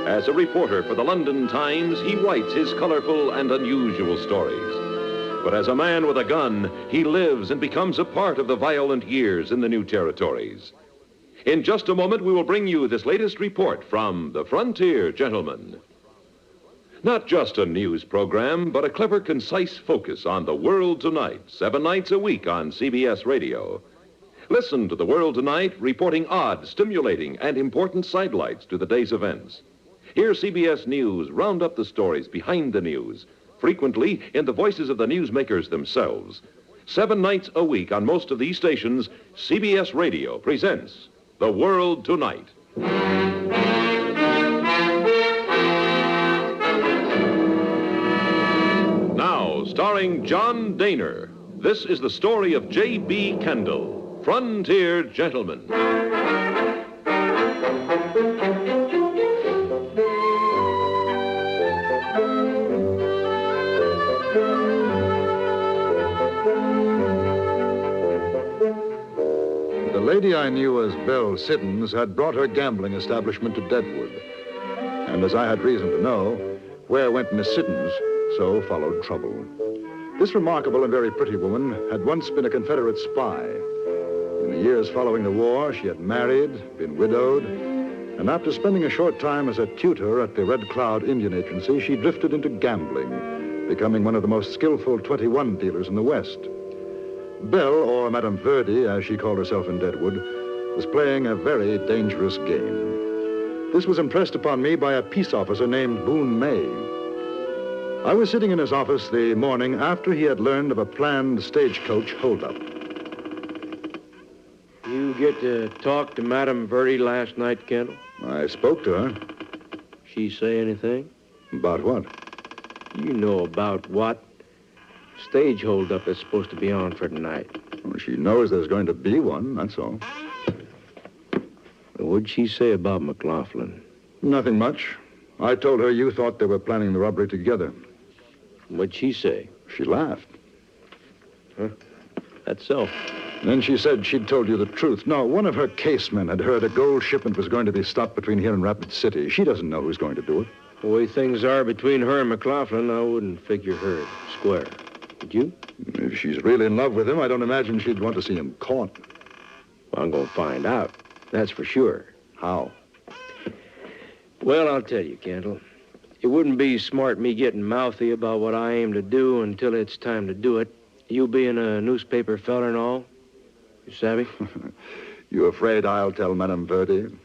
As a reporter for the London Times, he writes his colorful and unusual stories. But as a man with a gun, he lives and becomes a part of the violent years in the new territories. In just a moment, we will bring you this latest report from the Frontier Gentlemen. Not just a news program, but a clever, concise focus on the world tonight, 7 nights a week on CBS Radio. Listen to The World Tonight, reporting odd, stimulating, and important sidelights to the day's events. Hear CBS News round up the stories behind the news, frequently in the voices of the newsmakers themselves. 7 nights a week on most of these stations, CBS Radio presents The World Tonight. Now, starring John Daner, this is the story of J.B. Kendall, Frontier Gentleman. The lady I knew as Belle Siddons had brought her gambling establishment to Deadwood. And as I had reason to know, where went Miss Siddons, so followed trouble. This remarkable and very pretty woman had once been a Confederate spy. In the years following the war, she had married, been widowed, and after spending a short time as a tutor at the Red Cloud Indian Agency, she drifted into gambling, becoming one of the most skillful 21 dealers in the West. Belle, or Madame Verdi, as she called herself in Deadwood, was playing a very dangerous game. This was impressed upon me by a peace officer named Boone May. I was sitting in his office the morning after he had learned of a planned stagecoach holdup. You get to talk to Madame Verdi last night, Kendall? I spoke to her. She say anything? About what? You know about what? Stage holdup is supposed to be on for tonight. Well, she knows there's going to be one, that's all. What'd she say about McLaughlin? Nothing much. I told her you thought they were planning the robbery together. What'd she say? She laughed. Huh? That's so. Then she said she'd told you the truth. No, one of her casemen had heard a gold shipment was going to be stopped between here and Rapid City. She doesn't know who's going to do it. The way things are between her and McLaughlin, I wouldn't figure her square. Would you? If she's really in love with him, I don't imagine she'd want to see him caught. Well, I'm going to find out. That's for sure. How? Well, I'll tell you, Kendall. It wouldn't be smart me getting mouthy about what I aim to do until it's time to do it. You being a newspaper feller and all. You savvy? You afraid I'll tell Madame Verdi?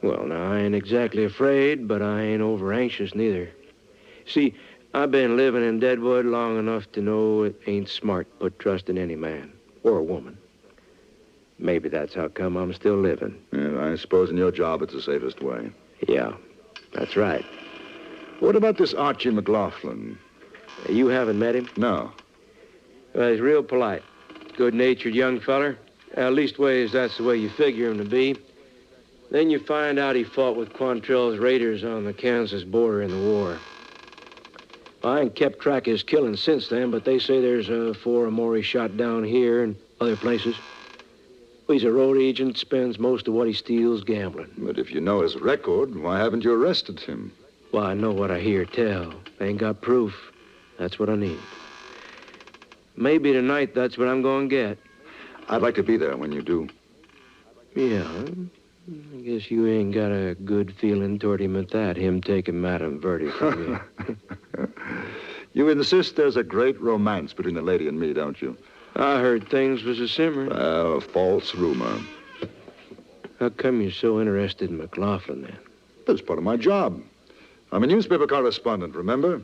Well, now, I ain't exactly afraid, but I ain't over anxious neither. See, I've been living in Deadwood long enough to know it ain't smart to put trust in any man or a woman. Maybe that's how come I'm still living. Yeah, I suppose in your job it's the safest way. Yeah, that's right. What about this Archie McLaughlin? You haven't met him? No. Well, he's real polite. Good-natured young feller. Leastways, that's the way you figure him to be. Then you find out he fought with Quantrell's raiders on the Kansas border in the war. I ain't kept track of his killing since then, but they say there's 4 or more he shot down here and other places. He's a road agent, spends most of what he steals gambling. But if you know his record, why haven't you arrested him? Well, I know what I hear tell. I ain't got proof. That's what I need. Maybe tonight that's what I'm going to get. I'd like to be there when you do. Yeah, I guess you ain't got a good feeling toward him at that, him taking Madame Verdi from you. You insist there's a great romance between the lady and me, don't you? I heard things was a simmering. A false rumor. How come you're so interested in McLaughlin, then? That's part of my job. I'm a newspaper correspondent, remember?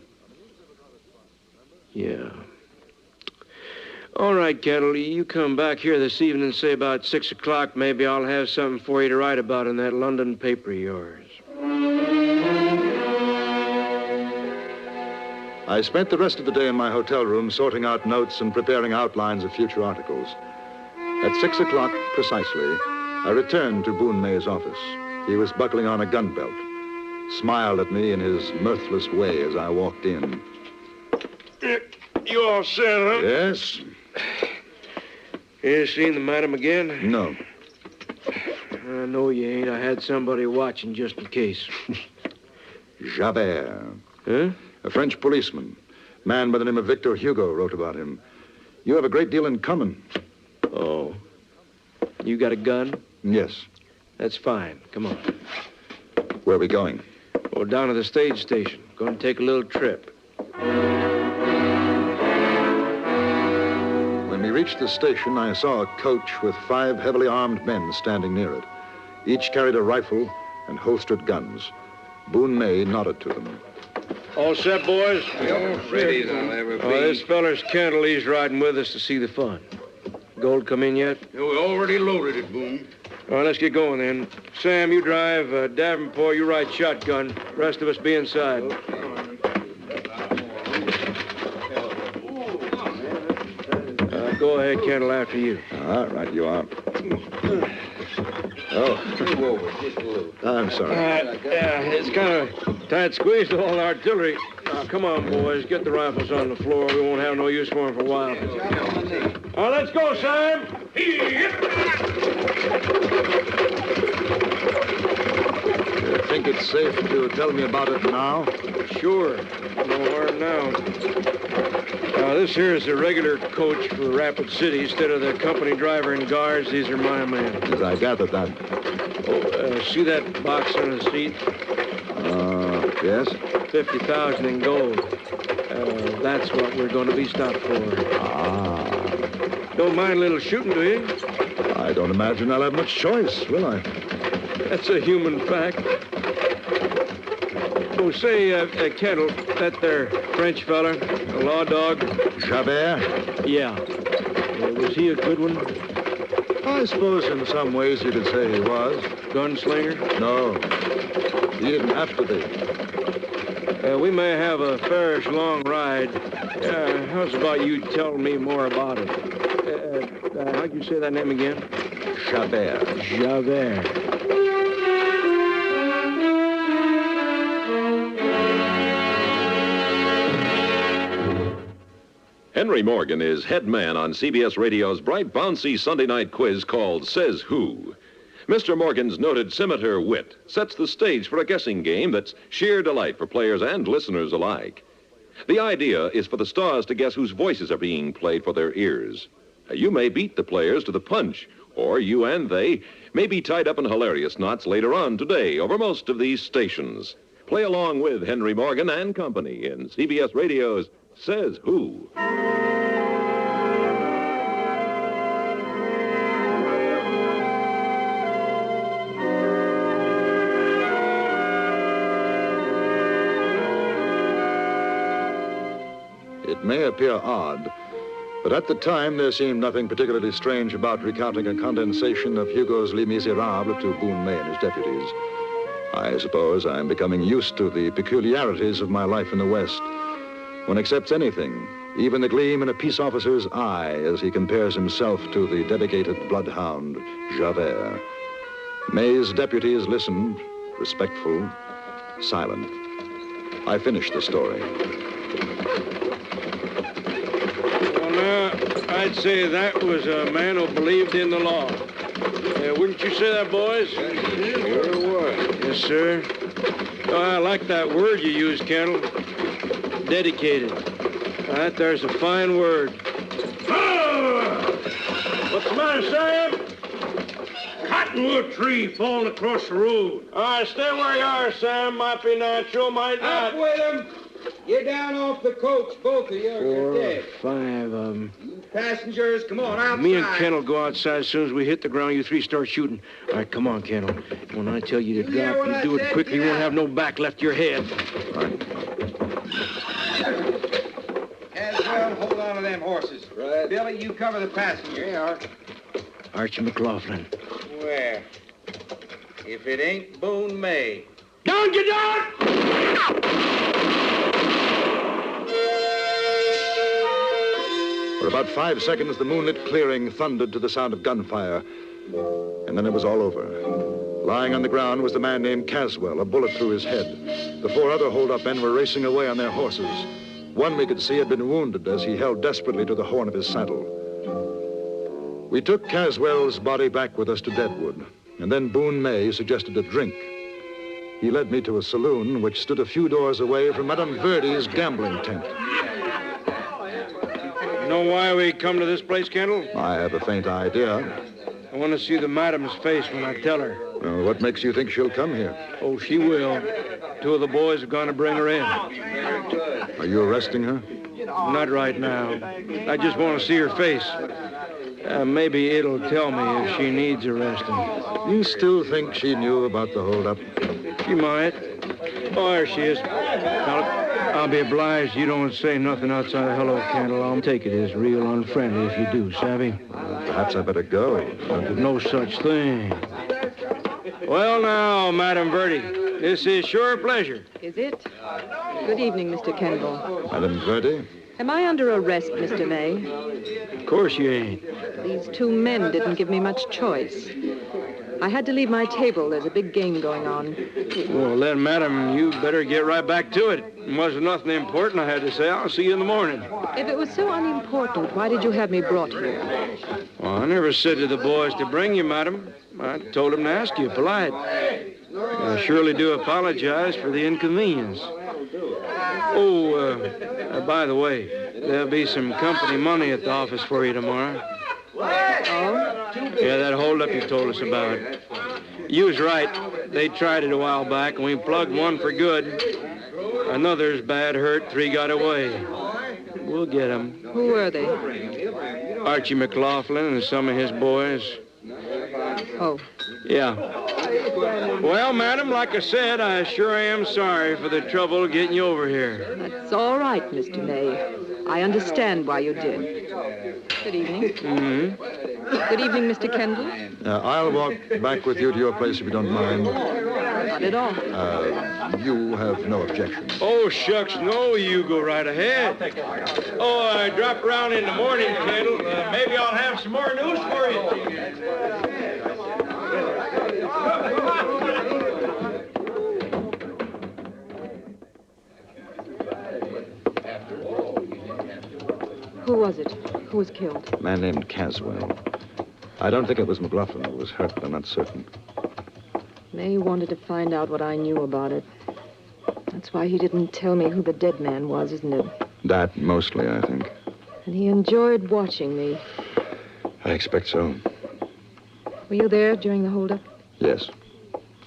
Yeah. All right, Kendall, you come back here this evening, say about 6 o'clock. Maybe I'll have something for you to write about in that London paper of yours. I spent the rest of the day in my hotel room sorting out notes and preparing outlines of future articles. At 6 o'clock precisely, I returned to Boone May's office. He was buckling on a gun belt, smiled at me in his mirthless way as I walked in. You all set, huh? Yes. You seen the madam again? No. I know you ain't. I had somebody watching just in case. Javert. Huh? A French policeman. Man by the name of Victor Hugo wrote about him. You have a great deal in common. Oh. You got a gun? Yes. That's fine. Come on. Where are we going? Well, down to the stage station. Going to take a little trip. When we reached the station, I saw a coach with 5 heavily armed men standing near it. Each carried a rifle and holstered guns. Boone May nodded to them. All set, boys? Ready as I'll ever be. This feller's Kendall. He's riding with us to see the fun. Gold come in yet? Yeah, we already loaded it, Boone. All right, let's get going then. Sam, you drive. Davenport, you ride shotgun. Rest of us be inside. Go ahead, Kendall, after you. All right, you are. Move over just a little. I'm sorry. Yeah, it's kind of tight squeezed with all the artillery. Now, come on, boys. Get the rifles on the floor. We won't have no use for them for a while. All right, let's go, Sam. You think it's safe to tell me about it now? Sure. No harm now. Now, this here is a regular coach for Rapid City. Instead of the company driver and guards, these are my men. Yes, I gathered that. Oh, see that box on the seat? Yes? 50,000 in gold. That's what we're going to be stopped for. Ah. Don't mind a little shooting, do you? I don't imagine I'll have much choice, will I? That's a human fact. Oh, say, Kendall, that there French fella, a law dog. Javert? Yeah. Was he a good one? I suppose in some ways you could say he was. Gunslinger? No. He didn't have to be. We may have a fairish long ride. How's about you telling me more about it? How'd you say that name again? Javert. Javert. Henry Morgan is head man on CBS Radio's bright, bouncy Sunday night quiz called Says Who. Mr. Morgan's noted scimitar wit sets the stage for a guessing game that's sheer delight for players and listeners alike. The idea is for the stars to guess whose voices are being played for their ears. You may beat the players to the punch, or you and they may be tied up in hilarious knots later on today over most of these stations. Play along with Henry Morgan and company in CBS Radio's Says Who. It may appear odd, but at the time there seemed nothing particularly strange about recounting a condensation of Hugo's Les Miserables to Boone May and his deputies. I suppose I'm becoming used to the peculiarities of my life in the West. One accepts anything, even the gleam in a peace officer's eye as he compares himself to the dedicated bloodhound, Javert. May's deputies listened, respectful, silent. I finished the story. Well, now, I'd say that was a man who believed in the law. Wouldn't you say that, boys? Sure was. Yes, sir. Oh, I like that word you used, Kendall. Dedicated. That there's a fine word. What's the matter, Sam? Cottonwood tree falling across the road. All right, stay where you are, Sam. Might be natural, might not. Up with him. Get down off the coach, both of you, or you're 4 or dead. 5 of them. You passengers, come on outside. Me and Kendall go outside as soon as we hit the ground. You 3 start shooting. All right, come on, Kendall. When I tell you to You hear drop, what you I do it said? quickly. You Get won't out. have no back left to your head. Caswell, hold on to them horses. Right. Billy, you cover the passenger. Yeah. Archie McLaughlin. Where? If it ain't Boone May. Down, get down! For about 5 seconds, the moonlit clearing thundered to the sound of gunfire. And then it was all over. Lying on the ground was the man named Caswell, a bullet through his head. The 4 other hold-up men were racing away on their horses. One we could see had been wounded as he held desperately to the horn of his saddle. We took Caswell's body back with us to Deadwood, and then Boone May suggested a drink. He led me to a saloon which stood a few doors away from Madame Verdi's gambling tent. You know why we come to this place, Kendall? I have a faint idea. I want to see the madam's face when I tell her. What makes you think she'll come here? Oh, she will. 2 of the boys are going to bring her in. Are you arresting her? Not right now. I just want to see her face. Maybe it'll tell me if she needs arresting. You still think she knew about the holdup? She might. Oh, there she is. I'll be obliged you don't say nothing outside of hello, Kendall. I'll take it as real unfriendly if you do, savvy? Perhaps I better go. No such thing. Well, now, Madam Verdi, this is sure a pleasure. Is it? Good evening, Mr. Kendall. Madam Verdi? Am I under arrest, Mr. May? Of course you ain't. These two men didn't give me much choice. I had to leave my table. There's a big game going on. Well, then, madam, you better get right back to it. It wasn't nothing important I had to say. I'll see you in the morning. If it was so unimportant, why did you have me brought here? Well, I never said to the boys to bring you, madam. I told them to ask you, polite. I surely do apologize for the inconvenience. Oh, by the way, there'll be some company money at the office for you tomorrow. Oh? Yeah, that holdup you told us about. You was right. They tried it a while back, and we plugged one for good. Another's bad hurt. 3 got away. We'll get them. Who were they? Archie McLaughlin and some of his boys. Oh. Yeah. Well, madam, like I said, I sure am sorry for the trouble getting you over here. That's all right, Mr. May. I understand why you did. Good evening. Mm-hmm. Good evening, Mr. Kendall. I'll walk back with you to your place if you don't mind. Not at all. You have no objection. Oh, shucks, no, you go right ahead. Oh, I drop around in the morning, Kendall. Maybe I'll have some more news for you. Who was it? Who was killed? A man named Caswell. I don't think it was McLaughlin who was hurt, but I'm not certain. May wanted to find out what I knew about it. That's why he didn't tell me who the dead man was, isn't it? That mostly, I think. And he enjoyed watching me. I expect so. Were you there during the holdup? Yes.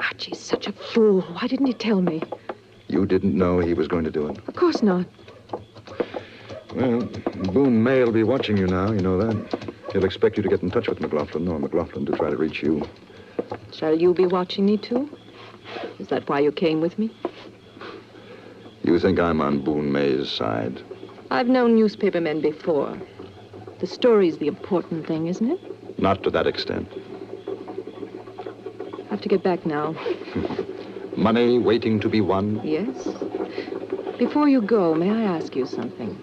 Archie's such a fool. Why didn't he tell me? You didn't know he was going to do it? Of course not. Well, Boone May will be watching you now, you know that. He'll expect you to get in touch with McLaughlin, or McLaughlin to try to reach you. Shall you be watching me, too? Is that why you came with me? You think I'm on Boone May's side? I've known newspaper men before. The story's the important thing, isn't it? Not to that extent. I have to get back now. Money waiting to be won? Yes. Before you go, may I ask you something?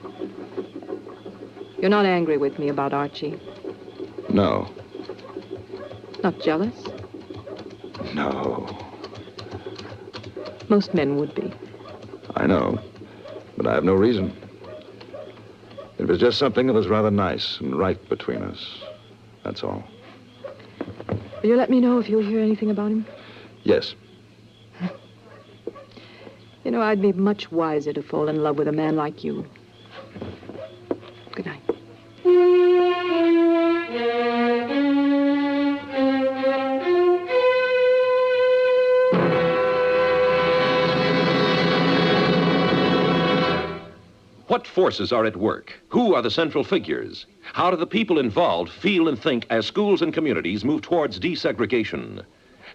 You're not angry with me about Archie? No. Not jealous? No. Most men would be. I know, but I have no reason. It was just something that was rather nice and right between us. That's all. Will you let me know if you'll hear anything about him? Yes. You know, I'd be much wiser to fall in love with a man like you. Good night. What forces are at work? Who are the central figures? How do the people involved feel and think as schools and communities move towards desegregation?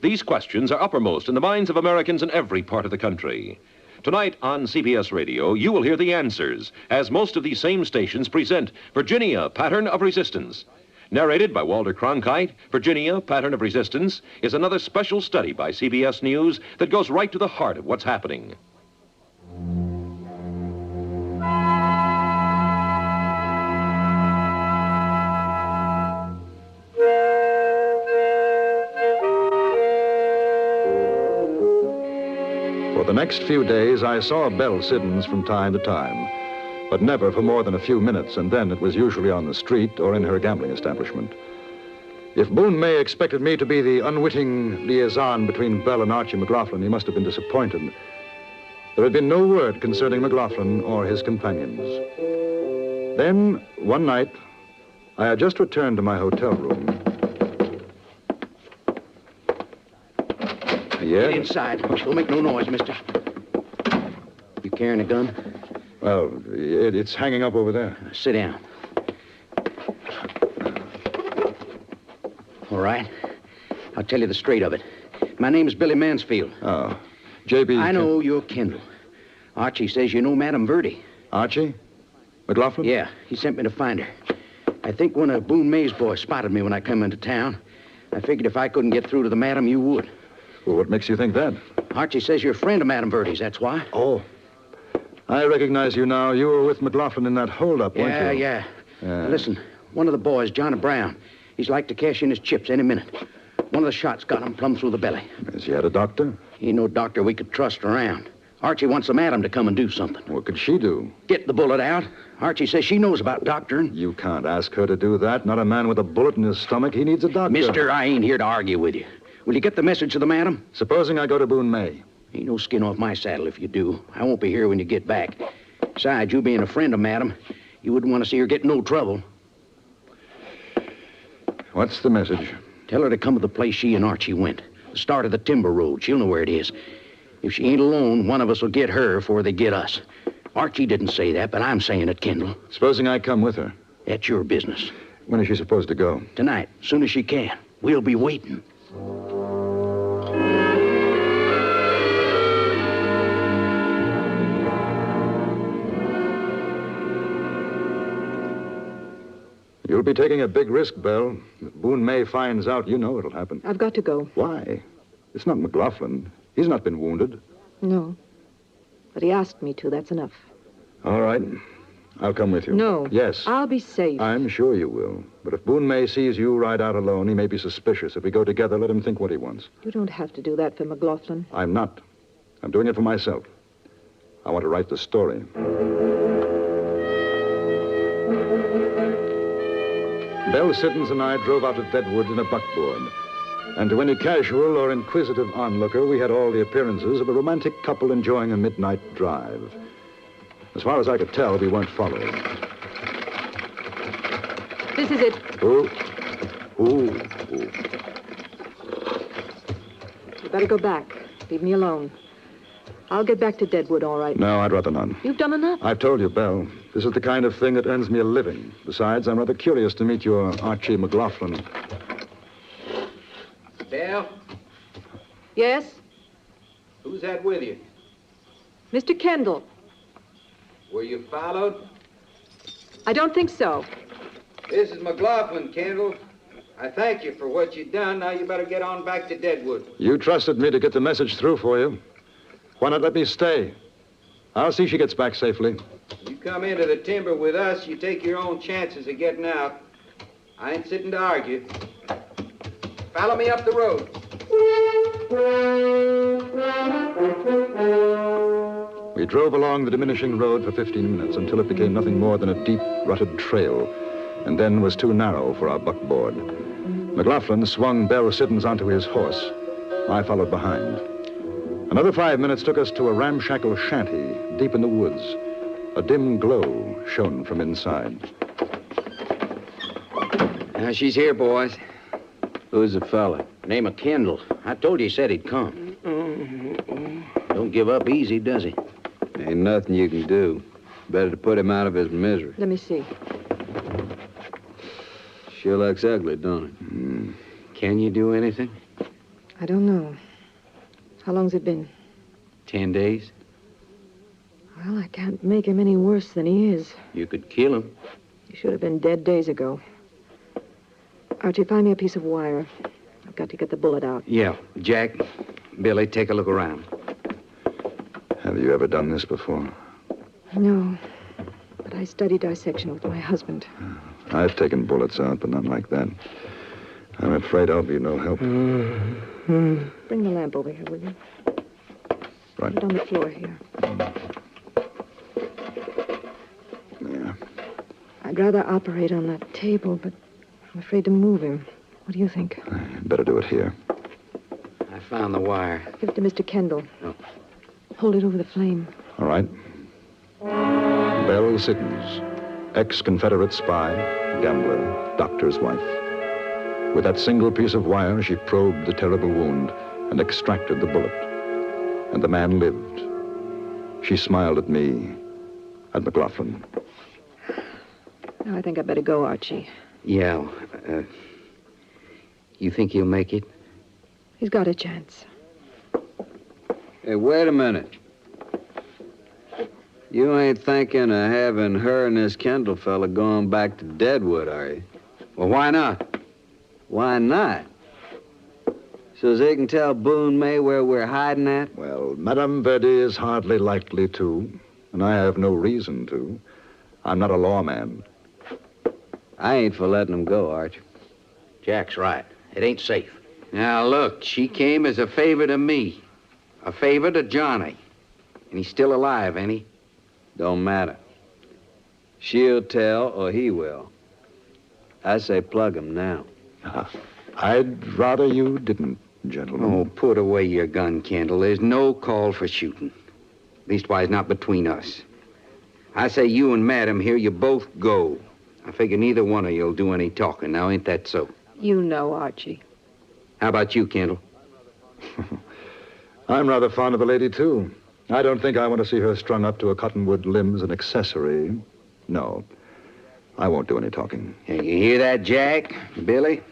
These questions are uppermost in the minds of Americans in every part of the country. Tonight on CBS Radio, you will hear the answers, as most of these same stations present Virginia, Pattern of Resistance. Narrated by Walter Cronkite, Virginia, Pattern of Resistance is another special study by CBS News that goes right to the heart of what's happening. For the next few days, I saw Belle Siddons from time to time, but never for more than a few minutes, and then it was usually on the street or in her gambling establishment. If Boone May expected me to be the unwitting liaison between Belle and Archie McLaughlin, he must have been disappointed. There had been no word concerning McLaughlin or his companions. Then, one night, I had just returned to my hotel room. Get inside. Don't make no noise, mister. You carrying a gun? Well, it's hanging up over there. Sit down. All right. I'll tell you the straight of it. My name's Billy Mansfield. Oh, J.B. I know you're Kendall. Archie says you know Madame Verdi. Archie? McLaughlin? Yeah, he sent me to find her. I think one of Boone May's boys spotted me when I come into town. I figured if I couldn't get through to the madam, you would. Well, what makes you think that? Archie says you're a friend of Madame Verdi's, that's why. Oh. I recognize you now. You were with McLaughlin in that holdup, weren't you? Yeah. Listen, one of the boys, John Brown, he's like to cash in his chips any minute. One of the shots got him plumb through the belly. Has he had a doctor? He ain't no doctor we could trust around. Archie wants the madam to come and do something. What could she do? Get the bullet out. Archie says she knows about doctoring. You can't ask her to do that. Not a man with a bullet in his stomach. He needs a doctor. Mister, I ain't here to argue with you. Will you get the message to the madam? Supposing I go to Boone May. Ain't no skin off my saddle if you do. I won't be here when you get back. Besides, you being a friend of madam, you wouldn't want to see her get in no trouble. What's the message? Tell her to come to the place she and Archie went. The start of the timber road. She'll know where it is. If she ain't alone, one of us will get her before they get us. Archie didn't say that, but I'm saying it, Kendall. Supposing I come with her. That's your business. When is she supposed to go? Tonight, as soon as she can. We'll be waiting. You'll be taking a big risk, Belle. If Boone May finds out, you know it'll happen. I've got to go. Why? It's not McLaughlin. He's not been wounded. No. But he asked me to. That's enough. All right. I'll come with you. No. Yes. I'll be safe. I'm sure you will. But if Boone May sees you ride out alone, he may be suspicious. If we go together, let him think what he wants. You don't have to do that for McLaughlin. I'm not. I'm doing it for myself. I want to write the story. Belle Siddons and I drove out of Deadwood in a buckboard. And to any casual or inquisitive onlooker, we had all the appearances of a romantic couple enjoying a midnight drive. As far as I could tell, we weren't followed. This is it. Ooh. You better go back. Leave me alone. I'll get back to Deadwood, all right. No, I'd rather not. You've done enough. I've told you, Belle. This is the kind of thing that earns me a living. Besides, I'm rather curious to meet your Archie McLaughlin. Belle? Yes? Who's that with you? Mr. Kendall. Were you followed? I don't think so. This is McLaughlin, Kendall. I thank you for what you've done. Now you better get on back to Deadwood. You trusted me to get the message through for you. Why not let me stay? I'll see she gets back safely. You come into the timber with us, you take your own chances of getting out. I ain't sitting to argue. Follow me up the road. We drove along the diminishing road for 15 minutes until it became nothing more than a deep, rutted trail, and then was too narrow for our buckboard. McLaughlin swung Belle Siddons onto his horse. I followed behind. Another 5 minutes took us to a ramshackle shanty deep in the woods. A dim glow shone from inside. She's here, boys. Who's the fella? Name of Kendall. I told you he said he'd come. Don't give up easy, does he? Ain't nothing you can do. Better to put him out of his misery. Let me see. Sure looks ugly, don't it? Can you do anything? I don't know. How long's it been? 10 days. Well, I can't make him any worse than he is. You could kill him. He should have been dead days ago. Archie, find me a piece of wire. I've got to get the bullet out. Yeah. Jack, Billy, take a look around. Have you ever done this before? No. But I studied dissection with my husband. I've taken bullets out, but not like that. I'm afraid I'll be no help. Bring the lamp over here, will you? Right. Put it on the floor here. Yeah. I'd rather operate on that table, but I'm afraid to move him. What do you think? Better do it here. I found the wire. Give it to Mr. Kendall. Oh. Hold it over the flame. All right. Belle Siddons, ex-Confederate spy, gambler, doctor's wife. With that single piece of wire, she probed the terrible wound and extracted the bullet. And the man lived. She smiled at me, at McLaughlin. Now, I think I better go, Archie. Yeah. You think he'll make it? He's got a chance. Hey, wait a minute. You ain't thinking of having her and this Kendall fella going back to Deadwood, are you? Well, why not? Why not? So they can tell Boone May where we're hiding at? Well, Madame Verdi is hardly likely to, and I have no reason to. I'm not a lawman. I ain't for letting him go, Arch. Jack's right. It ain't safe. Now, look, she came as a favor to me. A favor to Johnny. And he's still alive, ain't he? Don't matter. She'll tell, or he will. I say plug him now. I'd rather you didn't, gentlemen. Oh, put away your gun, Kendall. There's no call for shooting. Leastwise, not between us. I say you and Madam here, you both go. I figure neither one of you'll do any talking. Now, ain't that so? You know, Archie. How about you, Kendall? I'm rather fond of the lady, too. I don't think I want to see her strung up to a cottonwood limb as an accessory. No, I won't do any talking. Hey, you hear that, Jack? Billy?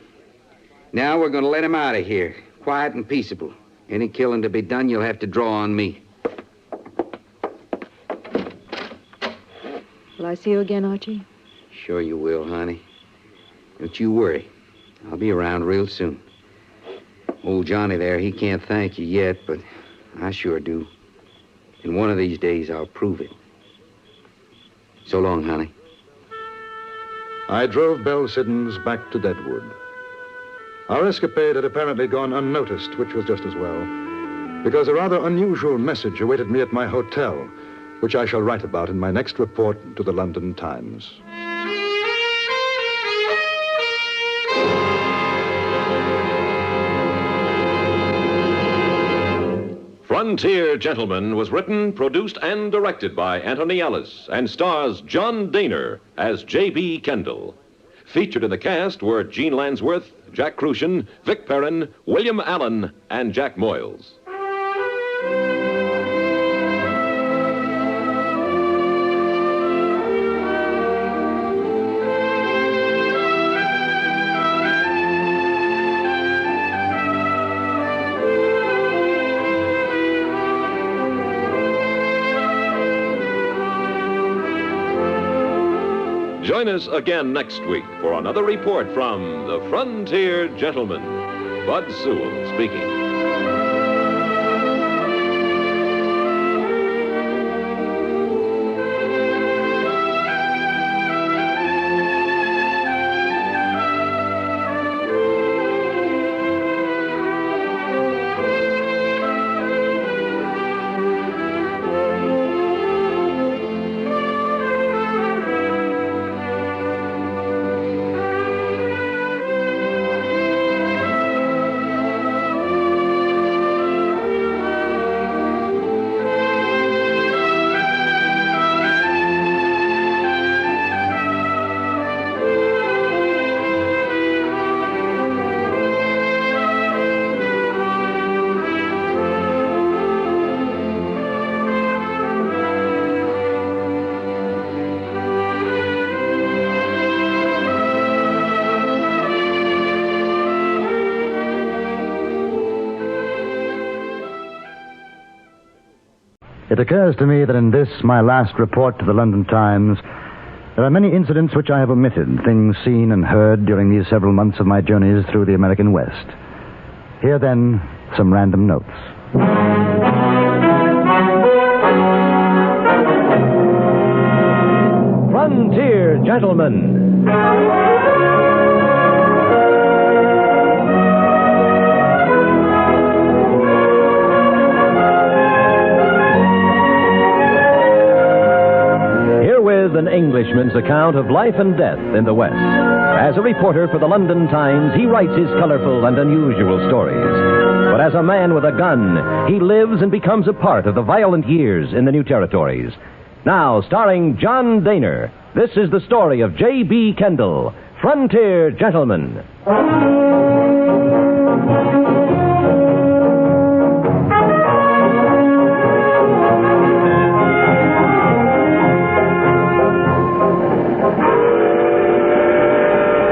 Now we're going to let him out of here. Quiet and peaceable. Any killing to be done, you'll have to draw on me. Will I see you again, Archie? Sure you will, honey. Don't you worry. I'll be around real soon. Old Johnny there, he can't thank you yet, but I sure do. And one of these days, I'll prove it. So long, honey. I drove Belle Siddons back to Deadwood. Our escapade had apparently gone unnoticed, which was just as well, because a rather unusual message awaited me at my hotel, which I shall write about in my next report to the London Times. Frontier Gentlemen was written, produced, and directed by Anthony Ellis and stars John Daner as J.B. Kendall. Featured in the cast were Gene Lansworth, Jack Crucian, Vic Perrin, William Allen, and Jack Moyles. Join us again next week for another report from the Frontier Gentlemen. Bud Sewell speaking. It occurs to me that in this, my last report to the London Times, there are many incidents which I have omitted, things seen and heard during these several months of my journeys through the American West. Here, then, some random notes. Frontier Gentlemen. An Englishman's account of life and death in the West. As a reporter for the London Times, he writes his colorful and unusual stories. But as a man with a gun, he lives and becomes a part of the violent years in the new territories. Now, starring John Daner, this is the story of J.B. Kendall, Frontier Gentlemen.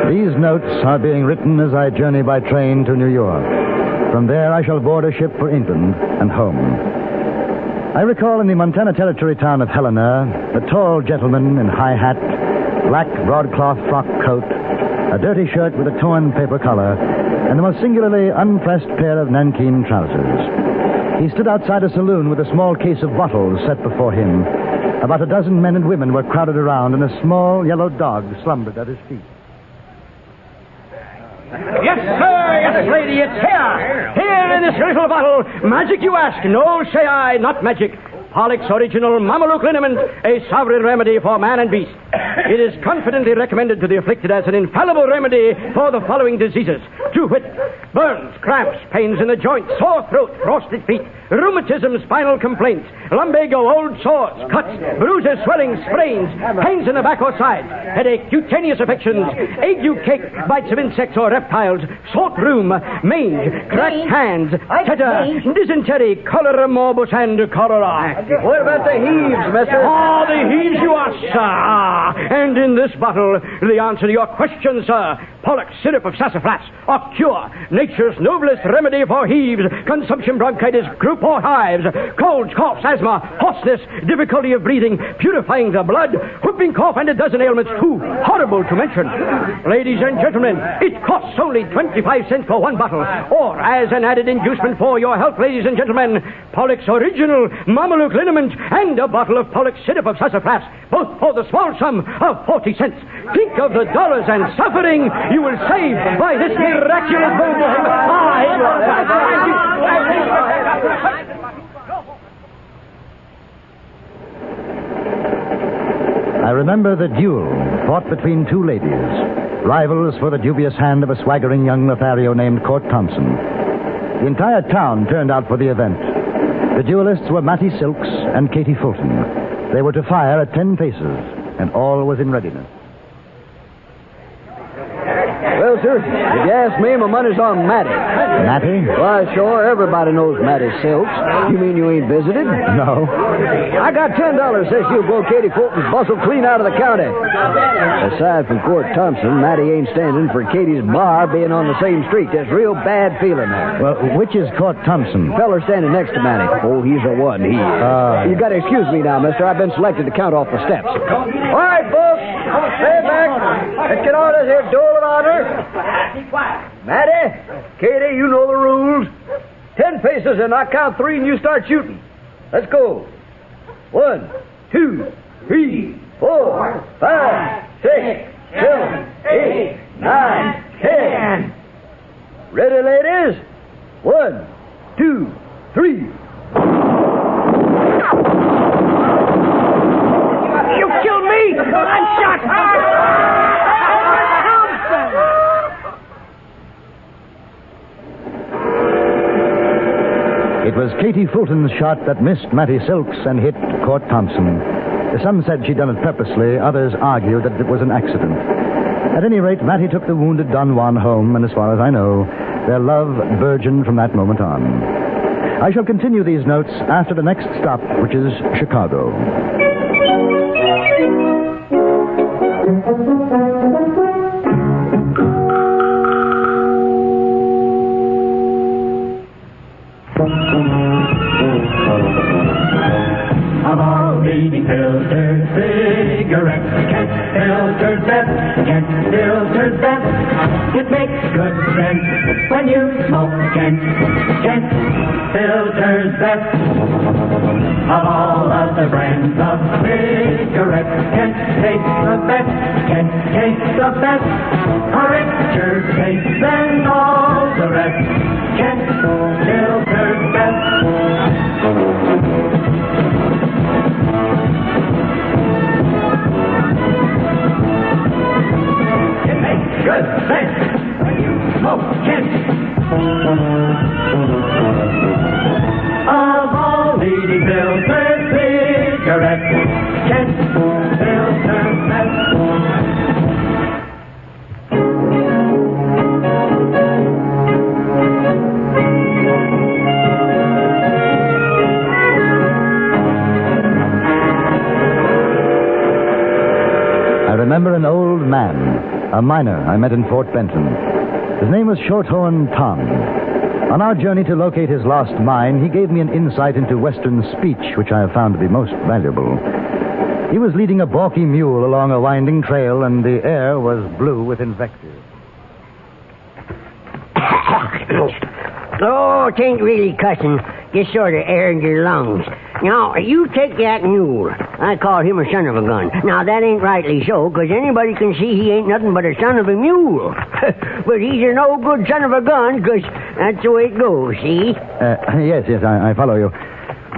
These notes are being written as I journey by train to New York. From there, I shall board a ship for England and home. I recall in the Montana Territory town of Helena, a tall gentleman in high hat, black broadcloth frock coat, a dirty shirt with a torn paper collar, and the most singularly unpressed pair of nankeen trousers. He stood outside a saloon with a small case of bottles set before him. About a dozen men and women were crowded around, and a small yellow dog slumbered at his feet. Yes, sir, yes, lady, it's here. Here in this little bottle. Magic, you ask? No, say I, not magic. Pollock's Original Mameluke Liniment, a sovereign remedy for man and beast. It is confidently recommended to the afflicted as an infallible remedy for the following diseases. To wit, burns, cramps, pains in the joints, sore throat, frosted feet, rheumatism, spinal complaints, lumbago, old sores, cuts, bruises, swellings, sprains, pains in the back or sides, headache, cutaneous affections, ague, cake, bites of insects or reptiles, salt rheum, mange, cracked hands, tetter, dysentery, cholera morbus, and cholera. What about the heaves, mister? Oh, the heaves you ask, sir. And in this bottle, the answer to your question, sir. Pollock's syrup of sassafras, a cure, nature's noblest remedy for heaves, consumption, bronchitis, croup or hives, colds, coughs, asthma, hoarseness, difficulty of breathing, purifying the blood, whooping cough, and a dozen ailments too horrible to mention. Ladies and gentlemen, it costs only 25 cents for one bottle, or as an added inducement for your health, ladies and gentlemen, Pollock's Original Mameluke Liniment and a bottle of Pollock's syrup of sassafras, both for the small sum of 40 cents. Think of the dollars and suffering you will save by this miraculous move. I remember the duel fought between two ladies, rivals for the dubious hand of a swaggering young Lothario named Court Thompson. The entire town turned out for the event. The duelists were Mattie Silks and Katie Fulton. They were to fire at 10 paces, and all was in readiness. Well, sir, if you ask me, my money's on Mattie. Mattie? Why, sure, everybody knows Mattie Silks. You mean you ain't visited? No. I got $10 says you'll blow Katie Fulton's bustle clean out of the county. Aside from Court Thompson, Mattie ain't standing for Katie's bar being on the same street. There's real bad feeling there. Well, which is Court Thompson? Feller standing next to Mattie. Oh, he's the one. He is. You got to excuse me now, mister. I've been selected to count off the steps. All right, folks. Stay back. Let's get on this here duel of honor. Mattie, Katie, you know the rules. 10 paces, and I count 3, and you start shooting. Let's go. 1, 2, 3, 4, 5, 6, 7, 8, 9, 10. Ready, ladies? 1, 2, 3. You killed me! I'm shot! It was Katie Fulton's shot that missed Mattie Silks and hit Court Thompson. Some said she'd done it purposely. Others argued that it was an accident. At any rate, Mattie took the wounded Don Juan home, and as far as I know, their love burgeoned from that moment on. I shall continue these notes after the next stop, which is Chicago. Of all leading filtered cigarettes, Kent Filter's best, Kent Filter's best. It makes good sense when you smoke Kent, Kent Filter's best. Of all of the brands of cigarettes, Kent tastes the best, Kent tastes the best. A richer taste than all the rest, Kent Filter's best. Good sense when you smoke Kent. Of all leading filtered cigarettes, Kent Filter's best. I remember an old man a miner I met in Fort Benton. His name was Shorthorn Tom. On our journey to locate his lost mine, he gave me an insight into Western speech, which I have found to be most valuable. He was leading a balky mule along a winding trail, and the air was blue with invective. Oh, it ain't really cussing. Just sort of airing your lungs. Now, you take that mule. I call him a son of a gun. Now, that ain't rightly so, because anybody can see he ain't nothing but a son of a mule. But he's a no good son of a gun, because that's the way it goes, see? Yes, I follow you.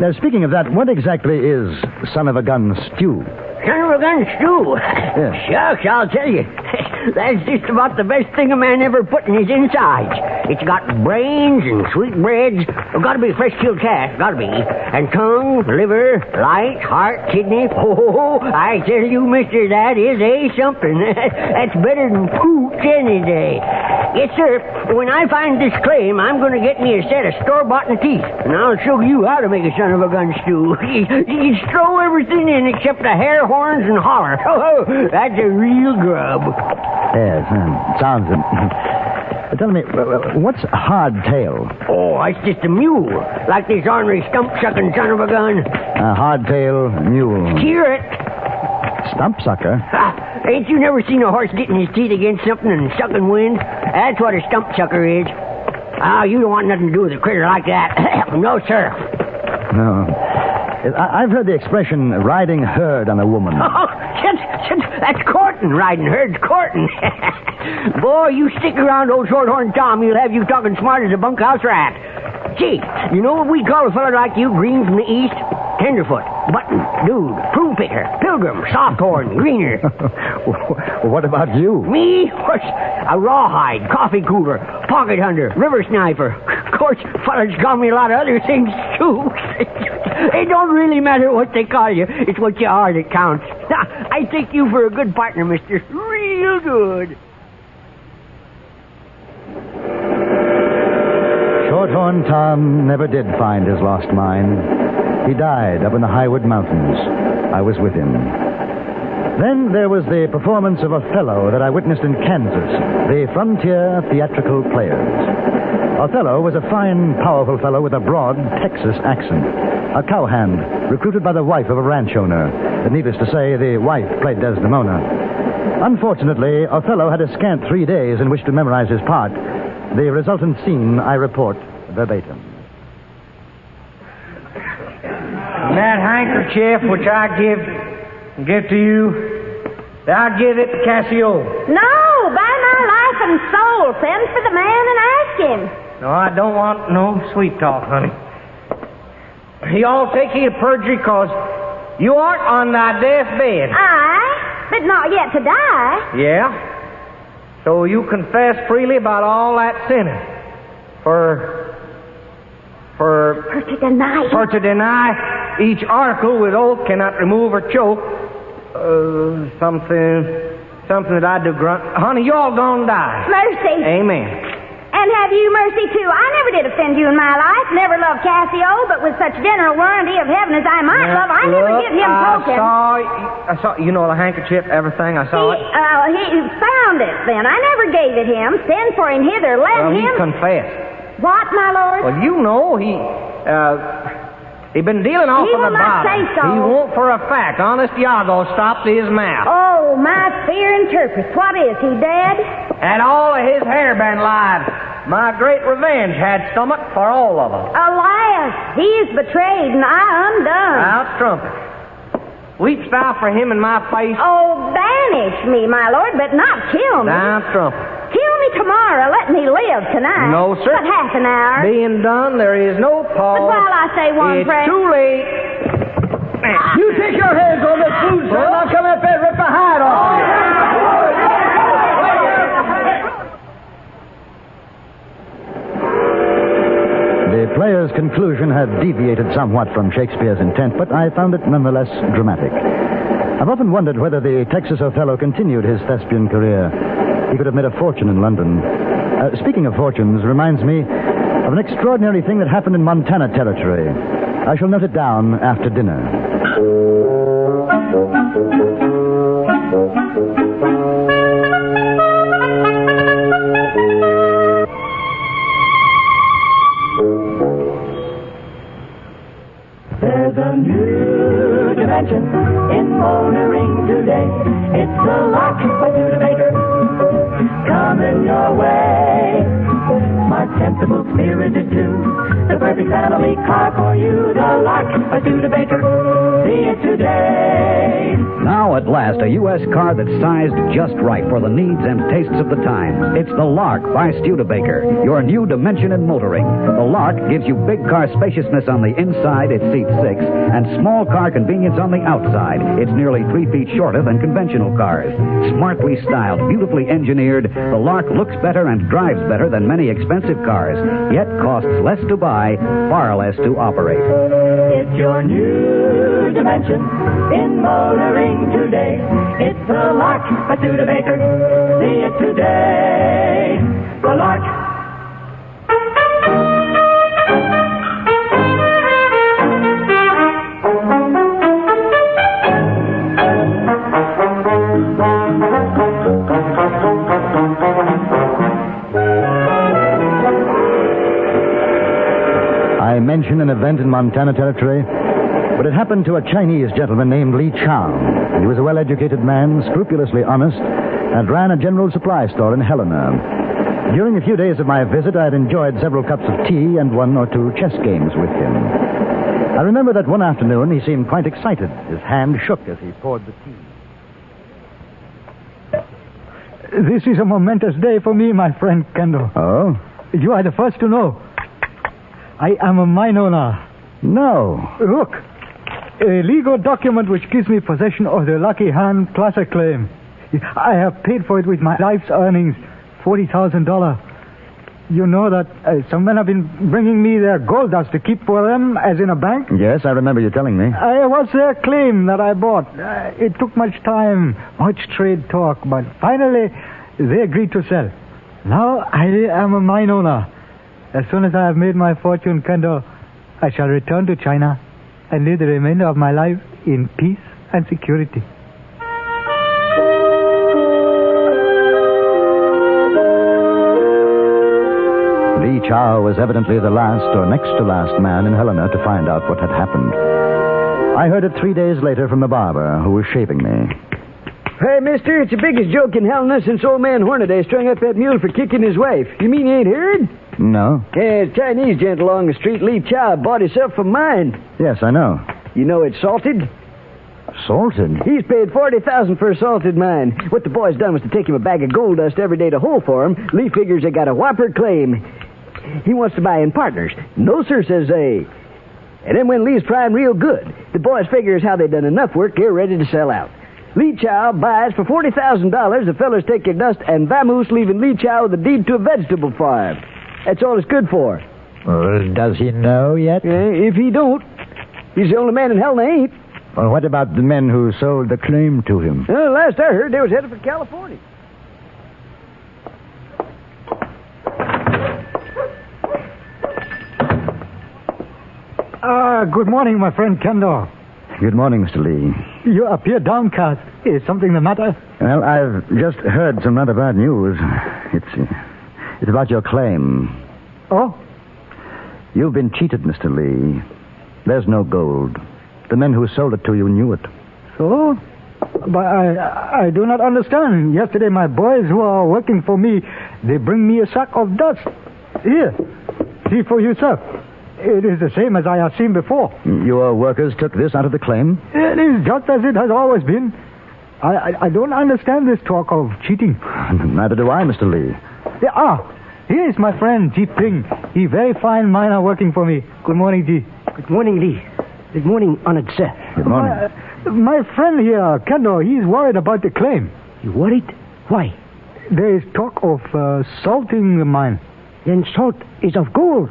Now, speaking of that, what exactly is son of a gun stew? Son of a gun stew? Yes. Shucks, I'll tell you. That's just about the best thing a man ever put in his insides. It's got brains and sweetbreads. Got to be fresh killed calf, got to be. And tongue, liver, light, heart, kidney. Oh, I tell you, mister, that is something. That's better than pooch any day. Yes, sir. When I find this claim, I'm going to get me a set of store-bought teeth. And I'll show you how to make a son of a gun stew. You throw everything in except the hair, horns, and holler. Oh, that's a real grub. Yes, sounds it. Tell me, what's hardtail? Oh, it's just a mule. Like this ornery stump-sucking son of a gun. A hardtail mule. Hear it. Stump-sucker? Ain't you never seen a horse getting his teeth against something and sucking wind? That's what a stump-sucker is. Oh, you don't want nothing to do with a critter like that. No, sir. No. I've heard the expression riding herd on a woman. Oh, that's courting. Riding herd's courting. Boy, you stick around old Shorthorn Tom, he'll have you talking smart as a bunkhouse rat. Gee, you know what we call a fella like you, green from the east? Tenderfoot, button, dude, prune picker, pilgrim, softhorn, greener. What about you? Me? What's a rawhide, coffee cooler, pocket hunter, river sniper. Of course, fellas call me a lot of other things, too. It don't really matter what they call you. It's what you are that counts. I take you for a good partner, mister. Real good. Shorthorn Tom never did find his lost mine. He died up in the Highwood Mountains. I was with him. Then there was the performance of Othello that I witnessed in Kansas, the Frontier Theatrical Players. Othello was a fine, powerful fellow with a broad Texas accent. A cowhand, recruited by the wife of a ranch owner. And needless to say, the wife played Desdemona. Unfortunately, Othello had a scant 3 days in which to memorize his part. The resultant scene I report verbatim. That handkerchief which I give to you, I'll give it to Cassio. No, by my life and soul, send for the man and ask him. No, I don't want no sweet talk, honey. Y'all take you to perjury because you aren't on thy deathbed. Aye, but not yet to die. Yeah? So you confess freely about all that sinning. For to deny. For to deny each article with oath cannot remove or choke. Something that I do grunt. Honey, you all gonna die. Mercy. Amen. And have you mercy, too. I never did offend you in my life. Never loved Cassio, but with such general warranty of heaven as I might love, I never give him broken. I saw, you know, the handkerchief, everything. I saw it. He found it then. I never gave it him. Send for him hither. Let him. He confessed. What, my lord? Well, you know, he'd been dealing off on the bottom. He will not say so. He won't for a fact. Honest Iago stopped his mouth. Oh, my fear interprets. What is he, dead? Had all of his hair been live. My great revenge had stomach for all of them. Alas, he is betrayed and I undone. Out trumpet. Weepst thou for him in my face? Oh, banish me, my lord, but not kill me. Down trumpet. Kill me tomorrow. Let me live tonight. No, sir. But half an hour. Being done, there is no pause. But while I say one prayer... It's too late. You take your hands on this food, sir, and I'll come up there and rip the hide off you. The player's conclusion had deviated somewhat from Shakespeare's intent, but I found it nonetheless dramatic. I've often wondered whether the Texas Othello continued his thespian career. He could have made a fortune in London. Speaking of fortunes, reminds me of an extraordinary thing that happened in Montana Territory. I shall note it down after dinner. wonder is it too? The perfect family car for you, the Lark by Studebaker. See it today. Now, at last, a U.S. car that's sized just right for the needs and tastes of the times. It's the Lark by Studebaker, your new dimension in motoring. The Lark gives you big car spaciousness on the inside, it seats 6, and small car convenience on the outside. It's nearly 3 feet shorter than conventional cars. Smartly styled, beautifully engineered, the Lark looks better and drives better than many expensive cars, yet costs less to buy, far less to operate. It's your new dimension in motoring today. It's the Lark by Studebaker. See it today. The Lark. I mentioned an event in Montana Territory, but it happened to a Chinese gentleman named Li Chao. He was a well-educated man, scrupulously honest, and ran a general supply store in Helena. During a few days of my visit, I had enjoyed several cups of tea and 1 or 2 chess games with him. I remember that one afternoon he seemed quite excited. His hand shook as he poured the tea. This is a momentous day for me, my friend Kendall. Oh? You are the first to know. I am a mine owner. No. Look, a legal document which gives me possession of the Lucky Hand Plaza claim. I have paid for it with my life's earnings, $40,000. You know that some men have been bringing me their gold dust to keep for them, as in a bank? Yes, I remember you telling me. It was their claim that I bought. It took much time, much trade talk, but finally they agreed to sell. Now I am a mine owner. As soon as I have made my fortune, Kendall, I shall return to China and live the remainder of my life in peace and security. Li Chao was evidently the last or next to last man in Helena to find out what had happened. I heard it 3 days later from the barber who was shaving me. Hey, mister, it's the biggest joke in Helena since old man Hornaday strung up that mule for kicking his wife. You mean you ain't heard? No. Yeah, a Chinese gent along the street, Li Chao, bought himself a mine. Yes, I know. You know it's salted? Salted? He's paid $40,000 for a salted mine. What the boys done was to take him a bag of gold dust every day to hole for him. Lee figures they got a whopper claim. He wants to buy in partners. No, sir, says they. And then when Lee's prying real good, the boys figures how they done enough work, they're ready to sell out. Li Chao buys for $40,000. The fellers take their dust and vamoose, leaving Li Chao with a deed to a vegetable farm. That's all it's good for. Well, does he know yet? If he don't, he's the only man in hell that ain't. Well, what about the men who sold the claim to him? Well, last I heard, they was headed for California. Good morning, my friend Kendall. Good morning, Mr. Lee. You appear downcast. Is something the matter? Well, I've just heard some rather bad news. It's about your claim. Oh? You've been cheated, Mr. Lee. There's no gold. The men who sold it to you knew it. So? But I do not understand. Yesterday, my boys who are working for me, they bring me a sack of dust. Here, see for yourself. It is the same as I have seen before. Your workers took this out of the claim? It is just as it has always been. I don't understand this talk of cheating. Neither do I, Mr. Lee. Here is my friend, Ji Ping. He very fine miner working for me. Good morning, Ji. Good morning, Lee. Good morning, honored sir. Good morning. My friend here, Kendall, he's worried about the claim. You worried? Why? There is talk of salting the mine. Then salt is of gold.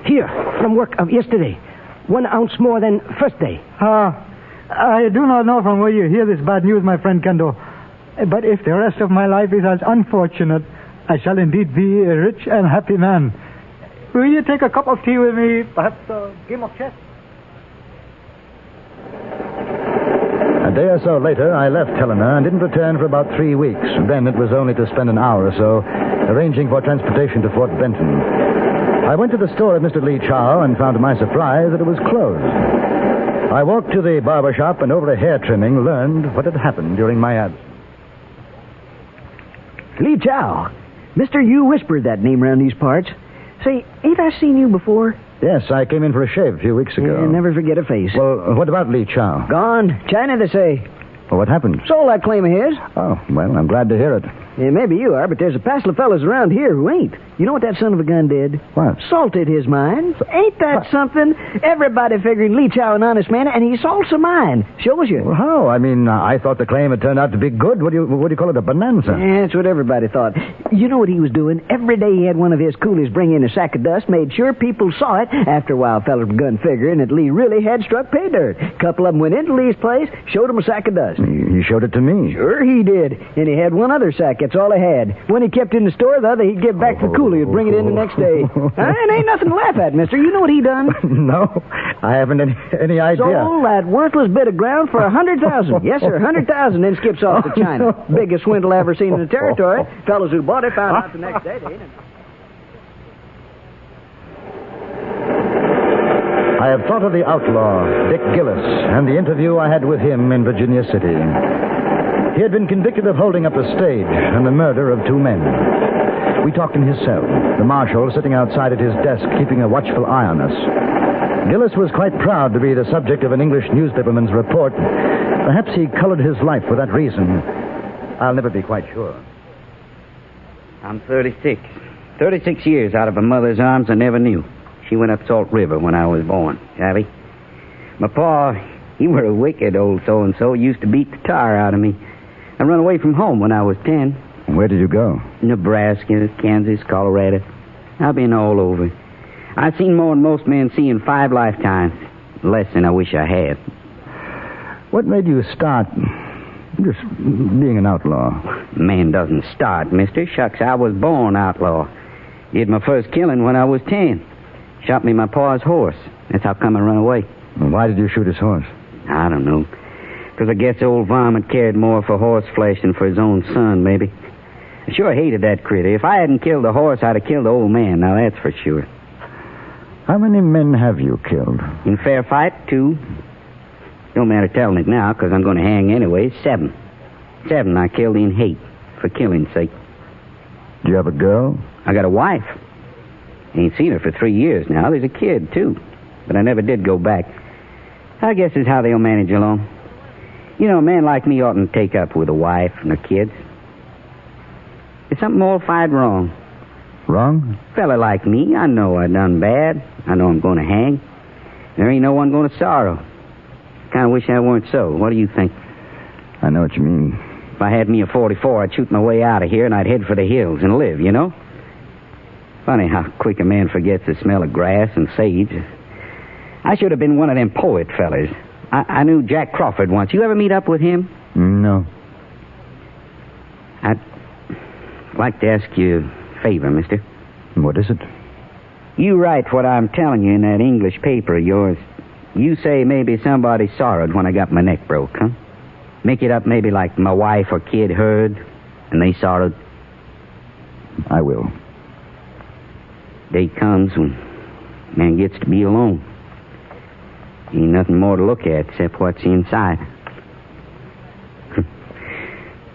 Here, from work of yesterday. 1 ounce more than first day. I do not know from where you hear this bad news, my friend Kendall. But if the rest of my life is as unfortunate, I shall indeed be a rich and happy man. Will you take a cup of tea with me? Perhaps a game of chess? A day or so later, I left Helena and didn't return for about 3 weeks. Then it was only to spend an hour or so arranging for transportation to Fort Benton. I went to the store of Mr. Li Chao and found to my surprise that it was closed. I walked to the barber shop and over a hair trimming learned what had happened during my absence. Li Chao. Mister, you whispered that name around these parts. Say, ain't I seen you before? Yes, I came in for a shave a few weeks ago. Yeah, never forget a face. Well, what about Li Chao? Gone. China, they say. Well, what happened? Sold that claim of his. Oh, well, I'm glad to hear it. Yeah, maybe you are, but there's a passel of fellas around here who ain't. You know what that son of a gun did? What? Salted his mine. Ain't that something? Everybody figuring Li Chao an honest man, and he salts a mine. Shows you. Well, how? I mean, I thought the claim had turned out to be good. What do you call it, a bonanza? Yeah, that's what everybody thought. You know what he was doing? Every day he had one of his coolies bring in a sack of dust, made sure people saw it. After a while, fellas begun figuring that Lee really had struck pay dirt. A couple of them went into Lee's place, showed him a sack of dust. He showed it to me. Sure he did. And he had one other sack. That's all he had. When he kept in the store, the other he'd give back to the coolie who'd bring it in the next day. It ain't nothing to laugh at, mister. You know what he done? No, I haven't any idea. Sold that worthless bit of ground for $100,000. Yes, sir, $100,000. Then skips off to China. Biggest swindle I ever seen in the territory. Fellows who bought it found out the next day they didn't. I have thought of the outlaw, Dick Gillis, and the interview I had with him in Virginia City. He had been convicted of holding up a stage and the murder of 2 men. We talked in his cell, the marshal sitting outside at his desk keeping a watchful eye on us. Gillis was quite proud to be the subject of an English newspaperman's report. Perhaps he colored his life for that reason. I'll never be quite sure. I'm 36. 36 years out of a mother's arms I never knew. She went up Salt River when I was born, Abby. My pa, he were a wicked old so-and-so, used to beat the tar out of me. I run away from home when I was 10. Where did you go? Nebraska, Kansas, Colorado. I've been all over. I've seen more than most men see in 5 lifetimes. Less than I wish I had. What made you start just being an outlaw? Man doesn't start, mister. Shucks, I was born outlaw. Did my first killing when I was 10. Shot me my pa's horse. That's how come I run away. Why did you shoot his horse? I don't know. Because I guess old Varmint cared more for horse flesh than for his own son, maybe. I sure hated that critter. If I hadn't killed the horse, I'd have killed the old man. Now, that's for sure. How many men have you killed? In fair fight, 2. Don't matter telling it now, because I'm going to hang anyway. 7. 7 I killed in hate, for killing's sake. Do you have a girl? I got a wife. Ain't seen her for 3 years now. There's a kid, too. But I never did go back. I guess it's how they'll manage along. You know, a man like me oughtn't to take up with a wife and her kids. There's something mortified wrong. Wrong? A fella like me, I know I done bad. I know I'm going to hang. There ain't no one going to sorrow. Kind of wish I weren't so. What do you think? I know what you mean. If I had me a 44, I'd shoot my way out of here and I'd head for the hills and live, you know? Funny how quick a man forgets the smell of grass and sage. I should have been one of them poet fellas. I knew Jack Crawford once. You ever meet up with him? No. I'd like to ask you a favor, mister. What is it? You write what I'm telling you in that English paper of yours. You say maybe somebody sorrowed when I got my neck broke, huh? Make it up maybe like my wife or kid heard, and they sorrowed. I will. Day comes when man gets to be alone. Ain't nothing more to look at except what's inside.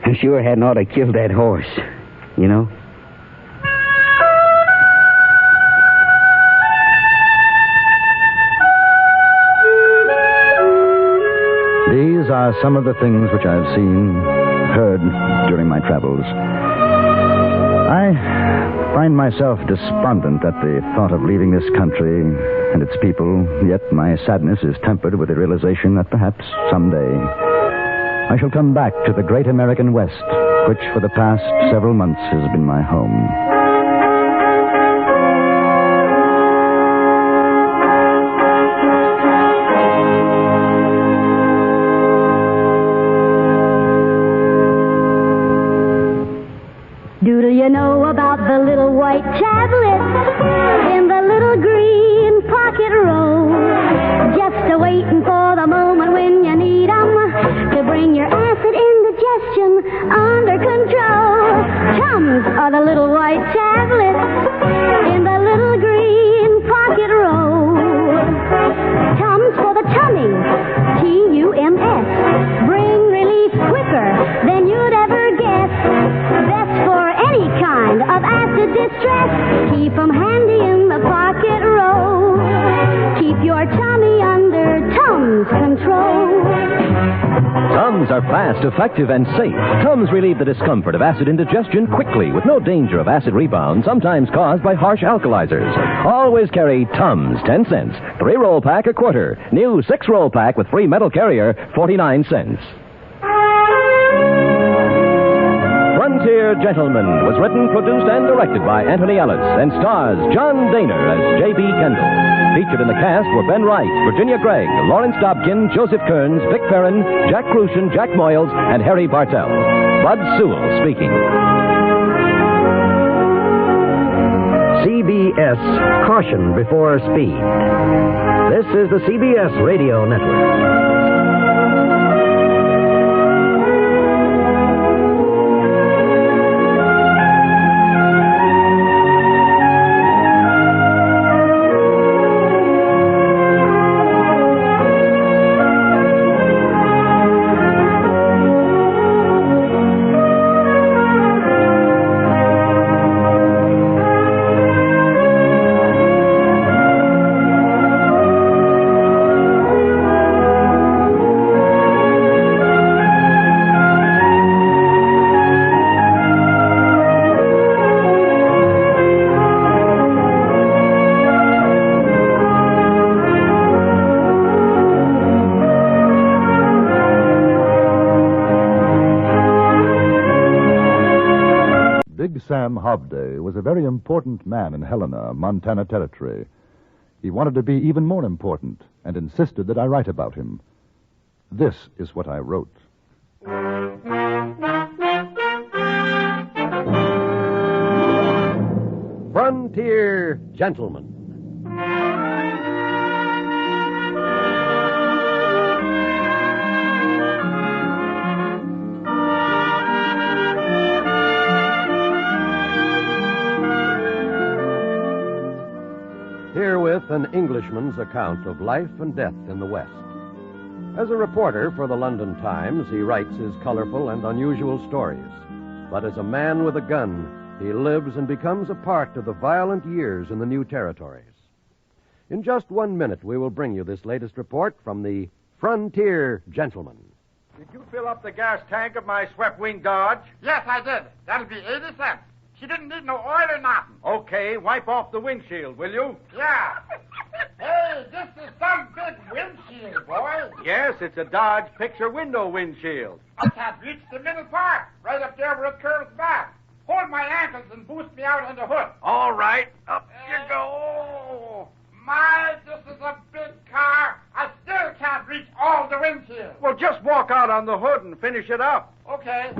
I sure hadn't ought to kill that horse, you know? These are some of the things which I've seen, heard during my travels. I find myself despondent at the thought of leaving this country and its people, yet my sadness is tempered with the realization that perhaps someday I shall come back to the great American West, which for the past several months has been my home. Do you know about the little white tablet in the little green pocket roll? Just a-waiting for the moment when you need 'em to bring your acid indigestion under control. Tums are the little white tablets in the little green pocket roll. Tums for the tummy, T-U-M-S. Bring relief quicker than you'd ever guess. Best for any kind of acid distress. Keep 'em handy in Tums are fast, effective, and safe. Tums relieve the discomfort of acid indigestion quickly with no danger of acid rebound, sometimes caused by harsh alkalizers. Always carry Tums, 10 cents. 3-roll pack, a quarter. New 6-roll pack with free metal carrier, 49 cents. Frontier Gentleman was written, produced, and directed by Anthony Ellis and stars John Daner as J.B. Kendall. Featured in the cast were Ben Wright, Virginia Gregg, Lawrence Dobkin, Joseph Kearns, Vic Perrin, Jack Crucian, Jack Moyles, and Harry Bartell. Bud Sewell speaking. CBS, caution before speed. This is the CBS Radio Network. Sam Hobday was a very important man in Helena, Montana Territory. He wanted to be even more important and insisted that I write about him. This is what I wrote. Frontier Gentleman. Herewith an Englishman's account of life and death in the West. As a reporter for the London Times, he writes his colorful and unusual stories. But as a man with a gun, he lives and becomes a part of the violent years in the new territories. In just 1 minute, we will bring you this latest report from the Frontier Gentleman. Did you fill up the gas tank of my swept-wing Dodge? Yes, I did. That'll be 80 cents. She didn't need no oil or nothing. Okay, wipe off the windshield, will you? Yeah. Hey, this is some big windshield, boy. Yes, it's a Dodge picture window windshield. I can't reach the middle part, right up there where it curves back. Hold my ankles and boost me out on the hood. All right, up you go. My, this is a big car. I still can't reach all the windshield. Well, just walk out on the hood and finish it up. Okay.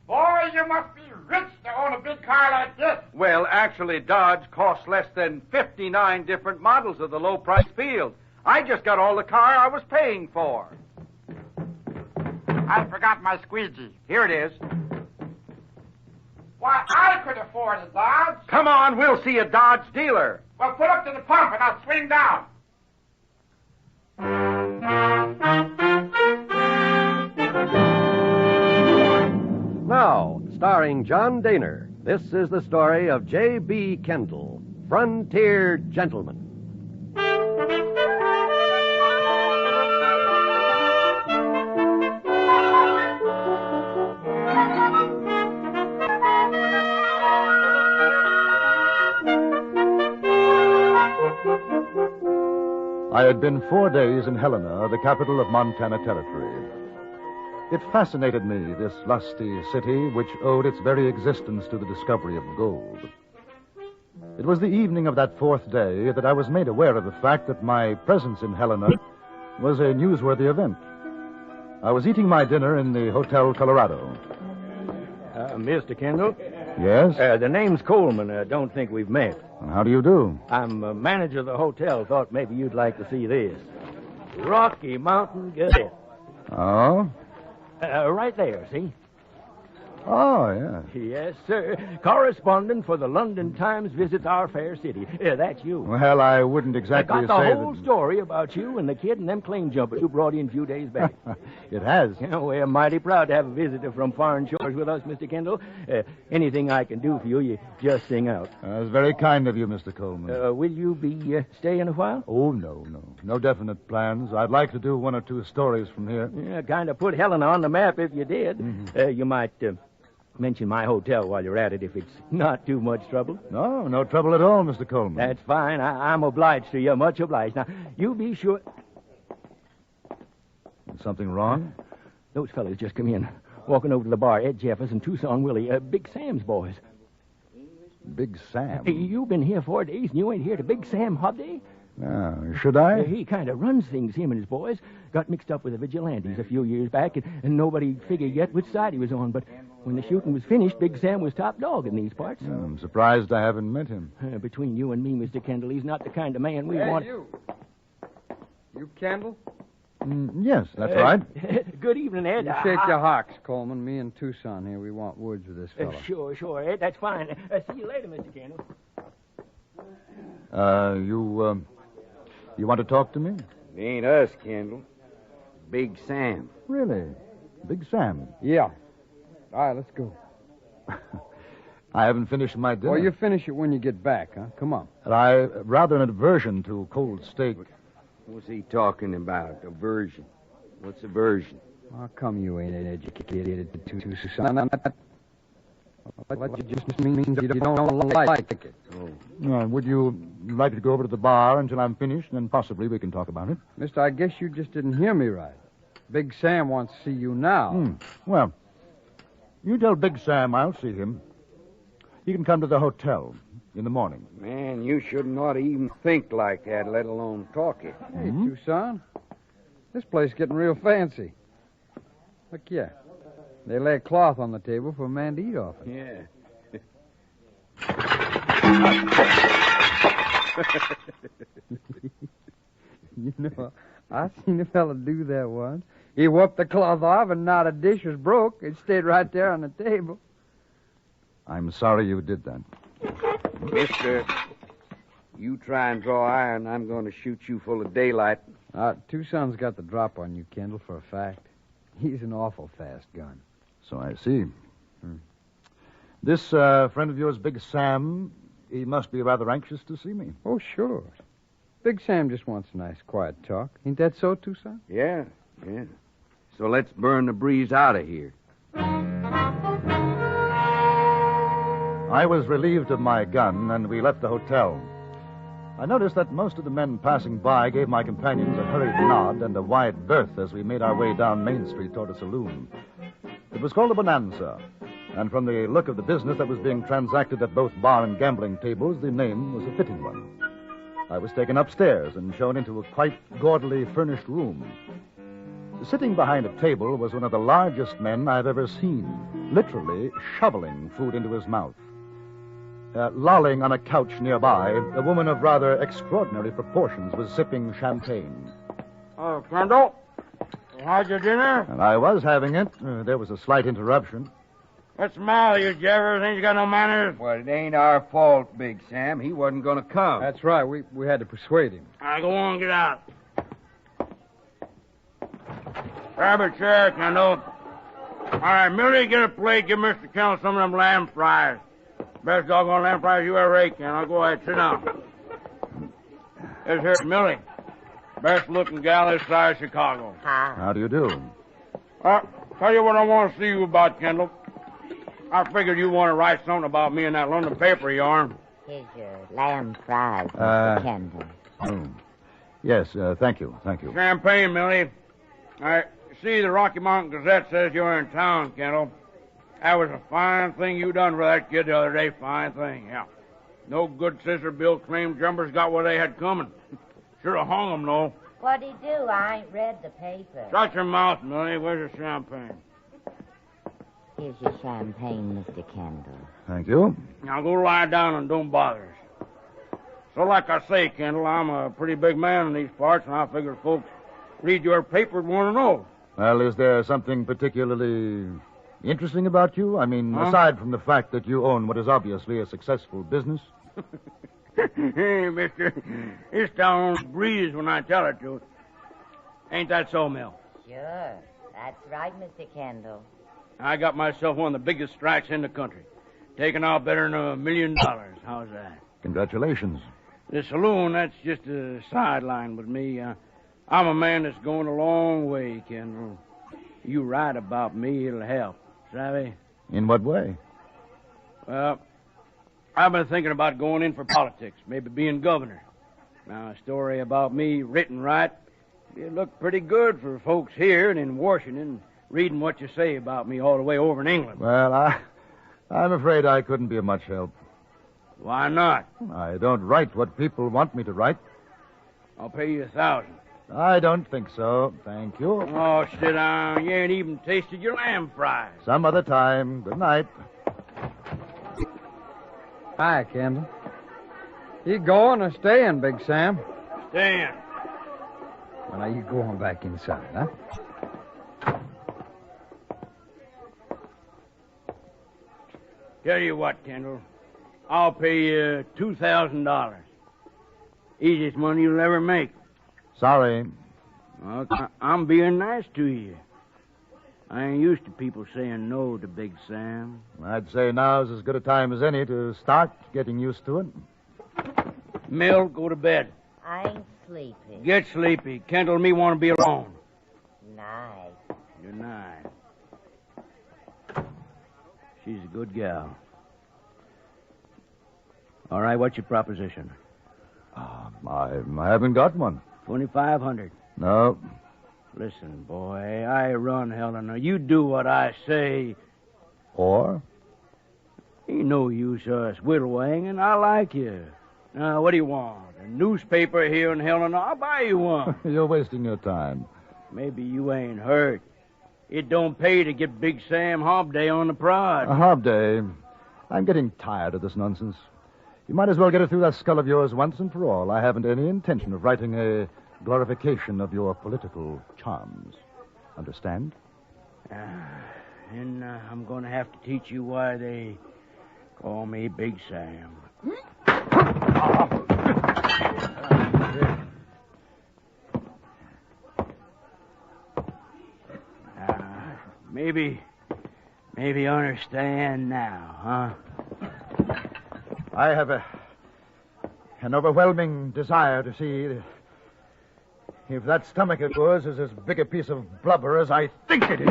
Boy, you must be rich to own a big car like this. Well, actually, Dodge costs less than 59 different models of the low-price field. I just got all the car I was paying for. I forgot my squeegee. Here it is. Why, I could afford a Dodge. Come on, we'll see a Dodge dealer. Well, pull up to the pump and I'll swing down. Now, starring John Daner, this is the story of J.B. Kendall, Frontier Gentleman. I had been 4 days in Helena, the capital of Montana Territory. It fascinated me, this lusty city, which owed its very existence to the discovery of gold. It was the evening of that 4th day that I was made aware of the fact that my presence in Helena was a newsworthy event. I was eating my dinner in the Hotel Colorado. Mr. Kendall? Yes? The name's Coleman. I don't think we've met. How do you do? I'm manager of the hotel. Thought maybe you'd like to see this. Rocky Mountain Gazette. Oh? Right there, see? Oh, yeah. Yes, sir. Correspondent for the London Times visits our fair city. That's you. Well, I wouldn't exactly I got say the whole story about you and the kid and them claim jumpers you brought in a few days back. It has. You know, we're mighty proud to have a visitor from foreign shores with us, Mr. Kendall. Anything I can do for you, you just sing out. That's very kind of you, Mr. Coleman. Will you be staying a while? Oh, no. No definite plans. I'd like to do 1 or 2 stories from here. Yeah, kind of put Helena on the map if you did. Mm-hmm. You might mention my hotel while you're at it if it's not too much trouble. No trouble at all, Mr. Coleman. That's fine. I'm obliged to you. Much obliged. Now, you be sure... Something wrong? Those fellas just come in. Walking over to the bar. Ed Jefferson, Tucson Willie, Big Sam's boys. Big Sam? You've been here 4 days and you ain't here to Big Sam Hub Day? Should I? He kind of runs things, him and his boys. Got mixed up with the vigilantes a few years back, and nobody figured yet which side he was on. But when the shooting was finished, Big Sam was top dog in these parts. I'm surprised I haven't met him. Between you and me, Mr. Kendall, he's not the kind of man we want. You Kendall? Yes, that's right. Good evening, Ed. You shake your hocks, Coleman. Me and Tucson here, we want words with this fellow. Sure, Ed. That's fine. See you later, Mr. Kendall. You want to talk to me? It ain't us, Kendall. Big Sam. Really? Big Sam? Yeah. All right, let's go. I haven't finished my dinner. Well, you finish it when you get back, huh? Come on. Rather an aversion to cold steak. What's he talking about? Aversion? What's aversion? How come you ain't educated Tucson? What just means you don't like it. Would you like to go over to the bar until I'm finished, and then possibly we can talk about it? Mister, I guess you just didn't hear me right. Big Sam wants to see you now. Well, you tell Big Sam I'll see him. He can come to the hotel in the morning. Man, you shouldn't ought to even think like that, let alone talk it. Hey, Tucson. This place is getting real fancy. Look, yeah. They lay a cloth on the table for a man to eat off it. Yeah. You know, I seen a fella do that once. He whooped the cloth off and not a dish was broke. It stayed right there on the table. I'm sorry you did that. Mister, you try and draw iron, I'm going to shoot you full of daylight. Tucson's got the drop on you, Kendall, for a fact. He's an awful fast gun. So I see. This friend of yours, Big Sam, he must be rather anxious to see me. Oh, sure. Big Sam just wants a nice, quiet talk. Ain't that so, Tucson? Yeah. So let's burn the breeze out of here. I was relieved of my gun, and we left the hotel. I noticed that most of the men passing by gave my companions a hurried nod and a wide berth as we made our way down Main Street toward a saloon. It was called a Bonanza, and from the look of the business that was being transacted at both bar and gambling tables, the name was a fitting one. I was taken upstairs and shown into a quite gaudily furnished room. Sitting behind a table was one of the largest men I've ever seen, literally shoveling food into his mouth. Lolling on a couch nearby, a woman of rather extraordinary proportions was sipping champagne. Oh, Kendall, you had your dinner? And I was having it. There was a slight interruption. What's the matter, you Jeffers? Ain't you got no manners? Well, it ain't our fault, Big Sam. He wasn't going to come. That's right. We had to persuade him. All right, go on, get out. Grab a chair, Kendall. All right, Millie, get a plate. Give Mr. Kendall some of them lamb fries. Best doggone lamb fries you ever ate, Kendall. Go ahead, sit down. This here's Millie. Best looking gal this side of Chicago. How do you do? Tell you what I want to see you about, Kendall. I figured you want to write something about me in that London paper of yourn. Here's your lamb fries, Mr. Kendall. Yes, thank you. Champagne, Millie. All right, see, the Rocky Mountain Gazette says you're in town, Kendall. That was a fine thing you done for that kid the other day. Fine thing, yeah. No good sister Bill claimed jumpers got what they had coming. Should have hung them, though. What'd he do? I ain't read the paper. Shut your mouth, Millie. Where's your champagne? Here's your champagne, Mr. Kendall. Thank you. Now go lie down and don't bother us. So like I say, Kendall, I'm a pretty big man in these parts, and I figure folks read your paper and want to know. Well, is there something particularly Interesting about you? I mean, aside from the fact that you own what is obviously a successful business? Hey, mister, it's down on the breeze when I tell it to. Ain't that so, Mel? Sure. That's right, Mr. Kendall. I got myself one of the biggest strikes in the country. Taking out better than $1 million. How's that? Congratulations. The saloon, that's just a sideline with me. I'm a man that's going a long way, Kendall. You write about me, it'll help. Savvy? In what way? Well, I've been thinking about going in for politics, maybe being governor. Now, a story about me written right, it'd look pretty good for folks here and in Washington, reading what you say about me all the way over in England. Well, I'm afraid I couldn't be of much help. Why not? I don't write what people want me to write. I'll pay you $1,000. I don't think so. Thank you. Oh, sit down. You ain't even tasted your lamb fries. Some other time. Good night. Hi, Kendall. You going or staying, Big Sam? Staying. Well, now you go on back inside, huh? Tell you what, Kendall. I'll pay you $2,000. Easiest money you'll ever make. Sorry. Well, I'm being nice to you. I ain't used to people saying no to Big Sam. I'd say now's as good a time as any to start getting used to it. Mill, go to bed. I ain't sleepy. Get sleepy. Kendall and me want to be alone. Night. Good night. She's a good gal. All right, what's your proposition? I haven't got one. 2,500. No. Listen, boy, I run Helena. You do what I say. Or? Ain't no use us whittle-wanging. I like you. Now, what do you want? A newspaper here in Helena? I'll buy you one. You're wasting your time. Maybe you ain't hurt. It don't pay to get Big Sam Hobday on the prod. Hobday. I'm getting tired of this nonsense. You might as well get it through that skull of yours once and for all. I haven't any intention of writing glorification of your political charms. Understand? And I'm going to have to teach you why they call me Big Sam. Maybe you understand now, huh? I have an overwhelming desire to see if that stomach of yours is as big a piece of blubber as I think it is.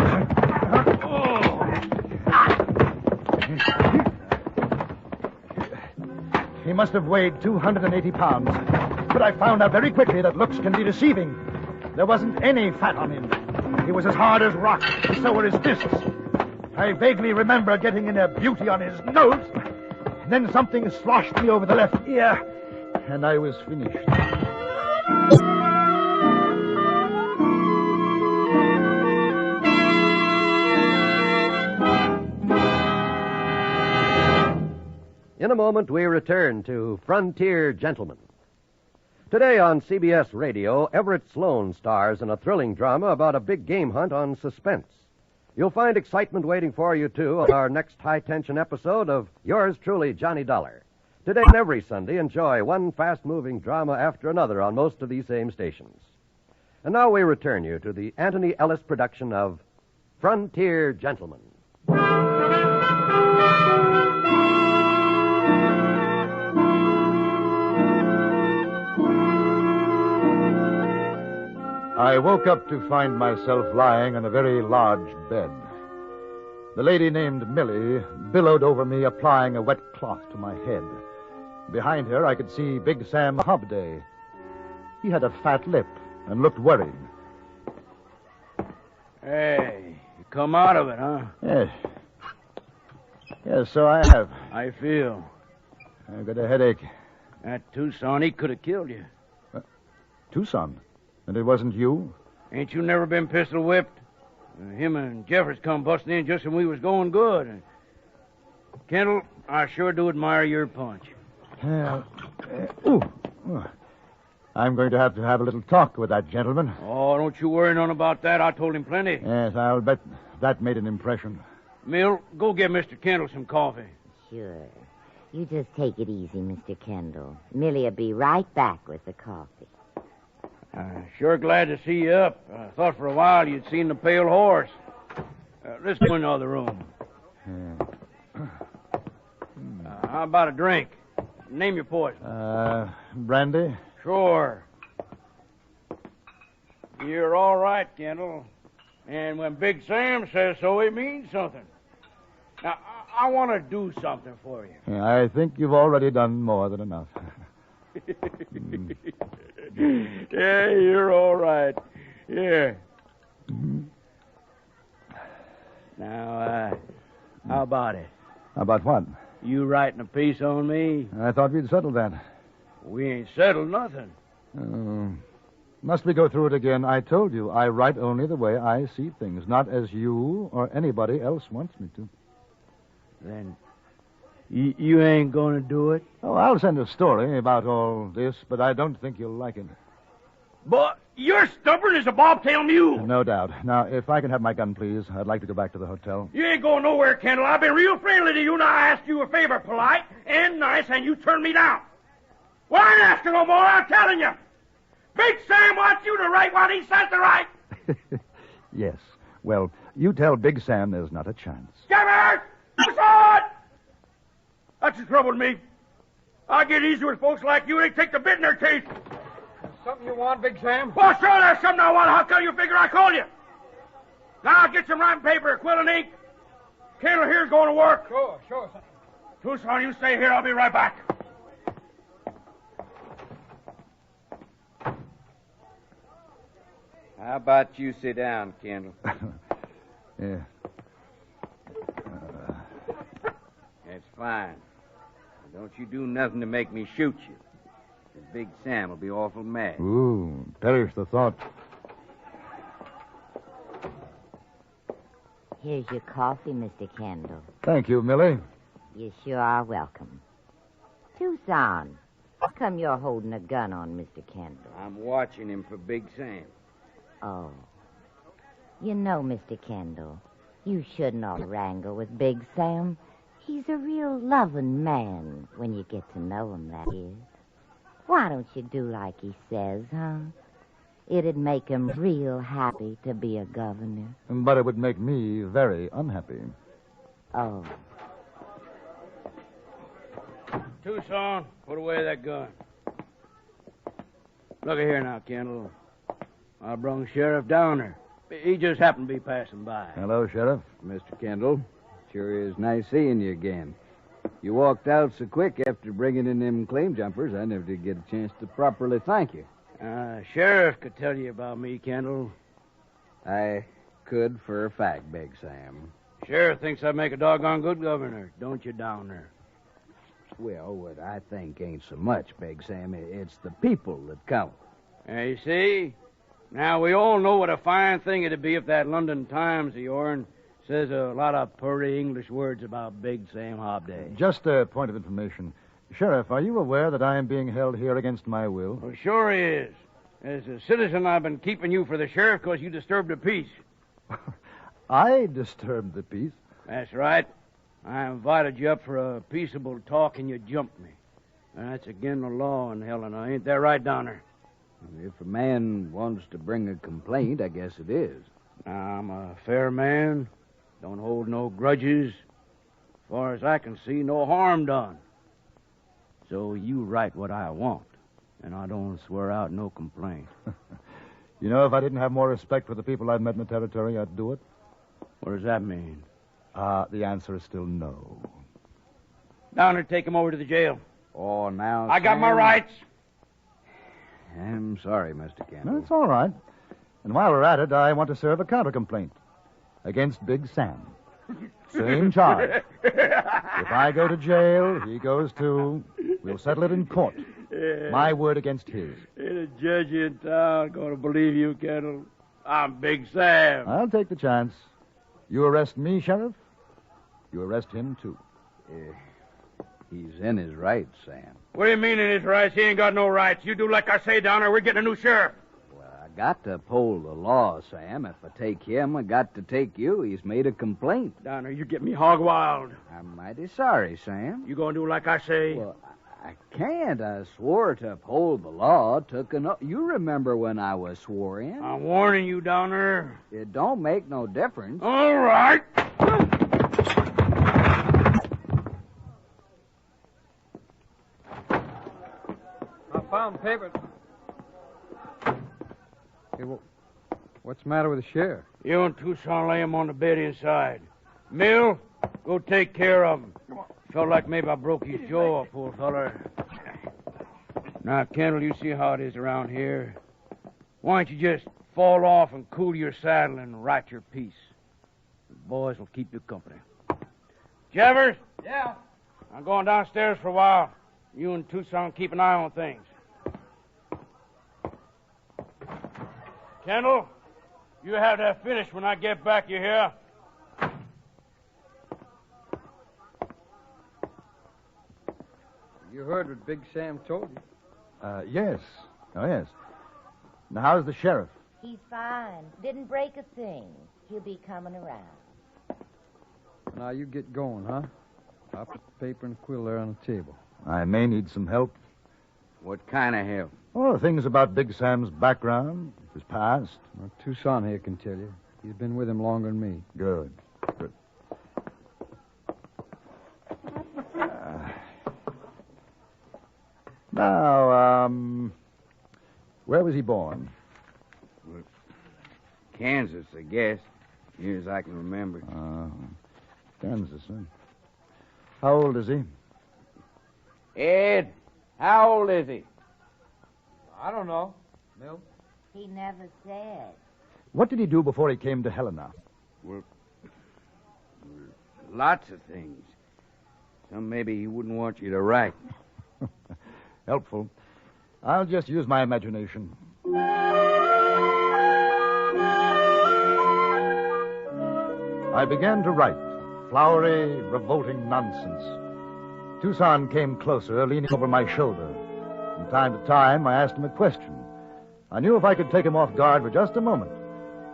He must have weighed 280 pounds. But I found out very quickly that looks can be deceiving. There wasn't any fat on him. He was as hard as rock, and so were his fists. I vaguely remember getting in a beauty on his nose. Then something sloshed me over the left ear, and I was finished. In a moment, we return to Frontier Gentlemen. Today on CBS Radio, Everett Sloan stars in a thrilling drama about a big game hunt on Suspense. You'll find excitement waiting for you, too, on our next high-tension episode of Yours Truly, Johnny Dollar. Today and every Sunday, enjoy one fast-moving drama after another on most of these same stations. And now we return you to the Anthony Ellis production of Frontier Gentlemen. I woke up to find myself lying on a very large bed. The lady named Millie billowed over me, applying a wet cloth to my head. Behind her, I could see Big Sam Hobday. He had a fat lip and looked worried. Hey, you come out of it, huh? Yes. Yes, so I have. I feel. I've got a headache. That Tucson, he could have killed you. Tucson? And it wasn't you? Ain't you never been pistol whipped? Him and Jeffers come busting in just when we was going good. Kendall, I sure do admire your punch. I'm going to have a little talk with that gentleman. Oh, don't you worry none about that. I told him plenty. Yes, I'll bet that made an impression. Mill, go get Mr. Kendall some coffee. Sure. You just take it easy, Mr. Kendall. Millie'll be right back with the coffee. Sure glad to see you up. I thought for a while you'd seen the pale horse. Let's go in the other room. How about a drink? Name your poison. Brandy? Sure. You're all right, Kendall. And when Big Sam says so, it means something. Now, I want to do something for you. Yeah, I think you've already done more than enough. Yeah, you're all right. Yeah. Now, how about it? How about what? You writing a piece on me? I thought we'd settled that. We ain't settled nothing. Must we go through it again? I told you, I write only the way I see things, not as you or anybody else wants me to. Then you ain't going to do it? Oh, I'll send a story about all this, but I don't think you'll like it. But you're stubborn as a bobtail mule. No doubt. Now, if I can have my gun, please, I'd like to go back to the hotel. You ain't going nowhere, Kendall. I've been real friendly to you, and I asked you a favor, polite and nice, and you turned me down. Well, I ain't asking no more, I'm telling you. Big Sam wants you to write what he says to write. Yes. Well, you tell Big Sam there's not a chance. Scabbard! Sword! That's the trouble with me. I get easy with folks like you. They take the bit in their teeth. Something you want, Big Sam? Well, sure, there's something I want. How come you figure I call you? Now, get some writing paper, quill and ink. Kendall here's going to work. Sure. Tucson, you stay here. I'll be right back. How about you sit down, Kendall? Yeah. That's fine. Don't you do nothing to make me shoot you. The Big Sam will be awful mad. Ooh, perish the thought. Here's your coffee, Mr. Kendall. Thank you, Millie. You sure are welcome. Tucson, how come you're holding a gun on Mr. Kendall? I'm watching him for Big Sam. Oh. You know, Mr. Kendall, you shouldn't ought to wrangle with Big Sam. He's a real loving man when you get to know him, that is. Why don't you do like he says, huh? It'd make him real happy to be a governor. But it would make me very unhappy. Oh. Tucson, put away that gun. Look here now, Kendall. I brung Sheriff Downer. He just happened to be passing by. Hello, Sheriff. Mr. Kendall, sure is nice seeing you again. You walked out so quick after bringing in them claim jumpers, I never did get a chance to properly thank you. Sheriff could tell you about me, Kendall. I could for a fact, Big Sam. Sheriff thinks I'd make a doggone good governor, don't you, Downer? Well, what I think ain't so much, Big Sam. It's the people that count. You see? Now, we all know what a fine thing it'd be if that London Times of yourn says a lot of purty English words about Big Sam Hobday. Just a point of information. Sheriff, are you aware that I am being held here against my will? Well, sure he is. As a citizen, I've been keeping you for the sheriff because you disturbed the peace. I disturbed the peace? That's right. I invited you up for a peaceable talk, and you jumped me. That's against the law in Helena. Ain't that right, Downer? If a man wants to bring a complaint, I guess it is. Now, I'm a fair man. Don't hold no grudges. As far as I can see, no harm done. So you write what I want, and I don't swear out no complaint. You know, if I didn't have more respect for the people I've met in the territory, I'd do it. What does that mean? The answer is still no. Downer, take him over to the jail. Oh, now, I got my rights. I'm sorry, Mr. Kendall. That's all right. And while we're at it, I want to serve a counter-complaint against Big Sam. Same charge. If I go to jail, he goes too. We'll settle it in court. Yeah. My word against his. Ain't a judge in town going to believe you, Kendall. I'm Big Sam. I'll take the chance. You arrest me, Sheriff, you arrest him, too. He's in his rights, Sam. What do you mean in his rights? He ain't got no rights. You do like I say, Downer. We're getting a new sheriff. Well, I got to uphold the law, Sam. If I take him, I got to take you. He's made a complaint. Donner, you get me hog wild. I'm mighty sorry, Sam. You gonna do like I say? Well, I can't. I swore to uphold the law. Took an oath. You remember when I was swore in? I'm warning you, Donner. It don't make no difference. All right. I found papers. Hey, what's the matter with the sheriff? You and Tucson lay him on the bed inside. Mill, go take care of him. Felt like maybe I broke his jaw, poor feller. Now, Kendall, you see how it is around here. Why don't you just fall off and cool your saddle and write your piece? The boys will keep you company. Javers? Yeah? I'm going downstairs for a while. You and Tucson keep an eye on things. Kendall, you have that finished when I get back, you hear? You heard what Big Sam told you. Yes. Oh, yes. Now, how's the sheriff? He's fine. Didn't break a thing. He'll be coming around. Now, you get going, huh? I'll put the paper and quill there on the table. I may need some help. What kind of help? Oh, things about Big Sam's background, his past. Well, Tucson here can tell you. He's been with him longer than me. Good. Now, where was he born? Well, Kansas, I guess. Near as I can remember. Kansas, huh? How old is he? Ed, how old is he? I don't know. Mill? He never said. What did he do before he came to Helena? Well, lots of things. Some maybe he wouldn't want you to write. Helpful. I'll just use my imagination. I began to write flowery, revolting nonsense. Tucson came closer, leaning over my shoulder. From time to time, I asked him a question. I knew if I could take him off guard for just a moment,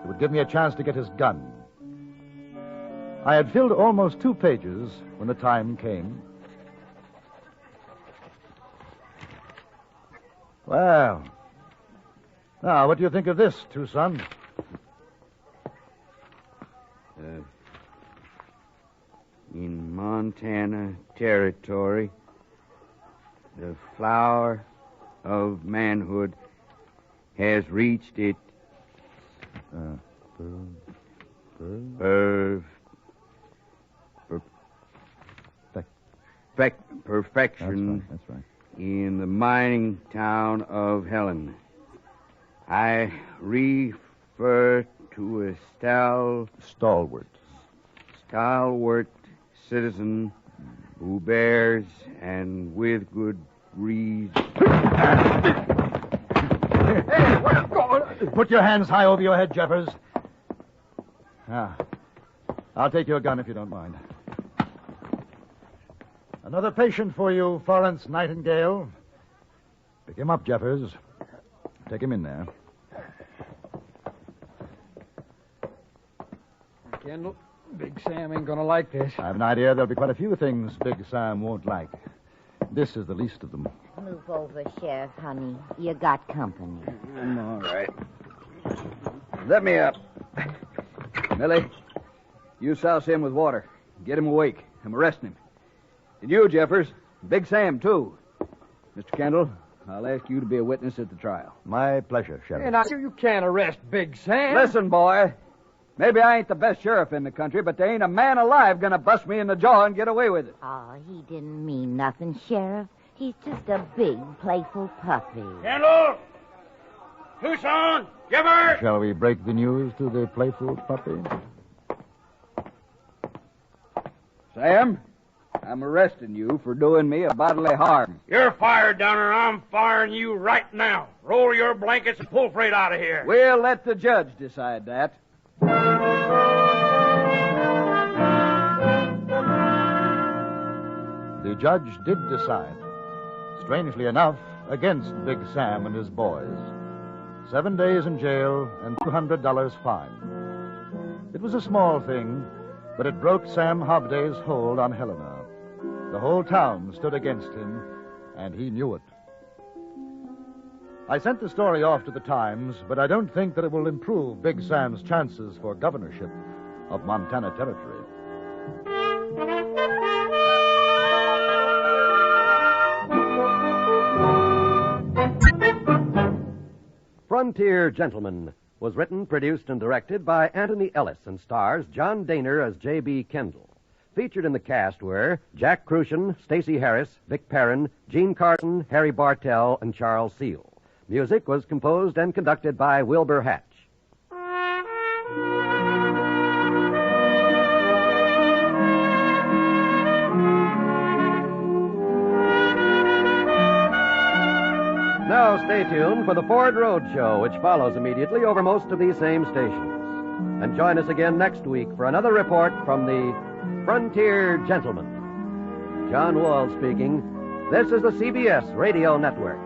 it would give me a chance to get his gun. I had filled almost 2 pages when the time came. Well, now, what do you think of this, Tucson? In Montana Territory, the flower of manhood has reached its perfection. That's right. In the mining town of Helen. I refer to a stalwart citizen who bears, and with good reason. Hey, what's going on? Put your hands high over your head, Jeffers. I'll take your gun if you don't mind. Another patient for you, Florence Nightingale. Pick him up, Jeffers. Take him in there. Kendall, Big Sam ain't gonna like this. I have an idea there'll be quite a few things Big Sam won't like. This is the least of them. Move over, Sheriff, honey. You got company. I'm all right. Let me up. Millie, you souse him with water. Get him awake. I'm arresting him. And you, Jeffers. Big Sam, too. Mr. Kendall, I'll ask you to be a witness at the trial. My pleasure, Sheriff. And you can't arrest Big Sam. Listen, boy. Maybe I ain't the best sheriff in the country, but there ain't a man alive gonna bust me in the jaw and get away with it. Oh, he didn't mean nothing, Sheriff. He's just a big, playful puppy. Kendall! Tucson! Jeffers! Shall we break the news to the playful puppy? Sam, I'm arresting you for doing me a bodily harm. You're fired, Donner. I'm firing you right now. Roll your blankets and pull freight out of here. We'll let the judge decide that. The judge did decide, strangely enough, against Big Sam and his boys. 7 days in jail, and $200 fine. It was a small thing, but it broke Sam Hobday's hold on Helena. The whole town stood against him, and he knew it. I sent the story off to the Times, but I don't think that it will improve Big Sam's chances for governorship of Montana Territory. Frontier Gentleman was written, produced, and directed by Anthony Ellis and stars John Daner as J.B. Kendall. Featured in the cast were Jack Crucian, Stacey Harris, Vic Perrin, Gene Carson, Harry Bartell, and Charles Seal. Music was composed and conducted by Wilbur Hatch. Now stay tuned for the Ford Road Show, which follows immediately over most of these same stations. And join us again next week for another report from the Frontier Gentleman. John Wall speaking. This is the CBS Radio Network.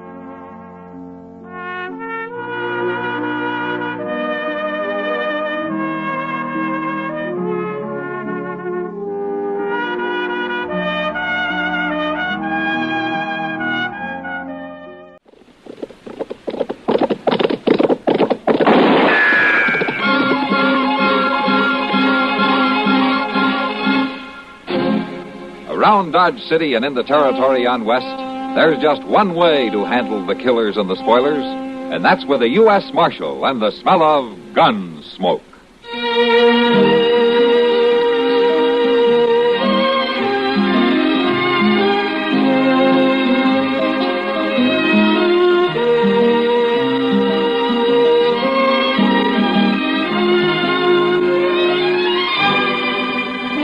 Around Dodge City and in the territory on West, there's just one way to handle the killers and the spoilers, and that's with a U.S. Marshal and the smell of Gunsmoke.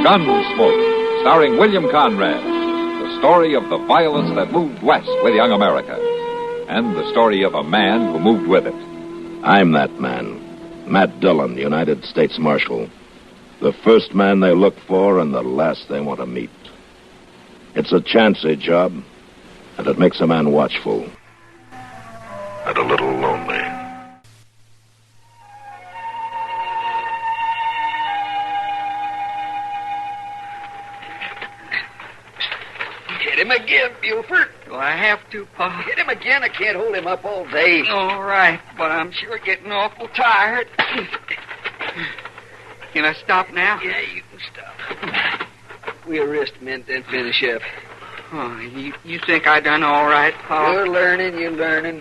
Gunsmoke, starring William Conrad, the story of the violence that moved west with young America, and the story of a man who moved with it. I'm that man, Matt Dillon, United States Marshal. The first man they look for and the last they want to meet. It's a chancy job, and it makes a man watchful and a little lonely. Hit him again, Buford. Do I have to, Pa? Hit him again. I can't hold him up all day. All right, but I'm sure getting awful tired. Can I stop now? Yeah, you can stop. We'll rest a minute, then finish up. Oh, you think I done all right, Pa? You're learning.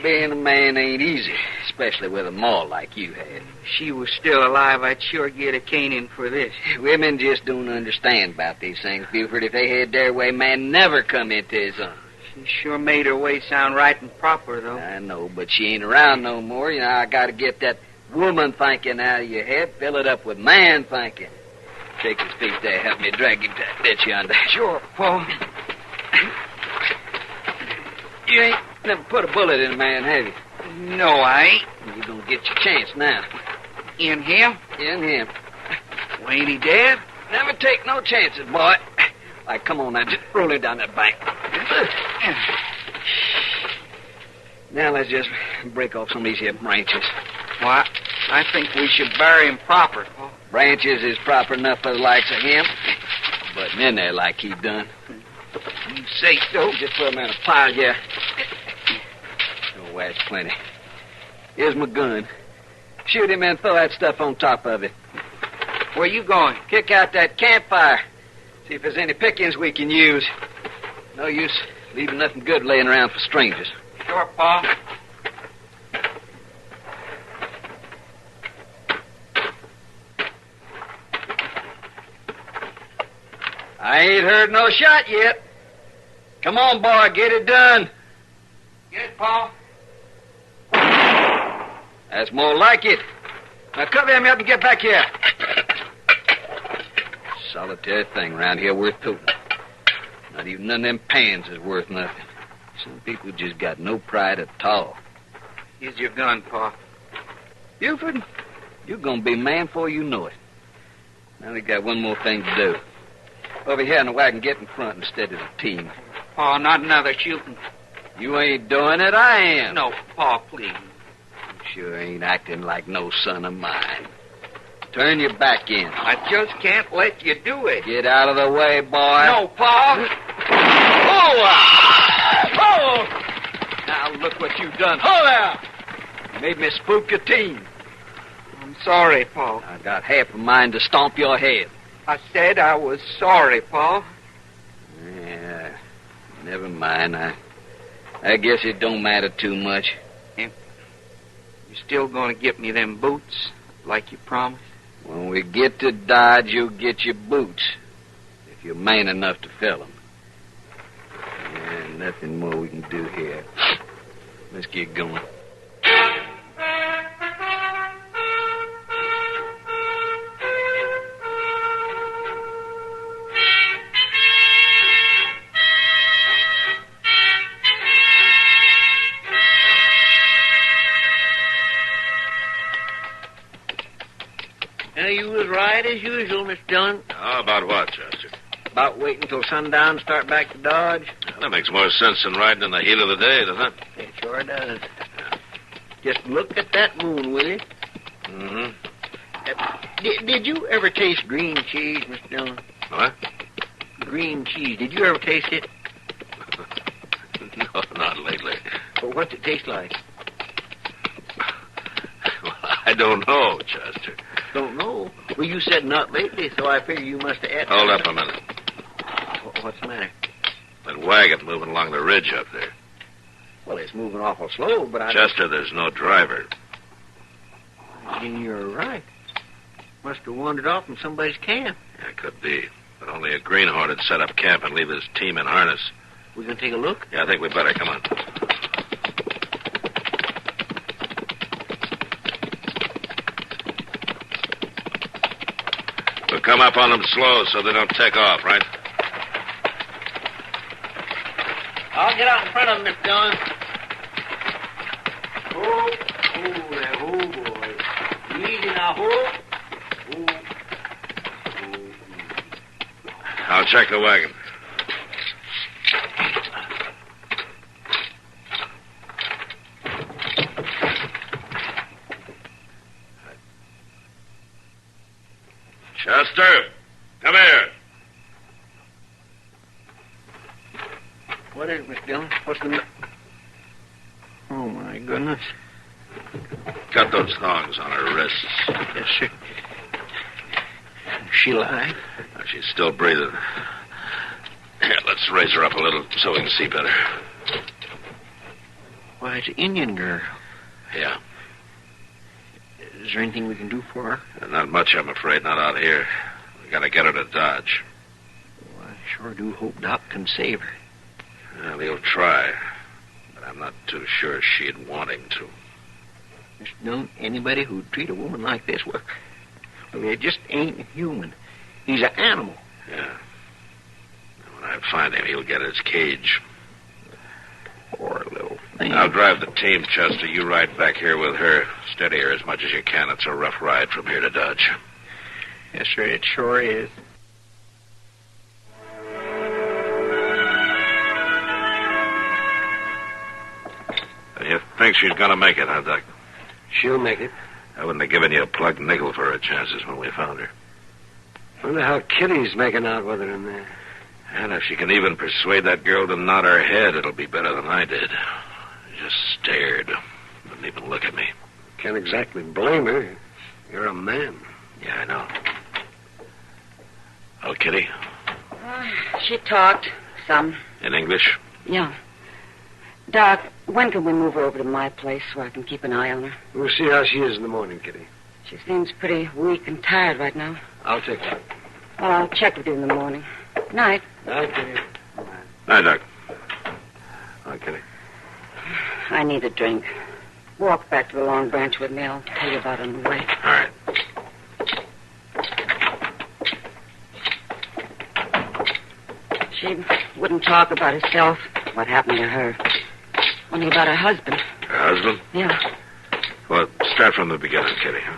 Being a man ain't easy, especially with a ma like you had. If she was still alive, I'd sure get a caning for this. Women just don't understand about these things, Buford. If they had their way, man never come into his own. She sure made her way sound right and proper, though. I know, but she ain't around no more. You know, I gotta get that woman thinking out of your head, fill it up with man thinking. Shake his feet there, help me drag him to that ditch yonder. Sure, Pa. You ain't never put a bullet in a man, have you? No, I ain't. You're gonna get your chance now. In him? In him. Well, ain't he dead? Never take no chances, boy. All right, come on now, just roll him down that bank. Now let's just break off some of these here branches. Well, I think we should bury him proper. Branches is proper enough for the likes of him. But in there like he done. You say so. Just put him in a pile here. Oh, that's plenty. Here's my gun. Shoot him and throw that stuff on top of it. Where you going? Kick out that campfire. See if there's any pickings we can use. No use leaving nothing good laying around for strangers. Sure, Pa. I ain't heard no shot yet. Come on, boy, get it done. Get it, Pa. That's more like it. Now cover him up and get back here. Solitary thing around here worth tooting. Not even none of them pans is worth nothing. Some people just got no pride at all. Here's your gun, Pa. Buford, you're gonna be a man before you know it. Now we got one more thing to do. Over here in the wagon, get in front instead of the team. Pa, not another shooting. You ain't doing it, I am. No, Pa, please. sure ain't acting like no son of mine. Turn your back in. I just can't let you do it. Get out of the way, boy. No, Pa. Oh! Now look what you've done. Hold out! Made me spook your team. I'm sorry, Pa. I got half a mind to stomp your head. I said I was sorry, Pa. Yeah, never mind. I guess it don't matter too much. You still gonna get me them boots, like you promised? When we get to Dodge, you'll get your boots, if you're man enough to fill them. Yeah, nothing more we can do here. Let's get going. You was right as usual, Miss Dillon. How about what, Chester? About waiting till sundown to start back to Dodge. Well, that makes more sense than riding in the heat of the day, doesn't it? It sure does. Just look at that moon, will you? Mm-hmm. Did you ever taste green cheese, Miss Dillon? What? Green cheese. Did you ever taste it? No, not lately. Well, what's it taste like? Well, I don't know, Chester. Don't know. Well, you said not lately, so I figure you must have ate. Hold up a minute. What's the matter? That wagon moving along the ridge up there. Well, it's moving awful slow, but Chester, there's no driver. Then you're right. Must have wandered off from somebody's camp. Yeah, could be. But only a greenhorn would set up camp and leave his team in harness. We gonna take a look? Yeah, I think we better. Come on. We'll come up on them slow so they don't take off, right? I'll get out in front of them, Miss Dillon. Boy. Easy now, I'll check the wagon. Chester, come here. What is it, Miss Dillon? What's the... Oh, my goodness. Cut those thongs on her wrists. Yes, sir. She alive? She's still breathing. Here, let's raise her up a little so we can see better. Why, it's an Indian girl. Yeah. Is there anything we can do for her? Not much, I'm afraid. Not out here. We gotta get her to Dodge. Well, I sure do hope Doc can save her. Well, he'll try. But I'm not too sure she'd want him to. Mr. Dillon, anybody who'd treat a woman like this, well, it just ain't human. He's an animal. Yeah. When I find him, he'll get his cage. Poor little thing. I'll drive the team, Chester. You ride back here with her. Steady her as much as you can. It's a rough ride from here to Dodge. Yes, sir, it sure is. You think she's gonna make it, huh, Doc? She'll make it. I wouldn't have given you a plugged nickel for her chances when we found her. Wonder how Kitty's making out with her in there. And if she can even persuade that girl to nod her head, it'll be better than I did. Just stared. Wouldn't even look at me. Can't exactly blame her. You're a man. Yeah, I know. Oh, Kitty? She talked some. In English? Yeah. Doc, when can we move her over to my place so I can keep an eye on her? We'll see how she is in the morning, Kitty. She seems pretty weak and tired right now. I'll take her. Well, I'll check with you in the morning. Night. Night, Kitty. Night, Doc. Oh, Kitty. I need a drink. Walk back to the Long Branch with me. I'll tell you about it on the way. All right. She wouldn't talk about herself, what happened to her. Only about her husband. Her husband? Yeah. Well, start from the beginning, Kitty, huh?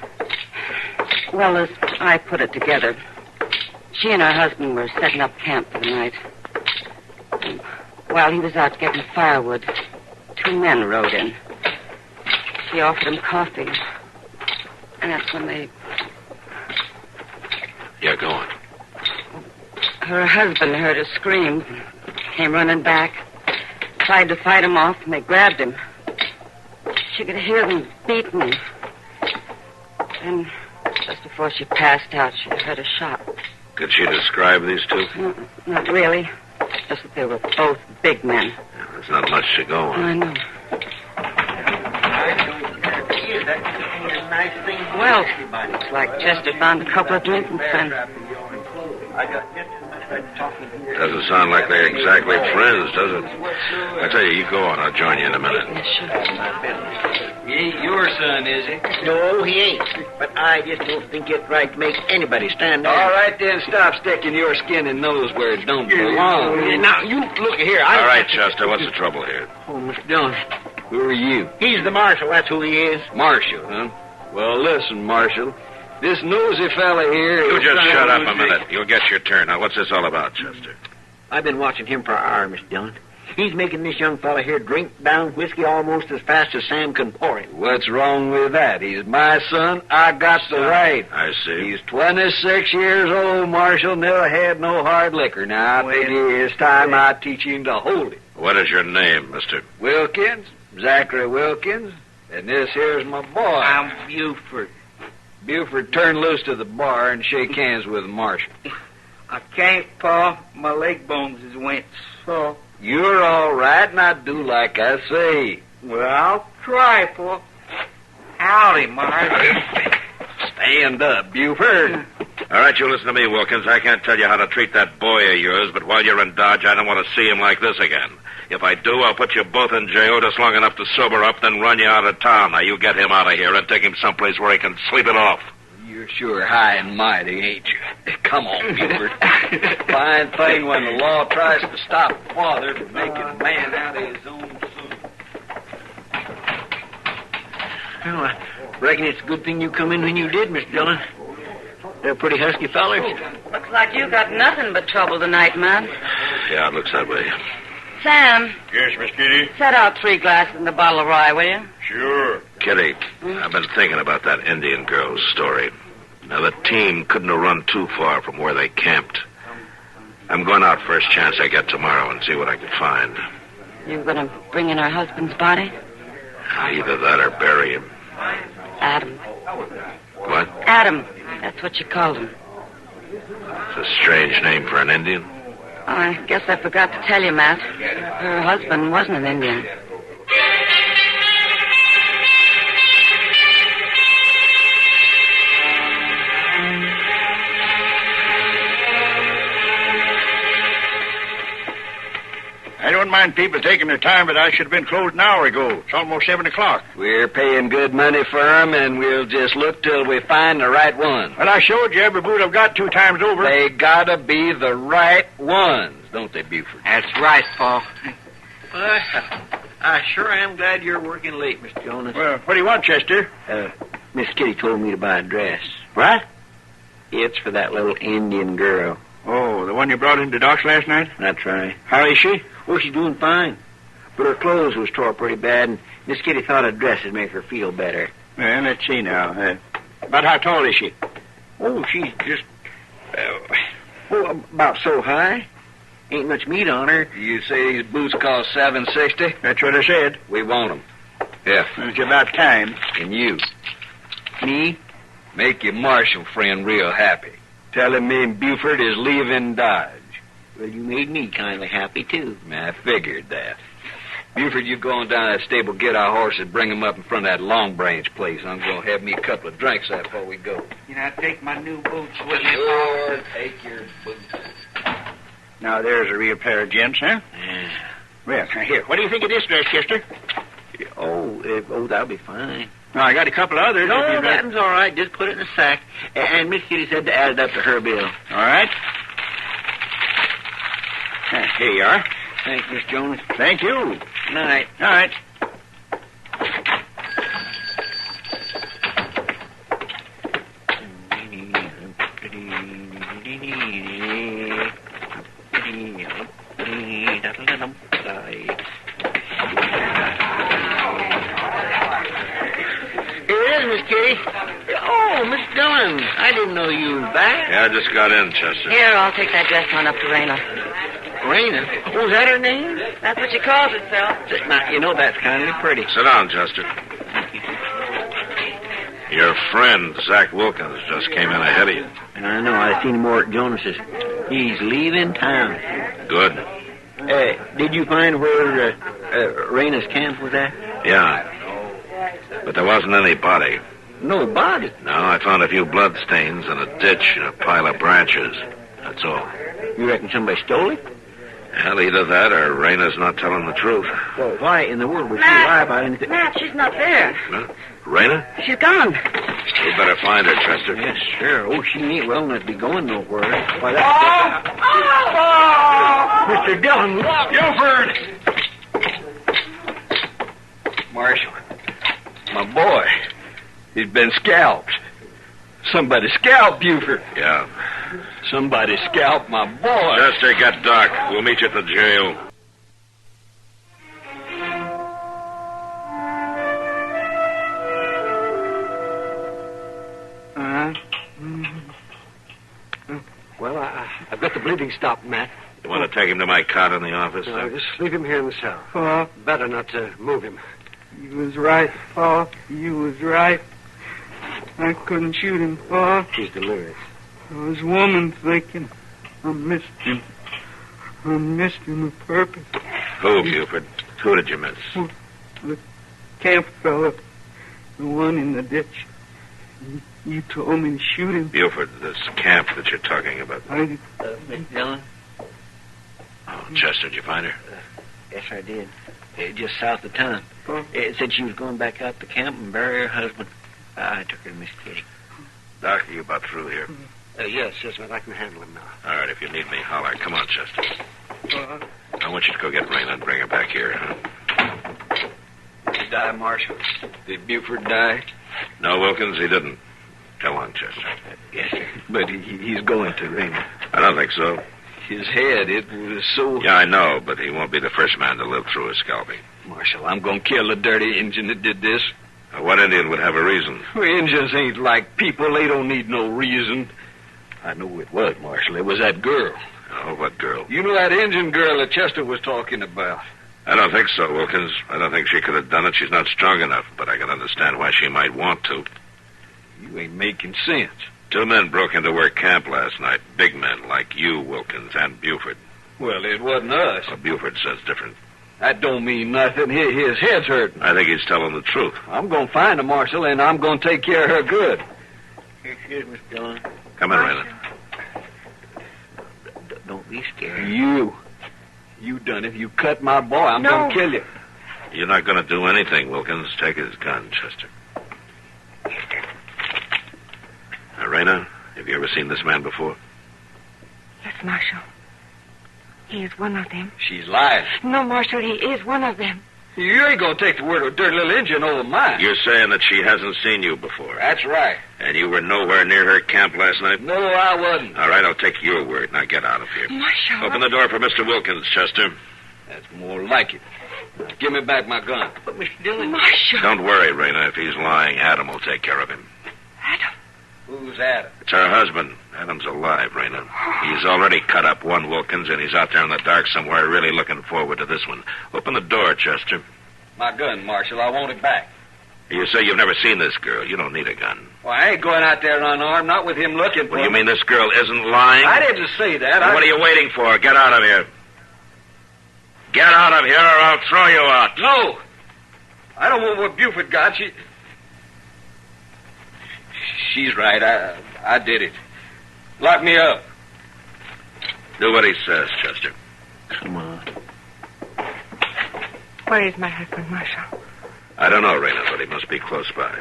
Well, as I put it together, she and her husband were setting up camp for the night. And while he was out getting firewood, two men rode in. She offered him coffee. And that's when they... Yeah, go on. Her husband heard her scream, came running back, tried to fight him off, and they grabbed him. She could hear them beating him. Then, just before she passed out, she heard a shot. Could she describe these two? Not really. Just that they were both big men. Yeah, there's not much to go on. I know. Well, it's like Chester found a couple of drinking friends. Doesn't sound like they're exactly friends, does it? I tell you, you go on. I'll join you in a minute. He ain't your son, is he? No, he ain't. But I just don't think it's right to make anybody stand there. All right, then, stop sticking your skin and nose where it don't belong. Now, you look here. All right, Chester, what's the trouble here? Oh, Mr. Dillon. Who are you? He's the marshal, that's who he is. Marshal, huh? Well, listen, Marshal. This nosy fella here... You just shut up a minute. You'll get your turn. Now, what's this all about, Chester? I've been watching him for an hour, Mr. Dillon. He's making this young fella here drink down whiskey almost as fast as Sam can pour it. What's wrong with that? He's my son. I got the right. I see. He's 26 years old, Marshal. Never had no hard liquor. Now, I think it's time I teach him to hold it. What is your name, Mr.? Wilkins. Zachary Wilkins. And this here's my boy. I'm Buford. Buford, turn loose to the bar and shake hands with the marshal. I can't, Pa. My leg bones is went so. You're all right, and I do like I say. Well, I'll try, Pa. Howdy, Marshal. Stand up, Buford. All right, you listen to me, Wilkins. I can't tell you how to treat that boy of yours, but while you're in Dodge, I don't want to see him like this again. If I do, I'll put you both in jail just long enough to sober up, then run you out of town. Now, you get him out of here and take him someplace where he can sleep it off. You're sure high and mighty, ain't you? Come on, Buford. Fine thing when the law tries to stop a father from making a man out of his own son. Well, I reckon it's a good thing you come in when you did, Mr. Dillon. They're pretty husky fellers. Looks like you got nothing but trouble tonight, man. Yeah, it looks that way. Sam, Yes, Miss Kitty? set out 3 glasses and a bottle of rye, will you? Sure. Kitty, I've been thinking about that Indian girl's story. Now, the team couldn't have run too far from where they camped. I'm going out first chance I get tomorrow and see what I can find. You gonna bring in her husband's body? Either that or bury him. Adam. What? Adam. That's what you called him. It's a strange name for an Indian. I guess I forgot to tell you, Matt. Her husband wasn't an Indian. I don't mind people taking their time, but I should have been closed an hour ago. It's almost 7 o'clock. We're paying good money for 'em, and we'll just look till we find the right one. Well, I showed you every boot I've got 2 times over. They gotta be the right ones, don't they, Buford? That's right, Pa. I sure am glad you're working late, Mr. Jonas. Well, what do you want, Chester? Miss Kitty told me to buy a dress. What? It's for that little Indian girl. Oh, the one you brought into Doc's last night? That's right. How is she? Well, she's doing fine. But her clothes was tore pretty bad, and Miss Kitty thought a dress would make her feel better. Well, let's see now. About how tall is she? Oh, she's just... about so high. Ain't much meat on her. You say these boots cost $7.60? That's what I said. We want 'em. Yeah. It's about time. And you. Me? Make your marshal friend real happy. Tell him me and Buford is leaving Dodge. Well, you made me kind of happy, too. I figured that. Buford, you go on down to that stable, get our horses, bring 'em up in front of that Long Branch place. I'm going to have me a couple of drinks there before we go. You know, take my new boots with me, Sure, take your boots. Now, there's a real pair of gents, huh? Yeah. Well, here, what do you think of this dress, Chester? Oh, that'll be fine. No, I got a couple of others. No, that's all right. Just put it in a sack. And Miss Kitty said to add it up to her bill. All right. Here you are. Thanks, Miss Jonas. Thank you. Night. All right. I didn't know you was back. Yeah, I just got in, Chester. Here, I'll take that dress on up to Raina. Raina? Oh, is that her name? That's what she calls herself. Now, you know that's kind of pretty. Sit down, Chester. Your friend, Zach Wilkins, just came in ahead of you. I know. I seen him over at Jonas's. He's leaving town. Good. Did you find where Raina's camp was at? Yeah. But there wasn't any body. No body? No, I found a few blood stains in a ditch and a pile of branches. That's all. You reckon somebody stole it? Well, either that or Raina's not telling the truth. Well, why in the world would she lie about anything? Matt, she's not there. Huh? Raina? She's gone. We better find her, Chester. Yes, sure. Oh, she ain't well enough to be going nowhere. Why, Mr. Dillon, look! Buford! Marshal, my boy, he's been scalped. Somebody scalped Buford. Yeah. Somebody scalped my boy. Chester, get Doc. We'll meet you at the jail. Well, I've got the bleeding stopped, Matt. You want to take him to my cot in the office? No, just leave him here in the cell. Better not to move him. You was right, Pa. You was right. I couldn't shoot him, Pa. He's delirious. I was woman thinking. I missed him. I missed him on purpose. Who, Buford? Who did you miss? The camp fella. The one in the ditch. You told me to shoot him. Buford, this camp that you're talking about. Miss Dillon? Oh, Chester, did you find her? Yes, I did. Just south of town. It said she was going back out to camp and bury her husband. I took her to Miss Kitty. Doc, are you about through here? Yes, Matt. I can handle him now. All right, if you need me, holler. Come on, Chester. I want you to go get Raina and bring her back here. Did he die, Marshal? Did Buford die? No, Wilkins, he didn't. Come on, Chester. Yes, sir. But he's going to, Raina. I don't think so. His head, it was so... Yeah, I know, but he won't be the first man to live through a scalping. Marshal, I'm going to kill the dirty Indian that did this. What Indian would have a reason? Well, Indians ain't like people. They don't need no reason. I know it was, Marshal. It was that girl. Oh, what girl? You know that Indian girl that Chester was talking about. I don't think so, Wilkins. I don't think she could have done it. She's not strong enough, but I can understand why she might want to. You ain't making sense. 2 men broke into our camp last night. Big men like you, Wilkins, and Buford. Well, it wasn't us. Well, Buford says different. That don't mean nothing. His head's hurting. I think he's telling the truth. I'm going to find her, Marshal, and I'm going to take care of her good. Excuse me, Mr. Dillon. Come in, Raina. Don't be scared. You done it. You cut my boy. I'm going to kill you. You're not going to do anything, Wilkins. Take his gun, Chester. Now, Raina, have you ever seen this man before? Yes, Marshal. He is one of them. She's lying. No, Marshal, he is one of them. You ain't going to take the word of a dirty little Indian over mine. You're saying that she hasn't seen you before. That's right. And you were nowhere near her camp last night? No, I wasn't. All right, I'll take your word. Now get out of here. Marshal. Open the door for Mr. Wilkins, Chester. That's more like it. Now, give me back my gun. But, Mr. Dillon... Marshal. Don't worry, Raina. If he's lying, Adam will take care of him. Adam? Who's Adam? It's her husband. Adam's alive, Raina. He's already cut up one Wilkins, and he's out there in the dark somewhere really looking forward to this one. Open the door, Chester. My gun, Marshal. I want it back. You say you've never seen this girl. You don't need a gun. Well, I ain't going out there unarmed, not with him looking for Well, you me. mean this girl isn't lying? I didn't say that. What are you waiting for? Get out of here. Get out of here, or I'll throw you out. No. I don't want what Buford got. She's right. I did it. Lock me up. Do what he says, Chester. Come on. Where is my husband, Marshal? I don't know, Raina, but he must be close by.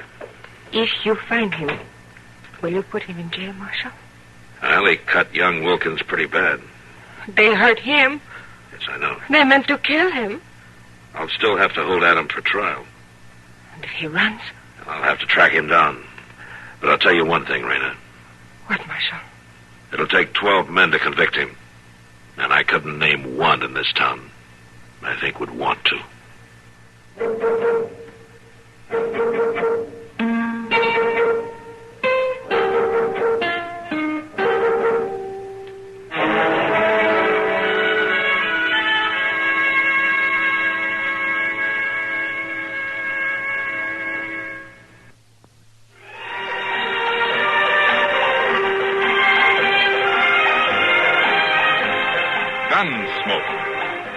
If you find him, will you put him in jail, Marshal? Well, he cut young Wilkins pretty bad. They hurt him. Yes, I know. They meant to kill him. I'll still have to hold Adam for trial. And if he runs? I'll have to track him down. But I'll tell you one thing, Raina. What, Marshal? It'll take 12 men to convict him. And I couldn't name one in this town I think would want to.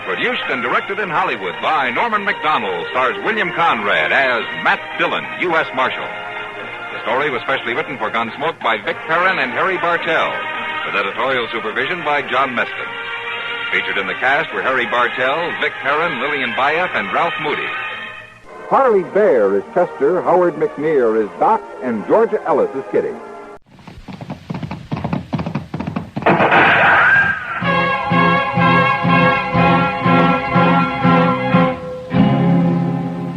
Produced and directed in Hollywood by Norman Macdonald, stars William Conrad as Matt Dillon, U.S. Marshal. The story was specially written for Gunsmoke by Vic Perrin and Harry Bartell, with editorial supervision by John Meston. Featured in the cast were Harry Bartell, Vic Perrin, Lillian Bayef, and Ralph Moody. Harley Bear is Chester, Howard McNear is Doc, and Georgia Ellis is Kitty.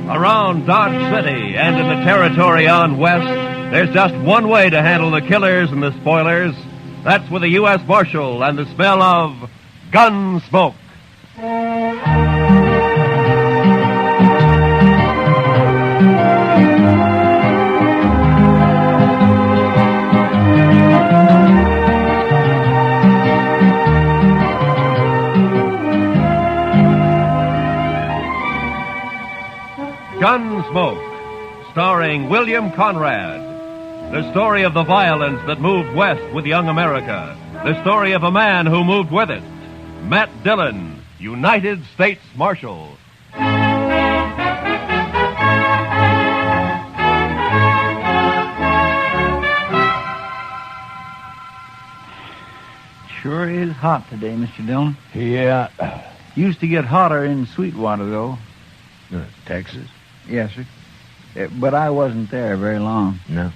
Around Dodge City and in the territory on west, there's just one way to handle the killers and the spoilers. That's with a U.S. Marshal and the smell of Gunsmoke. Gunsmoke, starring William Conrad. The story of the violence that moved west with young America. The story of a man who moved with it. Matt Dillon, United States Marshal. Sure is hot today, Mr. Dillon. Yeah. Used to get hotter in Sweetwater, though. Texas? Yes, sir. But I wasn't there very long. No.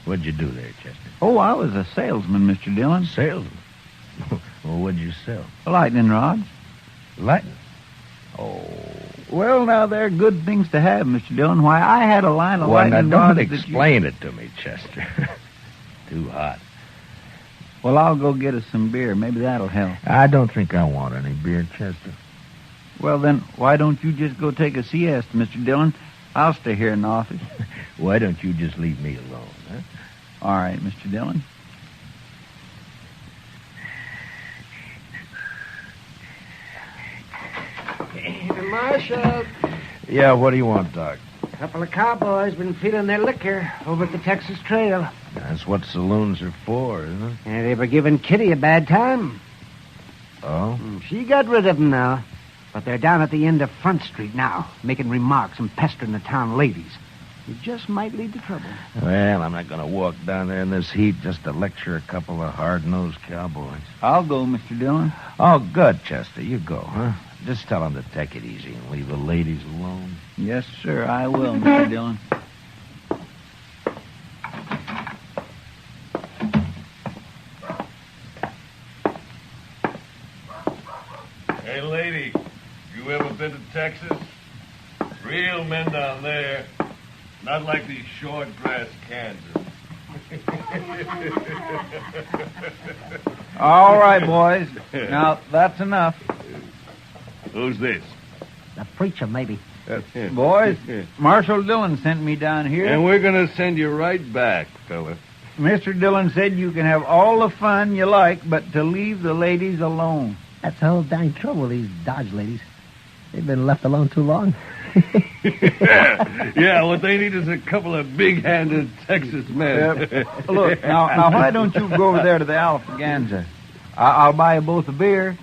What'd you do there, Chester? Oh, I was a salesman, Mr. Dillon. Salesman? Well, what'd you sell? Lightning rods. Lightning? Oh. Well, now, they're good things to have, Mr. Dillon. Why, I had a line of lightning now rods don't explain it to me, Chester. Too hot. Well, I'll go get us some beer. Maybe that'll help. I don't think I want any beer, Chester. Well, then, why don't you just go take a siesta, Mr. Dillon? I'll stay here in the office. Why don't you just leave me alone, huh? All right, Mr. Dillon. Marshal. Yeah, what do you want, Doc? A couple of cowboys been feeling their liquor over at the Texas Trail. That's what saloons are for, isn't it? And they were giving Kitty a bad time. Oh? She got rid of them now. But they're down at the end of Front Street now, making remarks and pestering the town ladies. It just might lead to trouble. Well, I'm not going to walk down there in this heat just to lecture a couple of hard-nosed cowboys. I'll go, Mr. Dillon. Oh, good, Chester. You go, huh? Just tell them to take it easy and leave the ladies alone. Yes, sir, I will, Mr. Dillon. Hey, lady, you ever been to Texas? Real men down there. Not like these short-grass Kansas. All right, boys. Now, that's enough. Who's this? The preacher, maybe. Boys, Marshal Dillon sent me down here. And we're going to send you right back, fella. Mr. Dillon said you can have all the fun you like, but to leave the ladies alone. That's the whole dang trouble, these Dodge ladies. They've been left alone too long. Yeah, what they need is a couple of big-handed Texas men. Look, now, why don't you go over there to the Alfaganza? I'll buy you both a beer.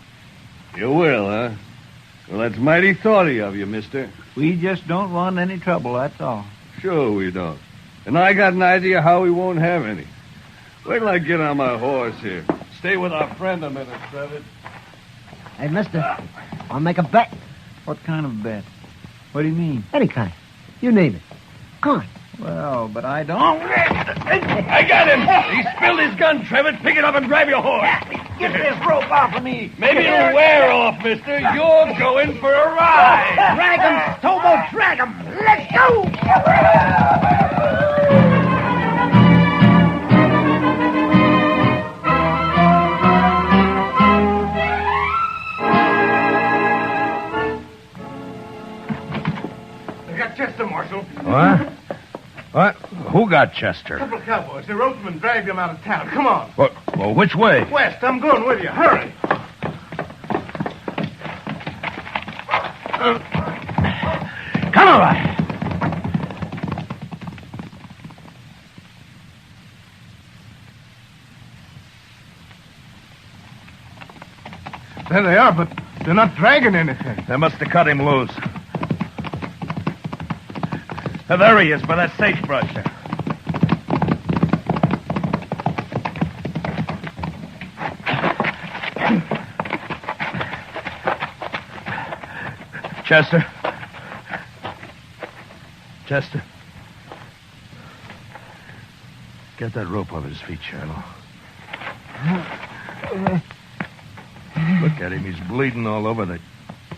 You will, huh? Well, that's mighty thoughty of you, mister. We just don't want any trouble, that's all. Sure we don't. And I got an idea how we won't have any. Wait till I get on my horse here. Stay with our friend a minute, Trevor. Hey, mister, I'll make a bet. What kind of bet? What do you mean? Any kind. You name it. Come on. Well, but I don't... I got him! He spilled his gun, Trevor. Pick it up and grab your horse. Get this rope off of me. Maybe it'll wear off, mister. You're going for a ride. Drag him, Tobo, drag him. Let's go. Chester, Marshal. What? What? Who got Chester? A couple of cowboys. They roped him and dragged him out of town. Come on. What? Well, which way? West. I'm going with you. Hurry. Come on. There they are, but they're not dragging anything. They must have cut him loose. There he is, by that sagebrush there. Chester. Chester. Get that rope off his feet, Shiloh. Look at him. He's bleeding all over. They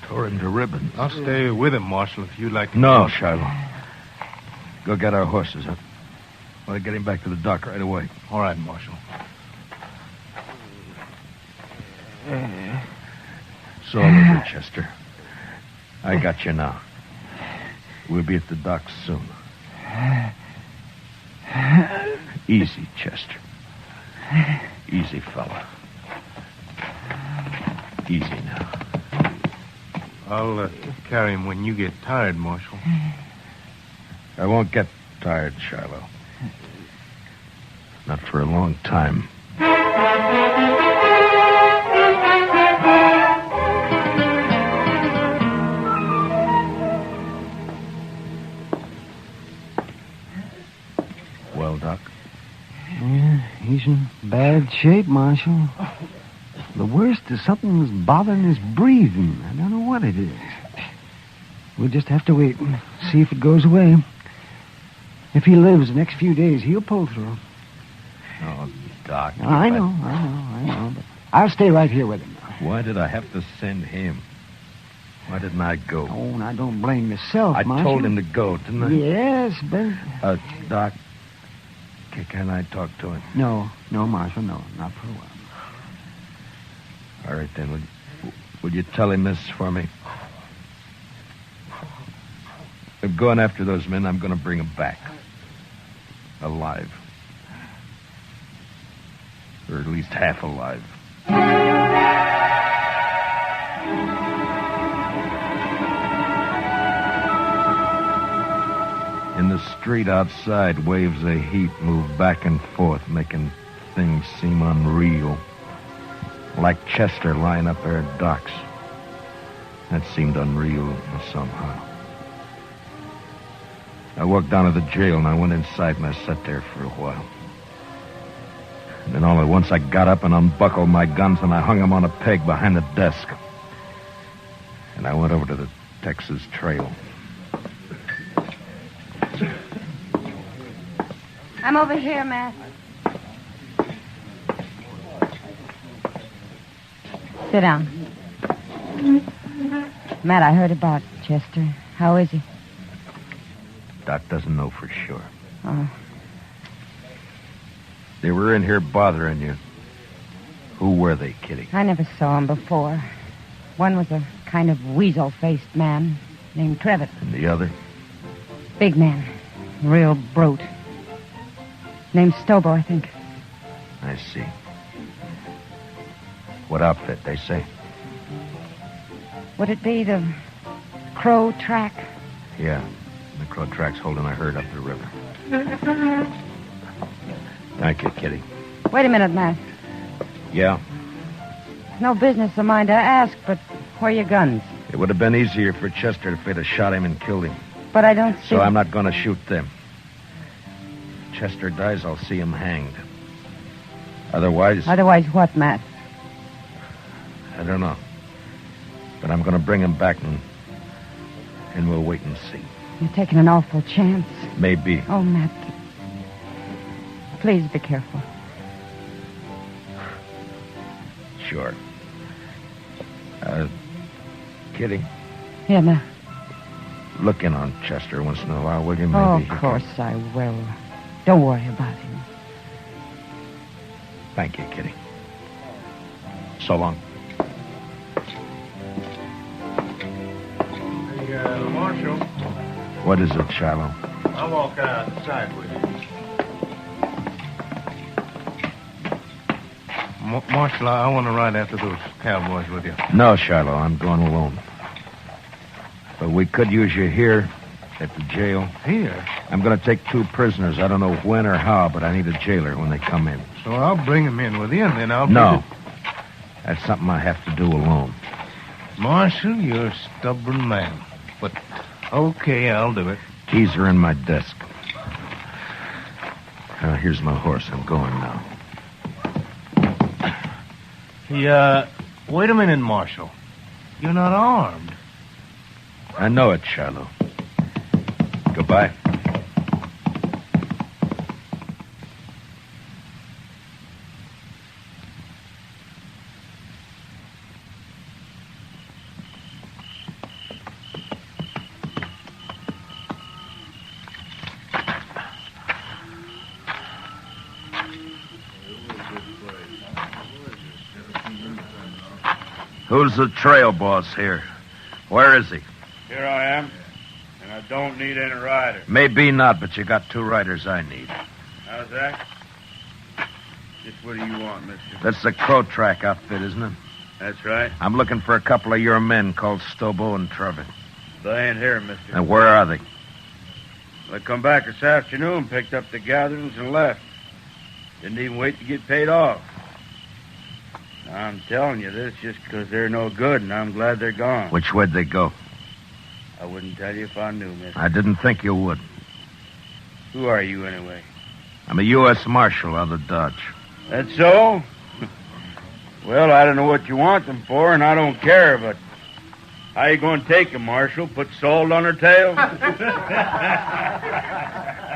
tore him to ribbons. I'll stay with him, Marshal, if you'd like to. No, Shiloh. Go get our horses. I want to get him back to the dock right away. All right, Marshal. It's all over, Chester. I got you now. We'll be at the dock soon. Easy, Chester. Easy, fella. Easy now. I'll carry him when you get tired, Marshal. I won't get tired, Shiloh. Not for a long time. Well, Doc? Yeah, he's in bad shape, Marshal. The worst is something's bothering his breathing. I don't know what it is. We'll just have to wait and see if it goes away. If he lives the next few days, he'll pull through. Oh, Doc. I know. But I'll stay right here with him. Why did I have to send him? Why didn't I go? Oh, and I don't blame yourself, I Marshal. told him to go, didn't I? Yes, but... Doc, can I talk to him? No, Marshal, no, not for a while. All right, then. Would you tell him this for me? If going after those men, I'm going to bring them back. Alive. Or at least half alive. In the street outside, waves of heat move back and forth, making things seem unreal. Like Chester lying up there at docks. That seemed unreal somehow. I walked down to the jail and I went inside and I sat there for a while. And then all at once I got up and unbuckled my guns and I hung them on a peg behind the desk. And I went over to the Texas Trail. I'm over here, Matt. Sit down. Matt, I heard about Chester. How is he? Doc doesn't know for sure. Oh. They were in here bothering you. Who were they, Kitty? I never saw him before. One was a kind of weasel-faced man named Trevitt. And the other? Big man. Real brute. Named Stobo, I think. I see. What outfit, they say? Would it be the Crow Track? Yeah. The Crow Track's holding a herd up the river. Thank you, Kitty. Wait a minute, Matt. Yeah? No business of mine to ask, but where are your guns? It would have been easier for Chester if they'd have shot him and killed him. But I don't see... So I'm not going to shoot them. Chester dies, I'll see him hanged. Otherwise... Otherwise what, Matt? I don't know. But I'm going to bring him back and we'll wait and see. You're taking an awful chance. Maybe. Oh, Matt. Please be careful. Sure. Kitty? Yeah, Matt. Look in on Chester once in a while, will you? Maybe Oh, of course I will. Don't worry about him. Thank you, Kitty. So long. Hey, Marshal. What is it, Shiloh? I'll walk outside with you. Marshal, I want to ride after those cowboys with you. No, Shiloh, I'm going alone. But we could use you here at the jail. Here? I'm going to take 2 prisoners. I don't know when or how, but I need a jailer when they come in. So I'll bring them in with you, and then I'll... No. That's something I have to do alone. Marshal, you're a stubborn man. But, okay, I'll do it. Keys are in my desk. Here's my horse. I'm going now. Wait a minute, Marshal. You're not armed. I know it, Shiloh. Goodbye. Who's the trail boss here? Where is he? Here I am, and I don't need any rider. Maybe not, but you got 2 riders I need. How's that? Just what do you want, mister? That's the Crow Track outfit, isn't it? That's right. I'm looking for a couple of your men called Stobo and Trevor. They ain't here, mister. And where are they? They come back this afternoon, picked up the gatherings, and left. Didn't even wait to get paid off. I'm telling you this just because they're no good, and I'm glad they're gone. Which way'd they go? I wouldn't tell you if I knew, mister. I didn't think you would. Who are you, anyway? I'm a U.S. Marshal out of Dodge. That's so? Well, I don't know what you want them for, and I don't care, but how you going to take them, Marshal? Put salt on her tail?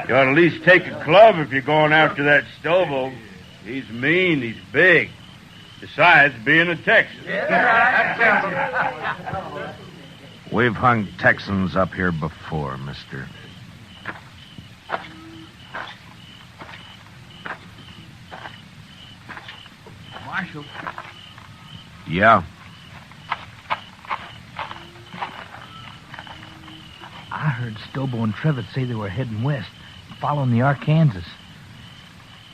You ought to at least take a club if you're going after that Stobo. He's mean, he's big. Besides being a Texan. We've hung Texans up here before, mister. Marshal. Yeah? I heard Stobo and Trevor say they were heading west, following the Arkansas.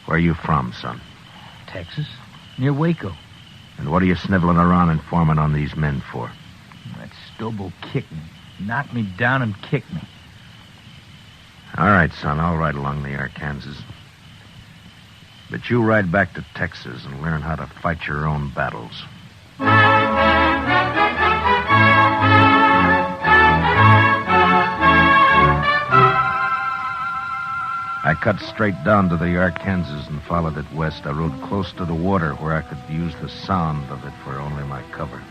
Where are you from, son? Texas, near Waco. And what are you sniveling around informing on these men for? That Stobo kicked me, knocked me down and kicked me. All right, son, I'll ride along the Arkansas. But you ride back to Texas and learn how to fight your own battles. I cut straight down to the Arkansas and followed it west. I rode close to the water where I could use the sound of it for only my cover.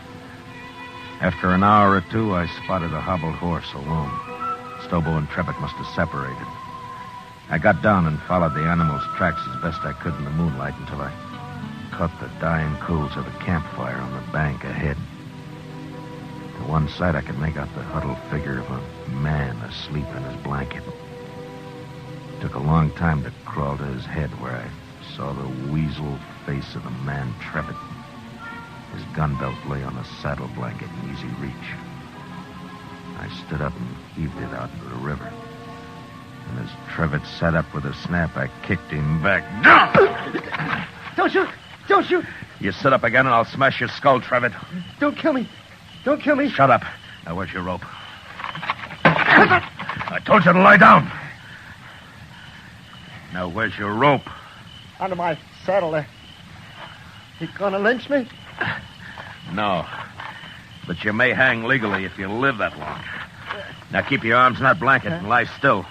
After an hour or two, I spotted a hobbled horse alone. Stobo and Trevitt must have separated. I got down and followed the animal's tracks as best I could in the moonlight until I caught the dying coals of a campfire on the bank ahead. To one side, I could make out the huddled figure of a man asleep in his blanket. It took a long time to crawl to his head where I saw the weasel face of the man Trevitt. His gun belt lay on a saddle blanket in easy reach. I stood up and heaved it out into the river. And as Trevitt sat up with a snap, I kicked him back. Don't shoot! Don't shoot! You sit up again and I'll smash your skull, Trevitt. Don't kill me! Don't kill me! Shut up. Now, where's your rope? I told you to lie down. Now, where's your rope? Under my saddle there. You gonna lynch me? No. But you may hang legally if you live that long. Now, keep your arms in that blanket and lie still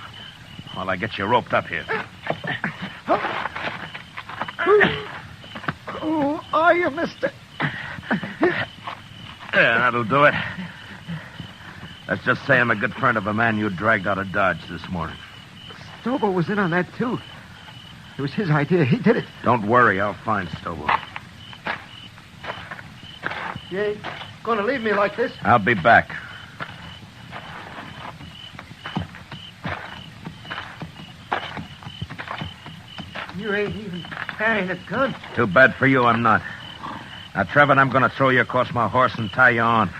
while I get you roped up here. Who are you, mister? Yeah, that'll do it. Let's just say I'm a good friend of a man you dragged out of Dodge this morning. Stobo was in on that, too. It was his idea. He did it. Don't worry. I'll find Stobo. You ain't gonna leave me like this? I'll be back. You ain't even carrying a gun. Too bad for you, I'm not. Now, Trevor, I'm going to throw you across my horse and tie you on.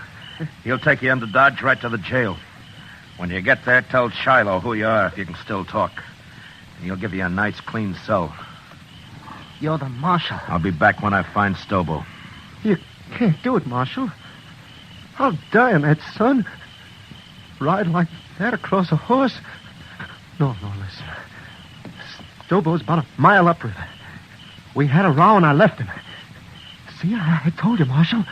He'll take you into Dodge right to the jail. When you get there, tell Shiloh who you are if you can still talk. And he'll give you a nice, clean cell. You're the marshal. I'll be back when I find Stobo. You can't do it, Marshal. I'll die on that, son. Ride like that across a horse. No, listen. Stobo's about a mile upriver. We had a row and I left him. See, I told you, Marshal.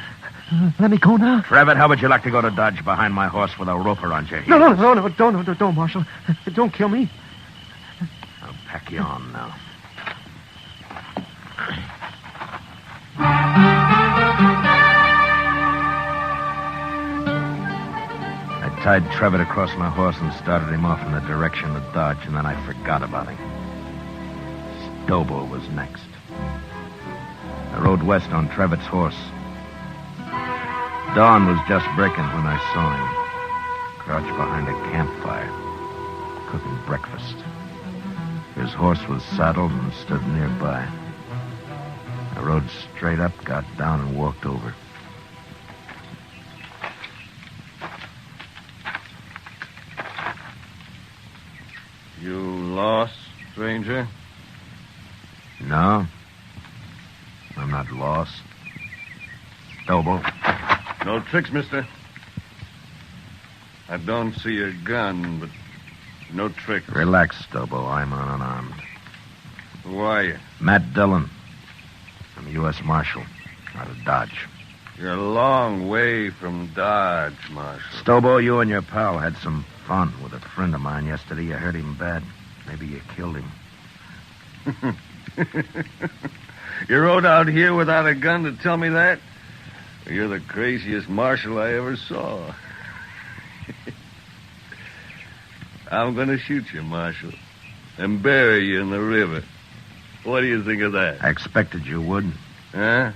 Let me go now. Trevitt, how would you like to go to Dodge behind my horse with a rope around your heels? No, don't, Marshal. Don't kill me. I'll pack you on now. I tied Trevitt across my horse and started him off in the direction of Dodge, and then I forgot about him. Stobo was next. I rode west on Trevitt's horse. Dawn was just breaking when I saw him, crouched behind a campfire, cooking breakfast. His horse was saddled and stood nearby. I rode straight up, got down, and walked over. You lost, stranger? No. I'm not lost. Stobo. No tricks, mister. I don't see a gun, but no tricks. Relax, Stobo. I'm unarmed. Who are you? Matt Dillon. I'm a U.S. Marshal, out of Dodge. You're a long way from Dodge, Marshal. Stobo, you and your pal had some fun with a friend of mine yesterday. You hurt him bad. Maybe you killed him. You rode out here without a gun to tell me that? You're the craziest marshal I ever saw. I'm going to shoot you, Marshal, and bury you in the river. What do you think of that? I expected you would. Huh?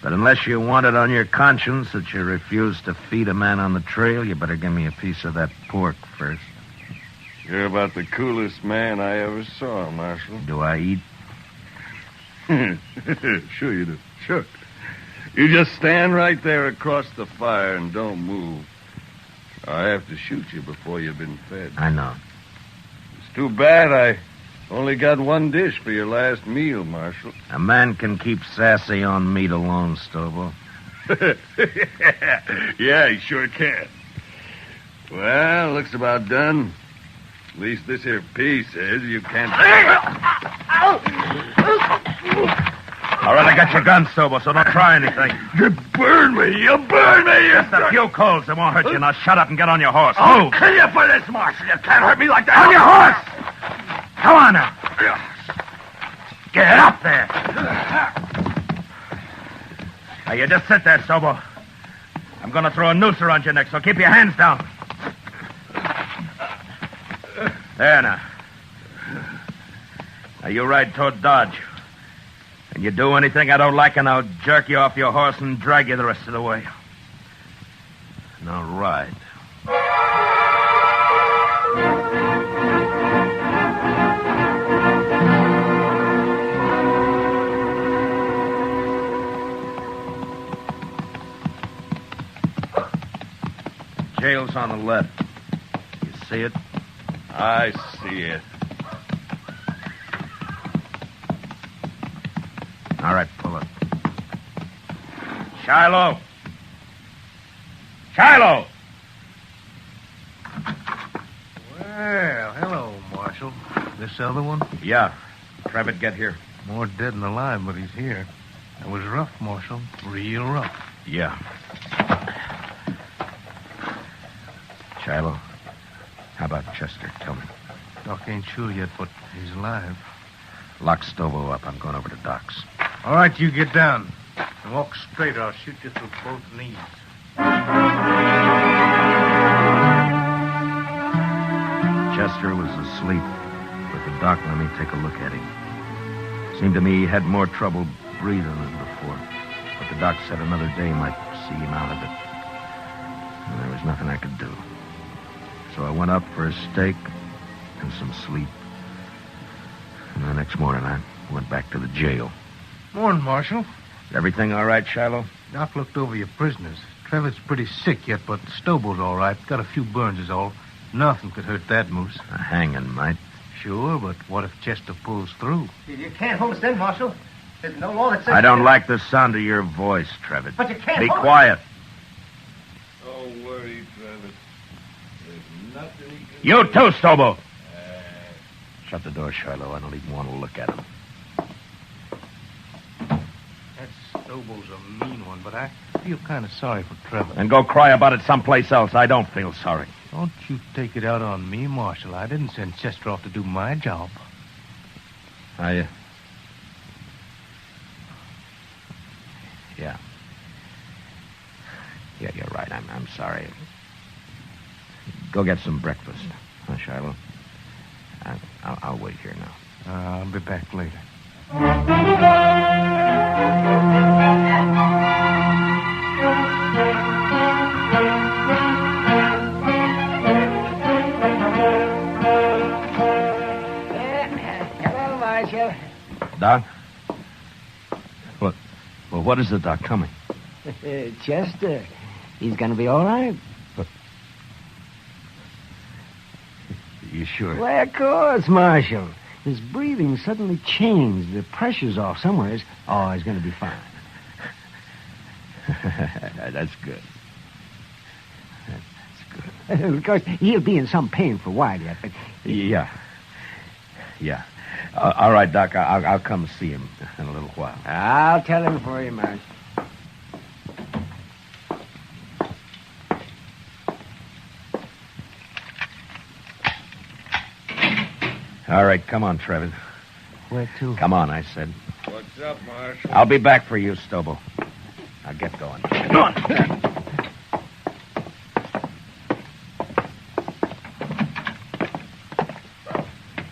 But unless you want it on your conscience that you refused to feed a man on the trail, you better give me a piece of that pork first. You're about the coolest man I ever saw, Marshal. Do I eat? Sure you do. Sure. You just stand right there across the fire and don't move. I have to shoot you before you've been fed. I know. It's too bad I only got one dish for your last meal, Marshal. A man can keep sassy on meat alone, Stobo. Yeah, he sure can. Well, looks about done. At least this here piece says you can't... All right, I got your gun, Stobo, so don't try anything. You burn me! You burn me! Just a few coals. They won't hurt you. Now shut up and get on your horse. I'll kill you for this, Marshal. You can't hurt me like that. On your horse! Come on now. Get up there. Now, you just sit there, Stobo. I'm going to throw a noose around your neck, so keep your hands down. There now. Now, you ride toward Dodge. And you do anything I don't like, and I'll jerk you off your horse and drag you the rest of the way. Now ride. The jail's on the left. You see it? I see it. All right, pull up. Shiloh! Shiloh! Well, hello, Marshal. This other one? Yeah. Trevitt, get here. More dead than alive, but he's here. It was rough, Marshal. Real rough. Yeah. Shiloh, how about Chester? Tell me. Doc ain't sure yet, but he's alive. Lock Stobo up. I'm going over to Doc's. All right, you get down. And walk straight or I'll shoot you through both knees. Chester was asleep, but the doc let me take a look at him. Seemed to me he had more trouble breathing than before. But the doc said another day might see him out of it. And there was nothing I could do. So I went up for a steak and some sleep. And the next morning I went back to the jail. Morning, Marshal. Is everything all right, Shiloh? Doc looked over your prisoners. Trevitt's pretty sick yet, but Stobo's all right. Got a few burns is all. Nothing could hurt that moose. A hanging might. Sure, but what if Chester pulls through? You can't hold us in, Marshal. There's no law that says... I don't like the sound of your voice, Trevitt. But you can't Be hold... quiet. Don't worry, Trevitt. There's nothing he can... You too, Stobo. Shut the door, Shiloh. I don't even want to look at him. That's Stobo's a mean one, but I feel kind of sorry for Trevor. And go cry about it someplace else. I don't feel sorry. Don't you take it out on me, Marshal. I didn't send Chester off to do my job. Yeah. Yeah, you're right. I'm sorry. Go get some breakfast, huh, Shiloh? I'll wait here now. I'll be back later. Hello, Marshal. Doc? What? Well, what is it, Doc? Coming. Chester. He's going to be all right. You sure? Why, of course, Marshal. His breathing suddenly changed. The pressure's off somewhere. Oh, he's going to be fine. That's good. Of course, he'll be in some pain for a while yet, but... Yeah. All right, Doc, I'll come see him in a little while. I'll tell him for you, Marshal. All right, come on, Trevor. Where to? Come on, I said. What's up, Marshal? I'll be back for you, Stobo. Now get going. Come on.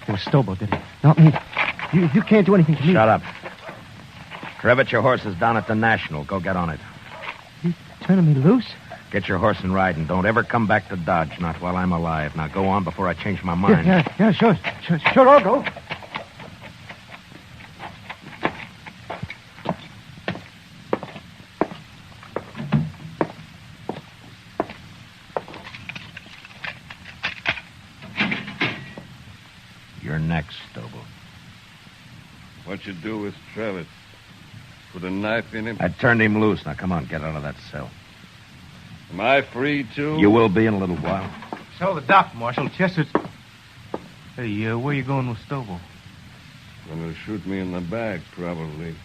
It was Stobo, did it? Not me. You can't do anything to me. Shut up. Trevitt, your horse is down at the National. Go get on it. You turning me loose? Get your horse and ride, and don't ever come back to Dodge, not while I'm alive. Now go on before I change my mind. Yeah, sure, I'll go. You're next, Stobo. What you do with Trevitt? Put a knife in him? I turned him loose. Now come on, get out of that cell. Am I free, too? You will be in a little while. So the doc, Marshal. Chester's... Hey, where you going with Stobo? Gonna shoot me in the back, probably.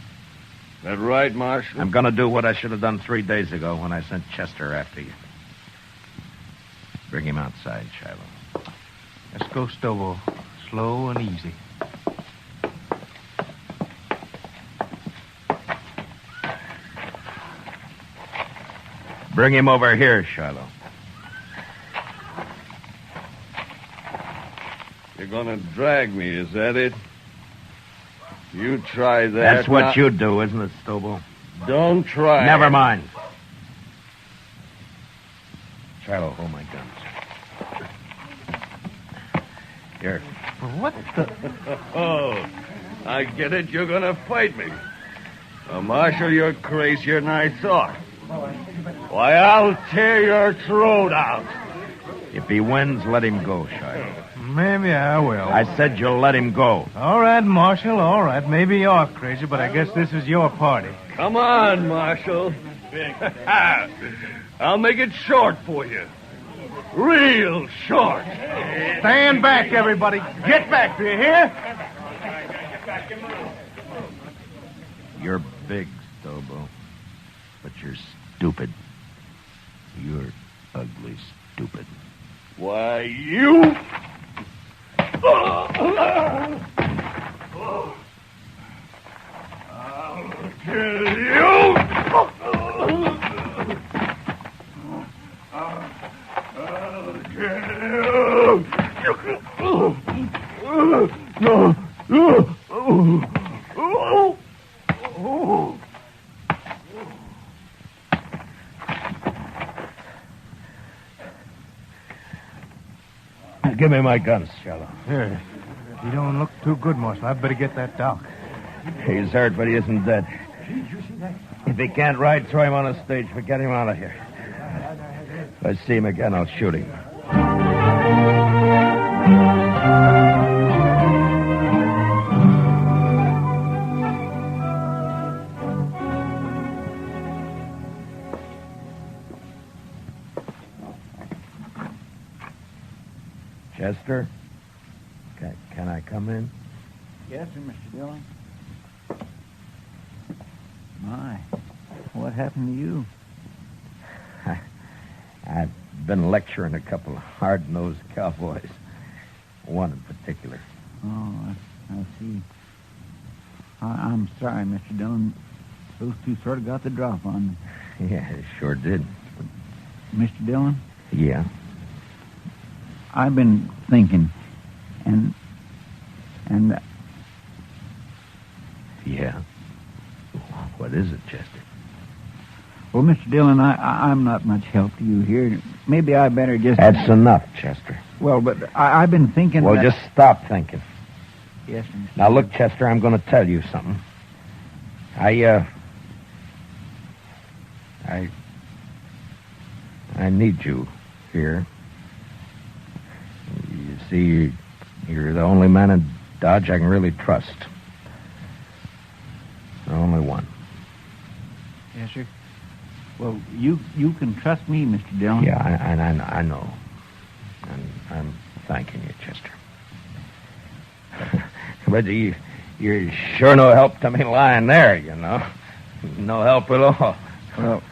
That right, Marshal? I'm gonna do what I should have done 3 days ago when I sent Chester after you. Bring him outside, Shiloh. Let's go, Stobo. Slow and easy. Bring him over here, Shiloh. You're gonna drag me, is that it? You try that. That's what you do, isn't it, Stobo? Don't try. Never mind. Shiloh, hold my guns. Here. What the... Oh, I get it. You're gonna fight me. Marshal, you're crazier than I thought. Why, I'll tear your throat out. If he wins, let him go, Shiloh. Maybe I will. I said you'll let him go. All right, Marshal, all right. Maybe you're crazy, but I guess this is your party. Come on, Marshal. I'll make it short for you. Real short. Stand back, everybody. Get back, do you hear? You're big, Stobo, but you're stupid. You're ugly stupid. Why, you... I'll kill you! I'll kill you! Give me my guns, Shiloh. Here. You don't look too good, Marshal. I'd better get that doc. He's hurt, but he isn't dead. If he can't ride, throw him on a stage, but get him out of here. If I see him again, I'll shoot him. Chester? Can I come in? Yes, sir, Mr. Dillon. My, What happened to you? I've been lecturing a couple of hard-nosed cowboys. One in particular. Oh, I see. I'm sorry, Mr. Dillon. Those two sort of got the drop on me. Yeah, it sure did. Mr. Dillon? Yeah? I've been thinking, and... Yeah? What is it, Chester? Well, Mr. Dillon, I'm not much help to you here. Maybe I better just... That's enough, Chester. Well, but I've been thinking... Well, just stop thinking. Yes, Mr. Now, look, Chester, I'm going to tell you something. I need you here. You see, you're the only man in Dodge I can really trust. The only one. Yes, sir. Well, you can trust me, Mr. Dillon. Yeah, I know. And I'm thanking you, Chester. But you're sure no help to me lying there, you know. No help at all. Well,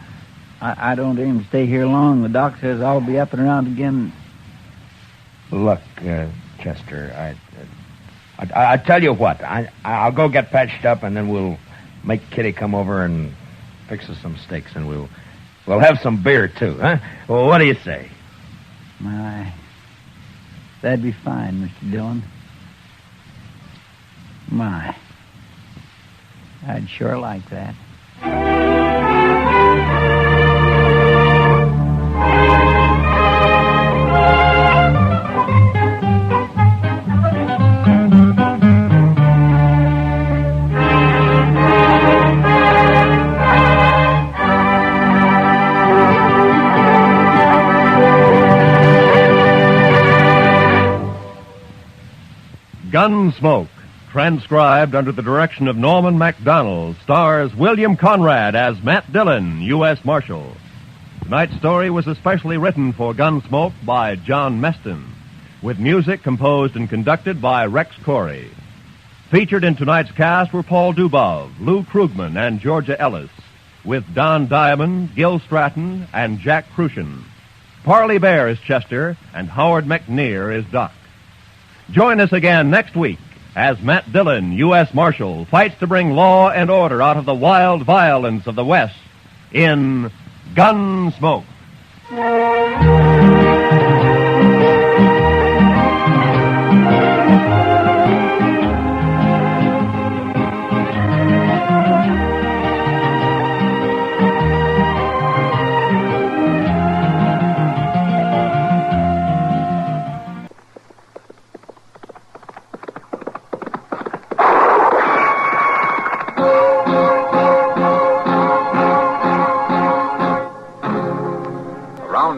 I don't aim to stay here long. The doc says I'll be up and around again. Look, Chester, I tell you what. I'll go get patched up, and then we'll make Kitty come over and fix us some steaks, and we'll have some beer, too, huh? Well, what do you say? My, that'd be fine, Mr. Dillon. My, I'd sure like that. Gunsmoke, transcribed under the direction of Norman MacDonald, stars William Conrad as Matt Dillon, U.S. Marshal. Tonight's story was especially written for Gunsmoke by John Meston, with music composed and conducted by Rex Corey. Featured in tonight's cast were Paul Dubov, Lou Krugman, and Georgia Ellis, with Don Diamond, Gil Stratton, and Jack Crucian. Parley Bear is Chester, and Howard McNear is Doc. Join us again next week as Matt Dillon, U.S. Marshal, fights to bring law and order out of the wild violence of the West in Gunsmoke.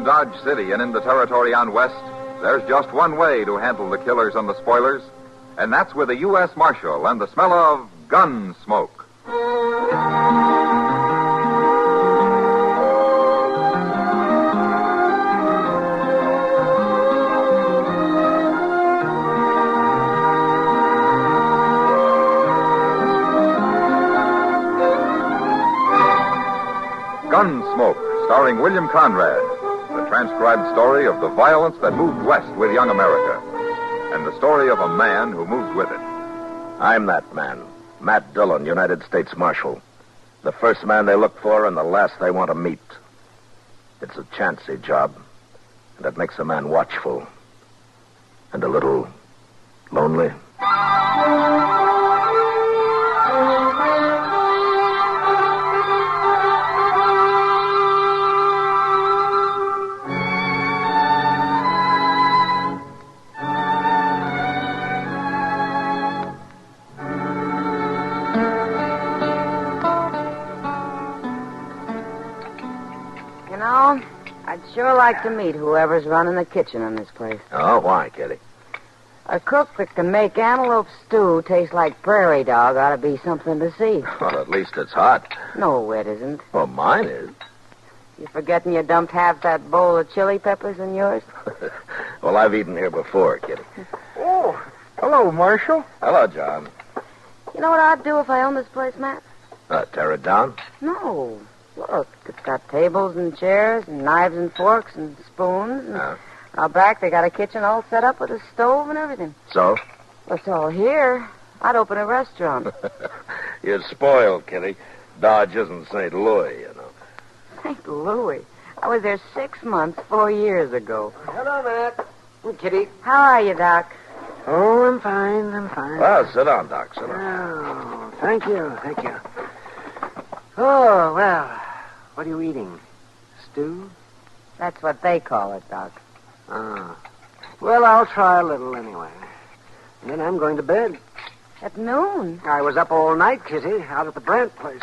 Dodge City and in the territory on West, there's just one way to handle the killers and the spoilers, and that's with a U.S. Marshal and the smell of gun smoke. Gunsmoke, starring William Conrad. The transcribed story of the violence that moved west with young America, and the story of a man who moved with it. I'm that man, Matt Dillon, United States Marshal. The first man they look for and the last they want to meet. It's a chancy job, and it makes a man watchful and a little lonely. I'd sure like to meet whoever's running the kitchen in this place. Oh, why, Kitty? A cook that can make antelope stew taste like prairie dog ought to be something to see. Well, at least it's hot. No, it isn't. Well, mine is. You forgetting you dumped half that bowl of chili peppers in yours? Well, I've eaten here before, Kitty. Oh, hello, Marshal. Hello, John. You know what I'd do if I owned this place, Matt? Tear it down? No. Look, it's got tables and chairs and knives and forks and spoons. And out back, they got a kitchen all set up with a stove and everything. So? Well, it's all here. I'd open a restaurant. You're spoiled, Kitty. Dodge isn't St. Louis, you know. St. Louis? I was there 6 months, 4 years ago. Hello, Matt. I'm Kitty. How are you, Doc? Oh, I'm fine. Well, sit down, Doc. Sit down. Oh, thank you. Oh, well, what are you eating? Stew? That's what they call it, Doc. Ah. Well, I'll try a little anyway. And then I'm going to bed. At noon? I was up all night, Kitty, out at the Brandt place.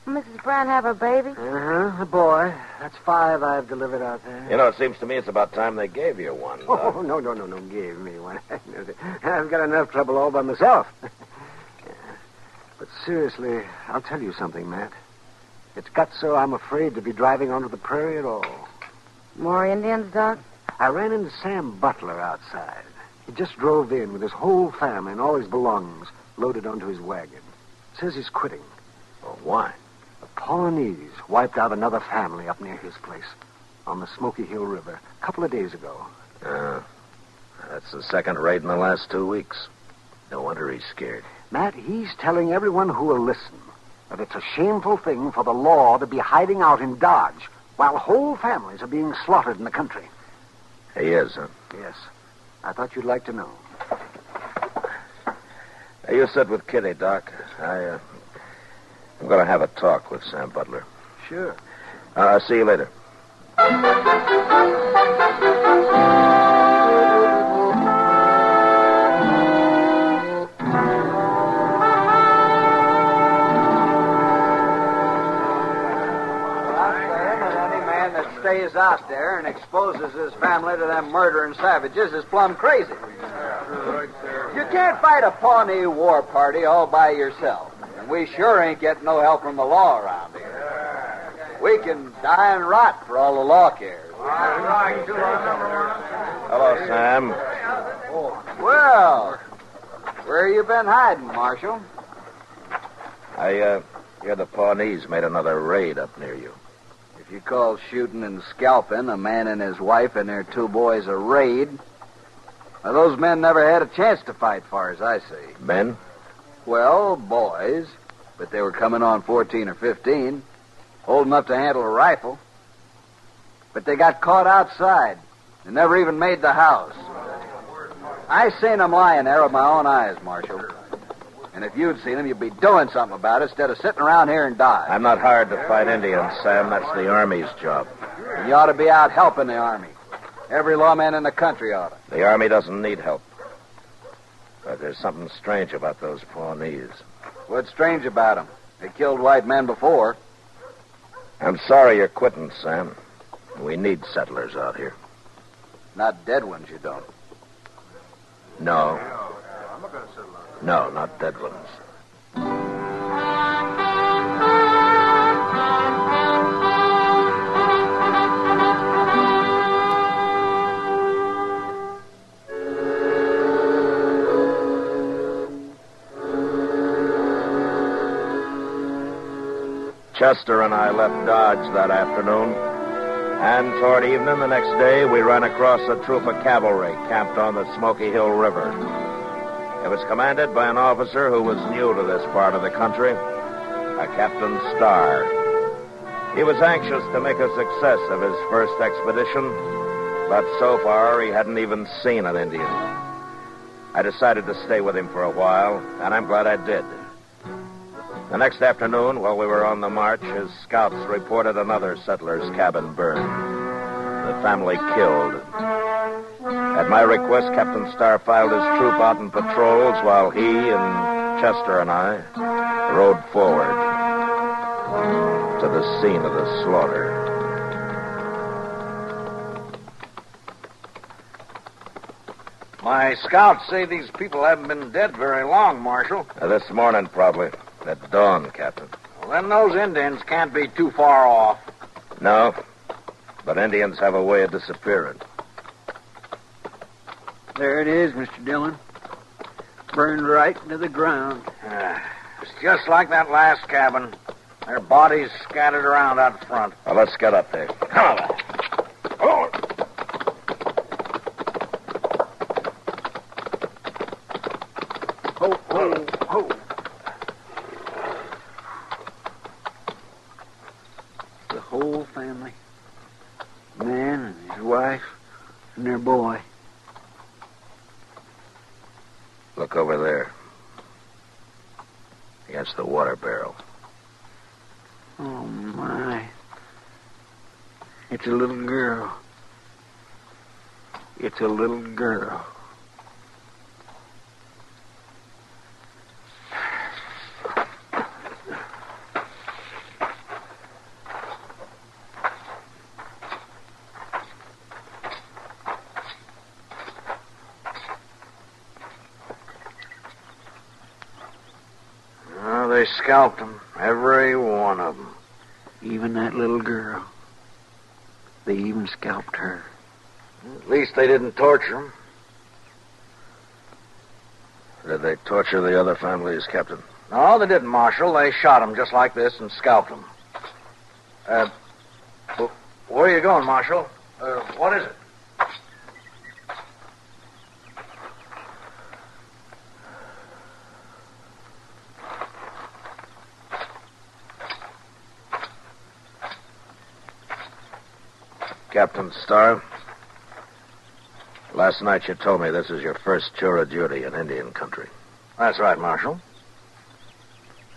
Mrs. Brandt have a baby? Uh-huh, a boy. That's 5 I've delivered out there. You know, it seems to me it's about time they gave you one. Doc. Oh, no, gave me one. I've got enough trouble all by myself. But seriously, I'll tell you something, Matt. It's got so I'm afraid to be driving onto the prairie at all. More Indians, Doc? I ran into Sam Butler outside. He just drove in with his whole family and all his belongings loaded onto his wagon. Says he's quitting. Well, why? The Pawnees wiped out another family up near his place on the Smoky Hill River a couple of days ago. That's the second raid in the last 2 weeks. No wonder he's scared. Matt, he's telling everyone who will listen that it's a shameful thing for the law to be hiding out in Dodge while whole families are being slaughtered in the country. He is, huh? Yes. I thought you'd like to know. Hey, you sit with Kitty, Doc. I'm going to have a talk with Sam Butler. Sure. I'll see you later. Stays out there and exposes his family to them murdering savages is plumb crazy. You can't fight a Pawnee war party all by yourself. And we sure ain't getting no help from the law around here. We can die and rot for all the law cares. Hello, Sam. Well, where you been hiding, Marshal? I hear the Pawnees made another raid up near you. If you call shooting and scalping a man and his wife and their 2 boys a raid, well, those men never had a chance to fight, far as I see. Men? Well, boys, but they were coming on 14 or 15, old enough to handle a rifle. But they got caught outside and never even made the house. I seen them lying there with my own eyes, Marshal. And if you'd seen them, you'd be doing something about it instead of sitting around here and dying. I'm not hired to fight Indians, Sam. That's the Army's job. You ought to be out helping the Army. Every lawman in the country ought to. The Army doesn't need help. But there's something strange about those Pawnees. What's strange about them? They killed white men before. I'm sorry you're quitting, Sam. We need settlers out here. Not dead ones, you don't. No. No, not dead ones. Chester and I left Dodge that afternoon, and toward evening the next day we ran across a troop of cavalry camped on the Smoky Hill River. It was commanded by an officer who was new to this part of the country, a Captain Starr. He was anxious to make a success of his first expedition, but so far he hadn't even seen an Indian. I decided to stay with him for a while, and I'm glad I did. The next afternoon, while we were on the march, his scouts reported another settler's cabin burned. The family killed. At my request, Captain Starr filed his troop out in patrols while he and Chester and I rode forward to the scene of the slaughter. My scouts say these people haven't been dead very long, Marshal. This morning, probably. At dawn, Captain. Well, then those Indians can't be too far off. No, but Indians have a way of disappearing. There it is, Mr. Dillon. Burned right into the ground. It's just like that last cabin. Their bodies scattered around out front. Well, let's get up there. Come on. Oh. Ho, ho, ho. The whole family. Man and his wife and their boy. Look over there. Against the water barrel. Oh, my. It's a little girl. It's a little girl. They scalped them, every one of them. Even that little girl. They even scalped her. At least they didn't torture them. Did they torture the other families, Captain? No, they didn't, Marshal. They shot them just like this and scalped them. Where are you going, Marshal? What is it? Captain Starr, last night you told me this is your first tour of duty in Indian country. That's right, Marshal.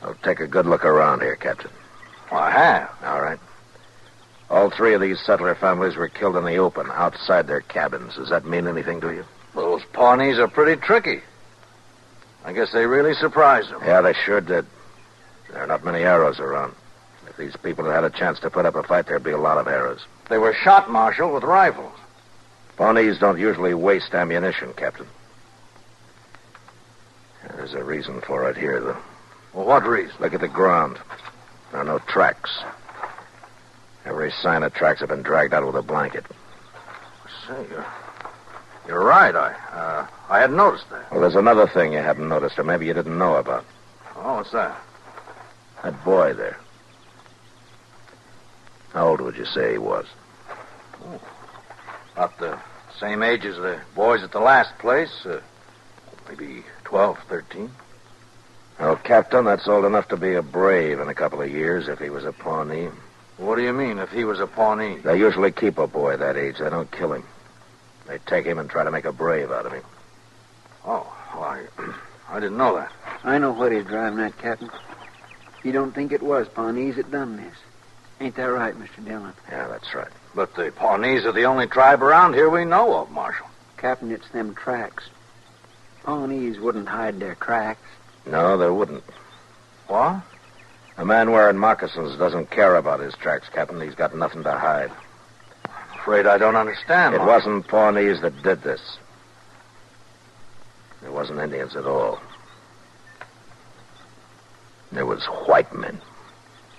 Well, take a good look around here, Captain. Well, I have. All right. All three of these settler families were killed in the open, outside their cabins. Does that mean anything to you? Those Pawnees are pretty tricky. I guess they really surprised them. Yeah, they sure did. There are not many arrows around. If these people had had a chance to put up a fight, there'd be a lot of arrows. They were shot, Marshal, with rifles. Pawnees don't usually waste ammunition, Captain. There's a reason for it here, though. Well, what reason? Look at the ground. There are no tracks. Every sign of tracks have been dragged out with a blanket. Say, you're right. I hadn't noticed that. Well, there's another thing you haven't noticed, or maybe you didn't know about. Oh, what's that? That boy there. How old would you say he was? Oh, about the same age as the boys at the last place. Maybe 12, 13. Well, Captain, that's old enough to be a brave in a couple of years if he was a Pawnee. What do you mean, if he was a Pawnee? They usually keep a boy that age. They don't kill him. They take him and try to make a brave out of him. Oh, well, I didn't know that. I know what he's driving at, Captain. You don't think it was Pawnees that done this. Ain't that right, Mr. Dillon? Yeah, that's right. But the Pawnees are the only tribe around here we know of, Marshal. Captain, it's them tracks. Pawnees wouldn't hide their tracks. No, they wouldn't. What? A man wearing moccasins doesn't care about his tracks, Captain. He's got nothing to hide. I'm afraid I don't understand, It Marshal. wasn't Pawnees that did this. It wasn't Indians at all. It was white men.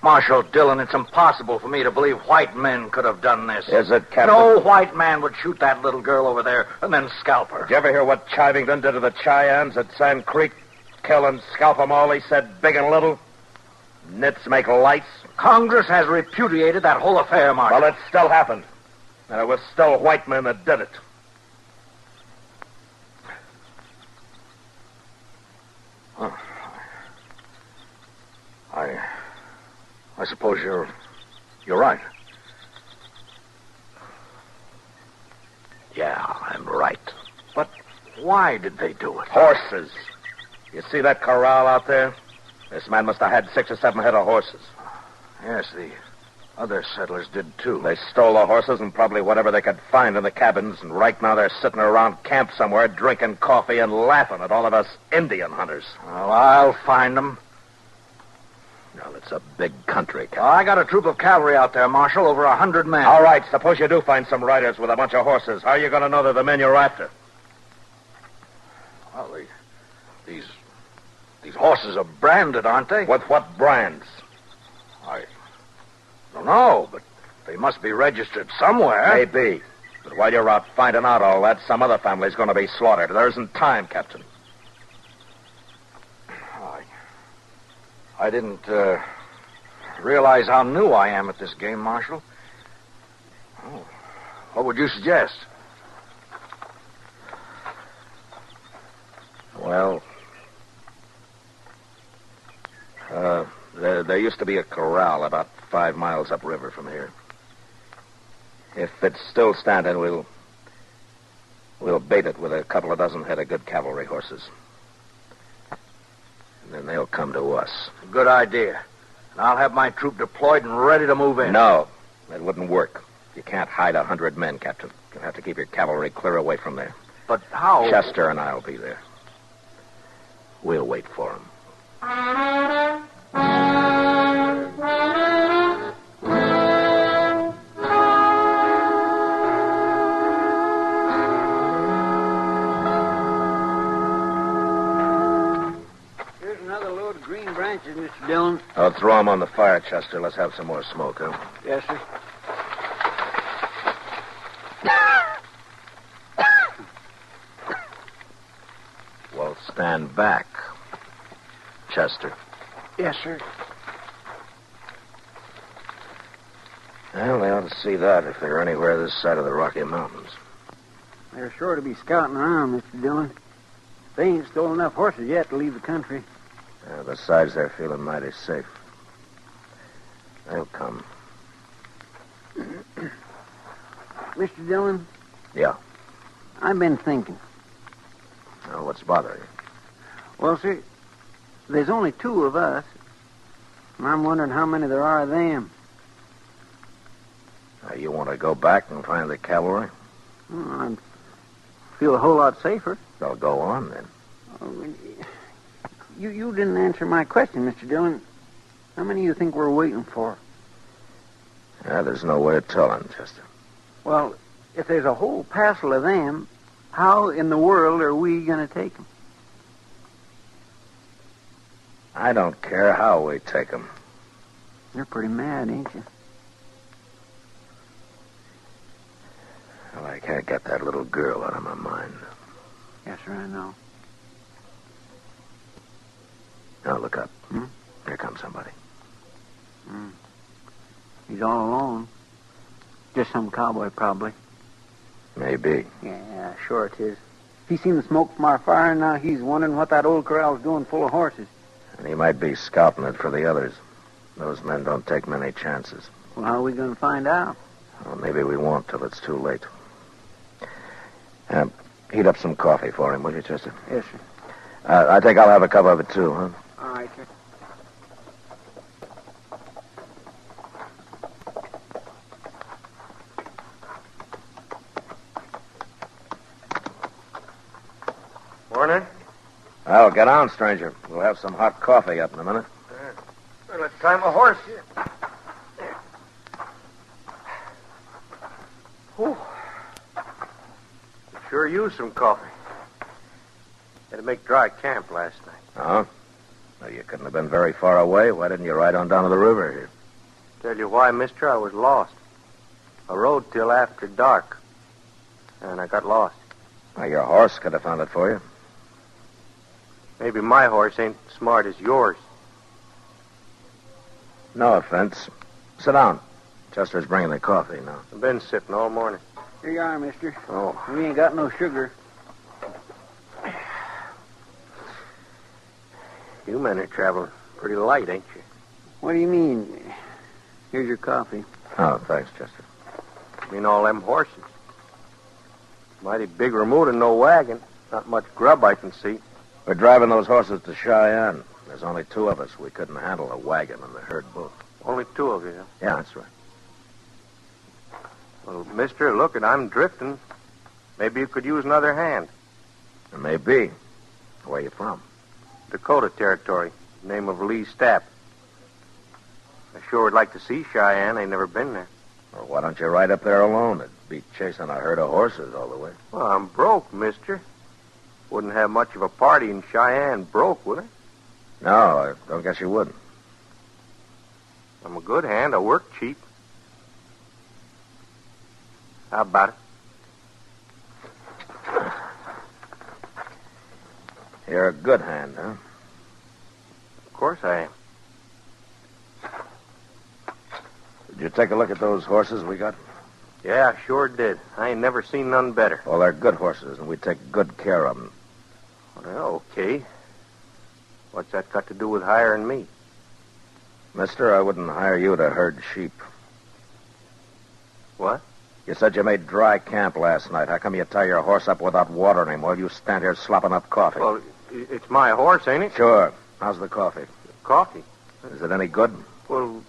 Marshal Dillon, it's impossible for me to believe white men could have done this. Is it, Captain? No white man would shoot that little girl over there and then scalp her. Did you ever hear what Chivington did to the Cheyennes at Sand Creek? Kill and scalp them all, he said, big and little. Nits make lights. Congress has repudiated that whole affair, Marshal. Well, it still happened. And it was still white men that did it. Oh. I suppose you're right. Yeah, I'm right. But why did they do it? Horses. You see that corral out there? This man must have had 6 or 7 head of horses. Yes, the other settlers did, too. They stole the horses and probably whatever they could find in the cabins, and right now they're sitting around camp somewhere drinking coffee and laughing at all of us Indian hunters. Well, I'll find them. Well, it's a big country, Captain. I got a troop of cavalry out there, Marshal, over 100 men. All right, suppose you do find some riders with a bunch of horses. How are you going to know they're the men you're after? Well, these horses are branded, aren't they? With what brands? I don't know, but they must be registered somewhere. Maybe. But while you're out finding out all that, some other family's going to be slaughtered. There isn't time, Captain. I didn't realize how new I am at this game, Marshal. Oh, what would you suggest? Well, there used to be a corral about 5 miles upriver from here. If it's still standing, we'll bait it with a couple of dozen head of good cavalry horses. And then they'll come to us. Good idea. And I'll have my troop deployed and ready to move in. No, that wouldn't work. You can't hide 100 men, Captain. You'll have to keep your cavalry clear away from there. But how? Chester and I'll be there. We'll wait for him. Here's another load of green branches, Mr. Dillon. I'll throw them on the fire, Chester. Let's have some more smoke, huh? Yes, sir. Well, stand back, Chester. Yes, sir. Well, they ought to see that if they're anywhere this side of the Rocky Mountains. They're sure to be scouting around, Mr. Dillon. They ain't stolen enough horses yet to leave the country. Besides, they're feeling mighty safe. They'll come. Mr. Dillon? Yeah. I've been thinking. Now, what's bothering you? Well, sir, there's only 2 of us. And I'm wondering how many there are of them. You want to go back and find the cavalry? I'd feel a whole lot safer. They'll go on, then. You didn't answer my question, Mr. Dillon. How many you think we're waiting for? There's no way of telling, Chester. Well, if there's a whole passel of them, how in the world are we going to take them? I don't care how we take them. You're pretty mad, ain't you? Well, I can't get that little girl out of my mind. Yes, sir, I know. Now, look up. Here comes somebody. He's all alone. Just some cowboy, probably. Maybe. Yeah, sure it is. He's seen the smoke from our fire, and now he's wondering what that old corral's doing full of horses. And he might be scouting it for the others. Those men don't take many chances. Well, how are we going to find out? Well, maybe we won't till it's too late. Heat up some coffee for him, will you, Chester? Yes, sir. I think I'll have a cup of it, too, huh? All right, sir. Morning. Well, get on, stranger. We'll have some hot coffee up in a minute. Well, let's tie my horse here. Whew. Could sure use some coffee. Had to make dry camp last night. Oh? Well, you couldn't have been very far away. Why didn't you ride on down to the river here? Tell you why, mister, I was lost. I rode till after dark, and I got lost. Well, your horse could have found it for you. Maybe my horse ain't smart as yours. No offense. Sit down. Chester's bringing the coffee now. I've been sipping all morning. Here you are, mister. Oh. We ain't got no sugar. You men are traveling pretty light, ain't you? What do you mean? Here's your coffee. Oh, thanks, Chester. I mean all them horses. Mighty big remote and no wagon. Not much grub I can see. We're driving those horses to Cheyenne. There's only 2 of us. We couldn't handle a wagon and the herd both. Only 2 of you, huh? Yeah, that's right. Well, mister, look, and I'm drifting. Maybe you could use another hand. Maybe. Where you from? Dakota Territory. Name of Lee Stapp. I sure would like to see Cheyenne. I never been there. Well, why don't you ride up there alone? It'd be chasing a herd of horses all the way. Well, I'm broke, mister. Wouldn't have much of a party in Cheyenne broke, would I? No, I don't guess you wouldn't. I'm a good hand. I work cheap. How about it? You're a good hand, huh? Of course I am. Did you take a look at those horses we got? Yeah, I sure did. I ain't never seen none better. Well, they're good horses, and we take good care of them. Well, okay. What's that got to do with hiring me? Mister, I wouldn't hire you to herd sheep. What? You said you made dry camp last night. How come you tie your horse up without watering him while you stand here slopping up coffee? Well, it's my horse, ain't it? Sure. How's the coffee? Coffee? Is it any good? Well,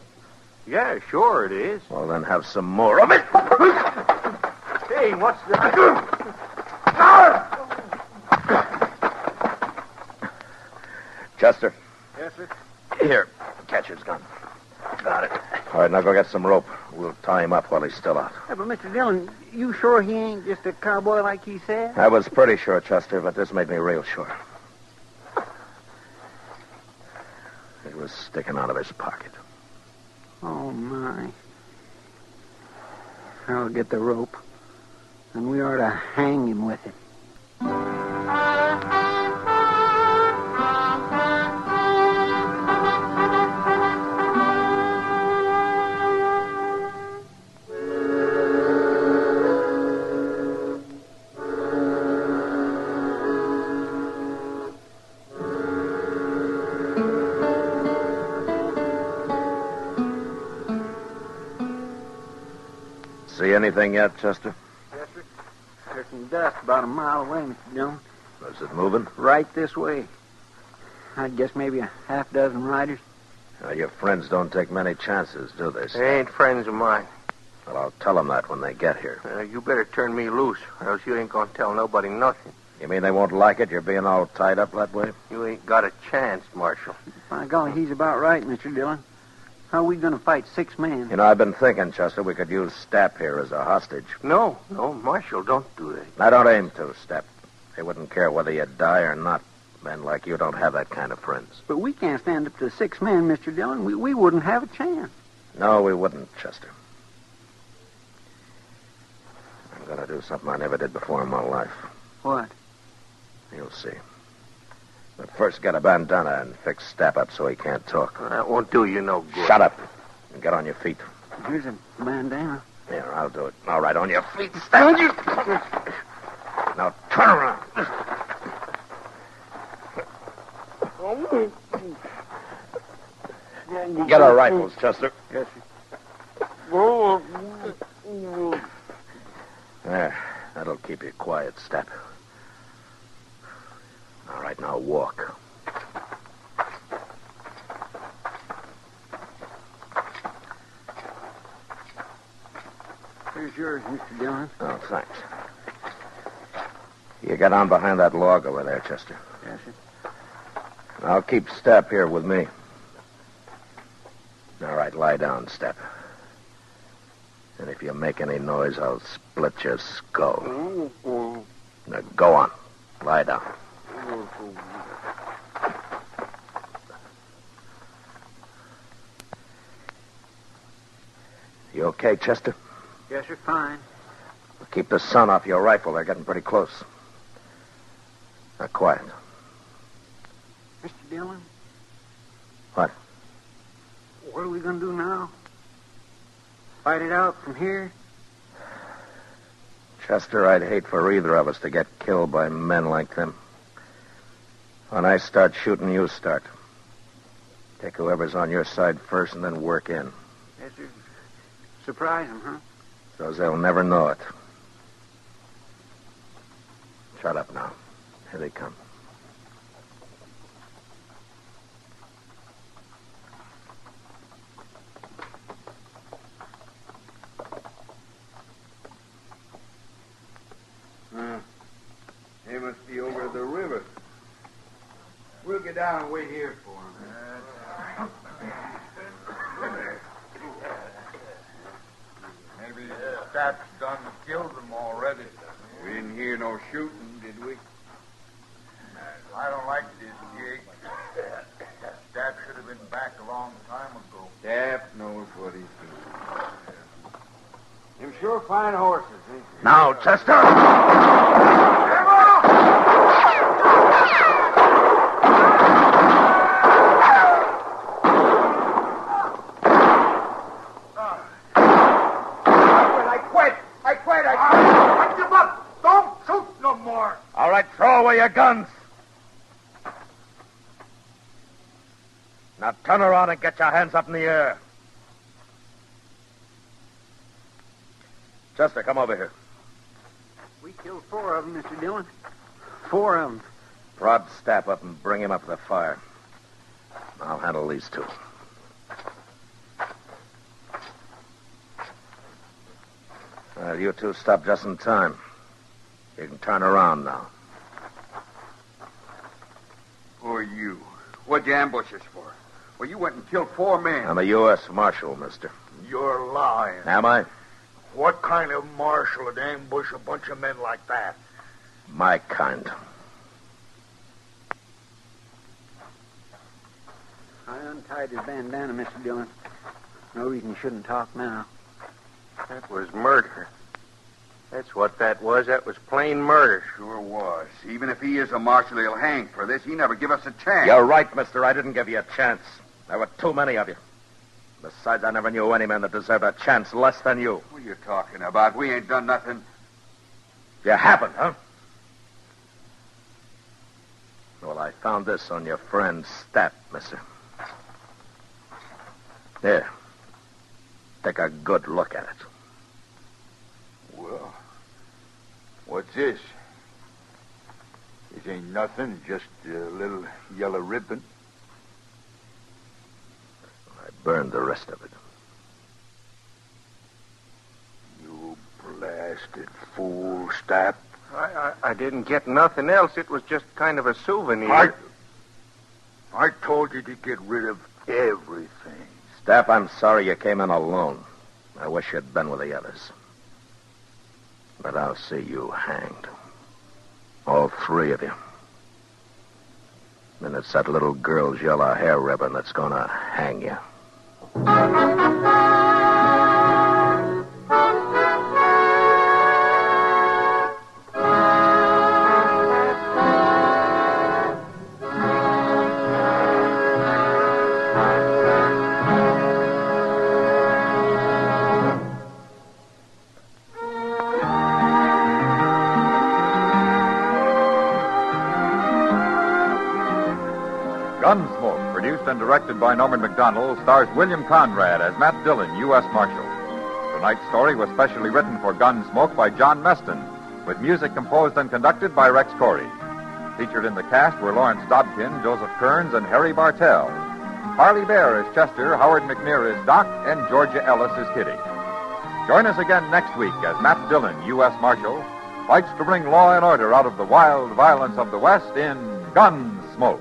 yeah, sure it is. Well, then have some more of it. Hey, what's the... Chester. Yes, sir? Here, catcher's gun. Got it. All right, now go get some rope. We'll tie him up while he's still out. Yeah, but Mr. Dillon, you sure he ain't just a cowboy like he said? I was pretty sure, Chester, but this made me real sure. He was sticking out of his pocket. Oh, my. I'll get the rope, and we ought to hang him with it. See anything yet, Chester? Yes, sir. There's some dust about a mile away, Mr. Dillon. Is it moving? Right this way. I'd guess maybe a half dozen riders. Your friends don't take many chances, do they? They ain't friends of mine. Well, I'll tell them that when they get here. You better turn me loose, or else you ain't gonna tell nobody nothing. You mean they won't like it, you're being all tied up that way? You ain't got a chance, Marshal. By golly, he's about right, Mr. Dillon. How are we going to fight 6 men? You know, I've been thinking, Chester, we could use Stapp here as a hostage. No, Marshal, don't do that. I don't aim to, Stapp. They wouldn't care whether you die or not. Men like you don't have that kind of friends. But we can't stand up to 6 men, Mr. Dillon. We wouldn't have a chance. No, we wouldn't, Chester. I'm going to do something I never did before in my life. What? You'll see. But first, get a bandana and fix Stapp up so he can't talk. That won't do you no good. Shut up and get on your feet. Here's a bandana. Here, I'll do it. All right, on your feet. Stand you. Now turn around. Get our rifles, Chester. Yes, sir. There. That'll keep you quiet, Stapp. All right, now walk. Here's yours, Mr. Dillon. Oh, thanks. You get on behind that log over there, Chester. Yes, sir. I'll keep Stapp here with me. All right, lie down, Stapp. And if you make any noise, I'll split your skull. Now, go on. Lie down. You okay, Chester? Yes, sir, fine. Well, keep the sun off your rifle. They're getting pretty close. Now, quiet. Mr. Dillon? What? What are we going to do now? Fight it out from here? Chester, I'd hate for either of us to get killed by men like them. When I start shooting, you start. Take whoever's on your side first and then work in. Yes, sir. Surprise them, huh? So they'll never know it. Shut up now. Here they come. They must be over the river. We'll get down and wait here for them. Maybe Stapp's done killed them already. We didn't hear no shooting, did we? I don't like this gig. Stapp should have been back a long time ago. Stapp knows what he's doing. Them sure fine horses, ain't they? Now, Chester! away your guns. Now turn around and get your hands up in the air. Chester, come over here. We killed 4 of them, Mr. Dillon. 4 of them. Prod Stapp up and bring him up to the fire. I'll handle these 2. You 2 stopped just in time. You can turn around now. Who are you? What'd you ambush us for? Well, you went and killed 4 men. I'm a U.S. Marshal, mister. You're lying. Am I? What kind of marshal would ambush a bunch of men like that? My kind. I untied his bandana, Mr. Dillon. No reason you shouldn't talk now. That was murder. That's what that was. That was plain murder. Sure was. Even if he is a marshal, he'll hang for this. He never give us a chance. You're right, mister. I didn't give you a chance. There were too many of you. Besides, I never knew any man that deserved a chance less than you. What are you talking about? We ain't done nothing. You haven't, huh? Well, I found this on your friend Stapp, mister. Here. Take a good look at it. Well, what's this? This ain't nothing, just a little yellow ribbon. I burned the rest of it. You blasted fool, Stapp. I didn't get nothing else. It was just kind of a souvenir. I told you to get rid of everything. Stapp, I'm sorry you came in alone. I wish you'd been with the others. But I'll see you hanged. All 3 of you. And it's that little girl's yellow hair ribbon that's gonna hang you. Gunsmoke, produced and directed by Norman Macdonald, stars William Conrad as Matt Dillon, U.S. Marshal. Tonight's story was specially written for Gunsmoke by John Meston, with music composed and conducted by Rex Corey. Featured in the cast were Lawrence Dobkin, Joseph Kearns, and Harry Bartell. Harley Bear as Chester, Howard McNear as Doc, and Georgia Ellis as Kitty. Join us again next week as Matt Dillon, U.S. Marshal, fights to bring law and order out of the wild violence of the West in Gunsmoke.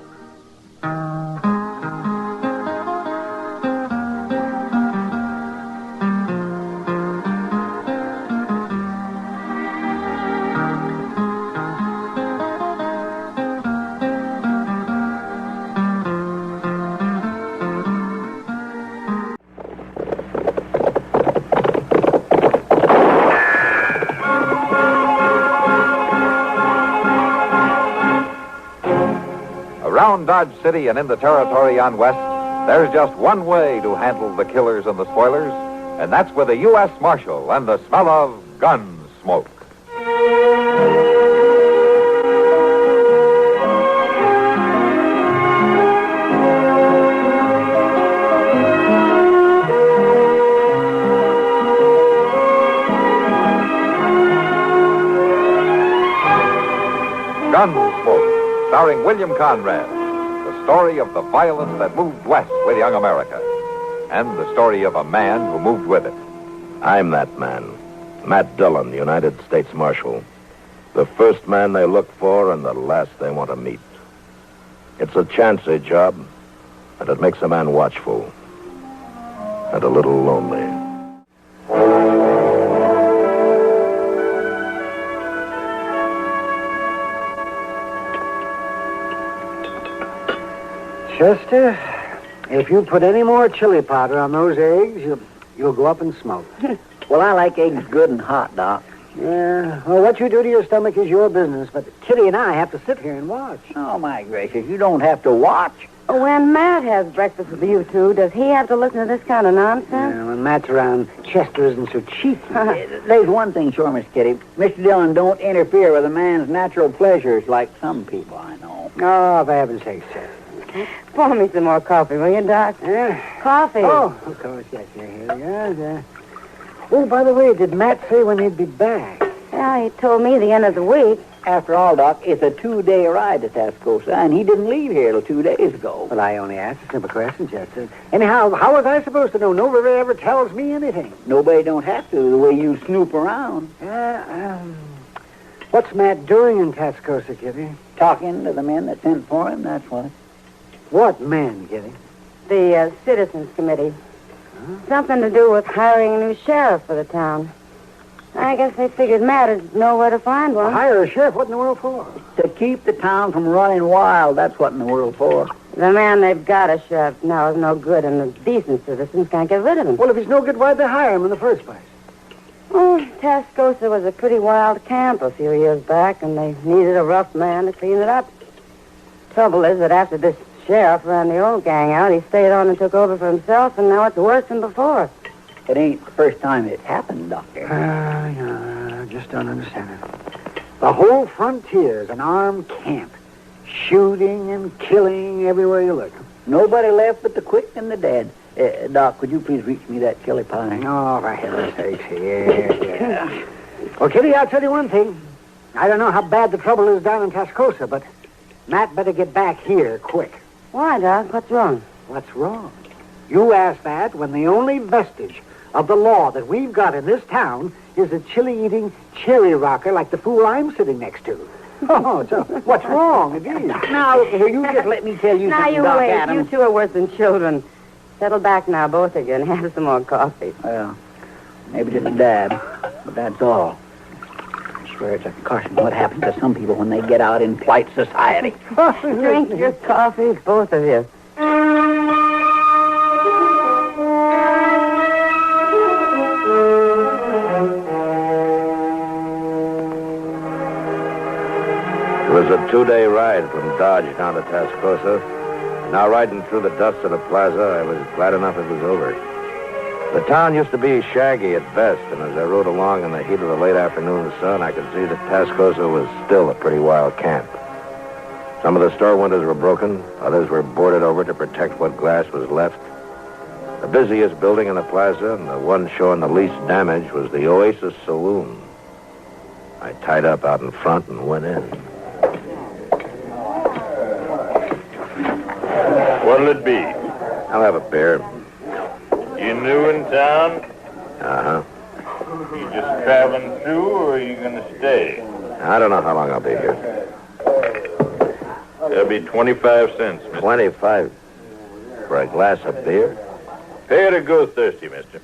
Around Dodge City and in the territory on West, there's just one way to handle the killers and the spoilers, and that's with a U.S. Marshal and the smell of Gunsmoke. Gunsmoke, starring William Conrad, the story of the violence that moved west with young America, and the story of a man who moved with it. I'm that man, Matt Dillon, United States Marshal. The first man they look for and the last they want to meet. It's a chancy job, and it makes a man watchful and a little lonely. Chester, if you put any more chili powder on those eggs, you'll go up in smoke. Well, I like eggs good and hot, Doc. Yeah, well, what you do to your stomach is your business, but Kitty and I have to sit here and watch. Oh, my gracious, you don't have to watch. When Matt has breakfast with you two, does he have to listen to this kind of nonsense? Yeah, when Matt's around, Chester isn't so cheeky. There's one thing sure, Miss Kitty. Mr. Dillon don't interfere with a man's natural pleasures like some people I know. Oh, for heaven's sake, sir. Pour me some more coffee, will you, Doc? Coffee. Oh, of course, yes, here we go. Oh, by the way, did Matt say when he'd be back? Yeah, he told me the end of the week. After all, Doc, it's a 2-day ride to Tascosa, and he didn't leave here till 2 days ago. Well, I only asked a simple question, Chester. Anyhow, how was I supposed to know? Nobody ever tells me anything. Nobody don't have to, the way you snoop around. What's Matt doing in Tascosa, Kitty? Talking to the men that sent for him, that's what. What men, Kitty? The Citizens Committee. Something to do with hiring a new sheriff for the town. I guess they figured Matt would know where to find one. Hire a sheriff? What in the world for? To keep the town from running wild. That's what in the world for. The man they've got a sheriff now is no good, and the decent citizens can't get rid of him. Well, if he's no good, why'd they hire him in the first place? Oh, Tascosa was a pretty wild camp a few years back, and they needed a rough man to clean it up. Trouble is that after this sheriff ran the old gang out, he stayed on and took over for himself, and now it's worse than before. It ain't the first time it's happened, Doctor. I just don't understand it. The whole frontier's an armed camp. Shooting and killing everywhere you look. Nobody left but the quick and the dead. Doc, would you please reach me that chili pie? Oh, for heaven's sake, yeah. Well, Kitty, I'll tell you one thing. I don't know how bad the trouble is down in Tascosa, but Matt better get back here quick. Why, Doc? What's wrong? What's wrong? You asked that when the only vestige of the law that we've got in this town is a chili-eating cherry rocker like the fool I'm sitting next to. Oh, so what's wrong? It is. Now, look here, you just let me tell you something, Doc Adams. Now, you wait. You two are worse than children. Settle back now, both of you, and have some more coffee. Well, maybe just a dab, but that's all. I swear it's a caution what happens to some people when they get out in polite society. Drink your coffee, both of you. It was a 2-day ride from Dodge down to Tascosa. Now riding through the dust of the plaza, I was glad enough it was over. The town used to be shaggy at best, and as I rode along in the heat of the late afternoon sun, I could see that Tascosa was still a pretty wild camp. Some of the store windows were broken, others were boarded over to protect what glass was left. The busiest building in the plaza, and the one showing the least damage, was the Oasis Saloon. I tied up out in front and went in. What'll it be? I'll have a beer. You new in town? Uh-huh. You just traveling through, or are you going to stay? I don't know how long I'll be here. That'll be 25 cents, mister. 25? For a glass of beer? Pay to go thirsty, mister.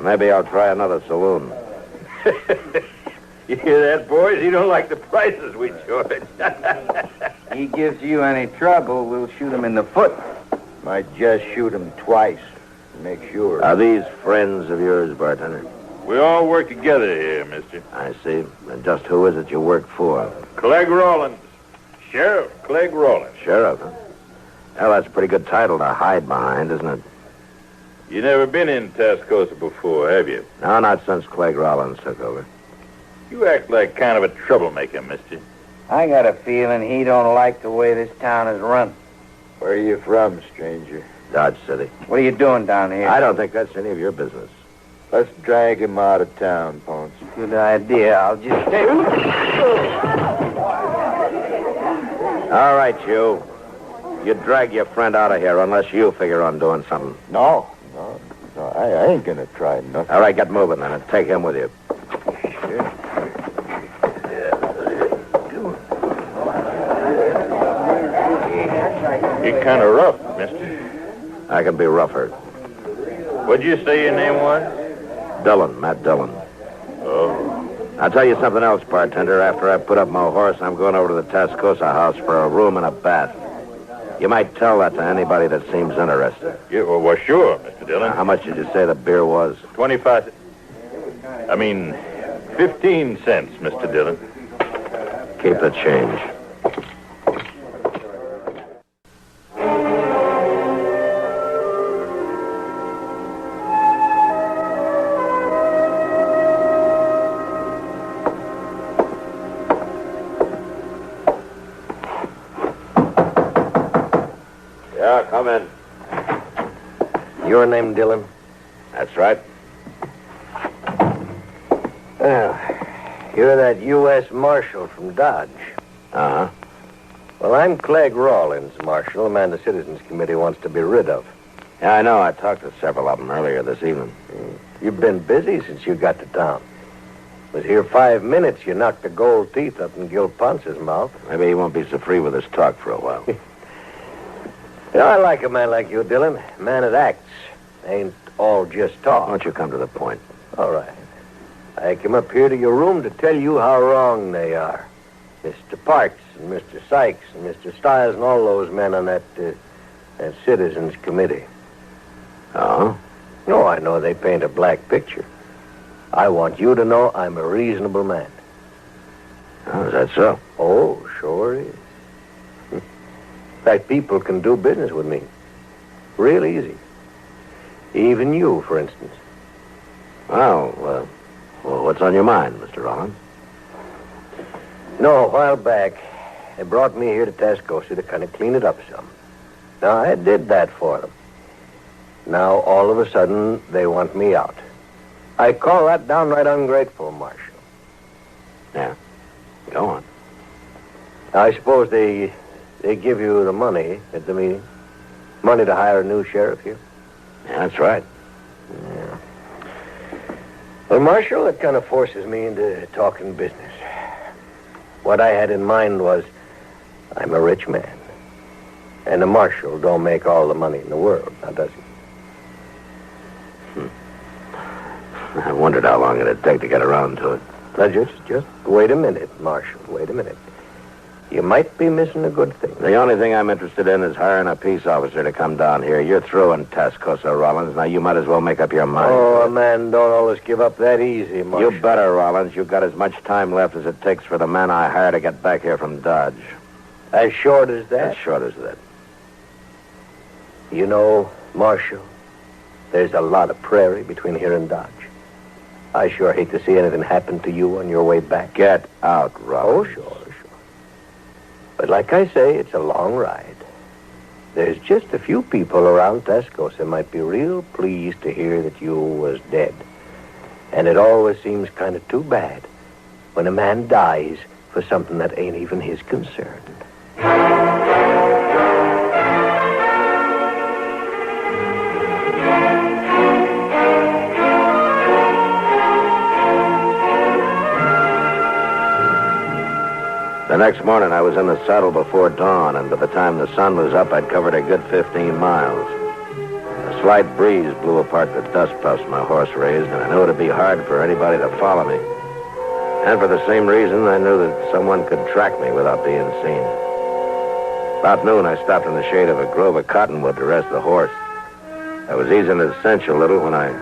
Maybe I'll try another saloon. You hear that, boys? He don't like the prices we charge. He gives you any trouble, we'll shoot him in the foot. Might just shoot him twice to make sure. Are these friends of yours, bartender? We all work together here, mister. I see. And just who is it you work for? Clegg Rawlins. Sheriff Clegg Rawlins. Sheriff, huh? Well, that's a pretty good title to hide behind, isn't it? You never been in Tascosa before, have you? No, not since Clegg Rawlins took over. You act like kind of a troublemaker, mister. I got a feeling he don't like the way this town is run. Where are you from, stranger? Dodge City. What are you doing down here? I don't think that's any of your business. Let's drag him out of town, Ponce. Good idea. I'll just take... All right, you. You drag your friend out of here unless you figure on doing something. No, I ain't gonna try nothing. All right, get moving then and take him with you. You're kind of rough, mister. I can be rougher. What'd you say your name was? Dillon, Matt Dillon. Oh. I'll tell you something else, bartender. After I put up my horse, I'm going over to the Tascosa house for a room and a bath. You might tell that to anybody that seems interested. Yeah, well, sure, Mr. Dillon. How much did you say the beer was? 25... 15 cents, Mr. Dillon. Keep the change. Yeah, come in. Your name, Dillon? That's right. Well, you're that U.S. Marshal from Dodge. Uh-huh. Well, I'm Clegg Rawlins, Marshal, a man the Citizens Committee wants to be rid of. Yeah, I know. I talked to several of them earlier this evening. You've been busy since you got to town. Was here 5 minutes, you knocked the gold teeth up in Gil Ponce's mouth. Maybe he won't be so free with his talk for a while. I like a man like you, Dillon. A man that acts. Ain't all just talk. Why don't you come to the point? All right. I came up here to your room to tell you how wrong they are. Mr. Parks and Mr. Sykes and Mr. Stiles and all those men on that Citizens Committee. Oh? No, I know they paint a black picture. I want you to know I'm a reasonable man. Oh, is that so? Oh, sure is. In fact, people can do business with me. Real easy. Even you, for instance. Well, what's on your mind, Mr. Rollins? No, a while back, they brought me here to Tascosa to kind of clean it up some. Now, I did that for them. Now, all of a sudden, they want me out. I call that downright ungrateful, Marshal. Yeah. Go on. I suppose they give you the money at the meeting? Money to hire a new sheriff here? Yeah, that's right. Yeah. Well, Marshal, that kind of forces me into talking business. What I had in mind was, I'm a rich man. And a marshal don't make all the money in the world, now does he? I wondered how long it'd take to get around to it. Now, just wait a minute, Marshal. Wait a minute. You might be missing a good thing. The only thing I'm interested in is hiring a peace officer to come down here. You're through in Tascosa, Rollins. Now, you might as well make up your mind. Oh, a man don't always give up that easy, Marshal. You better, Rollins. You've got as much time left as it takes for the man I hire to get back here from Dodge. As short as that? As short as that. You know, Marshal, there's a lot of prairie between here and Dodge. I sure hate to see anything happen to you on your way back. Get out, Rollins. Oh, sure. But like I say, it's a long ride. There's just a few people around Tascosa might be real pleased to hear that you was dead. And it always seems kind of too bad when a man dies for something that ain't even his concern. The next morning, I was in the saddle before dawn, and by the time the sun was up, I'd covered a good 15 miles. A slight breeze blew apart the dust puffs my horse raised, and I knew it'd be hard for anybody to follow me. And for the same reason, I knew that someone could track me without being seen. About noon, I stopped in the shade of a grove of cottonwood to rest the horse. I was easing the cinch a little when I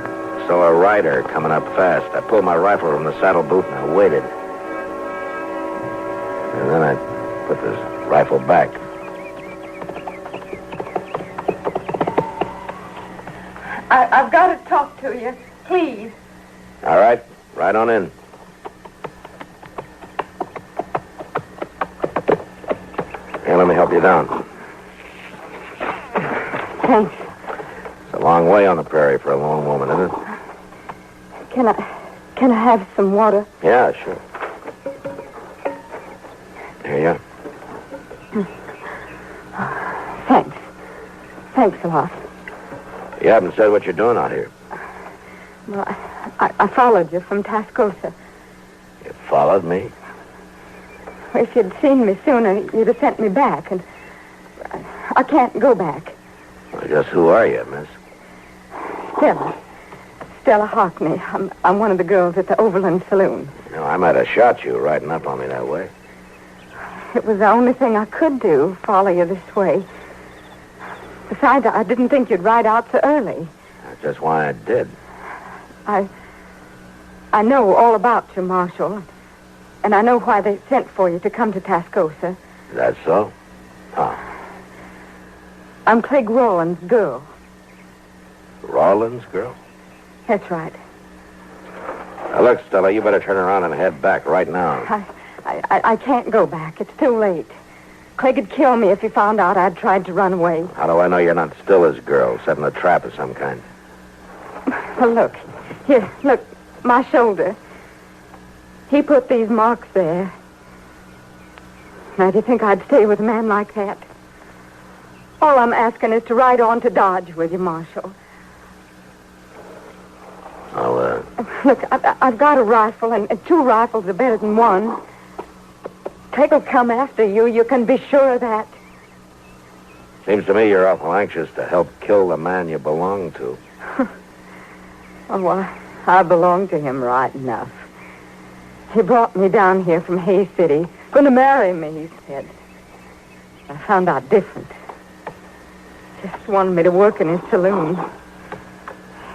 saw a rider coming up fast. I pulled my rifle from the saddle boot, and I waited. And then I put this rifle back. I've got to talk to you. Please. All right. Right on in. Here, let me help you down. Thanks. It's a long way on the prairie for a lone woman, isn't it? Can I have some water? Yeah, sure. Here you are. Thanks. Thanks a lot. You haven't said what you're doing out here. Well, I followed you from Tascosa. You followed me? If you'd seen me sooner, you'd have sent me back, and I can't go back. Well, just who are you, miss? Stella Hockney. I'm one of the girls at the Overland Saloon. You know, I might have shot you riding up on me that way. It was the only thing I could do, follow you this way. Besides, I didn't think you'd ride out so early. That's just why I did. I know all about you, Marshal. And I know why they sent for you to come to Tascosa. Is that so? Oh. I'm Clegg Rawlins' girl. Rawlins' girl? That's right. Now, look, Stella, you better turn around and head back right now. I can't go back. It's too late. Clegg would kill me if he found out I'd tried to run away. How do I know you're not still his girl, setting a trap of some kind? Well, look. Here, look. My shoulder. He put these marks there. Now, do you think I'd stay with a man like that? All I'm asking is to ride on to Dodge with you, Marshal. Look, I've got a rifle, and 2 rifles are better than 1. Clegg will come after you. You can be sure of that. Seems to me you're awful anxious to help kill the man you belong to. Oh, well, I belong to him right enough. He brought me down here from Hay City. Going to marry me, he said. I found out different. Just wanted me to work in his saloon.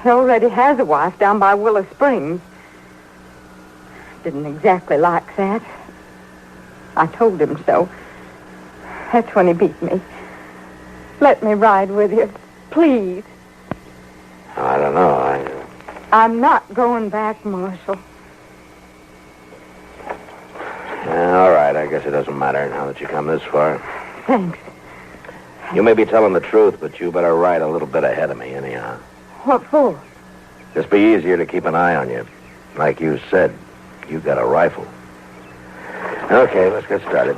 He already has a wife down by Willow Springs. Didn't exactly like that. I told him so. That's when he beat me. Let me ride with you, please. I don't know. I'm not going back, Marshal. All right, I guess it doesn't matter now that you come this far. Thanks. You may be telling the truth, but you better ride a little bit ahead of me anyhow. What for? Just be easier to keep an eye on you. Like you said, you got a rifle. Okay, let's get started.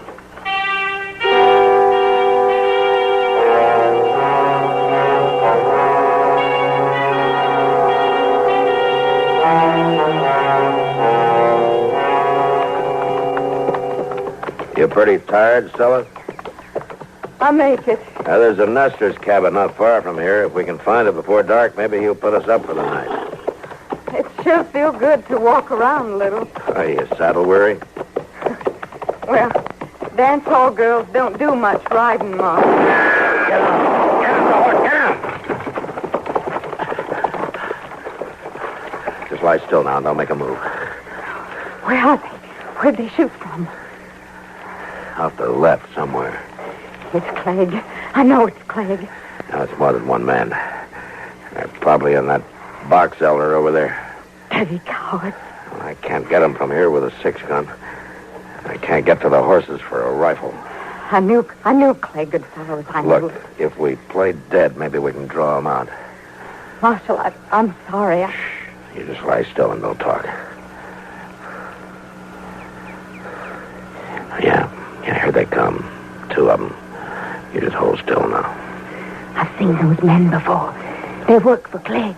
You pretty tired, Stella? I'll make it. Now, there's a nester's cabin not far from here. If we can find it before dark, maybe he'll put us up for the night. It sure feels good to walk around a little. Are you saddle weary? Well, dance hall girls don't do much riding, Mom. Get on. Get on the horse. Get on. Just lie still now and don't make a move. Where are they? Where'd they shoot from? Off to the left somewhere. It's Clegg. I know it's Clegg. Now, it's more than one man. They're probably in that box elder over there. Dirty coward. Well, I can't get him from here with a 6-gun. I can't get to the horses for a rifle. I knew Clegg would follow us. I knew. Look, if we play dead, maybe we can draw him out. Marshal, I'm sorry. You just lie still and don't talk. Yeah, here they come. 2 of them. You just hold still now. I've seen those men before. They work for Clegg.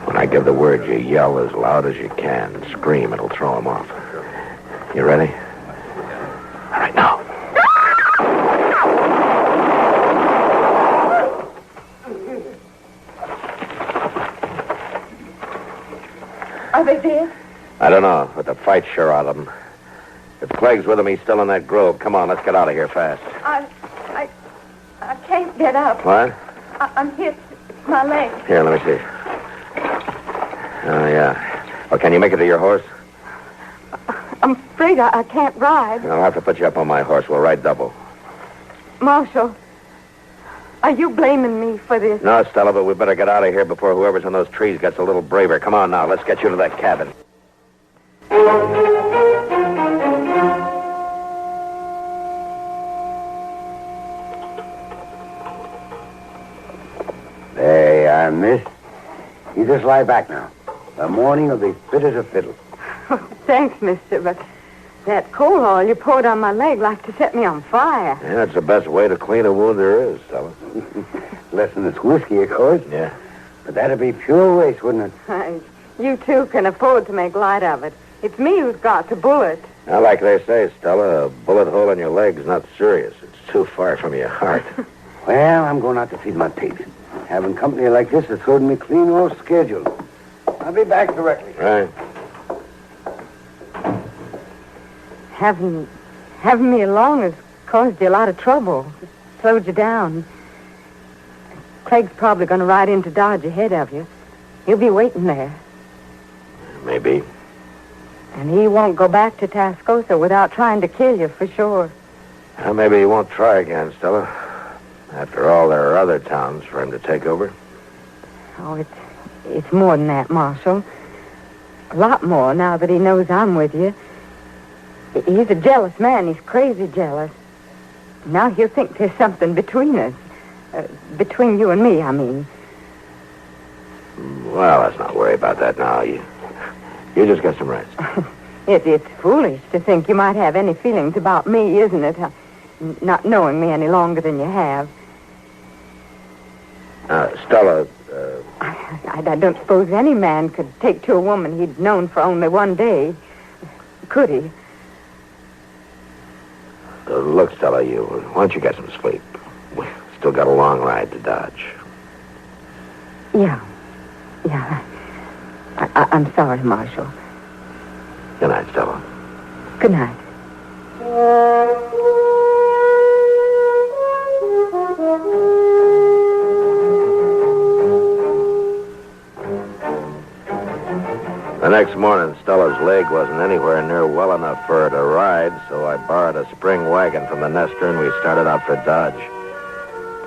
When I give the word, you yell as loud as you can. Scream, it'll throw them off. You ready? All right, now. Are they dead? I don't know, but the fight's sure out of them. If Clegg's with him, he's still in that grove. Come on, let's get out of here fast. I can't get up. What? I'm hit. My leg. Here, let me see. Oh, yeah. Well, can you make it to your horse? I'm afraid I can't ride. I'll have to put you up on my horse. We'll ride double. Marshal, are you blaming me for this? No, Stella, but we better get out of here before whoever's in those trees gets a little braver. Come on now, let's get you to that cabin. There you are, miss. You just lie back now. The morning will be fit as a fiddle. Oh, thanks, mister, but that coal oil you poured on my leg like to set me on fire. Yeah, that's the best way to clean a wound there is, Stella. Less than it's whiskey, of course. Yeah. But that'd be pure waste, wouldn't it? You two can afford to make light of it. It's me who's got the bullet. Now, like they say, Stella, a bullet hole in your leg's not serious. It's too far from your heart. Well, I'm going out to feed my pigs. Having company like this has thrown me clean off schedule. I'll be back directly. Right. Having me along has caused you a lot of trouble. Slowed you down. Clegg's probably going to ride into Dodge ahead of you. He'll be waiting there. Maybe. And he won't go back to Tascosa without trying to kill you, for sure. Well, maybe he won't try again, Stella. After all, there are other towns for him to take over. Oh, it's more than that, Marshal. A lot more now that he knows I'm with you. He's a jealous man. He's crazy jealous. Now he'll think there's something between us. Between you and me, I mean. Well, let's not worry about that now. You just get some rest. It's foolish to think you might have any feelings about me, isn't it? Not knowing me any longer than you have. Stella... I don't suppose any man could take to a woman he'd known for only one day. Could he? Look, Stella, why don't you get some sleep? We've still got a long ride to Dodge. Yeah. I'm sorry, Marshal. Good night, Stella. Good night. The next morning, Stella's leg wasn't anywhere near well enough for her to ride, so I borrowed a spring wagon from the nester, and we started out for Dodge.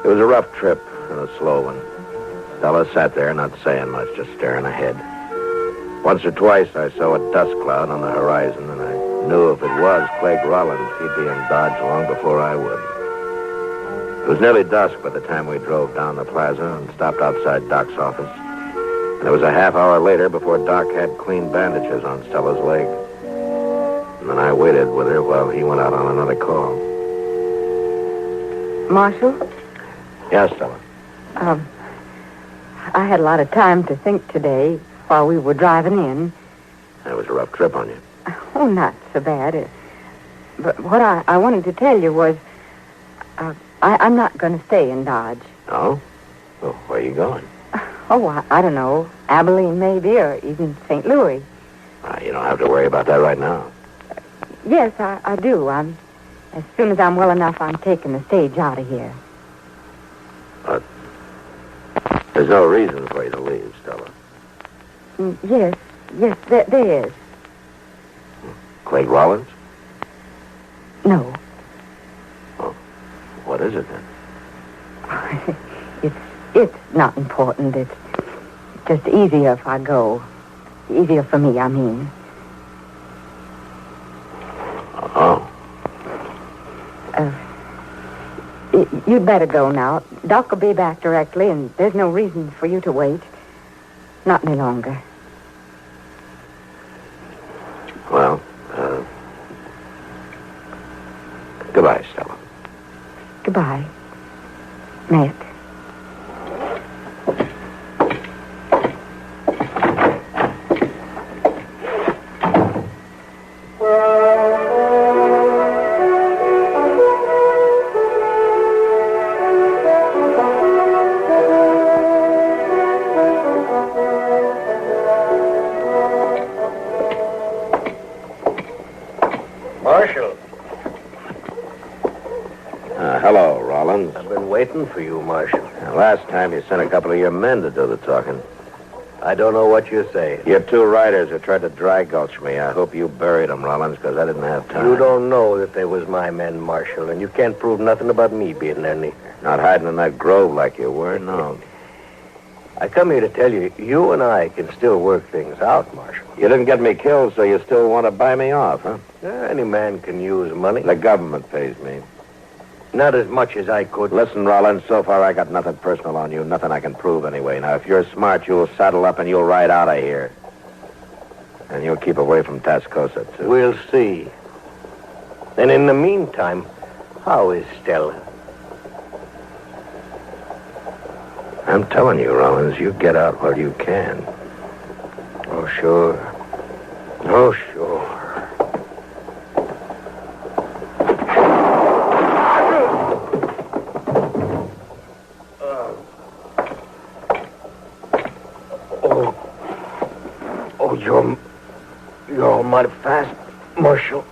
It was a rough trip and a slow one. Stella sat there, not saying much, just staring ahead. Once or twice, I saw a dust cloud on the horizon, and I knew if it was Clegg Rollins, he'd be in Dodge long before I would. It was nearly dusk by the time we drove down the plaza and stopped outside Doc's office. And it was a half hour later before Doc had clean bandages on Stella's leg. And then I waited with her while he went out on another call. Marshal? Yes, Stella. I had a lot of time to think today while we were driving in. That was a rough trip on you. Oh, not so bad. But what I wanted to tell you was I'm not going to stay in Dodge. Oh? Well, where are you going? Oh, I don't know. Abilene, maybe, or even St. Louis. You don't have to worry about that right now. Yes, I do. As soon as I'm well enough, I'm taking the stage out of here. But there's no reason for you to leave, Stella. Yes, there is. Clegg Rollins? No. Well, what is it then? It's not important. It's just easier if I go. Easier for me, I mean. Oh. You'd better go now. Doc will be back directly, and there's no reason for you to wait. Not any longer. Well, goodbye, Stella. Goodbye, Matt. Marshal. Hello, Rollins. I've been waiting for you, Marshal. Last time you sent a couple of your men to do the talking. I don't know what you're saying. Your two riders who tried to dry gulch me. I hope you buried them, Rollins, because I didn't have time. You don't know that they was my men, Marshal, and you can't prove nothing about me being there neither. Not hiding in that grove like you were, no. I come here to tell you, you and I can still work things out, Marshal. You didn't get me killed, so you still want to buy me off, huh? Any man can use money. The government pays me. Not as much as I could. Listen, Rollins, so far I got nothing personal on you, nothing I can prove anyway. Now, if you're smart, you'll saddle up and you'll ride out of here. And you'll keep away from Tascosa, too. We'll see. And in the meantime, how is Stella? I'm telling you, Rollins, you get out while you can. Oh, sure. Oh, sure. You're mighty fast, Marshal.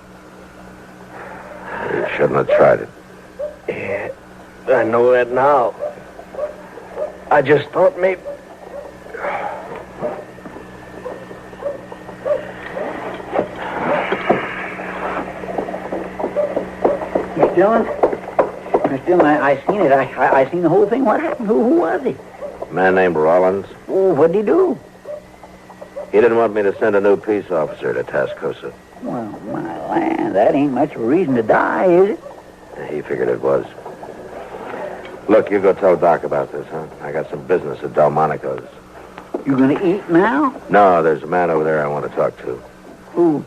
You shouldn't have tried it. Yeah, I know that now. I just thought maybe... Miss Dillon? Miss Dillon, I seen it. I seen the whole thing. What happened? Who was he? A man named Rollins. Oh, what'd he do? He didn't want me to send a new peace officer to Tascosa. Well, my Land, that ain't much of a reason to die, is it? He figured it was. Look, you go tell Doc about this, huh? I got some business at Delmonico's. You gonna eat now? No, there's a man over there I want to talk to. Who?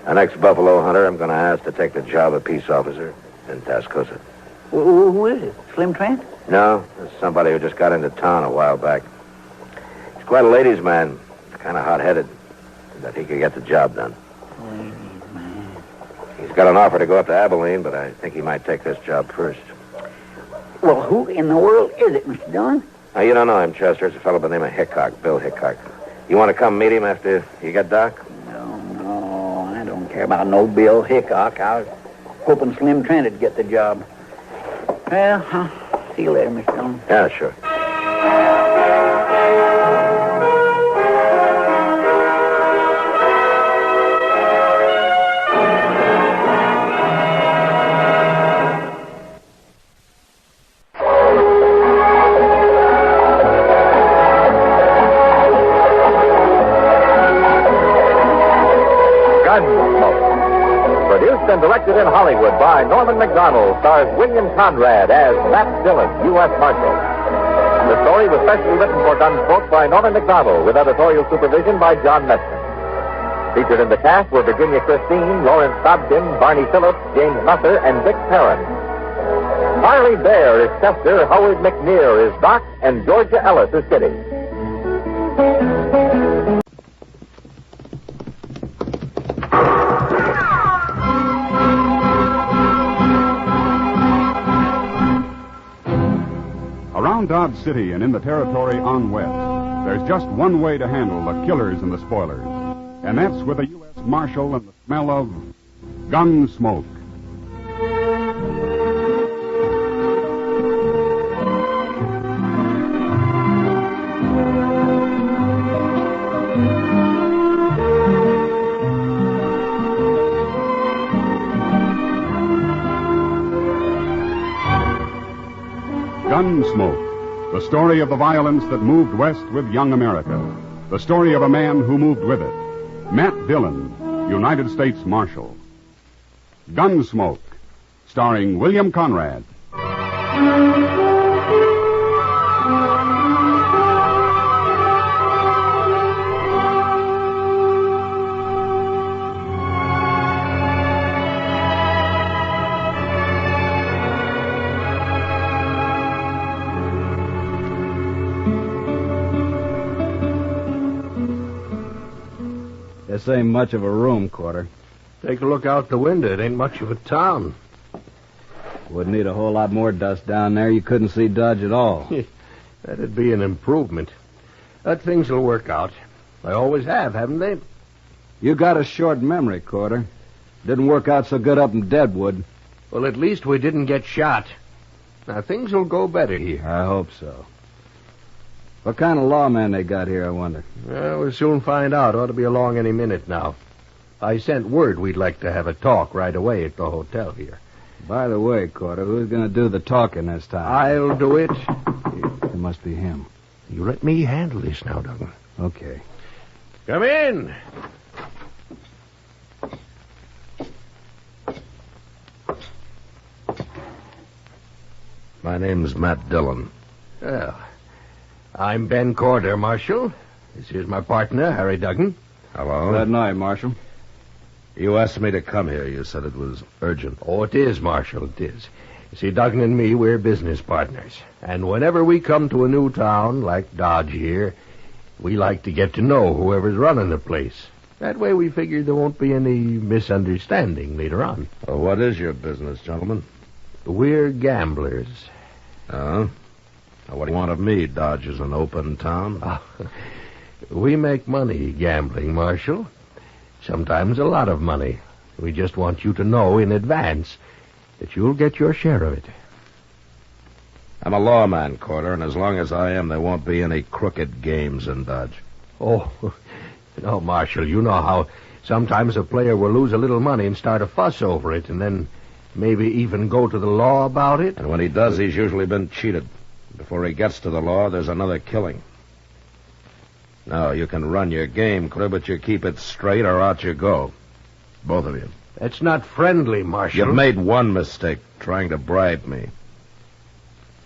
An ex-buffalo hunter I'm going to ask to take the job of peace officer in Tascosa. Who is it? Slim Trent? No, it's somebody who just got into town a while back. He's quite a ladies' man, kind of hot-headed, that he could get the job done. Ladies' man. He's got an offer to go up to Abilene, but I think he might take this job first. Well, who in the world is it, Mr. Dillon? Now, you don't know him, Chester. It's a fellow by the name of Hickok, Bill Hickok. You want to come meet him after you get Doc? No, I don't care about no Bill Hickok. I was hoping Slim Trent would get the job. Well, I'll see you later, Mr. Dillon. Yeah, sure. And directed in Hollywood by Norman Macdonald, stars William Conrad as Matt Dillon, U.S. Marshal. The story was specially written for Gunsmoke by Norman Macdonald, with editorial supervision by John Meston. Featured in the cast were Virginia Christine, Lawrence Dobkin, Barney Phillips, James Musser, and Vic Perrin. Harley Bear is Chester, Howard McNear is Doc, and Georgia Ellis is Kitty. Around Dodge City and in the territory on west, there's just one way to handle the killers and the spoilers, and that's with a U.S. Marshal and the smell of Gunsmoke. Gunsmoke, the story of the violence that moved west with young America. The story of a man who moved with it. Matt Dillon, United States Marshal. Gunsmoke, starring William Conrad. This ain't much of a room, Quarter. Take a look out the window. It ain't much of a town. Would need a whole lot more dust down there. You couldn't see Dodge at all. That'd be an improvement. But things will work out. They always have, haven't they? You got a short memory, Quarter. Didn't work out so good up in Deadwood. Well, at least we didn't get shot. Now, things will go better here. I hope so. What kind of lawman they got here, I wonder? Well, we'll soon find out. Ought to be along any minute now. I sent word we'd like to have a talk right away at the hotel here. By the way, Quarter, who's going to do the talking this time? I'll do it. It must be him. You let me handle this now, Duggan. Okay. Come in. My name's Matt Dillon. Well, I'm Ben Corder, Marshal. This is my partner, Harry Duggan. Hello. Good night, Marshal. You asked me to come here. You said it was urgent. Oh, it is, Marshal, it is. You see, Duggan and me, we're business partners. And whenever we come to a new town, like Dodge here, we like to get to know whoever's running the place. That way we figure there won't be any misunderstanding later on. Well, what is your business, gentlemen? We're gamblers. Oh? Now, what do you want of me? Dodge is an open town. We make money gambling, Marshal. Sometimes a lot of money. We just want you to know in advance that you'll get your share of it. I'm a lawman, Corder, and as long as I am, there won't be any crooked games in Dodge. Oh, no, Marshal, you know how sometimes a player will lose a little money and start a fuss over it, and then maybe even go to the law about it. And when he does, he's usually been cheated. Before he gets to the law, there's another killing. Now, you can run your game, Corder, but you keep it straight or out you go. Both of you. That's not friendly, Marshal. You've made one mistake, trying to bribe me.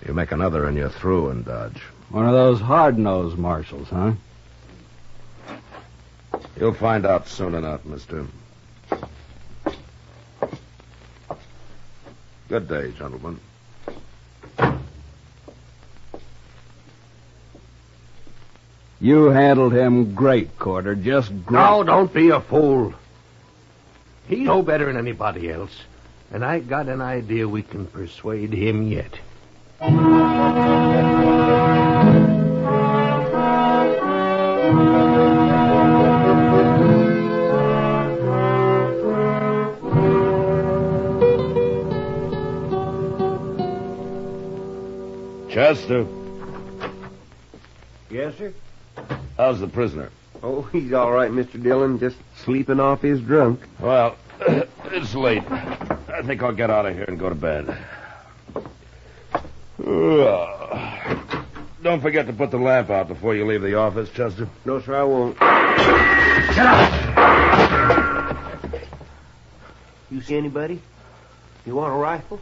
You make another and you're through in Dodge. One of those hard-nosed marshals, huh? You'll find out soon enough, mister. Good day, gentlemen. You handled him great, Corder. Just great. No, don't be a fool. He's no better than anybody else. And I got an idea we can persuade him yet. Chester, Yes, sir? how's the prisoner? Oh, he's all right, Mr. Dillon. Just sleeping off his drunk. Well, it's late. I think I'll get out of here and go to bed. Don't forget to put the lamp out before you leave the office, Chester. No, sir, I won't. Get up! You see anybody? You want a rifle?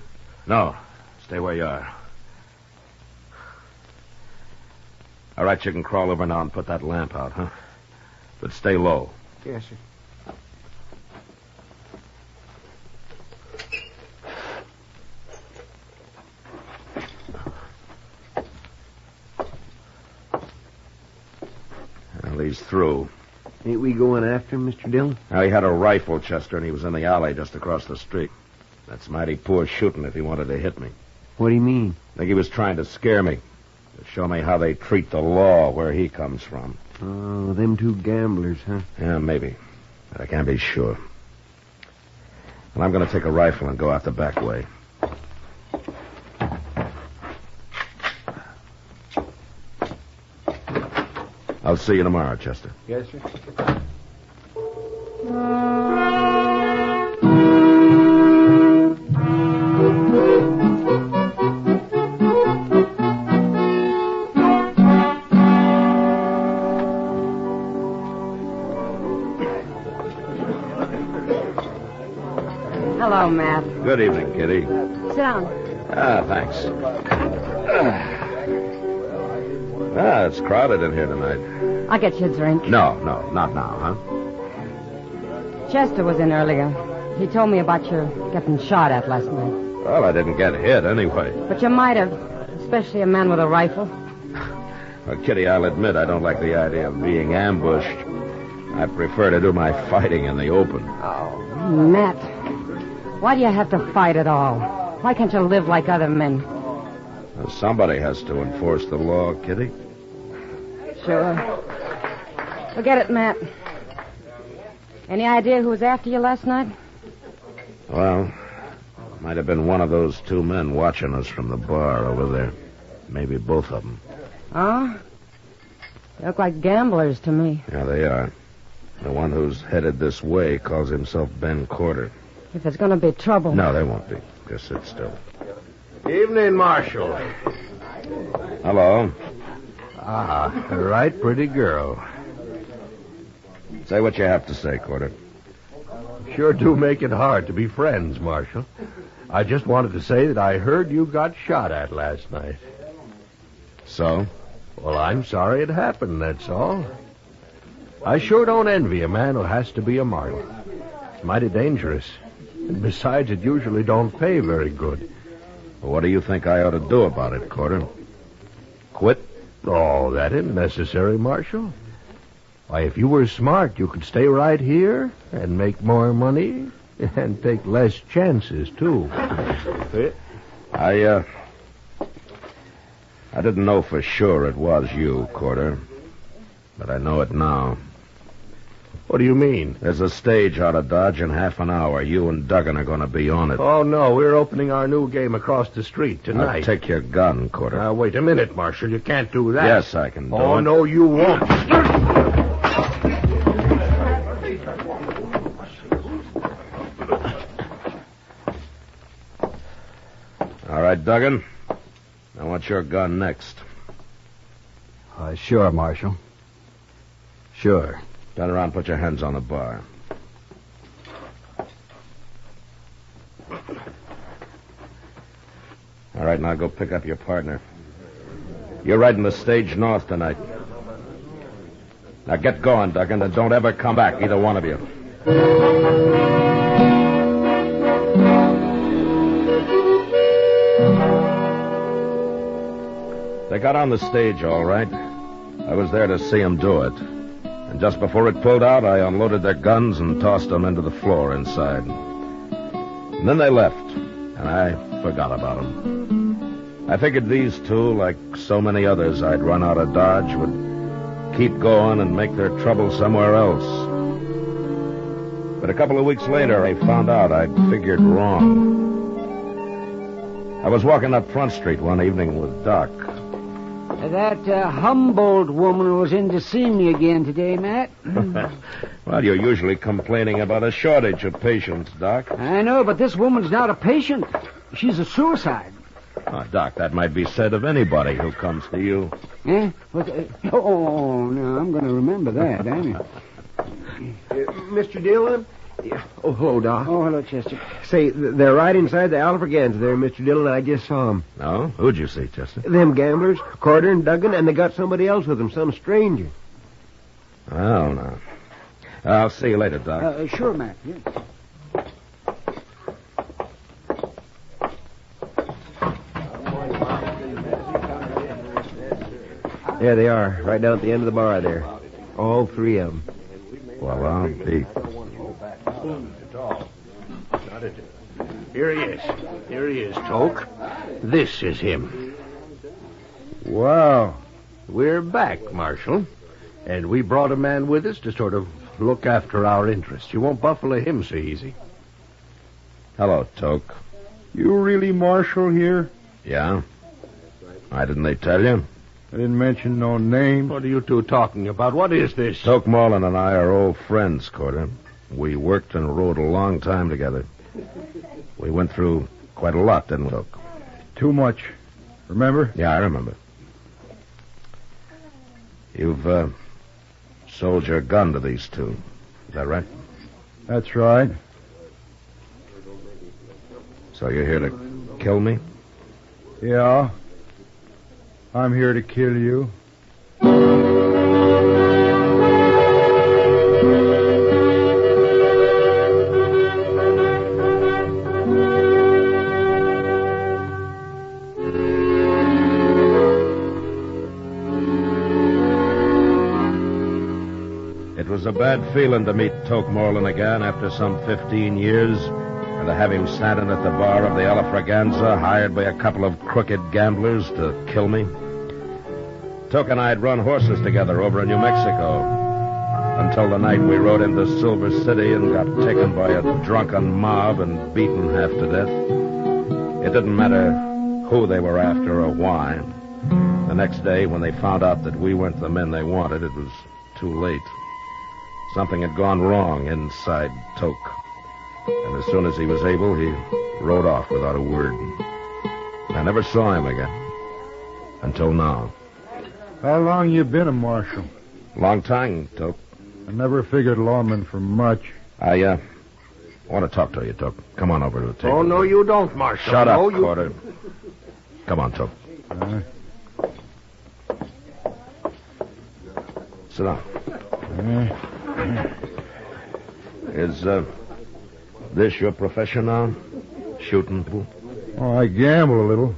No, stay where you are. All right, you can crawl over now and put that lamp out, huh? But stay low. Yes, sir. Well, he's through. Ain't we going after him, Mr. Dillon? Now, he had a rifle, Chester, and he was in the alley just across the street. That's mighty poor shooting if he wanted to hit me. What do you mean? I think he was trying to scare me. To show me how they treat the law where he comes from. Oh, them two gamblers, huh? Yeah, maybe. But I can't be sure. Well, I'm going to take a rifle and go out the back way. I'll see you tomorrow, Chester. Yes, sir. Hello, Matt. Good evening, Kitty. Sit down. Thanks. It's crowded in here tonight. I'll get you a drink. No, not now, huh? Chester was in earlier. He told me about your getting shot at last night. Well, I didn't get hit anyway. But you might have, especially a man with a rifle. Well, Kitty, I'll admit I don't like the idea of being ambushed. I prefer to do my fighting in the open. Oh, Matt. Why do you have to fight at all? Why can't you live like other men? Well, somebody has to enforce the law, Kitty. Sure. Forget it, Matt. Any idea who was after you last night? Well, it might have been one of those two men watching us from the bar over there. Maybe both of them. Oh? They look like gamblers to me. Yeah, they are. The one who's headed this way calls himself Ben Corder. If there's going to be trouble... No, there won't be. Just sit still. Evening, Marshal. Hello. Ah, a right pretty girl. Say what you have to say, Corder. Sure do make it hard to be friends, Marshal. I just wanted to say that I heard you got shot at last night. So? Well, I'm sorry it happened, that's all. I sure don't envy a man who has to be a marshal. It's mighty dangerous. And besides, it usually don't pay very good. Well, what do you think I ought to do about it, Corder? Quit? Oh, that isn't necessary, Marshal. Why, if you were smart, you could stay right here and make more money and take less chances, too. I didn't know for sure it was you, Corder. But I know it now. What do you mean? There's a stage out of Dodge in half an hour. You and Duggan are going to be on it. Oh, no, we're opening our new game across the street tonight. Now, take your gun, Corder. Now, wait a minute, Marshal. You can't do that. Yes, I can do it. Oh, no, you won't. All right, Duggan. I want your gun next. Sure, Marshal. Sure. Turn around and put your hands on the bar. All right, now go pick up your partner. You're riding the stage north tonight. Now get going, Duggan, and don't ever come back, either one of you. They got on the stage all right. I was there to see them do it. And just before it pulled out, I unloaded their guns and tossed them into the floor inside. And then they left, and I forgot about them. I figured these two, like so many others I'd run out of Dodge, would keep going and make their trouble somewhere else. But a couple of weeks later, I found out I'd figured wrong. I was walking up Front Street one evening with Doc. That Humboldt woman was in to see me again today, Matt. Well, you're usually complaining about a shortage of patients, Doc. I know, but this woman's not a patient. She's a suicide. Doc, that might be said of anybody who comes to you. Eh? What, oh, no, I'm going to remember that, ain't I? Mr. Dillon? Oh, hello, Doc. Oh, hello, Chester. Say, they're right inside the Alfreganza there, Mr. Dillon. I just saw them. No? Who'd you see, Chester? Them gamblers, Carter and Duggan, and they got somebody else with them, some stranger. Oh, no. I'll see you later, Doc. Sure, Matt. Yeah. There they are, right down at the end of the bar there. All three of them. Well, I'll be... Here he is. Here he is, Toke. This is him. Wow. We're back, Marshal. And we brought a man with us to sort of look after our interests. You won't buffalo him so easy. Hello, Toke. You really Marshal here? Yeah? Why didn't they tell you? I didn't mention no name. What are you two talking about? What is this? Toke Marlin and I are old friends, Carter. We worked and rode a long time together. We went through quite a lot, didn't we, Toke? Too much. Remember? Yeah, I remember. You've sold your gun to these two. Is that right? That's right. So you're here to kill me? Yeah. I'm here to kill you. It was a bad feeling to meet Toke Moreland again after some 15 years, and to have him standing at the bar of the Alfreganza, hired by a couple of crooked gamblers to kill me. Toke and I had run horses together over in New Mexico until the night we rode into Silver City and got taken by a drunken mob and beaten half to death. It didn't matter who they were after or why. The next day, when they found out that we weren't the men they wanted, it was too late. Something had gone wrong inside Toke. And as soon as he was able, he rode off without a word. I never saw him again. Until now. How long you been a marshal? Long time, Toke. I never figured lawman for much. I want to talk to you, Toke. Come on over to the table. Oh, no, you don't, Marshal. Shut up, no, you... Carter. Come on, Toke. Sit down. Is this your profession now? Shooting? Oh, I gamble a little.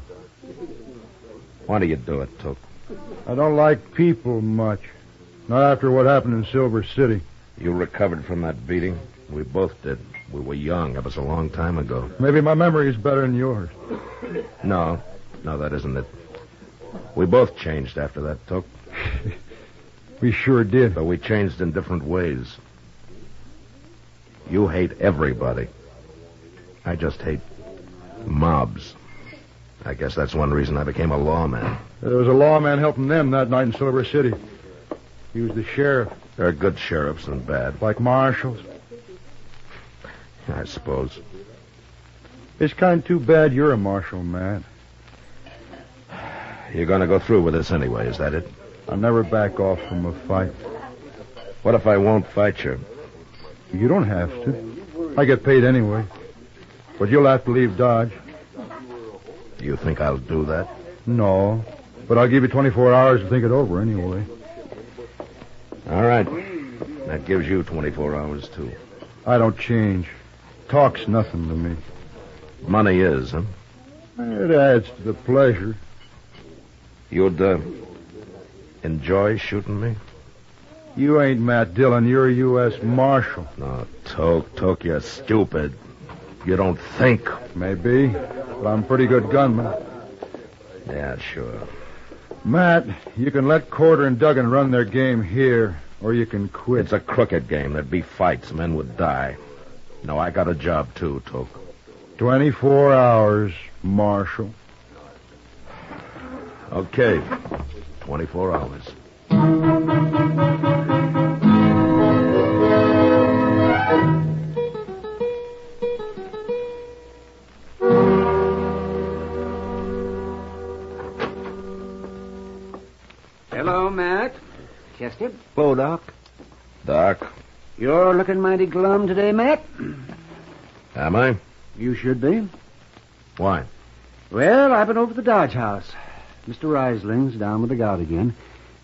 Why do you do it, Toke? I don't like people much. Not after what happened in Silver City. You recovered from that beating? We both did. We were young. It was a long time ago. Maybe my memory is better than yours. No, that isn't it. We both changed after that, Toke. We sure did. But we changed in different ways. You hate everybody. I just hate mobs. I guess that's one reason I became a lawman. There was a lawman helping them that night in Silver City. He was the sheriff. There are good sheriffs and bad. Like marshals. I suppose. It's kind of too bad you're a marshal, Matt. You're going to go through with this anyway, is that it? I'll never back off from a fight. What if I won't fight you? You don't have to. I get paid anyway. But you'll have to leave Dodge. You think I'll do that? No. But I'll give you 24 hours to think it over anyway. All right. That gives you 24 hours, too. I don't change. Talk's nothing to me. Money is, huh? It adds to the pleasure. You'd, enjoy shooting me? You ain't Matt Dillon. You're a U.S. Marshal. No, Toke, you're stupid. You don't think. Maybe, but I'm a pretty good gunman. Yeah, sure. Matt, you can let Corder and Duggan run their game here, or you can quit. It's a crooked game. There'd be fights. Men would die. No, I got a job, too, Toke. 24 hours, Marshal. Okay. 24 hours. Hello, Matt. Chester? Hello, Doc. Doc. You're looking mighty glum today, Matt. Am I? You should be. Why? Well, I've been over to the Dodge House. Mr. Reisling's down with the gout again.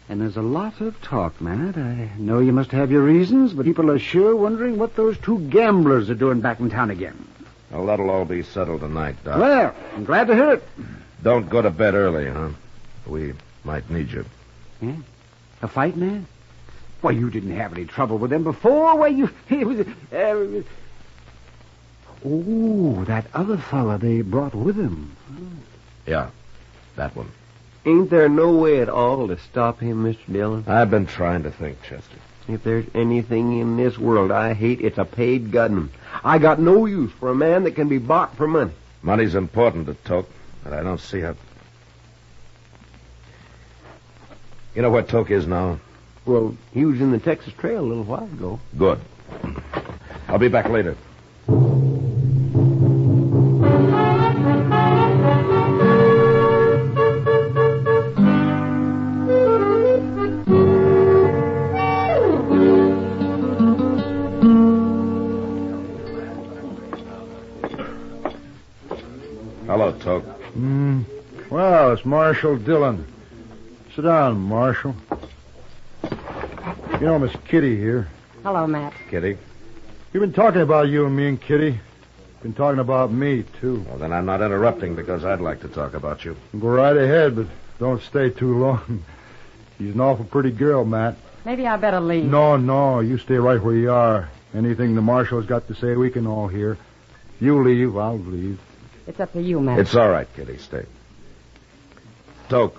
And there's a lot of talk, Matt. I know you must have your reasons, but people are sure wondering what those two gamblers are doing back in town again. Well, that'll all be settled tonight, Doc. Well, I'm glad to hear it. Don't go to bed early, huh? We might need you. Yeah? A fight, man? Why, you didn't have any trouble with them before. Why, you... Oh, that other fella they brought with him. Yeah, that one. Ain't there no way at all to stop him, Mr. Dillon? I've been trying to think, Chester. If there's anything in this world I hate, it's a paid gunman. I got no use for a man that can be bought for money. Money's important to Toke, but I don't see how... You know where Toke is now? Well, he was in the Texas Trail a little while ago. Good. I'll be back later. Hello, Toke. Well, it's Marshal Dillon. Sit down, Marshal. You know, Miss Kitty here. Hello, Matt. Kitty? You've been talking about you and me and Kitty. Been talking about me, too. Well, then I'm not interrupting because I'd like to talk about you. Go right ahead, but don't stay too long. She's an awful pretty girl, Matt. Maybe I better leave. No, you stay right where you are. Anything the Marshal's got to say, we can all hear. You leave, I'll leave. It's up to you, Matt. It's all right, Kitty. Stay. Toke,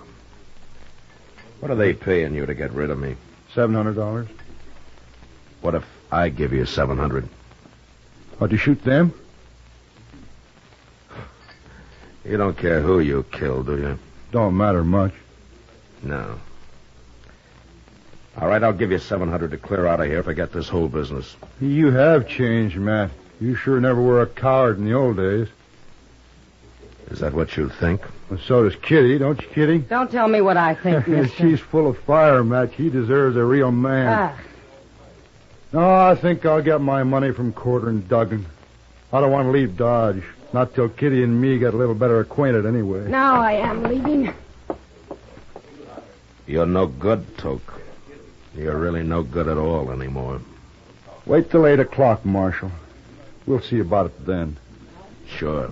what are they paying you to get rid of me? $700. What if I give you $700? What, to shoot them? You don't care who you kill, do you? Don't matter much. No. All right, I'll give you $700 to clear out of here. Forget this whole business. You have changed, Matt. You sure never were a coward in the old days. Is that what you think? Well, so does Kitty, don't you, Kitty? Don't tell me what I think, mister. She's full of fire, Matt. She deserves a real man. No, I think I'll get my money from Corder and Duggan. I don't want to leave Dodge. Not till Kitty and me get a little better acquainted anyway. Now I am leaving. You're no good, Toke. You're really no good at all anymore. Wait till 8 o'clock, Marshal. We'll see about it then. Sure.